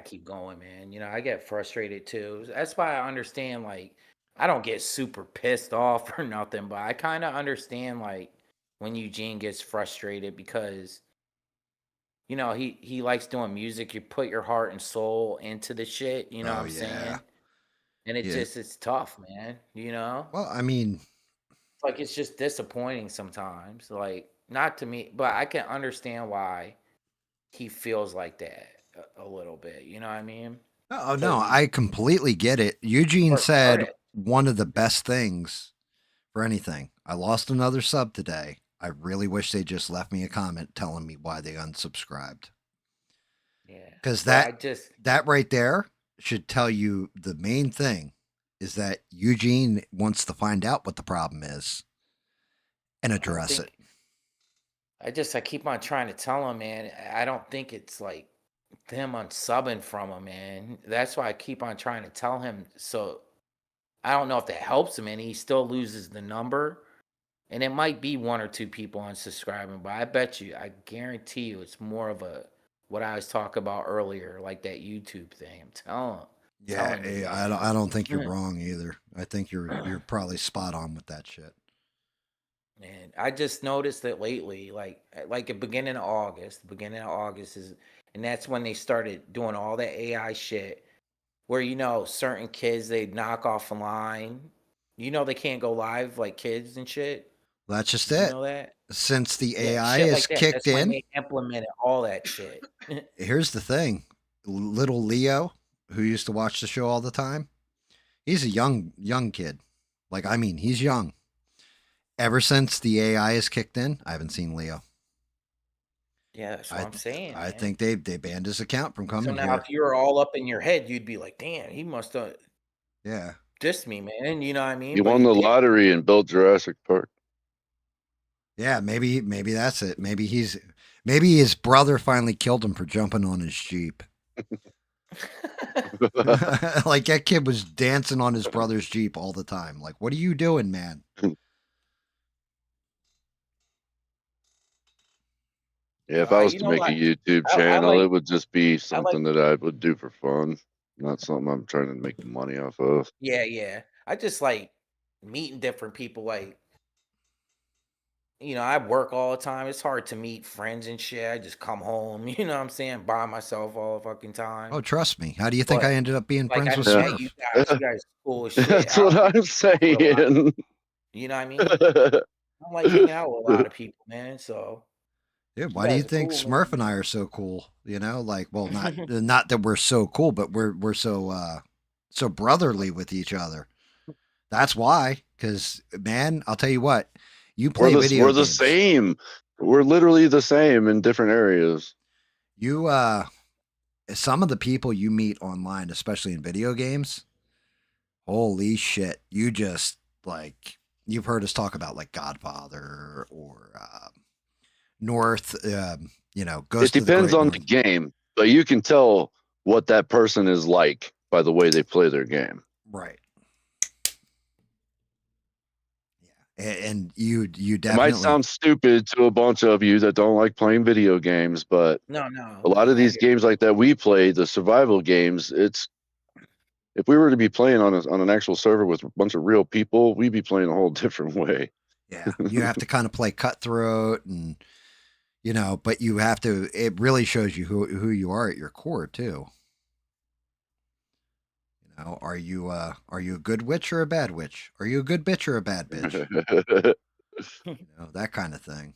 keep going, man. You know, I get frustrated too. That's why I understand, like, I don't get super pissed off or nothing, but I kind of understand, like, when Eugene gets frustrated because, you know, he likes doing music. You put your heart and soul into the shit, you know what I'm saying? And it's tough, man, you know?
Well, I mean,
Like, it's just disappointing sometimes. Like, not to me, but I can understand why he feels like that a little bit. You know what I mean?
oh no, I completely get it. Eugene
Work hard
said
at-
one of the best things for anything. I lost another sub today. I really wish they just left me a comment telling me why they unsubscribed.
Yeah.
Because
Well,
that right there should tell you the main thing is that Eugene wants to find out what the problem is and address it.
I keep on trying to tell him, man. I don't think it's like them unsubbing from him, man. That's why I keep on trying to tell him. So I don't know if that helps him, and he still loses the number. And it might be one or two people unsubscribing, but I guarantee you, it's more of a what I was talking about earlier, like that YouTube thing. I'm telling.
Yeah, I don't think you're wrong either. I think you're probably spot on with that shit.
And I just noticed that lately, like at the beginning of August, and that's when they started doing all that AI shit, where certain kids they knock off a line, they can't go live like kids and shit.
That's just
Did you
it.
know that?
Since the
Yeah,
AI
shit
is
like that.
kicked
That's when
in,
they implemented all that shit.
here's the thing. Little Leo, who used to watch the show all the time, he's a young kid. Like, I mean, he's young. Ever since the AI is kicked in, I haven't seen Leo.
Yeah, that's what I'm saying,
I
man.
think they banned his account from
So
coming
now,
here.
if you were all up in your head, you'd be like, "Damn, he must have
Yeah.
dissed me, man." You know what I mean?
He
But
won
he
the
did.
lottery and built Jurassic Park.
Yeah, maybe that's it. Maybe his brother finally killed him for jumping on his Jeep. Like that kid was dancing on his brother's Jeep all the time. Like, what are you doing, man?
Yeah, if I was
You
to
know
make a
what?
YouTube
I
channel,
like
it would just be
I like
something that I would do for fun, not something I'm trying to make money off of.
yeah. I just like meeting different people. Like, I work all the time. It's hard to meet friends and shit. I just come home, you know what I'm saying, by myself all the fucking time.
Oh, trust me. How do you think
But
I ended up being
like
friends
I
with
Yeah.
met you
Smurf?
guys. You guys are cool as shit.
That's
I
what
don't
I'm
really hang out with a lot.
saying.
You know what I mean? I don't like hanging out with a lot of people, man. So
Dude,
you
why do you
guys are
think
cool,
Smurf and I
man.
are so cool? You know, like, well, not that we're so cool, but we're so brotherly with each other. That's why. Because man, I'll tell you what, you play video
We're the
games.
same. We're literally the same in different areas.
You some of the people you meet online, especially in video games, holy shit, you just like you've heard us talk about like Godfather or North,
It
Ghost of the
depends
Great
on the
North.
game, but you can tell what that person is like by the way they play their game.
Right. Yeah. And you
It might
definitely.
sound stupid to a bunch of you that don't like playing video games, but
No,
a lot of
I
these
get
games like that we play, the survival games, it's if we were to be playing on an actual server with a bunch of real people, we'd be playing a whole different way.
Yeah. You have to kind of play cutthroat and but you have to it really shows you who you are at your core too. Are you a good witch or a bad witch? Are you a good bitch or a bad bitch? That kind of thing.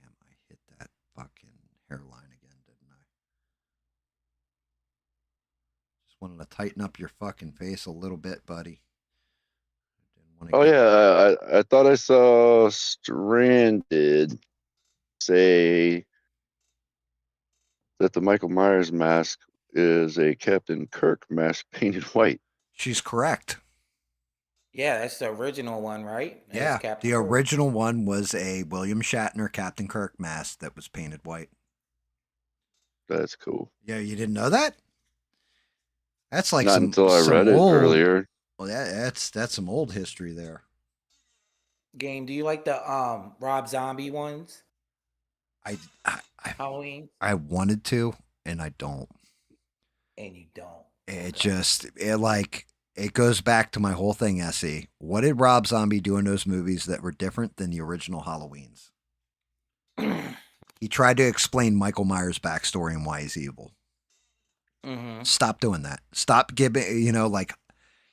Damn, I hit that fucking hairline again, didn't I? Just wanted to tighten up your fucking face a little bit, buddy. Didn't want to
Oh
get.
yeah, I thought I saw Stranded say that the Michael Myers mask is a Captain Kirk mask painted white.
She's correct.
Yeah, that's the original one, right? It's
Yeah,
Captain
the
Kirk.
original one was a William Shatner Captain Kirk mask that was painted white.
That's cool.
Yeah, you didn't know that? That's like
Not until I
some
read it
old.
earlier.
Well, that's some old history there.
Game. Do you like the Rob Zombie ones?
I
Halloween?
I wanted to, and I don't.
And you don't.
It just it goes back to my whole thing, Essie. What did Rob Zombie do in those movies that were different than the original Halloweens? He tried to explain Michael Myers' backstory and why he's evil.
Mm-hmm.
Stop doing that. Stop giving,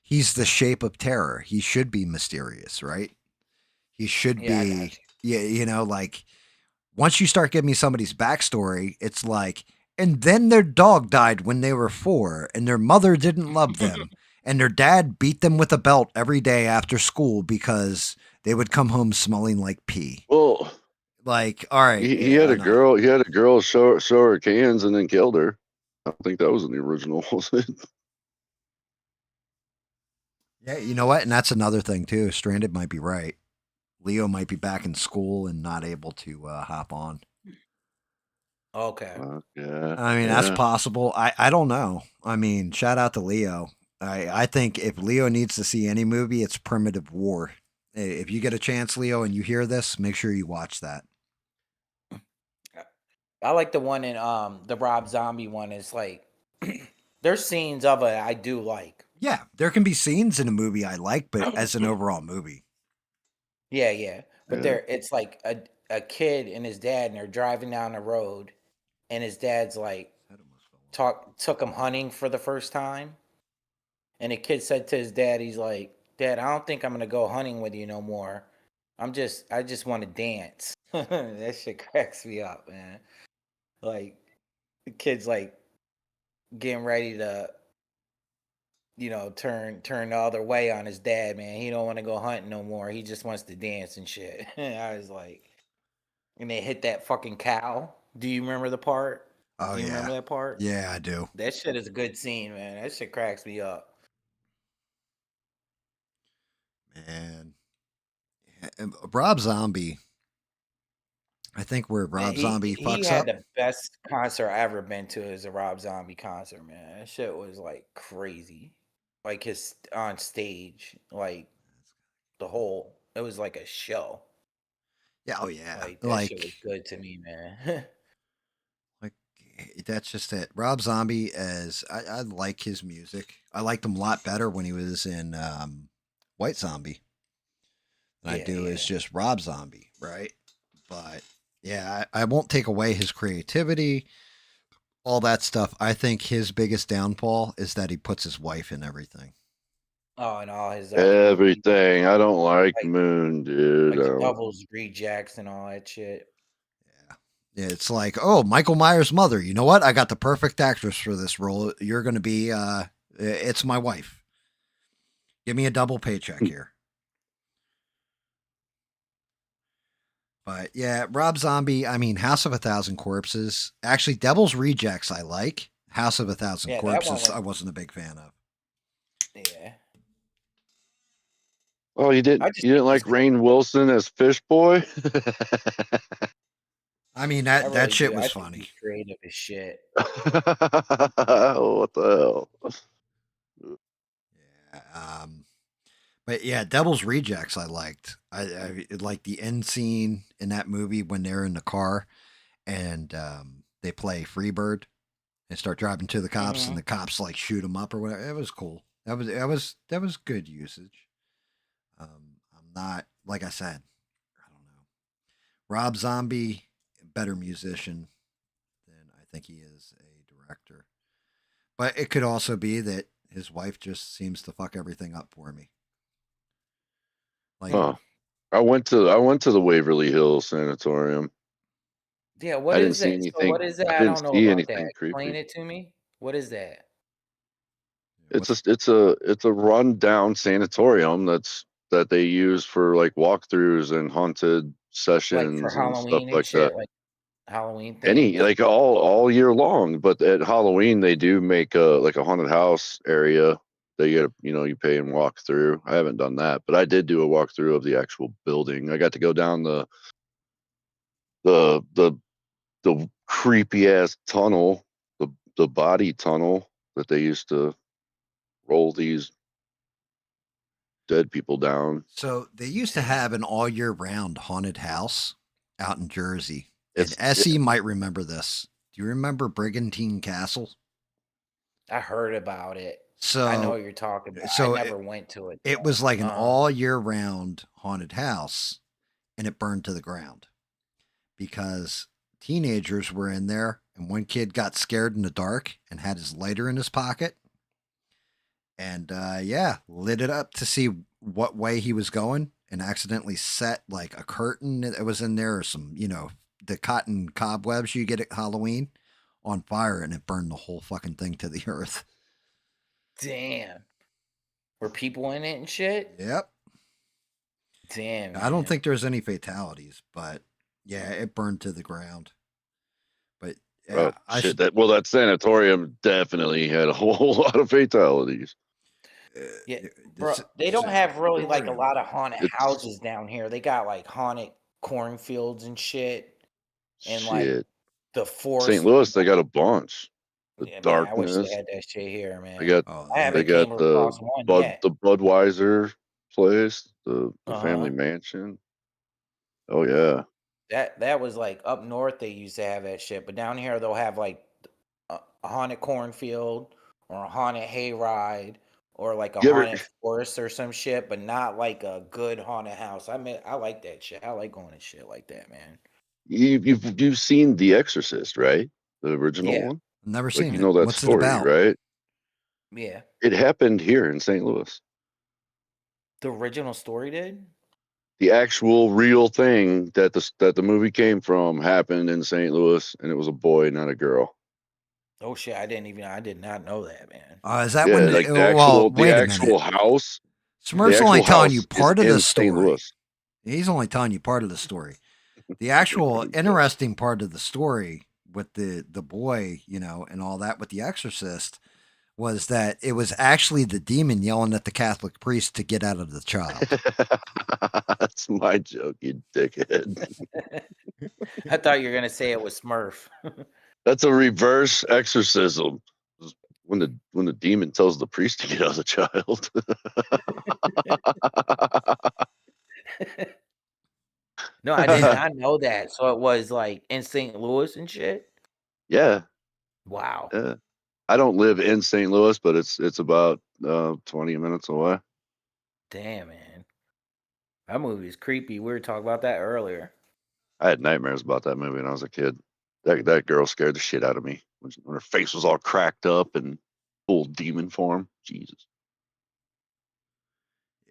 he's the shape of terror. He should be mysterious, right? He should
Yeah, I
be,
got
like once you start giving me somebody's backstory, it's like, and then their dog died when they were 4 and their mother didn't love them and their dad beat them with a belt every day after school because they would come home smelling like pee.
Well,
Like, all right,
he had a
no.
girl. He had a girl show her cans and then killed her. I don't think that was in the original. Was it?
Yeah, you know what? And that's another thing too. Stranded might be right. Leo might be back in school and not able to hop on.
Okay.
Yeah.
I mean, that's possible. I don't know. I mean, shout out to Leo. I think if Leo needs to see any movie, it's Primitive War. If you get a chance, Leo, and you hear this, make sure you watch that.
I like the one in the Rob Zombie one. Is like there's scenes of it I do like.
Yeah, there can be scenes in a movie I like, but as an overall movie.
Yeah. But
Yeah.
it's like a kid and his dad, and they're driving down the road, and his dad's like took him hunting for the first time, and the kid said to his dad, he's like, Dad, I don't think I'm gonna go hunting with you no more. I just want to dance. That shit cracks me up, man. Like the kid's like getting ready to, turn the other way on his dad, man. He don't want to go hunting no more. He just wants to dance and shit. I was like, and they hit that fucking cow. Do you remember the part?
Oh
Do you remember
yeah,
that part?
yeah, I do.
That shit is a good scene, man. That shit cracks me up.
Man, Rob Zombie. I think where
Man,
Rob
he
Zombie
he
fucks
had
up.
the best concert I ever been to is a Rob Zombie concert, man. That shit was like crazy. Like his on stage, like it was like a show.
Yeah, oh yeah,
Like that shit was good to me, man.
like that's just it. Rob Zombie, as I like his music. I liked him a lot better when he was in White Zombie than I
Yeah,
do as
yeah.
just Rob Zombie, right? But yeah, I won't take away his creativity, all that stuff. I think his biggest downfall is that he puts his wife in everything.
Oh, and all his other movies,
Everything. I don't like
like
Moon, dude.
like the Devil's Rejects and all that shit.
Yeah, it's like, oh, Michael Myers' mother. You know what? I got the perfect actress for this role. You're going to be. It's my wife. Give me a double paycheck here. But yeah, Rob Zombie. I mean, House of a Thousand Corpses. Actually, Devil's Rejects. I like. House of a Thousand
Yeah, that one
Corpses.
was
I wasn't a big fan of.
yeah.
Oh, you
I
didn't
just
you didn't
think
like Rainn Wilson as Fish Boy?
I mean
I
that
really
shit
do.
was
I think
funny.
he's creative as shit.
What the hell?
Yeah. But yeah, Devil's Rejects. I liked. I liked the end scene in that movie when they're in the car and they play Freebird and start driving to the cops, and
Hmm.
the cops like shoot them up or whatever. It was cool. That was good usage. I'm not like I said. I don't know. Rob Zombie, better musician than I think he is a director. But it could also be that his wife just seems to fuck everything up for me. Like,
Oh, I went to the Waverly Hills Sanatorium.
Yeah,
I
what
didn't
is
see
that? So what
anything.
is that?
I
I
didn't
don't know
see
about that.
anything
Explain
creepy.
it to me. What is that?
It's
what's
it's a rundown sanatorium that they use for like walkthroughs and haunted
Like for
sessions and stuff
Halloween and
like that.
shit, like Halloween
Any
themed?
like all year long, but at Halloween they do make a like a haunted house area that you pay and walk through. I haven't done that, but I did do a walkthrough of the actual building. I got to go down the the the creepy ass tunnel, the body tunnel that they used to roll these dead people down.
so they used to have an all year round haunted house out in Jersey. And
It's
Essie might remember this. Do you remember Brigantine Castle?
I heard about it. I know
So
what you're talking about. I
so
never went to it
it
though.
was like an all year round haunted house, and it burned to the ground because teenagers were in there, and one kid got scared in the dark and had his lighter in his pocket, and yeah, lit it up to see what way he was going, and accidentally set like a curtain that was in there, or some the cotton cobwebs you get at Halloween, on fire, and it burned the whole fucking thing to the earth.
Damn. Were people in it and shit?
Yep.
Damn,
I don't
man.
think there's any fatalities, but yeah, it burned to the ground. But yeah, I
shit.
should.
That sanatorium definitely had a whole lot of fatalities.
Yeah, bro.
This
They don't have really like a
sanatorium.
lot of haunted
It's
houses down here. They got like haunted cornfields and shit, and like
shit.
the
St.
forest.
Louis, they got a bunch. The
Yeah, man, I wish they
darkness.
had that shit here,
They
man.
got
Oh,
I
they
haven't
got
came across one yet.
The Budweiser place, the
Uh
family
huh.
mansion. Oh yeah.
That was like up north. They used to have that shit, but down here they'll have like a haunted cornfield or a haunted hayride or like a
You ever
haunted forest or some shit, but not like a good haunted house. I like that shit. I like going to shit like that, man.
you've seen The Exorcist, right? The original
Yeah,
one?
never
Like
seen
you
it.
know that
What's it
story,
about?
right?
yeah.
It happened here in St. Louis.
The original story did?
The actual real thing that the movie came from happened in St. Louis, and it was a boy, not a girl.
Oh shit! I did not know that, man.
Is that
Yeah,
when?
like
Well,
the
wait a minute.
actual house.
Smurf's only telling you
Is
part of
in
the
St.
story.
Louis.
He's only telling you part of the story. The actual interesting part of the story with the boy, you know, and all that with the Exorcist was that it was actually the demon yelling at the Catholic priest to get out of the child.
That's my joke, you dickhead.
I thought you were gonna say it was Smurf.
That's a reverse exorcism. When the demon tells the priest to get out of the child.
No, I did not know that. So it was like in St. Louis and shit.
Yeah.
Wow.
Yeah. I don't live in St. Louis, but it's about 20 minutes away.
Damn, man. That movie is creepy. We were talking about that earlier.
I had nightmares about that movie when I was a kid. That girl scared the shit out of me when her face was all cracked up and full demon form. Jesus.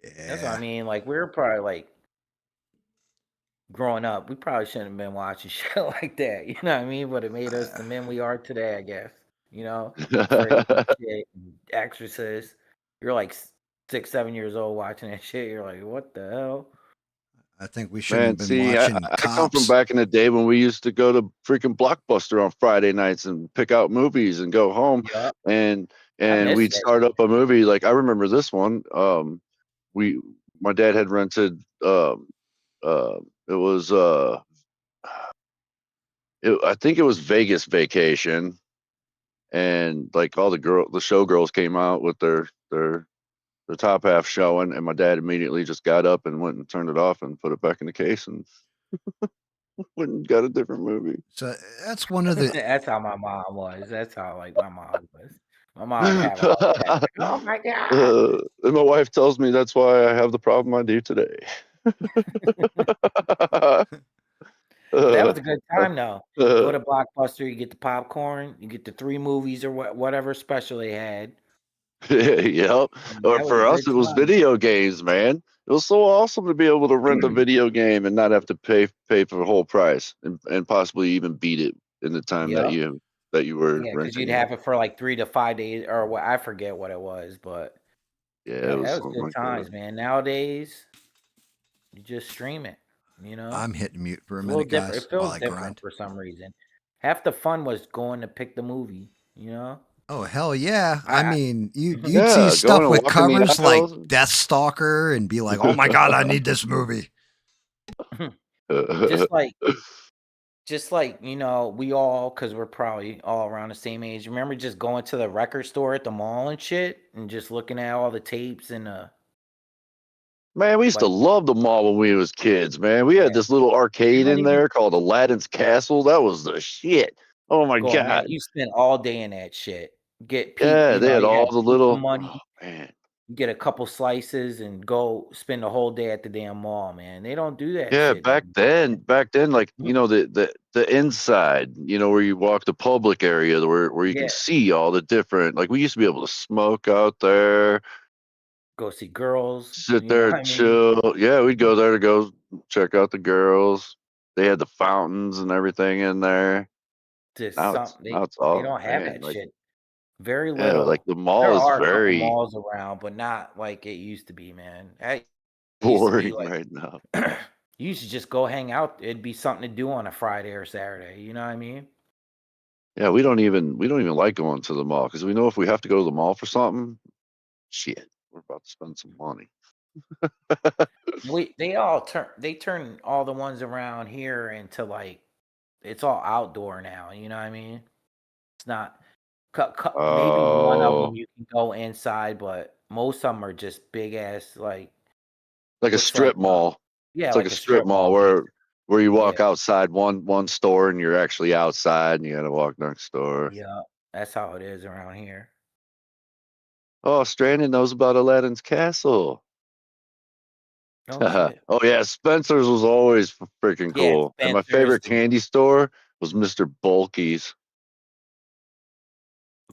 That's what I mean. Like we were probably like growing up, we probably shouldn't have been watching shit like that. You know what I mean? But it made us the men we are today, I guess. You know, Freddy and shit, and Exorcist. You're like 6, 7 years old watching that shit. You're like, what the hell?
I think we shouldn't
Man,
have been
see,
watching
I come from
Cops.
back in the day when we used to go to freaking Blockbuster on Friday nights and pick out movies and go home,
Yup.
and
I missed
we'd
that
start
shit.
up a movie. Like I remember this one. My dad had rented. It was I think it was Vegas Vacation, and like all the showgirls came out with their top half showing, and my dad immediately just got up and went and turned it off and put it back in the case and went and got a different movie.
So that's one of the.
That's how my mom was. That's how like my mom was. My mom would have all that. Like, oh my god.
And my wife tells me that's why I have the problem I do today.
But that was a good time though. Go to Blockbuster, you get the popcorn, you get the 3 movies or whatever special they had.
Yep. Or
That was a
for us,
good
it was
time.
video games, man. It was so awesome to be able to rent a video game and not have to pay for the whole price and possibly even beat it in the time that
Yep.
you were
Yeah, because you'd
renting it.
have it for like 3 to 5 days or what I forget what it was, but
Yeah,
that
it was
was
something
good
like
times,
that.
man. Nowadays, you just stream it, you know?
I'm hitting mute for a
It's a little
minute,
different.
guys,
It
while
feels
I
different
grind.
for some reason. Half the fun was going to pick the movie, you know?
Oh hell yeah! I
I
mean, you'd see
Yeah, going
stuff
and
with
walking the
covers like
aisles.
Death Stalker and be like, "Oh my god, I need this movie."
just like just like, you know, we all, because we're probably all around the same age. Remember just going to the record store at the mall and shit and just looking at all the tapes and
Man, we used to
like,
love the mall when we was kids, man. We
yeah,
had this little
you
arcade
don't
in
even
there called Aladdin's Castle. That was the shit. Oh my
go, man,
God.
you spend all day in that shit. Get
Yeah,
you
they
know,
had
you
all
had
the
pizza
little,
money,
oh man.
you get a couple slices and go spend the whole day at the damn mall, man. They don't do that
Yeah,
shit no more, man.
back then, like, you know, the inside, you know, where you walk the public area where you can
Yeah,
see all the different, like we used to be able to smoke out there,
go see girls,
sit
you know
there,
what I mean?
chill. Yeah, we'd go there to go check out the girls. They had the fountains and everything in there.
Just
Now
some
it's
they
all,
don't have
man,
that
like,
shit. Very
yeah, like
little.
the mall
There
is
are a couple
very
malls around, but not like it used to be, man. It used to be
boring
like
right now.
you used to just go hang out. It'd be something to do on a Friday or Saturday. You know what I mean?
Yeah, we don't even like going to the mall because we know if we have to go to the mall for something, shit, we're about to spend some money.
They turn all the ones around here into like it's all outdoor now. You know what I mean? It's not maybe one of
Oh,
them you can go inside, but most of them are just big ass like
like a
looks like
strip mall.
yeah,
It's like a
like a
strip
strip
mall
mall
where you
Yeah.
walk outside one store and you're actually outside and you gotta walk next door.
Yeah, that's how it is around here.
Oh, Strandon knows about Aladdin's castle.
Oh shit.
Oh yeah, Spencer's was always freaking
Yeah,
cool. And my
Spencer's
favorite candy store was Mr. Bulky's.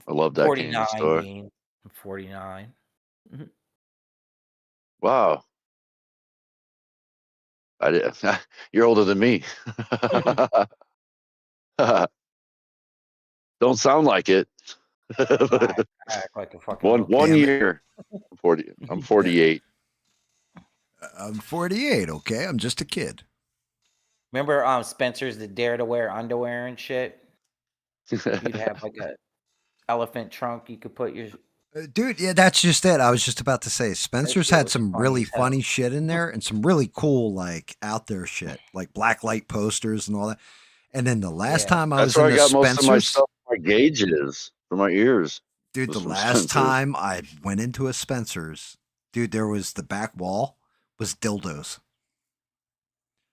I love that candy
49
store.
Bean. 49. Mhm.
Wow. I did. You're older than me. Don't sound like it.
I act like a fucking
one
little
one
Damn it.
year. I'm 40. I'm 48.
I'm 48. Okay, I'm just a kid.
Remember Spencer's the dare to wear underwear and shit? You'd have like a elephant trunk you could put your
Dude, yeah, that's just it. I was just about to say, Spencer's
shit
had
was
some
funny
really
as hell.
funny shit in there and some really cool, like, out there shit, like black light posters and all that. And then the last
Yeah.
time I
That's
was
where
in
I
the
got most of my
Spencer's,
stuff, my gauges for my ears.
dude,
Was
the
from
last
Spencer's.
time I went into a Spencer's, dude, there was the back wall was dildos,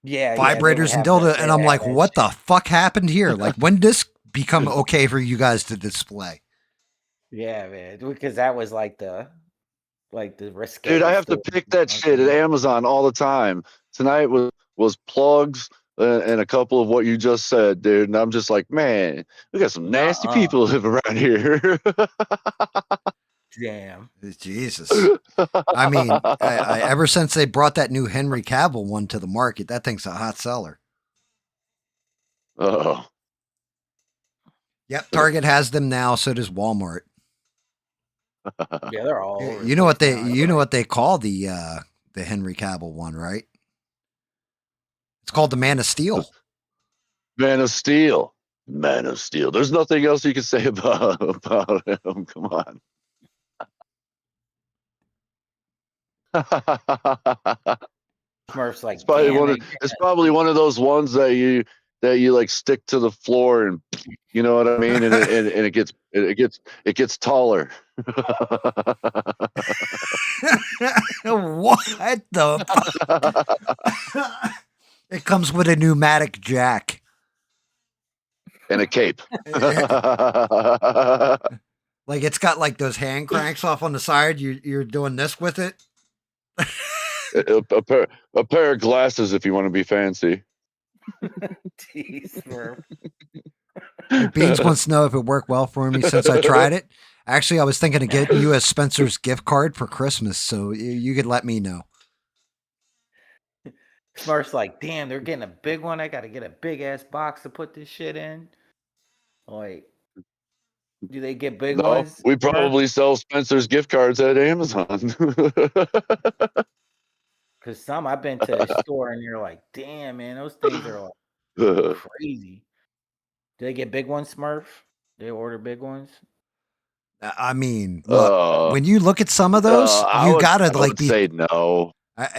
Yeah,
vibrators and dildo. And I'm like, what the fuck happened here? Like, when did this become okay for you guys to display?
Yeah, man. Because that was like the risque.
Dude, I have to pick that shit at Amazon all the time. Tonight was plugs and a couple of what you just said, dude. And I'm just like, man, we got some nasty people live around here.
Damn.
Jesus. I mean, I ever since they brought that new Henry Cavill one to the market, that thing's a hot seller.
Oh,
Yep, Target has them now. So does Walmart.
Yeah, they're all over.
You know what they call the Henry Cavill one, right? It's called the Man of Steel.
Man of Steel. Man of Steel. There's nothing else you can say about him. Come on.
Smurf's like,
It's probably
damn.
it's probably one of those ones that you like stick to the floor and you know what I mean, and it gets taller.
What the fuck? It comes with a pneumatic jack
and a cape.
Like it's got like those hand cranks off on the side. You're doing this with it.
a pair of glasses if you want to be fancy.
Jeez, Smurf.
Beans wants to know if it worked well for me since I tried it. Actually, I was thinking of getting you a Spencer's gift card for Christmas, so you could let me know.
Smurf's like, damn, they're getting a big one. I got to get a big ass box to put this shit in. Like, do they get big ones?
We probably sell Spencer's gift cards at Amazon.
Because some I've been to the store and you're like, damn, man, those things are like crazy. Do they get big ones, Smurf? They order big ones?
I mean, look, when you look at some of those, you gotta like be.
Say no. Not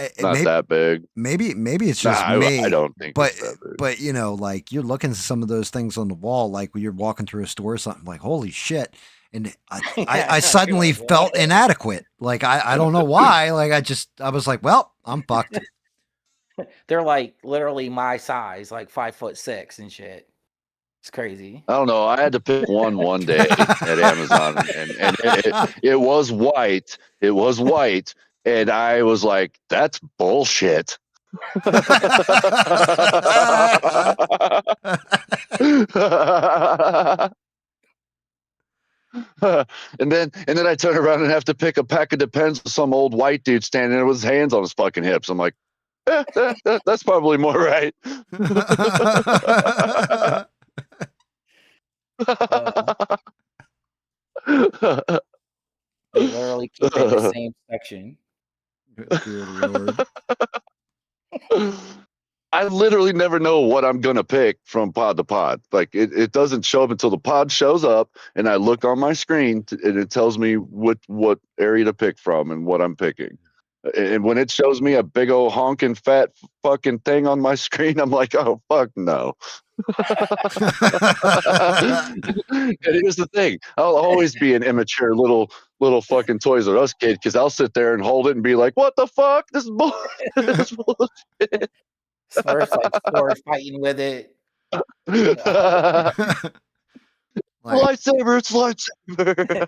that big.
Maybe it's just me.
I don't think.
But you know, like you're looking at some of those things on the wall, like when you're walking through a store or something, like holy shit, and I suddenly felt inadequate. Like I don't know why. Like I was like, well, I'm fucked.
They're like literally my size, like 5'6" and shit. It's crazy.
I don't know. I had to pick one day at Amazon, and it was white. It was white, and I was like, "That's bullshit." and then I turn around and have to pick a pack of Depends with some old white dude standing there with his hands on his fucking hips. I'm like, that's probably more right.
They literally keep it in the same section.
Dear Lord.
I literally never know what I'm gonna pick from pod to pod. Like it doesn't show up until the pod shows up, and I look on my screen and it tells me what area to pick from and what I'm picking. And when it shows me a big old honking fat fucking thing on my screen, I'm like, oh fuck no. And here's the thing: I'll always be an immature little fucking Toys R Us kid because I'll sit there and hold it and be like, "What the fuck? This is bullshit."
Smurf's like sword fighting with it.
Lightsaber, it's lightsaber.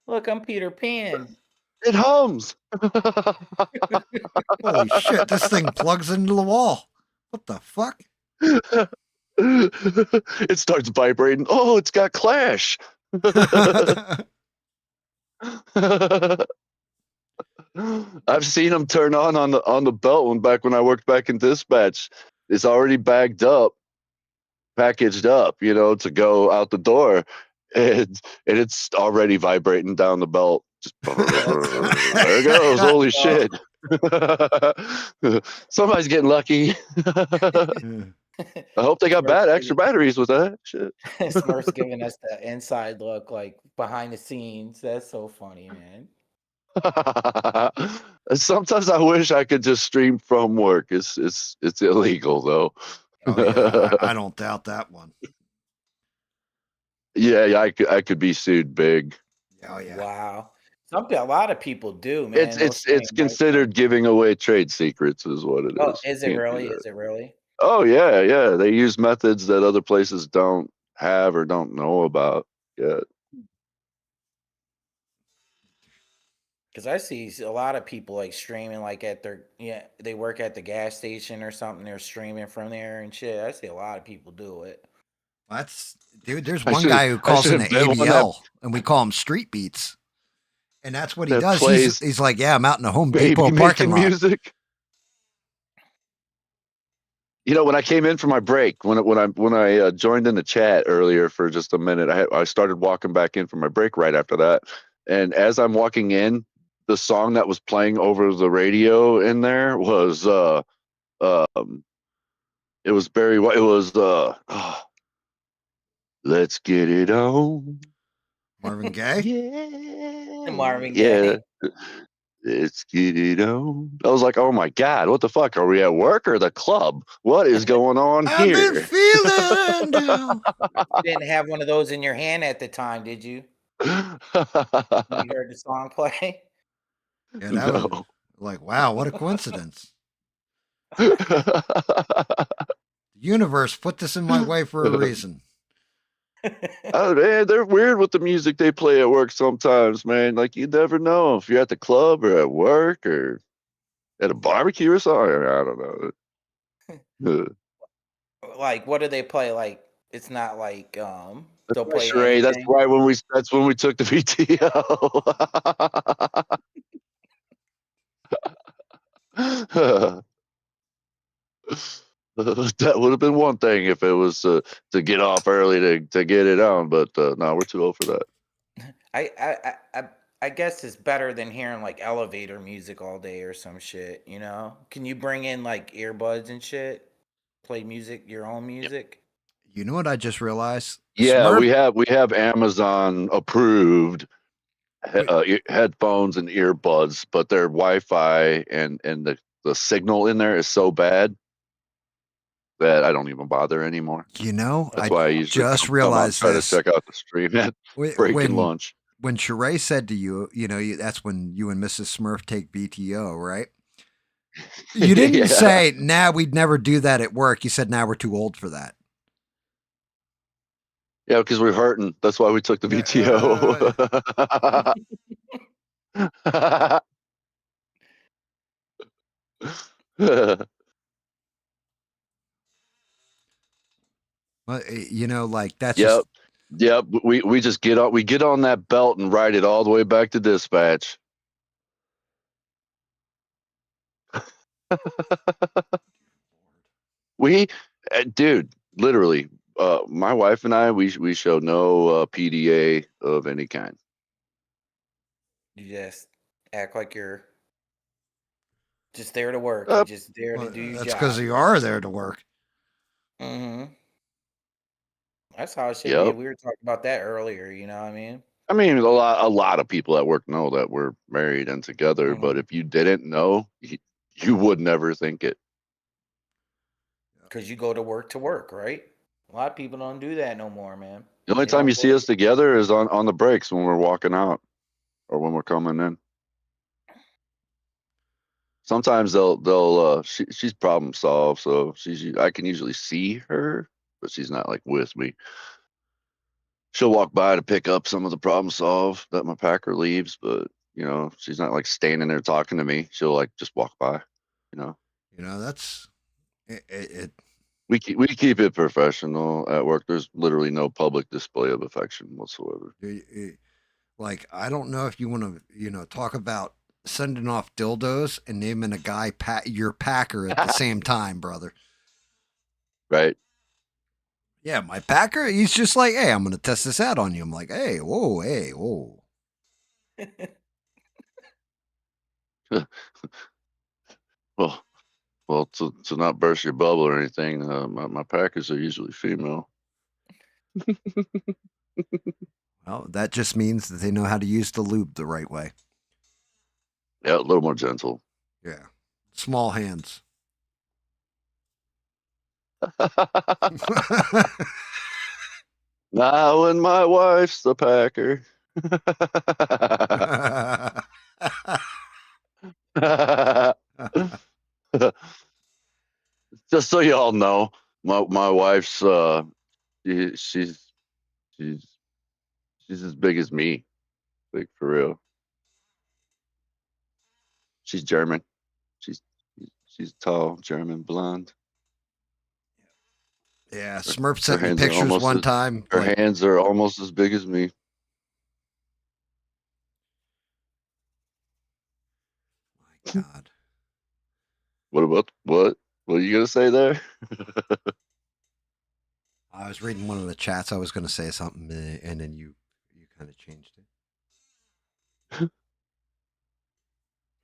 Look, I'm Peter Pan.
It hums.
Holy shit! This thing plugs into the wall. What the fuck?
It starts vibrating. Oh, it's got Clash. I I've seen them turn on the belt when I worked back in dispatch. It's already bagged up, packaged up, to go out the door, and it's already vibrating down the belt. Just there it goes. Holy shit! Somebody's getting lucky. I hope they got extra batteries with that shit.
Smurf's giving us the inside look, like behind the scenes. That's so funny, man.
Sometimes I wish I could just stream from work. It's illegal though.
Oh yeah, I don't doubt that one.
Yeah, I could be sued big.
Oh yeah.
Wow. A lot of people do, man.
It's considered giving away trade secrets, is what it is.
Oh, is it
Can't do
really?
that.
Is it really?
Oh yeah. They use methods that other places don't have or don't know about yet.
Because I see a lot of people like streaming, like they work at the gas station or something. They're streaming from there and shit. I see a lot of people do it.
Dude. There's one guy who calls in the ABL, and we call him Street Beats, and that's what he does. He's like, yeah, I'm out in the Home Depot parking lot.
Music. When I came in for my break, when I joined in the chat earlier for just a minute, I started walking back in for my break right after that, and as I'm walking in, the song that was playing over the radio in there was it was Barry White. It was Let's Get It On.
Marvin Gaye?
Yeah. Marvin Gaye.
Yeah. Let's get it on. I was like, oh my God, what the fuck? Are we at work or the club? What is going on here?
I've been feeling down.
You didn't have one of those in your hand at the time, did you? You heard the song play?
Yeah, that was like, wow, what a coincidence. The universe put this in my way for a reason.
Oh man, they're weird with the music they play at work sometimes, man. Like you never know if you're at the club or at work or at a barbecue or something. I don't know.
Like, what do they play? Like, it's not like they'll play
Ray, that's
anything.
why when we took the VTO. That would have been one thing if it was to get off early to get it on, but no, we're too old for that.
I guess it's better than hearing like elevator music all day or some shit. Can you bring in like earbuds and shit? Play music, your own music.
You know what I just realized?
Yeah, we have Amazon approved headphones and earbuds, but their Wi-Fi and the signal in there is so bad that I don't even bother anymore.
That's
why I usually
just realized
try
this.
to check out the stream at break and lunch.
When Sheree said to you, that's when you and Mrs. Smurf take BTO, right? You didn't say, nah, we'd never do that at work. You said, nah, we're too old for that.
Yeah, because we're hurting. That's why we took the VTO.
Well, like that's
Yep. We just get on that belt and ride it all the way back to dispatch. Dude, literally, my wife and I, we show no PDA of any kind.
You just act like you're just there to work. You're just there to do your job.
That's because you are there to work.
Mm-hmm. That's how it should be. We were talking about that earlier. You know what I mean?
I mean, a lot of people at work know that we're married and together, but if you didn't know, you would never think it.
Because you go to work, right? A lot of people don't do that no more, man.
The only time you see us together is on the breaks when we're walking out or when we're coming in. Sometimes she's problem solved, so I can usually see her, but she's not like with me. She'll walk by to pick up some of the problem solve that my packer leaves, but she's not like standing there talking to me. She'll like just walk by,
That's it.
We keep it professional at work. There's literally no public display of affection whatsoever.
Like, I don't know if you want to, talk about sending off dildos and naming a guy your packer at the same time, brother.
Right.
Yeah, my packer. He's just like, hey, I'm gonna test this out on you. I'm like, hey, whoa.
Well, to not burst your bubble or anything, my packers are usually female.
Well, that just means that they know how to use the lube the right way.
Yeah, a little more gentle.
Yeah, small hands.
Now when my wife's the packer. Just so y'all know, my wife's she's she's as big as me, like for real. She's German. She's tall, German, blonde.
Yeah, Smurf sent
Her
me
hands are
pictures
almost
one
as-
time.
Her
like,
hands are almost as big as me.
my God.
What? What are you gonna say there?
I was reading one of the chats. I was going to say something, and then you kind of changed it.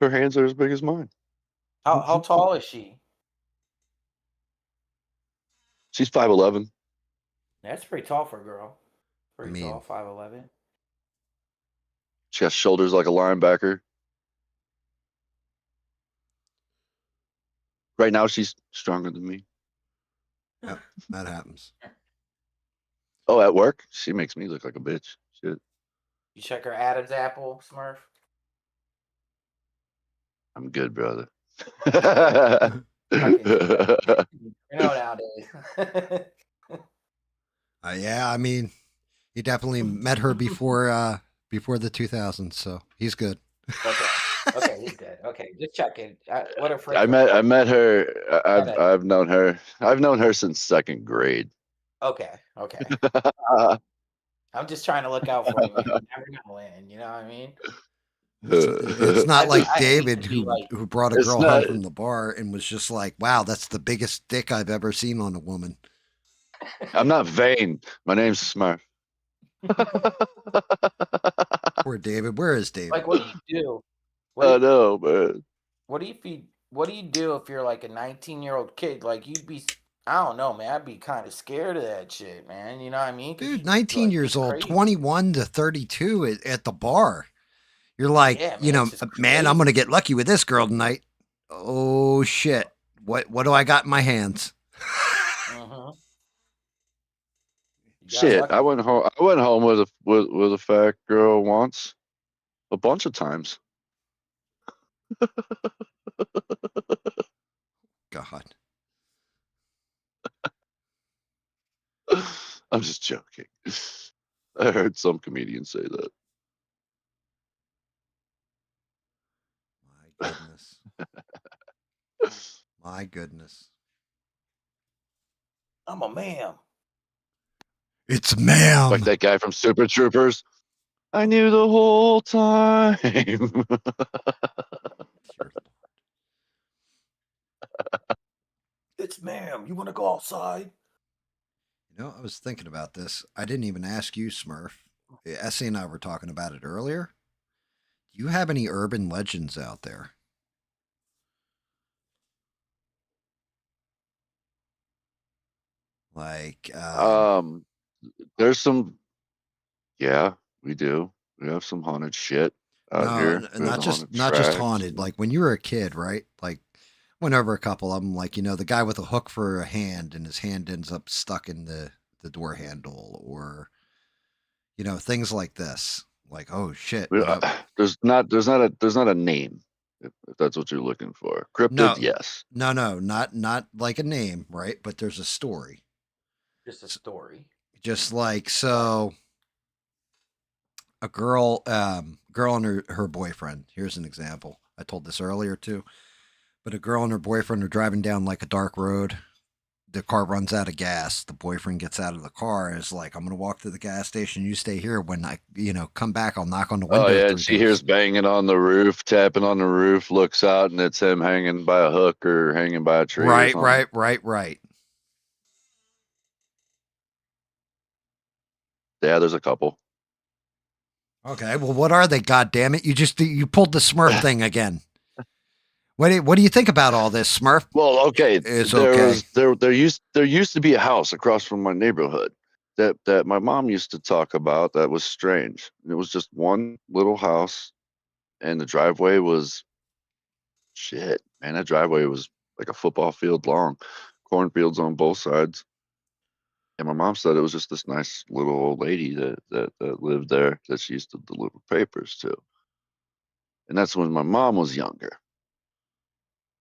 Her hands are as big as mine.
How tall is she?
She's 5'11".
That's pretty tall for a girl. Pretty
mean-
tall, 5'11".
She has shoulders like a linebacker. Right now, she's stronger than me.
That happens.
Oh, at work, she makes me look like a bitch. Shit.
You check her Adam's apple, Smurf?
I'm good, brother.
You know nowadays.
Yeah, I mean, he definitely met her before the 2000s, so he's good.
Okay, he's good. Okay, just checking. What a freak.
I met her. I've known her. I've known her since second grade.
Okay. I'm just trying to look out for you, man. You never know when, you know what I mean?
It's not like
I hate
David
to be like-
who brought a
It's
girl
not-
home from the bar and was just like, "Wow, that's the biggest dick I've ever seen on a woman."
I'm not vain. My name's Smurf.
Poor David. Where is David?
Like, what do you do?
I know, man.
What do you do if you're like a 19-year-old kid? Like, you'd be, I don't know, man. I'd be kind of scared of that shit, man. You know what I mean? 'Cause
Dude,
you'd
19
like,
years
be
old,
crazy.
21 to 32 at the bar. You're like,
Yeah, man,
you know,
it's just
man, I'm
crazy.
going to get lucky with this girl tonight. Oh, shit. What do I got in my hands?
Mhm. You got
Shit,
lucky.
I went home with a fat girl once, a bunch of times.
God.
I'm just joking. I heard some comedian say that.
My goodness. My goodness.
I'm a man.
It's ma'am.
Like that guy from Super Troopers. I knew the whole time.
It's ma'am. You want to go outside?
You know, I was thinking about this. I didn't even ask you, Smurf. Essie and I were talking about it earlier. Do you have any urban legends out there? Like,
There's some. Yeah, we do. We have some haunted shit out here. We have
not
the
just
tracks.
haunted. Like when you were a kid, right? Like went over a couple of them. Like, you know, the guy with a hook for a hand and his hand ends up stuck in the door handle, or you know, things like this. Like, oh shit.
We-
You know,
there's not a name if that's what you're looking for. Cryptid,
No.
yes.
no, not like a name, right? But there's a story.
Just a story.
Just like so. A girl and her boyfriend. Here's an example. I told this earlier too. But a girl and her boyfriend are driving down like a dark road. the car runs out of gas. The boyfriend gets out of the car and is like, I'm going to walk to the gas station. You stay here. When I, come back, I'll knock on the window.
Oh yeah,
3
and she
times.
hears banging on the roof, tapping on the roof, looks out, and it's him hanging by a hook or hanging by a tree. Or
Right,
something.
right.
Yeah, there's a couple.
Okay, well, what are they? God damn it! You pulled the Smurf thing again. What do you think about all this, Smurf?
Well, okay,
It's
there
okay.
was there used to be a house across from my neighborhood that my mom used to talk about that was strange. It was just one little house, and the driveway was shit, man. That driveway was like a football field long, cornfields on both sides. And my mom said it was just this nice little old lady that lived there that she used to deliver papers to. And that's when my mom was younger.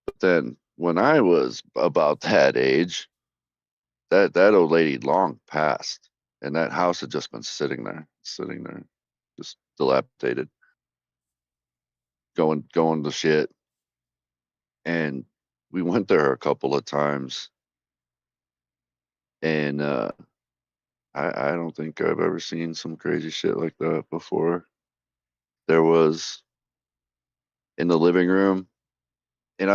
But then when I was about that age, that old lady long passed, and that house had just been sitting there, just dilapidated, going to shit. And we went there a couple of times, and I don't think I've ever seen some crazy shit like that before. There was in the living room, and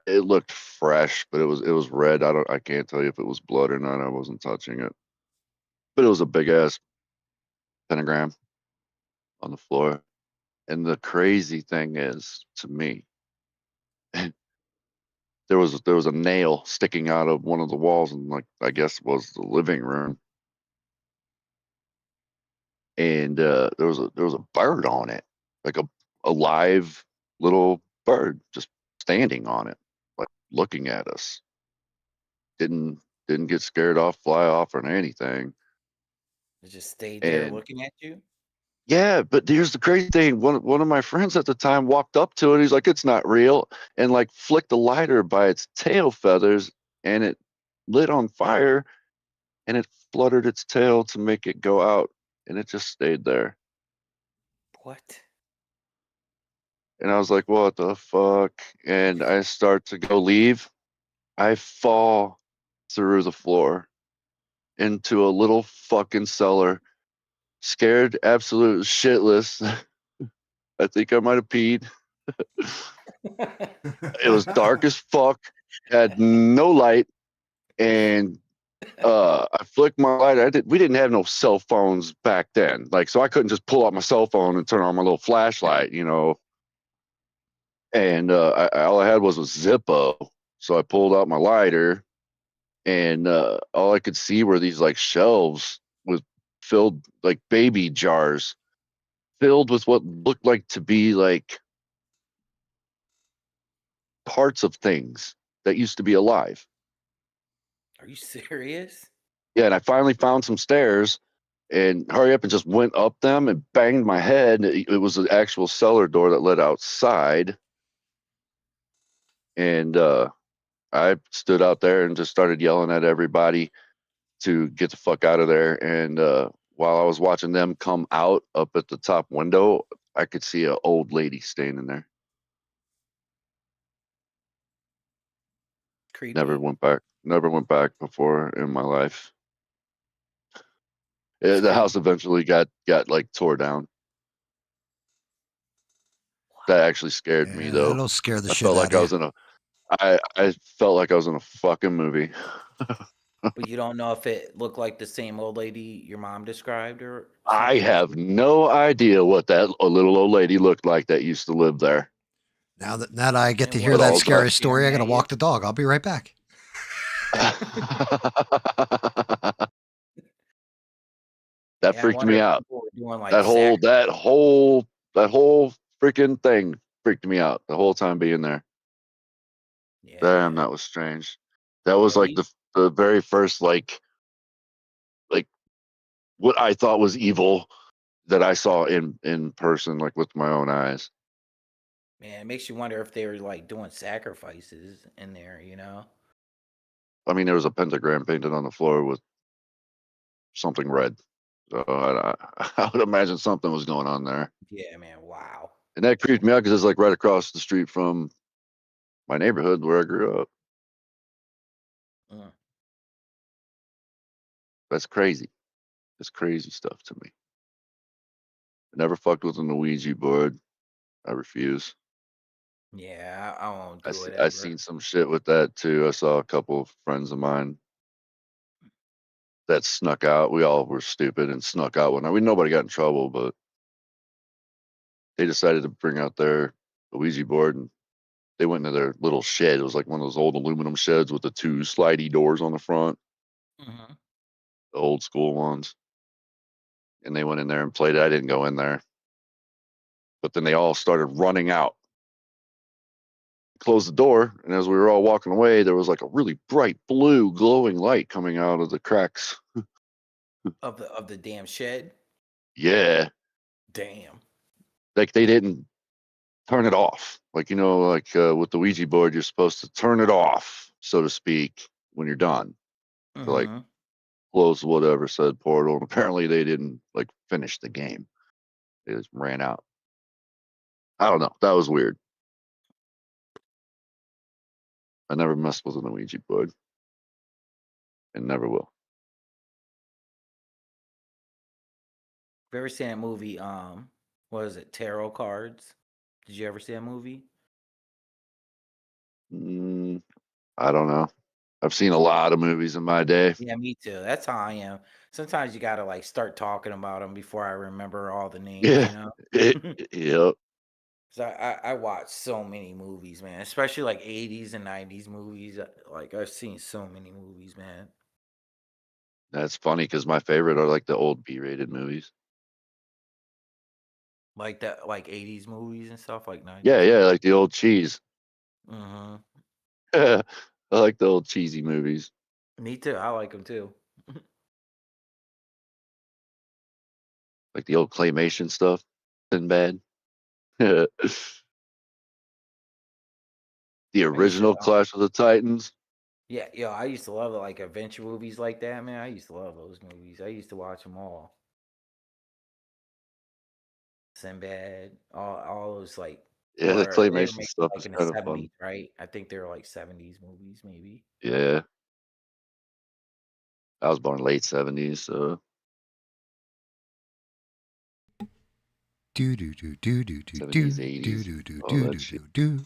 it looked fresh, but it was red. I can't tell you if it was blood or not. I wasn't touching it, but it was a big ass pentagram on the floor. And the crazy thing is, to me, there was a nail sticking out of one of the walls, and like I guess it was the living room, and there was a bird on it, like a live little bird just standing on it, like looking at us. Didn't get scared off, fly off, or anything.
It just stayed there
And
looking at you.
yeah, but here's the crazy thing. One of my friends at the time walked up to it. He's like, "It's not real," and like flicked the lighter by its tail feathers, and it lit on fire, and it fluttered its tail to make it go out, and it just stayed there.
What?
And I was like, "What the fuck?" And I start to go leave. I fall through the floor into a little fucking cellar, scared, absolute shitless. I think I might have peed. It was dark as fuck, had no light, and I flicked my light. We didn't have no cell phones back then, like, so I couldn't just pull out my cell phone and turn on my little flashlight, And all I had was a Zippo, so I pulled out my lighter, and all I could see were these like shelves with filled like baby jars filled with what looked like to be like parts of things that used to be alive.
Are you serious?
Yeah, and I finally found some stairs and hurry up and just went up them and banged my head. It was an actual cellar door that led outside. And I stood out there and just started yelling at everybody to get the fuck out of there. And while I was watching them come out up at the top window, I could see an old lady standing there.
Creepy.
Never went back. Never went back before in my life. The house eventually got like tore down. That actually scared me though.
That'll scare the
I
shit
felt
out
like
of
I
you.
was in a I felt like I was in a fucking movie.
But you don't know if it looked like the same old lady your mom described or
I
something?
have no idea what that little old lady looked like that used to live there.
Now that I get
And
to
what
hear
But
that
all
was
scary
the
story, I got to
staring at
walk
you?
the dog. I'll be right back.
That
Yeah, I
freaked
wonder
me
if
out.
people were doing like
That whole that whole that whole freaking thing freaked me out the whole time being there. Damn,
Yeah.
that was strange. That was
Yeah,
like the very first like what I thought was evil that I saw in person, like with my own eyes.
man, it makes you wonder if they were like doing sacrifices in there, you know?
I mean, there was a pentagram painted on the floor with something red. So I would imagine something was going on there.
Yeah, man. Wow.
And that creeped me out because it's like right across the street from my neighborhood where I grew up.
Mm.
That's crazy. That's crazy stuff to me. I never fucked with an Ouija board. I refuse.
Yeah, I won't do it
I
ever.
seen some shit with that too. I saw a couple of friends of mine that snuck out. We all were stupid and snuck out one night. Nobody got in trouble, but they decided to bring out their Ouija board and they went into their little shed. It was like one of those old aluminum sheds with the two slidey doors on the front,
Mhm.
the old school ones. And they went in there and played it. I didn't go in there. But then they all started running out. Closed the door, and as we were all walking away, there was like a really bright blue glowing light coming out of the cracks.
Of the damn shed.
Yeah.
Damn.
Like they didn't turn it off. Like, like with the Ouija board, you're supposed to turn it off, so to speak, when you're done. To like
Mhm.
close whatever said portal. And apparently they didn't like finish the game. They just ran out. I don't know. That was weird. I never messed with an Ouija board. And never will.
Have you ever seen that movie? What is it? Tarot cards. Did you ever see that movie?
I don't know. I've seen a lot of movies in my day.
Yeah, me too. That's how I am. Sometimes you gotta like start talking about them before I remember all the names.
Yeah. Yep.
So I watch so many movies, man. Especially like 80s and 90s movies. Like I've seen so many movies, man.
That's funny because my favorite are like the old B-rated movies.
Like that, like 80s movies and stuff, like
Yeah,
90s.
yeah, like the old cheese.
Mm-hmm.
I like the old cheesy movies.
Me too. I like them too.
Like the old claymation stuff. Sinbad. The
I used to,
original Clash of the Titans.
yeah, yo, I used to love like adventure movies like that, man. I used to love those movies. I used to watch them all. Sinbad, all those like,
Yeah, the
or they were
claymation
making
stuff
like
is
in the
kind of
70s,
fun.
right? I think they were like 70s movies, maybe.
Yeah. I was born late 70s, so
Do do do do do do
70s,
do do
80s,
do do
all
do
that
do
shit.
do do.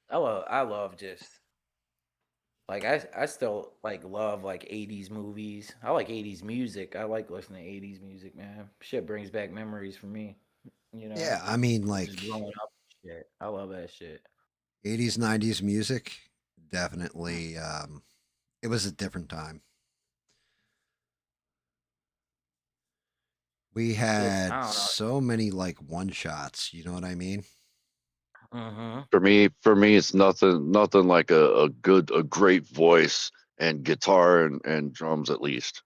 I love just like I still like love like 80s movies. I like 80s music. I like listening to 80s music, man. Shit brings back memories for me, you know?
Yeah, I mean,
Just
like
growing up and shit. I love that shit.
80s, 90s music, definitely. It was a different time. We
I
had
don't know.
so many like one shots. You know what I mean?
Mm-hmm.
For me, it's nothing like a great voice and guitar and drums at least.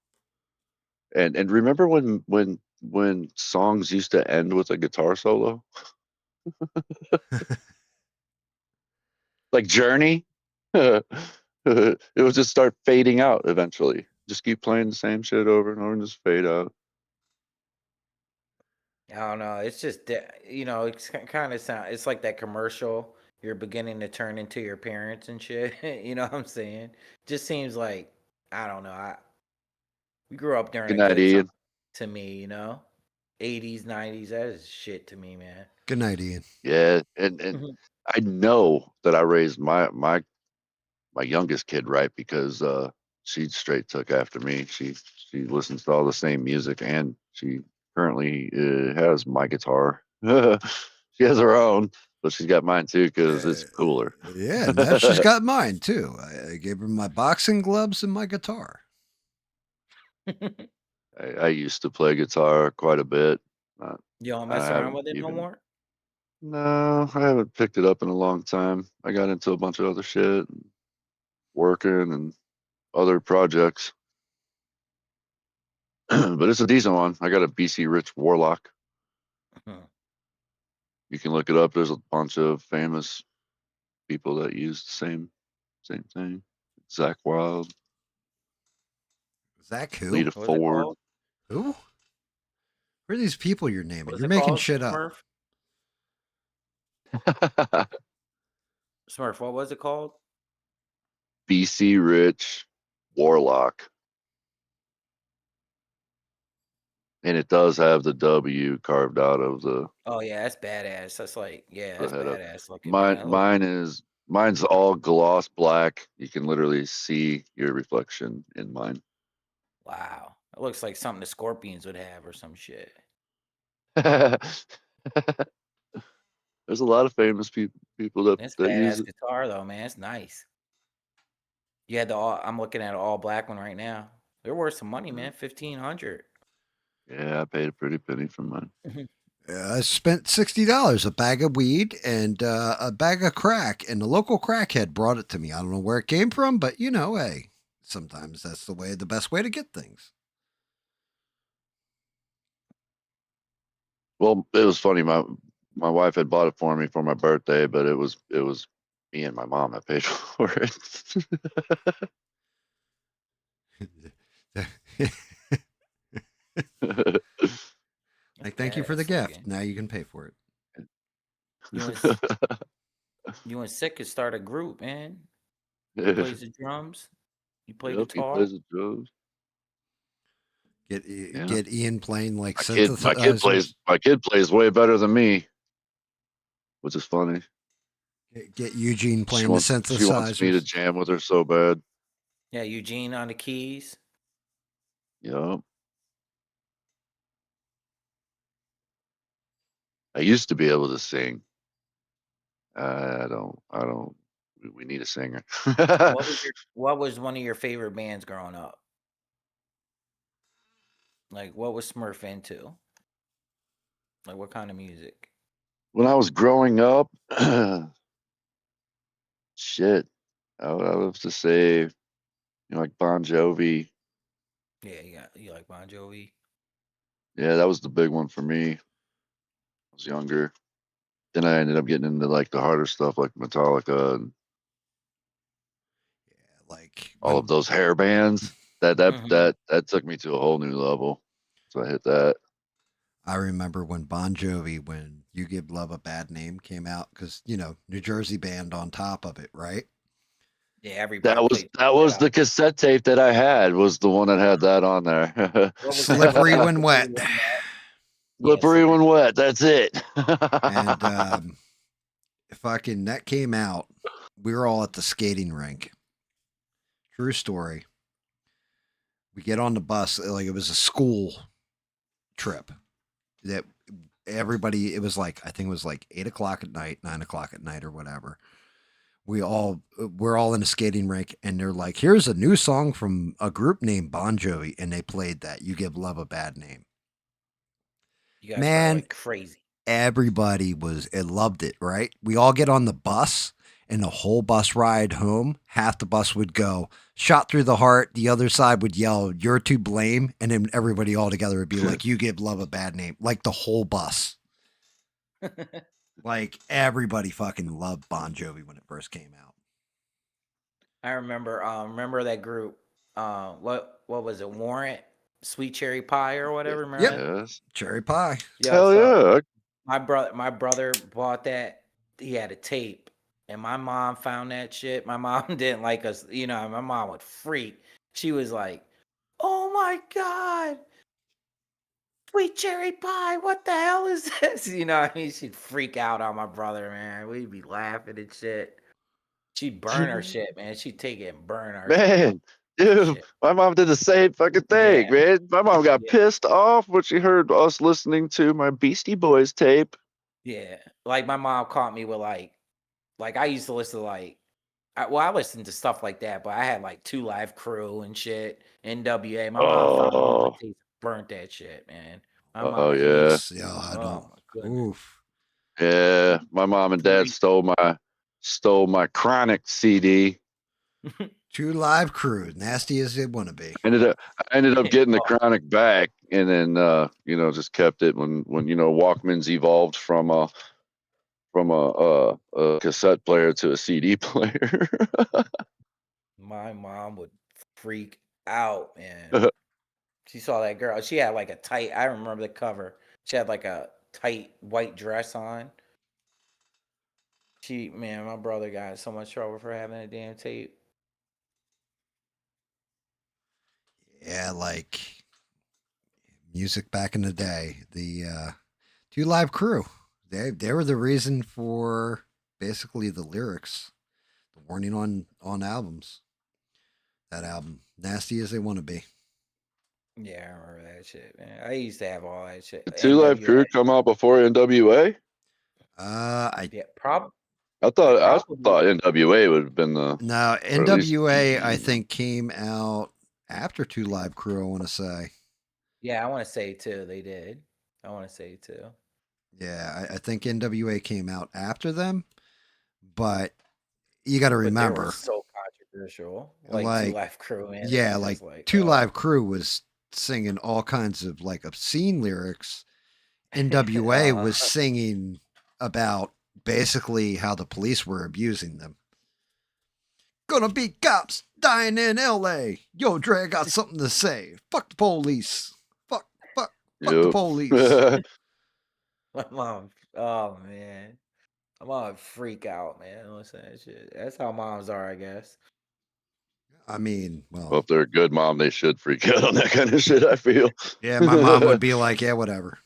And remember when songs used to end with a guitar solo? Like Journey? It would just start fading out eventually. Just keep playing the same shit over and over and just fade out.
I don't know. It's just it's kind of sound. It's like that commercial. You're beginning to turn into your parents and shit. You know what I'm saying? Just seems like I don't know. We grew up during
Good
a
night,
good time
Ian.
to me. 80s, 90s. That is shit to me, man.
Good night, Ian.
Yeah, and I know that I raised my youngest kid right because she straight took after me. She listens to all the same music and she currently has my guitar. She has her own, but she's got mine too because it's cooler.
Yeah, now she's got mine too. I gave her my boxing gloves and my guitar.
I used to play guitar quite a bit.
You don't
I
mess around
haven't
with it no
even.
more?
No, I haven't picked it up in a long time. I got into a bunch of other shit, working and other projects. But it's a decent one. I got a BC Rich Warlock.
Mhm.
You can look it up. There's a bunch of famous people that use the same thing. Zach Wild,
Zach who?
Lita
What was it
Ford.
called?
Who? Who are these people you're
What
naming?
was
You're
it
making
called?
shit up.
Smurf? Smurf, what was it called?
BC Rich Warlock. and it does have the W carved out of the
Oh yeah, that's badass. That's like, yeah, that's
head up.
badass looking, man. That looks-
Mine's all gloss black. You can literally see your reflection in mine.
wow. It looks like something the Scorpions would have or some shit.
There's a lot of famous people that
That's
use
badass
it.
guitar though, man. It's nice. You had the all, I'm looking at an all black one right now. They're worth some money, man. 1,500.
Yeah, I paid a pretty penny for mine.
I spent $60, a bag of weed and a bag of crack, and the local crackhead brought it to me. I don't know where it came from, but hey, sometimes that's the best way to get things.
Well, it was funny. My wife had bought it for me for my birthday, but it was me and my mom that paid for it.
Like, thank you for the gift. Now you can pay for it.
You and Sick could start a group, man. He plays the drums. You play
Yep, he
guitar.
plays the drums.
Get Ian playing like
My kid plays way better than me, which is funny.
Get Eugene playing
She wants me to
synthesizers.
jam with her so bad.
Yeah, Eugene on the keys.
Yep. I used to be able to sing. I don't. We need a singer.
What was one of your favorite bands growing up? Like, what was Smurf into? Like, what kind of music?
When I was growing up, shit, I would have to say, like Bon Jovi.
Yeah, you like Bon Jovi?
Yeah, that was the big one for me. I was younger. Then I ended up getting into like the harder stuff, like Metallica and
like
all of those hair bands. That took me to a whole new level. So I hit that.
I remember when Bon Jovi, when You Give Love a Bad Name came out, because New Jersey band on top of it, right?
Yeah, everybody.
That was the cassette tape that I had. Was the one that had that on there.
Slippery When Wet.
Slippery When Wet. That's it.
And fucking that came out. We were all at the skating rink. True story. We get on the bus, like it was a school trip that everybody, it was like, I think it was like 8 o'clock at night, 9 o'clock at night or whatever. We're all in a skating rink, and they're like, here's a new song from a group named Bon Jovi, and they played that, You Give Love a Bad Name.
You guys
Man,
like crazy.
Everybody loved it, right? We all get on the bus, and the whole bus ride home, half the bus would go, shot through the heart. The other side would yell, you're to blame. And then everybody all together would be like, You Give Love a Bad Name. Like the whole bus. Like everybody fucking loved Bon Jovi when it first came out.
I remember that group. What was it? Warrant, Sweet Cherry Pie or whatever. Remember that?
Yes.
Cherry Pie.
Yeah,
Hell yeah.
My brother bought that. He had a tape, and my mom found that shit. My mom didn't like us. My mom would freak. She was like, "Oh my god, Sweet Cherry Pie! What the hell is this?" She'd freak out on my brother, man. We'd be laughing and shit. She'd burn our shit, man. She'd take it and burn our shit.
Dude, my mom did the same fucking thing, man. My mom got pissed off when she heard us listening to my Beastie Boys tape.
Yeah, like my mom caught me with like I used to listen to I listened to stuff like that, but I had like 2 Live Crew and shit, NWA. My mom found me my tape, burnt that shit, man. My mom was
yeah.
Yeah, I don't.
my goodness.
Oof.
Yeah, my mom and dad stole my Chronic CD.
2 Live Crew, nasty as it want to be.
I ended up getting the Chronic back, and then just kept it when Walkmans evolved from a cassette player to a CD player.
My mom would freak out, man. She saw that girl. She had like a tight. I remember the cover. She had like a tight white dress on. My brother got in so much trouble for having a damn tape.
Yeah, like Music back in the day. The Two Live Crew. They were the reason for basically the lyrics, the warning on albums. That album, nasty as they want to be.
Yeah, I remember that shit, man. I used to have all that shit.
Did Two Live Crew
NWA.
come out before NWA?
I
Yeah,
I thought NWA would have been the
no
or at least-
NWA. I think came out after Two Live Crew. I want to say.
Yeah, I want to say too. They did. I want to say too.
Yeah, I think NWA came out after them, but you got to
But they
remember,
were so controversial. Like
like,
Two Live Crew, man.
yeah,
It was
like
just
Two Live Crew was singing all kinds of like obscene lyrics. NWA was singing about basically how the police were abusing them. Gonna be cops dying in LA. Yo, Dre, got something to say. Fuck the police. Fuck the police.
My mom. Oh man, I'm on freak out, man. Listen to that shit. That's how moms are, I guess.
I mean,
Well,
well,
if they're a good mom, they should freak out on that kind of shit. I feel.
yeah, my mom would be like, yeah, whatever.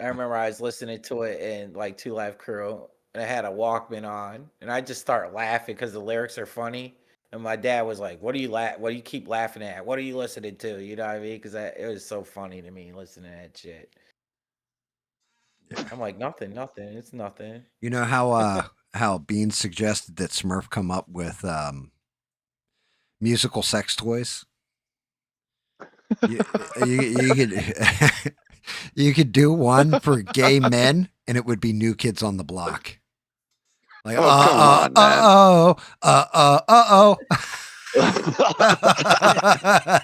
I remember I was listening to it in like Two Live Crew, and I had a Walkman on, and I just start laughing because the lyrics are funny. And my dad was like, "What do you keep laughing at? What are you listening to?" You know what I mean? Because it was so funny to me listening to that shit. I'm like, nothing. It's nothing.
You know how Bean suggested that Smurf come up with musical sex toys? You could you could do one for gay men, and it would be New Kids on the Block. Like,
come on,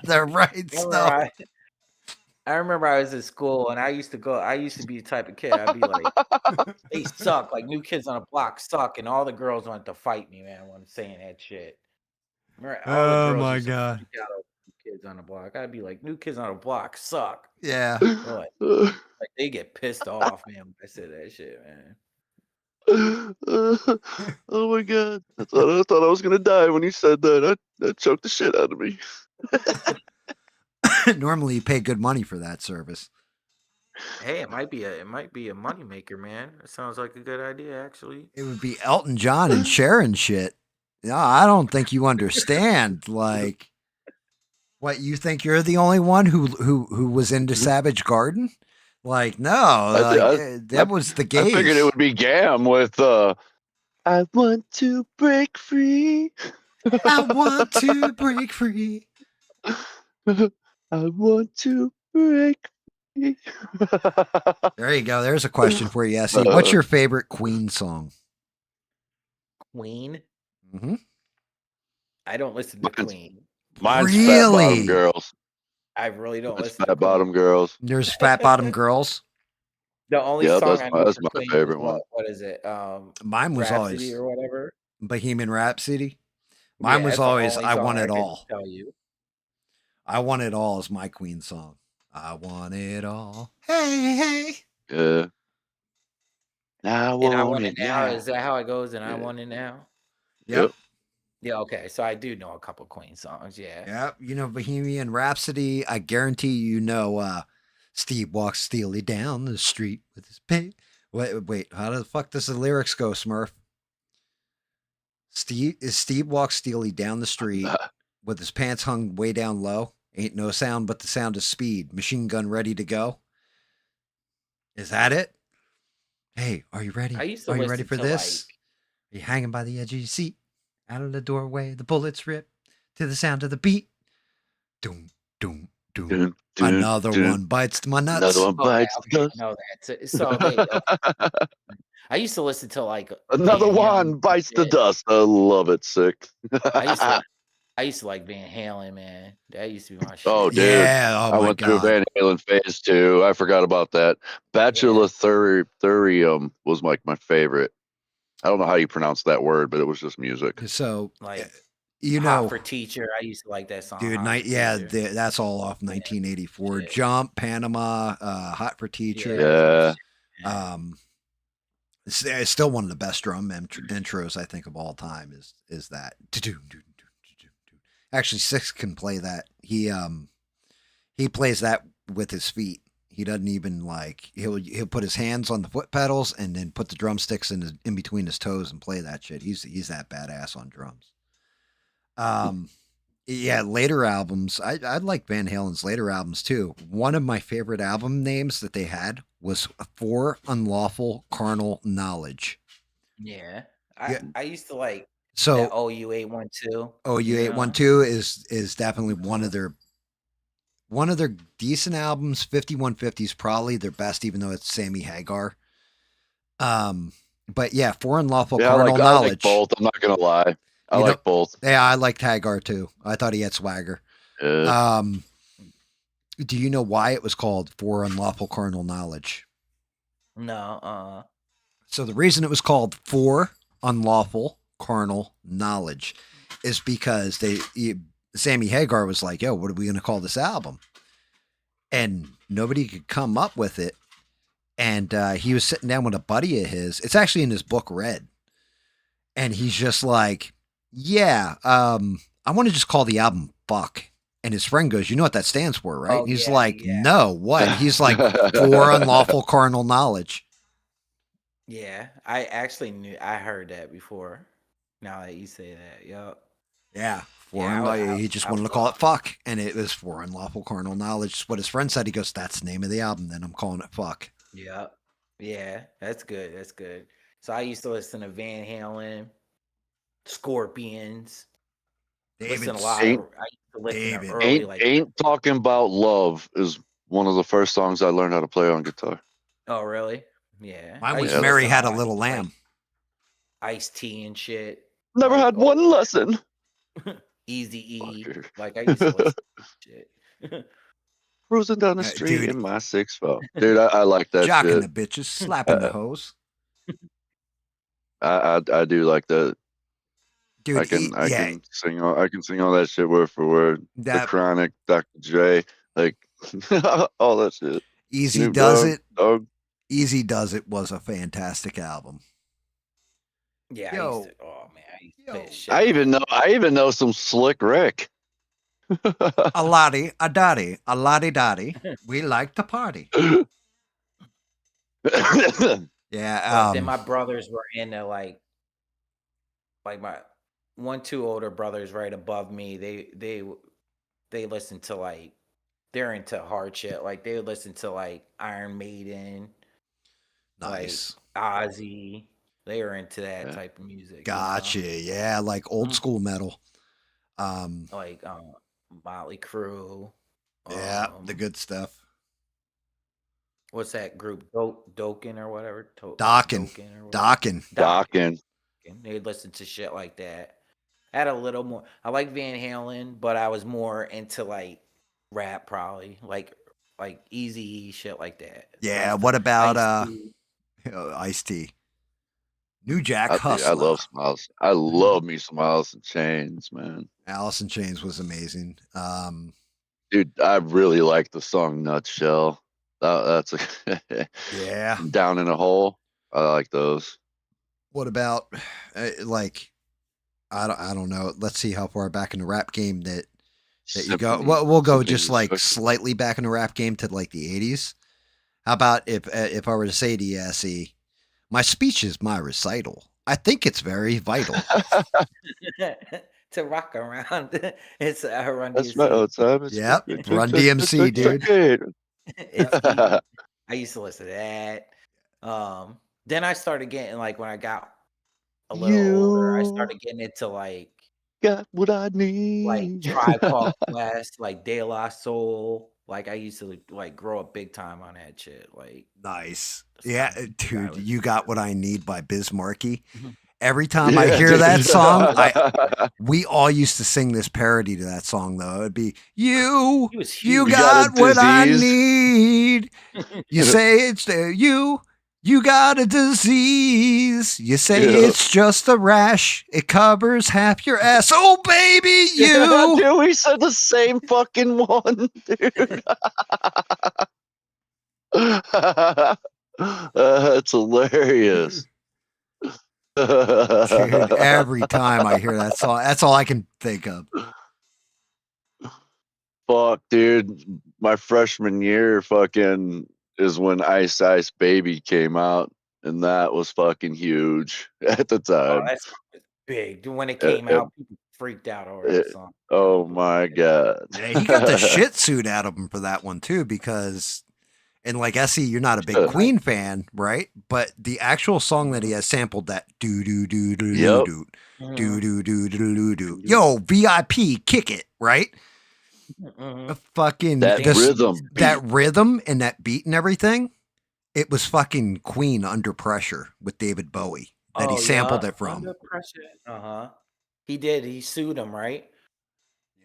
the right stuff.
I remember I was at school and I used to be the type of kid. I'd be like, they suck. Like New Kids on the Block suck. And all the girls wanted to fight me, man, when I'm saying that shit. Remember, all the girls
my
used to
God.
freak out over New Kids on the Block. I'd be like, New Kids on the Block suck.
Yeah.
But, like they get pissed off, man, when I say that shit, man.
Oh my god! I thought I was gonna die when you said that. That choked the shit out of me.
Normally, you pay good money for that service.
Hey, it might be a moneymaker, man. It sounds like a good idea, actually.
It would be Elton John and Sharon shit. No, I don't think you understand. Like, what, you think you're the only one who was into Savage Garden? Like, no, that was the gays.
I figured it would be GAM with I want to break free.
I want to break free.
I want to break free.
There you go. There's a question for you, Essie. What's your favorite Queen song?
Queen?
Mm-hmm.
I don't listen to Queen.
Mine's
Really?
Fat Bottom Girls.
I really don't
Mine's
listen to
Fat Bottom Girls.
There's Fat Bottom Girls.
The only
Yeah,
song
that's
I
my-
know
that's
for
my
Queen
favorite
is
one.
what is it?
Mine was
Rhapsody
always
or whatever.
Bohemian Rhapsody. Mine
Yeah,
was
that's the
always
only
I
song
Want It
can
All.
Tell you.
I Want It All is my Queen song. I want it all. Hey, hey.
Yeah. I
And I
want
want
it
it now.
now.
Is that how it goes? And I
Yeah.
want it now.
Yep.
Yeah. Okay. So I do know a couple Queen songs. Yeah.
Yep. You know Bohemian Rhapsody. I guarantee you know Steve walks steely down the street with his pig. Wait, how the fuck does the lyrics go, Smurf? Steve walks steely down the street with his pants hung way down low. Ain't no sound but the sound of speed. Machine gun ready to go. Is that it? Hey, are you ready?
I used to
Are you
listen
ready for
to
this? Are you hanging by the edge of your seat? Out of the doorway, the bullets rip to the sound of the beat. Doom, doom, doom.
Dun, dun,
Another
dun.
one bites my nuts.
Another one bites the
I
dust.
know that. So they, I used to listen to like
Another
Van Halen
one
and
bites the
shit.
dust. I love it. Sick.
I used to like Van Halen, man. That used to be my shit.
Oh, dude.
Yeah, oh
I
my
went through
God.
Van Halen phase 2. I forgot about that. Bachelor Thurium was like my favorite. I don't know how you pronounce that word, but it was just music.
So,
Like,
you
Hot
know,
for Teacher. I used to like that song.
dude,
Hot for
yeah,
Teacher.
that's all off 1984.
shit.
Jump, Panama, Hot for Teacher.
Yeah.
It's still one of the best drum intros I think of all time. Is that? Actually, Six can play that. He plays that with his feet. He doesn't even like he'll put his hands on the foot pedals and then put the drumsticks in between his toes and play that shit. He's that badass on drums. Yeah, later albums. I like Van Halen's later albums too. One of my favorite album names that they had was For Unlawful Carnal Knowledge.
Yeah.
Yeah.
I used to like that
So
OU812.
OU812 is definitely one of their decent albums. 5150 is probably their best, even though it's Sammy Hagar. But yeah, For Unlawful Carnal
I
Knowledge.
like both. I'm not gonna lie. I
You know-
like both.
Yeah, I liked Hagar too. I thought he had swagger.
Yeah.
Do you know why it was called For Unlawful Carnal Knowledge?
No,
So the reason it was called For Unlawful Carnal Knowledge is because Sammy Hagar was like, yo, what are we going to call this album? And nobody could come up with it. And he was sitting down with a buddy of his. It's actually in his book, Red. And he's just like, yeah, I want to just call the album Fuck. And his friend goes, you know what that stands for, right?
Oh,
And he's
yeah,
like,
yeah.
no, what? He's like, For Unlawful Carnal Knowledge.
yeah. I actually I heard that before. Now that you say that, yup.
Yeah. He just
I
wanted to
would
call
love
it Fuck. And it was For Unlawful Carnal Knowledge. What his friend said. He goes, that's the name of the album. Then I'm calling it Fuck.
Yep. Yeah, that's good. That's good. So I used to listen to Van Halen, Scorpions. Listen a lot. I used to listen to early,
Ain't Talking About Love is one of the first songs I learned how to play on guitar.
Oh, really? Yeah.
Mine
I
was
used to
Mary
listen
Had a
lot
Little
to,
Lamb.
Ice-T and shit.
Never had one lesson.
Easy-E.
Fucker.
Like I used to listen to shit.
Cruising down the
Yeah,
street
dude.
in my 6.5. Dude, I like that
Jocking
shit.
the bitches, slapping the hoes.
I do like that.
Dude,
I can sing all that shit word for word. The Chronic, Dr. Dre, like all that shit.
Easy
Snoop
Does
Dogg,
It.
Dogg.
Easy Does It was a fantastic album.
Yeah,
Yo.
I used to play shit.
I even know some Slick Rick.
A lottie, a dotty, a lottie dotty. We like to party. Yeah.
But then my brothers were into like my 2 older brothers right above me. They listen to like they're into hard shit. Like they would listen to like Iron Maiden,
Nice.
like Ozzy. They were into that type of music.
Gotcha. Yeah, like old school metal.
Like Motley Crue.
Yeah, the good stuff.
What's that group? Dokken or whatever.
Dokken.
They'd listen to shit like that. I had a little more. I like Van Halen, but I was more into like rap, probably like Easy shit like that.
Yeah. What about Ice-T? New Jack Hustler.
I love Smiles. I love me some Alice in Chains, man.
Alice in Chains was amazing.
Dude, I really like the song Nutshell. That's
yeah.
Down in a Hole. I like those.
What about like I don't know. Let's see how far back in the rap game that you go. Well, we'll go just like slightly back in the rap game to like the 80s. How about if I were to say to you, SE, my speech is my recital. I think it's very vital.
To rock around. It's Run
That's
DMC.
Yep, Run DMC, dude.
I used to listen to that. Then I started getting like when I got a little older, I started getting into like
got what I need.
Like Tribe Called Quest, like De La Soul. Like I used to like grow up big time on that shit. Like
nice. Yeah, dude, You Got What I Need by Biz Markie.
Mm-hmm.
Every time I hear that song, we all used to sing this parody to that song though. It'd be you got what I need. You say it's you got a disease. You say it's just a rash. It covers half your ass. Oh, baby, you.
Dude, we said the same fucking one, dude. That's hilarious.
Dude, every time I hear that song, that's all I can think of.
Fuck, dude. My freshman year fucking is when Ice Ice Baby came out, and that was fucking huge at the
Oh,
time.
that's big. When it
Uh,
came
uh,
out, people freaked out over
uh,
that song.
oh my god.
Yeah, he got the shit suit out of him for that one too, because and like Essie, you're not a big Queen fan, right? But the actual song that he has sampled, that do do do do do
Yep.
do do do do do do, yo VIP, kick it, right? Fucking
That rhythm
that
beat.
rhythm and that beat and everything. It was fucking Queen Under Pressure with David Bowie that he sampled it from.
Under pressure. He did. He sued him, right?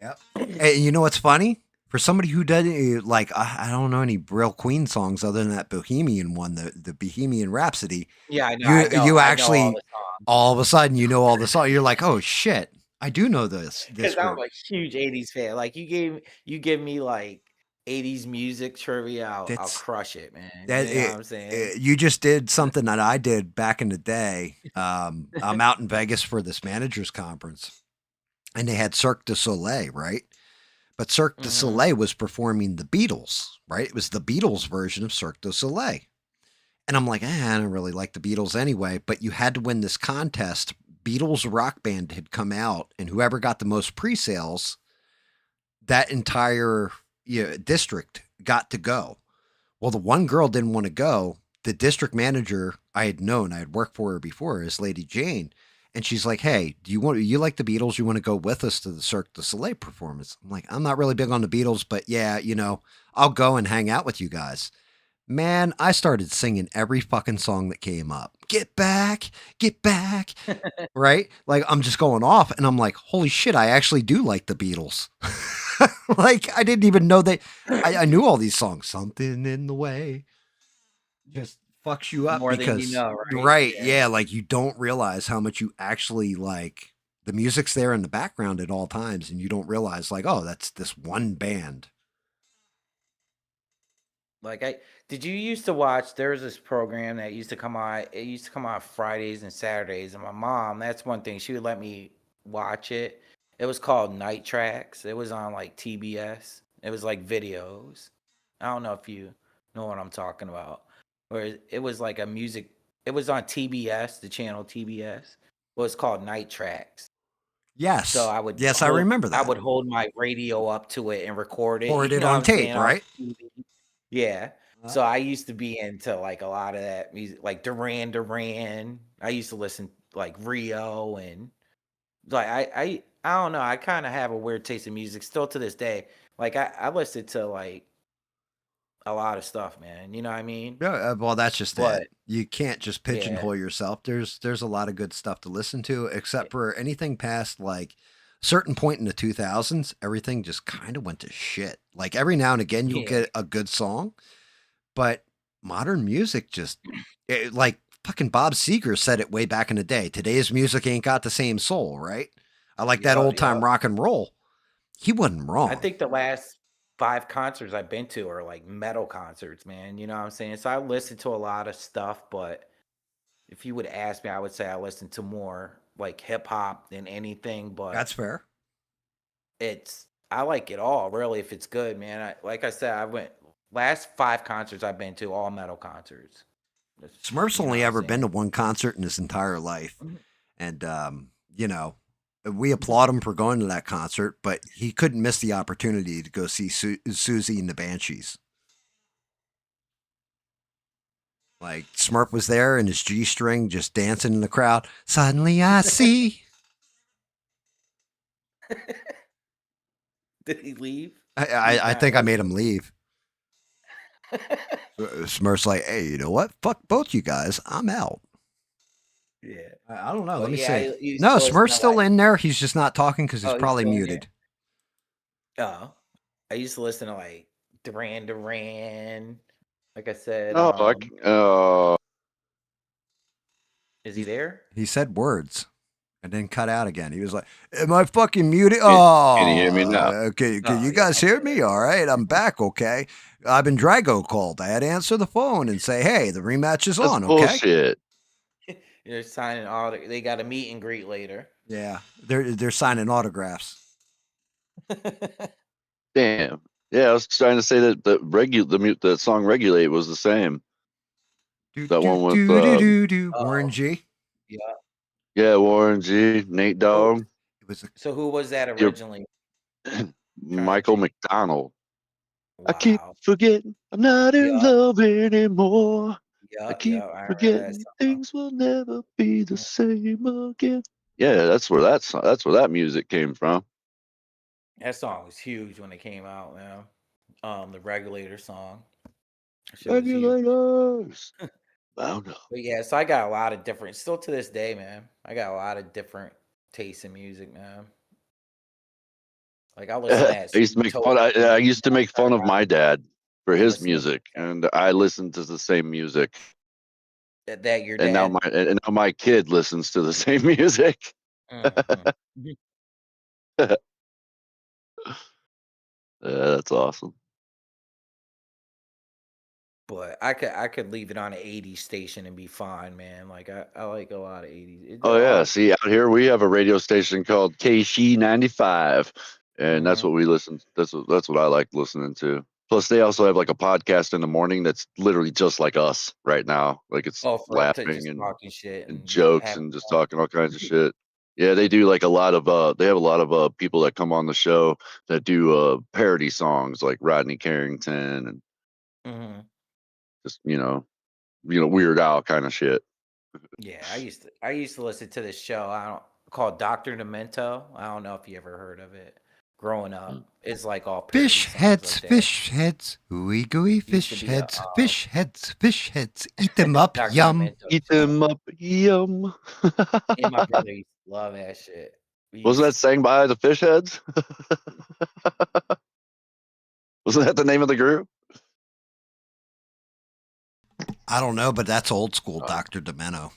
Yep. And you know what's funny? For somebody who doesn't like, I don't know any real Queen songs other than that Bohemian one, the Bohemian Rhapsody.
Yeah, I know.
You
I know,
you
I know
actually
all the songs.
all of a sudden you know all the songs. You're like, oh shit, I do know this
Because I'm
group.
a huge '80s fan. Like you give me like '80s music trivia, I'll
That's-
crush it, man.
That
You know what I'm saying?
you just did something that I did back in the day. I'm out in Vegas for this managers conference, and they had Cirque du Soleil, right? But Cirque du Soleil was performing the Beatles, right? It was the Beatles version of Cirque du Soleil. And I'm like, I don't really like the Beatles anyway, but you had to win this contest. Beatles rock band had come out, and whoever got the most pre-sales, that entire district got to go. Well, the one girl didn't want to go. The district manager I had known, I had worked for her before, is Lady Jane. And she's like, hey, you like the Beatles? You want to go with us to the Cirque du Soleil performance? I'm like, I'm not really big on the Beatles, but yeah, I'll go and hang out with you guys. Man, I started singing every fucking song that came up. Get back, right? Like, I'm just going off, and I'm like, holy shit, I actually do like the Beatles. Like, I didn't even know that. I knew all these songs. Something in the way just fucks you up
More
because,
than you know, right?
right? Yeah, like you don't realize how much you actually like. The music's there in the background at all times, and you don't realize, like, oh, that's this one band.
Like did you used to watch? There was this program that used to come on. It used to come on Fridays and Saturdays, and my mom. That's one thing she would let me watch it. It was called Night Tracks. It was on like TBS. It was like videos. I don't know if you know what I'm talking about. Where it was like a music. It was on TBS, the channel TBS. Well, it's called Night Tracks.
Yes.
So I would.
Yes, I remember that.
I would hold my radio up to it and record it.
Poured
You
it
know
on
what I'm
tape,
saying,
right?
TV. Yeah. So I used to be into like a lot of that music, like Duran Duran. I used to listen like Rio and like I don't know. I kind of have a weird taste in music still to this day. Like I listen to like a lot of stuff, man. You know what I mean?
Yeah, well, that's just
But
it. You can't just pigeonhole yourself. There's a lot of good stuff to listen to, except for anything past like certain point in the 2000s. Everything just kind of went to shit. Like every now and again, you'll get a good song, but modern music just like fucking Bob Seger said it way back in the day. Today's music ain't got the same soul, right? I like that old time rock and roll. He wasn't wrong.
I think the last 5 concerts I've been to are like metal concerts, man. You know what I'm saying? So I listen to a lot of stuff, but if you would ask me, I would say I listen to more like hip hop than anything. But
That's fair.
I like it all, really, if it's good, man. Like I said, I went last 5 concerts I've been to, all metal concerts.
Smurf's only ever been to one concert in his entire life. And, we applaud him for going to that concert, but he couldn't miss the opportunity to go see Susie and the Banshees. Like, Smurf was there in his G-string just dancing in the crowd. Suddenly I see.
Did he leave?
I think I made him leave. Smurf's like, hey, you know what? Fuck both you guys. I'm out.
Yeah.
I don't know.
But
Let me
yeah,
see. No, Smurf's still in there. He's just not talking because he's
Oh, he's
probably
still in
muted.
Oh, I used to listen to like Duran Duran. Like I said, is he there?
He said words and then cut out again. He was like, am I fucking muted? Oh,
Can you hear me now?
Okay, can you guys hear me? All right, I'm back, okay? I've been Drago called. I had to answer the phone and say, hey, the rematch is
That's
on, okay?
bullshit.
They're signing they got a meet and greet later.
Yeah, they're signing autographs.
Damn. Yeah, I was trying to say that the song "Regulate" was the same. That one with
Warren G.
yeah, Warren G, Nate Dogg,
It was
So who was that
Your-
originally?
Michael
think.
McDonald. I
Wow.
keep forgetting I'm not in
Yeah.
love anymore. I
Yup,
keep
yup, I remember that
forgetting
song.
things will never be the same again. Yeah, that's where that music came from.
That song was huge when it came out, man. The Regulator song. That shit was huge.
Regulators. Bound up.
But yeah, so I got a lot of different, still to this day, man. I got a lot of different tastes in music, man. Like I listen to that.
I used to make fun. I used to make fun of my dad for
I
his
listen to
music, and I listened to the same music.
that your
And
dad.
now my kid listens to the same music.
Mhm.
That's awesome.
But I could leave it on an 80s station and be fine, man. Like I like a lot of 80s.
Oh yeah, see out here we have a radio station called KC95, and that's what we listen. That's what I like listening to. Plus, they also have like a podcast in the morning that's literally just like us right now. Like it's
for
laughing
just
and
talking shit
and
and
jokes
having
and just
fun.
talking all kinds of shit. Yeah, they do like a lot of they have a lot of people that come on the show that do parody songs like Rodney Carrington and just Weird Al kind of shit.
Yeah, I used to listen to this show called Dr. Demento. I don't know if you ever heard of it. Growing up, it's like all parody
Fish
songs
heads,
like that.
fish heads, ooey gooey,
Used to
fish
be
heads, fish heads, fish heads. Eat them up,
Dr.
yum.
Demento
Eat
show.
them up, yum.
Me and my brother used to love that shit.
Wasn't that sang by the Fish Heads? Wasn't that the name of the group?
I don't know, but that's old school, Dr. Demento.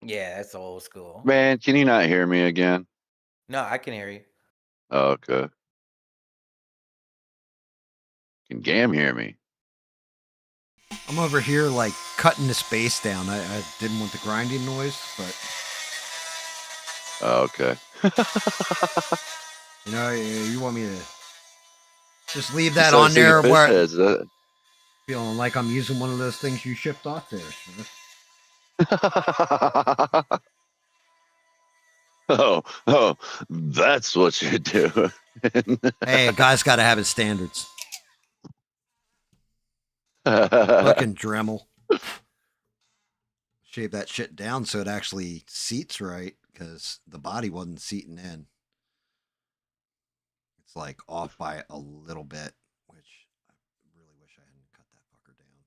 Yeah, that's old school.
Man, can you not hear me again?
No, I can hear you.
Oh, okay. Can GAM hear me?
I'm over here like cutting this bass down. I didn't want the grinding noise, but
Oh, okay.
you want me to just leave that
Started
on
singing
there
Fish
where
Heads.
feeling like I'm using one of those things you shipped off there. Sir.
Oh, that's what you do.
Hey, a guy's got to have his standards. Fucking Dremel. Shave that shit down so it actually seats right because the body wasn't seating in. It's like off by a little bit, which I really wish I hadn't cut that fucker down.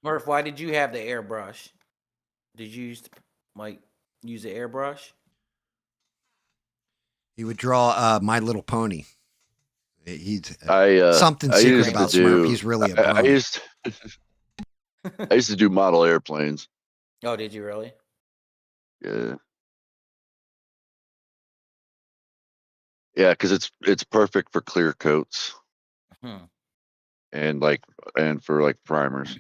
Murph, why did you have the airbrush? Did you use use the airbrush?
He would draw My Little Pony. He's something
I
secret
used
about
to
Smurf.
do,
He's really a
I
brony.
used to do model airplanes.
Oh, did you really?
Yeah. Yeah, because it's perfect for clear coats and for like primers.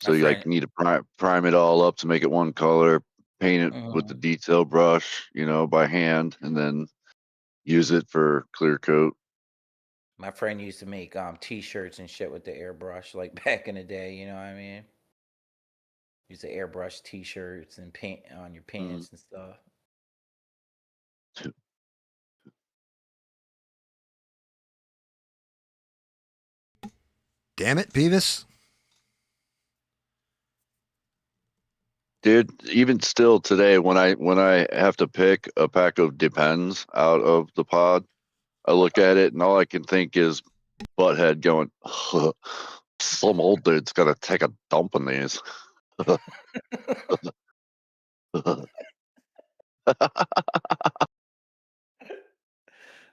So you like need to prime it all up to make it one color, paint it with the detail brush, by hand, and then use it for clear coat.
My friend used to make t-shirts and shit with the airbrush, like back in the day. You know what I mean? Use the airbrush t-shirts and paint on your pants and stuff.
Damn it, Beavis.
Dude, even still today, when I have to pick a pack of Depends out of the pod, I look at it and all I can think is Butthead going, some old dude's gonna take a dump in these.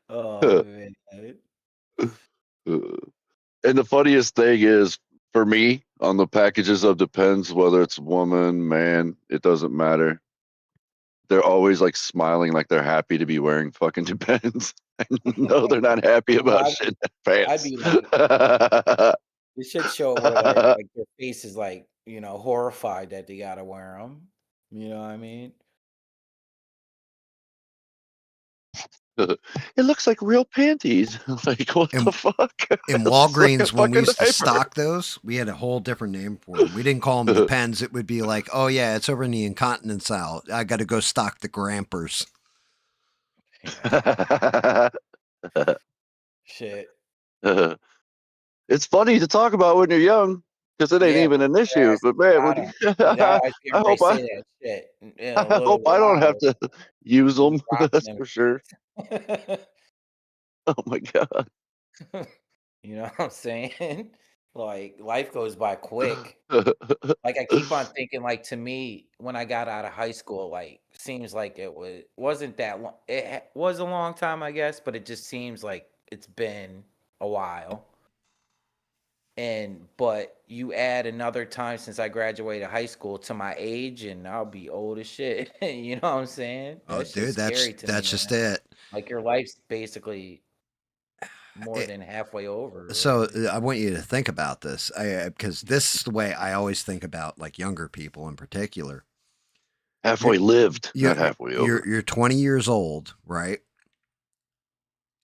Oh man.
And the funniest thing is, for me, on the packages of Depends, whether it's woman, man, it doesn't matter. They're always like smiling like they're happy to be wearing fucking Depends. No, they're not happy about shit in their
I'd
pants.
be like, this should show where like their face is like, horrified that they gotta wear them. You know what I mean?
It looks like real panties. Like, what
And-
the fuck?
In
It looks like a
Walgreens, when we
fucking
used to
diaper.
stock those, we had a whole different name for them. We didn't call them the pens. It would be like, oh yeah, it's over in the incontinence aisle. I got to go stock the grampers.
Shit.
It's funny to talk about when you're young because it ain't
Yeah,
even an issue.
that's
But man, when
gotta.
you,
Now I see
I hope
everybody say that shit in a
I
little
hope I don't have
while.
to use them.
Rocking
That's
them.
for sure. Oh my god.
You know what I'm saying? Like life goes by quick. Like I keep on thinking, like to me, when I got out of high school, like seems like wasn't that long. Was a long time, I guess, but it just seems like it's been a while. But you add another time since I graduated high school to my age, and I'll be old as shit. You know what I'm saying?
Oh,
That's
dude,
just scary to
that's
me,
just
man.
it.
Like your life's basically more
It-
than halfway over.
So
Already.
I want you to think about this, because this is the way I always think about like younger people in particular.
Halfway lived, not
You're
halfway over.
you're 20 years old, right?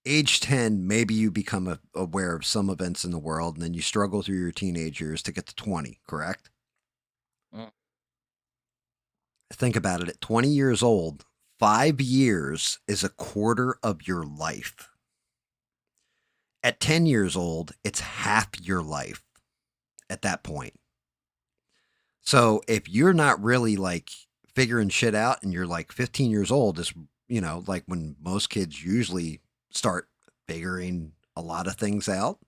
Age 10, maybe you become aware of some events in the world, and then you struggle through your teenage years to get to 20, correct?
Mm.
Think about it. At 20 years old, 5 years is a quarter of your life. At 10 years old, it's half your life at that point. So if you're not really like figuring shit out and you're like 15 years old, is, like when most kids usually start figuring a lot of things out,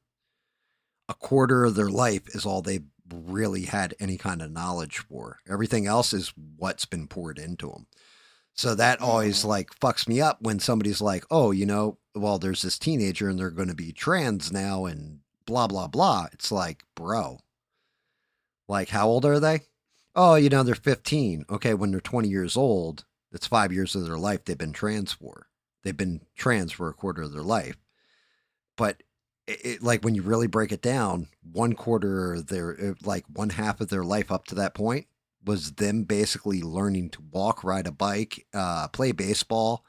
a quarter of their life is all they've really had any kind of knowledge for. Everything else is what's been poured into them. So that always like fucks me up when somebody's like, oh, well, there's this teenager and they're going to be trans now and blah, blah, blah. It's like, bro, like, how old are they? Oh, they're 15. Okay, when they're 20 years old, that's 5 years of their life they've been trans for. They've been trans for a quarter of their life. But like when you really break it down, one quarter of their, like one half of their life up to that point was them basically learning to walk, ride a bike, play baseball,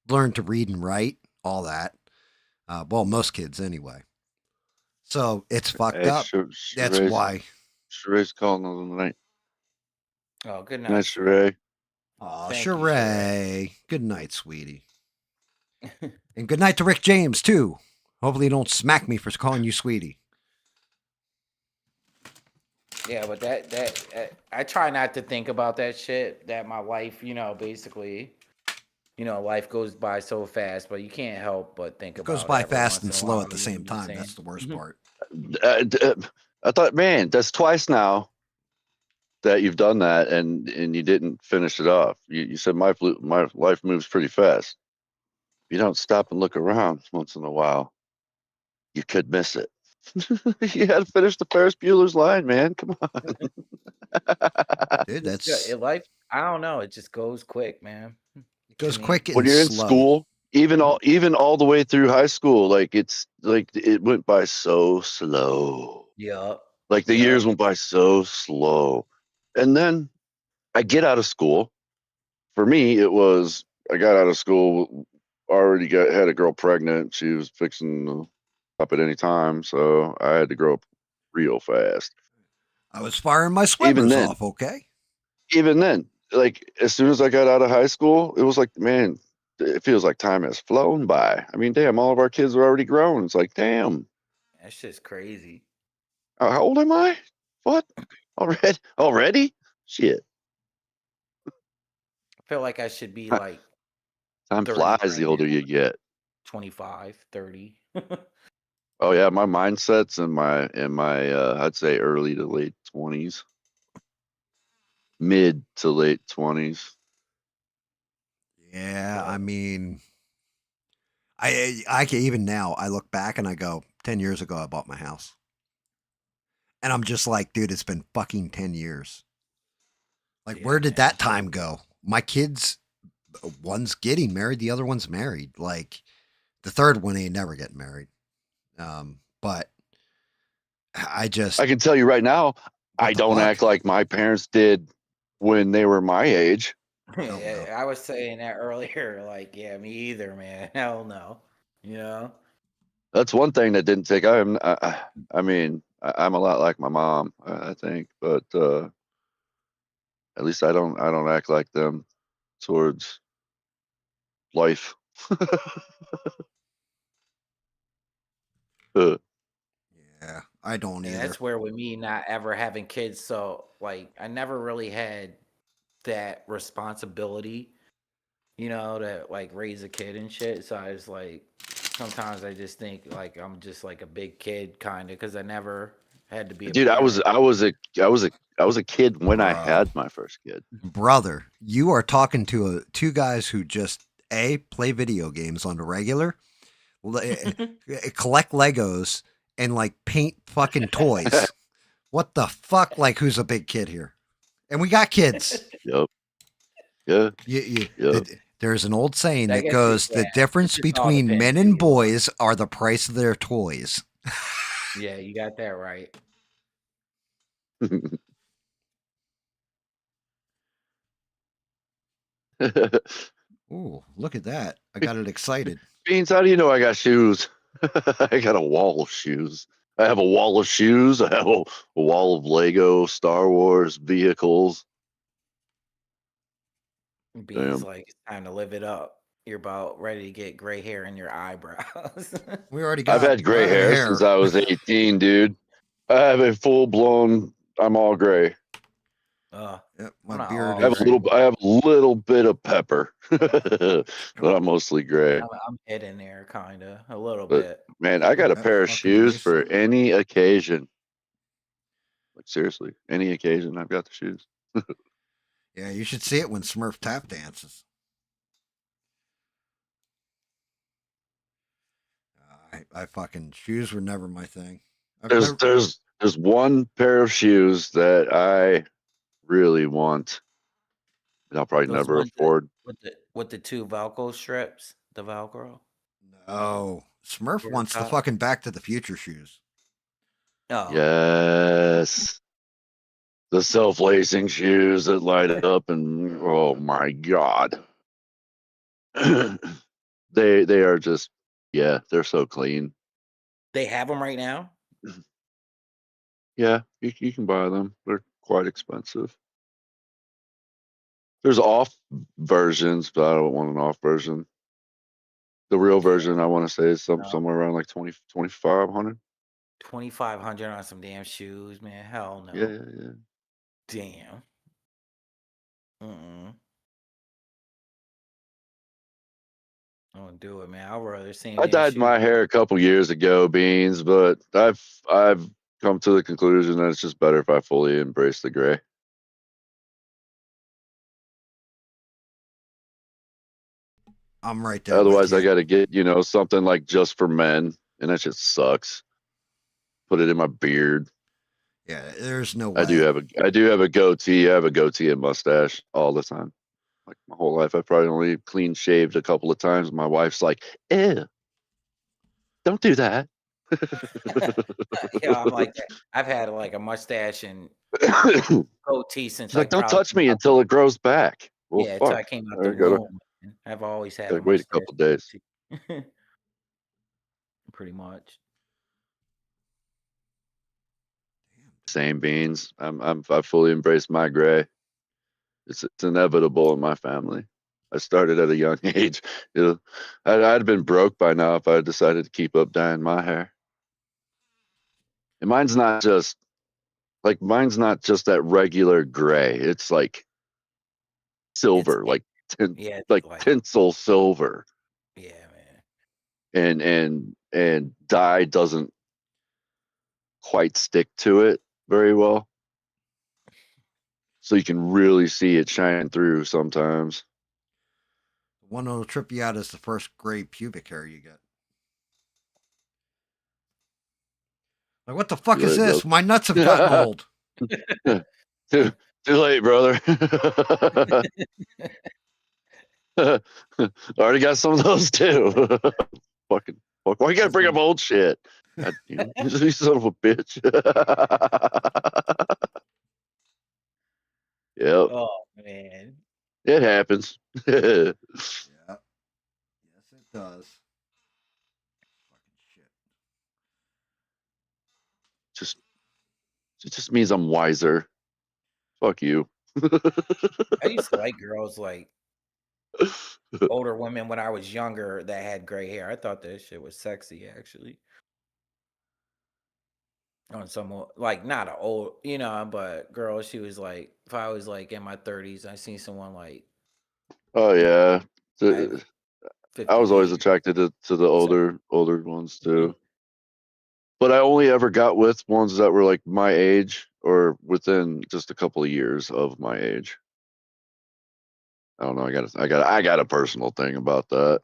learn to read and write, all that. Well, most kids anyway. So it's fucked
Hey,
up. That's why.
Sheree's calling on the night.
Oh, good
Night,
night.
Sheree.
Oh,
Thank you,
Sheree. Good night, sweetie. And good night to Rick James, too. Hopefully you don't smack me for calling you sweetie.
Yeah, but that I try not to think about that shit. That my life, basically, life goes by so fast, but you can't help but think
It
about
goes by
every
fast
once
and
in a
slow
while,
at the
you know
same
what I'm
time.
saying?
That's the worst part.
I thought, man, that's twice now that you've done that, and you didn't finish it off. You said my life moves pretty fast. If you don't stop and look around once in a while, you could miss it. You had to finish the Ferris Bueller's line, man. Come on.
Dude,
Life. I don't know. It just goes quick, man.
it goes
to me.
quick
When
and
you're in
slow.
school, even all the way through high school, like it's like it went by so slow.
Yeah.
Like the
Yeah.
years went by so slow. And then I get out of school. For me, it was I got out of school, already had a girl pregnant. She was fixing to up at any time, so I had to grow up real fast.
I was firing my
Even
swimmers
then,
off, okay?
like as soon as I got out of high school, it was like, man, it feels like time has flown by. I mean, damn, all of our kids are already grown. It's like, damn,
That shit's crazy.
how old am I? What? Already? Shit.
I feel like I should be
Huh.
like
Time
30
flies
right
the older
now.
you get.
25, 30.
Oh yeah, my mindset's in my I'd say early to late 20s. Mid to late 20s.
Yeah, I mean, I can, even now, I look back and I go, 10 years ago, I bought my house. And I'm just like, dude, it's been fucking 10 years. Like,
Yeah,
where did
man.
that time go? My kids, one's getting married, the other one's married. Like, the third one ain't never getting married. But I
can tell you right now, I
the
don't
fuck?
act like my parents did when they were my age.
Hell no.
I was saying that earlier. Like, yeah, me either, man. Hell no. You know?
That's one thing that didn't take. I mean, I'm a lot like my mom, I think, but at least I don't act like them towards life.
Yeah, I don't
And
either.
that's where with me not ever having kids, so like I never really had that responsibility, to like raise a kid and shit. So I was like, sometimes I just think like I'm just like a big kid kind of because I never had to be a
Dude,
parent.
I was a kid when I
Bro.
had my first kid.
Brother, you are talking to two guys who just play video games on the regular, collect Legos, and like paint fucking toys. What the fuck? Like, who's a big kid here? And we got kids.
Yep. Yeah. Yep.
There's an old saying
I
that
guess
goes,
yeah,
the difference
it just all
between
depends
men
who
and
you are.
boys are the price of their toys.
Yeah, you got that right.
Ooh, look at that. I got it excited.
Beans, how do you know I got shoes? I got a wall of shoes. I have a wall of shoes. I have a wall of Lego Star Wars vehicles.
Bees
Damn.
like it's time to live it up. You're about ready to get gray hair in your eyebrows.
We already got
I've had gray hair since I was 18, dude. I have a full blown. I'm all gray.
Yep,
I'm
my
not
beard
all
I have
is.
a little. I have a little bit of pepper, but I'm mostly gray.
I'm hidden there, kind of a little
But
bit.
man, I got a
That
pair of
fucking
shoes
nice.
for any occasion. Like seriously, any occasion, I've got the shoes.
Yeah, you should see it when Smurf tap dances. I fucking shoes were never my thing.
There's one pair of shoes that I really want, and I'll probably
Those
never
ones
afford.
with the two Velcro strips, the Velcro.
No, Smurf
Over the
wants the
top.
fucking Back to the Future shoes.
Oh,
Yes, the self-lacing shoes that light up, and oh my god, they are just they're so clean.
they have them right now.
Yeah, you can buy them. They're quite expensive. There's off versions, but I don't want an off version. The real version, I want to say, is somewhere around like 2,500.
2,500 on some damn shoes, man. Hell no.
Yeah.
Damn. I don't do it, man. I'd rather see
I dyed my hair a couple years ago, Beans, but I've come to the conclusion that it's just better if I fully embrace the gray.
I'm right there.
Otherwise,
with
I
you.
got to get something like just for men, and that just sucks. Put it in my beard.
Yeah, there's no way.
I do have a goatee. I have a goatee and mustache all the time. Like my whole life, I've probably only clean shaved a couple of times. My wife's like, "Ew, don't do that."
Yeah, I'm like that. I've had like a mustache and goatee since
She's like, "Don't touch me until it grows back." Well,
Yeah, until I
fuck.
came out
I
the
gotta
womb. Man. I've always had a
wait a
mustache.
couple days.
Pretty much.
Same Beans. I've fully embraced my gray. It's inevitable in my family. I started at a young age. I'd been broke by now if I had decided to keep up dyeing my hair. And mine's not just that regular gray. It's like silver, like
like
tinsel silver.
Yeah, man.
And dye doesn't quite stick to it very well. So you can really see it shine through sometimes.
One that'll trip you out is the first gray pubic hair you get. Like, what the fuck is this? My nuts have gotten old.
Too late, brother. Already got some of those too. Fucking fuck. Why you gotta bring up old shit? God, you son of a bitch. Yep.
Oh man.
It happens.
Yeah. Yes, it does. Fucking shit.
just it just means I'm wiser. Fuck you.
I used to like girls like older women when I was younger that had gray hair. I thought that shit was sexy, actually. On some like not a old, but girl, she was like, if I was like in my 30s, I seen someone like
Oh yeah.
I have
I was always
58.
attracted to the
So,
older ones too. But I only ever got with ones that were like my age or within just a couple of years of my age. I don't know. I got a personal thing about that.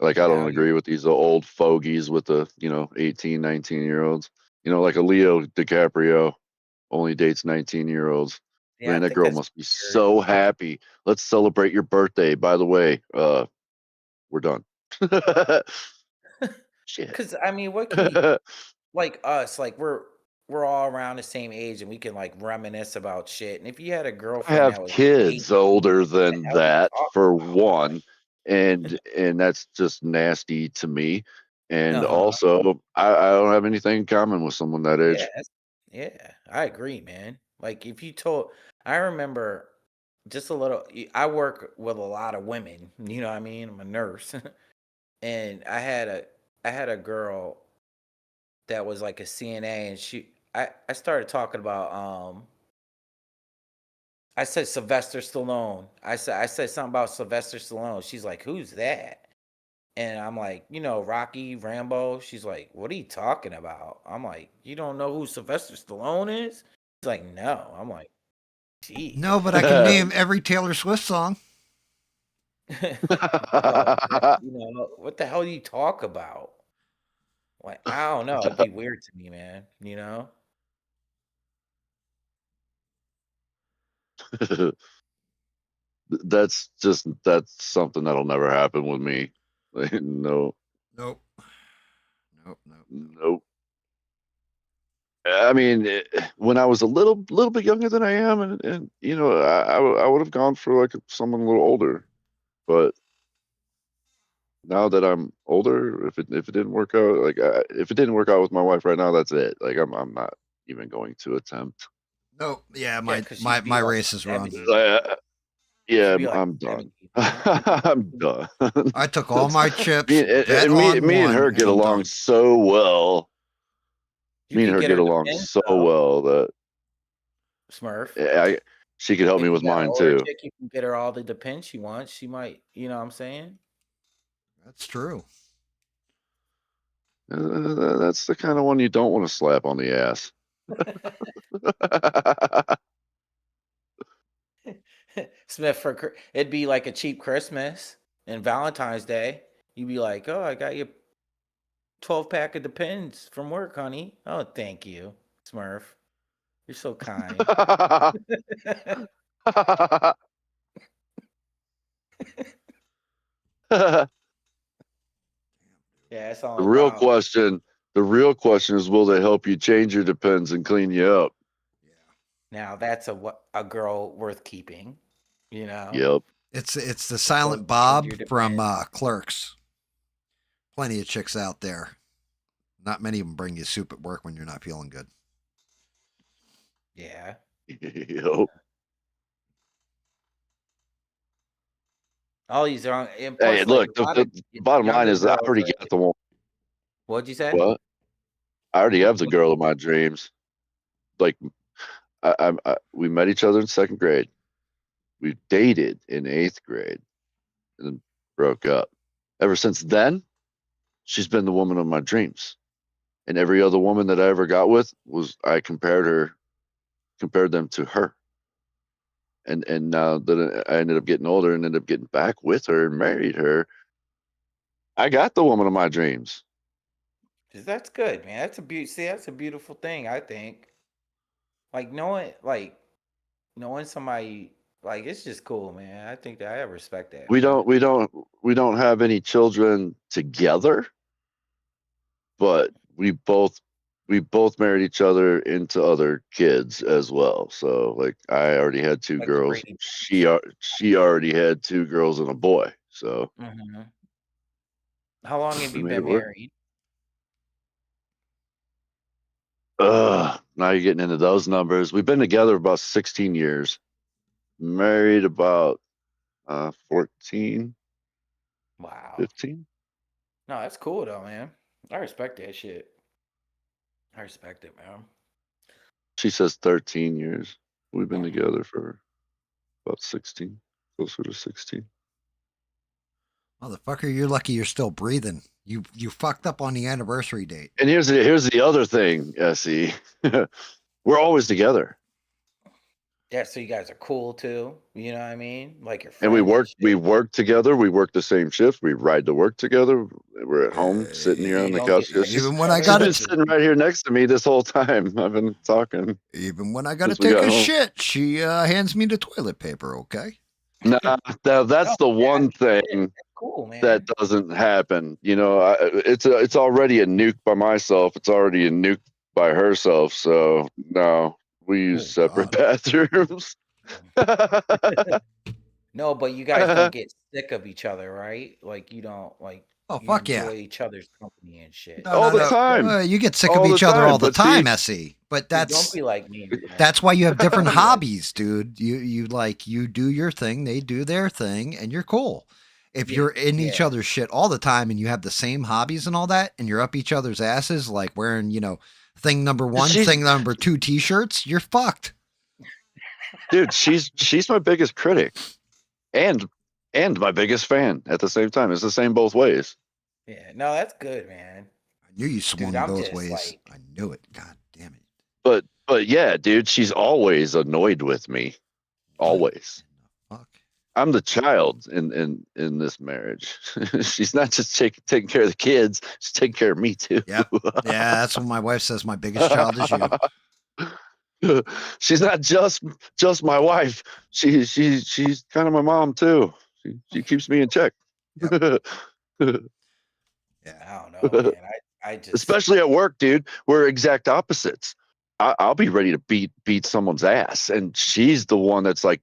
Like, I
now
don't
you,
agree with these old fogies with the, 18, 19-year-olds. Like a Leo DiCaprio only dates 19-year-olds.
yeah, I
Man, that
think
girl
that's
must be
weird.
so happy. Let's celebrate your birthday. By the way, we're done. Shit.
Because I mean, what can you like us? Like we're all around the same age, and we can like reminisce about shit. And if you had a
I
girlfriend that
have
was
kids older
what the
than
hell you
that
talking
for
about?
one, and that's just nasty to me. And
Uh-huh.
also, I don't have anything in common with someone that
Yeah,
age.
yeah, I agree, man. Like if you told, I remember just a little. I work with a lot of women. You know what I mean? I'm a nurse, and I had a girl that was like a CNA, and I started talking about I said Sylvester Stallone. I said something about Sylvester Stallone. She's like, "Who's that?" And I'm like, Rocky, Rambo. She's like, "What are you talking about?" I'm like, "You don't know who Sylvester Stallone is?" She's like, "No." I'm like, "Gee."
No, but I can name every Taylor Swift song.
No, what the hell do you talk about? Like, I don't know. It'd be weird to me, man.
That's something that'll never happen with me. No,
Nope. Nope. Nope.
nope. I mean, when I was a little bit younger than I am, and I would have gone for like someone a little older, but now that I'm older, if it didn't work out, like if it didn't work out with my wife right now, that's it. Like I'm not even going to attempt.
Nope. Yeah,
Yeah,
my
because
my
she'd be
my
like
race is run.
70. She'd
Yeah,
be like
I'm done.
70, man.
I'm done.
I took all my chips,
me,
bet
and me,
on
me and
one,
her
and
get
I'm
along
done.
so well.
You
Me and
could
her
get
get
her to
along
pin,
so
though,
well that
Smurf.
she could help me
If you
with
got an
mine
older
too.
chick, you can get her all the depends she wants. She might, you know what I'm saying?
That's true.
That's the kind of one you don't want to slap on the ass.
Smith, it'd be like a cheap Christmas and Valentine's Day. You'd be like, "Oh, I got you 12-pack of Depends from work, honey." "Oh, thank you, Smurf. You're so kind." Yeah, that's all
The
it's
real
about.
question, the real question is, will they help you change your depends and clean you up?
Yeah.
Now that's a girl worth keeping, you know.
Yep.
It's the
They'll
Silent
change
Bob
your
from
Depends.
Clerks. Plenty of chicks out there. Not many of them bring you soup at work when you're not feeling good.
Yeah.
Yep.
All these are, and
Hey,
plus, like
look,
a lot of
the bottom line
younger
is I
girls
already
are.
got the one.
What'd you say?
What? I already have the
What-
girl of my dreams. Like, we met each other in second grade. We dated in eighth grade and then broke up. Ever since then, she's been the woman of my dreams. And every other woman that I ever got with I compared them to her. And now that I ended up getting older and ended up getting back with her and married her, I got the woman of my dreams.
'Cause that's good, man. See, that's a beautiful thing, I think. Like knowing somebody, like it's just cool, man. I think that I respect that,
We
man.
don't we don't we don't have any children together, but we both we both married each other into other kids as well. So like I already had two
Like
girls.
Brady
She already had two girls and a boy. So
hmm How long have
we
you
made
been
it work.
married?
Now you're getting into those numbers. We've been together about 16 years. Married about 14,
Wow.
15.
No, that's cool though, man. I respect that shit. I respect it, man.
She says 13 years. We've been
Mhm.
together for about 16, closer to 16.
Motherfucker, you're lucky you're still breathing. You fucked up on the anniversary date.
And here's the other thing, Essie. We're always together.
Yeah, so you guys are cool too. You know what I mean? Like your
And
friends and
we
shit.
work together. We work the same shifts. We ride to work together. We're at home sitting here on
You
the
don't get
couch.
sick of
Even
each
when I
other?
She's
got
been
it,
sitting right here next to me this whole time. I've been talking
even when I got to
since we
take
got
a
home.
shit, she hands me the toilet paper. Okay.
Nah, that's the one thing
That's cool, man.
that doesn't happen. You know, it's already a nuke by myself. It's already a nuke by herself. So no, we use
Oh,
separate
God.
bathrooms.
No, but you guys don't get sick of each other, right? Like you don't like
Oh,
you
fuck yeah.
enjoy each other's company and shit.
No,
All
no,
the
no.
time.
You get sick
All
of
the
each other all
time,
the
but see-
time, Essie. But
Dude, don't
that's
be like me. Man.
that's why you have different
Don't be like-
hobbies, dude. You like you do your thing, they do their thing, and you're cool. If
Yeah,
you're in each
yeah.
other's shit all the time and you have the same hobbies and all that, and you're up each other's asses, like wearing, thing number one,
She's-
thing number two t-shirts, you're fucked.
Dude, she's my biggest critic and my biggest fan at the same time. It's the same both ways.
Yeah, no, that's good, man.
I knew you swung
I'm
both
just
ways.
like-
I knew it. God damn it.
But yeah, dude, she's always annoyed with me. Always.
Fuck.
I'm the child in this marriage. She's not just taking care of the kids; she's taking care of me too.
Yep. Yeah, that's what my wife says. My biggest child is you.
She's not just my wife. She's kind of my mom too. She keeps me in check.
I don't know, man. I just
Especially at work, dude. We're exact opposites. I'll be ready to beat someone's ass, and she's the one that's like,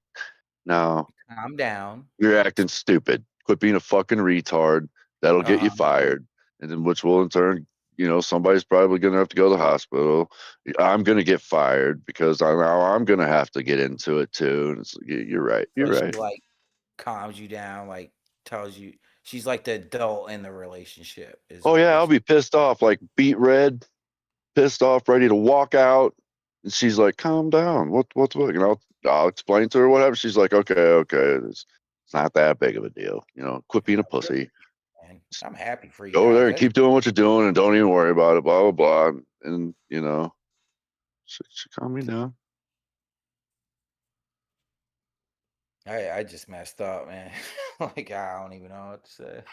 "No,
calm down.
you're acting stupid. Quit being a fucking retard. That'll get you fired." And then, which will in turn, somebody's probably gonna have to go to the hospital. I'm gonna get fired because I'm gonna have to get into it too. And it's like, you're right. You're
But
right.
She like calms you down, like tells you she's like the adult in the relationship.
Oh yeah, I'll be pissed off, like beat red, pissed off, ready to walk out. And she's like, "Calm down. What's what?" I'll explain to her whatever. She's like, "Okay, it's not that big of a deal. Quit being a pussy.
Man, I'm happy for you.
Go over
guys.
there and keep doing what you're doing, and don't even worry about it." Blah blah blah. And she calmed me down.
I just messed up, man. Like I don't even know what to say.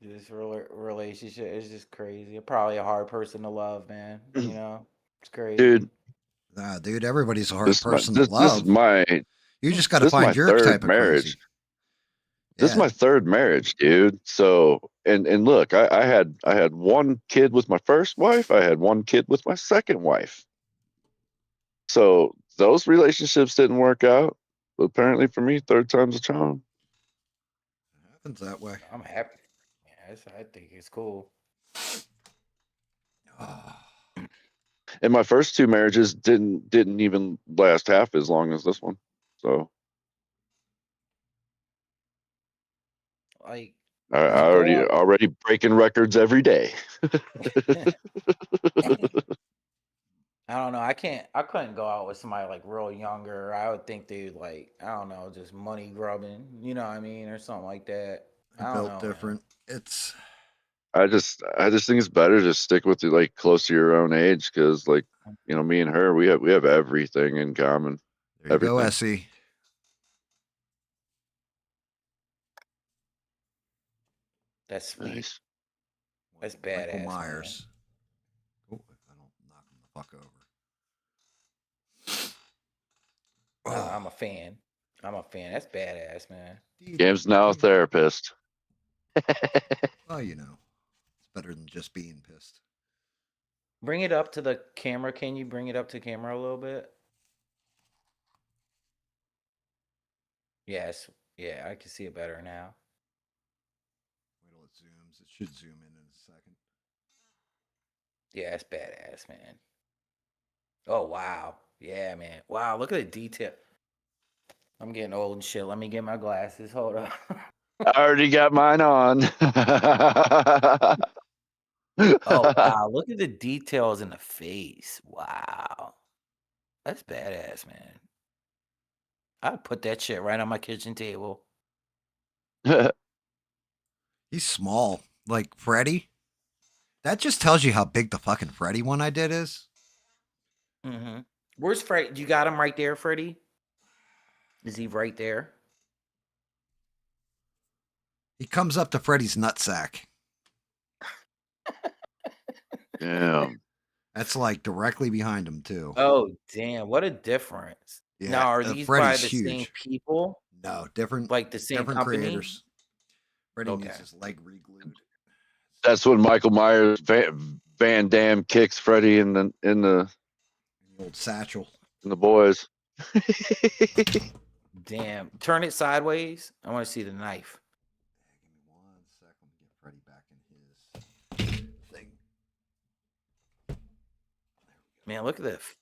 This relationship is just crazy. Probably a hard person to love, man. It's crazy.
Dude,
Nah, dude, everybody's a hard
this
person
is
to love.
this is my
You just got to
this is my
find your
third
type of
marriage.
crazy.
This is my third marriage, dude. So and look, I had one kid with my first wife. I had one kid with my second wife. So those relationships didn't work out. But apparently for me, third time's a charm.
It happens that way.
I'm happy. Yeah, I think it's cool.
And my first two marriages didn't even last half as long as this one. So
Like
I already breaking records every day.
I don't know. I couldn't go out with somebody like real younger. I would think they'd like, I don't know, just money grubbing, you know what I mean, or something like that. I don't
Built
know.
different. It's
I just think it's better to stick with like close to your own age because like me and her we have everything in common.
there you go, Essie.
That's sweet.
Nice.
That's badass.
Michael Myers. Oh, if I don't knock him the fuck over.
I'm a fan. That's badass, man.
Gam's now a therapist.
Well, it's better than just being pissed.
Bring it up to the camera. Can you bring it up to camera a little bit? Yes. Yeah, I can see it better now.
Wait till it zooms. It should zoom in a second.
Yeah, it's badass, man. Oh, wow. Yeah, man. Wow, look at the detail. I'm getting old and shit. Let me get my glasses. Hold on.
I already got mine on.
Oh, wow. Look at the details in the face. Wow. That's badass, man. I'd put that shit right on my kitchen table.
He's small, like Freddy. That just tells you how big the fucking Freddy one I did is.
Mm-hmm. Where's Freddy? You got him right there, Freddy? Is he right there?
He comes up to Freddy's nutsack.
Damn.
That's like directly behind him too.
Oh, damn. What a difference.
Yeah,
Now, are these by
Freddy's
the same
huge.
people?
No, different,
Like the same
different
company?
creators. Freddy
Okay.
needs his leg re-glued.
That's when Michael Myers Van Damme kicks Freddy in the
The old satchel.
boys.
Damn. Turn it sideways. I want to see the knife.
Give me 1 second to get Freddy back in his thing.
Man, look at this.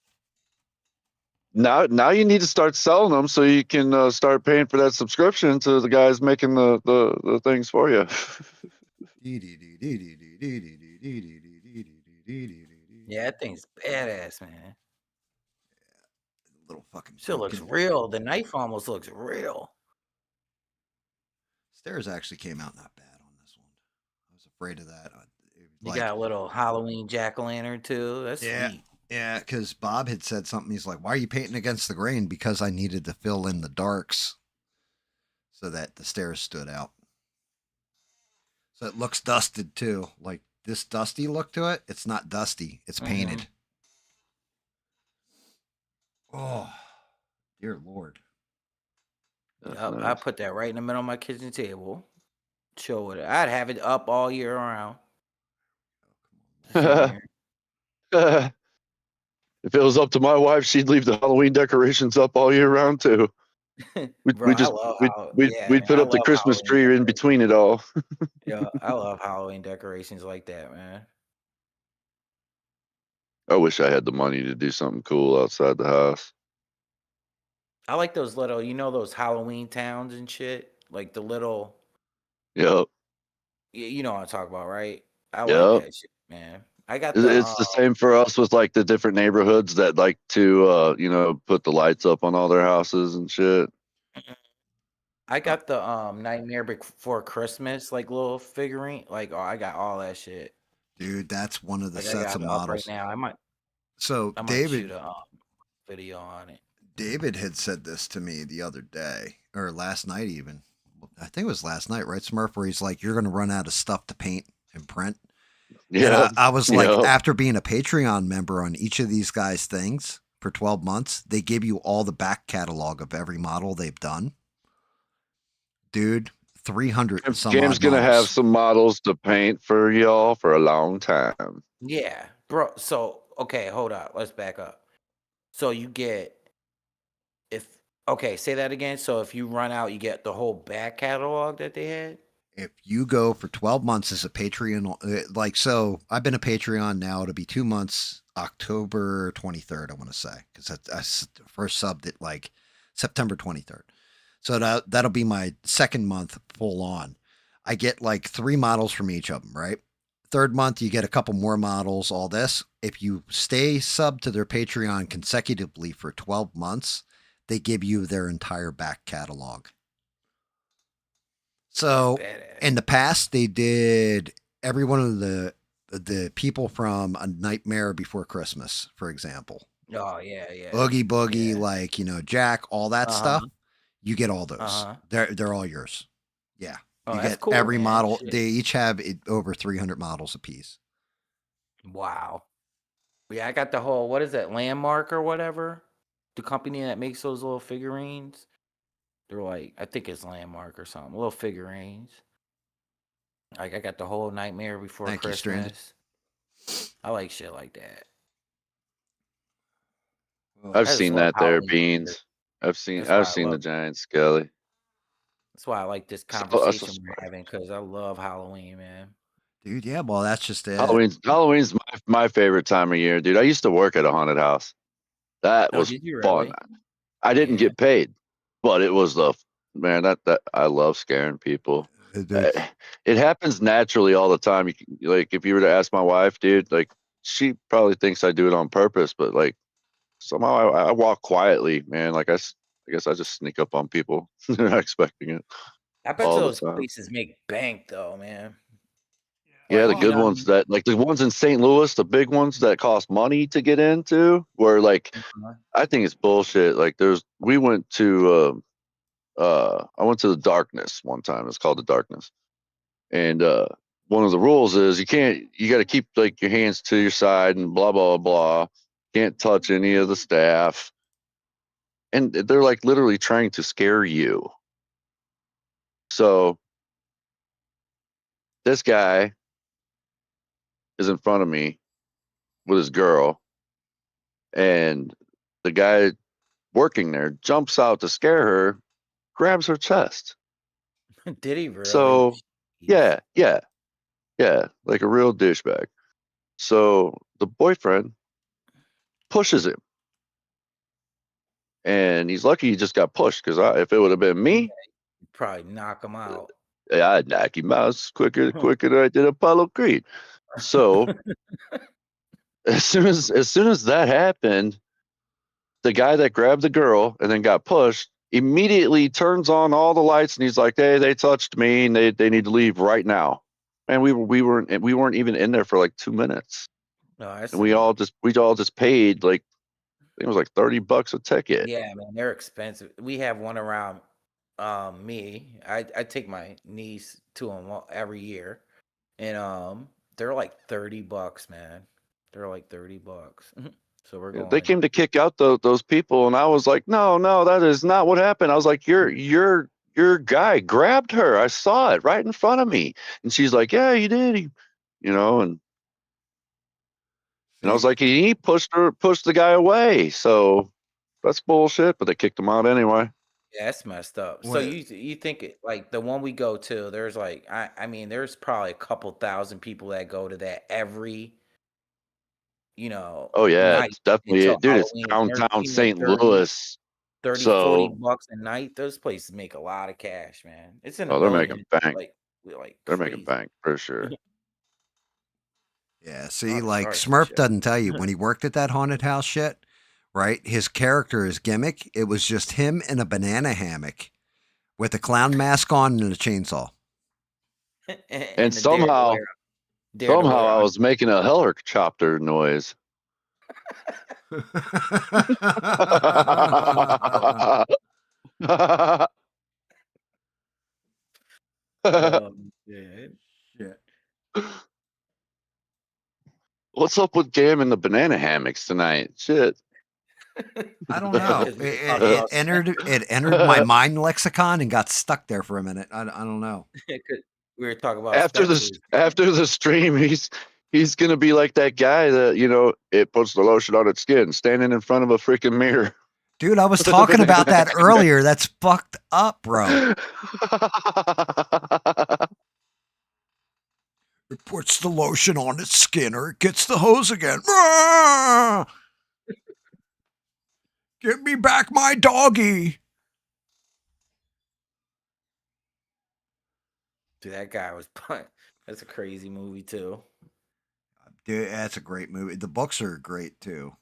Now you need to start selling them so you can start paying for that subscription to the guys making the things for you.
Yeah, that thing's badass, man.
Little fucking
Still looks
pumpkin.
real. The knife almost looks real.
Stairs actually came out not bad on this one. I was afraid of that.
You got a little Halloween jack-o'-lantern too. That's sweet.
Yeah, because Bob had said something. He's like, "Why are you painting against the grain?" Because I needed to fill in the darks so that the stairs stood out. So it looks dusted too. Like this dusty look to it. It's not dusty. It's painted. Oh, dear Lord.
That's
Yep, I
nice.
put that right in the middle of my kitchen table. Show it. I'd have it up all year round. Sitting here.
If it was up to my wife, she'd leave the Halloween decorations up all year round too.
Bro, I love how
We'd put
I
up the
love
Christmas
Halloween
tree in
decorations.
between it all.
Yeah, I love Halloween decorations like that, man.
I wish I had the money to do something cool outside the house.
I like those little, those Halloween towns and shit, like the little,
Yep.
you know what I'm talking about, right? I like
Yep.
that shit, man. I got
It's the same for us with like the different neighborhoods that like to put the lights up on all their houses and shit.
I got the Nightmare Before Christmas like little figurine, like I got all that shit.
Dude, that's one of the
Like I
sets
got
of
it up right
models.
now.
So
I might
David,
shoot a video on it.
David had said this to me the other day, or last night even. I think it was last night, right, Smurf? Where he's like, "You're going to run out of stuff to paint and print." And
Yeah.
I was like,
Yep.
after being a Patreon member on each of these guys' things for 12 months, they give you all the back catalog of every model they've done. Dude, 300 and some
Cam's
odd
gonna have
models.
some models to paint for y'all for a long time.
Yeah, bro. So okay, hold up. Let's back up. So you get say that again. So if you run out, you get the whole back catalog that they had.
If you go for 12 months as a Patreon, so I've been a Patreon now, it'll be 2 months, October 23rd, I want to say, because I first subbed it like September 23rd. So that'll be my second month full on. I get like 3 models from each of them, right? Third month, you get a couple more models, all this. If you stay sub to their Patreon consecutively for 12 months, they give you their entire back catalog. So in the past, they did every one of the people from A Nightmare Before Christmas, for example.
Oh yeah, yeah.
Oogie Boogie,
Yeah.
like Jack, all that stuff. You get all those.
Uh-huh.
They're all yours. Yeah,
Oh,
you
that's
get
cool,
every
man.
model.
Shit.
They each have over 300 models apiece.
Wow. Yeah, I got the whole what is that, Landmark or whatever? The company that makes those little figurines. They're like, I think it's Landmark or something. Little figurines. Like I got the whole Nightmare Before
Thank you, Stranded.
Christmas. I like shit like that.
I've
I just
seen
love
that there,
Halloween.
Beans. I've seen
That's why I
the
love.
giant skelly.
That's why I like this conversation we're having because I love Halloween, man.
Dude, yeah, well, that's just it.
Halloween's my favorite time of year, dude. I used to work at a haunted house. That
Oh,
was
did you
fun.
really?
I didn't
Yeah.
get paid, but it was the man that I love scaring people.
Dude.
It happens naturally all the time. Like if you were to ask my wife, dude, like she probably thinks I do it on purpose, but like somehow I walk quietly, man. Like I guess I just sneak up on people. They're not expecting it
I bet
all the
those
time.
places make bank though, man.
Yeah,
Like,
the good ones that like the ones in St. Louis, the big ones that cost money to get into, where like I think it's bullshit. Like we went to I went to the Darkness one time. It's called the Darkness. And one of the rules is you got to keep like your hands to your side and blah blah blah. Can't touch any of the staff. And they're like literally trying to scare you. So this guy is in front of me with his girl, and the guy working there jumps out to scare her, grabs her chest.
did he really?
So
Jeez.
yeah, like a real douchebag. So the boyfriend pushes him, and he's lucky he just got pushed because if it would have been me,
You'd probably knock him out.
I'd knock him out quicker than I did Apollo Creed. So as soon as that happened, the guy that grabbed the girl and then got pushed immediately turns on all the lights and he's like, "Hey, they touched me and they need to leave right now." And we weren't even in there for like 2 minutes.
No, that's
And we all just paid like I think it was like $30 a ticket.
yeah, man. They're expensive. We have one around me. I take my niece to them every year, and they're like $30, man. They're like $30. So we're
They
going.
came to kick out those people, and I was like, no, that is not what happened. I was like, your guy grabbed her. I saw it right in front of me. And she's like, yeah, you did. And I was like, he pushed the guy away. So that's bullshit. But they kicked him out anyway.
Yeah, that's messed up. So you think it like the one we go to? There's like I mean, there's probably a couple thousand people that go to that every
Oh yeah,
night
it's definitely
until
it, dude. It's
Halloween. They're
downtown
between like
St. Louis.
30, 40
So
bucks a night. Those places make a lot of cash, man. It's in the
they're making
millions,
bank.
like
They're making
crazy.
bank for sure.
Yeah,
A
see,
lot of
like
stars and
Smurf
shit.
doesn't tell you when he worked at that haunted house shit, right? His character, his gimmick, it was just him in a banana hammock with a clown mask on and a chainsaw.
And
the
somehow I was making a helicopter noise.
Shit.
What's up with GAM and the banana hammocks tonight? Shit.
I don't know.
'Cause we were talking about
It entered my mind lexicon and got stuck there for a minute. I don't know.
we were talking about
after
Spencer's.
the stream, he's gonna be like that guy that it puts the lotion on its skin, standing in front of a freaking mirror.
Dude, I was talking about that earlier. That's fucked up, bro. It puts the lotion on its skin or it gets the hose again. Give me back my doggy.
Dude, that guy was that's a crazy movie too.
Dude, that's a great movie. The books are great too.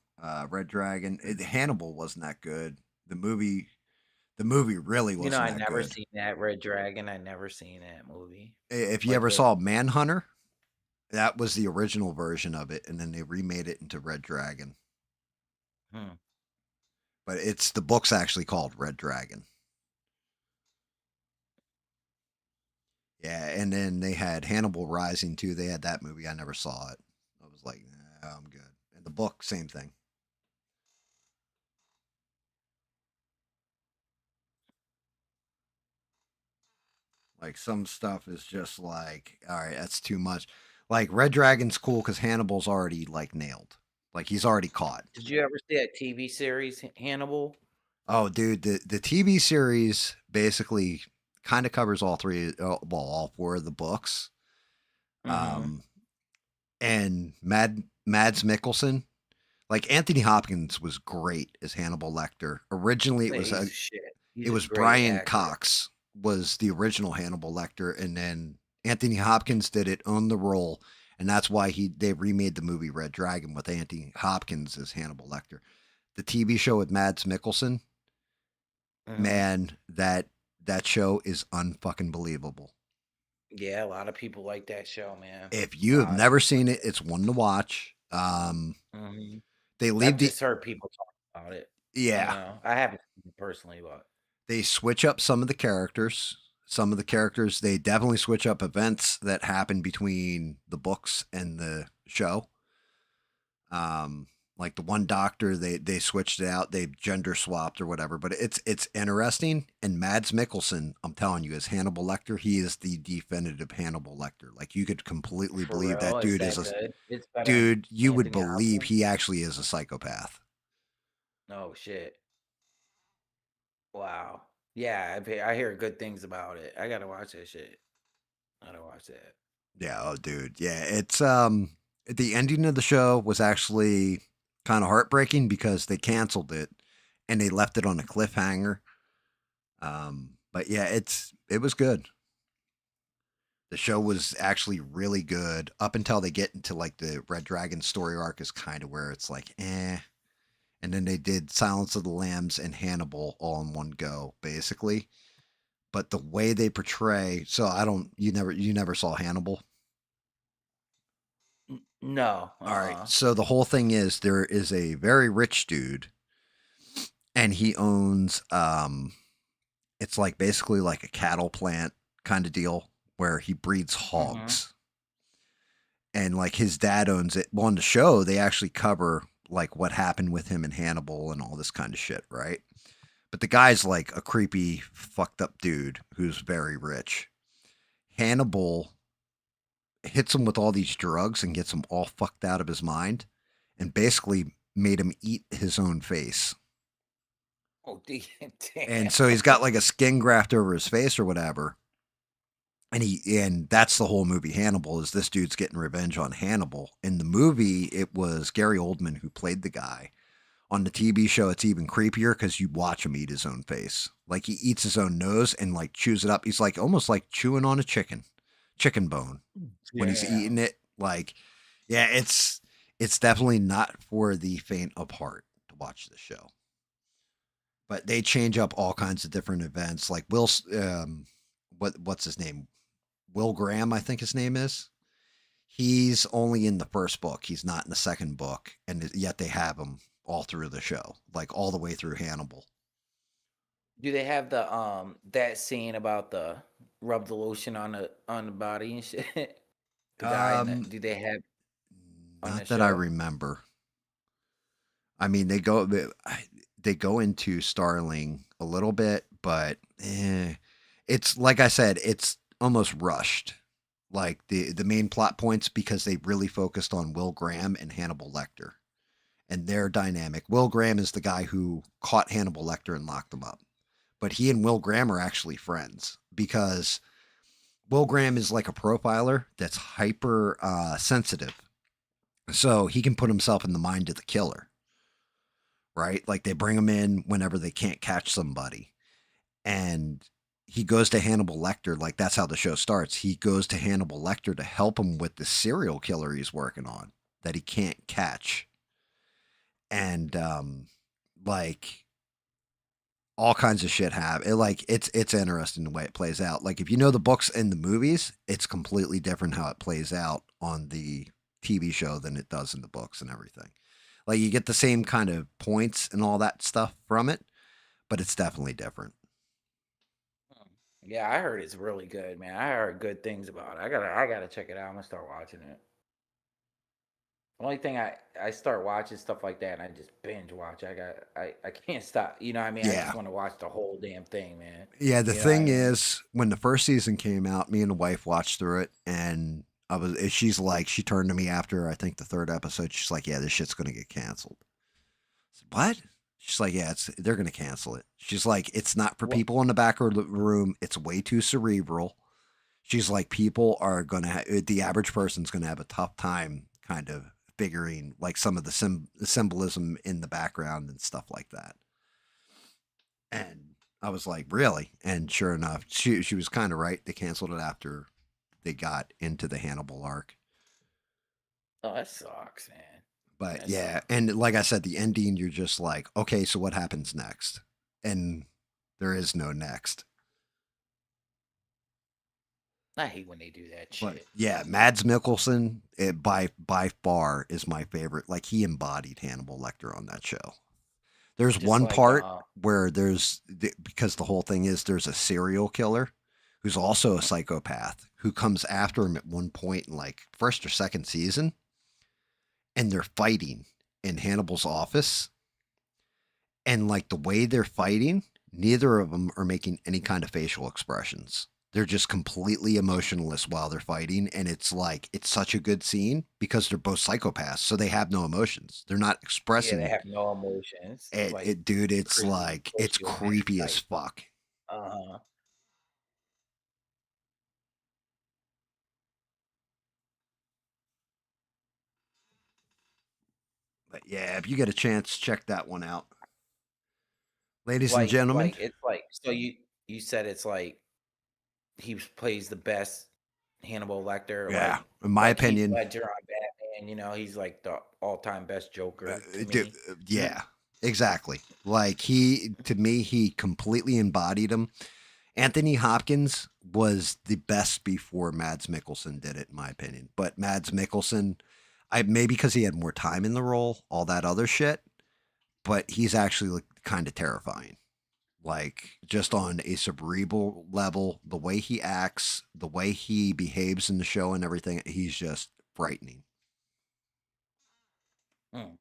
Red Dragon. Hannibal wasn't that good. The movie really wasn't
I
that
never
good.
seen that Red Dragon. I never seen that movie.
If you ever saw Manhunter, that was the original version of it, and then they remade it into Red Dragon. But it's the book's actually called Red Dragon. Yeah, and then they had Hannibal Rising too. They had that movie. I never saw it. I was like, nah, I'm good. And the book, same thing.
Like some stuff is just like, all right, that's too much. Like Red Dragon's cool because Hannibal's already like nailed. Like he's already caught.
Did you ever see that TV series Hannibal?
Oh, dude, the TV series basically kind of covers all three, well, all four of the books.
Mm-hmm.
And Mads Mikkelsen, like Anthony Hopkins was great as Hannibal Lecter. Originally,
He's shit.
it
He's a
was
great
Brian
actor.
Cox was the original Hannibal Lecter, and then Anthony Hopkins did it on the role, and that's why they remade the movie Red Dragon with Anthony Hopkins as Hannibal Lecter. The TV show with Mads Mikkelsen,
Mhm.
man, that show is unfucking believable.
Yeah, a lot of people like that show, man.
If you have
Lot of
never
people
seen
like
it, it's one to watch.
Mhm.
They
I've
leave the
just heard people talk about it. You
yeah.
know, I haven't seen it personally, but
They switch up some of the characters. Some of the characters, they definitely switch up events that happen between the books and the show. Like the one doctor, they switched it out, they gender swapped or whatever. But it's interesting. And Mads Mikkelsen, I'm telling you, as Hannibal Lecter, he is the definitive Hannibal Lecter. Like you could completely
for
believe
real,
that
is
dude
that
is a
good? It's better than
dude. You would
Anthony
believe
Hopkins?
he actually is a psychopath.
Oh shit! Wow. Yeah, I hear good things about it. I gotta watch that shit. I gotta watch that.
Yeah, oh dude. Yeah, it's the ending of the show was actually kind of heartbreaking because they canceled it and they left it on a cliffhanger. But yeah, it was good. The show was actually really good up until they get into like the Red Dragon story arc is kind of where it's like, eh. And then they did Silence of the Lambs and Hannibal all in one go, basically. But the way they portray, so I don't, you never saw Hannibal.
No.
All right. So the whole thing is there is a very rich dude and he owns it's like basically like a cattle plant kind of deal where he breeds hogs. And like his dad owns it. Well, on the show, they actually cover like what happened with him and Hannibal and all this kind of shit, right? But the guy's like a creepy, fucked up dude who's very rich. Hannibal hits him with all these drugs and gets him all fucked out of his mind and basically made him eat his own face.
Oh, damn.
And so he's got like a skin graft over his face or whatever. And that's the whole movie Hannibal is this dude's getting revenge on Hannibal. In the movie, it was Gary Oldman who played the guy. On the TV show, it's even creepier because you watch him eat his own face. Like he eats his own nose and like chews it up. He's like almost like chewing on a chicken bone when he's eating it. Like, yeah, it's definitely not for the faint of heart to watch the show. But they change up all kinds of different events. Like what's his name? Will Graham, I think his name is. He's only in the first book. He's not in the second book, and yet they have him all through the show, like all the way through Hannibal.
Do they have the that scene about the rub the lotion on the body and shit? The guy in the, do they have on the
Not that I
show?
remember. I mean, they go into Starling a little bit, but it's like I said, it's almost rushed. Like the main plot points because they really focused on Will Graham and Hannibal Lecter and their dynamic. Will Graham is the guy who caught Hannibal Lecter and locked him up. But he and Will Graham are actually friends because Will Graham is like a profiler that's hyper sensitive. So he can put himself in the mind of the killer, right? Like they bring him in whenever they can't catch somebody. And he goes to Hannibal Lecter. Like that's how the show starts. He goes to Hannibal Lecter to help him with the serial killer he's working on that he can't catch. And like all kinds of shit happen. It's interesting the way it plays out. Like if you know the books and the movies, it's completely different how it plays out on the TV show than it does in the books and everything. Like you get the same kind of points and all that stuff from it, but it's definitely different.
Yeah, I heard it's really good, man. I heard good things about it. I gotta check it out. I'm gonna start watching it. Only thing I start watching stuff like that and I just binge watch. I can't stop. You know what I mean? I
Yeah.
just want to watch the whole damn thing, man.
Yeah, the
You know what I
thing
mean?
is, when the first season came out, me and the wife watched through it, and she's like, she turned to me after I think the third episode. She's like, "Yeah, this shit's gonna get canceled." I said, "What?" She's like, "Yeah, they're gonna cancel it." She's like, "It's not for
What?
people in the back of the room. It's way too cerebral." She's like, "People are gonna, the average person's gonna have a tough time, kind of figuring like some of the symbolism in the background and stuff like that." And I was like, really? And sure enough, she was kind of right. They canceled it after they got into the Hannibal arc.
Oh, that sucks, man.
But
That
yeah,
sucks.
and like I said, the ending, you're just like, okay, so what happens next? And there is no next.
I hate when they do that
But
shit.
yeah, Mads Mikkelsen, by far is my favorite. Like he embodied Hannibal Lecter on that show. There's
Just
one
like,
part where because the whole thing is there's a serial killer who's also a psychopath who comes after him at one point in like first or second season, and they're fighting in Hannibal's office. And like the way they're fighting, neither of them are making any kind of facial expressions. They're just completely emotionless while they're fighting. And it's like, it's such a good scene because they're both psychopaths. So they have no emotions. They're not
yeah,
expressing.
they have no emotions. Like
Dude, it's
crazy
like, it's
sociopath
creepy as
type.
fuck.
Uh-huh.
But yeah, if you get a chance, check that one out. Ladies and gentlemen.
It's like so you said it's like he plays the best Hannibal Lecter.
Yeah,
Like
in my
Heath
opinion.
Ledger on Batman, you know, he's like the all-time best Joker to me.
Yeah, exactly. Like to me, he completely embodied him. Anthony Hopkins was the best before Mads Mikkelsen did it, in my opinion. But Mads Mikkelsen, maybe because he had more time in the role, all that other shit, but he's actually like, kind of terrifying. Like just on a cerebral level, the way he acts, the way he behaves in the show and everything, he's just frightening.
Hmm.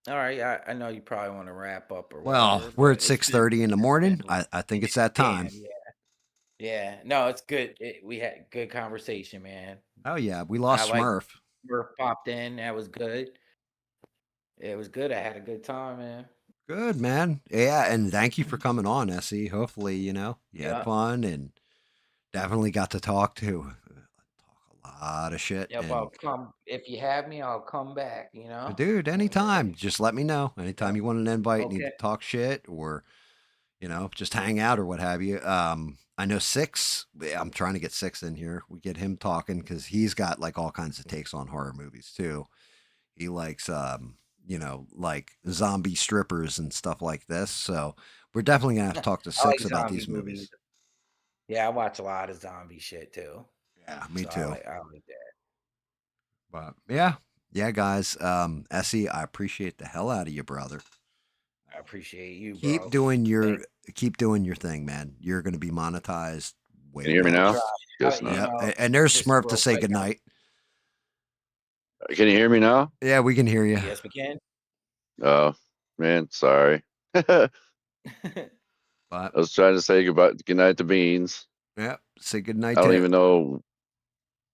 All right, I know you probably want to wrap up or
Well,
whatever.
we're
But
at 6:30 in the morning. I think it's that time.
Damn, yeah. No, it's good. We had good conversation, man.
Oh yeah, we lost Smurf.
Smurf popped in. That was good. It was good. I had a good time, man.
Good, man. Yeah, and thank you for coming on, Essie. Hopefully, you had fun and definitely got to talk a lot of shit.
Yep, I'll come. If you have me, I'll come back, you know?
Dude, anytime. Just let me know. Anytime you want an invite, need to
Okay.
talk shit or, just hang out or what have you. I know Six, I'm trying to get Six in here. We get him talking because he's got like all kinds of takes on horror movies too. He likes like zombie strippers and stuff like this. So we're definitely gonna have to talk to
I like
Six about
zombie
these movies.
Yeah, I watch a lot of zombie shit too.
Yeah, me
So
too.
I like that.
But yeah, guys. Essie, I appreciate the hell out of you, brother.
I appreciate you, bro.
Keep doing your thing, man. You're gonna be monetized.
Can you hear me now?
Yes,
Yeah, and there's Smurf to say goodnight.
Can you hear me now?
Yeah, we can hear you.
Yes, we can.
Oh man, sorry.
But
I was trying to say goodnight to Beans.
Yeah, say goodnight.
I don't even know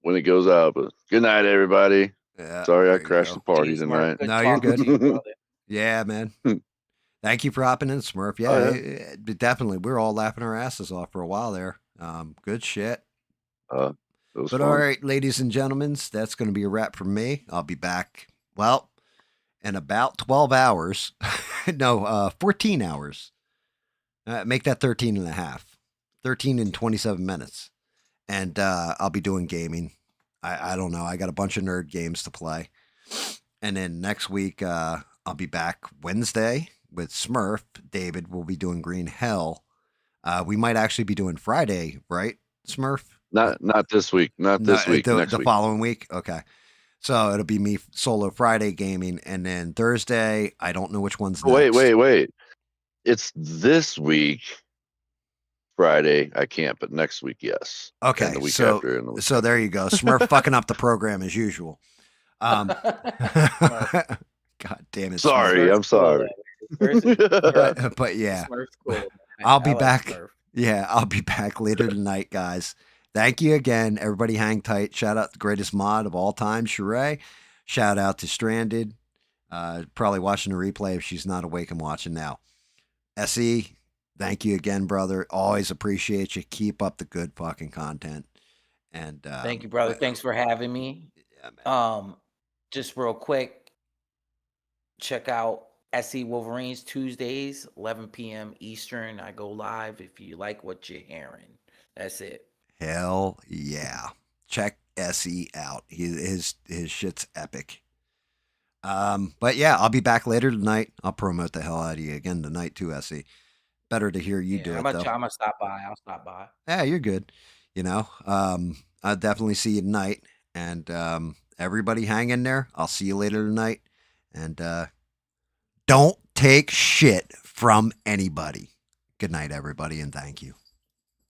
when it goes out, but good night, everybody.
Yeah,
sorry, I crashed the party tonight.
No, you're good. Yeah, man. Thank you for hopping in, Smurf. Yeah, definitely. We were all laughing our asses off for a while there. Good shit.
It was
but
fun.
All right, ladies and gentlemen, that's going to be a wrap from me. I'll be back, well, in about 12 hours. No, 14 hours. Make that 13 and a half. 13 and 27 minutes. And I'll be doing gaming. I don't know. I got a bunch of nerd games to play. And then next week, I'll be back Wednesday with Smurf. David will be doing Green Hell. We might actually be doing Friday, right, Smurf?
Not this week. Not this week. Next
the
week.
following week. Okay. So it'll be me solo Friday gaming, and then Thursday, I don't know which one's next.
Wait. It's this week. Friday, I can't, but next week, yes.
Okay.
And the week after. And the week
so there you go. Smurf fucking up the program as usual. God damn it.
Sorry,
Smurf.
I'm sorry.
But yeah,
Smurf's cool.
I'll be
I like
back.
Smurf.
Yeah, I'll be back later tonight, guys. Thank you again. Everybody hang tight. Shout out the greatest mod of all time, Sheree. Shout out to Stranded. Probably watching the replay if she's not awake and watching now. SE, thank you again, brother. Always appreciate you. Keep up the good fucking content. And
Thank you, brother. Thanks for having me.
Yeah, man.
Just real quick, check out SE Wolverines Tuesdays, 11 p.m. Eastern. I go live if you like what you're hearing. That's it.
Hell yeah. Check SE out. His shit's epic. But yeah, I'll be back later tonight. I'll promote the hell out of you again tonight too, SE. Better to hear you do it, though.
I'm gonna stop by. I'll stop by.
Yeah, you're good. You know, I'll definitely see you tonight. And everybody hang in there. I'll see you later tonight. And don't take shit from anybody. Good night, everybody, and thank you.